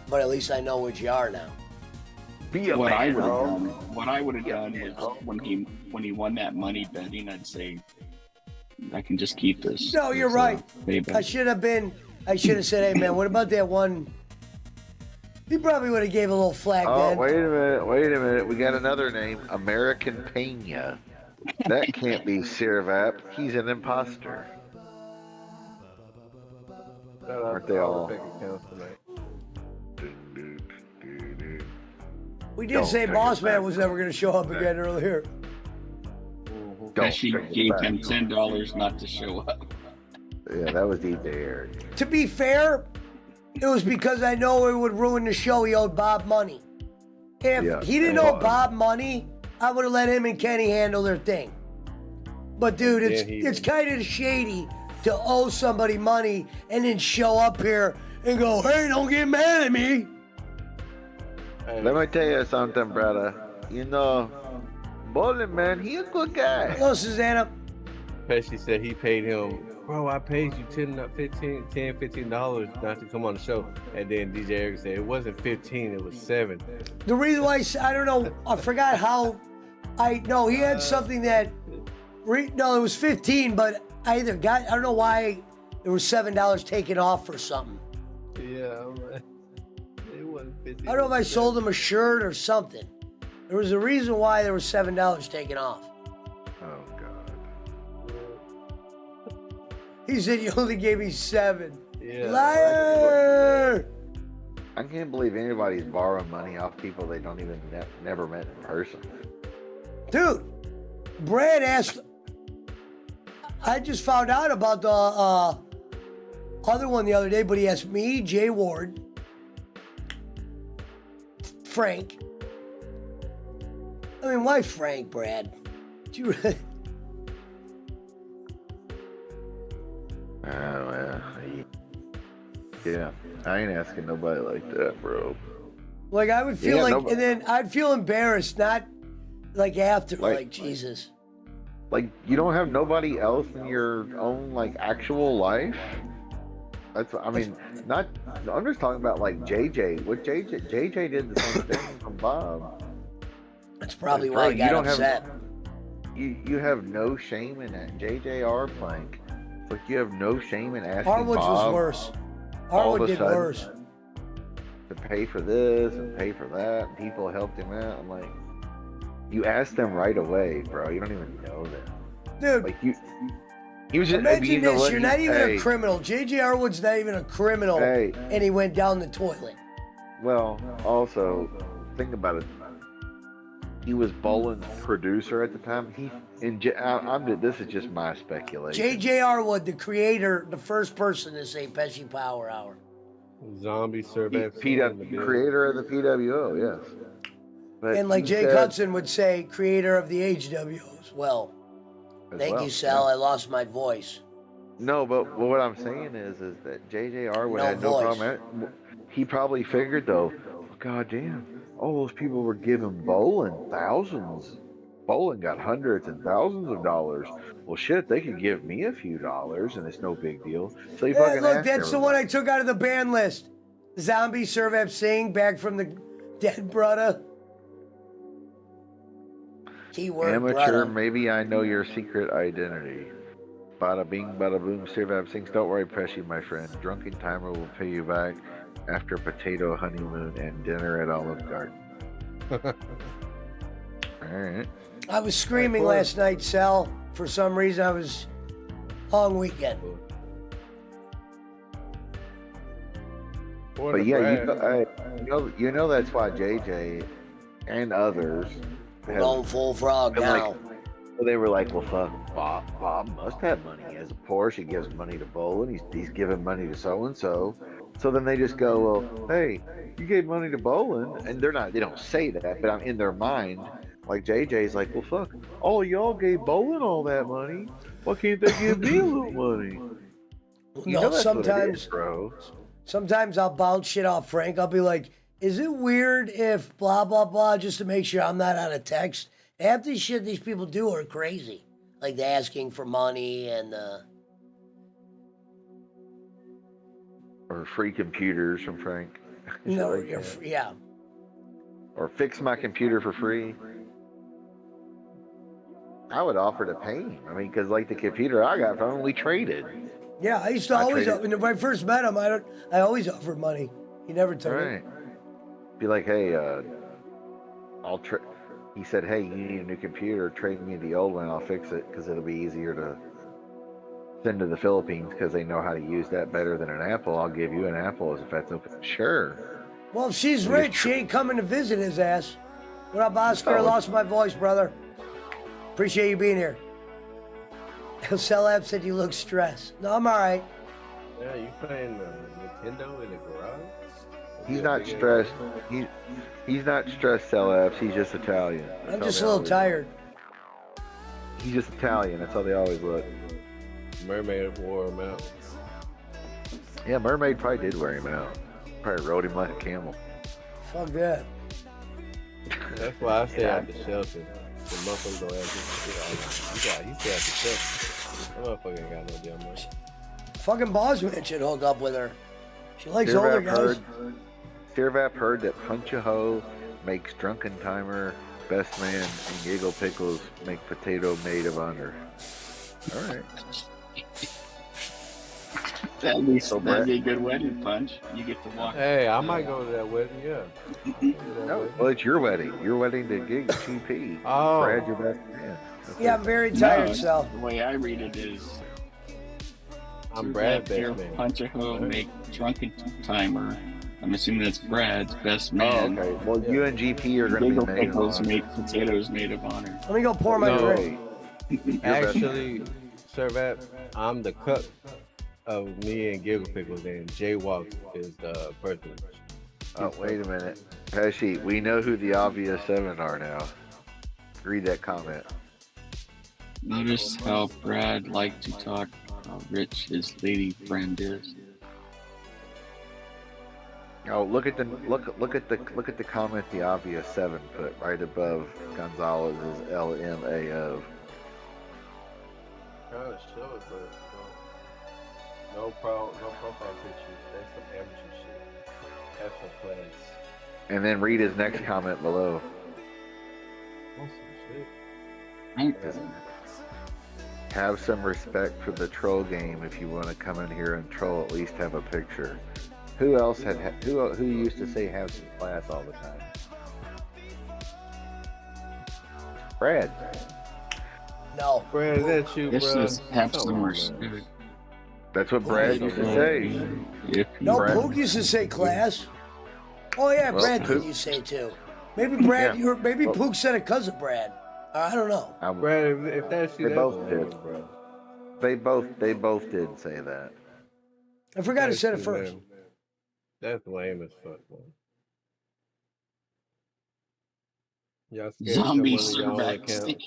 Speaker 2: But at least I know what you are now.
Speaker 14: What I would have done was when he won that money betting, I'd say, I can just keep this.
Speaker 2: No, you're right. I should have said, hey, man, what about that one? He probably would have gave a little flag then.
Speaker 9: Wait a minute. We got another name. American Pena. That can't be Sirvap. He's an imposter. Aren't they all?
Speaker 1: Accounts tonight.
Speaker 2: We did
Speaker 9: Don't
Speaker 2: say
Speaker 9: take it
Speaker 2: Boss Man
Speaker 9: back.
Speaker 2: was never going to show up again earlier.
Speaker 9: Don't
Speaker 14: Pesci
Speaker 9: take it
Speaker 14: gave
Speaker 9: back.
Speaker 14: him $10 not to show up.
Speaker 9: Yeah, that was DJ Eric.
Speaker 2: To be fair, it was because I know it would ruin the show. He owed Bob money. If
Speaker 9: Yeah,
Speaker 2: he didn't
Speaker 9: and-
Speaker 2: owe Bob money, I would have let him and Kenny handle their thing. But dude, it's kind of shady to owe somebody money and then show up here and go, "Hey, don't get mad at me."
Speaker 9: Let me tell you something, brother. You know, Bowling Man, he a good guy.
Speaker 2: Hello, Susanna.
Speaker 1: Pesci said he paid him, bro, I paid you $15 not to come on the show. And then DJ Eric said it wasn't 15, it was 7.
Speaker 2: The reason why I don't know, I forgot how. He had something that. No, it was 15, but I don't know why there was $7 taken off for something.
Speaker 1: Yeah, it wasn't 15.
Speaker 2: I don't know if I sold him a shirt or something. There was a reason why there was $7 taken off.
Speaker 9: Oh God.
Speaker 2: He said you only gave me 7.
Speaker 1: Yeah.
Speaker 2: Liar!
Speaker 9: I can't believe anybody's borrowing money off people they don't even never met in person.
Speaker 2: Dude, Brad asked. I just found out about the other one the other day, but he asked me, Jay Ward, Frank. I mean, why Frank, Brad? Do you really?
Speaker 9: Yeah, I ain't asking nobody like that, bro.
Speaker 2: Like, I would feel
Speaker 9: Yeah,
Speaker 2: like,
Speaker 9: nobody-
Speaker 2: and then I'd feel embarrassed, not like after,
Speaker 9: Like-
Speaker 2: like Jesus.
Speaker 9: Like, you don't have nobody else in your own, like, actual life? I mean, I'm just talking about, like, JJ. What JJ did the same thing from Bob.
Speaker 2: That's probably
Speaker 9: Bro,
Speaker 2: why he got
Speaker 9: don't
Speaker 2: upset.
Speaker 9: You have no shame in that. JJR plank. It's like you have no shame in asking
Speaker 2: Harwood's
Speaker 9: Bob
Speaker 2: was worse.
Speaker 9: all of
Speaker 2: Harwood
Speaker 9: a
Speaker 2: did
Speaker 9: sudden
Speaker 2: worse.
Speaker 9: to pay for this and pay for that. And people helped him out. I'm like, you asked them right away, bro. You don't even know them.
Speaker 2: Dude,
Speaker 9: Like he was just
Speaker 2: imagine
Speaker 9: know
Speaker 2: this,
Speaker 9: what?
Speaker 2: you're not even
Speaker 9: Hey,
Speaker 2: a criminal. J.J. Harwood's not even a criminal,
Speaker 9: Hey.
Speaker 2: and he went down the toilet.
Speaker 9: Well, also, think about it. He was Boland's producer at the time. This is just my speculation.
Speaker 2: J.J. Harwood, the creator, the first person to say Pesci Power Hour.
Speaker 1: Zombie Survey.
Speaker 9: Creator of the PWO, yes. But
Speaker 2: And like
Speaker 9: he
Speaker 2: Jake
Speaker 9: said-
Speaker 2: Hudson would say, creator of the HWO as well.
Speaker 9: As
Speaker 2: Thank
Speaker 9: well,
Speaker 2: you, Sal.
Speaker 9: yeah.
Speaker 2: I lost my voice.
Speaker 9: No, but what I'm saying is that JJR would
Speaker 2: No
Speaker 9: have no
Speaker 2: voice.
Speaker 9: problem. He probably figured though, God damn, all those people were giving Boland thousands. Boland got hundreds and thousands of dollars. Well, shit, they could give me a few dollars and it's no big deal. So he
Speaker 2: Hey,
Speaker 9: fucking
Speaker 2: look,
Speaker 9: asked
Speaker 2: that's the one I took out of the ban list. Zombie Survey Singh, back from the dead brother. Keyword
Speaker 9: Amateur,
Speaker 2: brother.
Speaker 9: maybe I know your secret identity. Bada bing, bada boom, Sirvab sings. Don't worry, Pesci, my friend. Drunken Timer will pay you back after potato honeymoon and dinner at Olive Garden. Alright.
Speaker 2: I was screaming last night, Sal. For some reason, I was long weekend.
Speaker 9: But yeah, you know that's why JJ and others have
Speaker 2: Going full frog
Speaker 9: been
Speaker 2: now.
Speaker 9: like, they were like, well, fuck, Bob must have money. He has a Porsche. He gives money to Boland. He's giving money to so and so. So then they just go, well, hey, you gave money to Boland, and they don't say that, but I'm in their mind. Like JJ's like, well, fuck, all y'all gave Boland all that money. Why can't they give me a little money? You know
Speaker 2: No,
Speaker 9: that's what it
Speaker 2: sometimes,
Speaker 9: is, bro.
Speaker 2: sometimes I'll bounce shit off Frank. I'll be like, is it weird if blah, blah, blah, just to make sure I'm not out of text? Half the shit these people do are crazy. Like the asking for money and,
Speaker 9: Or free computers from Frank.
Speaker 2: no,
Speaker 9: Like
Speaker 2: you're,
Speaker 9: that.
Speaker 2: yeah.
Speaker 9: Or fix my computer for free. I would offer to pay him. I mean, because like the computer I got from him, we traded.
Speaker 2: Yeah, I used to
Speaker 9: I
Speaker 2: always,
Speaker 9: traded-
Speaker 2: when I first met him, I always offered money. He never took it.
Speaker 9: Right. Be like, hey, I'll trade. He said, hey, you need a new computer. Trade me the old one. I'll fix it because it'll be easier to send to the Philippines because they know how to use that better than an apple. I'll give you an apple if that's open. Sure.
Speaker 2: Well, if she's rich, she ain't coming to visit his ass. What up, Oscar?
Speaker 9: Oh.
Speaker 2: Lost my voice, brother. Appreciate you being here. Celeb said you look stressed. No, I'm all right.
Speaker 1: Yeah, you playing Nintendo in the garage?
Speaker 9: He's not stressed. He's not stressed, Celebs. He's just Italian.
Speaker 2: I'm just a little tired.
Speaker 9: He's just Italian. That's how they always look.
Speaker 1: Mermaid wore him out.
Speaker 9: Yeah, Mermaid probably did wear him out. Probably rode him like a camel.
Speaker 2: Fuck that.
Speaker 1: That's why I stay out the shelter. The motherfuckers don't have to shit out. You stay out the shelter. That motherfucker ain't got no damn money.
Speaker 2: Fucking Bosman should hook up with her. She likes older guys.
Speaker 9: Sirvap heard that Punch a Hoe makes Drunken Timer, Best Man, and Giggle Pickles make potato maid of honor. All right.
Speaker 14: That'd be a good wedding, Punch. You get to walk.
Speaker 1: Hey, I might go to that wedding, yeah.
Speaker 9: No, well, it's your wedding. Your wedding to Gig GP.
Speaker 1: Oh.
Speaker 9: Brad, your best man.
Speaker 2: Yeah, I'm very tired, Sal.
Speaker 14: The way I read it is,
Speaker 1: I'm Brad's best
Speaker 14: here,
Speaker 1: man.
Speaker 14: Punch a Hoe make Drunken Timer. I'm assuming that's Brad's best man.
Speaker 9: Oh, okay. Well, you and GP are going to
Speaker 14: Giggle
Speaker 9: be made
Speaker 14: Pickles
Speaker 9: on.
Speaker 14: make potatoes made of honor.
Speaker 2: Let me go pour my drink.
Speaker 1: Actually, Sirvap, I'm the cook of me and Giggle Pickles, and Jaywalk is the person.
Speaker 9: Oh, wait a minute. Pesci, we know who the obvious 7 are now. Read that comment.
Speaker 14: Notice how Brad liked to talk how rich his lady friend is.
Speaker 9: Oh, look at the comment the obvious 7 put right above Gonzalez's LMAO.
Speaker 1: Trying to show it, but no profile pictures. That's some amateur shit. Have some plans.
Speaker 9: And then read his next comment below.
Speaker 1: That's some shit.
Speaker 9: Have some respect for the troll game. If you want to come in here and troll, at least have a picture. Who else who used to say have some class all the time? Brad.
Speaker 2: No.
Speaker 1: Brad, is that you,
Speaker 14: This
Speaker 1: bro?
Speaker 14: is have some respect.
Speaker 9: That's what Brad used to say.
Speaker 2: No,
Speaker 9: Brad.
Speaker 2: Pook used to say class. Oh yeah,
Speaker 9: Well,
Speaker 2: Brad
Speaker 9: Pook-
Speaker 2: did you say too. Maybe Brad,
Speaker 9: Yeah.
Speaker 2: maybe Pook said it because of Brad. I don't know.
Speaker 1: Brad, if that's you,
Speaker 9: They
Speaker 1: that's
Speaker 9: both
Speaker 1: lame,
Speaker 9: did.
Speaker 1: bro.
Speaker 9: They both did say that.
Speaker 2: I forgot to
Speaker 1: That's
Speaker 2: say it
Speaker 1: too
Speaker 2: first.
Speaker 1: lame. That's lame as fuck, man. Y'all scared
Speaker 14: Zombie
Speaker 1: someone in y'all account?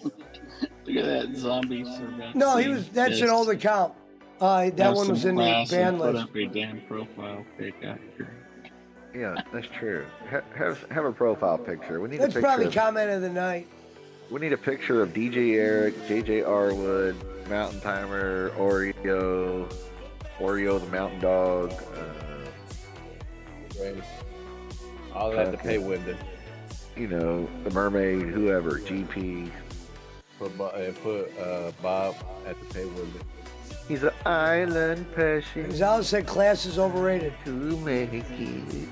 Speaker 14: Look at that zombie Survey.
Speaker 2: No, he was. That's an old account. That one was in the ban
Speaker 14: Put
Speaker 2: list.
Speaker 14: up a damn profile pic after.
Speaker 9: Yeah, that's true. Have a profile picture. We need
Speaker 2: That's
Speaker 9: a picture.
Speaker 2: probably
Speaker 9: Of,
Speaker 2: comment of the night.
Speaker 9: we need a picture of DJ Eric, JJ Arwood, Mountain Timer, Oreo the Mountain Dog.
Speaker 1: Right. All at the pay window.
Speaker 9: You know, the Mermaid, whoever, GP.
Speaker 1: Put Bob at the pay window.
Speaker 9: He's an island passion.
Speaker 2: Gonzalez said class is overrated.
Speaker 9: To make it.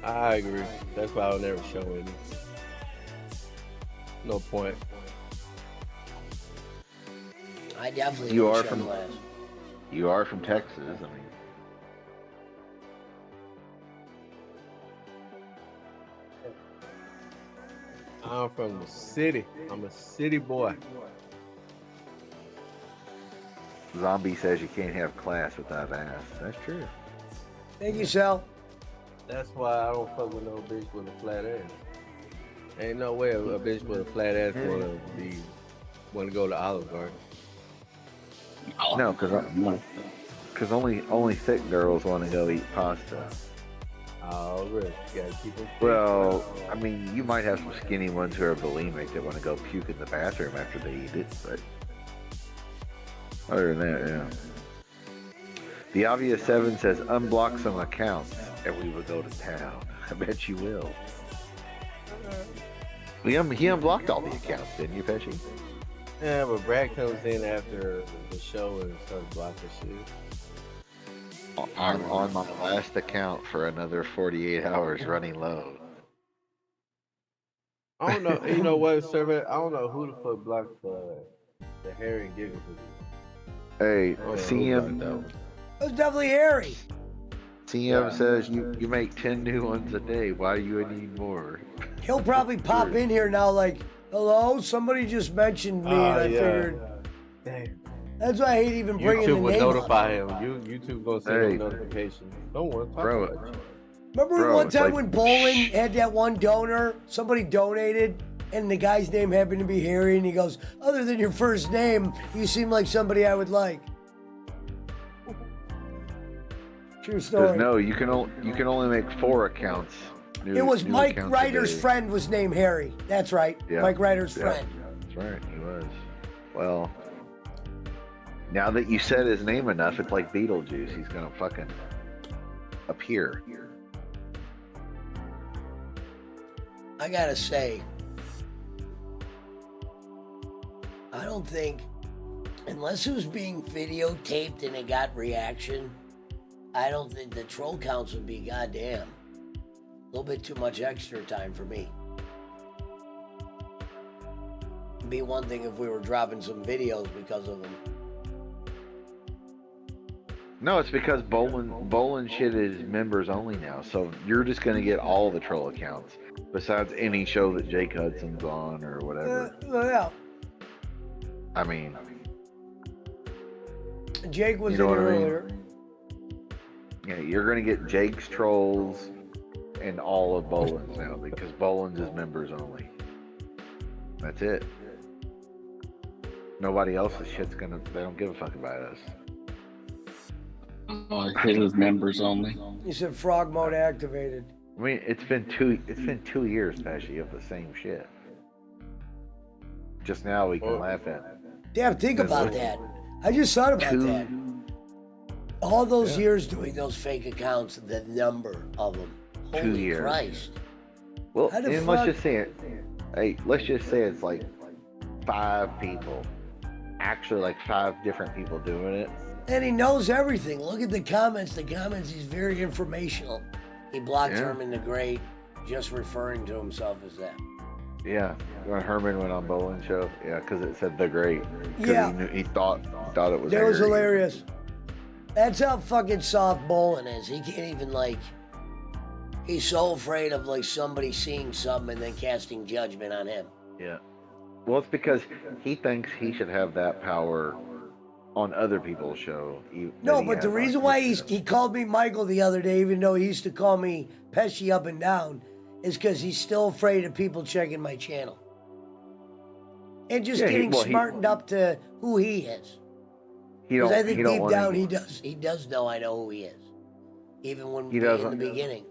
Speaker 1: I agree. That's why I'll never show any. No point.
Speaker 2: I definitely.
Speaker 9: You
Speaker 2: don't
Speaker 9: are
Speaker 2: show
Speaker 9: from
Speaker 2: class.
Speaker 9: You are from Texas. I mean,
Speaker 1: I'm from the city. I'm a city boy.
Speaker 9: Zombie says you can't have class without ass. That's true.
Speaker 2: Thank you, Sal.
Speaker 1: That's why I don't fuck with no bitch with a flat ass. Ain't no way a bitch with a flat ass wanna go to Olive Garden.
Speaker 9: No, because only thick girls want to go eat pasta.
Speaker 1: Oh, really? You gotta keep them.
Speaker 9: Well, I mean, you might have some skinny ones who are bulimic that want to go puke in the bathroom after they eat it, but other than that, yeah. The obvious 7 says unblock some accounts and we will go to town. I bet you will. He unblocked all the accounts, didn't you, Pesci?
Speaker 1: Yeah, but Brad comes in after the show and starts blocking shit.
Speaker 9: I'm on my last account for another 48 hours running low.
Speaker 1: I don't know. You know what, Sir? I don't know who the fuck blocked the Harry and Giggle.
Speaker 9: Hey,
Speaker 1: Oh, yeah,
Speaker 9: CM.
Speaker 1: who got that?
Speaker 2: It was definitely Harry.
Speaker 9: CM says you make 10 new ones a day. Why do you need more?
Speaker 2: He'll probably pop in here now like, hello, somebody just mentioned me, and I figured,
Speaker 1: Damn.
Speaker 2: that's why I hate even bringing the
Speaker 1: YouTube will
Speaker 2: name
Speaker 1: notify
Speaker 2: up.
Speaker 1: him. YouTube gonna send
Speaker 9: Hey.
Speaker 1: him notifications. Don't want to talk
Speaker 9: Bro,
Speaker 1: about you.
Speaker 2: Remember
Speaker 9: Bro,
Speaker 2: one
Speaker 9: it's
Speaker 2: time
Speaker 9: like-
Speaker 2: when Bolin had that one donor, somebody donated, and the guy's name happened to be Harry, and he goes, other than your first name, you seem like somebody I would like. True
Speaker 9: Because
Speaker 2: story.
Speaker 9: no, you can only make 4 accounts.
Speaker 2: It was
Speaker 9: new
Speaker 2: Mike
Speaker 9: accounts a
Speaker 2: Ryder's
Speaker 9: day.
Speaker 2: friend was named Harry. That's right.
Speaker 9: Yeah.
Speaker 2: Mike Ryder's
Speaker 9: Yeah.
Speaker 2: friend.
Speaker 9: That's right, he was. Well, now that you said his name enough, it's like Beetlejuice. He's gonna fucking appear.
Speaker 2: I gotta say, I don't think, unless it was being videotaped and it got reaction, I don't think the troll counts would be goddamn. A little bit too much extra time for me. It'd be one thing if we were dropping some videos because of them.
Speaker 9: No, it's because Bolin shit is members only now. So you're just gonna get all the troll accounts, besides any show that Jake Hudson's on or whatever.
Speaker 2: Yeah.
Speaker 9: I mean,
Speaker 2: Jake was
Speaker 9: You know
Speaker 2: in
Speaker 9: what I mean?
Speaker 2: earlier.
Speaker 9: yeah, you're gonna get Jake's trolls and all of Bolin's now because Bolin's is members only. That's it. Nobody else's shit's gonna. They don't give a fuck about us.
Speaker 14: Oh, his is members only.
Speaker 2: You said frog mode activated.
Speaker 9: I mean, it's been 2 years, Pesci, of the same shit. Just now we can laugh at it.
Speaker 2: Damn, think about that. I just thought about that. All those years doing those fake accounts, the number of them.
Speaker 9: 2
Speaker 2: Holy
Speaker 9: years.
Speaker 2: Christ.
Speaker 9: Well,
Speaker 2: How the
Speaker 9: and let's
Speaker 2: fuck-
Speaker 9: just say it. Hey, let's just say it's like 5 people. Actually, like 5 different people doing it.
Speaker 2: And he knows everything. Look at the comments. The comments, he's very informational. He blocked
Speaker 9: Yeah.
Speaker 2: Herman the Great, just referring to himself as that.
Speaker 9: Yeah, when Herman went on Bolin's show, yeah, because it said the Great. 'Cause
Speaker 2: Yeah.
Speaker 9: he thought it was.
Speaker 2: That was
Speaker 9: Harry.
Speaker 2: hilarious. That's how fucking soft Bolin is. He can't even, like, he's so afraid of, like, somebody seeing something and then casting judgment on him.
Speaker 9: Yeah. Well, it's because he thinks he should have that power on other people's show.
Speaker 2: No, but the reason why he called me Michael the other day, even though he used to call me Pesci up and down, is because he's still afraid of people checking my channel. And just getting smartened up to who he is. Because I think deep down he does know I know who he is. Even when in the beginning.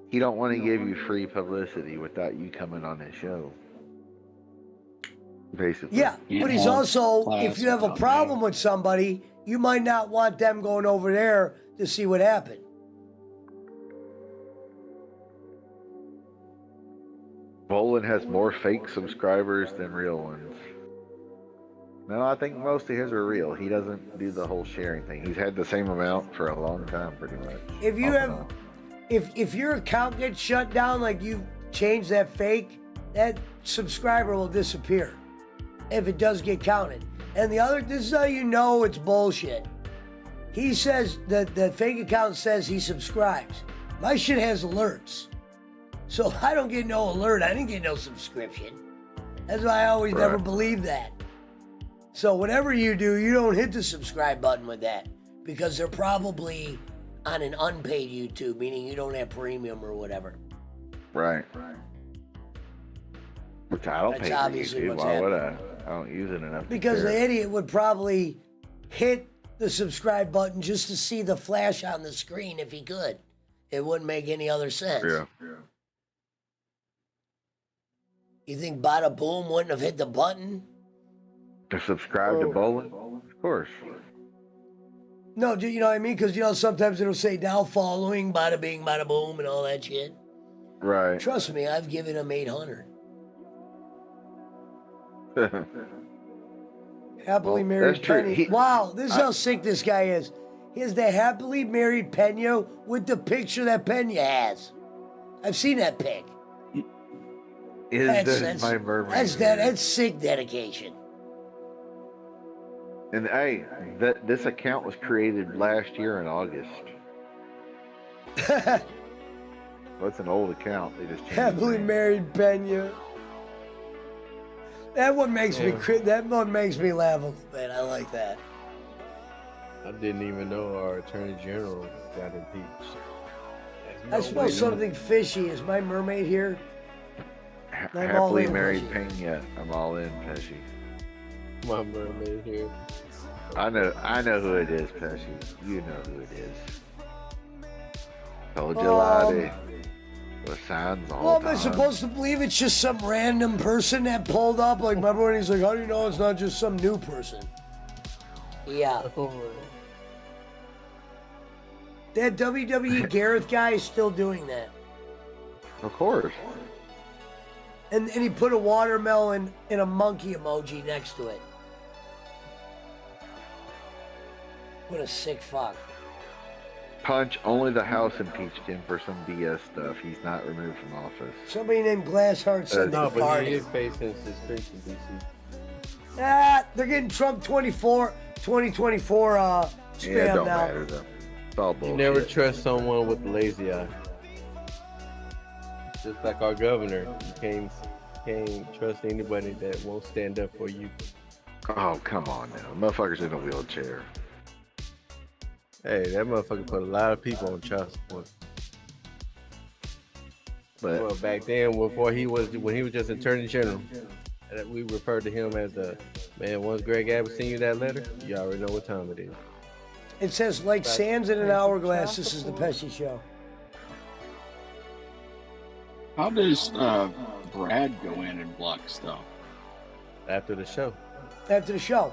Speaker 9: He don't want to give you free publicity without you coming on his show. Basically.
Speaker 2: Yeah, but he's also, if you have a problem with somebody, you might not want them going over there to see what happened.
Speaker 9: Bolin has more fake subscribers than real ones. No, I think most of his are real. He doesn't do the whole sharing thing. He's had the same amount for a long time, pretty much.
Speaker 2: If you have, if your account gets shut down, like you change that fake, that subscriber will disappear. If it does get counted. And this is how you know it's bullshit. He says that the fake account says he subscribes. My shit has alerts. So I don't get no alert. I didn't get no subscription. That's why I always never believe that. So whatever you do, you don't hit the subscribe button with that. Because they're probably on an unpaid YouTube, meaning you don't have premium or whatever.
Speaker 9: Right. Which I don't
Speaker 2: That's
Speaker 9: pay for
Speaker 2: obviously
Speaker 9: YouTube.
Speaker 2: what's
Speaker 9: Why would I? I don't use it enough.
Speaker 2: Because
Speaker 9: to
Speaker 2: the
Speaker 9: care.
Speaker 2: idiot would probably hit the subscribe button just to see the flash on the screen if he could. It wouldn't make any other sense.
Speaker 9: Yeah.
Speaker 2: You think Bada Boom wouldn't have hit the button?
Speaker 9: To subscribe to Bolin? Of course.
Speaker 2: No, you know what I mean? Because, sometimes it'll say now following, Bada Bing, Bada Boom, and all that shit.
Speaker 9: Right.
Speaker 2: Trust me, I've given him 800. Happily married
Speaker 9: that's true.
Speaker 2: Penny. Wow, this is how sick this guy is. He has the happily married Pena with the picture that Pena has. I've seen that pic.
Speaker 9: Is this my mermaid?
Speaker 2: That's sick dedication.
Speaker 9: And hey, this account was created last year in August. That's an old account. They just changed the
Speaker 2: Happily
Speaker 9: name.
Speaker 2: married Pena. That one makes me that one makes me laugh a little bit. I like that.
Speaker 1: I didn't even know our Attorney General got impeached.
Speaker 2: I smell something fishy. Is my mermaid here? I'm all
Speaker 9: Happily
Speaker 2: in,
Speaker 9: married
Speaker 2: Pesci.
Speaker 9: Pena. I'm all in, Pesci.
Speaker 1: My mermaid here.
Speaker 9: I know who it is, Pesci. You know who it is. Told you, laddie. The signs all
Speaker 2: Well,
Speaker 9: the
Speaker 2: am I
Speaker 9: time.
Speaker 2: supposed to believe it's just some random person that pulled up? Like, remember when he's like, how do you know it's not just some new person? Yeah. That WWE Gareth guy is still doing that.
Speaker 9: Of course.
Speaker 2: And he put a watermelon and a monkey emoji next to it. What a sick fuck.
Speaker 9: Punch, only the House impeached him for some BS stuff. He's not removed from office.
Speaker 2: Somebody named Glassheart said
Speaker 1: No,
Speaker 2: they
Speaker 1: but he
Speaker 2: farted.
Speaker 1: is facing suspension, DC.
Speaker 2: They're getting Trump 2024
Speaker 9: Yeah, it
Speaker 2: spam
Speaker 9: don't
Speaker 2: now.
Speaker 9: matter though. It's all bullshit.
Speaker 1: You never trust someone with a lazy eye. Just like our governor, you can't trust anybody that won't stand up for you.
Speaker 9: Oh, come on now. Motherfucker's in a wheelchair.
Speaker 1: Hey, that motherfucker put a lot of people on child support.
Speaker 9: But
Speaker 1: well, back then, when he was just Attorney General, we referred to him as the man. Once Greg Abbott sent you that letter, you already know what time it is.
Speaker 2: It says, like sands in an hourglass, this is the Pesci Show.
Speaker 14: How does Brad go in and block stuff?
Speaker 1: After the show.
Speaker 2: After the show.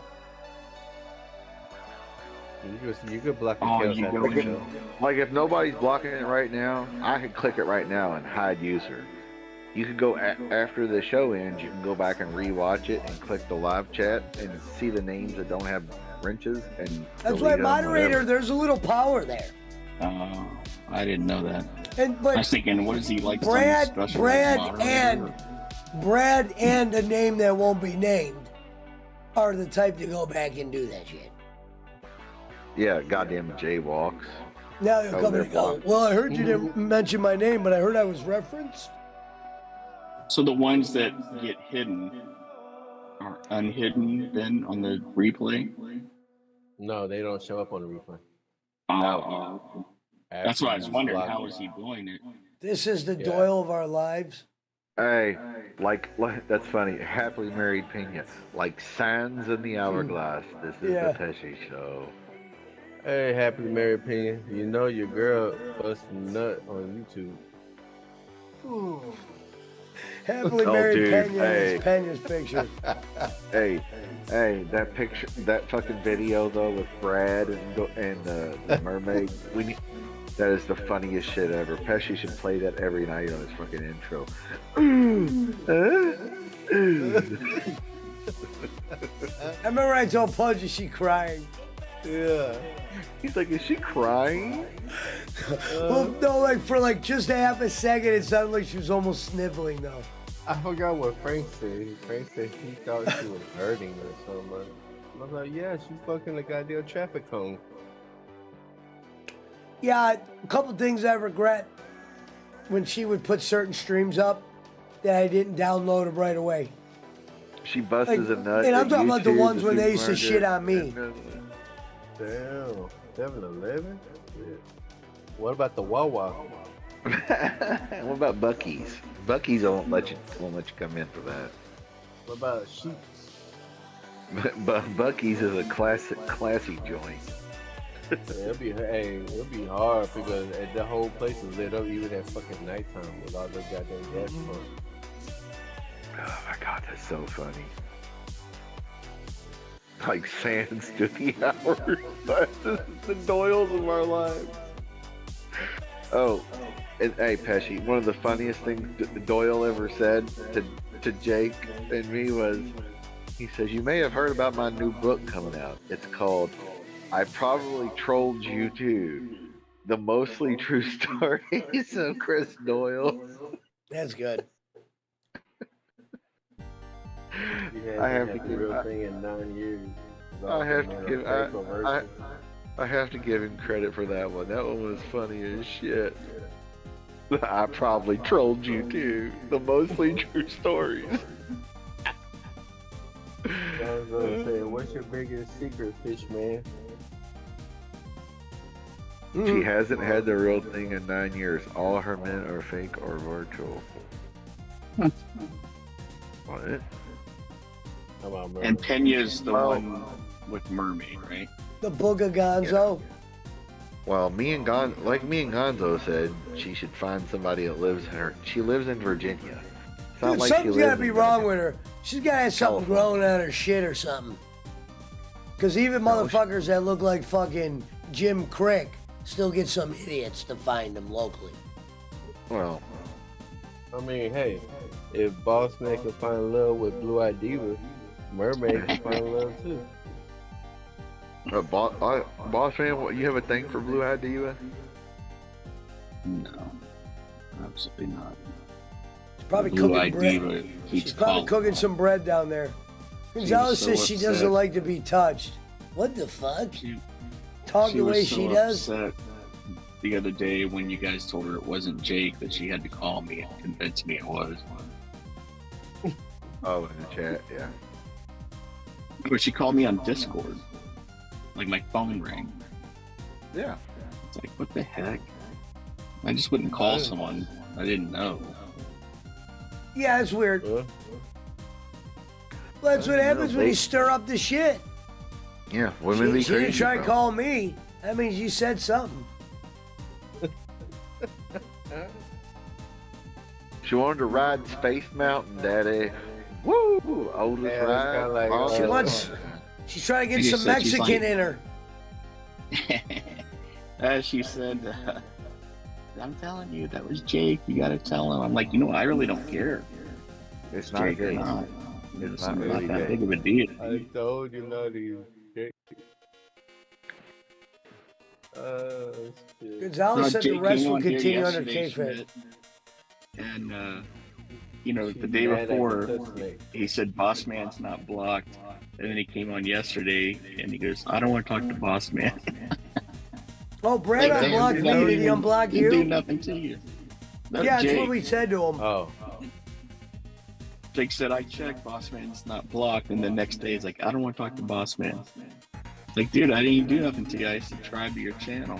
Speaker 1: You could block the
Speaker 14: Oh,
Speaker 1: accounts
Speaker 14: you
Speaker 1: after
Speaker 14: go
Speaker 1: the
Speaker 14: in.
Speaker 1: show.
Speaker 9: like if nobody's blocking it right now, I could click it right now and hide user. You could go after the show ends. You can go back and rewatch it and click the live chat and see the names that don't have wrenches and.
Speaker 2: That's
Speaker 9: delete
Speaker 2: why,
Speaker 9: them,
Speaker 2: moderator,
Speaker 9: whatever.
Speaker 2: there's a little power there.
Speaker 14: Oh, I didn't know that.
Speaker 2: But
Speaker 14: I was thinking, what is he like? some
Speaker 2: Brad
Speaker 14: special
Speaker 2: and
Speaker 14: moderator?
Speaker 2: Brad and a name that won't be named are the type to go back and do that shit.
Speaker 9: Yeah, goddamn jaywalks.
Speaker 2: Now you'll
Speaker 9: Oh,
Speaker 2: come
Speaker 9: they're
Speaker 2: and go,
Speaker 9: blocked.
Speaker 2: well, I heard you didn't mention my name, but I heard I was referenced.
Speaker 14: So the ones that get hidden are unhidden then on the replay?
Speaker 1: No, they don't show up on the replay.
Speaker 14: Oh, that's why I was wondering,
Speaker 1: Block
Speaker 14: how
Speaker 1: it.
Speaker 14: is he doing it?
Speaker 2: This is the
Speaker 1: Yeah.
Speaker 2: Doyle of our lives.
Speaker 9: Hey, like that's funny. Happily married Pena, like sands in the hourglass. This is
Speaker 2: Yeah.
Speaker 9: the Pesci Show.
Speaker 1: Hey, happy married Pena. You know your girl busting nut on YouTube.
Speaker 2: Happily
Speaker 9: Oh,
Speaker 2: married
Speaker 9: dude,
Speaker 2: Pena
Speaker 9: hey.
Speaker 2: is Pena's picture.
Speaker 9: Hey, that picture, that fucking video though with Brad and the mermaid. That is the funniest shit ever. Pesci should play that every night on his fucking intro.
Speaker 2: I remember I told Pudge, is she crying?
Speaker 1: Yeah.
Speaker 9: He's like, is she crying?
Speaker 2: Well, no, like for like just a half a second, it sounded like she was almost sniffling though.
Speaker 1: I forgot what Frank said. Frank said he thought she was hurting or something. I was like, yeah, she's fucking the goddamn traffic cone.
Speaker 2: Yeah, a couple things I regret when she would put certain streams up that I didn't download them right away.
Speaker 9: She busts
Speaker 2: Like,
Speaker 9: a nut.
Speaker 2: and I'm
Speaker 9: at
Speaker 2: talking about the
Speaker 9: YouTube,
Speaker 2: ones
Speaker 9: the
Speaker 2: when they used to
Speaker 9: supermarket,
Speaker 2: shit on me.
Speaker 1: Damn. 7-Eleven? Shit. What about the Wawa?
Speaker 9: What about Bucky's? Bucky's won't let you come in for that.
Speaker 1: What about Sheets?
Speaker 9: But Bucky's is a classy joint.
Speaker 1: Yeah, it'll be hard because the whole place is lit up even at fucking nighttime with all those goddamn gas pumps.
Speaker 9: Oh my god, that's so funny. Like sands to the hours. This is the Doyles of our lives. Oh, and, hey Pesci, one of the funniest things Doyle ever said to Jake and me was, he says, "You may have heard about my new book coming out. It's called I Probably Trolled You Too. The Mostly True Stories of Chris Doyle."
Speaker 2: That's good.
Speaker 1: You
Speaker 9: I have
Speaker 1: had
Speaker 9: to
Speaker 1: the real
Speaker 9: give-
Speaker 1: thing in 9 years.
Speaker 9: I have to give I have to give him credit for that one. That one was funny as shit. I probably trolled you too. The mostly true stories.
Speaker 1: I was gonna say, what's your biggest secret, fish man?
Speaker 9: She hasn't had the real thing in 9 years. All her men are fake or virtual. What?
Speaker 1: Come on,
Speaker 14: And Pena's the one with Mermaid, right?
Speaker 2: The Booga Gonzo.
Speaker 9: Well, me and Gonzo said she should find somebody that lives in her. She lives in Virginia. It's not
Speaker 2: Dude,
Speaker 9: like she
Speaker 2: something's
Speaker 9: lives
Speaker 2: gotta be
Speaker 9: in
Speaker 2: wrong with her. She's gotta have something growing out of her shit or something. Because even motherfuckers that look like fucking Jim Crick still get some idiots to find them locally.
Speaker 9: Well,
Speaker 1: I mean, hey, if Boss Man can find love with Blue Eyed Diva, Mermaid can find love too.
Speaker 9: Boss Man, what, you have a thing for Blue Eyed Diva?
Speaker 14: No, absolutely not.
Speaker 2: She's probably
Speaker 14: Blue Eyed
Speaker 2: cooking
Speaker 14: Diva
Speaker 2: bread.
Speaker 14: keeps
Speaker 2: She's probably
Speaker 14: calling.
Speaker 2: cooking some bread down there. Gonzalez
Speaker 14: so
Speaker 2: says she
Speaker 14: upset.
Speaker 2: doesn't like to be touched. What the fuck? Talk
Speaker 14: She
Speaker 2: the
Speaker 14: was
Speaker 2: way
Speaker 14: so
Speaker 2: she does.
Speaker 14: upset the other day when you guys told her it wasn't Jake that she had to call me and convince me it was.
Speaker 9: Oh, in the chat, yeah.
Speaker 14: But she called me on Discord. Like my phone rang.
Speaker 9: Yeah.
Speaker 14: It's like, what the heck? I just wouldn't call someone I didn't know.
Speaker 2: Yeah, it's weird. Well, that's what happens when you stir up the shit.
Speaker 9: Yeah, women be
Speaker 2: She didn't
Speaker 9: crazy.
Speaker 2: try to
Speaker 9: bro.
Speaker 2: call me. That means you said something.
Speaker 9: She wanted to ride Space Mountain, Daddy. Woo! Oldest
Speaker 1: Yeah, it's
Speaker 9: ride.
Speaker 1: kinda like,
Speaker 9: Oh,
Speaker 2: She wants. She's trying to get
Speaker 14: She
Speaker 2: some
Speaker 14: said she's
Speaker 2: Mexican
Speaker 14: like-
Speaker 2: in her.
Speaker 14: As she said, I'm telling you, that was Jake. You gotta tell him. I'm like, you know, I really don't care.
Speaker 9: It's
Speaker 14: It's
Speaker 9: not
Speaker 14: Jake or
Speaker 9: Jake.
Speaker 14: not.
Speaker 9: It's
Speaker 14: It's
Speaker 9: not
Speaker 14: not
Speaker 9: really
Speaker 14: that
Speaker 9: Jake.
Speaker 14: big of a deal.
Speaker 1: I told you not to. Shit.
Speaker 2: Gonzalez said the
Speaker 14: Jake
Speaker 2: rest
Speaker 14: came
Speaker 2: will
Speaker 14: on here
Speaker 2: continue under
Speaker 14: yesterday,
Speaker 2: kayfabe.
Speaker 14: And you know, the day
Speaker 1: mad at
Speaker 14: before,
Speaker 1: the snake.
Speaker 14: he said Boss Man's not blocked, and then he came on yesterday and he goes, I don't want to talk to Boss Man.
Speaker 2: Oh, Brad
Speaker 14: Like,
Speaker 2: unblocked
Speaker 14: damn,
Speaker 2: me.
Speaker 14: dude,
Speaker 2: Did he unblock
Speaker 14: didn't do
Speaker 2: you?
Speaker 14: nothing to you. No,
Speaker 2: Yeah, that's
Speaker 14: Jake.
Speaker 2: what we said to him.
Speaker 1: Oh.
Speaker 14: Jake said, I checked, Boss Man's not blocked. And the next day, he's like, I don't want to talk to Boss Man. It's like, dude, I didn't even do nothing to you. I subscribed to your channel.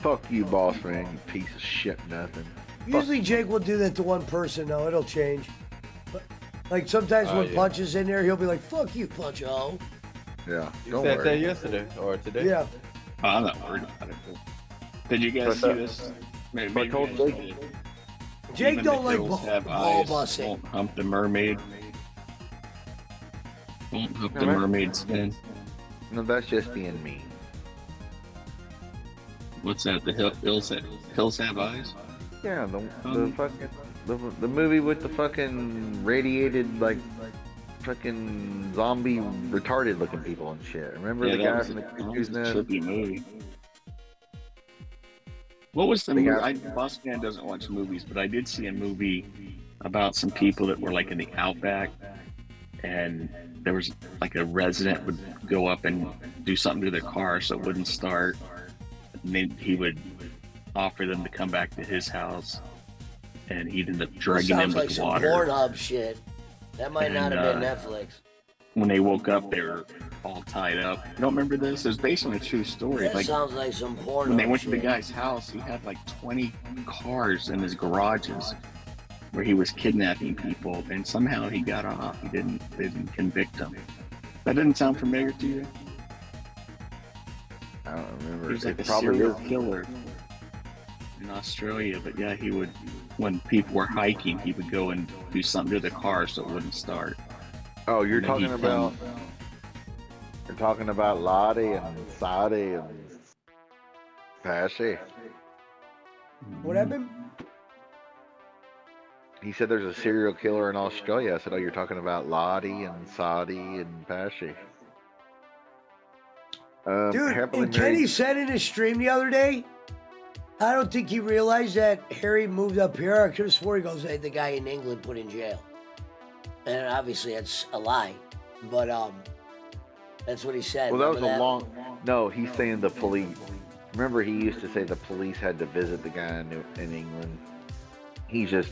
Speaker 9: Fuck you, boss man, you piece of shit, nothing.
Speaker 2: Usually Jake will do that to one person, though. It'll change. But, like, sometimes
Speaker 1: Oh,
Speaker 2: when
Speaker 1: yeah.
Speaker 2: Punch is in there, he'll be like, fuck you, Punch, oh.
Speaker 9: Yeah,
Speaker 1: You
Speaker 9: don't
Speaker 1: said
Speaker 9: worry.
Speaker 1: that yesterday or today?
Speaker 2: Yeah.
Speaker 14: Oh, I'm not worried about it. Did you guys see this? Maybe
Speaker 9: But told
Speaker 14: you guys
Speaker 9: Jake-
Speaker 14: did.
Speaker 2: Jake
Speaker 14: Even
Speaker 2: don't
Speaker 14: the
Speaker 2: like
Speaker 14: hills have
Speaker 2: ball
Speaker 14: eyes,
Speaker 2: busting.
Speaker 14: won't hump the mermaid. Won't hump the
Speaker 9: Alright.
Speaker 14: mermaid skin.
Speaker 9: No, that's just being mean.
Speaker 14: What's that? The hills have eyes?
Speaker 9: Yeah, the fucking the movie with the fucking radiated like fucking zombie retarded looking people and shit. Remember the guy from the
Speaker 14: that was
Speaker 9: Cuckoo's
Speaker 14: a
Speaker 9: Nest?
Speaker 14: trippy movie. What was the
Speaker 9: The
Speaker 14: movie?
Speaker 9: guy-
Speaker 14: Boss Man doesn't watch movies, but I did see a movie about some people that were like in the outback, and there was like a resident would go up and do something to their car so it wouldn't start, and then he would offer them to come back to his house, and he'd end up drugging them
Speaker 2: Sounds like
Speaker 14: with
Speaker 2: some
Speaker 14: water.
Speaker 2: Pornhub shit. That might not
Speaker 14: And,
Speaker 2: have been
Speaker 14: uh,
Speaker 2: Netflix.
Speaker 14: When they woke up, they were all tied up. You don't remember this? It was based on a true story.
Speaker 2: That
Speaker 14: Like,
Speaker 2: sounds like some Pornhub
Speaker 14: when they went to the
Speaker 2: shit.
Speaker 14: guy's house, he had like 20 cars in his garages where he was kidnapping people, and somehow he got off. They didn't convict him. That didn't sound familiar to you?
Speaker 9: I don't remember.
Speaker 14: He was like
Speaker 9: It
Speaker 14: a
Speaker 9: probably
Speaker 14: serial
Speaker 9: is.
Speaker 14: killer in Australia, but yeah, he would, when people were hiking, he would go and do something to the car so it wouldn't start.
Speaker 9: Oh, you're
Speaker 14: And then he'd
Speaker 9: talking about
Speaker 14: come-
Speaker 9: you're talking about Lottie and Sadi and Pashi.
Speaker 2: What happened?
Speaker 9: He said there's a serial killer in Australia. I said, oh, you're talking about Lottie and Sadi and Pashi.
Speaker 2: Dude,
Speaker 9: happily
Speaker 2: and Kenny
Speaker 9: married.
Speaker 2: said in his stream the other day, I don't think he realized that Harry moved up here. I could have swore he goes, hey, the guy in England put in jail. And obviously that's a lie. But That's what he said.
Speaker 9: Well, that was
Speaker 2: Remember
Speaker 9: a long. No, he's saying the police. Remember, he used to say the police had to visit the guy in England. He's just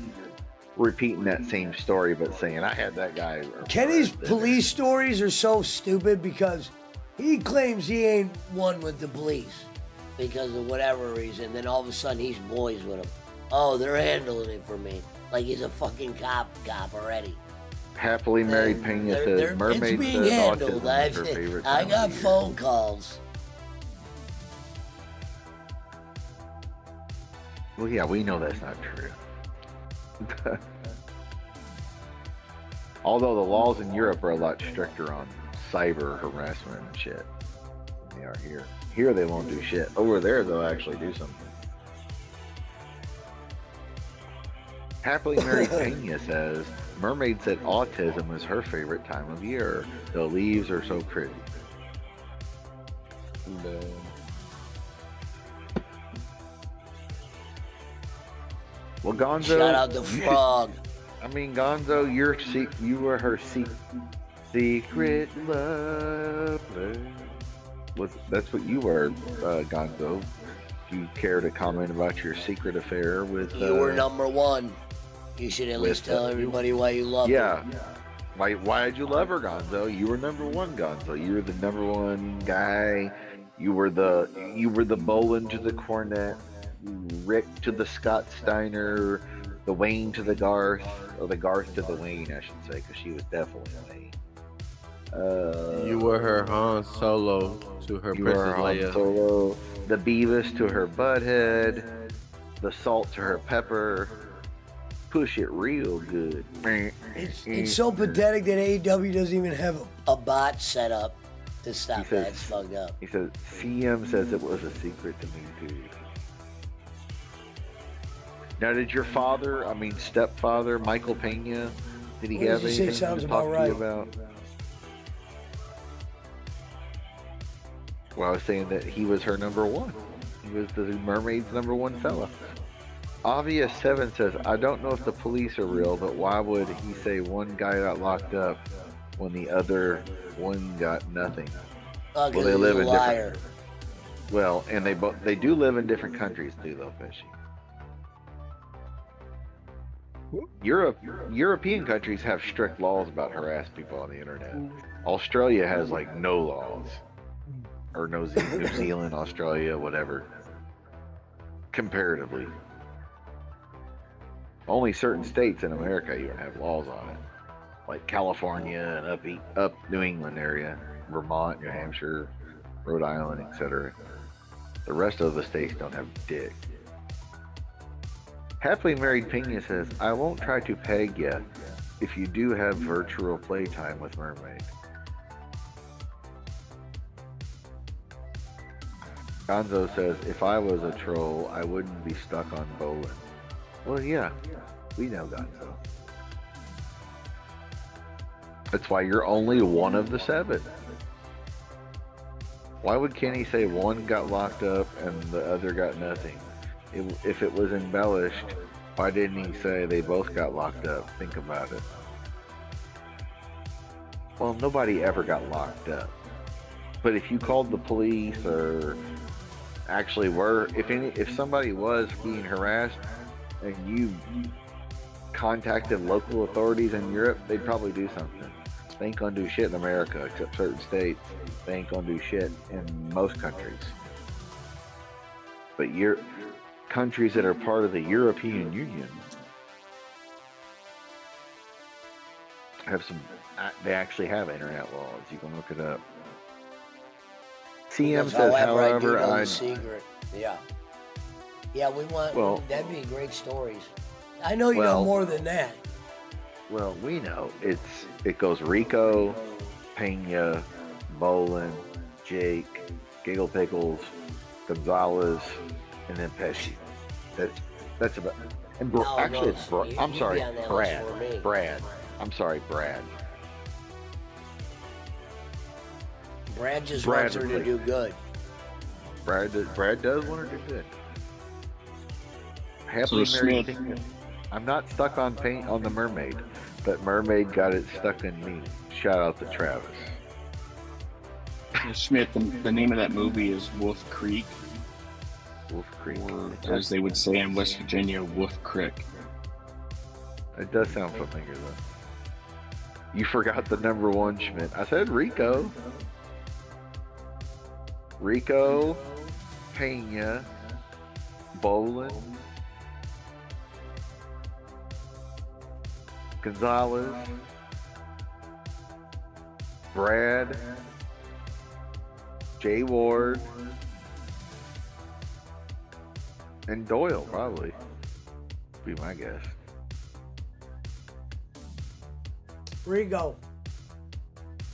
Speaker 9: repeating that same story, but saying I had that guy.
Speaker 2: Kenny's
Speaker 9: arrested."
Speaker 2: police stories are so stupid because he claims he ain't one with the police because of whatever reason. Then all of a sudden he's boys with them. Oh, they're handling it for me. Like he's a fucking cop already.
Speaker 9: Happily married Pena says Mermaid
Speaker 2: it's being
Speaker 9: says
Speaker 2: handled.
Speaker 9: autism is her favorite.
Speaker 2: I
Speaker 9: time
Speaker 2: got
Speaker 9: of year."
Speaker 2: phone calls.
Speaker 9: Well, yeah, we know that's not true. Although the laws in Europe are a lot stricter on cyber harassment and shit than they are here. Here they won't do shit. Over there they'll actually do something. Happily Married Pena says Mermaid said autism is her favorite time of year. The leaves are so pretty. Well, Gonzo,
Speaker 2: Shout out the frog.
Speaker 9: I mean, Gonzo, you were her secret lover. That's what you were, Gonzo. Do you care to comment about your secret affair with?
Speaker 2: You were number one. You should at least tell everybody why you love her.
Speaker 9: Yeah. Why did you love her, Gonzo? You were number one, Gonzo. You were the number one guy. You were the Boland to the Cornet, Rick to the Scott Steiner, the Wayne to the Garth, or the Garth to the Wayne, I should say, because she was definitely Wayne.
Speaker 1: You were her Han Solo to her
Speaker 9: You were
Speaker 1: Princess
Speaker 9: Han
Speaker 1: Leia.
Speaker 9: Solo, the Beavis to her Butthead, the Salt to her Pepper. Push it real good.
Speaker 2: It's so pathetic that AEW doesn't even have a bot set up to stop that. It's fucked up.
Speaker 9: He says, CM says it was a secret to me too. Now, did your father, stepfather, Michael Pena, did he
Speaker 2: What
Speaker 9: have
Speaker 2: does he say?
Speaker 9: anything
Speaker 2: Sounds
Speaker 9: to talk
Speaker 2: about
Speaker 9: to you
Speaker 2: right.
Speaker 9: about? Well, I was saying that he was her number one. He was the Mermaid's number one fella. Obvious 7 says, I don't know if the police are real, but why would he say one guy got locked up when the other one got nothing?
Speaker 2: Well, they live in liar.
Speaker 9: different. Well, and they do live in different countries too, though, Fishy. European countries have strict laws about harassing people on the internet. Australia has like no laws, or New Zealand, Australia, whatever. Comparatively. Only certain states in America even have laws on it, like California and up New England area, Vermont, New Hampshire, Rhode Island, etc. The rest of the states don't have dick. Happily Married Pena says, I won't try to peg ya if you do have virtual playtime with Mermaid. Gonzo says, if I was a troll, I wouldn't be stuck on Boland. Well, yeah, we know Gonzo. That's why you're only one of the 7. Why would Kenny say one got locked up and the other got nothing? If it was embellished, why didn't he say they both got locked up? Think about it. Well, nobody ever got locked up. But if you called the police or actually were, if somebody was being harassed and you contacted local authorities in Europe, they'd probably do something. They ain't gonna do shit in America, except certain states. They ain't gonna do shit in most countries. But countries that are part of the European Union they actually have internet laws. You can look it up. CM says, however,
Speaker 2: I do know the secret. Yeah, we want.
Speaker 9: Well,
Speaker 2: that'd be great stories. I know you know more than that.
Speaker 9: Well, we know it goes Rico, Pena, Boland, Jake, Giggle Pickles, Gonzalez, and then Pesci. That's about. And actually, it's I'm sorry, Brad. I'm sorry, Brad.
Speaker 2: Brad just wants her to do good.
Speaker 9: Brad does want her to do good. Happily Married Pena. I'm not stuck on the Mermaid, but Mermaid got it stuck in me. Shout out to Travis.
Speaker 14: Schmidt, the name of that movie is Wolf Creek.
Speaker 9: Wolf Creek.
Speaker 14: Or, as they would say in West Virginia, Wolf Creek.
Speaker 9: It does sound familiar, though. You forgot the number one, Schmidt. I said Rico. Rico, Pena, Bolin, Gonzalez, Brad, Jay Ward, and Doyle, probably. Be my guess.
Speaker 2: Rico.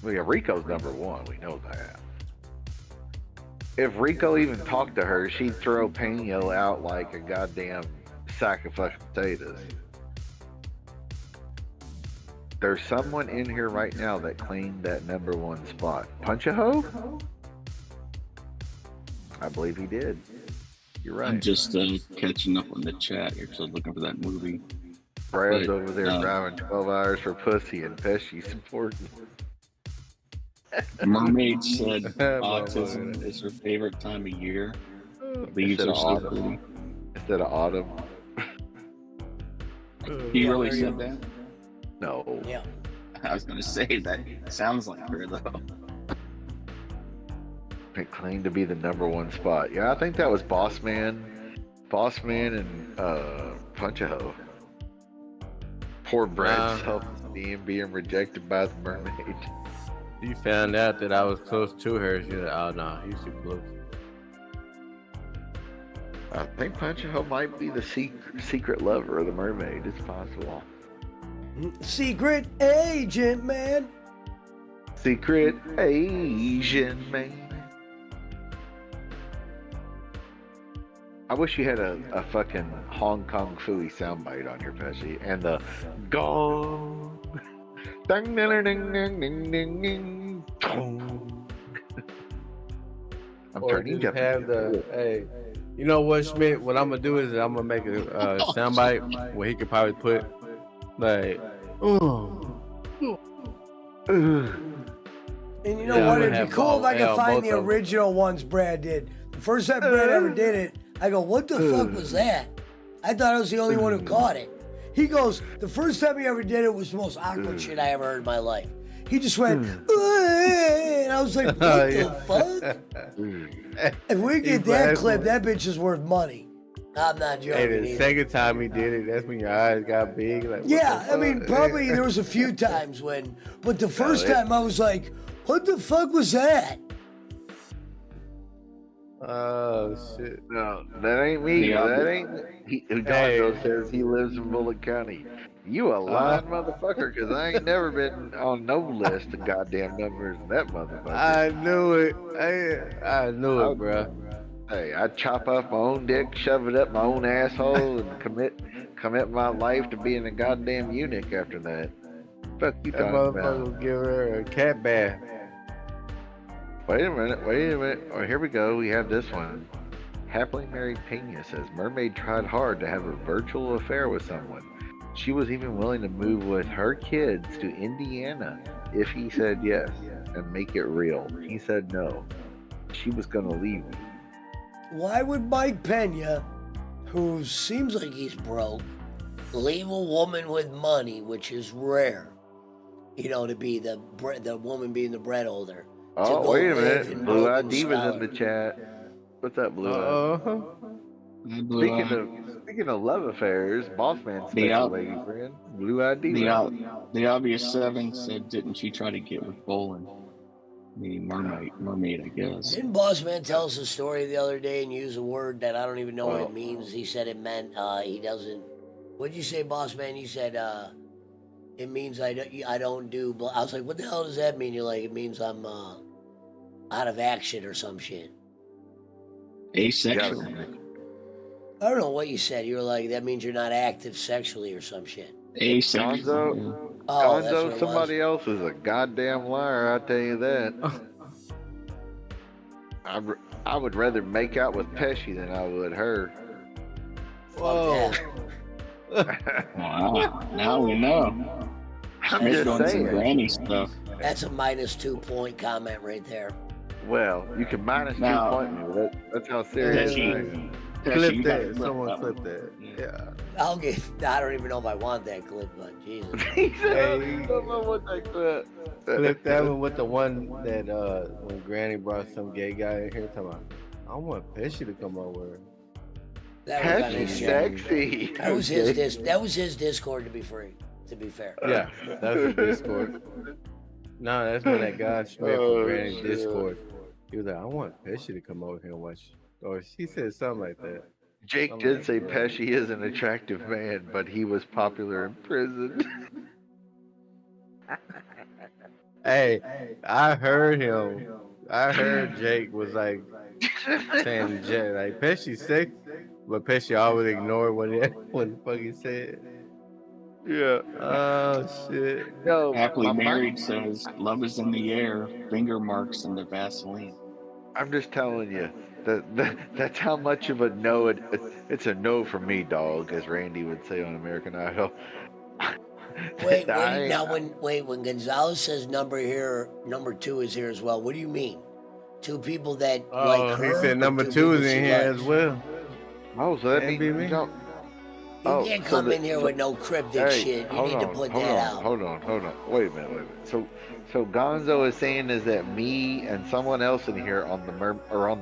Speaker 9: Well, yeah, Rico's number one. We know that. If Rico even talked to her, she'd throw Pena out like a goddamn sack of fucking potatoes. There's someone in here right now that claimed that number one spot. Punch-a-hoe? I believe he did. You're right.
Speaker 14: I'm just catching up on the chat here because I was looking for that movie.
Speaker 9: Brad's over there driving 12 hours for pussy and Pesci supporting.
Speaker 14: Mermaid said autism is her favorite time of year. The leaves are so pretty.
Speaker 9: Instead of autumn.
Speaker 14: He really said that?
Speaker 9: No.
Speaker 2: Yeah.
Speaker 14: I was going to say that sounds like her, though.
Speaker 9: It claimed to be the number one spot. Yeah, I think that was Boss Man and Punch-a-hoe. Poor Brad's self-esteem being rejected by the mermaid.
Speaker 1: You found out that I was close to her. She said, "Oh no, he's too close."
Speaker 9: I think Punch-a-hoe might be the secret lover of the mermaid. It's possible.
Speaker 2: Secret agent, man.
Speaker 9: Secret Asian man. I wish you had a fucking Hong Kong Phooey soundbite on your Pesci and the gong. Ding ding ding ding ding ding ding. I'm
Speaker 1: Or
Speaker 9: turning
Speaker 1: just have the hey. You know what, Schmidt? What I'm gonna do is I'm gonna make a soundbite where he could probably put like,
Speaker 2: And you know what? It'd be cool if I could find the original ones Brad did. The first time Brad ever did it, I go, what the fuck was that? I thought I was the only one who caught it. He goes, the first time he ever did it was the most awkward shit I ever heard in my life. He just went, and I was like, what the fuck? If we get that clip, that bitch is worth money. I'm not joking.
Speaker 1: Hey, the second time he did it, that's when your eyes got big. Like,
Speaker 2: yeah, I mean, probably there was a few times when, but the first time I was like, what the fuck was that?
Speaker 1: Oh shit!
Speaker 9: No, that ain't me. That ain't me. Gonzo says he lives in Bullitt County. You a lying motherfucker, because I ain't never been on no list of goddamn numbers in that motherfucker.
Speaker 1: I knew it. I knew it, bro.
Speaker 9: Hey, I'd chop off my own dick, shove it up my own asshole, and commit my life to being a goddamn eunuch after that. Fuck you
Speaker 1: That
Speaker 9: talking
Speaker 1: motherfucker
Speaker 9: about?
Speaker 1: will give her a cat bath.
Speaker 9: Wait a minute. Oh, here we go. We have this one. Happily Married Pena says, Mermaid tried hard to have a virtual affair with someone. She was even willing to move with her kids to Indiana if he said yes and make it real. He said no. She was going to leave me.
Speaker 2: Why would Mike Pena, who seems like he's broke, leave a woman with money, which is rare, you know, to be the woman being the bread holder?
Speaker 9: Oh, wait a minute. Blue Eyed Diva's in the chat. What's up, Blue Eyed? Speaking of love affairs, Boss Man special lady friend, Blue Eyed Diva.
Speaker 14: The obvious seven said, didn't she try to get with Bolin? Meaning mermaid, I guess.
Speaker 2: Didn't Boss Man tell us a story the other day and use a word that I don't even know what it means? He said it meant he doesn't. What'd you say, Boss Man? You said it means I don't do. I was like, what the hell does that mean? You're like, it means I'm out of action or some shit.
Speaker 14: Asexual.
Speaker 2: I don't know what you said. You were like, that means you're not active sexually or some shit.
Speaker 9: Gonzo, Gonzo, somebody else is a goddamn liar, I tell you that. I would rather make out with Pesci than I would her.
Speaker 2: Whoa.
Speaker 14: Wow, now we know.
Speaker 9: I'm just saying.
Speaker 14: Some granny stuff.
Speaker 2: That's a -2 point comment right there.
Speaker 9: Well, you can minus 2
Speaker 14: Now-
Speaker 9: point me, but that's how serious I am.
Speaker 14: Pesci, you gotta
Speaker 1: that. Someone
Speaker 14: that
Speaker 1: clip
Speaker 14: one.
Speaker 1: that. Yeah.
Speaker 2: I'll get. I don't even know if I want that clip, but Jesus.
Speaker 9: He said, I
Speaker 1: Hey.
Speaker 9: don't know what that clip.
Speaker 1: Clip that one with the one that when Granny brought some gay guy in here talking about, I want Pesci to come over.
Speaker 2: That was on
Speaker 9: Pesci's
Speaker 2: his show.
Speaker 9: sexy.
Speaker 2: That was his that was his Discord, to be fair.
Speaker 1: Yeah, that's his Discord. No, that's when that guy Smith from Granny's
Speaker 9: shit.
Speaker 1: Discord. He was like, I want Pesci to come over here and watch. Or she said something like that.
Speaker 9: Jake
Speaker 1: I'm
Speaker 9: did
Speaker 1: like,
Speaker 9: say
Speaker 1: bro.
Speaker 9: Pesci is an attractive man, but he was popular in prison.
Speaker 1: Hey, I heard him. I heard Jake was like saying Jake, like Pesci's sick, but Pesci always ignored what the fuck he said.
Speaker 9: Yeah.
Speaker 1: Oh shit.
Speaker 9: No,
Speaker 14: Happily
Speaker 9: my-
Speaker 14: Married says, love is in the air, finger marks in the Vaseline.
Speaker 9: I'm just telling you that's how much of a no it's a no from me, dog, as Randy would say on American Idol.
Speaker 2: Wait, when Gonzalez says number 2 is here as well, what do you mean? 2 people that like
Speaker 1: Oh,
Speaker 2: her?
Speaker 1: he said
Speaker 2: or
Speaker 1: number
Speaker 2: 2
Speaker 1: 2
Speaker 2: people
Speaker 1: is
Speaker 2: she
Speaker 1: in here
Speaker 2: likes?
Speaker 1: as well.
Speaker 9: Oh, so that
Speaker 1: Can't
Speaker 9: means
Speaker 1: be me.
Speaker 9: you don't.
Speaker 2: You can't come in here with no cryptic shit. You need to put that out.
Speaker 9: Hold on. Wait a minute. So Gonzo is saying is that me and someone else in here on the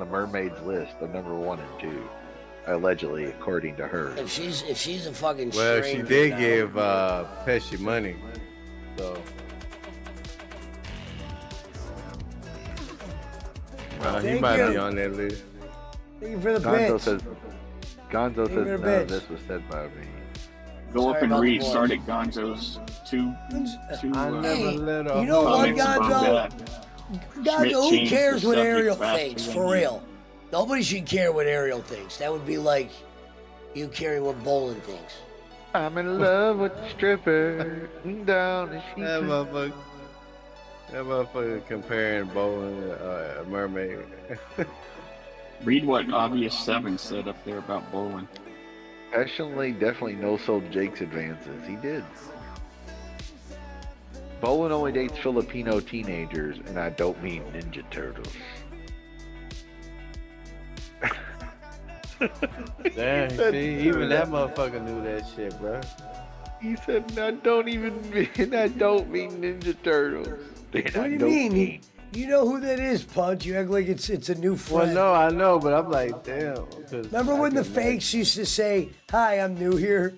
Speaker 9: mermaids list, the number 1 and 2, allegedly, according to her.
Speaker 2: If she's a fucking
Speaker 1: Well, she
Speaker 2: stranger
Speaker 1: did
Speaker 2: now-
Speaker 1: give Pesci money, so. He
Speaker 2: Thank
Speaker 1: might
Speaker 2: you.
Speaker 1: be on that list.
Speaker 2: Thank you for the
Speaker 9: Gonzo
Speaker 2: bitch.
Speaker 9: says
Speaker 2: Thank you for
Speaker 9: none
Speaker 2: the
Speaker 9: of
Speaker 2: bitch.
Speaker 9: this was said by me.
Speaker 14: Go
Speaker 2: Sorry
Speaker 14: up and
Speaker 2: about the
Speaker 14: read.
Speaker 2: voice.
Speaker 14: Start at Gonzo's two.
Speaker 1: I never let a
Speaker 2: You know what,
Speaker 14: comments above
Speaker 2: Gonzo?
Speaker 14: that.
Speaker 2: Gonzo,
Speaker 14: Schmidt
Speaker 2: who
Speaker 14: changed
Speaker 2: cares
Speaker 14: the
Speaker 2: what
Speaker 14: subject
Speaker 2: Ariel
Speaker 14: faster
Speaker 2: thinks?
Speaker 14: than
Speaker 2: For
Speaker 14: you.
Speaker 2: real. Nobody should care what Ariel thinks. That would be like you caring what Bolin thinks.
Speaker 9: I'm in love with the stripper. Down and she
Speaker 1: That motherfucker comparing bowling to a mermaid.
Speaker 14: Read what Obvious 7 said up there about bowling.
Speaker 9: passionately definitely no-sold Jake's advances. He did. Bolin only dates Filipino teenagers, and I don't mean Ninja Turtles.
Speaker 1: Damn, see, even that motherfucker knew that shit, bro.
Speaker 9: He said, I don't mean Ninja Turtles.
Speaker 2: What do you mean? You know who that is, Punch. You act like it's a new
Speaker 1: Well,
Speaker 2: friend.
Speaker 1: no, I know, but I'm like, damn.
Speaker 2: Remember when the fakes used to say, "Hi, I'm new here"?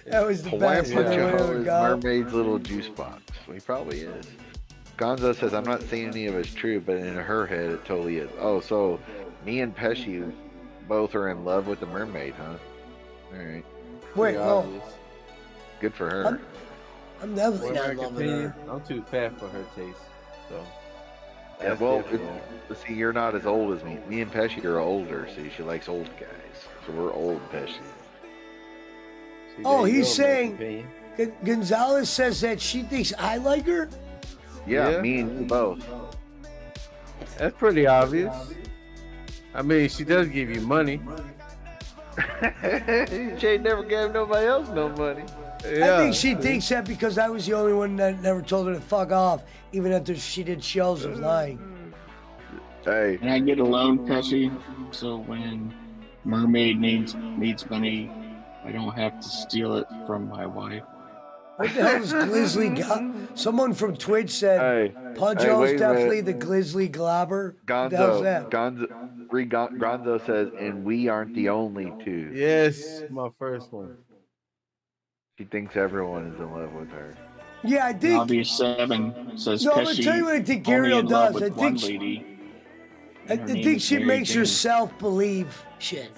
Speaker 2: That was the
Speaker 9: Hawaiian
Speaker 2: best. when
Speaker 9: Punch
Speaker 2: they went to
Speaker 9: Ho
Speaker 2: the
Speaker 9: is
Speaker 2: golf.
Speaker 9: Mermaid's little juice box. Well, he probably is. Gonzo says, I'm not saying any of it's true, but in her head it totally is. Oh, so me and Pesci both are in love with the mermaid, huh? Alright.
Speaker 2: Wait, no.
Speaker 9: Good for her.
Speaker 2: I'm definitely
Speaker 1: For
Speaker 2: not in
Speaker 1: American
Speaker 2: love with
Speaker 1: opinion,
Speaker 2: her.
Speaker 1: I'm too fat for her taste, so.
Speaker 9: Yeah,
Speaker 1: that's
Speaker 9: well,
Speaker 1: different.
Speaker 9: see, you're not as old as me. Me and Pesci are older, see, she likes old guys. So we're old Pesci.
Speaker 1: See,
Speaker 2: Oh,
Speaker 1: there you
Speaker 2: he's
Speaker 1: go, American
Speaker 2: saying
Speaker 1: opinion.
Speaker 2: Gonzalez says that she thinks I like her.
Speaker 9: Yeah, me and you both.
Speaker 1: That's pretty obvious. I mean, she does give you money.
Speaker 9: She ain't never gave nobody else no money.
Speaker 1: Yeah.
Speaker 2: I think she thinks that because I was the only one that never told her to fuck off, even after she did shows of lying.
Speaker 9: Hey.
Speaker 14: Can I get a loan, Pesci? So when Mermaid needs money, I don't have to steal it from my wife.
Speaker 2: What the hell is Glizzly Someone from Twitch said Puncho's
Speaker 9: wait a
Speaker 2: definitely
Speaker 9: minute.
Speaker 2: the Glizzly Globber. What the hell's that?
Speaker 9: Gonzo says, and we aren't the only two.
Speaker 1: Yes, my first one.
Speaker 9: She thinks everyone is in love with her.
Speaker 2: Yeah, I think.
Speaker 14: Obvious 7 says
Speaker 2: No, I'm
Speaker 14: Pesci
Speaker 2: gonna tell you what I think
Speaker 14: only
Speaker 2: Ariel
Speaker 14: in love
Speaker 2: does.
Speaker 14: with
Speaker 2: I
Speaker 14: one
Speaker 2: think
Speaker 14: lady.
Speaker 2: I
Speaker 14: and her name
Speaker 2: think
Speaker 14: is
Speaker 2: she
Speaker 14: Mary
Speaker 2: makes
Speaker 14: Jane.
Speaker 2: herself believe shit.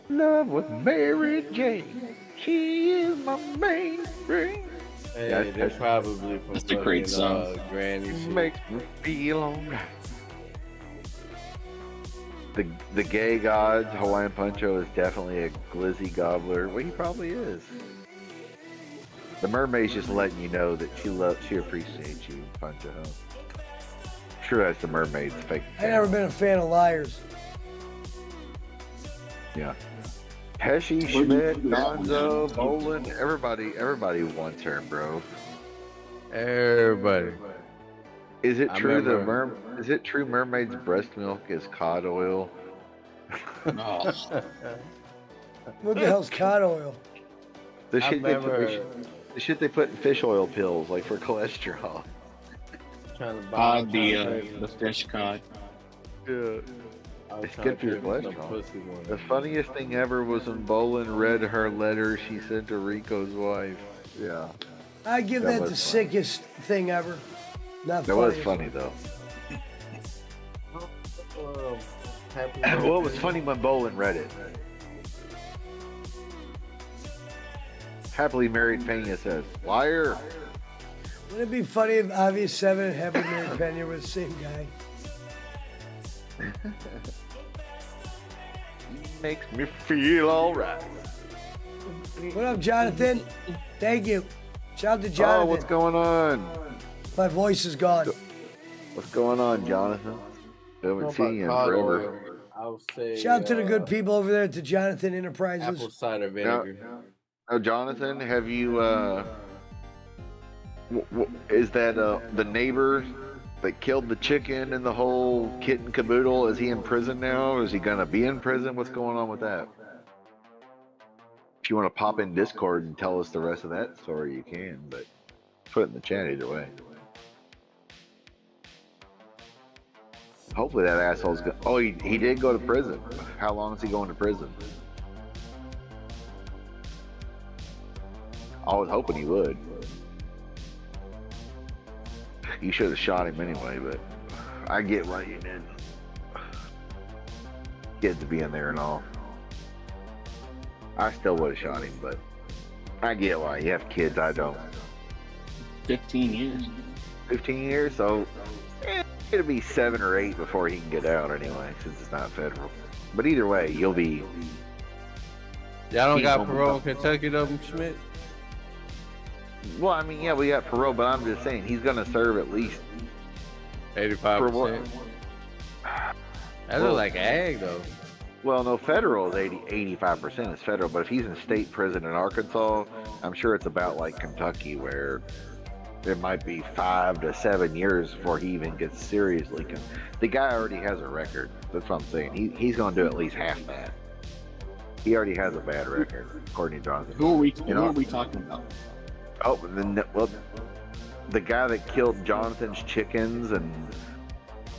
Speaker 9: Love with Mary Jane. She is my main ring.
Speaker 1: Hey,
Speaker 9: Yeah,
Speaker 1: they're probably from
Speaker 14: That's a great
Speaker 1: fucking,
Speaker 14: song.
Speaker 1: Granny shit.
Speaker 9: Makes me feel alright. The gay gods, Hawaiian Puncho is definitely a glizzy gobbler. Well, he probably is. The mermaid's just letting you know that she appreciates you, Puncho. Sure, that's the mermaid's fake.
Speaker 2: I never been a fan of liars.
Speaker 9: Yeah. Pesci, Schmidt, Gonzo, Bolin, everybody wants her, bro.
Speaker 1: Everybody.
Speaker 9: Is it
Speaker 1: I
Speaker 9: true
Speaker 1: remember-
Speaker 9: is it true mermaid's breast milk is cod oil?
Speaker 14: Oh,
Speaker 2: What the hell's cod oil?
Speaker 9: The
Speaker 1: I
Speaker 9: shit they
Speaker 1: remember
Speaker 9: put, the shit they put in fish oil pills, like for cholesterol.
Speaker 1: trying to buy
Speaker 14: cod, the fish cod.
Speaker 9: Yeah.
Speaker 1: I was
Speaker 9: It's
Speaker 1: trying
Speaker 9: good
Speaker 1: to
Speaker 9: for your
Speaker 1: pay some
Speaker 9: cholesterol.
Speaker 1: pussy one.
Speaker 9: The funniest thing ever was when Bolin read her letter she sent to Rico's wife. Yeah.
Speaker 2: I give
Speaker 9: That
Speaker 2: that
Speaker 9: was
Speaker 2: the
Speaker 9: funny.
Speaker 2: sickest thing ever. Not
Speaker 9: That
Speaker 2: funny.
Speaker 9: was funny though. Well, it was funny when Bolin read it. Happily married Pena says, liar.
Speaker 2: Wouldn't it be funny if Obvious 7 and Happy Married Pena were the same guy?
Speaker 9: Makes me feel alright.
Speaker 2: What up, Jonathan? Thank you. Shout out to Jonathan.
Speaker 9: Oh, what's going on?
Speaker 2: My voice is gone.
Speaker 9: What's going on, Jonathan? Haven't
Speaker 1: How
Speaker 9: seen you in
Speaker 1: about cod
Speaker 9: forever.
Speaker 1: oil? I would say.
Speaker 2: Shout out to the good people over there at the Jonathan Enterprises.
Speaker 1: Apple cider vinegar.
Speaker 9: Now, Jonathan, have you, is that, the neighbor that killed the chicken and the whole kit and caboodle? Is he in prison now? Is he gonna be in prison? What's going on with that? If you want to pop in Discord and tell us the rest of that story, you can, but put it in the chat either way. Hopefully that asshole's go- Oh, he did go to prison. How long is he going to prison? I was hoping he would. You should have shot him anyway, but I get why you did. Kids being there and all. I still would have shot him, but I get why. You have kids, I don't.
Speaker 14: 15 years.
Speaker 9: 15 years, so it'll be 7 or 8 before he can get out anyway, since it's not federal. But either way, you'll be.
Speaker 1: Y'all don't
Speaker 9: He's
Speaker 1: got
Speaker 9: gonna
Speaker 1: parole in
Speaker 9: be-
Speaker 1: Kentucky though, Schmidt?
Speaker 9: Well, I mean, yeah, we got parole, but I'm just saying he's gonna serve at least
Speaker 1: 85%. That looks like ag though.
Speaker 9: Well, no, federal is 85% is federal, but if he's in state prison in Arkansas, I'm sure it's about like Kentucky, where it might be 5 to 7 years before he even gets seriously. The guy already has a record. That's what I'm saying. He's going to do at least half that. He already has a bad record, according to Jonathan.
Speaker 14: Who are we talking about?
Speaker 9: Oh, well, the guy that killed Jonathan's chickens and.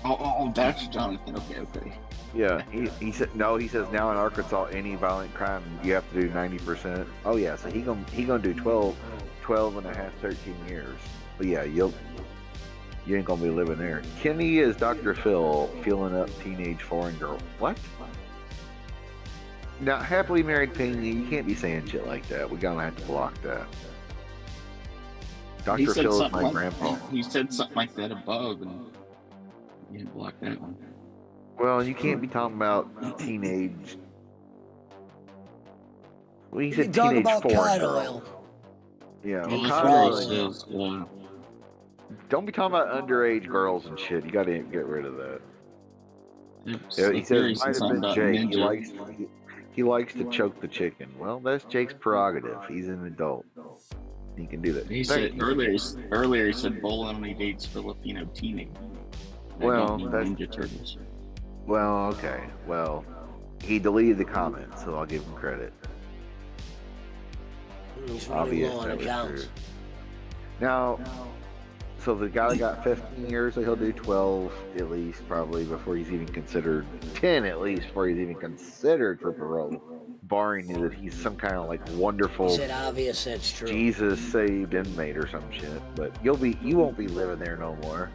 Speaker 14: Oh, that's Jonathan. Okay.
Speaker 9: Yeah, he said no. He says now in Arkansas, any violent crime you have to do 90%. Oh yeah, so he gonna do 12 and a half, 13 years. But yeah, you ain't gonna be living there. Kenny is Dr. Phil feeling up teenage foreign girl. What? Now, happily married Penny, you can't be saying shit like that. We're gonna have to block that.
Speaker 14: He
Speaker 9: Dr.
Speaker 14: said
Speaker 9: Phil is
Speaker 14: something
Speaker 9: my
Speaker 14: like-
Speaker 9: grandpa.
Speaker 14: He said something like that above, and you didn't block that one.
Speaker 9: Well, you can't be talking about teenage. Well, he
Speaker 2: You
Speaker 9: said
Speaker 2: can talk
Speaker 9: teenage
Speaker 2: about
Speaker 9: foreign
Speaker 2: cod
Speaker 9: girl.
Speaker 2: oil.
Speaker 9: Yeah,
Speaker 14: Well,
Speaker 9: cod
Speaker 14: that's
Speaker 9: oil.
Speaker 14: what he says,
Speaker 9: Don't be talking about underage girls and shit. You gotta get rid of that. Yeah, he says
Speaker 14: Gary
Speaker 9: it
Speaker 14: said
Speaker 9: might have
Speaker 14: something
Speaker 9: been
Speaker 14: about
Speaker 9: Jake.
Speaker 14: ninja.
Speaker 9: He likes to choke the chicken. Well, that's Jake's prerogative. He's an adult. He can do that.
Speaker 14: He
Speaker 9: Thank
Speaker 14: said
Speaker 9: you.
Speaker 14: earlier he said Bull only dates Filipino teenagers.
Speaker 9: Well, that's-
Speaker 14: Ninja Turtles.
Speaker 9: Well, okay. Well, he deleted the comment, so I'll give him credit.
Speaker 2: He's
Speaker 9: Obvious
Speaker 2: really low on
Speaker 9: that was
Speaker 2: accounts.
Speaker 9: true. Now, so the guy that got 15 years, so he'll do 12 at least, probably, before he's even considered 10 at least, before he's even considered for parole, barring that he's some kind of like wonderful
Speaker 2: Is it obvious that's true?
Speaker 9: Jesus saved inmate or some shit. But you won't be living there no more.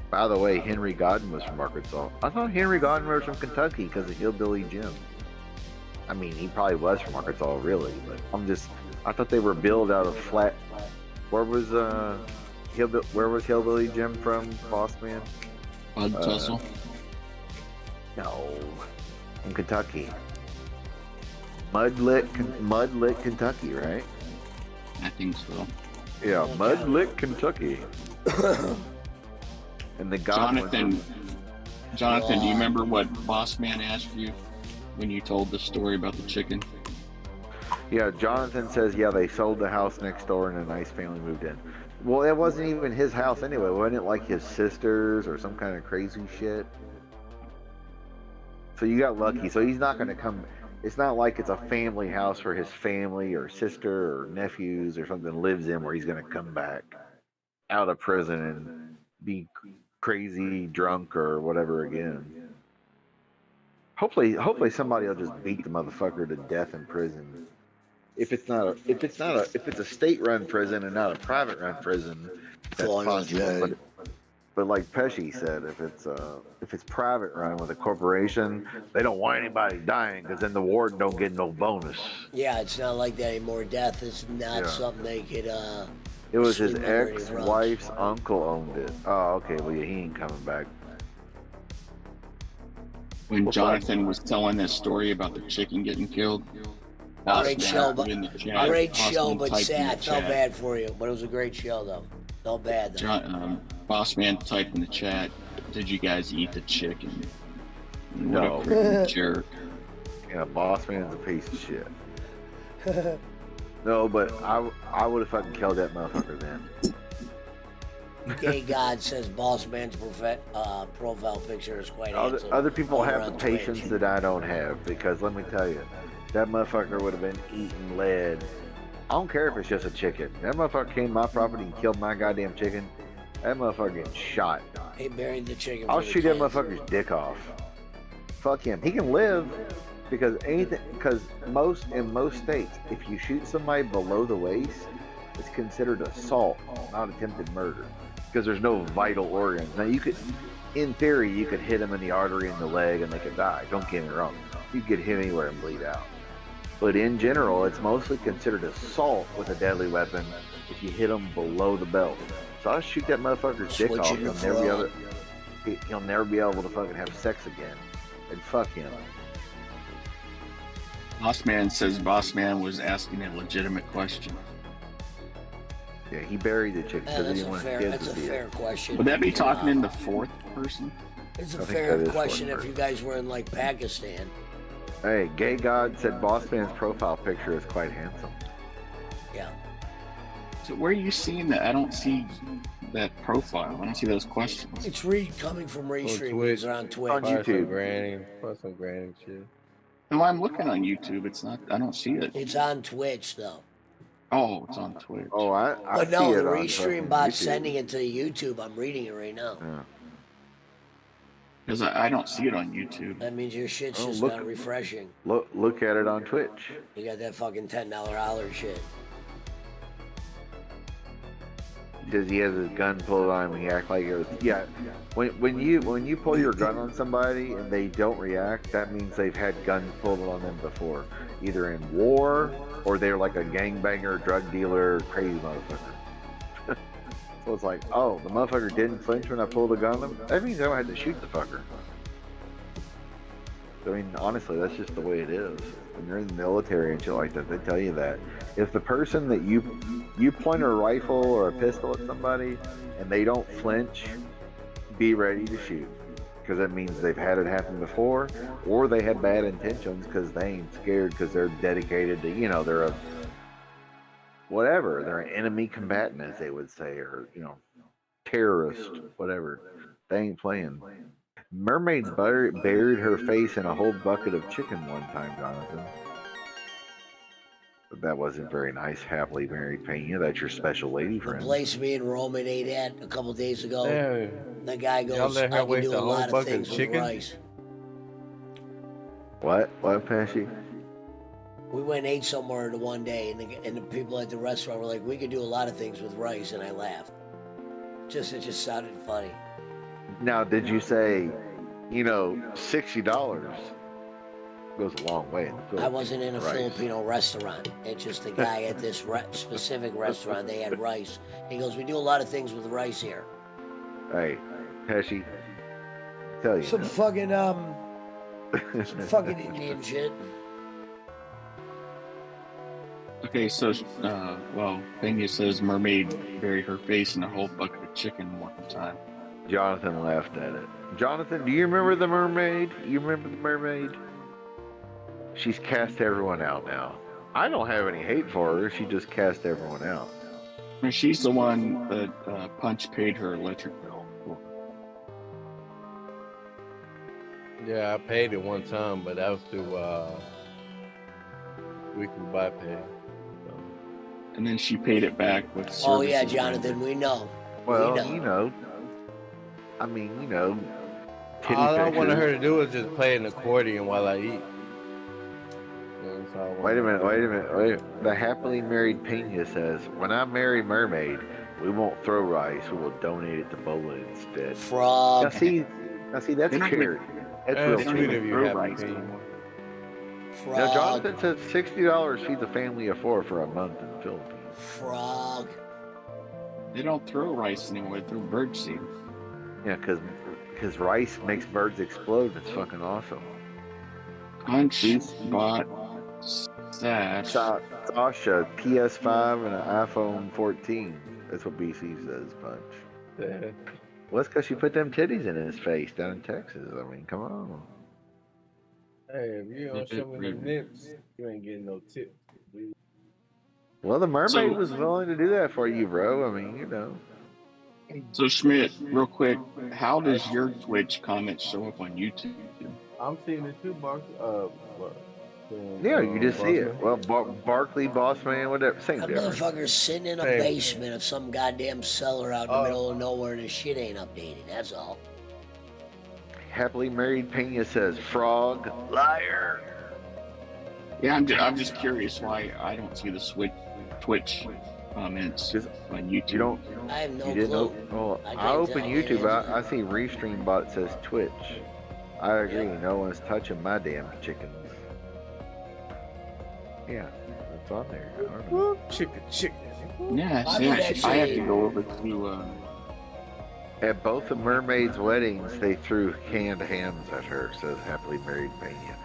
Speaker 9: By the way, Henry Godden was from Arkansas. I thought Henry Godden was from Kentucky because of Hillbilly Jim. I mean, he probably was from Arkansas, really, but I thought they were billed out of flat. Where was Hillbilly Jim from, Boss Man?
Speaker 14: Bud Tussle.
Speaker 9: No, from Kentucky. Mudlick, Kentucky, right?
Speaker 14: I think so.
Speaker 9: Yeah, Mudlick, Kentucky. And the Godwin.
Speaker 14: Jonathan, do you remember what Boss Man asked you when you told the story about the chicken?
Speaker 9: Yeah, Jonathan says, yeah, they sold the house next door and a nice family moved in. Well, it wasn't even his house anyway. Wasn't it like his sister's or some kind of crazy shit? So you got lucky. So he's not going to come. It's not like it's a family house where his family or sister or nephews or something lives in where he's going to come back out of prison and be crazy drunk or whatever again. Hopefully somebody will just beat the motherfucker to death in prison. If it's a state-run prison and not a private-run prison, that's possible. But like Pesci said, if it's private-run with a corporation, they don't want anybody dying because then the warden don't get no bonus.
Speaker 2: Yeah, it's not like that anymore. Death is not something they could.
Speaker 9: It was his
Speaker 2: sweep under any rugs.
Speaker 9: ex-wife's uncle owned it. Oh, okay. Well, yeah, he ain't coming back.
Speaker 14: When Jonathan was telling that story about the chicken getting killed,
Speaker 2: Great show, but
Speaker 14: Bossman
Speaker 2: sad. I felt bad for you, but it was a great show, though. Felt bad, though.
Speaker 14: Bossman typed in the chat, "Did you guys eat the chicken?"
Speaker 9: No.
Speaker 14: What a freaking jerk.
Speaker 9: Yeah, Bossman's a piece of shit. No, but I would have fucking killed that motherfucker then.
Speaker 2: Gay God says Boss Man's profile picture is quite handsome.
Speaker 9: Other people have the
Speaker 2: on
Speaker 9: patience
Speaker 2: Twitch.
Speaker 9: that I don't have because let me tell you, that motherfucker would have been eating lead. I don't care if it's just a chicken. That motherfucker came to my property and killed my goddamn chicken. That motherfucker getting shot.
Speaker 2: He buried the chicken.
Speaker 9: I'll
Speaker 2: for the
Speaker 9: shoot that
Speaker 2: kids.
Speaker 9: motherfucker's dick off. Fuck him. He can live because in most states, if you shoot somebody below the waist, it's considered assault, not attempted murder. Because there's no vital organs. Now in theory, you could hit them in the artery in the leg and they could die. Don't get me wrong. You could hit anywhere and bleed out. But in general, it's mostly considered assault with a deadly weapon if you hit them below the belt. So I'll shoot that motherfucker's dick off. He'll never be able to fucking have sex again. And fuck him.
Speaker 14: Bossman says Bossman was asking a legitimate question.
Speaker 9: Yeah, he buried the chicken because he didn't want his kids
Speaker 2: That's
Speaker 9: to
Speaker 2: a
Speaker 9: see
Speaker 2: fair
Speaker 9: it.
Speaker 2: question.
Speaker 14: Would that be talking in the fourth person?
Speaker 2: It's a
Speaker 9: I think
Speaker 2: fair
Speaker 9: that is
Speaker 2: question
Speaker 9: fourth
Speaker 2: if you guys were in like Pakistan.
Speaker 9: Hey, Gay God said Bossman's profile picture is quite handsome.
Speaker 2: Yeah.
Speaker 14: So where are you seeing that? I don't see that profile. I don't see those questions.
Speaker 2: It's coming from Restream.
Speaker 1: Twitch.
Speaker 2: It's on Twitch.
Speaker 9: On YouTube.
Speaker 1: Some granny shit.
Speaker 14: No, I'm looking on YouTube. It's not. I don't see it.
Speaker 2: It's on Twitch though.
Speaker 14: Oh, it's on Twitch.
Speaker 9: Oh, I
Speaker 2: But
Speaker 9: see
Speaker 2: no,
Speaker 9: it
Speaker 2: the
Speaker 9: on
Speaker 2: Restream
Speaker 9: fucking
Speaker 2: bot's
Speaker 9: YouTube.
Speaker 2: sending it to YouTube. I'm reading it right now.
Speaker 9: Yeah.
Speaker 14: Because I don't see it on YouTube.
Speaker 2: That means your shit's
Speaker 9: Oh,
Speaker 2: just
Speaker 9: look.
Speaker 2: not refreshing.
Speaker 9: Look at it on Twitch.
Speaker 2: You got that fucking $10 holler shit.
Speaker 9: Because he has his gun pulled on him and he act like it was when you pull your gun on somebody and they don't react, that means they've had guns pulled on them before, either in war or they're like a gangbanger, drug dealer, crazy motherfucker. So it's like, oh, the motherfucker didn't flinch when I pulled a gun on him. That means I had to shoot the fucker. I mean, honestly, that's just the way it is. When you're in the military and shit like that, they tell you that. If the person that you point a rifle or a pistol at somebody and they don't flinch, be ready to shoot. Because that means they've had it happen before, or they have bad intentions because they ain't scared because they're dedicated to, they're a whatever. They're an enemy combatant, as they would say, or, terrorist, whatever. They ain't playing. Mermaid buried her face in a whole bucket of chicken one time, Jonathan. But that wasn't very nice. Happily married Pena. That's your special lady
Speaker 2: The
Speaker 9: friend.
Speaker 2: place me and Roman ate at a couple days ago.
Speaker 1: Damn.
Speaker 2: The guy
Speaker 1: Y'all
Speaker 2: goes,
Speaker 1: let her
Speaker 2: I can
Speaker 1: waste
Speaker 2: do
Speaker 1: a
Speaker 2: a
Speaker 1: whole
Speaker 2: lot of
Speaker 1: bucket
Speaker 2: things
Speaker 1: of
Speaker 2: with
Speaker 1: chicken?
Speaker 2: rice.
Speaker 9: What, Pesci?
Speaker 2: We went and ate somewhere the one day, and the people at the restaurant were like, we could do a lot of things with rice, and I laughed. It just sounded funny.
Speaker 9: Now, did you say, $60 goes a long way?
Speaker 2: I wasn't in a
Speaker 9: Rice.
Speaker 2: Filipino restaurant. It's just the guy at this specific restaurant, they had rice. He goes, we do a lot of things with rice here.
Speaker 9: Hey, Pesci, tell you.
Speaker 2: Some fucking Indian shit.
Speaker 14: Okay, so, Pena says mermaid buried her face in a whole bucket of chicken one time.
Speaker 9: Jonathan laughed at it. Jonathan, do you remember the mermaid? You remember the mermaid? She's cast everyone out now. I don't have any hate for her. She just cast everyone out.
Speaker 14: And she's the one that Punch paid her electric bill for.
Speaker 1: Yeah, I paid it one time, but that was through weekly buy pay. So.
Speaker 14: And then she paid it back with services.
Speaker 2: Oh yeah, Jonathan, we know.
Speaker 9: Well, you know, I mean, you know,
Speaker 1: all I wanted her to do is just play an accordion while I eat.
Speaker 9: Wait a minute. The happily married Pena says, "When I marry Mermaid, we won't throw rice. We will donate it to bowling instead."
Speaker 2: Frog.
Speaker 9: Now see, that's charity. That's real
Speaker 1: sweet of you, Happy
Speaker 9: Pena.
Speaker 2: Frog.
Speaker 9: Now Jonathan says $60 feeds a family of 4 for a month in the Philippines.
Speaker 2: Frog.
Speaker 14: They don't throw rice anymore. They throw bird seed.
Speaker 9: Yeah, because rice makes birds explode. It's fucking awesome.
Speaker 14: Punch bought Sasha
Speaker 9: PS5 and an iPhone 14. That's what BC says, Punch.
Speaker 1: Yeah.
Speaker 9: Well, that's because she put them titties in his face down in Texas. I mean, come on.
Speaker 1: Hey, if you don't show me the nips, you ain't getting no tip.
Speaker 9: Well, the mermaid was willing to do that for you, bro. I mean, you know.
Speaker 14: So Schmidt, real quick, how does your Twitch comment show up on YouTube?
Speaker 1: I'm seeing it too, Mark.
Speaker 9: Yeah, you just see it. Well, Barkley, Boss Man, whatever. Same
Speaker 2: That
Speaker 9: difference.
Speaker 2: motherfucker's sitting in a basement of some goddamn cellar out in the middle of nowhere and his shit ain't updated. That's all.
Speaker 9: Happily married Pena says, "Frog, liar."
Speaker 14: Yeah, I'm just curious why I don't see the Twitch comments on YouTube.
Speaker 9: You don't.
Speaker 2: I have no
Speaker 9: You didn't know?
Speaker 2: clue.
Speaker 9: Well,
Speaker 2: I
Speaker 9: I
Speaker 2: can't
Speaker 9: open
Speaker 2: tell you
Speaker 9: YouTube.
Speaker 2: anything.
Speaker 9: I see Restream bot says Twitch. I agree. No one's touching my damn chickens. Yeah, it's on there. I don't know.
Speaker 1: Chicken.
Speaker 14: Yeah, I have to go over to.
Speaker 9: At both the mermaids' weddings, they threw canned hams at her. Says happily married Pena.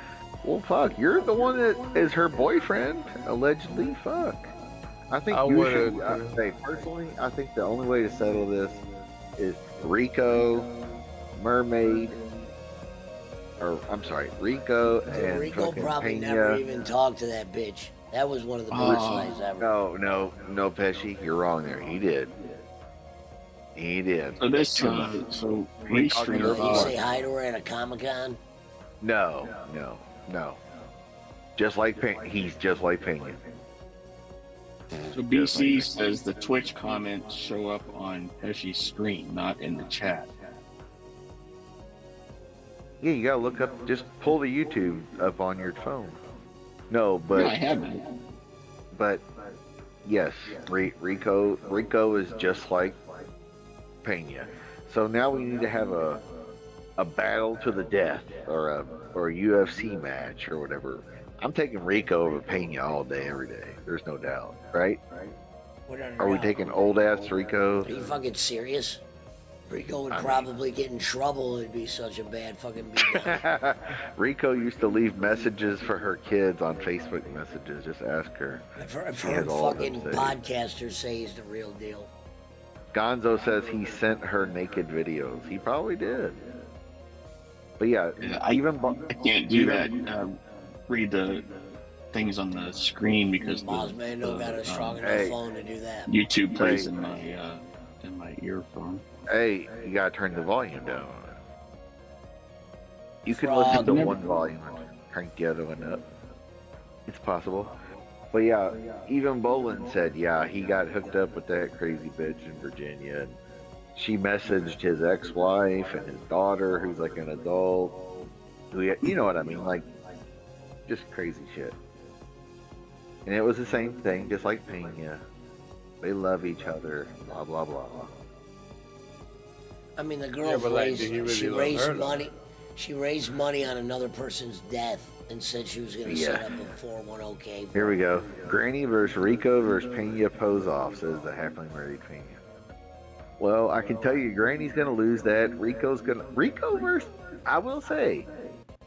Speaker 9: Well, fuck, you're the one that is her boyfriend, allegedly. Fuck. I think you should. Personally, I think the only way to settle this is Rico, Mermaid, or I'm sorry, Rico and
Speaker 2: Rico
Speaker 9: fucking
Speaker 2: probably
Speaker 9: Pena.
Speaker 2: never even talked to that bitch. That was one of the biggest lies ever.
Speaker 9: No, Pesci, you're wrong there. He did. He did.
Speaker 14: So this, so Restream.
Speaker 2: Did he say hi to her at a Comic-Con?
Speaker 9: No. Just like Pena. He's just like Pena.
Speaker 14: So BC says the Twitch comments show up on Pesci's screen, not in the chat.
Speaker 9: Yeah, you gotta look up. Just pull the YouTube up on your phone. No, but
Speaker 14: Yeah, I haven't.
Speaker 9: But yes, Rico is just like Pena. So now we need to have a battle to the death, or a UFC match or whatever. I'm taking Rico over Pena all day, every day. There's no doubt, right? Are we taking old ass Rico?
Speaker 2: Are you fucking serious? Rico would probably get in trouble. It'd be such a bad fucking beatdown.
Speaker 9: Rico used to leave messages for her kids on Facebook messages. Just ask her.
Speaker 2: I've heard
Speaker 9: She has all of them
Speaker 2: fucking
Speaker 9: saved.
Speaker 2: podcasters say he's the real deal.
Speaker 9: Gonzo says he sent her naked videos. He probably did. But yeah,
Speaker 14: I can't do that. Read the things on the screen because
Speaker 2: Bosman don't got a strong enough phone to do that.
Speaker 14: YouTube plays in my earphone.
Speaker 9: Hey, you gotta turn the volume down. You can listen to one volume and crank the other one up. It's possible. But yeah, even Bolin said, yeah, he got hooked up with that crazy bitch in Virginia. And she messaged his ex-wife and his daughter, who's like an adult. You know what I mean? Like, just crazy shit. And it was the same thing, just like Pena. They love each other, blah, blah, blah.
Speaker 2: I mean, the girl raised money. She raised money on another person's death and said she was going to set up a 401k.
Speaker 9: Here we go. Granny versus Rico versus Pena pose off, says the happily married Pena. Well, I can tell you, Granny's going to lose that. Rico versus, I will say,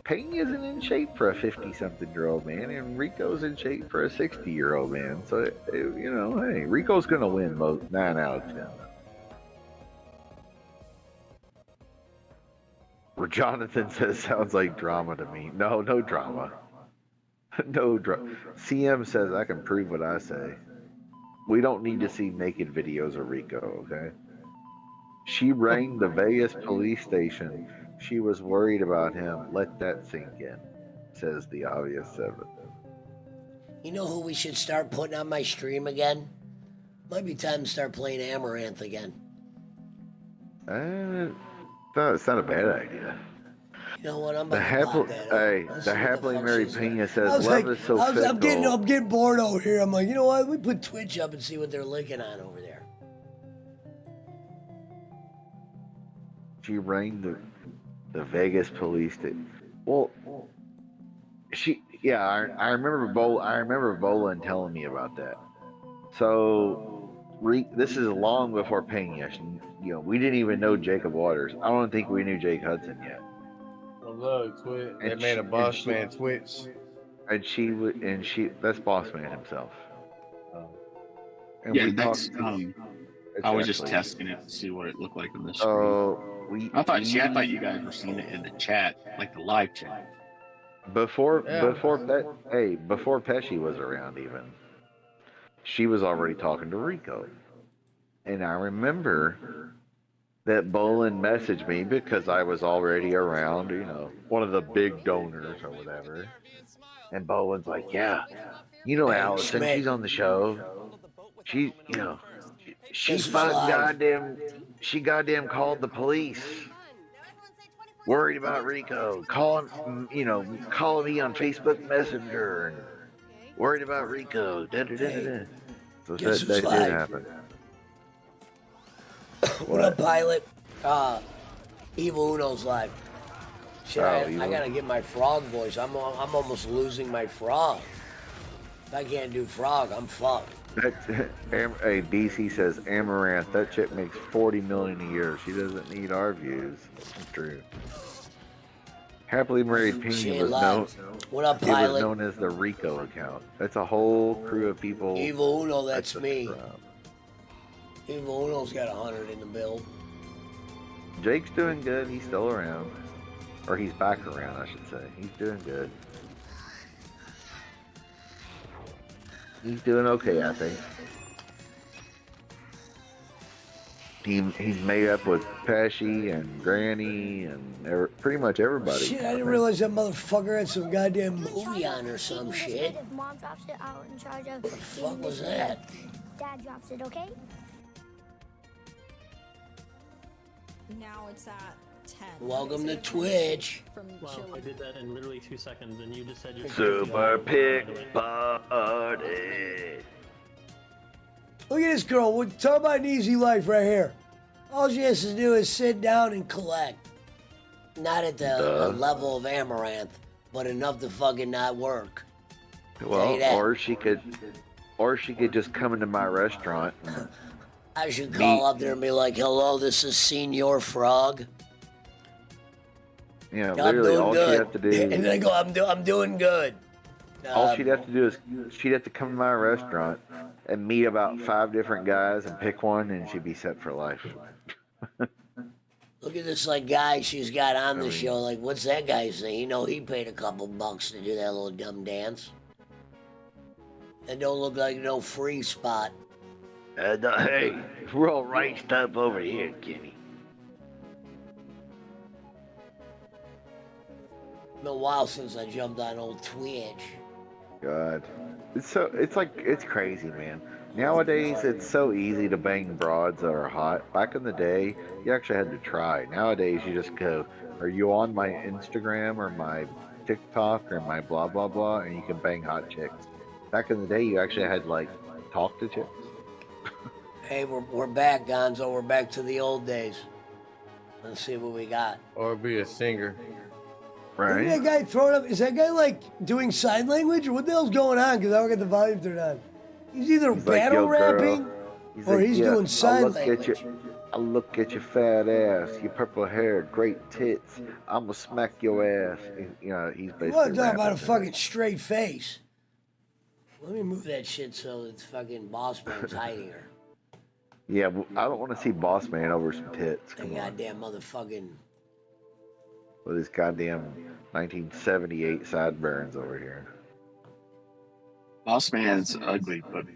Speaker 9: Pena isn't in shape for a 50-something-year-old man, and Rico's in shape for a 60-year-old man. So, you know, hey, Rico's going to win 9 out of 10. Where Jonathan says, sounds like drama to me. No drama. No drama. CM says, I can prove what I say. We don't need to see naked videos of Rico, okay? She rang the Vegas police station. She was worried about him. Let that sink in, says the obvious seven.
Speaker 2: You know who we should start putting on my stream again? Might be time to start playing Amaranth again.
Speaker 9: It's not a bad idea.
Speaker 2: You know what? I'm about to pop that up.
Speaker 9: The happily married Pena says
Speaker 2: I was
Speaker 9: love
Speaker 2: like,
Speaker 9: is so fickle.
Speaker 2: I'm getting bored over here. I'm like, you know what? Let me put Twitch up and see what they're linking on over there.
Speaker 9: She rang the Vegas police station. Well, I remember Bolin telling me about that. So this is long before Pena. We didn't even know Jacob Waters. I don't think we knew Jake Hudson yet.
Speaker 1: Well, look, they made a boss man Twitch.
Speaker 9: That's boss man himself.
Speaker 14: And I was just testing it to see what it looked like on the screen. I thought you guys were seeing it in the chat, like the live chat.
Speaker 9: Before Pesci was around, even she was already talking to Rico, and I remember that Bolin messaged me because I was already around, one of the big donors or whatever. And Bolin's like, yeah, Allison, she's on the show. She goddamn called the police. Worried about Rico, calling me on Facebook Messenger, and worried about Rico. So that did happen.
Speaker 2: What up, Pilot? Evil Uno's live. Shit, I gotta get my frog voice. I'm almost losing my frog. If I can't do frog, I'm fucked.
Speaker 9: DC says Amaranth. That chick makes $40 million a year. She doesn't need our views. That's true. Happily Married Pena was known.
Speaker 2: What up, Pilot?
Speaker 9: It was known as the Rico account. That's a whole crew of people.
Speaker 2: Evil Uno, that's me. Evil Uno's got 100 in the bill.
Speaker 9: Jake's doing good. He's still around, or he's back around, I should say. He's doing good. He's doing okay, I think. He's made up with Pesci and Granny and pretty much everybody.
Speaker 2: Shit, I didn't realize that motherfucker had some goddamn movie on or some shit.
Speaker 15: If mom drops it, I'll in charge of.
Speaker 2: What the fuck was that?
Speaker 15: Dad drops it, okay?
Speaker 16: Now it's at 10.
Speaker 2: Welcome to Twitch.
Speaker 17: Well, I did that in literally 2 seconds, and you just said you're
Speaker 9: Super Pick Party.
Speaker 2: Look at this girl. Talk about an easy life right here. All she has to do is sit down and collect. Not at the level of Amaranth, but enough to fucking not work.
Speaker 9: Well, or she could just come into my restaurant.
Speaker 2: I should call up there and be like, "Hello, this is Senior Frog."
Speaker 9: Yeah, literally all she'd have to do.
Speaker 2: And then I go, I'm doing good.
Speaker 9: All she'd have to do is she'd have to come to my restaurant and meet about 5 different guys and pick one, and she'd be set for life.
Speaker 2: Look at this guy she's got on the show. Like, what's that guy say? He paid a couple bucks to do that little dumb dance. That don't look like no free spot.
Speaker 9: Hey, we're all raced up over here, Kenny.
Speaker 2: It's been a while since I jumped on old Twitch.
Speaker 9: God, it's crazy, man. Nowadays, it's so easy to bang broads that are hot. Back in the day, you actually had to try. Nowadays, you just go, are you on my Instagram or my TikTok or my blah, blah, blah, and you can bang hot chicks. Back in the day, you actually had to, talk to chicks.
Speaker 2: Hey, we're back, Gonzo. We're back to the old days. Let's see what we got.
Speaker 1: Or be a singer.
Speaker 9: Right.
Speaker 2: Look at that guy throwing up. Is that guy, doing sign language, or what the hell's going on? Because I don't get the volume turned on. He's either battle rapping or he's doing sign language.
Speaker 9: I look at your fat ass, your purple hair, great tits. I'ma smack your ass. He's basically.
Speaker 2: Well, I'm talking about a fucking straight face. Let me move that shit so it's fucking Boss Man's hiding her.
Speaker 9: Yeah, I don't want to see Boss Man over some tits. Come on.
Speaker 2: Goddamn motherfucking.
Speaker 9: With his goddamn 1978 sideburns over here.
Speaker 14: Boss Man's ugly, but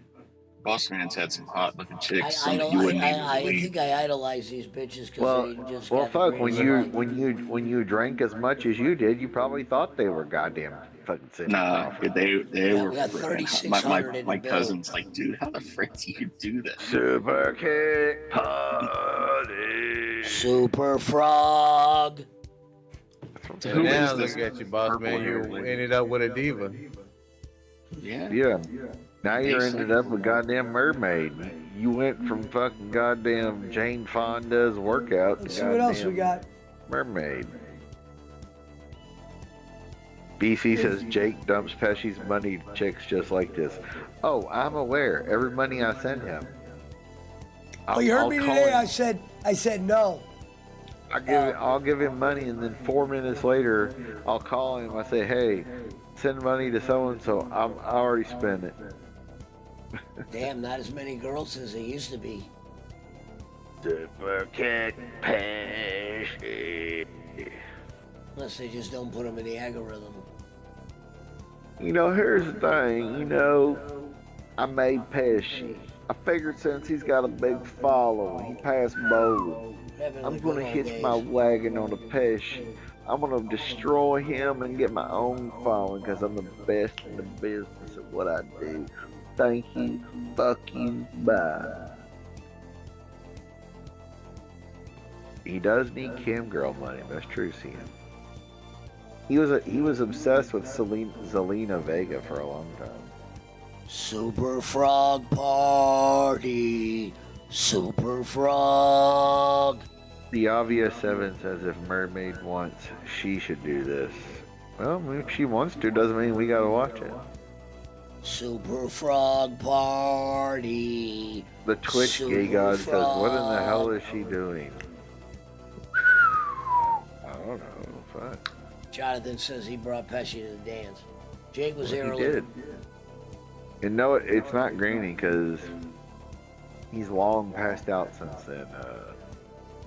Speaker 14: Boss Man's had some hot looking chicks,
Speaker 2: I,
Speaker 14: some that you wouldn't even
Speaker 2: I
Speaker 14: believe.
Speaker 2: think I idolize these bitches because
Speaker 9: Well,
Speaker 2: they just
Speaker 9: well,
Speaker 2: got the
Speaker 9: fuck.
Speaker 2: greatest life.
Speaker 9: When you drank as much as you did, you probably thought they were goddamn fucking Cindy
Speaker 14: Nah,
Speaker 9: Crawford.
Speaker 14: they were
Speaker 2: We got
Speaker 14: freaking hot.
Speaker 2: 3,600 in the
Speaker 14: My
Speaker 2: bill.
Speaker 14: cousin's like, dude, how the frick do you do that?
Speaker 9: Super kick party.
Speaker 2: Super frog.
Speaker 14: So
Speaker 1: And
Speaker 14: who
Speaker 1: now
Speaker 14: is this
Speaker 1: look at you, boss
Speaker 14: purple
Speaker 1: man.
Speaker 14: haired
Speaker 1: You
Speaker 14: lady?
Speaker 1: ended up with a diva.
Speaker 14: Yeah.
Speaker 9: Yeah. Now you're
Speaker 14: Basic.
Speaker 9: ended up with goddamn mermaid. You went from fucking goddamn Jane Fonda's workout
Speaker 2: Let's
Speaker 9: to
Speaker 2: see what else we
Speaker 9: goddamn
Speaker 2: got.
Speaker 9: mermaid. BC says Jake dumps Pesci's money to chicks just like this. Oh, I'm aware. Every money I send him.
Speaker 2: Oh, you heard
Speaker 9: I'll
Speaker 2: me
Speaker 9: call
Speaker 2: today?
Speaker 9: him.
Speaker 2: I said no.
Speaker 9: I'll give him money, and then 4 minutes later, I'll call him. I say, hey, send money to so and so. I already spent it.
Speaker 2: Damn, not as many girls as there used to be.
Speaker 9: Super kick Pesci.
Speaker 2: Unless they just don't put them in the algorithm.
Speaker 9: You know, here's the thing. You know, I made Pesci. I figured since he's got a big following, he passed bowling. I'm gonna hitch my wagon on a Pesci. I'm gonna destroy him and get my own following because I'm the best in the business at what I do. Thank you. Fuck you. Bye. He does need cam girl money. That's true, CM. He was obsessed with Zelina Vega for a long time.
Speaker 2: Super frog party. Super frog.
Speaker 9: The obvious 7 says if Mermaid wants, she should do this. Well, if she wants to, doesn't mean we gotta watch it.
Speaker 2: Super frog party.
Speaker 9: The Twitch gay god says, what in the hell is she doing? I don't know. Fuck.
Speaker 2: Jonathan says he brought Pesci to the dance. Jake was there
Speaker 9: He
Speaker 2: earlier.
Speaker 9: did. And no, it's not Granny because he's long passed out since then.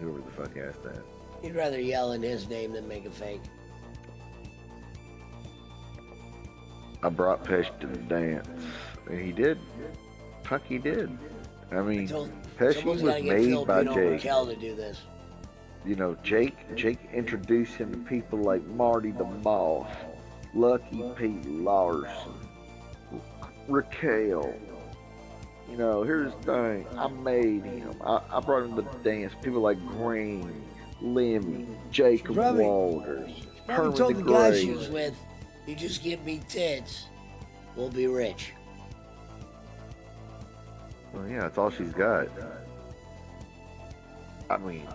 Speaker 9: Whoever the fuck asked that.
Speaker 2: He'd rather yell in his name than make a fake.
Speaker 9: I brought Pesci to the dance. And he did. Fuck, he did. I mean, Pesci
Speaker 2: Someone's
Speaker 9: was
Speaker 2: gotta get
Speaker 9: made by
Speaker 2: Filipino
Speaker 9: Jake.
Speaker 2: Raquel to do this.
Speaker 9: You know, Jake introduced him to people like Marty the Moth, Lucky Pete Larson, Raquel. You know, here's the thing. I made him. I brought him to the dance. People like Green, Lemmy, Jacob
Speaker 2: Probably-
Speaker 9: Walters,
Speaker 2: Probably
Speaker 9: Herman
Speaker 2: told
Speaker 9: the
Speaker 2: the guy she
Speaker 9: Great.
Speaker 2: was with, you just give me tits, we'll be rich.
Speaker 9: Well, yeah, that's all she's got. I mean,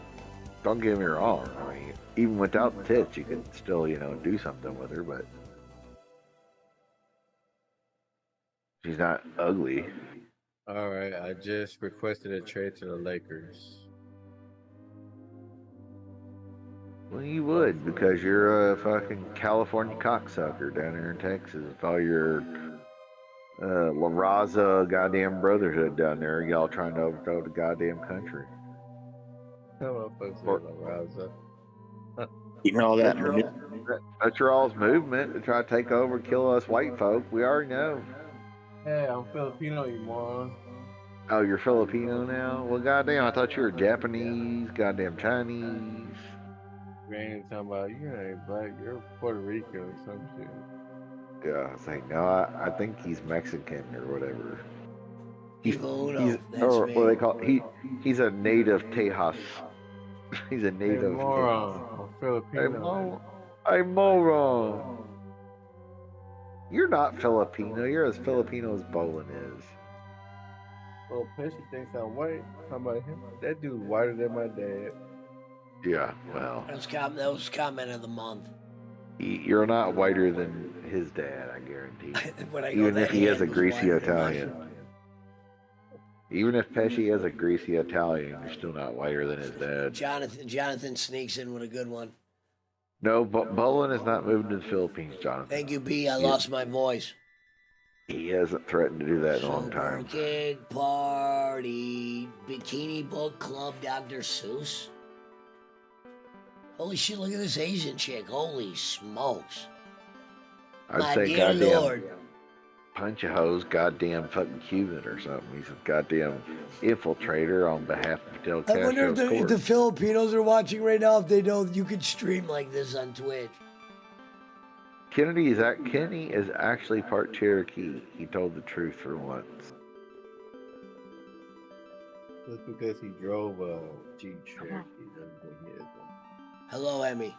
Speaker 9: don't get me wrong. I mean, even without the tits, you could still, you know, do something with her, but she's not ugly.
Speaker 1: All right, I just requested a trade to the Lakers.
Speaker 9: Well, you would, because you're a fucking California cocksucker down there in Texas with all your La Raza goddamn brotherhood down there. Y'all trying to overthrow the goddamn country.
Speaker 1: Come on, folks, La Raza.
Speaker 14: Eating all that.
Speaker 9: That's your all's movement to try to take over and kill us white folk. We already know.
Speaker 1: Hey, I'm Filipino, you moron.
Speaker 9: Oh, you're Filipino now? Well, goddamn, I thought you were Japanese, goddamn Chinese.
Speaker 1: Granny talking about you ain't black, you're Puerto Rico or some shit.
Speaker 9: Yeah, I was like, no, I think he's Mexican or whatever. He's
Speaker 2: that's
Speaker 9: or
Speaker 2: me.
Speaker 9: what do they call it? He's a native Tejas. He's a native.
Speaker 1: Hey, moron. I'm Filipino.
Speaker 9: Hey, moron. You're not Filipino. You're as Filipino as Bolin is.
Speaker 1: Well, Pesci thinks I'm white. How about him? That dude's whiter than my dad.
Speaker 9: Yeah, well,
Speaker 2: That was comment of the month.
Speaker 9: you're not whiter than his dad, I guarantee.
Speaker 2: When I go,
Speaker 9: Even
Speaker 2: that
Speaker 9: if he is a
Speaker 2: hand was
Speaker 9: greasy
Speaker 2: whiter than mine.
Speaker 9: Italian. Even if Pesci is a greasy Italian, you're still not whiter than his dad.
Speaker 2: Jonathan sneaks in with a good one.
Speaker 9: No, but Bolin is not moving to the Philippines, Jonathan.
Speaker 2: Thank you, B. I lost my voice.
Speaker 9: He hasn't threatened to do that in a long time.
Speaker 2: Cake party, bikini book club, Dr. Seuss. Holy shit! Look at this Asian chick. Holy smokes!
Speaker 9: I'd
Speaker 2: My
Speaker 9: say
Speaker 2: dear
Speaker 9: goddamn
Speaker 2: Lord.
Speaker 9: Punch a hose, goddamn fucking Cuban or something. He's a goddamn infiltrator on behalf of Fidel
Speaker 2: I wonder
Speaker 9: Castro's
Speaker 2: if the
Speaker 9: court.
Speaker 2: Filipinos are watching right now, if they know you could stream like this on Twitch.
Speaker 9: Kenny is actually part Cherokee. He told the truth for once.
Speaker 1: Just because he drove a Jeep Cherokee doesn't mean he is.
Speaker 2: Hello, Emmy.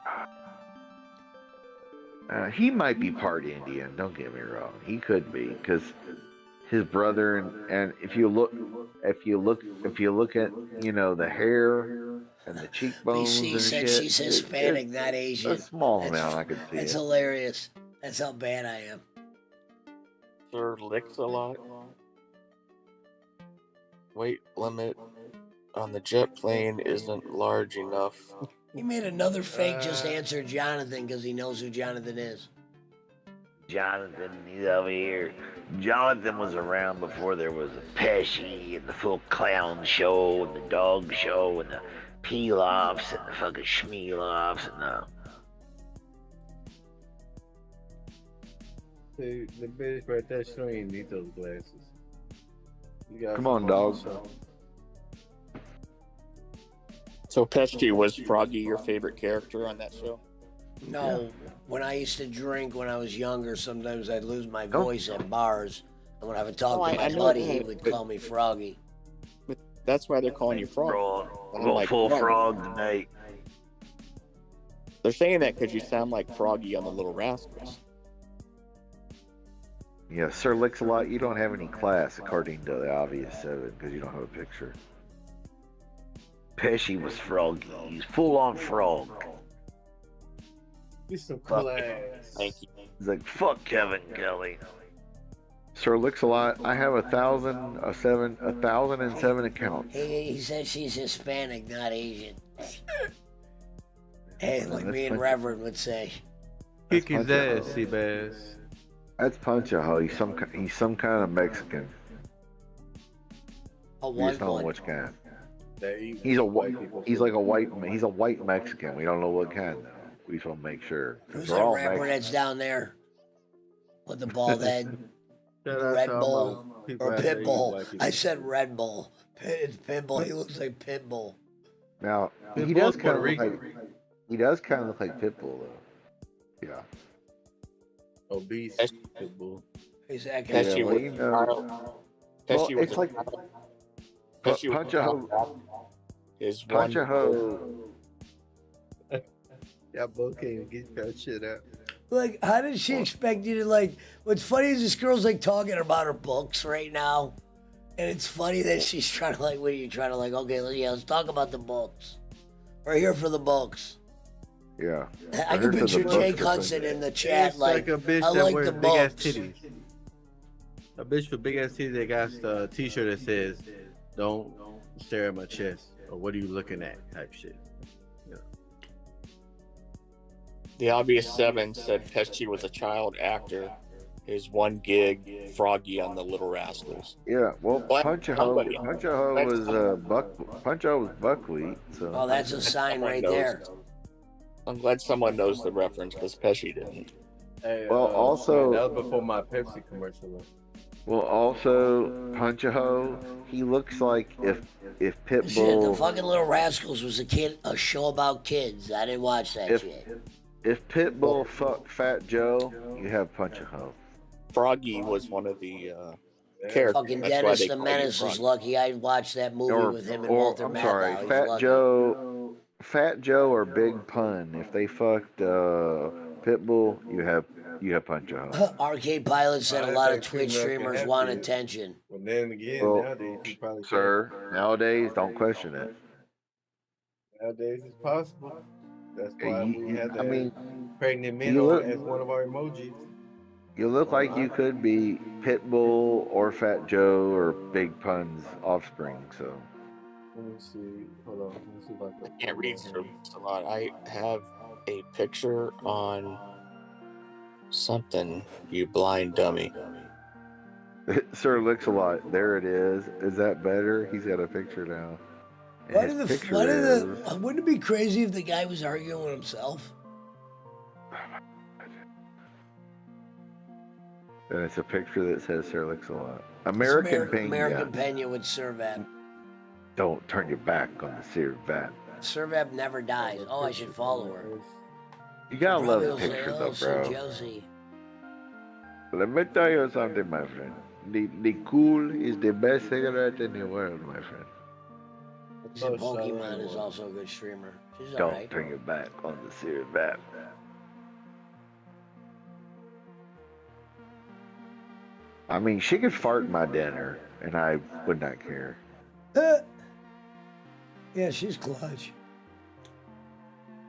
Speaker 9: He might be part Indian. Don't get me wrong. He could be because his brother and if you look at the hair and the cheekbones
Speaker 2: BC
Speaker 9: and
Speaker 2: said
Speaker 9: shit.
Speaker 2: she's Hispanic, not Asian.
Speaker 9: A small amount I could see.
Speaker 2: That's
Speaker 9: it.
Speaker 2: hilarious. That's how bad I am.
Speaker 18: Sir licks a lot. Weight limit on the jet plane isn't large enough.
Speaker 2: He made another fake just answer Jonathan because he knows who Jonathan is.
Speaker 9: Jonathan, he's over here. Jonathan was around before there was a Pesci and the full clown show and the dog show and the peel-offs and the fucking schmeel-offs and the...
Speaker 1: The bitch right there, she don't even need those glasses.
Speaker 9: Come on, dog.
Speaker 18: So Pesci, was Froggy your favorite character on that show?
Speaker 2: No, when I used to drink when I was younger, sometimes I'd lose my voice at bars. And when I would talk to my buddy, he would call me Froggy.
Speaker 18: But that's why they're calling you Frog.
Speaker 9: We're going full frog tonight.
Speaker 18: They're saying that because you sound like Froggy on the Little Rascals.
Speaker 9: Yeah, Sir Licks-a-Lot, you don't have any class according to the obvious 7 because you don't have a picture. Pesci was Froggy. He's full-on frog.
Speaker 1: He's some class.
Speaker 18: Thank you.
Speaker 9: He's like, fuck Kevin Kelly. Sir Licks-a-Lot, I have 1,007 accounts.
Speaker 2: He said she's Hispanic, not Asian. Hey, like me and Reverend would say.
Speaker 1: Kick his ass, Seabass.
Speaker 9: That's Pancho. He's some kind of Mexican.
Speaker 2: A
Speaker 9: We just
Speaker 2: white
Speaker 9: don't know
Speaker 2: one.
Speaker 9: which kind.
Speaker 1: He's
Speaker 9: a white Mexican. We don't know what kind though. We just want to make sure.
Speaker 2: Who's
Speaker 9: They're
Speaker 2: that
Speaker 9: all
Speaker 2: rapper
Speaker 9: Mexican.
Speaker 2: that's down there? With the bald head?
Speaker 1: Shout out
Speaker 2: Red
Speaker 1: to all
Speaker 2: Bull.
Speaker 1: my people
Speaker 2: Or
Speaker 1: out there, you
Speaker 2: Pitbull.
Speaker 1: white people.
Speaker 2: I said Red Bull. It's Pitbull. He looks like Pitbull.
Speaker 9: Now he
Speaker 1: Pitbull's
Speaker 9: does kind
Speaker 1: Puerto
Speaker 9: of look
Speaker 1: Rican.
Speaker 9: like Pitbull though. Yeah.
Speaker 1: Obese Pitbull.
Speaker 2: Exactly.
Speaker 18: Pesci
Speaker 9: well,
Speaker 18: was
Speaker 9: you
Speaker 18: a
Speaker 9: know-
Speaker 18: child. Pesci
Speaker 9: Well,
Speaker 18: was
Speaker 9: it's
Speaker 18: a
Speaker 9: like
Speaker 18: child. Pesci was
Speaker 9: Punch
Speaker 18: a
Speaker 9: a
Speaker 18: child.
Speaker 9: hoe.
Speaker 18: Is
Speaker 9: Punch a
Speaker 18: one
Speaker 9: hoe.
Speaker 1: Y'all both can't even get that shit out.
Speaker 2: Like, how did she expect you to, like... What's funny is this girl's, like, talking about her books right now. And it's funny that she's trying to, like, what are you trying to, like, okay, let's talk about the books. We're here for the books.
Speaker 9: Yeah.
Speaker 2: I can picture Jake Hudson in the chat,
Speaker 1: It's like a bitch
Speaker 2: I
Speaker 1: that
Speaker 2: like
Speaker 1: wears
Speaker 2: the
Speaker 1: big ass
Speaker 2: books.
Speaker 1: titties. A bitch with big ass titties that got a t-shirt that says, "Don't stare at my chest," or "What are you looking at?" type shit.
Speaker 18: The obvious 7 said Pesci was a child actor. His one gig, Froggy on the Little Rascals.
Speaker 9: Yeah. Well,
Speaker 18: Black
Speaker 9: Punch a
Speaker 18: somebody.
Speaker 9: hoe was Punch-a was buckwheat. So.
Speaker 2: Oh, that's a sign right
Speaker 18: knows.
Speaker 2: there.
Speaker 18: I'm glad someone knows the reference because Pesci didn't.
Speaker 1: Hey,
Speaker 9: Well, also-
Speaker 1: that was before my Pepsi commercial.
Speaker 9: Well, also Punch-a-Hoe, he looks like if
Speaker 2: Shit, the
Speaker 9: Pitbull
Speaker 2: fucking Little Rascals was a show about kids. I didn't watch that
Speaker 9: If-
Speaker 2: shit.
Speaker 9: if Pitbull fucked Fat Joe, you have Punch-a-Hoe.
Speaker 18: Froggy was one of the characters.
Speaker 2: Fucking
Speaker 18: That's why
Speaker 2: Dennis
Speaker 18: they
Speaker 2: the
Speaker 18: call you
Speaker 2: Menace is
Speaker 18: Froggy.
Speaker 2: lucky I watched that movie with him and Walter
Speaker 9: I'm
Speaker 2: Matthau.
Speaker 9: sorry,
Speaker 2: He's
Speaker 9: Fat
Speaker 2: lucky.
Speaker 9: Joe or Big Pun. If they fucked Pitbull, you have Punch-a-Hoe.
Speaker 2: Arcade Pilot said a lot of Twitch streamers want attention.
Speaker 1: But then again,
Speaker 9: Well,
Speaker 1: nowadays you probably
Speaker 9: Sir, nowadays don't question it.
Speaker 1: nowadays it's possible. That's why we had that
Speaker 9: I mean,
Speaker 1: pregnant
Speaker 9: you
Speaker 1: minnow
Speaker 9: look-
Speaker 1: as one of our emojis.
Speaker 9: You look like you could be Pitbull or Fat Joe or Big Pun's offspring. So
Speaker 1: Let me see. Hold on. Let me see if I can.
Speaker 18: Can't read through this a lot. I have a picture on something, you blind dummy.
Speaker 9: Sir Licks-a-Lot. There it is. Is that better? He's got a picture now. And
Speaker 2: Why
Speaker 9: his
Speaker 2: did
Speaker 9: picture
Speaker 2: wouldn't it be crazy if the guy was arguing with himself?
Speaker 9: And it's a picture that says Cerlix a lot.
Speaker 2: It's
Speaker 9: American Pena.
Speaker 2: American Pena with Servap.
Speaker 9: Don't turn your back on the Cervat.
Speaker 2: Servap never dies. Oh, I should follow her.
Speaker 9: You gotta love
Speaker 2: Probably
Speaker 9: the
Speaker 2: will say,
Speaker 9: picture
Speaker 2: oh,
Speaker 9: though,
Speaker 2: so
Speaker 9: bro.
Speaker 2: Josie.
Speaker 9: Let me tell you something, my friend. The cool is the best cigarette in the world, my friend.
Speaker 2: He said Pokemon is also a good streamer. She's
Speaker 9: Don't
Speaker 2: alright.
Speaker 9: turn your back on the Cervat. I mean, she could fart in my dinner, and I would not care.
Speaker 2: Yeah, she's clutch.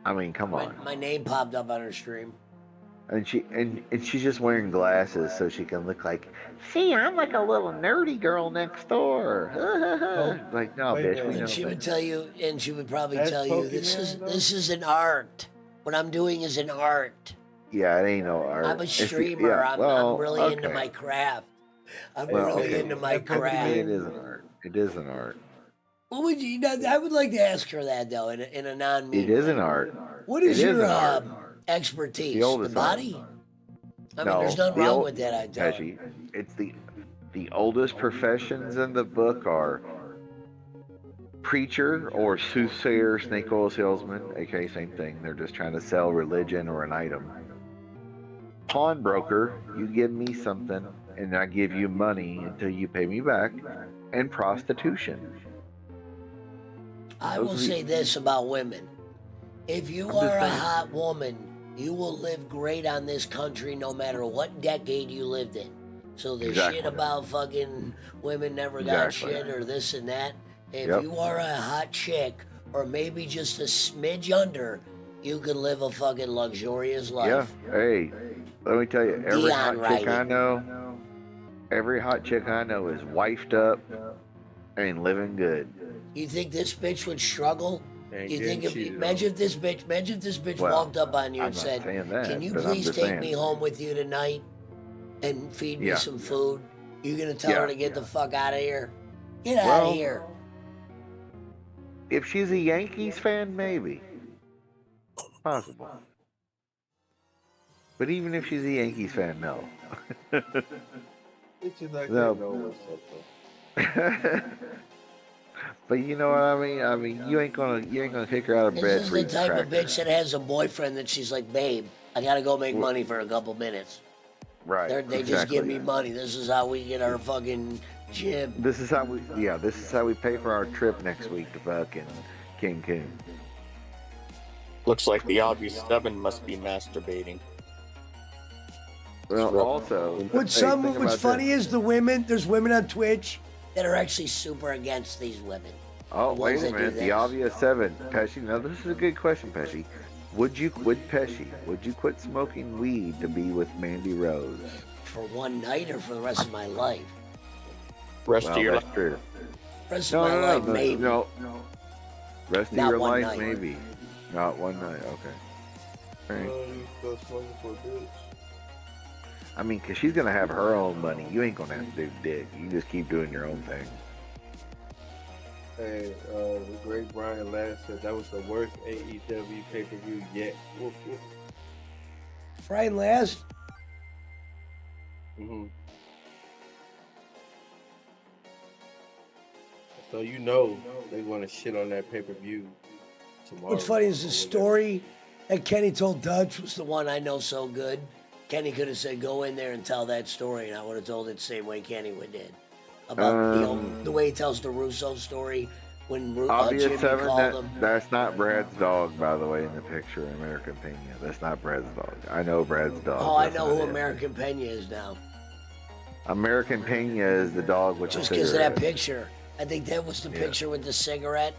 Speaker 9: I mean, come on.
Speaker 2: My name popped up on her stream.
Speaker 9: And she's just wearing glasses so she can look like, see, I'm like a little nerdy girl next door. Like, no, bitch, we know.
Speaker 2: And she would tell you, and she would probably
Speaker 9: That's
Speaker 2: tell you, this is an art. What I'm doing is an art.
Speaker 9: Yeah, it ain't no art.
Speaker 2: I'm a
Speaker 9: If you-
Speaker 2: streamer.
Speaker 9: yeah, well,
Speaker 2: I'm really into
Speaker 9: okay.
Speaker 2: my craft. I'm
Speaker 9: Well,
Speaker 2: really
Speaker 9: okay.
Speaker 2: into my craft.
Speaker 9: It is an art. It is an art.
Speaker 2: What would you? I would like to ask her that though, in a non-mean
Speaker 9: It is
Speaker 2: way.
Speaker 9: an art.
Speaker 2: What is
Speaker 9: It
Speaker 2: your
Speaker 9: an art.
Speaker 2: expertise?
Speaker 9: The
Speaker 2: The
Speaker 9: oldest art.
Speaker 2: body? I mean,
Speaker 9: No,
Speaker 2: there's nothing
Speaker 9: the
Speaker 2: wrong
Speaker 9: old-
Speaker 2: with that. I tell her.
Speaker 9: Pesci, it's the oldest professions in the book are preacher or soothsayer, snake oil salesman, aka same thing. They're just trying to sell religion or an item. Pawnbroker, you give me something and I give you money until you pay me back. And prostitution.
Speaker 2: I
Speaker 9: Those
Speaker 2: will
Speaker 9: are the-
Speaker 2: say this about women. If you
Speaker 9: I'm just
Speaker 2: are a
Speaker 9: saying.
Speaker 2: hot woman, you will live great on this country no matter what decade you lived in. So the
Speaker 9: Exactly.
Speaker 2: shit about fucking women never got
Speaker 9: Exactly.
Speaker 2: shit or this and that. If
Speaker 9: Yep.
Speaker 2: you are a hot chick, or maybe just a smidge under, you can live a fucking luxurious life.
Speaker 9: Yeah. Hey, let me tell you, every
Speaker 2: Dion
Speaker 9: hot chick I
Speaker 2: writing.
Speaker 9: know, every hot chick I know is wifed up and living good.
Speaker 2: You think this bitch would struggle?
Speaker 9: Ain't
Speaker 2: You
Speaker 9: getting
Speaker 2: think
Speaker 9: cheated
Speaker 2: imagine if this bitch
Speaker 9: Well,
Speaker 2: walked up on you
Speaker 9: I'm
Speaker 2: and
Speaker 9: not
Speaker 2: said,
Speaker 9: saying that,
Speaker 2: "Can you
Speaker 9: but I'm
Speaker 2: please
Speaker 9: just
Speaker 2: take
Speaker 9: saying.
Speaker 2: me home with you tonight and feed me
Speaker 9: Yeah.
Speaker 2: some food?" You gonna tell
Speaker 9: Yeah.
Speaker 2: her to get the fuck out of here? Get out
Speaker 9: Well,
Speaker 2: of here.
Speaker 9: If she's a Yankees fan, maybe. Possible. But even if she's a Yankees fan, no.
Speaker 1: Bitches like
Speaker 9: No.
Speaker 1: that know what's up though.
Speaker 9: But you know what I mean? I mean, you ain't gonna kick her out of bed
Speaker 2: This is
Speaker 9: for
Speaker 2: the
Speaker 9: eating
Speaker 2: type of
Speaker 9: crackers.
Speaker 2: bitch that has a boyfriend that she's like, "Babe, I gotta go make
Speaker 9: Well-
Speaker 2: money for a couple minutes."
Speaker 9: Right.
Speaker 2: They just give me money. This is how we get our fucking gym.
Speaker 9: This is how we pay for our trip next week to fucking Cancun.
Speaker 18: Looks like the obvious 7 must be masturbating.
Speaker 9: Well, also,
Speaker 2: What's funny is the women. There's women on Twitch that are actually super against these women.
Speaker 9: Oh,
Speaker 2: The
Speaker 9: wait
Speaker 2: ones
Speaker 9: a
Speaker 2: that do
Speaker 9: minute. The
Speaker 2: this.
Speaker 9: obvious 7. Pesci, now this is a good question, Pesci. Would you quit smoking weed to be with Mandy Rose?
Speaker 2: For one night or for the rest of my life?
Speaker 18: Rest
Speaker 9: Well,
Speaker 18: of your
Speaker 9: that's
Speaker 18: life.
Speaker 9: true.
Speaker 2: Rest
Speaker 9: No,
Speaker 2: of my
Speaker 9: no,
Speaker 2: life,
Speaker 9: no,
Speaker 2: maybe.
Speaker 9: no. Rest of
Speaker 2: Not
Speaker 9: your
Speaker 2: one
Speaker 9: life,
Speaker 2: night.
Speaker 9: maybe. Not one night. Okay. All right.
Speaker 1: You go smoking for a bitch.
Speaker 9: I mean, cause she's gonna have her own money. You ain't gonna have to do dick. You just keep doing your own thing.
Speaker 1: Hey, the great Brian Last said that was the worst AEW pay-per-view yet. Woof, woof.
Speaker 2: Brian Last?
Speaker 1: Mm-hmm. So you know they want to shit on that pay-per-view tomorrow.
Speaker 2: What's funny is the story that Kenny told Dutch was the one I know so good. Kenny could have said, "Go in there and tell that story," and I would have told it the same way Kenny would did. About the way he tells the Russo story when
Speaker 9: Obvious
Speaker 2: Jimmy
Speaker 9: 7.
Speaker 2: called him.
Speaker 9: That's not Brad's dog, by the way, in the picture. American Pena. That's not Brad's dog. I know Brad's dog.
Speaker 2: Oh, I
Speaker 9: That's
Speaker 2: know
Speaker 9: not
Speaker 2: who
Speaker 9: it.
Speaker 2: American Pena is now.
Speaker 9: American Pena is the dog with
Speaker 2: Just
Speaker 9: the
Speaker 2: because of that
Speaker 9: cigarette.
Speaker 2: picture. I think that was the
Speaker 9: Yeah.
Speaker 2: picture with the cigarette.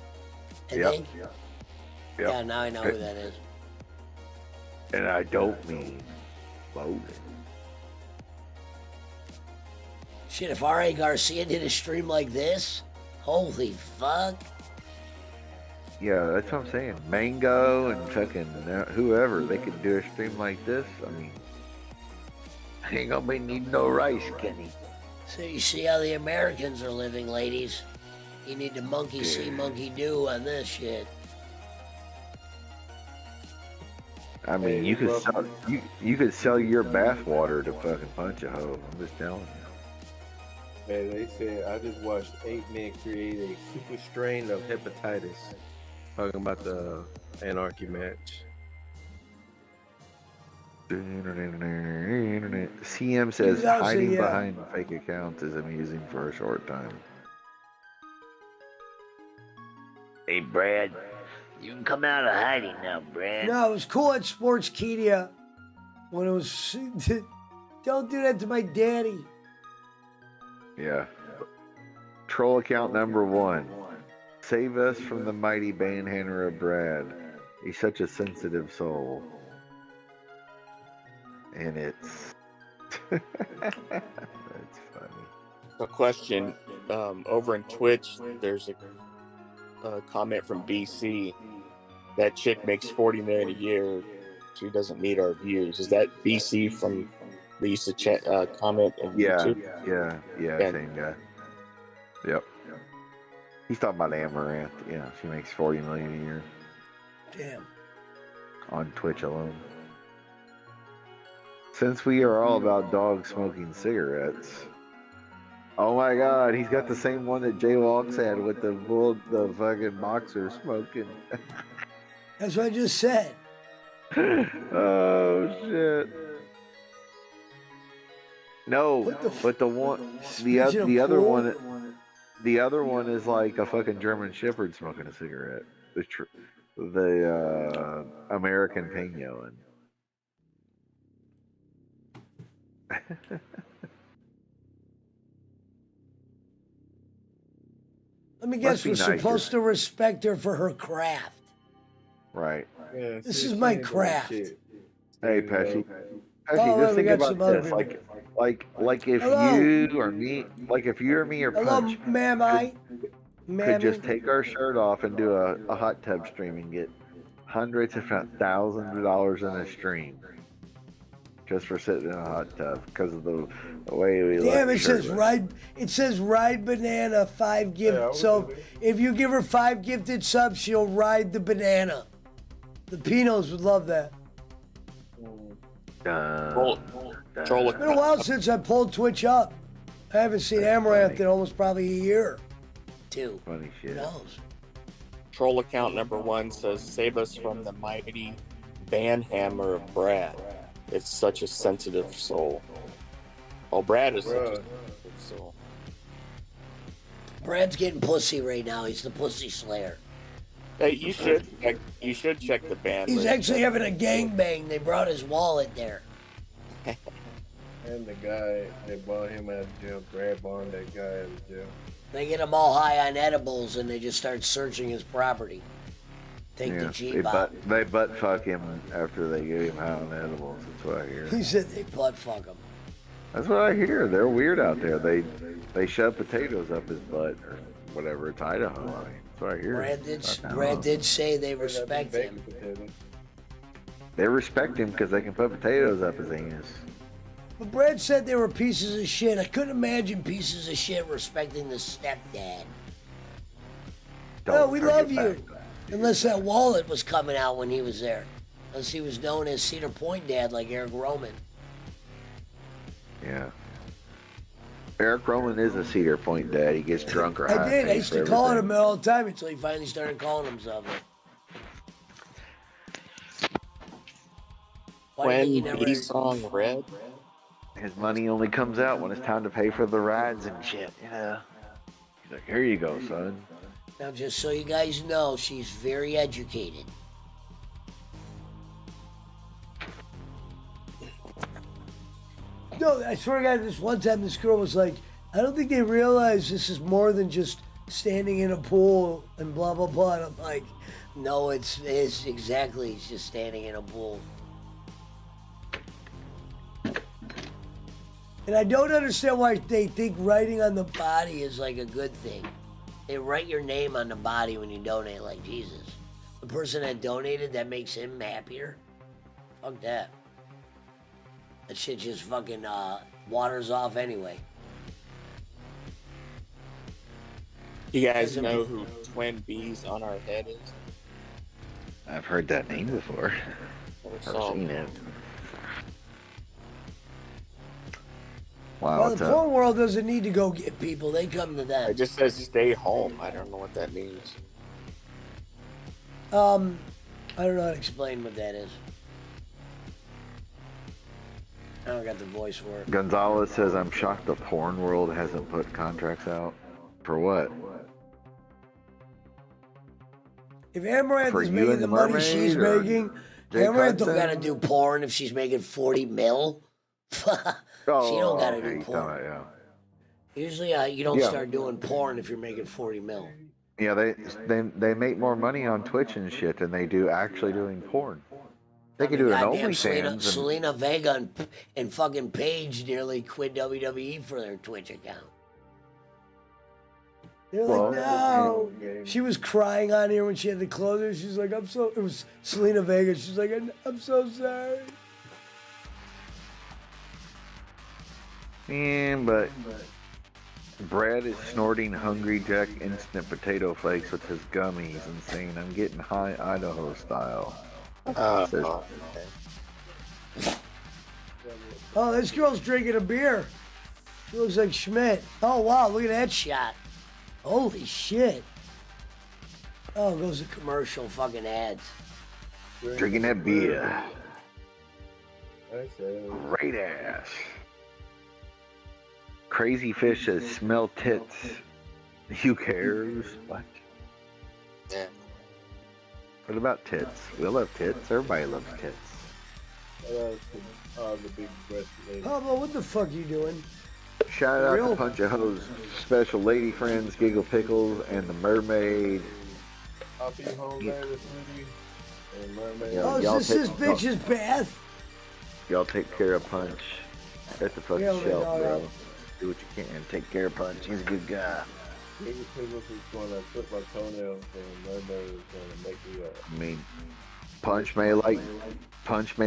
Speaker 2: I
Speaker 9: Yep.
Speaker 2: think.
Speaker 9: Yep.
Speaker 2: Yeah, now I know who that is.
Speaker 9: And I don't mean Logan.
Speaker 2: Shit, if R.A. Garcia did a stream like this, holy fuck.
Speaker 9: Yeah, that's what I'm saying. Mango and fucking whoever, they could do a stream like this. I mean, ain't gonna be need no rice, Kenny.
Speaker 2: So you see how the Americans are living, ladies. You need to monkey see, monkey do on this shit.
Speaker 9: I mean,
Speaker 1: Hey,
Speaker 9: you could
Speaker 1: bro.
Speaker 9: sell you could sell your bath water to fucking punch a hoe. I'm just telling you.
Speaker 1: Man, they said I just watched 8 men create a super strain of hepatitis. Talking about the anarchy match.
Speaker 9: CM says
Speaker 2: He's also,
Speaker 9: hiding
Speaker 2: yeah.
Speaker 9: behind fake accounts is amusing for a short time. Hey, Brad, you can come out of hiding now, Brad.
Speaker 2: No, it was cool at Sportskeeda when it was. Don't do that to my daddy.
Speaker 9: Yeah. Troll account number 1. Save us from the mighty banhammer of Brad. He's such a sensitive soul. And it's that's funny.
Speaker 18: A question over in Twitch. There's a comment from BC. That chick makes 40 million a year. She doesn't need our views. Is that BC from the used to comment in YouTube?
Speaker 9: Yeah, same guy. Yep. He's talking about Amaranth. Yeah, she makes 40 million a year
Speaker 2: Damn.
Speaker 9: on Twitch alone. Since we are all about dogs smoking cigarettes. Oh my god, he's got the same one that Jay Walks had with the fucking boxer smoking.
Speaker 2: That's what I just said.
Speaker 9: Oh shit. No, but the other one is like a fucking German Shepherd smoking a cigarette. The American Peño.
Speaker 2: Let me guess, we're supposed to respect her for her craft.
Speaker 9: Right.
Speaker 1: Yeah,
Speaker 2: This is my craft.
Speaker 9: Hey, Pesci.
Speaker 2: Oh,
Speaker 9: Just
Speaker 2: we
Speaker 9: think
Speaker 2: got
Speaker 9: about
Speaker 2: some other
Speaker 9: this.
Speaker 2: people.
Speaker 9: Like if
Speaker 2: Hello?
Speaker 9: you or me, like if you or me or
Speaker 2: Hello,
Speaker 9: Punch
Speaker 2: ma'am,
Speaker 9: could just take our shirt off and do a hot tub stream and get hundreds, if not thousands of dollars in a stream. Just for sitting in a hot tub because of the way we
Speaker 2: Damn,
Speaker 9: look.
Speaker 2: it says ride. It says ride banana 5 gift.
Speaker 1: Yeah,
Speaker 2: So if you give her 5 gifted subs, she'll ride the banana. The Pinos would love that. It's been a while since I pulled Twitch up. I haven't seen Amaranth in almost probably a year. 2.
Speaker 9: Funny shit.
Speaker 2: Who knows?
Speaker 18: Troll account number 1 says, "Save us from the mighty banhammer of Brad. It's such a sensitive soul." Oh, Brad is such a sensitive soul.
Speaker 2: Brad's getting pussy right now. He's the pussy slayer.
Speaker 18: Hey, you should check the band.
Speaker 2: He's
Speaker 18: list.
Speaker 2: actually having a gangbang. They brought his wallet there.
Speaker 1: And the guy that bought him out of jail, Brad Bond, that guy out of jail.
Speaker 2: They get him all high on edibles and they just start searching his property. Take the Jeep out.
Speaker 9: They butt fuck him after they give him high on edibles. That's what I hear.
Speaker 2: He said they butt fuck him.
Speaker 9: That's what I hear. They're weird out there. They shove potatoes up his butt or whatever. It's Idaho. I mean, that's what I hear.
Speaker 2: Brad did say they respect him.
Speaker 9: They respect him because they can put potatoes up his anus.
Speaker 2: But Brad said they were pieces of shit. I couldn't imagine pieces of shit respecting the stepdad. No, we love you. Unless that wallet was coming out when he was there. Unless he was known as Cedar Point Dad like Eric Roman.
Speaker 9: Yeah. Eric Roman is a Cedar Point dad. He gets drunk or high.
Speaker 2: I did. I used to call him all the time until he finally started calling himself it.
Speaker 18: When he song Red.
Speaker 9: His money only comes out when it's time to pay for the rides and shit, you know. He's like, here you go, son.
Speaker 2: Now, just so you guys know, she's very educated. No, I swear to God, this one time this girl was like, I don't think they realize this is more than just standing in a pool and blah, blah, blah. And I'm like, no, it's exactly, it's just standing in a pool. And I don't understand why they think writing on the body is like a good thing. They write your name on the body when you donate, like Jesus. The person that donated, that makes him happier? Fuck that. That shit just fucking waters off anyway.
Speaker 18: You guys know who Twin B's on our head is?
Speaker 9: I've heard that name before. Never seen it. Wow,
Speaker 2: Well,
Speaker 9: what's
Speaker 2: the
Speaker 9: up?
Speaker 2: porn world doesn't need to go get people; they come to them.
Speaker 18: It just says stay home. I don't know what that means.
Speaker 2: I don't know how to explain what that is. I don't got the voice for it.
Speaker 9: Gonzalez says, I'm shocked the porn world hasn't put contracts out. For what?
Speaker 2: If Amaranth
Speaker 9: For
Speaker 2: is
Speaker 9: you
Speaker 2: making
Speaker 9: and
Speaker 2: the
Speaker 9: the
Speaker 2: money
Speaker 9: mermaid,
Speaker 2: she's
Speaker 9: or
Speaker 2: making,
Speaker 9: Jake
Speaker 2: Amaranth don't
Speaker 9: Hudson?
Speaker 2: gotta do porn if she's making 40 mil. She don't gotta
Speaker 9: okay,
Speaker 2: do
Speaker 9: you
Speaker 2: porn.
Speaker 9: talking about,
Speaker 2: Usually, you don't
Speaker 9: Yeah.
Speaker 2: start doing porn if you're making 40 mil.
Speaker 9: yeah. They make more money on Twitch and shit than they do actually doing porn. They could do an
Speaker 2: Goddamn Selena,
Speaker 9: OnlyFans. And,
Speaker 2: Selena Vega and fucking Paige nearly quit WWE for their Twitch account. They're like, no. She was crying on here when she had to close her. She's like, it was Selena Vega. She's like, I'm so sorry.
Speaker 9: but Brad is snorting Hungry Jack instant potato flakes with his gummies and saying, I'm getting high Idaho style. Says,
Speaker 2: Oh, this girl's drinking a beer. She looks like Schmidt. Oh, wow, look at that shot. Holy shit. Oh, goes to commercial fucking ads.
Speaker 9: drinking that beer.
Speaker 1: I said,
Speaker 9: Great ass. Crazy Fish says, smell tits. Who cares? What?
Speaker 18: Yeah.
Speaker 9: What about tits? We love tits. Everybody loves tits.
Speaker 1: the big breast lady.
Speaker 2: Pablo, what the fuck you doing?
Speaker 9: Shout out
Speaker 2: Real?
Speaker 9: to Punch of Hoes, special lady friends, Giggle Pickles, and the Mermaid.
Speaker 1: I'll be home later, sweetie. And mermaid.
Speaker 9: Yeah,
Speaker 2: Oh,
Speaker 9: y'all
Speaker 2: is this
Speaker 9: take-
Speaker 2: bitch's bath?
Speaker 9: Y'all take care of Punch at the fucking
Speaker 2: Yeah, we
Speaker 9: shelf,
Speaker 2: know
Speaker 9: bro.
Speaker 2: that.
Speaker 9: Do what you can. Take care of Punch. He's a good guy.
Speaker 1: Big Pickles is going to clip my toenails, and mermaid is going to make me up.
Speaker 9: I mean, Punch may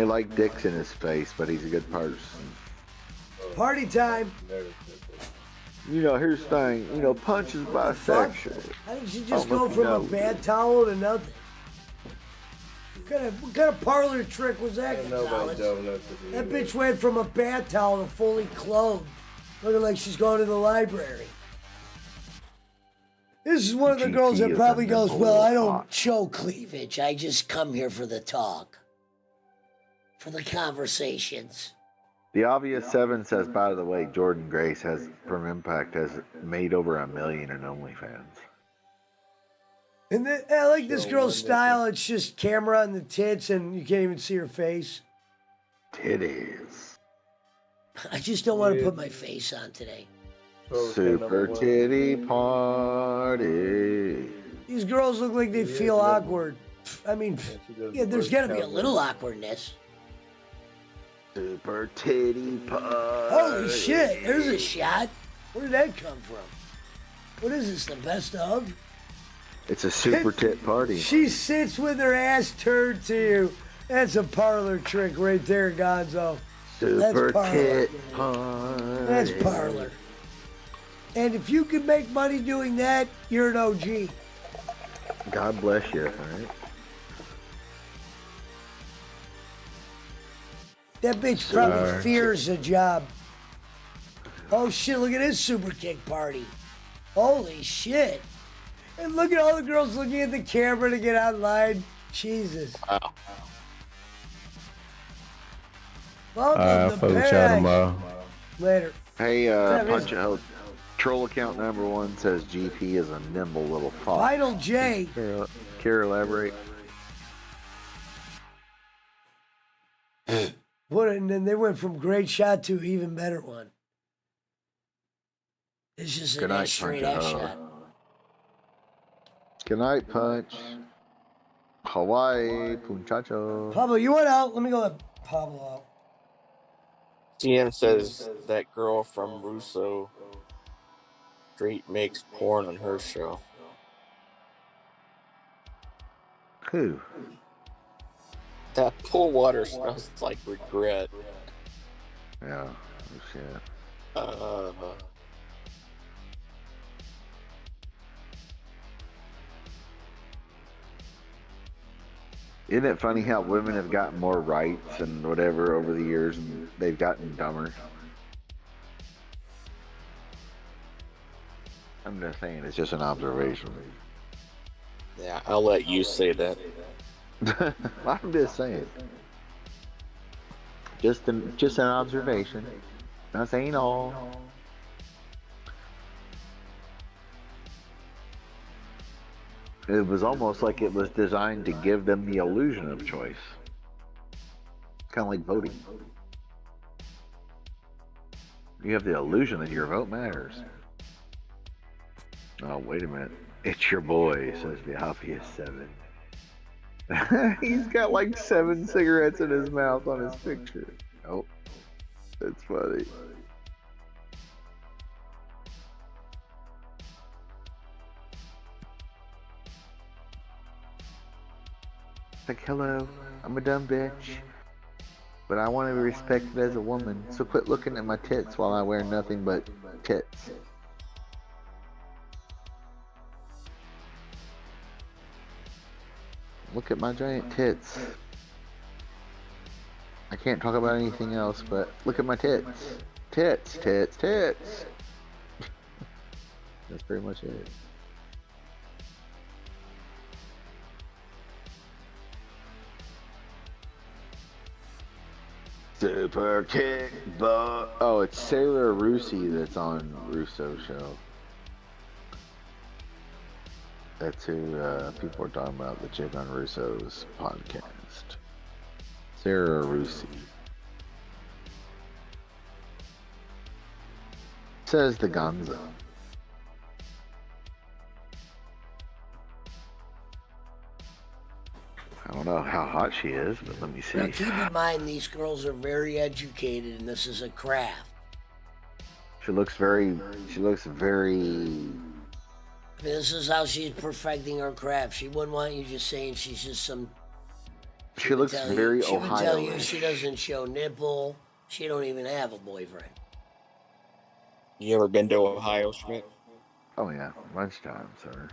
Speaker 9: like dicks in his face, but he's a good person.
Speaker 2: Party time.
Speaker 9: You know, here's the thing. You know, Punch is bisexual.
Speaker 2: How did you
Speaker 9: I
Speaker 2: just
Speaker 9: don't know
Speaker 2: go
Speaker 9: if you
Speaker 2: from a
Speaker 9: know.
Speaker 2: bad towel to nothing? What kind of parlor trick was that,
Speaker 1: I know about
Speaker 2: Gonzalez?
Speaker 1: donuts.
Speaker 2: That bitch went from a bath towel to fully clothed, looking like she's going to the library. This is one of the girls that
Speaker 9: is
Speaker 2: probably
Speaker 9: a
Speaker 2: goes,
Speaker 9: nimble
Speaker 2: well, I
Speaker 9: little
Speaker 2: don't
Speaker 9: fox."
Speaker 2: show cleavage. I just come here for the talk, for the conversations.
Speaker 9: The Obvious 7 says, by the way, Jordan Grace has, from Impact, has made over $1 million in OnlyFans.
Speaker 2: And I like this
Speaker 1: Show
Speaker 2: girl's
Speaker 1: one
Speaker 2: style. It's just camera on the tits, and you can't even see her face.
Speaker 9: Titties.
Speaker 2: I just don't want to put my face on today.
Speaker 9: Super titty party.
Speaker 2: These girls look like they feel awkward. I mean, yeah, there's got to be a little awkwardness.
Speaker 9: Super titty party.
Speaker 2: Holy shit, there's a shot. Where did that come from? What is this, the best of?
Speaker 9: It's a super tit party.
Speaker 2: She sits with her ass turned to you. That's a parlor trick right there, Gonzo.
Speaker 9: Super
Speaker 2: parlor.
Speaker 9: tit party.
Speaker 2: That's parlor. And if you can make money doing that, you're an OG.
Speaker 9: God bless you, alright?
Speaker 2: That bitch probably
Speaker 9: Sorry.
Speaker 2: fears the job. Oh shit, look at this super kick party. Holy shit. And look at all the girls looking at the camera to get online. Jesus.
Speaker 18: Wow.
Speaker 2: Welcome
Speaker 1: I'll
Speaker 2: to
Speaker 1: fuck with y'all
Speaker 2: paradise.
Speaker 1: tomorrow.
Speaker 2: Later.
Speaker 9: Hey,
Speaker 2: Yeah,
Speaker 9: Punch Out. Troll account number 1 says GP is a nimble little fox.
Speaker 2: Final J.
Speaker 9: Care elaborate?
Speaker 2: And then they went from great shot to even better one. It's just
Speaker 9: Good
Speaker 2: an
Speaker 9: night,
Speaker 2: straight
Speaker 9: Punch
Speaker 2: ass
Speaker 9: Out.
Speaker 2: shot.
Speaker 9: Good night, Punch. Hawaii, Punchacho.
Speaker 2: Pablo, you went out. Let me go let Pablo out.
Speaker 18: CM says that girl from Russo Street makes porn on her show.
Speaker 9: Who?
Speaker 18: That pool water smells like regret.
Speaker 9: Yeah, oh, shit. Isn't it funny how women have gotten more rights and whatever over the years, and they've gotten dumber? I'm just saying, it's just an observation.
Speaker 18: Yeah, I'll let you say that.
Speaker 9: I'm just saying. Just an observation. Not saying all. It was almost like it was designed to give them the illusion of choice. Kind of like voting. You have the illusion that your vote matters. Oh, wait a minute. It's your boy, says the obvious 7. He's got like 7 cigarettes in his mouth on his picture. Oh, that's funny. Like, hello, I'm a dumb bitch, but I want to be respected as a woman, so quit looking at my tits while I wear nothing but tits. Look at my giant tits. I can't talk about anything else, but look at my tits. Tits, tits, tits. That's pretty much it. Super kick butt. Oh, it's Sarah Rusi that's on Russo show. That's who people are talking about, the chick on Russo's podcast. Sarah Rusi. Says the Gonzo. I don't know how hot she is, but let me see.
Speaker 2: Now keep in mind, these girls are very educated, and this is a craft.
Speaker 9: She looks very.
Speaker 2: This is how she's perfecting her craft. She wouldn't want you just saying she's just some.
Speaker 9: She looks very
Speaker 2: She would tell you
Speaker 9: Ohio-ish.
Speaker 2: she doesn't show nipple. She don't even have a boyfriend.
Speaker 18: You ever been to Ohio, Schmidt?
Speaker 9: Oh yeah, lunchtime, sir.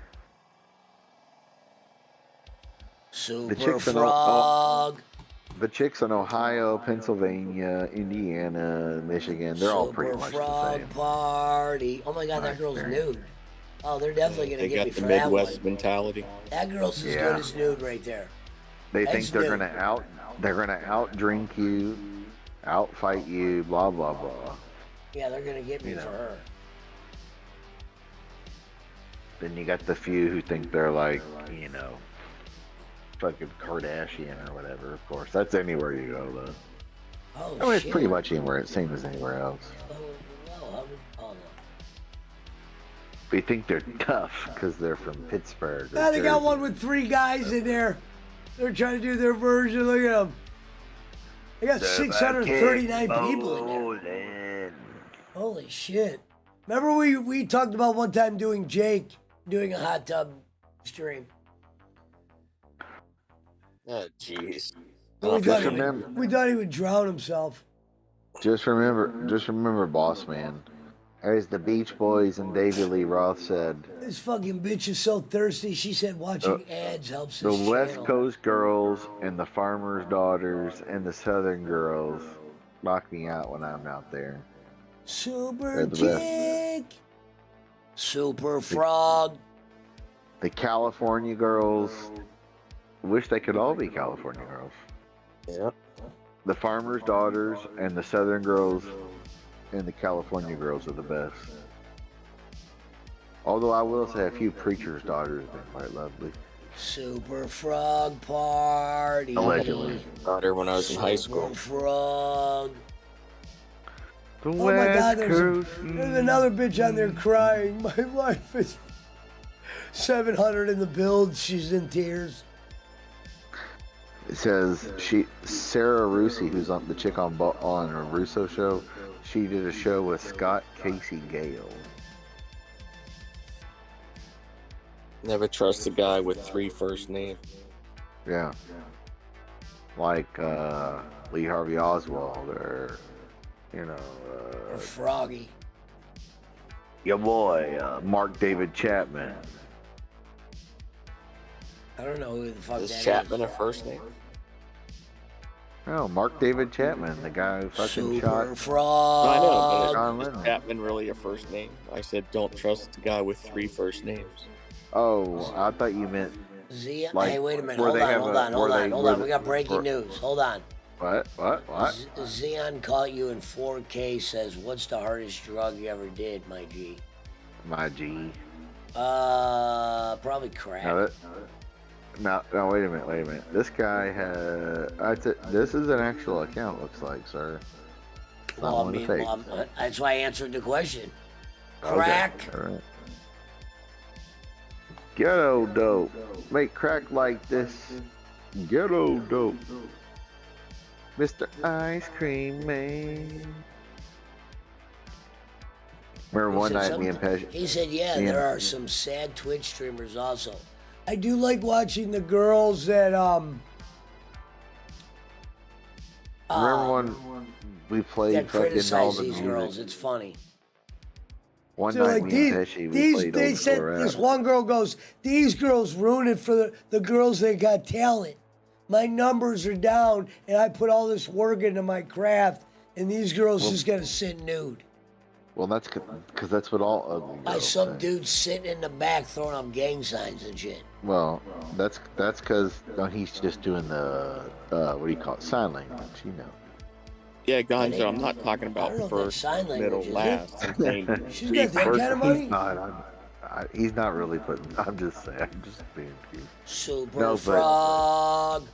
Speaker 2: Super
Speaker 9: chicks in
Speaker 2: frog.
Speaker 9: The chicks in Ohio, Pennsylvania, Indiana, Michigan, they're all pretty much the
Speaker 2: Frog
Speaker 9: same.
Speaker 2: party. Oh my god, that girl's nude. Oh, they're definitely gonna
Speaker 18: They
Speaker 2: get
Speaker 18: got
Speaker 2: me
Speaker 18: the
Speaker 2: for that one.
Speaker 18: Midwest mentality.
Speaker 2: That girl's as
Speaker 9: Yeah.
Speaker 2: good as nude right there.
Speaker 9: They think
Speaker 2: That's
Speaker 9: they're
Speaker 2: nude.
Speaker 9: gonna out drink you, out fight you, blah blah blah.
Speaker 2: Yeah, they're gonna get me
Speaker 9: You know.
Speaker 2: for her.
Speaker 9: Then you got the few who think they're like, fucking Kardashian or whatever. Of course, that's anywhere you go though.
Speaker 2: Oh
Speaker 9: I mean, it's
Speaker 2: shit.
Speaker 9: pretty much anywhere, same as anywhere else.
Speaker 2: Oh no.
Speaker 9: They think they're tough because they're from Pittsburgh. Or
Speaker 2: Ah, they got
Speaker 9: Jersey.
Speaker 2: one with 3 guys in there. They're trying to do their version. Look at them. They got 639 people in there. Holy shit. Remember we talked about one time doing Jake doing a hot tub stream.
Speaker 18: Oh, jeez.
Speaker 2: We thought he would drown himself.
Speaker 9: Just remember, boss man. As the Beach Boys and David Lee Roth said,
Speaker 2: This fucking bitch is so thirsty. She said watching ads helps
Speaker 9: the
Speaker 2: his
Speaker 9: West
Speaker 2: channel.
Speaker 9: Coast girls and the farmers' daughters and the Southern girls knock me out when I'm out there.
Speaker 2: Super
Speaker 9: They're the best.
Speaker 2: kick. Super frog.
Speaker 9: The California girls wish they could all be California girls.
Speaker 18: Yeah.
Speaker 9: The farmers' daughters and the Southern girls and the California girls are the best. Although I will say a few preachers' daughters have been quite lovely.
Speaker 2: Super frog party.
Speaker 9: Allegedly.
Speaker 18: Daughter when I was in high school.
Speaker 2: Frog.
Speaker 9: The
Speaker 2: Oh my God,
Speaker 9: West
Speaker 2: there's
Speaker 9: Coast.
Speaker 2: another bitch on there crying. My wife is 700 in the build. She's in tears.
Speaker 9: It says Sarah Rusi, who's on the chick on a Russo show. She did a show with Scott Casey Gale.
Speaker 18: Never trust a guy with 3 first names.
Speaker 9: Yeah. Like Lee Harvey Oswald or
Speaker 2: Or Froggy.
Speaker 9: your boy Mark David Chapman.
Speaker 2: I don't know who the fuck
Speaker 18: Is
Speaker 2: that
Speaker 18: Chapman
Speaker 2: is.
Speaker 18: a first name?
Speaker 9: Oh, Mark David Chapman, the guy who fucking shot.
Speaker 2: Super Frog.
Speaker 18: No, I know, but
Speaker 9: John
Speaker 18: is
Speaker 9: Lennon.
Speaker 18: Chapman really a first name? I said don't trust the guy with 3 first names.
Speaker 9: Oh, I thought you meant
Speaker 2: Zia.
Speaker 9: like
Speaker 2: Hey, wait a minute.
Speaker 9: where
Speaker 2: Hold
Speaker 9: they
Speaker 2: on,
Speaker 9: have
Speaker 2: hold
Speaker 9: a
Speaker 2: on, hold
Speaker 9: where
Speaker 2: on,
Speaker 9: they
Speaker 2: hold
Speaker 9: where
Speaker 2: on.
Speaker 9: the-
Speaker 2: We got breaking
Speaker 9: where-
Speaker 2: news. Hold on.
Speaker 9: What?
Speaker 2: Xeon caught you in 4K. Says, "What's the hardest drug you ever did, my G?"
Speaker 9: My G.
Speaker 2: Probably crack.
Speaker 9: No, wait a minute. This guy has. This is an actual account, looks like, sir. It's not
Speaker 2: Well, I
Speaker 9: one of
Speaker 2: mean,
Speaker 9: the fakes.
Speaker 2: that's why I answered the question.
Speaker 9: Okay,
Speaker 2: Crack.
Speaker 9: all right. Ghetto dope. Make crack like this. Ghetto dope. Mr. Ice Cream Man. Remember one night me and Pesci.
Speaker 2: He said, "Yeah,
Speaker 9: me and-
Speaker 2: there are some sad Twitch streamers also." I do like watching the girls that
Speaker 9: Remember when we played
Speaker 2: that
Speaker 9: fucking all
Speaker 2: criticize
Speaker 9: the
Speaker 2: these
Speaker 9: music?
Speaker 2: girls. It's funny.
Speaker 9: One
Speaker 2: So,
Speaker 9: night
Speaker 2: like,
Speaker 9: me and Pesci, we played
Speaker 2: they
Speaker 9: old
Speaker 2: said
Speaker 9: school
Speaker 2: this
Speaker 9: rap.
Speaker 2: one girl goes, "These girls ruin it for the girls that got talent. My numbers are down, and I put all this work into my craft, and these girls just gotta sit nude."
Speaker 9: Well, that's because that's what all ugly
Speaker 2: By
Speaker 9: girls
Speaker 2: some
Speaker 9: say.
Speaker 2: dude sitting in the back throwing up gang signs and shit.
Speaker 9: Well, that's because he's just doing the what do you call it, sign language, you know.
Speaker 18: Yeah, Gonzo, I'm not talking about first, middle, last. I'm saying
Speaker 2: She's
Speaker 18: three
Speaker 2: got that
Speaker 18: first
Speaker 2: kind of
Speaker 18: names.
Speaker 2: money?
Speaker 9: He's not really putting. I'm just saying. I'm just being cute.
Speaker 2: Super Frog.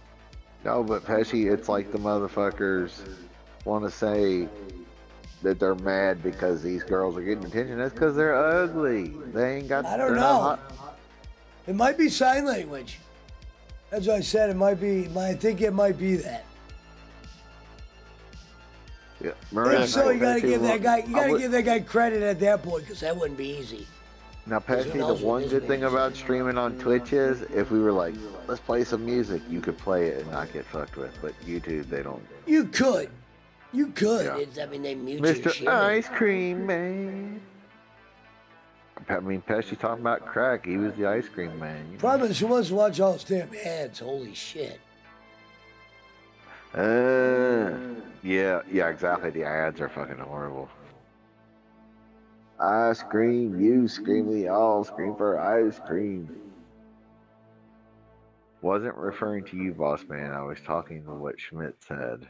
Speaker 9: No, but Pesci, it's like the motherfuckers want to say that they're mad because these girls are getting attention. That's because they're ugly. They ain't got.
Speaker 2: I don't
Speaker 9: they're
Speaker 2: know.
Speaker 9: not hot.
Speaker 2: It might be sign language. That's what I said. It might be. I think it might be that.
Speaker 9: Yeah.
Speaker 2: If so, you gotta
Speaker 9: Pesci
Speaker 2: give that guy. You
Speaker 9: I
Speaker 2: gotta
Speaker 9: would-
Speaker 2: give that guy credit at that point, because that wouldn't be easy.
Speaker 9: Now,
Speaker 2: Because
Speaker 9: Pesci,
Speaker 2: who
Speaker 9: the
Speaker 2: knows what
Speaker 9: one
Speaker 2: his
Speaker 9: good thing
Speaker 2: name is.
Speaker 9: about streaming on Twitch is if we were like, let's play some music, you could play it and not get fucked with. But YouTube, they don't.
Speaker 2: You could. You could.
Speaker 9: Yeah.
Speaker 2: I mean, they mute your
Speaker 9: Mr.
Speaker 2: shit.
Speaker 9: Ice Cream Man. I mean, Pesci talking about crack. He was the ice cream man. You know?
Speaker 2: Problem is, who wants to watch all those damn ads? Holy shit.
Speaker 9: Yeah, exactly. The ads are fucking horrible. I scream, you scream, we all scream for ice cream. Wasn't referring to you, boss man. I was talking to what Schmidt said.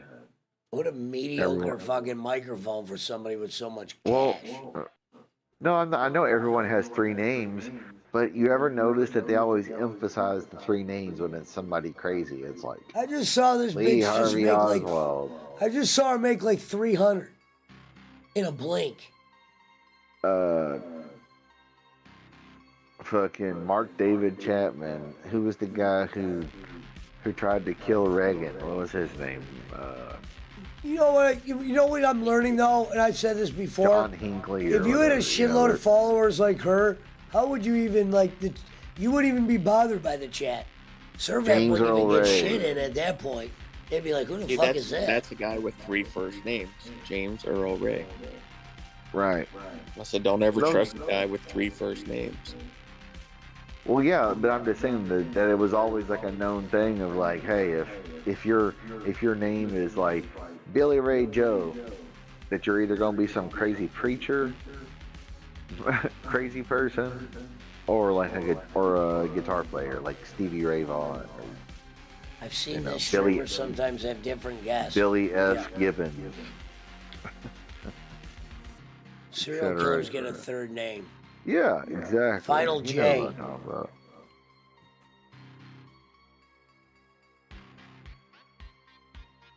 Speaker 2: What a mediocre
Speaker 9: Everyone-
Speaker 2: fucking microphone for somebody with so much
Speaker 9: Well,
Speaker 2: cash.
Speaker 9: no, I know everyone has 3 names, but you ever notice that they always emphasize the 3 names when it's somebody crazy? It's like
Speaker 2: I just saw this
Speaker 9: Lee
Speaker 2: bitch just
Speaker 9: Harvey
Speaker 2: make like.
Speaker 9: Oswald.
Speaker 2: I just saw her make like 300 in a blink.
Speaker 9: Fucking Mark David Chapman. Who was the guy who tried to kill Reagan? What was his name?
Speaker 2: You know what? You know what I'm learning though, and I've said this before.
Speaker 9: John Hinckley.
Speaker 2: If
Speaker 9: or
Speaker 2: you had a
Speaker 9: whatever,
Speaker 2: shitload
Speaker 9: know,
Speaker 2: of followers like her, how would you even like? You wouldn't even be bothered by the chat. Servant
Speaker 9: James
Speaker 2: wouldn't even
Speaker 9: Earl
Speaker 2: get
Speaker 9: Ray.
Speaker 2: shit in at that point. They'd be like, "Who the
Speaker 18: See,
Speaker 2: fuck is that?"
Speaker 18: That's a guy with 3 first names. James Earl Ray.
Speaker 9: Right.
Speaker 18: I said, don't ever
Speaker 9: No.
Speaker 18: trust a guy with 3 first names.
Speaker 9: Well, yeah, but I'm just saying that it was always like a known thing of like, hey, if your name is like Billy Ray Joe, that you're either gonna be some crazy preacher, crazy person, or like a guitar player like Stevie Ray Vaughan, or
Speaker 2: I've seen
Speaker 9: you know,
Speaker 2: this
Speaker 9: Billy-
Speaker 2: streamers sometimes have different guests.
Speaker 9: Billy F.
Speaker 2: Yeah.
Speaker 9: Gibbons.
Speaker 2: Serial
Speaker 9: et cetera,
Speaker 2: killers
Speaker 9: et
Speaker 2: get a
Speaker 9: cetera.
Speaker 2: third name.
Speaker 9: Yeah, exactly.
Speaker 2: Final
Speaker 9: You know
Speaker 2: J.
Speaker 9: what I'm talking about.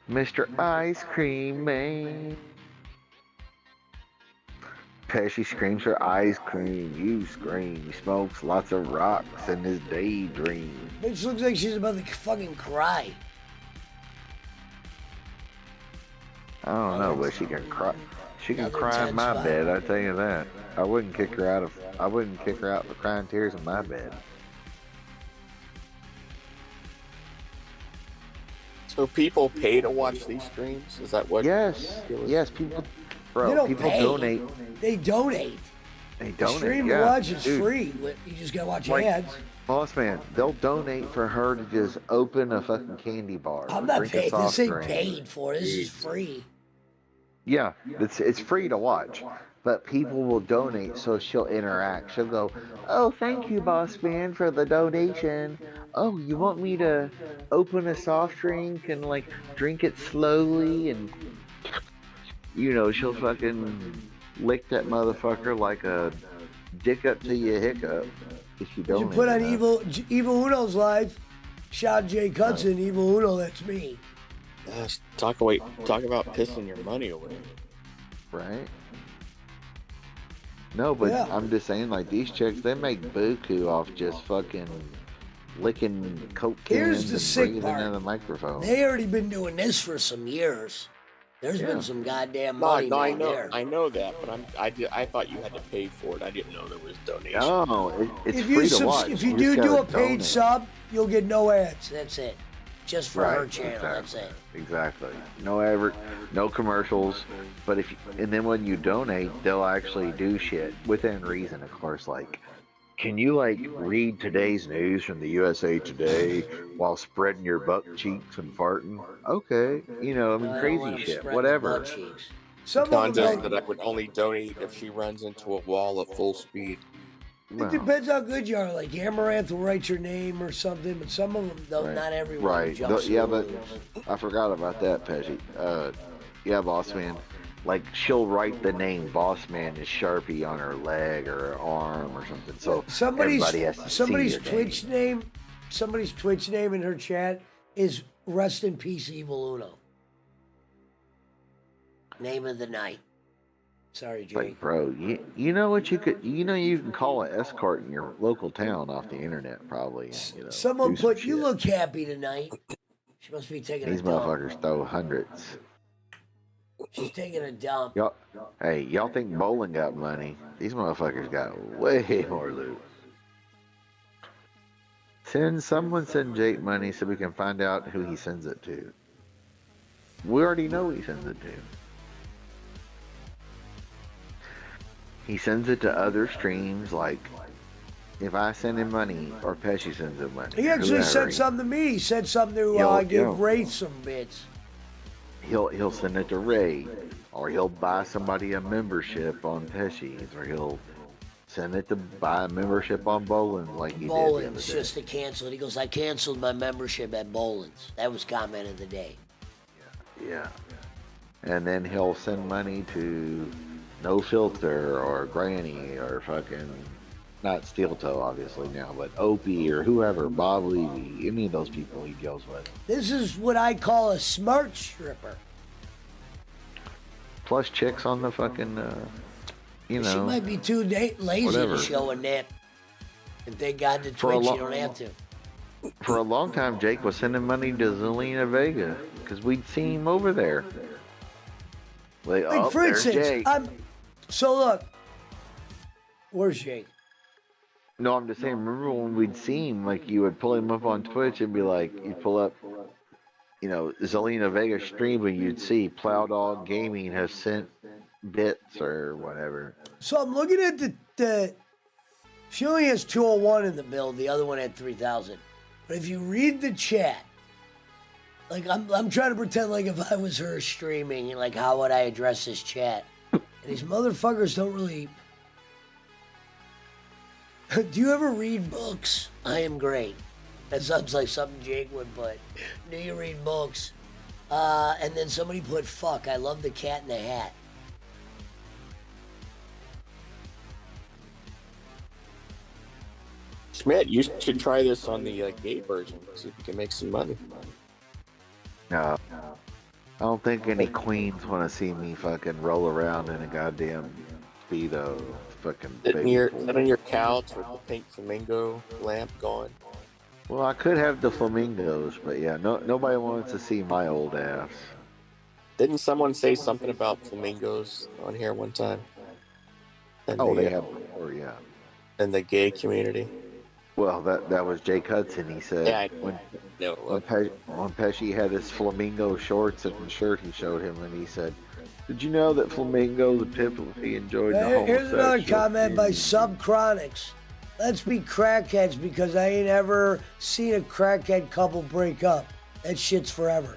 Speaker 9: Mr. Ice Cream Man. Pesci screams for ice cream. You scream. He smokes lots of rocks in his daydream.
Speaker 2: Bitch looks like she's about to fucking cry.
Speaker 9: I don't know, but she can cry. She can
Speaker 2: Another
Speaker 9: cry
Speaker 2: 10
Speaker 9: in my
Speaker 2: spot.
Speaker 9: bed. I tell you that. I wouldn't kick her out for crying tears in my bed.
Speaker 18: So people pay to watch these streams? Is that what?
Speaker 9: Yes, people, bro.
Speaker 2: They don't
Speaker 9: People
Speaker 2: pay.
Speaker 9: donate.
Speaker 2: They donate.
Speaker 9: They
Speaker 2: The
Speaker 9: donate.
Speaker 2: stream
Speaker 9: yeah,
Speaker 2: to watch is
Speaker 9: dude.
Speaker 2: free. You just gotta watch
Speaker 9: Like-
Speaker 2: ads.
Speaker 9: Boss man, they'll donate for her to just open a fucking candy bar
Speaker 2: I'm
Speaker 9: or
Speaker 2: not
Speaker 9: drink a
Speaker 2: paid. This
Speaker 9: soft
Speaker 2: ain't
Speaker 9: drink.
Speaker 2: paid for. This is free.
Speaker 9: Yeah, it's free to watch, but people will donate, so she'll interact. She'll go, "Oh, thank you, boss man, for the donation. Oh, you want me to open a soft drink and like drink it slowly?" And she'll fucking lick that motherfucker like a dick up to you hiccup if you
Speaker 2: Did you
Speaker 9: donate
Speaker 2: put on
Speaker 9: enough.
Speaker 2: Evil Uno's live? Shout Jake Hudson, Evil Uno, that's me.
Speaker 18: Gosh, talk about pissing your money away.
Speaker 9: Right? No, but
Speaker 2: Yeah.
Speaker 9: I'm just saying, like, these chicks, they make buku off just fucking licking coke
Speaker 2: Here's
Speaker 9: cans
Speaker 2: the
Speaker 9: and
Speaker 2: sick
Speaker 9: breathing
Speaker 2: part.
Speaker 9: in the microphone.
Speaker 2: They already been doing this for some years. There's been some goddamn money
Speaker 18: I
Speaker 2: made
Speaker 18: know,
Speaker 2: there.
Speaker 18: I know that, but I thought you had to pay for it. I didn't know there was donation.
Speaker 9: No, it's
Speaker 2: If
Speaker 9: free
Speaker 2: you
Speaker 9: to watch.
Speaker 2: if you
Speaker 9: just
Speaker 2: do
Speaker 9: gotta
Speaker 2: a paid
Speaker 9: donate.
Speaker 2: sub, you'll get no ads. That's it. Just for her
Speaker 9: Right,
Speaker 2: channel. That's it.
Speaker 9: Exactly. No commercials. But and then when you donate, they'll actually do shit within reason, of course. Like, can you like read today's news from the USA Today while spreading your butt cheeks and farting? Okay, crazy shit, whatever.
Speaker 2: Some of
Speaker 18: Don
Speaker 2: them
Speaker 18: says
Speaker 2: don't.
Speaker 18: that I would only donate if she runs into a wall at full speed.
Speaker 2: It depends how good you are. Like Amaranth will write your name or something, but some of them don't. Not everyone
Speaker 9: Right.
Speaker 2: jumps
Speaker 9: Yeah,
Speaker 2: in the
Speaker 9: but
Speaker 2: rules.
Speaker 9: I forgot about that, Pesci. Yeah, boss man. Like she'll write the name boss man as Sharpie on her leg or her arm or something. So everybody has to
Speaker 2: somebody's
Speaker 9: see your
Speaker 2: Twitch name. Somebody's Twitch name in her chat is Rest in Peace Evil Uno. Name of the night. Sorry, Jake.
Speaker 9: Like, bro, you know what you can call an escort in your local town off the internet probably.
Speaker 2: Someone
Speaker 9: do some
Speaker 2: put, "You
Speaker 9: shit.
Speaker 2: look happy tonight." She must be taking
Speaker 9: These
Speaker 2: a dump.
Speaker 9: motherfuckers throw hundreds.
Speaker 2: She's taking a dump.
Speaker 9: Y'all think bowling got money? These motherfuckers got way more loot. Someone send Jake money so we can find out who he sends it to. We already know who he sends it to. He sends it to other streams, like if I send him money or Pesci sends him money.
Speaker 2: He actually
Speaker 9: whoever,
Speaker 2: said something to me. He said something to
Speaker 9: Yo,
Speaker 2: give
Speaker 9: yo.
Speaker 2: Ray some bits.
Speaker 9: He'll send it to Ray, or he'll buy somebody a membership on Pesci's, or he'll send it to buy a membership on Boland's like he did the other
Speaker 2: Boland's
Speaker 9: day.
Speaker 2: just to cancel it. He goes, "I canceled my membership at Boland's." That was comment of the day.
Speaker 9: Yeah. And then he'll send money to No Filter or Granny or fucking, not Steel Toe obviously now, but Opie or whoever, Bob Levy, any of those people he deals with.
Speaker 2: This is what I call a smart stripper.
Speaker 9: Plus chicks on the fucking,
Speaker 2: She might be too lazy
Speaker 9: whatever.
Speaker 2: to show a nip. And thank God to
Speaker 9: For a
Speaker 2: Twitch,
Speaker 9: lo-
Speaker 2: you don't have to.
Speaker 9: For a long time, Jake was sending money to Zelina Vega because we'd seen him over there. Like,
Speaker 2: Like, for
Speaker 9: there's
Speaker 2: instance,
Speaker 9: Jake.
Speaker 2: so look. Where's Jake?
Speaker 9: No, I'm just saying, remember when we'd see him, like, you would pull him up on Twitch and be like, you'd pull up, Zelina Vega stream and you'd see Plow Dog Gaming has sent bits or whatever.
Speaker 2: So I'm looking at the she only has 201 in the build, the other one had 3,000. But if you read the chat, like I'm trying to pretend like if I was her streaming, like how would I address this chat? And these motherfuckers don't really. Do you ever read books? I am great. That sounds like something Jake would put. Do you read books? And then somebody put, "Fuck, I love the Cat in the Hat."
Speaker 18: Schmidt, you should try this on the gay version. See if you can make some money.
Speaker 9: No. I don't think any queens want to see me fucking roll around in a goddamn Speedo. Fucking
Speaker 18: Sit
Speaker 9: baby.
Speaker 18: on your couch with the pink flamingo lamp going.
Speaker 9: Well, I could have the flamingos, but yeah, nobody wants to see my old ass.
Speaker 18: Didn't someone say something about flamingos on here one time?
Speaker 9: They have before, yeah.
Speaker 18: In the gay community.
Speaker 9: Well, that was Jake Hudson. He said
Speaker 18: Yeah,
Speaker 9: when
Speaker 18: no,
Speaker 9: Pesci had his flamingo shorts and shirt, he showed him, and he said, "Did you know that flamingos are typically enjoyed in the
Speaker 2: Here's another
Speaker 9: homosexual
Speaker 2: comment by
Speaker 9: community?"
Speaker 2: Subchronics. Let's be crackheads because I ain't ever seen a crackhead couple break up. That shit's forever.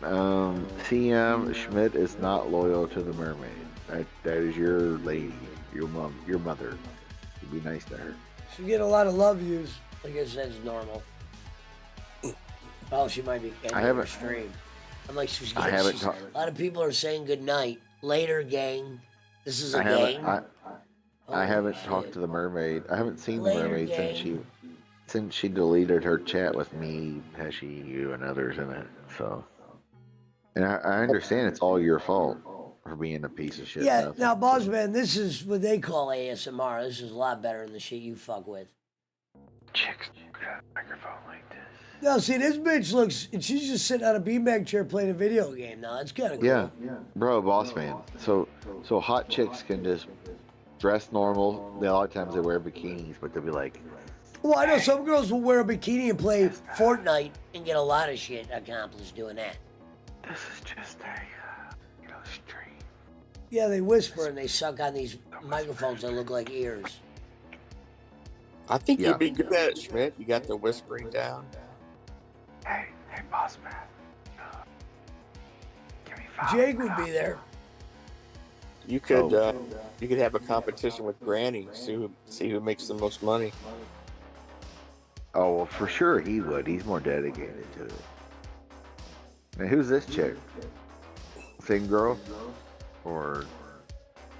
Speaker 9: CM Schmidt is not loyal to the mermaid. That is your lady, your mom, your mother. You be nice to her.
Speaker 2: She get a lot of love views. I guess that's normal. Oh, she might be ending her stream. I'm like, she's getting, a lot of people are saying good night. Later, gang. This is a gang.
Speaker 9: I haven't talked to the mermaid. I haven't seen the mermaid since she deleted her chat with me, Pesci, you, and others in it. So, and I understand it's all your fault for being a piece of shit.
Speaker 2: Yeah, now, boss man, this is what they call ASMR. This is a lot better than the shit you fuck with.
Speaker 9: Chicks got a microphone like this.
Speaker 2: No, see, this bitch looks, she's just sitting on a beanbag chair playing a video game now. That's kind of cool.
Speaker 9: Yeah, bro, boss man. So hot chicks can just dress normal. A lot of times they wear bikinis, but they'll be like,
Speaker 2: well, I know some girls will wear a bikini and play Fortnite and get a lot of shit accomplished doing that.
Speaker 9: This is just a, stream.
Speaker 2: Yeah, they whisper and they suck on these microphones that look like ears.
Speaker 18: I think you'd be good at it, Schmidt. You got the whispering down.
Speaker 9: Hey, boss man. Give me 5.
Speaker 2: Jake would be there.
Speaker 18: You could have a competition with Granny. See who makes the most money.
Speaker 9: Oh, well, for sure he would. He's more dedicated to it. Now, who's this chick? Same girl? Or...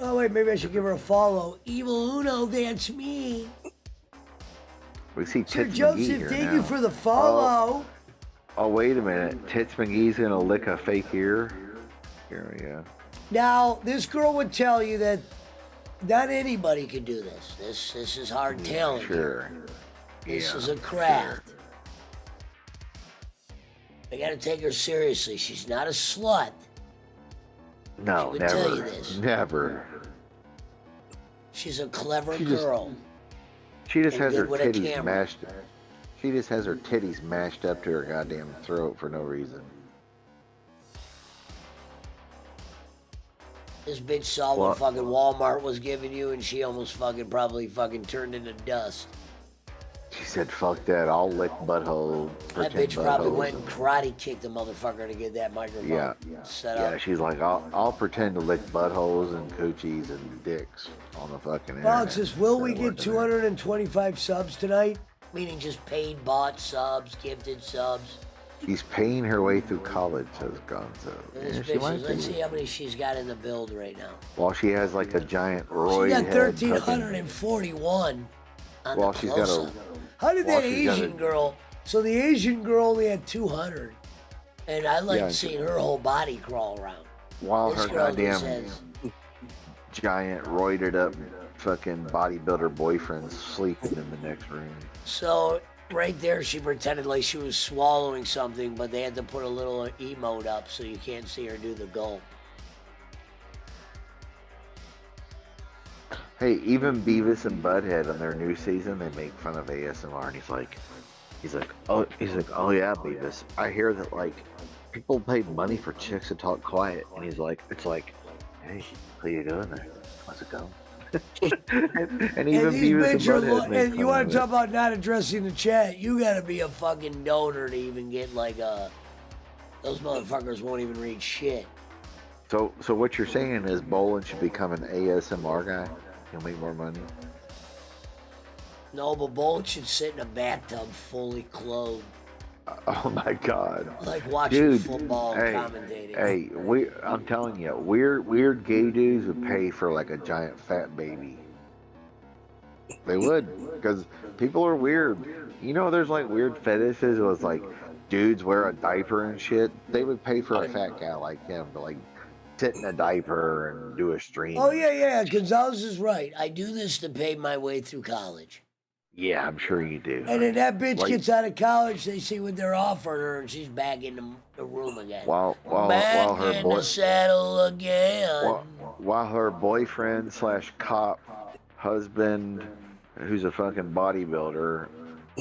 Speaker 2: Oh, wait, maybe I should give her a follow. Evil Uno, that's me.
Speaker 9: We see
Speaker 2: Sir
Speaker 9: Tits McGee
Speaker 2: Joseph,
Speaker 9: here
Speaker 2: thank
Speaker 9: now.
Speaker 2: you for the follow.
Speaker 9: Oh, wait a minute. Tits McGee's gonna lick a fake ear? Here we go.
Speaker 2: Now, this girl would tell you that not anybody can do this. This is hard talent.
Speaker 9: Sure.
Speaker 2: This
Speaker 9: Yeah,
Speaker 2: is a craft. I gotta take her seriously. She's not a slut.
Speaker 9: No,
Speaker 2: She would
Speaker 9: never.
Speaker 2: tell you this.
Speaker 9: Never.
Speaker 2: She's a clever girl.
Speaker 9: She just
Speaker 2: And
Speaker 9: has her
Speaker 2: good with a
Speaker 9: titties
Speaker 2: camera.
Speaker 9: mashed. She just has her titties mashed up to her goddamn throat for no reason.
Speaker 2: This bitch saw what fucking Walmart was giving you, and she almost fucking probably fucking turned into dust.
Speaker 9: She said, "Fuck that! I'll lick butthole."
Speaker 2: That bitch probably went and karate kicked the motherfucker to get that microphone set up.
Speaker 9: Yeah, she's like, I'll pretend to lick buttholes and coochies and dicks on the fucking
Speaker 2: Well,
Speaker 9: internet.
Speaker 2: it says, will we get 225 subs tonight? Meaning just paid, bought subs, gifted subs.
Speaker 9: She's paying her way through college, says Gonzo.
Speaker 2: This
Speaker 9: Yeah, she
Speaker 2: bitch
Speaker 9: might
Speaker 2: is, let's
Speaker 9: be.
Speaker 2: see how many she's got in the build right now.
Speaker 9: Well, she has like a giant roid
Speaker 2: She got
Speaker 9: head.
Speaker 2: 1,341 on
Speaker 9: Well,
Speaker 2: the
Speaker 9: she's got a-
Speaker 2: close-up. How did
Speaker 9: well,
Speaker 2: that
Speaker 9: she's got
Speaker 2: Asian
Speaker 9: a-
Speaker 2: girl? So the Asian girl only had 200, and I like
Speaker 9: Yeah,
Speaker 2: seeing her whole body crawl around.
Speaker 9: While
Speaker 2: This
Speaker 9: her
Speaker 2: girl just
Speaker 9: goddamn
Speaker 2: says,
Speaker 9: giant roided up fucking bodybuilder boyfriend's sleeping in the next room.
Speaker 2: so right there, she pretended like she was swallowing something, but they had to put a little emote up so you can't see her do the gulp.
Speaker 9: Hey, even Beavis and Butthead on their new season, they make fun of ASMR, and he's like, oh yeah, Beavis, I hear that like people pay money for chicks to talk quiet, and he's like, it's like, hey, how you doing there? How's it going? and even
Speaker 2: these
Speaker 9: Beavis and
Speaker 2: bitch are
Speaker 9: Butthead make
Speaker 2: and you
Speaker 9: fun
Speaker 2: want
Speaker 9: of
Speaker 2: to
Speaker 9: it.
Speaker 2: talk about not addressing the chat? You got to be a fucking donor to even get like a. Those motherfuckers won't even read shit.
Speaker 9: So what you're saying is Bolin should become an ASMR guy? He'll make more money.
Speaker 2: No, but Bolt should sit in a bathtub fully clothed,
Speaker 9: Oh my God!
Speaker 2: like watching
Speaker 9: Dude,
Speaker 2: football
Speaker 9: hey,
Speaker 2: and commentating.
Speaker 9: Hey, I'm telling you, weird gay dudes would pay for like a giant fat baby. They would, because people are weird. You know, there's like weird fetishes with like dudes wear a diaper and shit. They would pay for a fat guy like him to like sit in a diaper and do a stream.
Speaker 2: Oh yeah. Gonzalez is right. I do this to pay my way through college.
Speaker 9: Yeah, I'm sure you do.
Speaker 2: And then that bitch
Speaker 9: Like-
Speaker 2: gets out of college, they see what they're offering her, and she's back in the room again.
Speaker 9: While
Speaker 2: back
Speaker 9: her
Speaker 2: in
Speaker 9: boy,
Speaker 2: the saddle again.
Speaker 9: while her boyfriend / cop husband, who's a fucking bodybuilder,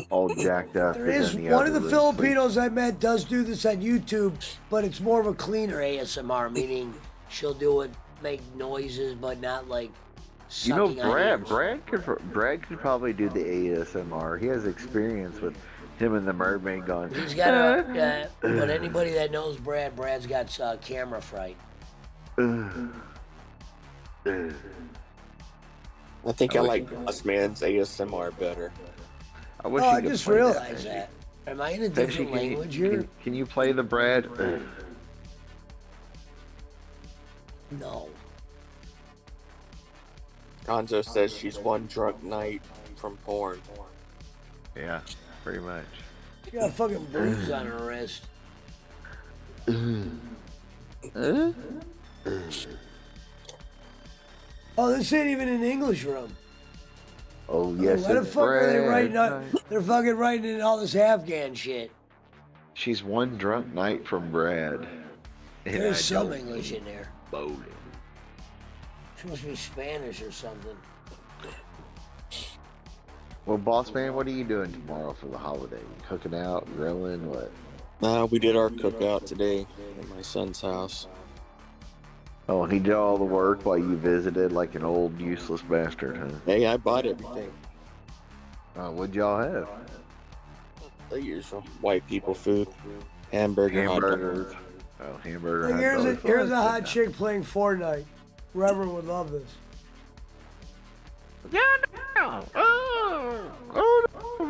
Speaker 9: all jacked up.
Speaker 2: There
Speaker 9: is
Speaker 2: is
Speaker 9: in the
Speaker 2: one of
Speaker 9: other
Speaker 2: the
Speaker 9: room
Speaker 2: Filipinos I met does do this on YouTube, but it's more of a cleaner ASMR, meaning she'll do it, make noises, but not like
Speaker 9: You know,
Speaker 2: sucking on ears.
Speaker 9: Brad could probably do the ASMR. He has experience with him and the mermaid going.
Speaker 2: He's got a. But anybody that knows Brad, Brad's got camera fright.
Speaker 18: I think I like Boss Man's ASMR better.
Speaker 9: I wish
Speaker 2: Oh,
Speaker 9: you
Speaker 2: I
Speaker 9: could
Speaker 2: just
Speaker 9: play
Speaker 2: realized that. Am I in a
Speaker 9: Pesci,
Speaker 2: different language here?
Speaker 9: Can you play the Brad?
Speaker 2: No.
Speaker 18: Gonzo says she's one drunk night from porn.
Speaker 9: Yeah, pretty much.
Speaker 2: She got a fucking bruise on her wrist. Oh, this ain't even an English room.
Speaker 9: Oh yes,
Speaker 2: Why the
Speaker 9: it's
Speaker 2: fuck are they
Speaker 9: Brad.
Speaker 2: writing? They're fucking writing in all this Afghan shit.
Speaker 9: She's one drunk night from Brad. And
Speaker 2: There's
Speaker 9: I
Speaker 2: some
Speaker 9: don't
Speaker 2: English in there.
Speaker 9: bowling.
Speaker 2: She must be Spanish or something.
Speaker 9: Well, boss man, what are you doing tomorrow for the holiday? Cooking out, grilling, what?
Speaker 18: We did our cookout today at my son's house.
Speaker 9: Oh, he did all the work while you visited like an old useless bastard, huh?
Speaker 18: Hey, I bought everything.
Speaker 9: What'd y'all have?
Speaker 18: The usual white people food. Hamburgers.
Speaker 9: Hamburgers. Oh, hamburger. hot
Speaker 2: Here's
Speaker 9: dogs.
Speaker 2: a hot chick playing Fortnite. Reverend would love this.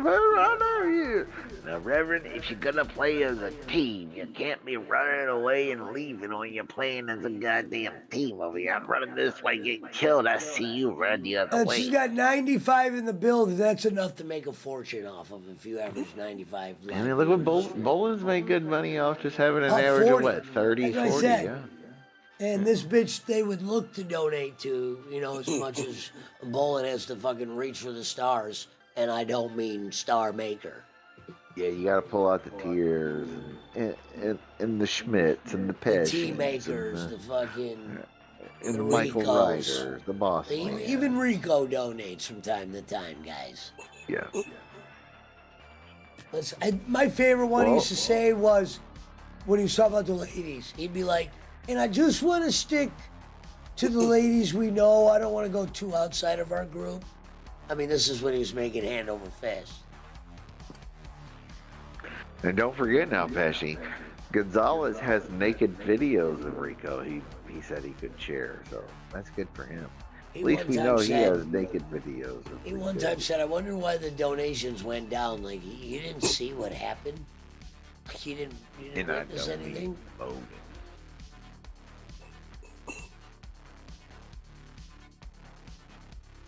Speaker 9: I know you. Now, Reverend, if you're gonna play as a team, you can't be running away and leaving when you're playing as a goddamn team over here. I'm running this way, getting killed. I see you run the other
Speaker 2: And
Speaker 9: way.
Speaker 2: she's got 95 in the build. That's enough to make a fortune off of if you average 95.
Speaker 9: I mean, look what Bolin's made good money off just having an
Speaker 2: Oh,
Speaker 9: average
Speaker 2: 40.
Speaker 9: of what, 30,
Speaker 2: That's what I
Speaker 9: 40?
Speaker 2: said.
Speaker 9: Yeah.
Speaker 2: And this bitch, they would look to donate to, as much as Bolin has to fucking reach for the stars. And I don't mean star maker.
Speaker 9: Yeah, you gotta pull out the tiers and the Schmitz and the
Speaker 2: The
Speaker 9: Pesci.
Speaker 2: tea makers, the fucking...
Speaker 9: And
Speaker 2: the
Speaker 9: Michael
Speaker 2: Ricos.
Speaker 9: Ryder, the boss.
Speaker 2: Even Rico donates from time to time, guys.
Speaker 9: Yeah.
Speaker 2: My favorite one he
Speaker 9: Well-
Speaker 2: used to say was when he was talking about the ladies. He'd be like, and I just want to stick to the ladies we know. I don't want to go too outside of our group. I mean, this is when he was making hand over fist.
Speaker 9: And don't forget now, Pesci, Gonzalez has naked videos of Rico. He said he could share, so that's good for him.
Speaker 2: He
Speaker 9: At least
Speaker 2: one
Speaker 9: we
Speaker 2: time
Speaker 9: know he
Speaker 2: said-
Speaker 9: has naked videos of
Speaker 2: He
Speaker 9: Rico.
Speaker 2: one time said, I wonder why the donations went down. Like, you didn't see what happened? You didn't
Speaker 9: And I
Speaker 2: witness
Speaker 9: don't
Speaker 2: anything?
Speaker 9: mean boning.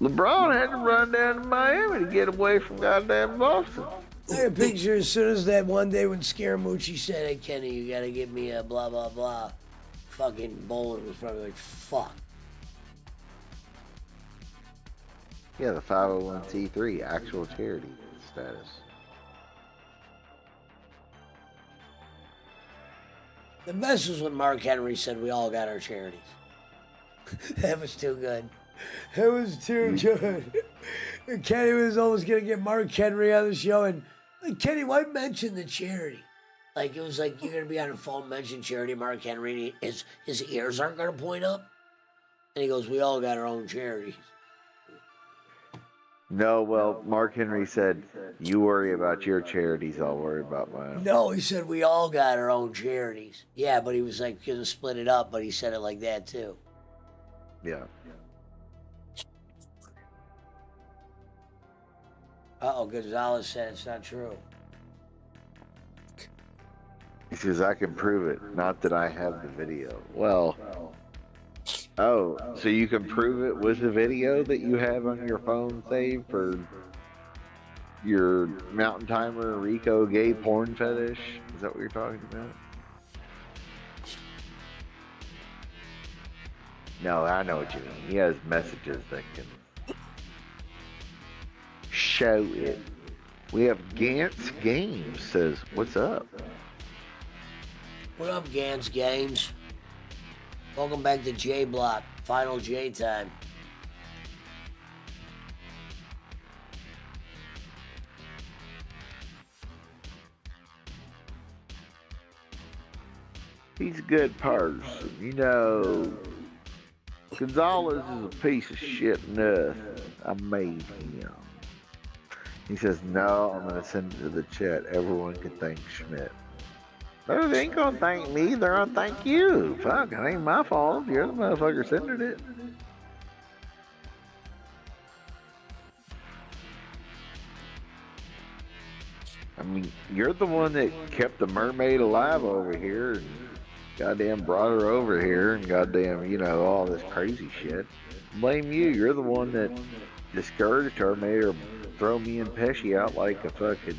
Speaker 9: LeBron had to run down to Miami to get away from goddamn Boston.
Speaker 2: I had a picture as soon as that one day when Scaramucci said, hey, Kenny, you gotta give me a blah, blah, blah. Fucking Bolin was probably like, fuck.
Speaker 9: Yeah, the 501c3 actual charity status.
Speaker 2: The best was when Mark Henry said we all got our charities. That was too good. It was too good. And Kenny was almost gonna get Mark Henry on the show, and like, Kenny, why mention the charity? Like, it was like, you're gonna be on the phone, mention charity, Mark Henry, and his ears aren't gonna point up. And he goes, we all got our own charities.
Speaker 9: No, well, Mark Henry said, you worry about your charities, I'll worry about mine.
Speaker 2: No, he said we all got our own charities. Yeah, but he was like gonna split it up, but he said it like that too.
Speaker 9: Yeah.
Speaker 2: Uh-oh, Gonzalez said it's not true.
Speaker 9: He says, I can prove it, not that I have the video. Well, oh, so you can prove it with the video that you have on your phone saved for your Mountain Timer Rico gay porn fetish? Is that what you're talking about? No, I know what you mean. He has messages that can show it. We have Gantz Games says, what's up?
Speaker 2: What up, Gans Games? Welcome back to J Block. Final J time.
Speaker 9: He's a good person, you know. Gonzalez is a piece of shit nut. I made him. He says, no, I'm going to send it to the chat. Everyone can thank Schmidt. No, they ain't going to thank me. They're going to thank you. Fuck, it ain't my fault. You're the motherfucker sending it. I mean, you're the one that kept the mermaid alive over here and goddamn brought her over here and goddamn, you know, all this crazy shit. Blame you. You're the one that discouraged her, made her throw me and Pesci out like a fucking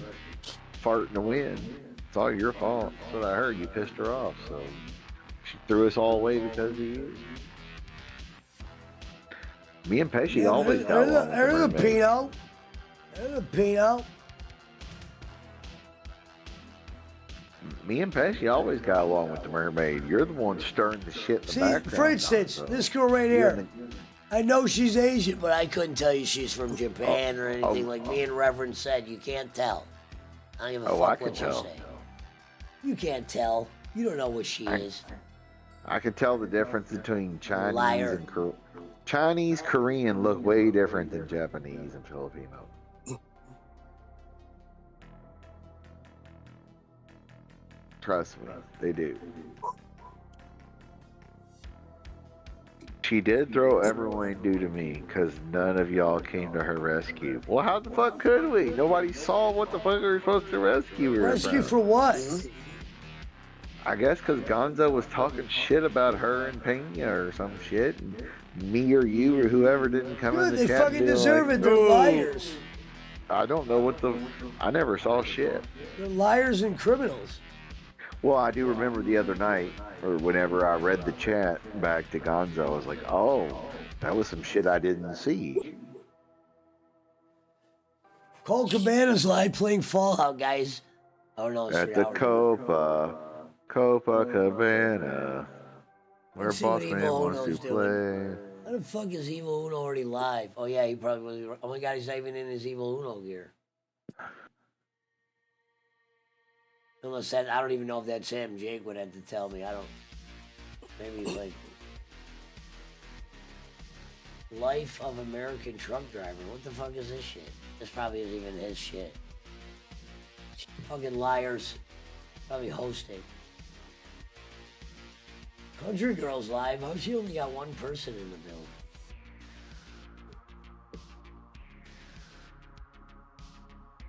Speaker 9: fart in the wind. It's all your fault. That's what I heard. You pissed her off, so she threw us all away because of you. Me and Pesci always got along with the mermaid.
Speaker 2: Pinot. There's a Pinot.
Speaker 9: Me and Pesci always got along with the mermaid. You're the one stirring the shit in the background.
Speaker 2: For instance, this girl right here. I know she's Asian, but I couldn't tell you she's from Japan or anything. Like me and Reverend said, you can't tell. I don't give a fuck what you say. You can't tell. You don't know what she is.
Speaker 9: I can tell the difference between Chinese and Chinese, Korean look way different than Japanese and Filipino. Trust me, they do. She did throw everyone due to me because none of y'all came to her rescue. Well, how the fuck could we? Nobody saw what the fuck we were supposed to rescue her.
Speaker 2: Rescue for what?
Speaker 9: I guess because Gonzo was talking shit about her and Pena or some shit, and me or you or whoever didn't come in the
Speaker 2: They
Speaker 9: chat.
Speaker 2: fucking deserve it. They're liars.
Speaker 9: I don't know what I never saw shit.
Speaker 2: They're liars and criminals.
Speaker 9: Well, I do remember the other night, or whenever I read the chat back to Gonzo, I was like, oh, that was some shit I didn't see.
Speaker 2: Cole Cabana's live playing Fallout, guys. Oh no,
Speaker 9: At the Copacabana, where Boss Man wants to play.
Speaker 2: How the fuck is Evil Uno already live? Oh yeah, he probably was. Oh my god, he's not even in his Evil Uno gear. Unless that, I don't even know if that's him. Jake would have to tell me. I don't. Maybe he's like Life of American Truck Driver. What the fuck is this shit? This probably isn't even his shit. Fucking liars. Probably hosting. Country Girls live. How she only got one person in the building?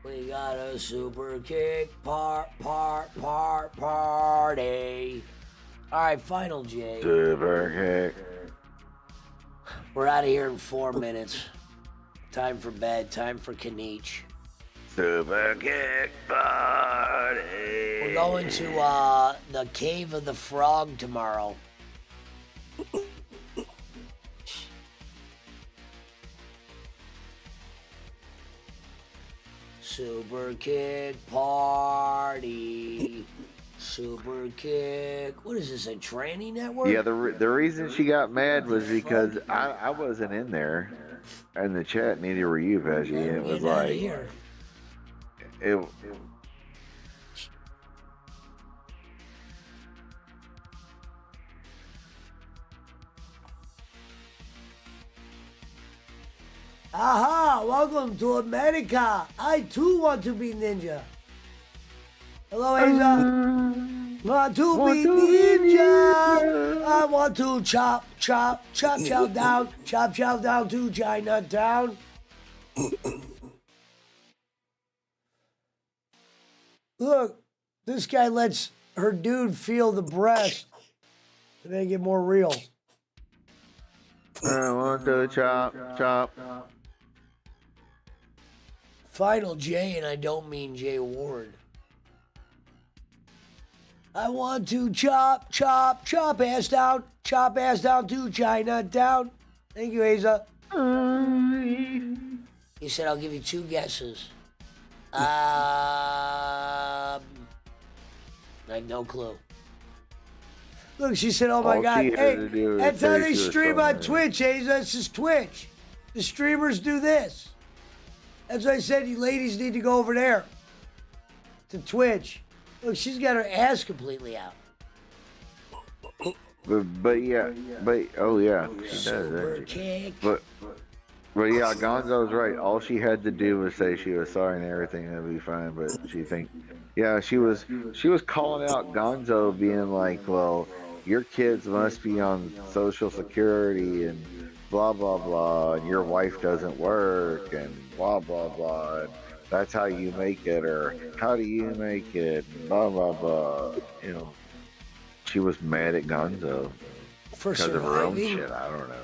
Speaker 2: We got a super kick party. All right, final J.
Speaker 9: Super kick.
Speaker 2: We're out of here in 4 minutes. Time for bed. Time for Kanich.
Speaker 9: Super kick party.
Speaker 2: We're going to the Cave of the Frog tomorrow. Super kick party. Super kick. What is this, a tranny network?
Speaker 9: Yeah, the reason she got mad was because I wasn't in there in the chat, neither were you, Pesci. And it was like,
Speaker 2: Aha! Welcome to America. I too want to be ninja. Hello, Asia. Want to be ninja. I want to chop down to Chinatown. Look, this guy lets her dude feel the breast to make it more real.
Speaker 9: I want to chop.
Speaker 2: Final J, and I don't mean Jay Ward. I want to chop ass down to Chinatown. Thank you, Asa. He said, I'll give you 2 guesses. I have no clue. Look, she said, oh my God. Hey, that's how they stream on Twitch, Asa. This is Twitch. The streamers do this. That's why I said you ladies need to go over there to Twitch. Look, she's got her ass completely out.
Speaker 9: But yeah, but oh yeah, she does,
Speaker 2: Super
Speaker 9: doesn't she?
Speaker 2: kick.
Speaker 9: But yeah, Gonzo's right. All she had to do was say she was sorry and everything, and it'd be fine. But yeah, she was calling out Gonzo, being like, "Well, your kids must be on Social Security and blah blah blah, and your wife doesn't work and blah blah blah. And that's how you make it, or how do you make it? And blah blah blah." You know, she was mad at Gonzo
Speaker 2: For
Speaker 9: because of her own
Speaker 2: surviving?
Speaker 9: shit. I don't know.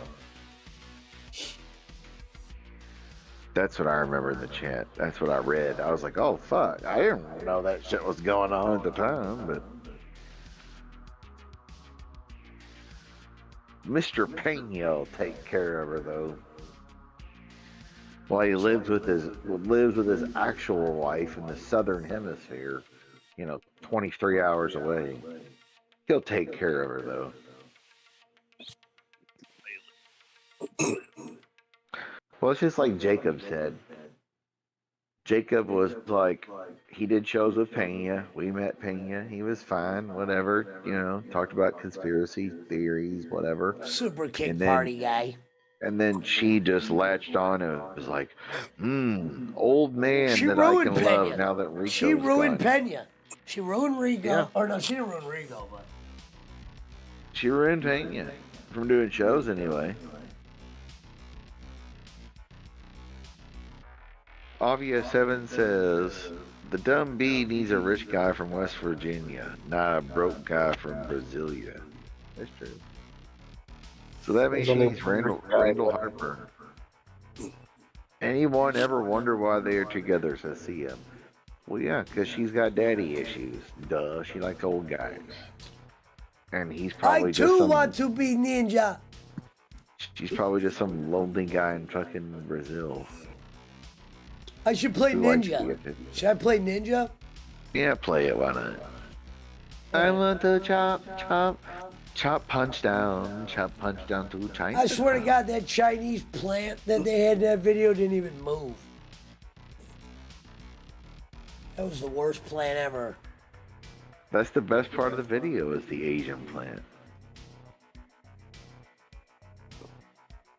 Speaker 9: That's what I remember in the chat. That's what I read. I was like, oh, fuck. I didn't know that shit was going on at the time, but. Mr. Pena will take care of her, though. While he lives with his actual wife in the southern hemisphere, 23 hours away. He'll take care of her, though. Well, it's just like Jacob said. Jacob was like, he did shows with Pena. We met Pena. He was fine, whatever, talked about conspiracy theories, whatever.
Speaker 2: Super kick
Speaker 9: And then,
Speaker 2: party guy.
Speaker 9: And then she just latched on and was like, old man
Speaker 2: She
Speaker 9: that I
Speaker 2: ruined
Speaker 9: can
Speaker 2: Pena.
Speaker 9: love now that Rico's
Speaker 2: She ruined
Speaker 9: gone.
Speaker 2: Pena. She ruined Rico.
Speaker 9: Yeah.
Speaker 2: Or no, she didn't ruin Rico, but
Speaker 9: She ruined Pena from doing shows anyway. Avia7 says, the dumb bee needs a rich guy from West Virginia, not a broke guy from Brasilia. That's true. So that means she needs Randall Harper. Anyone ever wonder why they are together, says CM. Well, yeah, because she's got daddy issues. Duh, she likes old guys. And he's probably
Speaker 2: I
Speaker 9: just
Speaker 2: too
Speaker 9: some,
Speaker 2: want to be ninja.
Speaker 9: she's probably just some lonely guy in fucking Brazil.
Speaker 2: I should play
Speaker 9: Who likes to
Speaker 2: ninja.
Speaker 9: get it.
Speaker 2: Should I play ninja?
Speaker 9: Yeah, play it, why not? I want to chop punch down to China.
Speaker 2: I swear to God, that Chinese plant that they had in that video didn't even move. That was the worst plant ever.
Speaker 9: That's the best part of the video, is the Asian plant.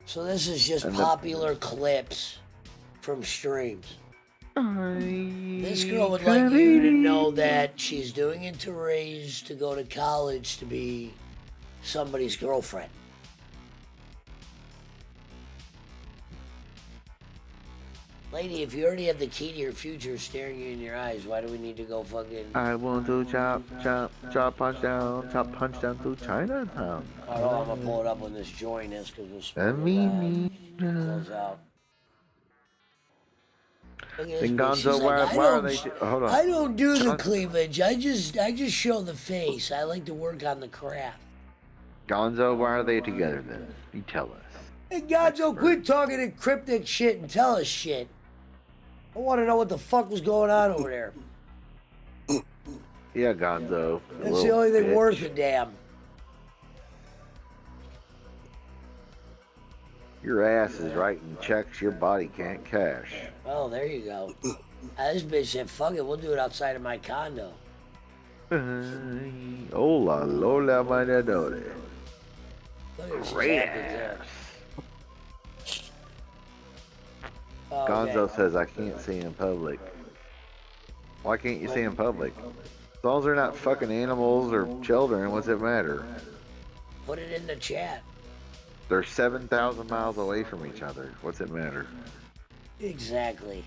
Speaker 2: So this is just
Speaker 9: And
Speaker 2: popular clips from streams. This girl would like you to know that she's doing it to go to college to be somebody's girlfriend. Lady, if you already have the key to your future staring you in your eyes, why do we need to go fucking...
Speaker 9: I want to chop punch down to Chinatown.
Speaker 2: I don't know, I'm gonna pull it up when this join is, because we'll close out. Look at this
Speaker 9: Then
Speaker 2: bitch.
Speaker 9: Gonzo,
Speaker 2: She's like,
Speaker 9: why are they... Hold on.
Speaker 2: I don't do the cleavage. I just show the face. I like to work on the craft.
Speaker 9: Gonzo, why are they together then? You tell us.
Speaker 2: Hey, Gonzo, quit talking in cryptic shit and tell us shit. I want to know what the fuck was going on over there.
Speaker 9: Yeah, Gonzo.
Speaker 2: That's the only thing worth a damn.
Speaker 9: Your ass is writing checks your body can't cash.
Speaker 2: Oh, there you go. This bitch said, fuck it, we'll do it outside of my condo.
Speaker 9: Hola, Lola, Manadore.
Speaker 2: Look at
Speaker 9: Great
Speaker 2: ass.
Speaker 9: Gonzo says, I can't see in public. Why can't you see in public? As long as they're not fucking animals or children, what's it matter?
Speaker 2: Put it in the chat.
Speaker 9: They're 7,000 miles away from each other. What's it matter?
Speaker 2: Exactly.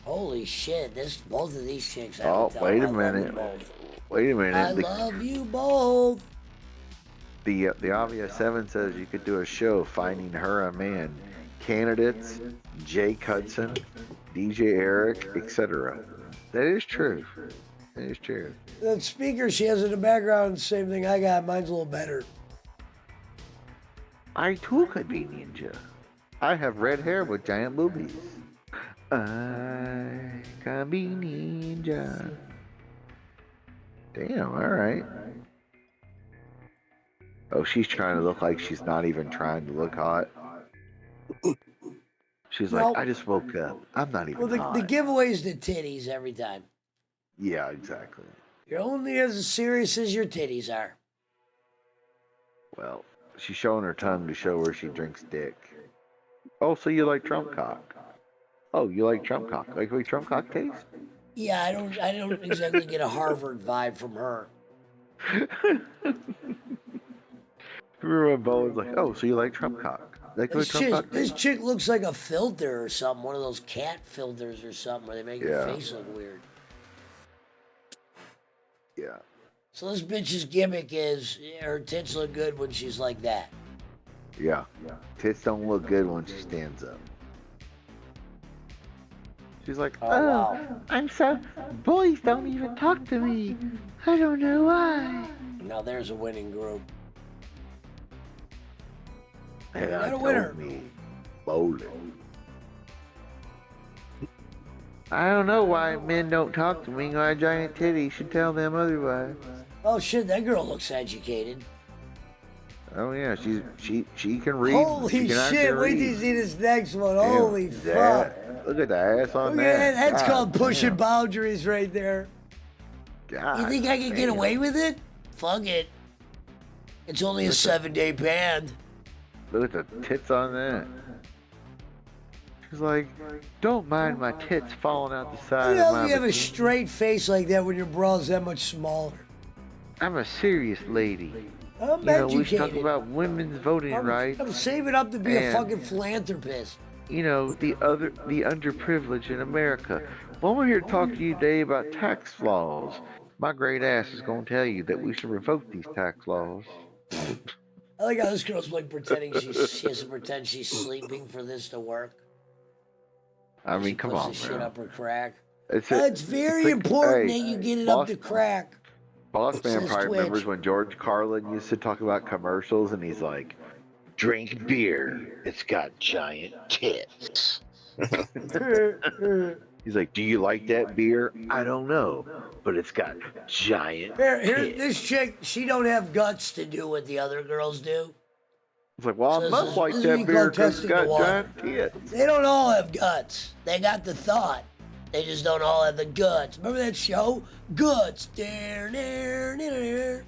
Speaker 2: Holy shit, both of these chicks. I
Speaker 9: Oh,
Speaker 2: can tell
Speaker 9: wait
Speaker 2: I
Speaker 9: a
Speaker 2: love
Speaker 9: minute.
Speaker 2: them both.
Speaker 9: Wait a minute.
Speaker 2: I love you both.
Speaker 9: The Obvious 7 says you could do a show finding her a man. Candidates, Jake Hudson, DJ Eric, etc. That is true. That is true.
Speaker 2: That speaker she has in the background, same thing I got. Mine's a little better.
Speaker 9: I too could be ninja. I have red hair with giant boobies. I can be ninja. Damn, alright. Oh, she's trying to look like she's not even trying to look hot. She's like, I just woke up. I'm not even hot.
Speaker 2: The giveaway is the titties every time.
Speaker 9: Yeah, exactly.
Speaker 2: You're only as serious as your titties are.
Speaker 9: Well, she's showing her tongue to show where she drinks dick. Oh, so you like Trump cock? Oh, you like Trump cock? Like the way Trump cock tastes?
Speaker 2: Yeah, I don't exactly get a Harvard vibe from her.
Speaker 9: Remember when Bo was like, "Oh, so you like Trump cock? Like the way Trump cock
Speaker 2: This
Speaker 9: tastes?"
Speaker 2: chick looks like a filter or something, one of those cat filters or something, where they make your
Speaker 9: Yeah.
Speaker 2: face look weird.
Speaker 9: Yeah.
Speaker 2: So this bitch's gimmick is her tits look good when she's like that.
Speaker 9: Yeah. Tits don't look good when she stands up. She's like,
Speaker 2: wow.
Speaker 9: I'm so. Boys don't even talk to me. I don't know why.
Speaker 2: Now there's a winning group.
Speaker 9: And
Speaker 2: got
Speaker 9: I
Speaker 2: a
Speaker 9: told
Speaker 2: winner.
Speaker 9: me, bowling. I don't know why men don't talk to me. My giant titties should tell them otherwise.
Speaker 2: Oh shit, that girl looks educated.
Speaker 9: Oh yeah, she can read.
Speaker 2: Holy
Speaker 9: she can
Speaker 2: shit,
Speaker 9: actually
Speaker 2: wait till
Speaker 9: read.
Speaker 2: you see this next one.
Speaker 9: Damn,
Speaker 2: Holy fuck.
Speaker 9: that- Look at the ass on
Speaker 2: Look at
Speaker 9: that.
Speaker 2: that. That's
Speaker 9: God
Speaker 2: called pushing
Speaker 9: damn.
Speaker 2: boundaries right there.
Speaker 9: God
Speaker 2: You think I can get
Speaker 9: damn.
Speaker 2: away with it? Fuck it. It's only a 7-day ban.
Speaker 9: Look at the tits on that. She's like, don't mind my tits falling out the side
Speaker 2: You
Speaker 9: of
Speaker 2: know,
Speaker 9: my
Speaker 2: you have a
Speaker 9: bikini.
Speaker 2: straight face like that when your bra's that much smaller.
Speaker 9: I'm a serious lady.
Speaker 2: I'm
Speaker 9: You know, we should talk
Speaker 2: educated.
Speaker 9: about women's voting rights.
Speaker 2: I'm saving up to be a
Speaker 9: and,
Speaker 2: fucking philanthropist.
Speaker 9: You know, the underprivileged in America. Well, we're here to talk to you today about tax laws. My great ass is going to tell you that we should revoke these tax laws.
Speaker 2: I like how this girl's like pretending she has to pretend she's sleeping for this to work.
Speaker 9: I mean,
Speaker 2: She
Speaker 9: come
Speaker 2: puts
Speaker 9: on,
Speaker 2: the shit
Speaker 9: man.
Speaker 2: up her crack.
Speaker 9: It's
Speaker 2: Very
Speaker 9: like,
Speaker 2: important
Speaker 9: hey,
Speaker 2: that you get it
Speaker 9: boss,
Speaker 2: up to crack.
Speaker 9: Boss man
Speaker 2: Says
Speaker 9: probably
Speaker 2: Twitch.
Speaker 9: remembers when George Carlin used to talk about commercials, and he's like, "Drink beer. It's got giant tits." He's like, "Do you like that beer? I don't know, but it's got giant
Speaker 2: Here,
Speaker 9: tits."
Speaker 2: this chick, she don't have guts to do what the other girls do.
Speaker 9: It's like, well,
Speaker 2: So
Speaker 9: I must
Speaker 2: this
Speaker 9: like
Speaker 2: is
Speaker 9: that
Speaker 2: me
Speaker 9: beer because it's
Speaker 2: testing the
Speaker 9: got
Speaker 2: water.
Speaker 9: giant tits.
Speaker 2: They don't all have guts. They got the thought. They just don't all have the guts. Remember that show? Guts. There, there, there.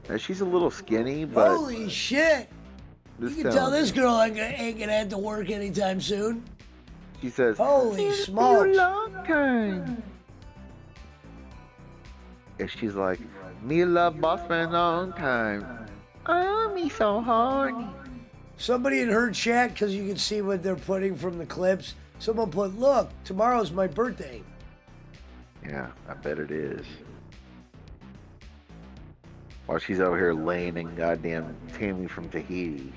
Speaker 9: Now, she's a little skinny, but
Speaker 2: Holy shit. You
Speaker 9: just
Speaker 2: can tell
Speaker 9: telling
Speaker 2: this girl ain't gonna have to work anytime soon.
Speaker 9: She says,
Speaker 2: Holy
Speaker 9: "It's been
Speaker 2: smokes.
Speaker 9: a long time." And she's like, "Me love boss man long time. Oh, me so horny."
Speaker 2: Somebody in her chat, because you can see what they're putting from the clips. Someone put, look, tomorrow's my birthday.
Speaker 9: Yeah, I bet it is. While she's over here laying in goddamn Tammy from Tahiti.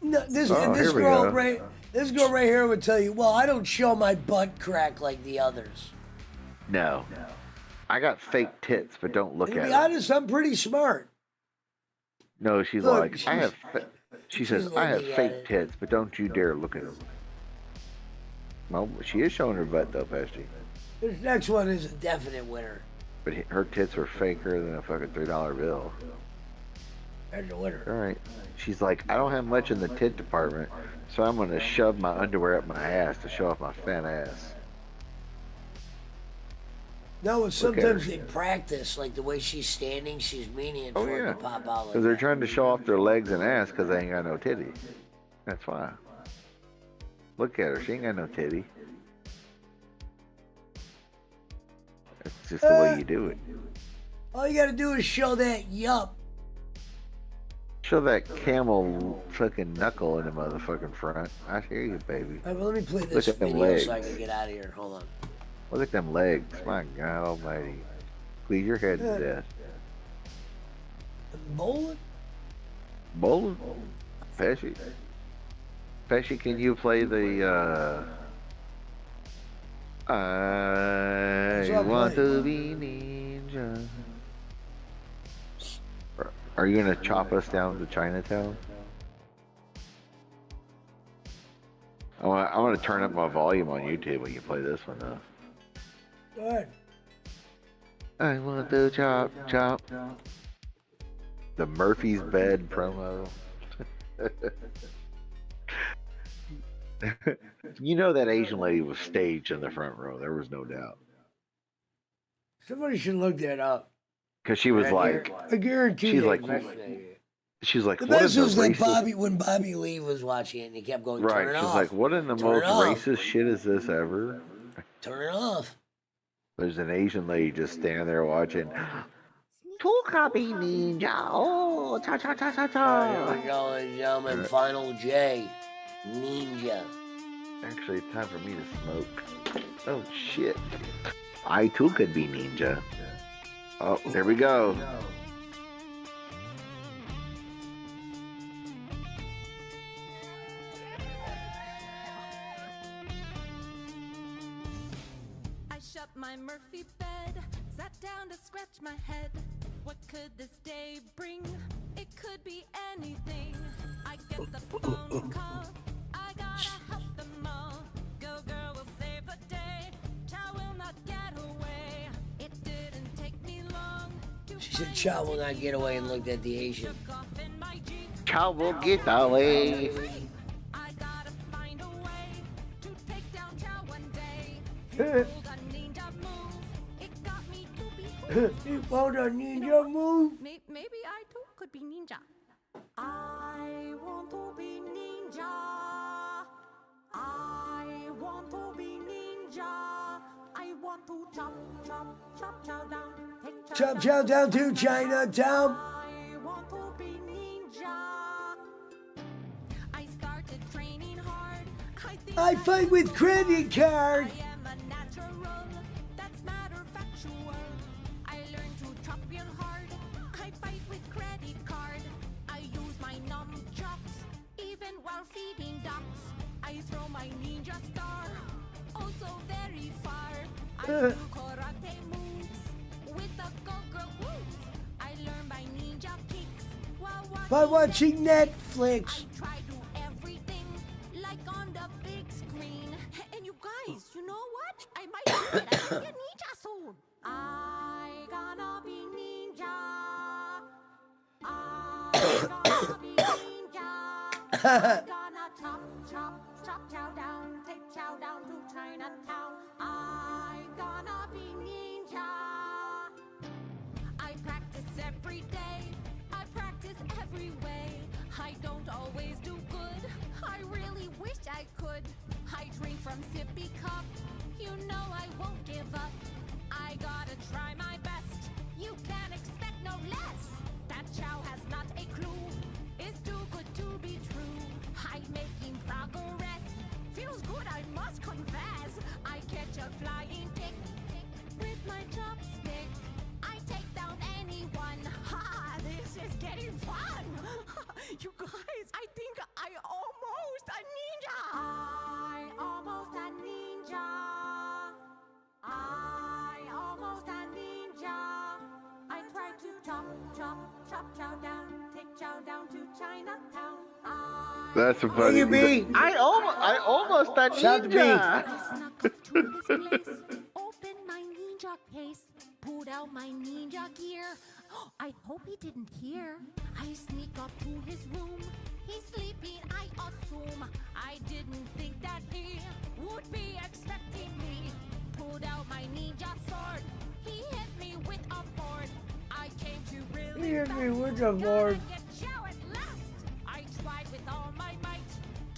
Speaker 2: No, this
Speaker 9: Oh,
Speaker 2: this
Speaker 9: here we
Speaker 2: girl
Speaker 9: go.
Speaker 2: this girl right here would tell you, well, I don't show my butt crack like the others.
Speaker 9: No. I got fake tits, but don't look
Speaker 2: And to
Speaker 9: at
Speaker 2: be
Speaker 9: them.
Speaker 2: honest, I'm pretty smart.
Speaker 9: No, she's
Speaker 2: Look,
Speaker 9: like, I have. She says, I have
Speaker 2: looking at
Speaker 9: fake
Speaker 2: it.
Speaker 9: tits, but don't you dare look at them. Well, she is showing her butt though, Pesty.
Speaker 2: This next one is a definite winner.
Speaker 9: But her tits were faker than a fucking $3 bill.
Speaker 2: There's a winner.
Speaker 9: All right. She's like, I don't have much in the tit department, so I'm gonna shove my underwear up my ass to show off my fat ass.
Speaker 2: No, and
Speaker 9: Look at
Speaker 2: sometimes
Speaker 9: her.
Speaker 2: they practice, like the way she's standing, she's meaning it
Speaker 9: Oh
Speaker 2: for it
Speaker 9: yeah.
Speaker 2: to pop out like
Speaker 9: Because they're trying to show off their legs and ass because they ain't got no titty. That's why. Look at her. She ain't got no titty. It's just the way you do it.
Speaker 2: all you gotta do is show that yup.
Speaker 9: Show that camel fucking knuckle in the motherfucking front. I hear you, baby.
Speaker 2: All right, well, let me play
Speaker 9: Look
Speaker 2: this
Speaker 9: at them
Speaker 2: video
Speaker 9: legs.
Speaker 2: so I can get out of here. Hold on.
Speaker 9: Look at them legs. My God almighty. Please your head to death.
Speaker 2: Bowling?
Speaker 9: Bowling? Pesci? Pesci, can you play the, I
Speaker 2: what I'm
Speaker 9: want
Speaker 2: playing.
Speaker 9: to be ninja. Are you gonna chop us down to Chinatown? I want to turn up my volume on YouTube when you play this one though.
Speaker 2: Go ahead.
Speaker 9: I want to chop. The Murphy's Bed promo. You know that Asian lady was staged in the front row. There was no doubt.
Speaker 2: Somebody should look that up.
Speaker 9: Because she was like,
Speaker 2: I guarantee
Speaker 9: she's
Speaker 2: they
Speaker 9: like,
Speaker 2: investigated it.
Speaker 9: She's like,
Speaker 2: The
Speaker 9: what
Speaker 2: best
Speaker 9: in the
Speaker 2: was that
Speaker 9: racist...
Speaker 2: when Bobby Lee was watching it and he kept going,
Speaker 9: Right,
Speaker 2: turn it
Speaker 9: she's
Speaker 2: off.
Speaker 9: like, what in the
Speaker 2: Turn
Speaker 9: most
Speaker 2: it off.
Speaker 9: racist shit is this ever?
Speaker 2: Turn it off.
Speaker 9: There's an Asian lady just standing there watching. Two copy ninja. Oh, cha cha cha cha
Speaker 2: All right, here
Speaker 9: cha.
Speaker 2: we go, ladies and gentlemen.
Speaker 9: Right.
Speaker 2: Final J. Ninja.
Speaker 9: Actually, it's time for me to smoke. Oh shit. I too could be ninja. Oh, there we go.
Speaker 19: I shut my Murphy bed, sat down to scratch my head. What could this day bring? It could be anything. I get the phone call. I gotta help them all. Go girl will save the day. Chow will not get away. It didn't take me long.
Speaker 2: She said, Chow will not get away, and looked at the Asian.
Speaker 9: Chow will get away.
Speaker 19: I gotta find a way to take down Chow one day. He pulled a ninja move. It got me to be
Speaker 2: He pulled a ninja move.
Speaker 19: Maybe I too could be ninja. I want to be ninja. I want to be ninja. I want to chop, chop, chop, chow down. Take
Speaker 2: Chop chow down to Chinatown.
Speaker 19: I want to be ninja. I started training hard.
Speaker 2: I fight with credit card.
Speaker 19: I am a natural. That's matter factual. I learned to chop real hard. I fight with credit card. I use my nunchucks even while feeding ducks. I throw my ninja star also very far. I do karate moves with the go-girl moves. I learn my ninja kicks
Speaker 2: By watching Netflix.
Speaker 19: I try to everything like on the big screen. And you guys, you know what? I might do it. I might be a ninja soon. I gonna be ninja. I gonna be ninja. I gonna chop, chop, chop chow down. Take chow down to Chinatown. I gonna be ninja. I practice every day. I practice every way. I don't always do good. I really wish I could. I drink from sippy cup. You know I won't give up. I gotta try my best. You can't expect no less. That chow has not a clue. It's too good to be true. I'm making progress. Feels good, I must confess. I catch a flying kick with my chopstick. I take down anyone. Ha! This is getting fun. You guys, I think I almost a ninja. I almost a ninja. I almost a ninja. I try to chop, chop, chop chow down. Take chow down to Chinatown.
Speaker 9: That's a funny.
Speaker 2: you be?
Speaker 9: I almost a
Speaker 2: Shout to
Speaker 9: ninja.
Speaker 19: I snuck up to this place, opened my ninja case, pulled out my ninja gear. I hope he didn't hear. I sneak up to his room. He's sleeping, I assume. I didn't think that he would be expecting me. Pulled out my ninja sword. He hit me with a board. I came to really
Speaker 2: He hit me
Speaker 19: fast.
Speaker 2: with a board.
Speaker 19: Gotta get Chow at last. I tried with all my might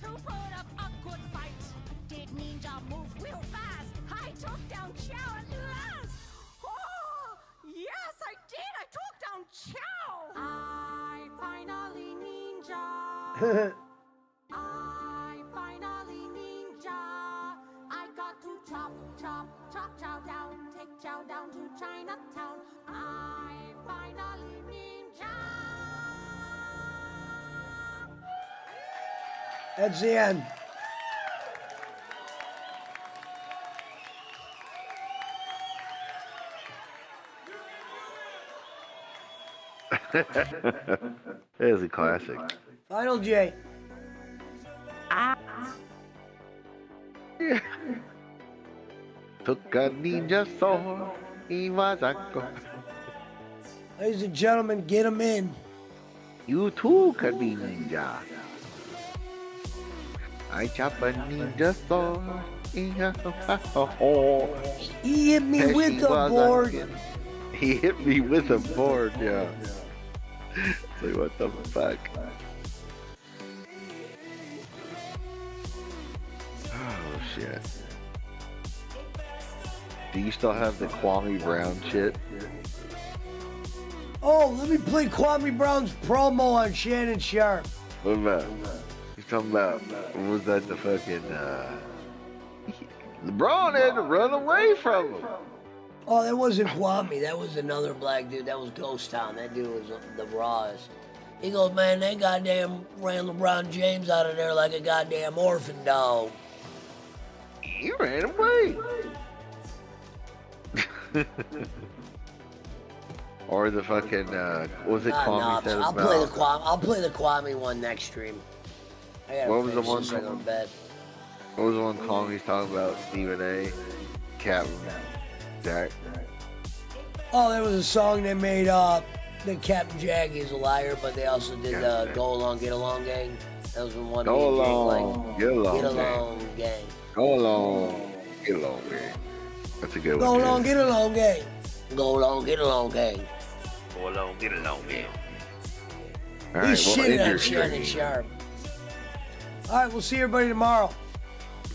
Speaker 19: to put up a good fight. Did ninja move real fast? I took down Chow at last. Oh, yes, I did. I took down Chow. I finally ninja. I finally ninja. I got to chop, chop, chop chow down. Take chow down to Chinatown. I finally ninja.
Speaker 2: That's the end.
Speaker 9: That is a classic.
Speaker 2: Final J.
Speaker 9: Took a ninja sword. He was a go.
Speaker 2: Ladies and gentlemen, get him in.
Speaker 9: You too could be ninja. I chop a ninja sword.
Speaker 2: He hit me with the board.
Speaker 9: He hit me with a board, yeah. Seriously, what the fuck? Oh shit. Do you still have the Kwame Brown shit?
Speaker 2: Oh, let me play Kwame Brown's promo on Shannon Sharp.
Speaker 9: What about? He's talking about, what was that, the fucking, LeBron had to run away from him.
Speaker 2: Oh, that wasn't Kwame. That was another black dude. That was Ghost Town. That dude was the rawest. He goes, man, they goddamn ran LeBron James out of there like a goddamn orphan dog.
Speaker 9: He ran away. Or the fucking, what was it Kwame said
Speaker 2: I'll
Speaker 9: about?
Speaker 2: play the Kwame. I'll play the Kwame one next stream. I gotta
Speaker 9: What was the
Speaker 2: finish
Speaker 9: one?
Speaker 2: this thing on bed.
Speaker 9: What was the one Kwame's talking about? Stephen A. Captain Jack.
Speaker 2: Oh, there was a song they made that Captain Jack is a liar, but they also did Go Along, Get Along Gang. That was the one.
Speaker 9: Go
Speaker 2: me and Jake
Speaker 9: along,
Speaker 2: liked.
Speaker 9: get along,
Speaker 2: Get Along Gang.
Speaker 9: Go along, get along, man. That's a good
Speaker 2: Go
Speaker 9: one.
Speaker 2: along, get along, gang. Go along, get along, gang.
Speaker 18: Go along, get along, gang.
Speaker 9: All
Speaker 2: We
Speaker 9: right,
Speaker 2: shit
Speaker 9: end
Speaker 2: on
Speaker 9: your
Speaker 2: Shannon
Speaker 9: stream.
Speaker 2: Sharp. All right, we'll see everybody tomorrow.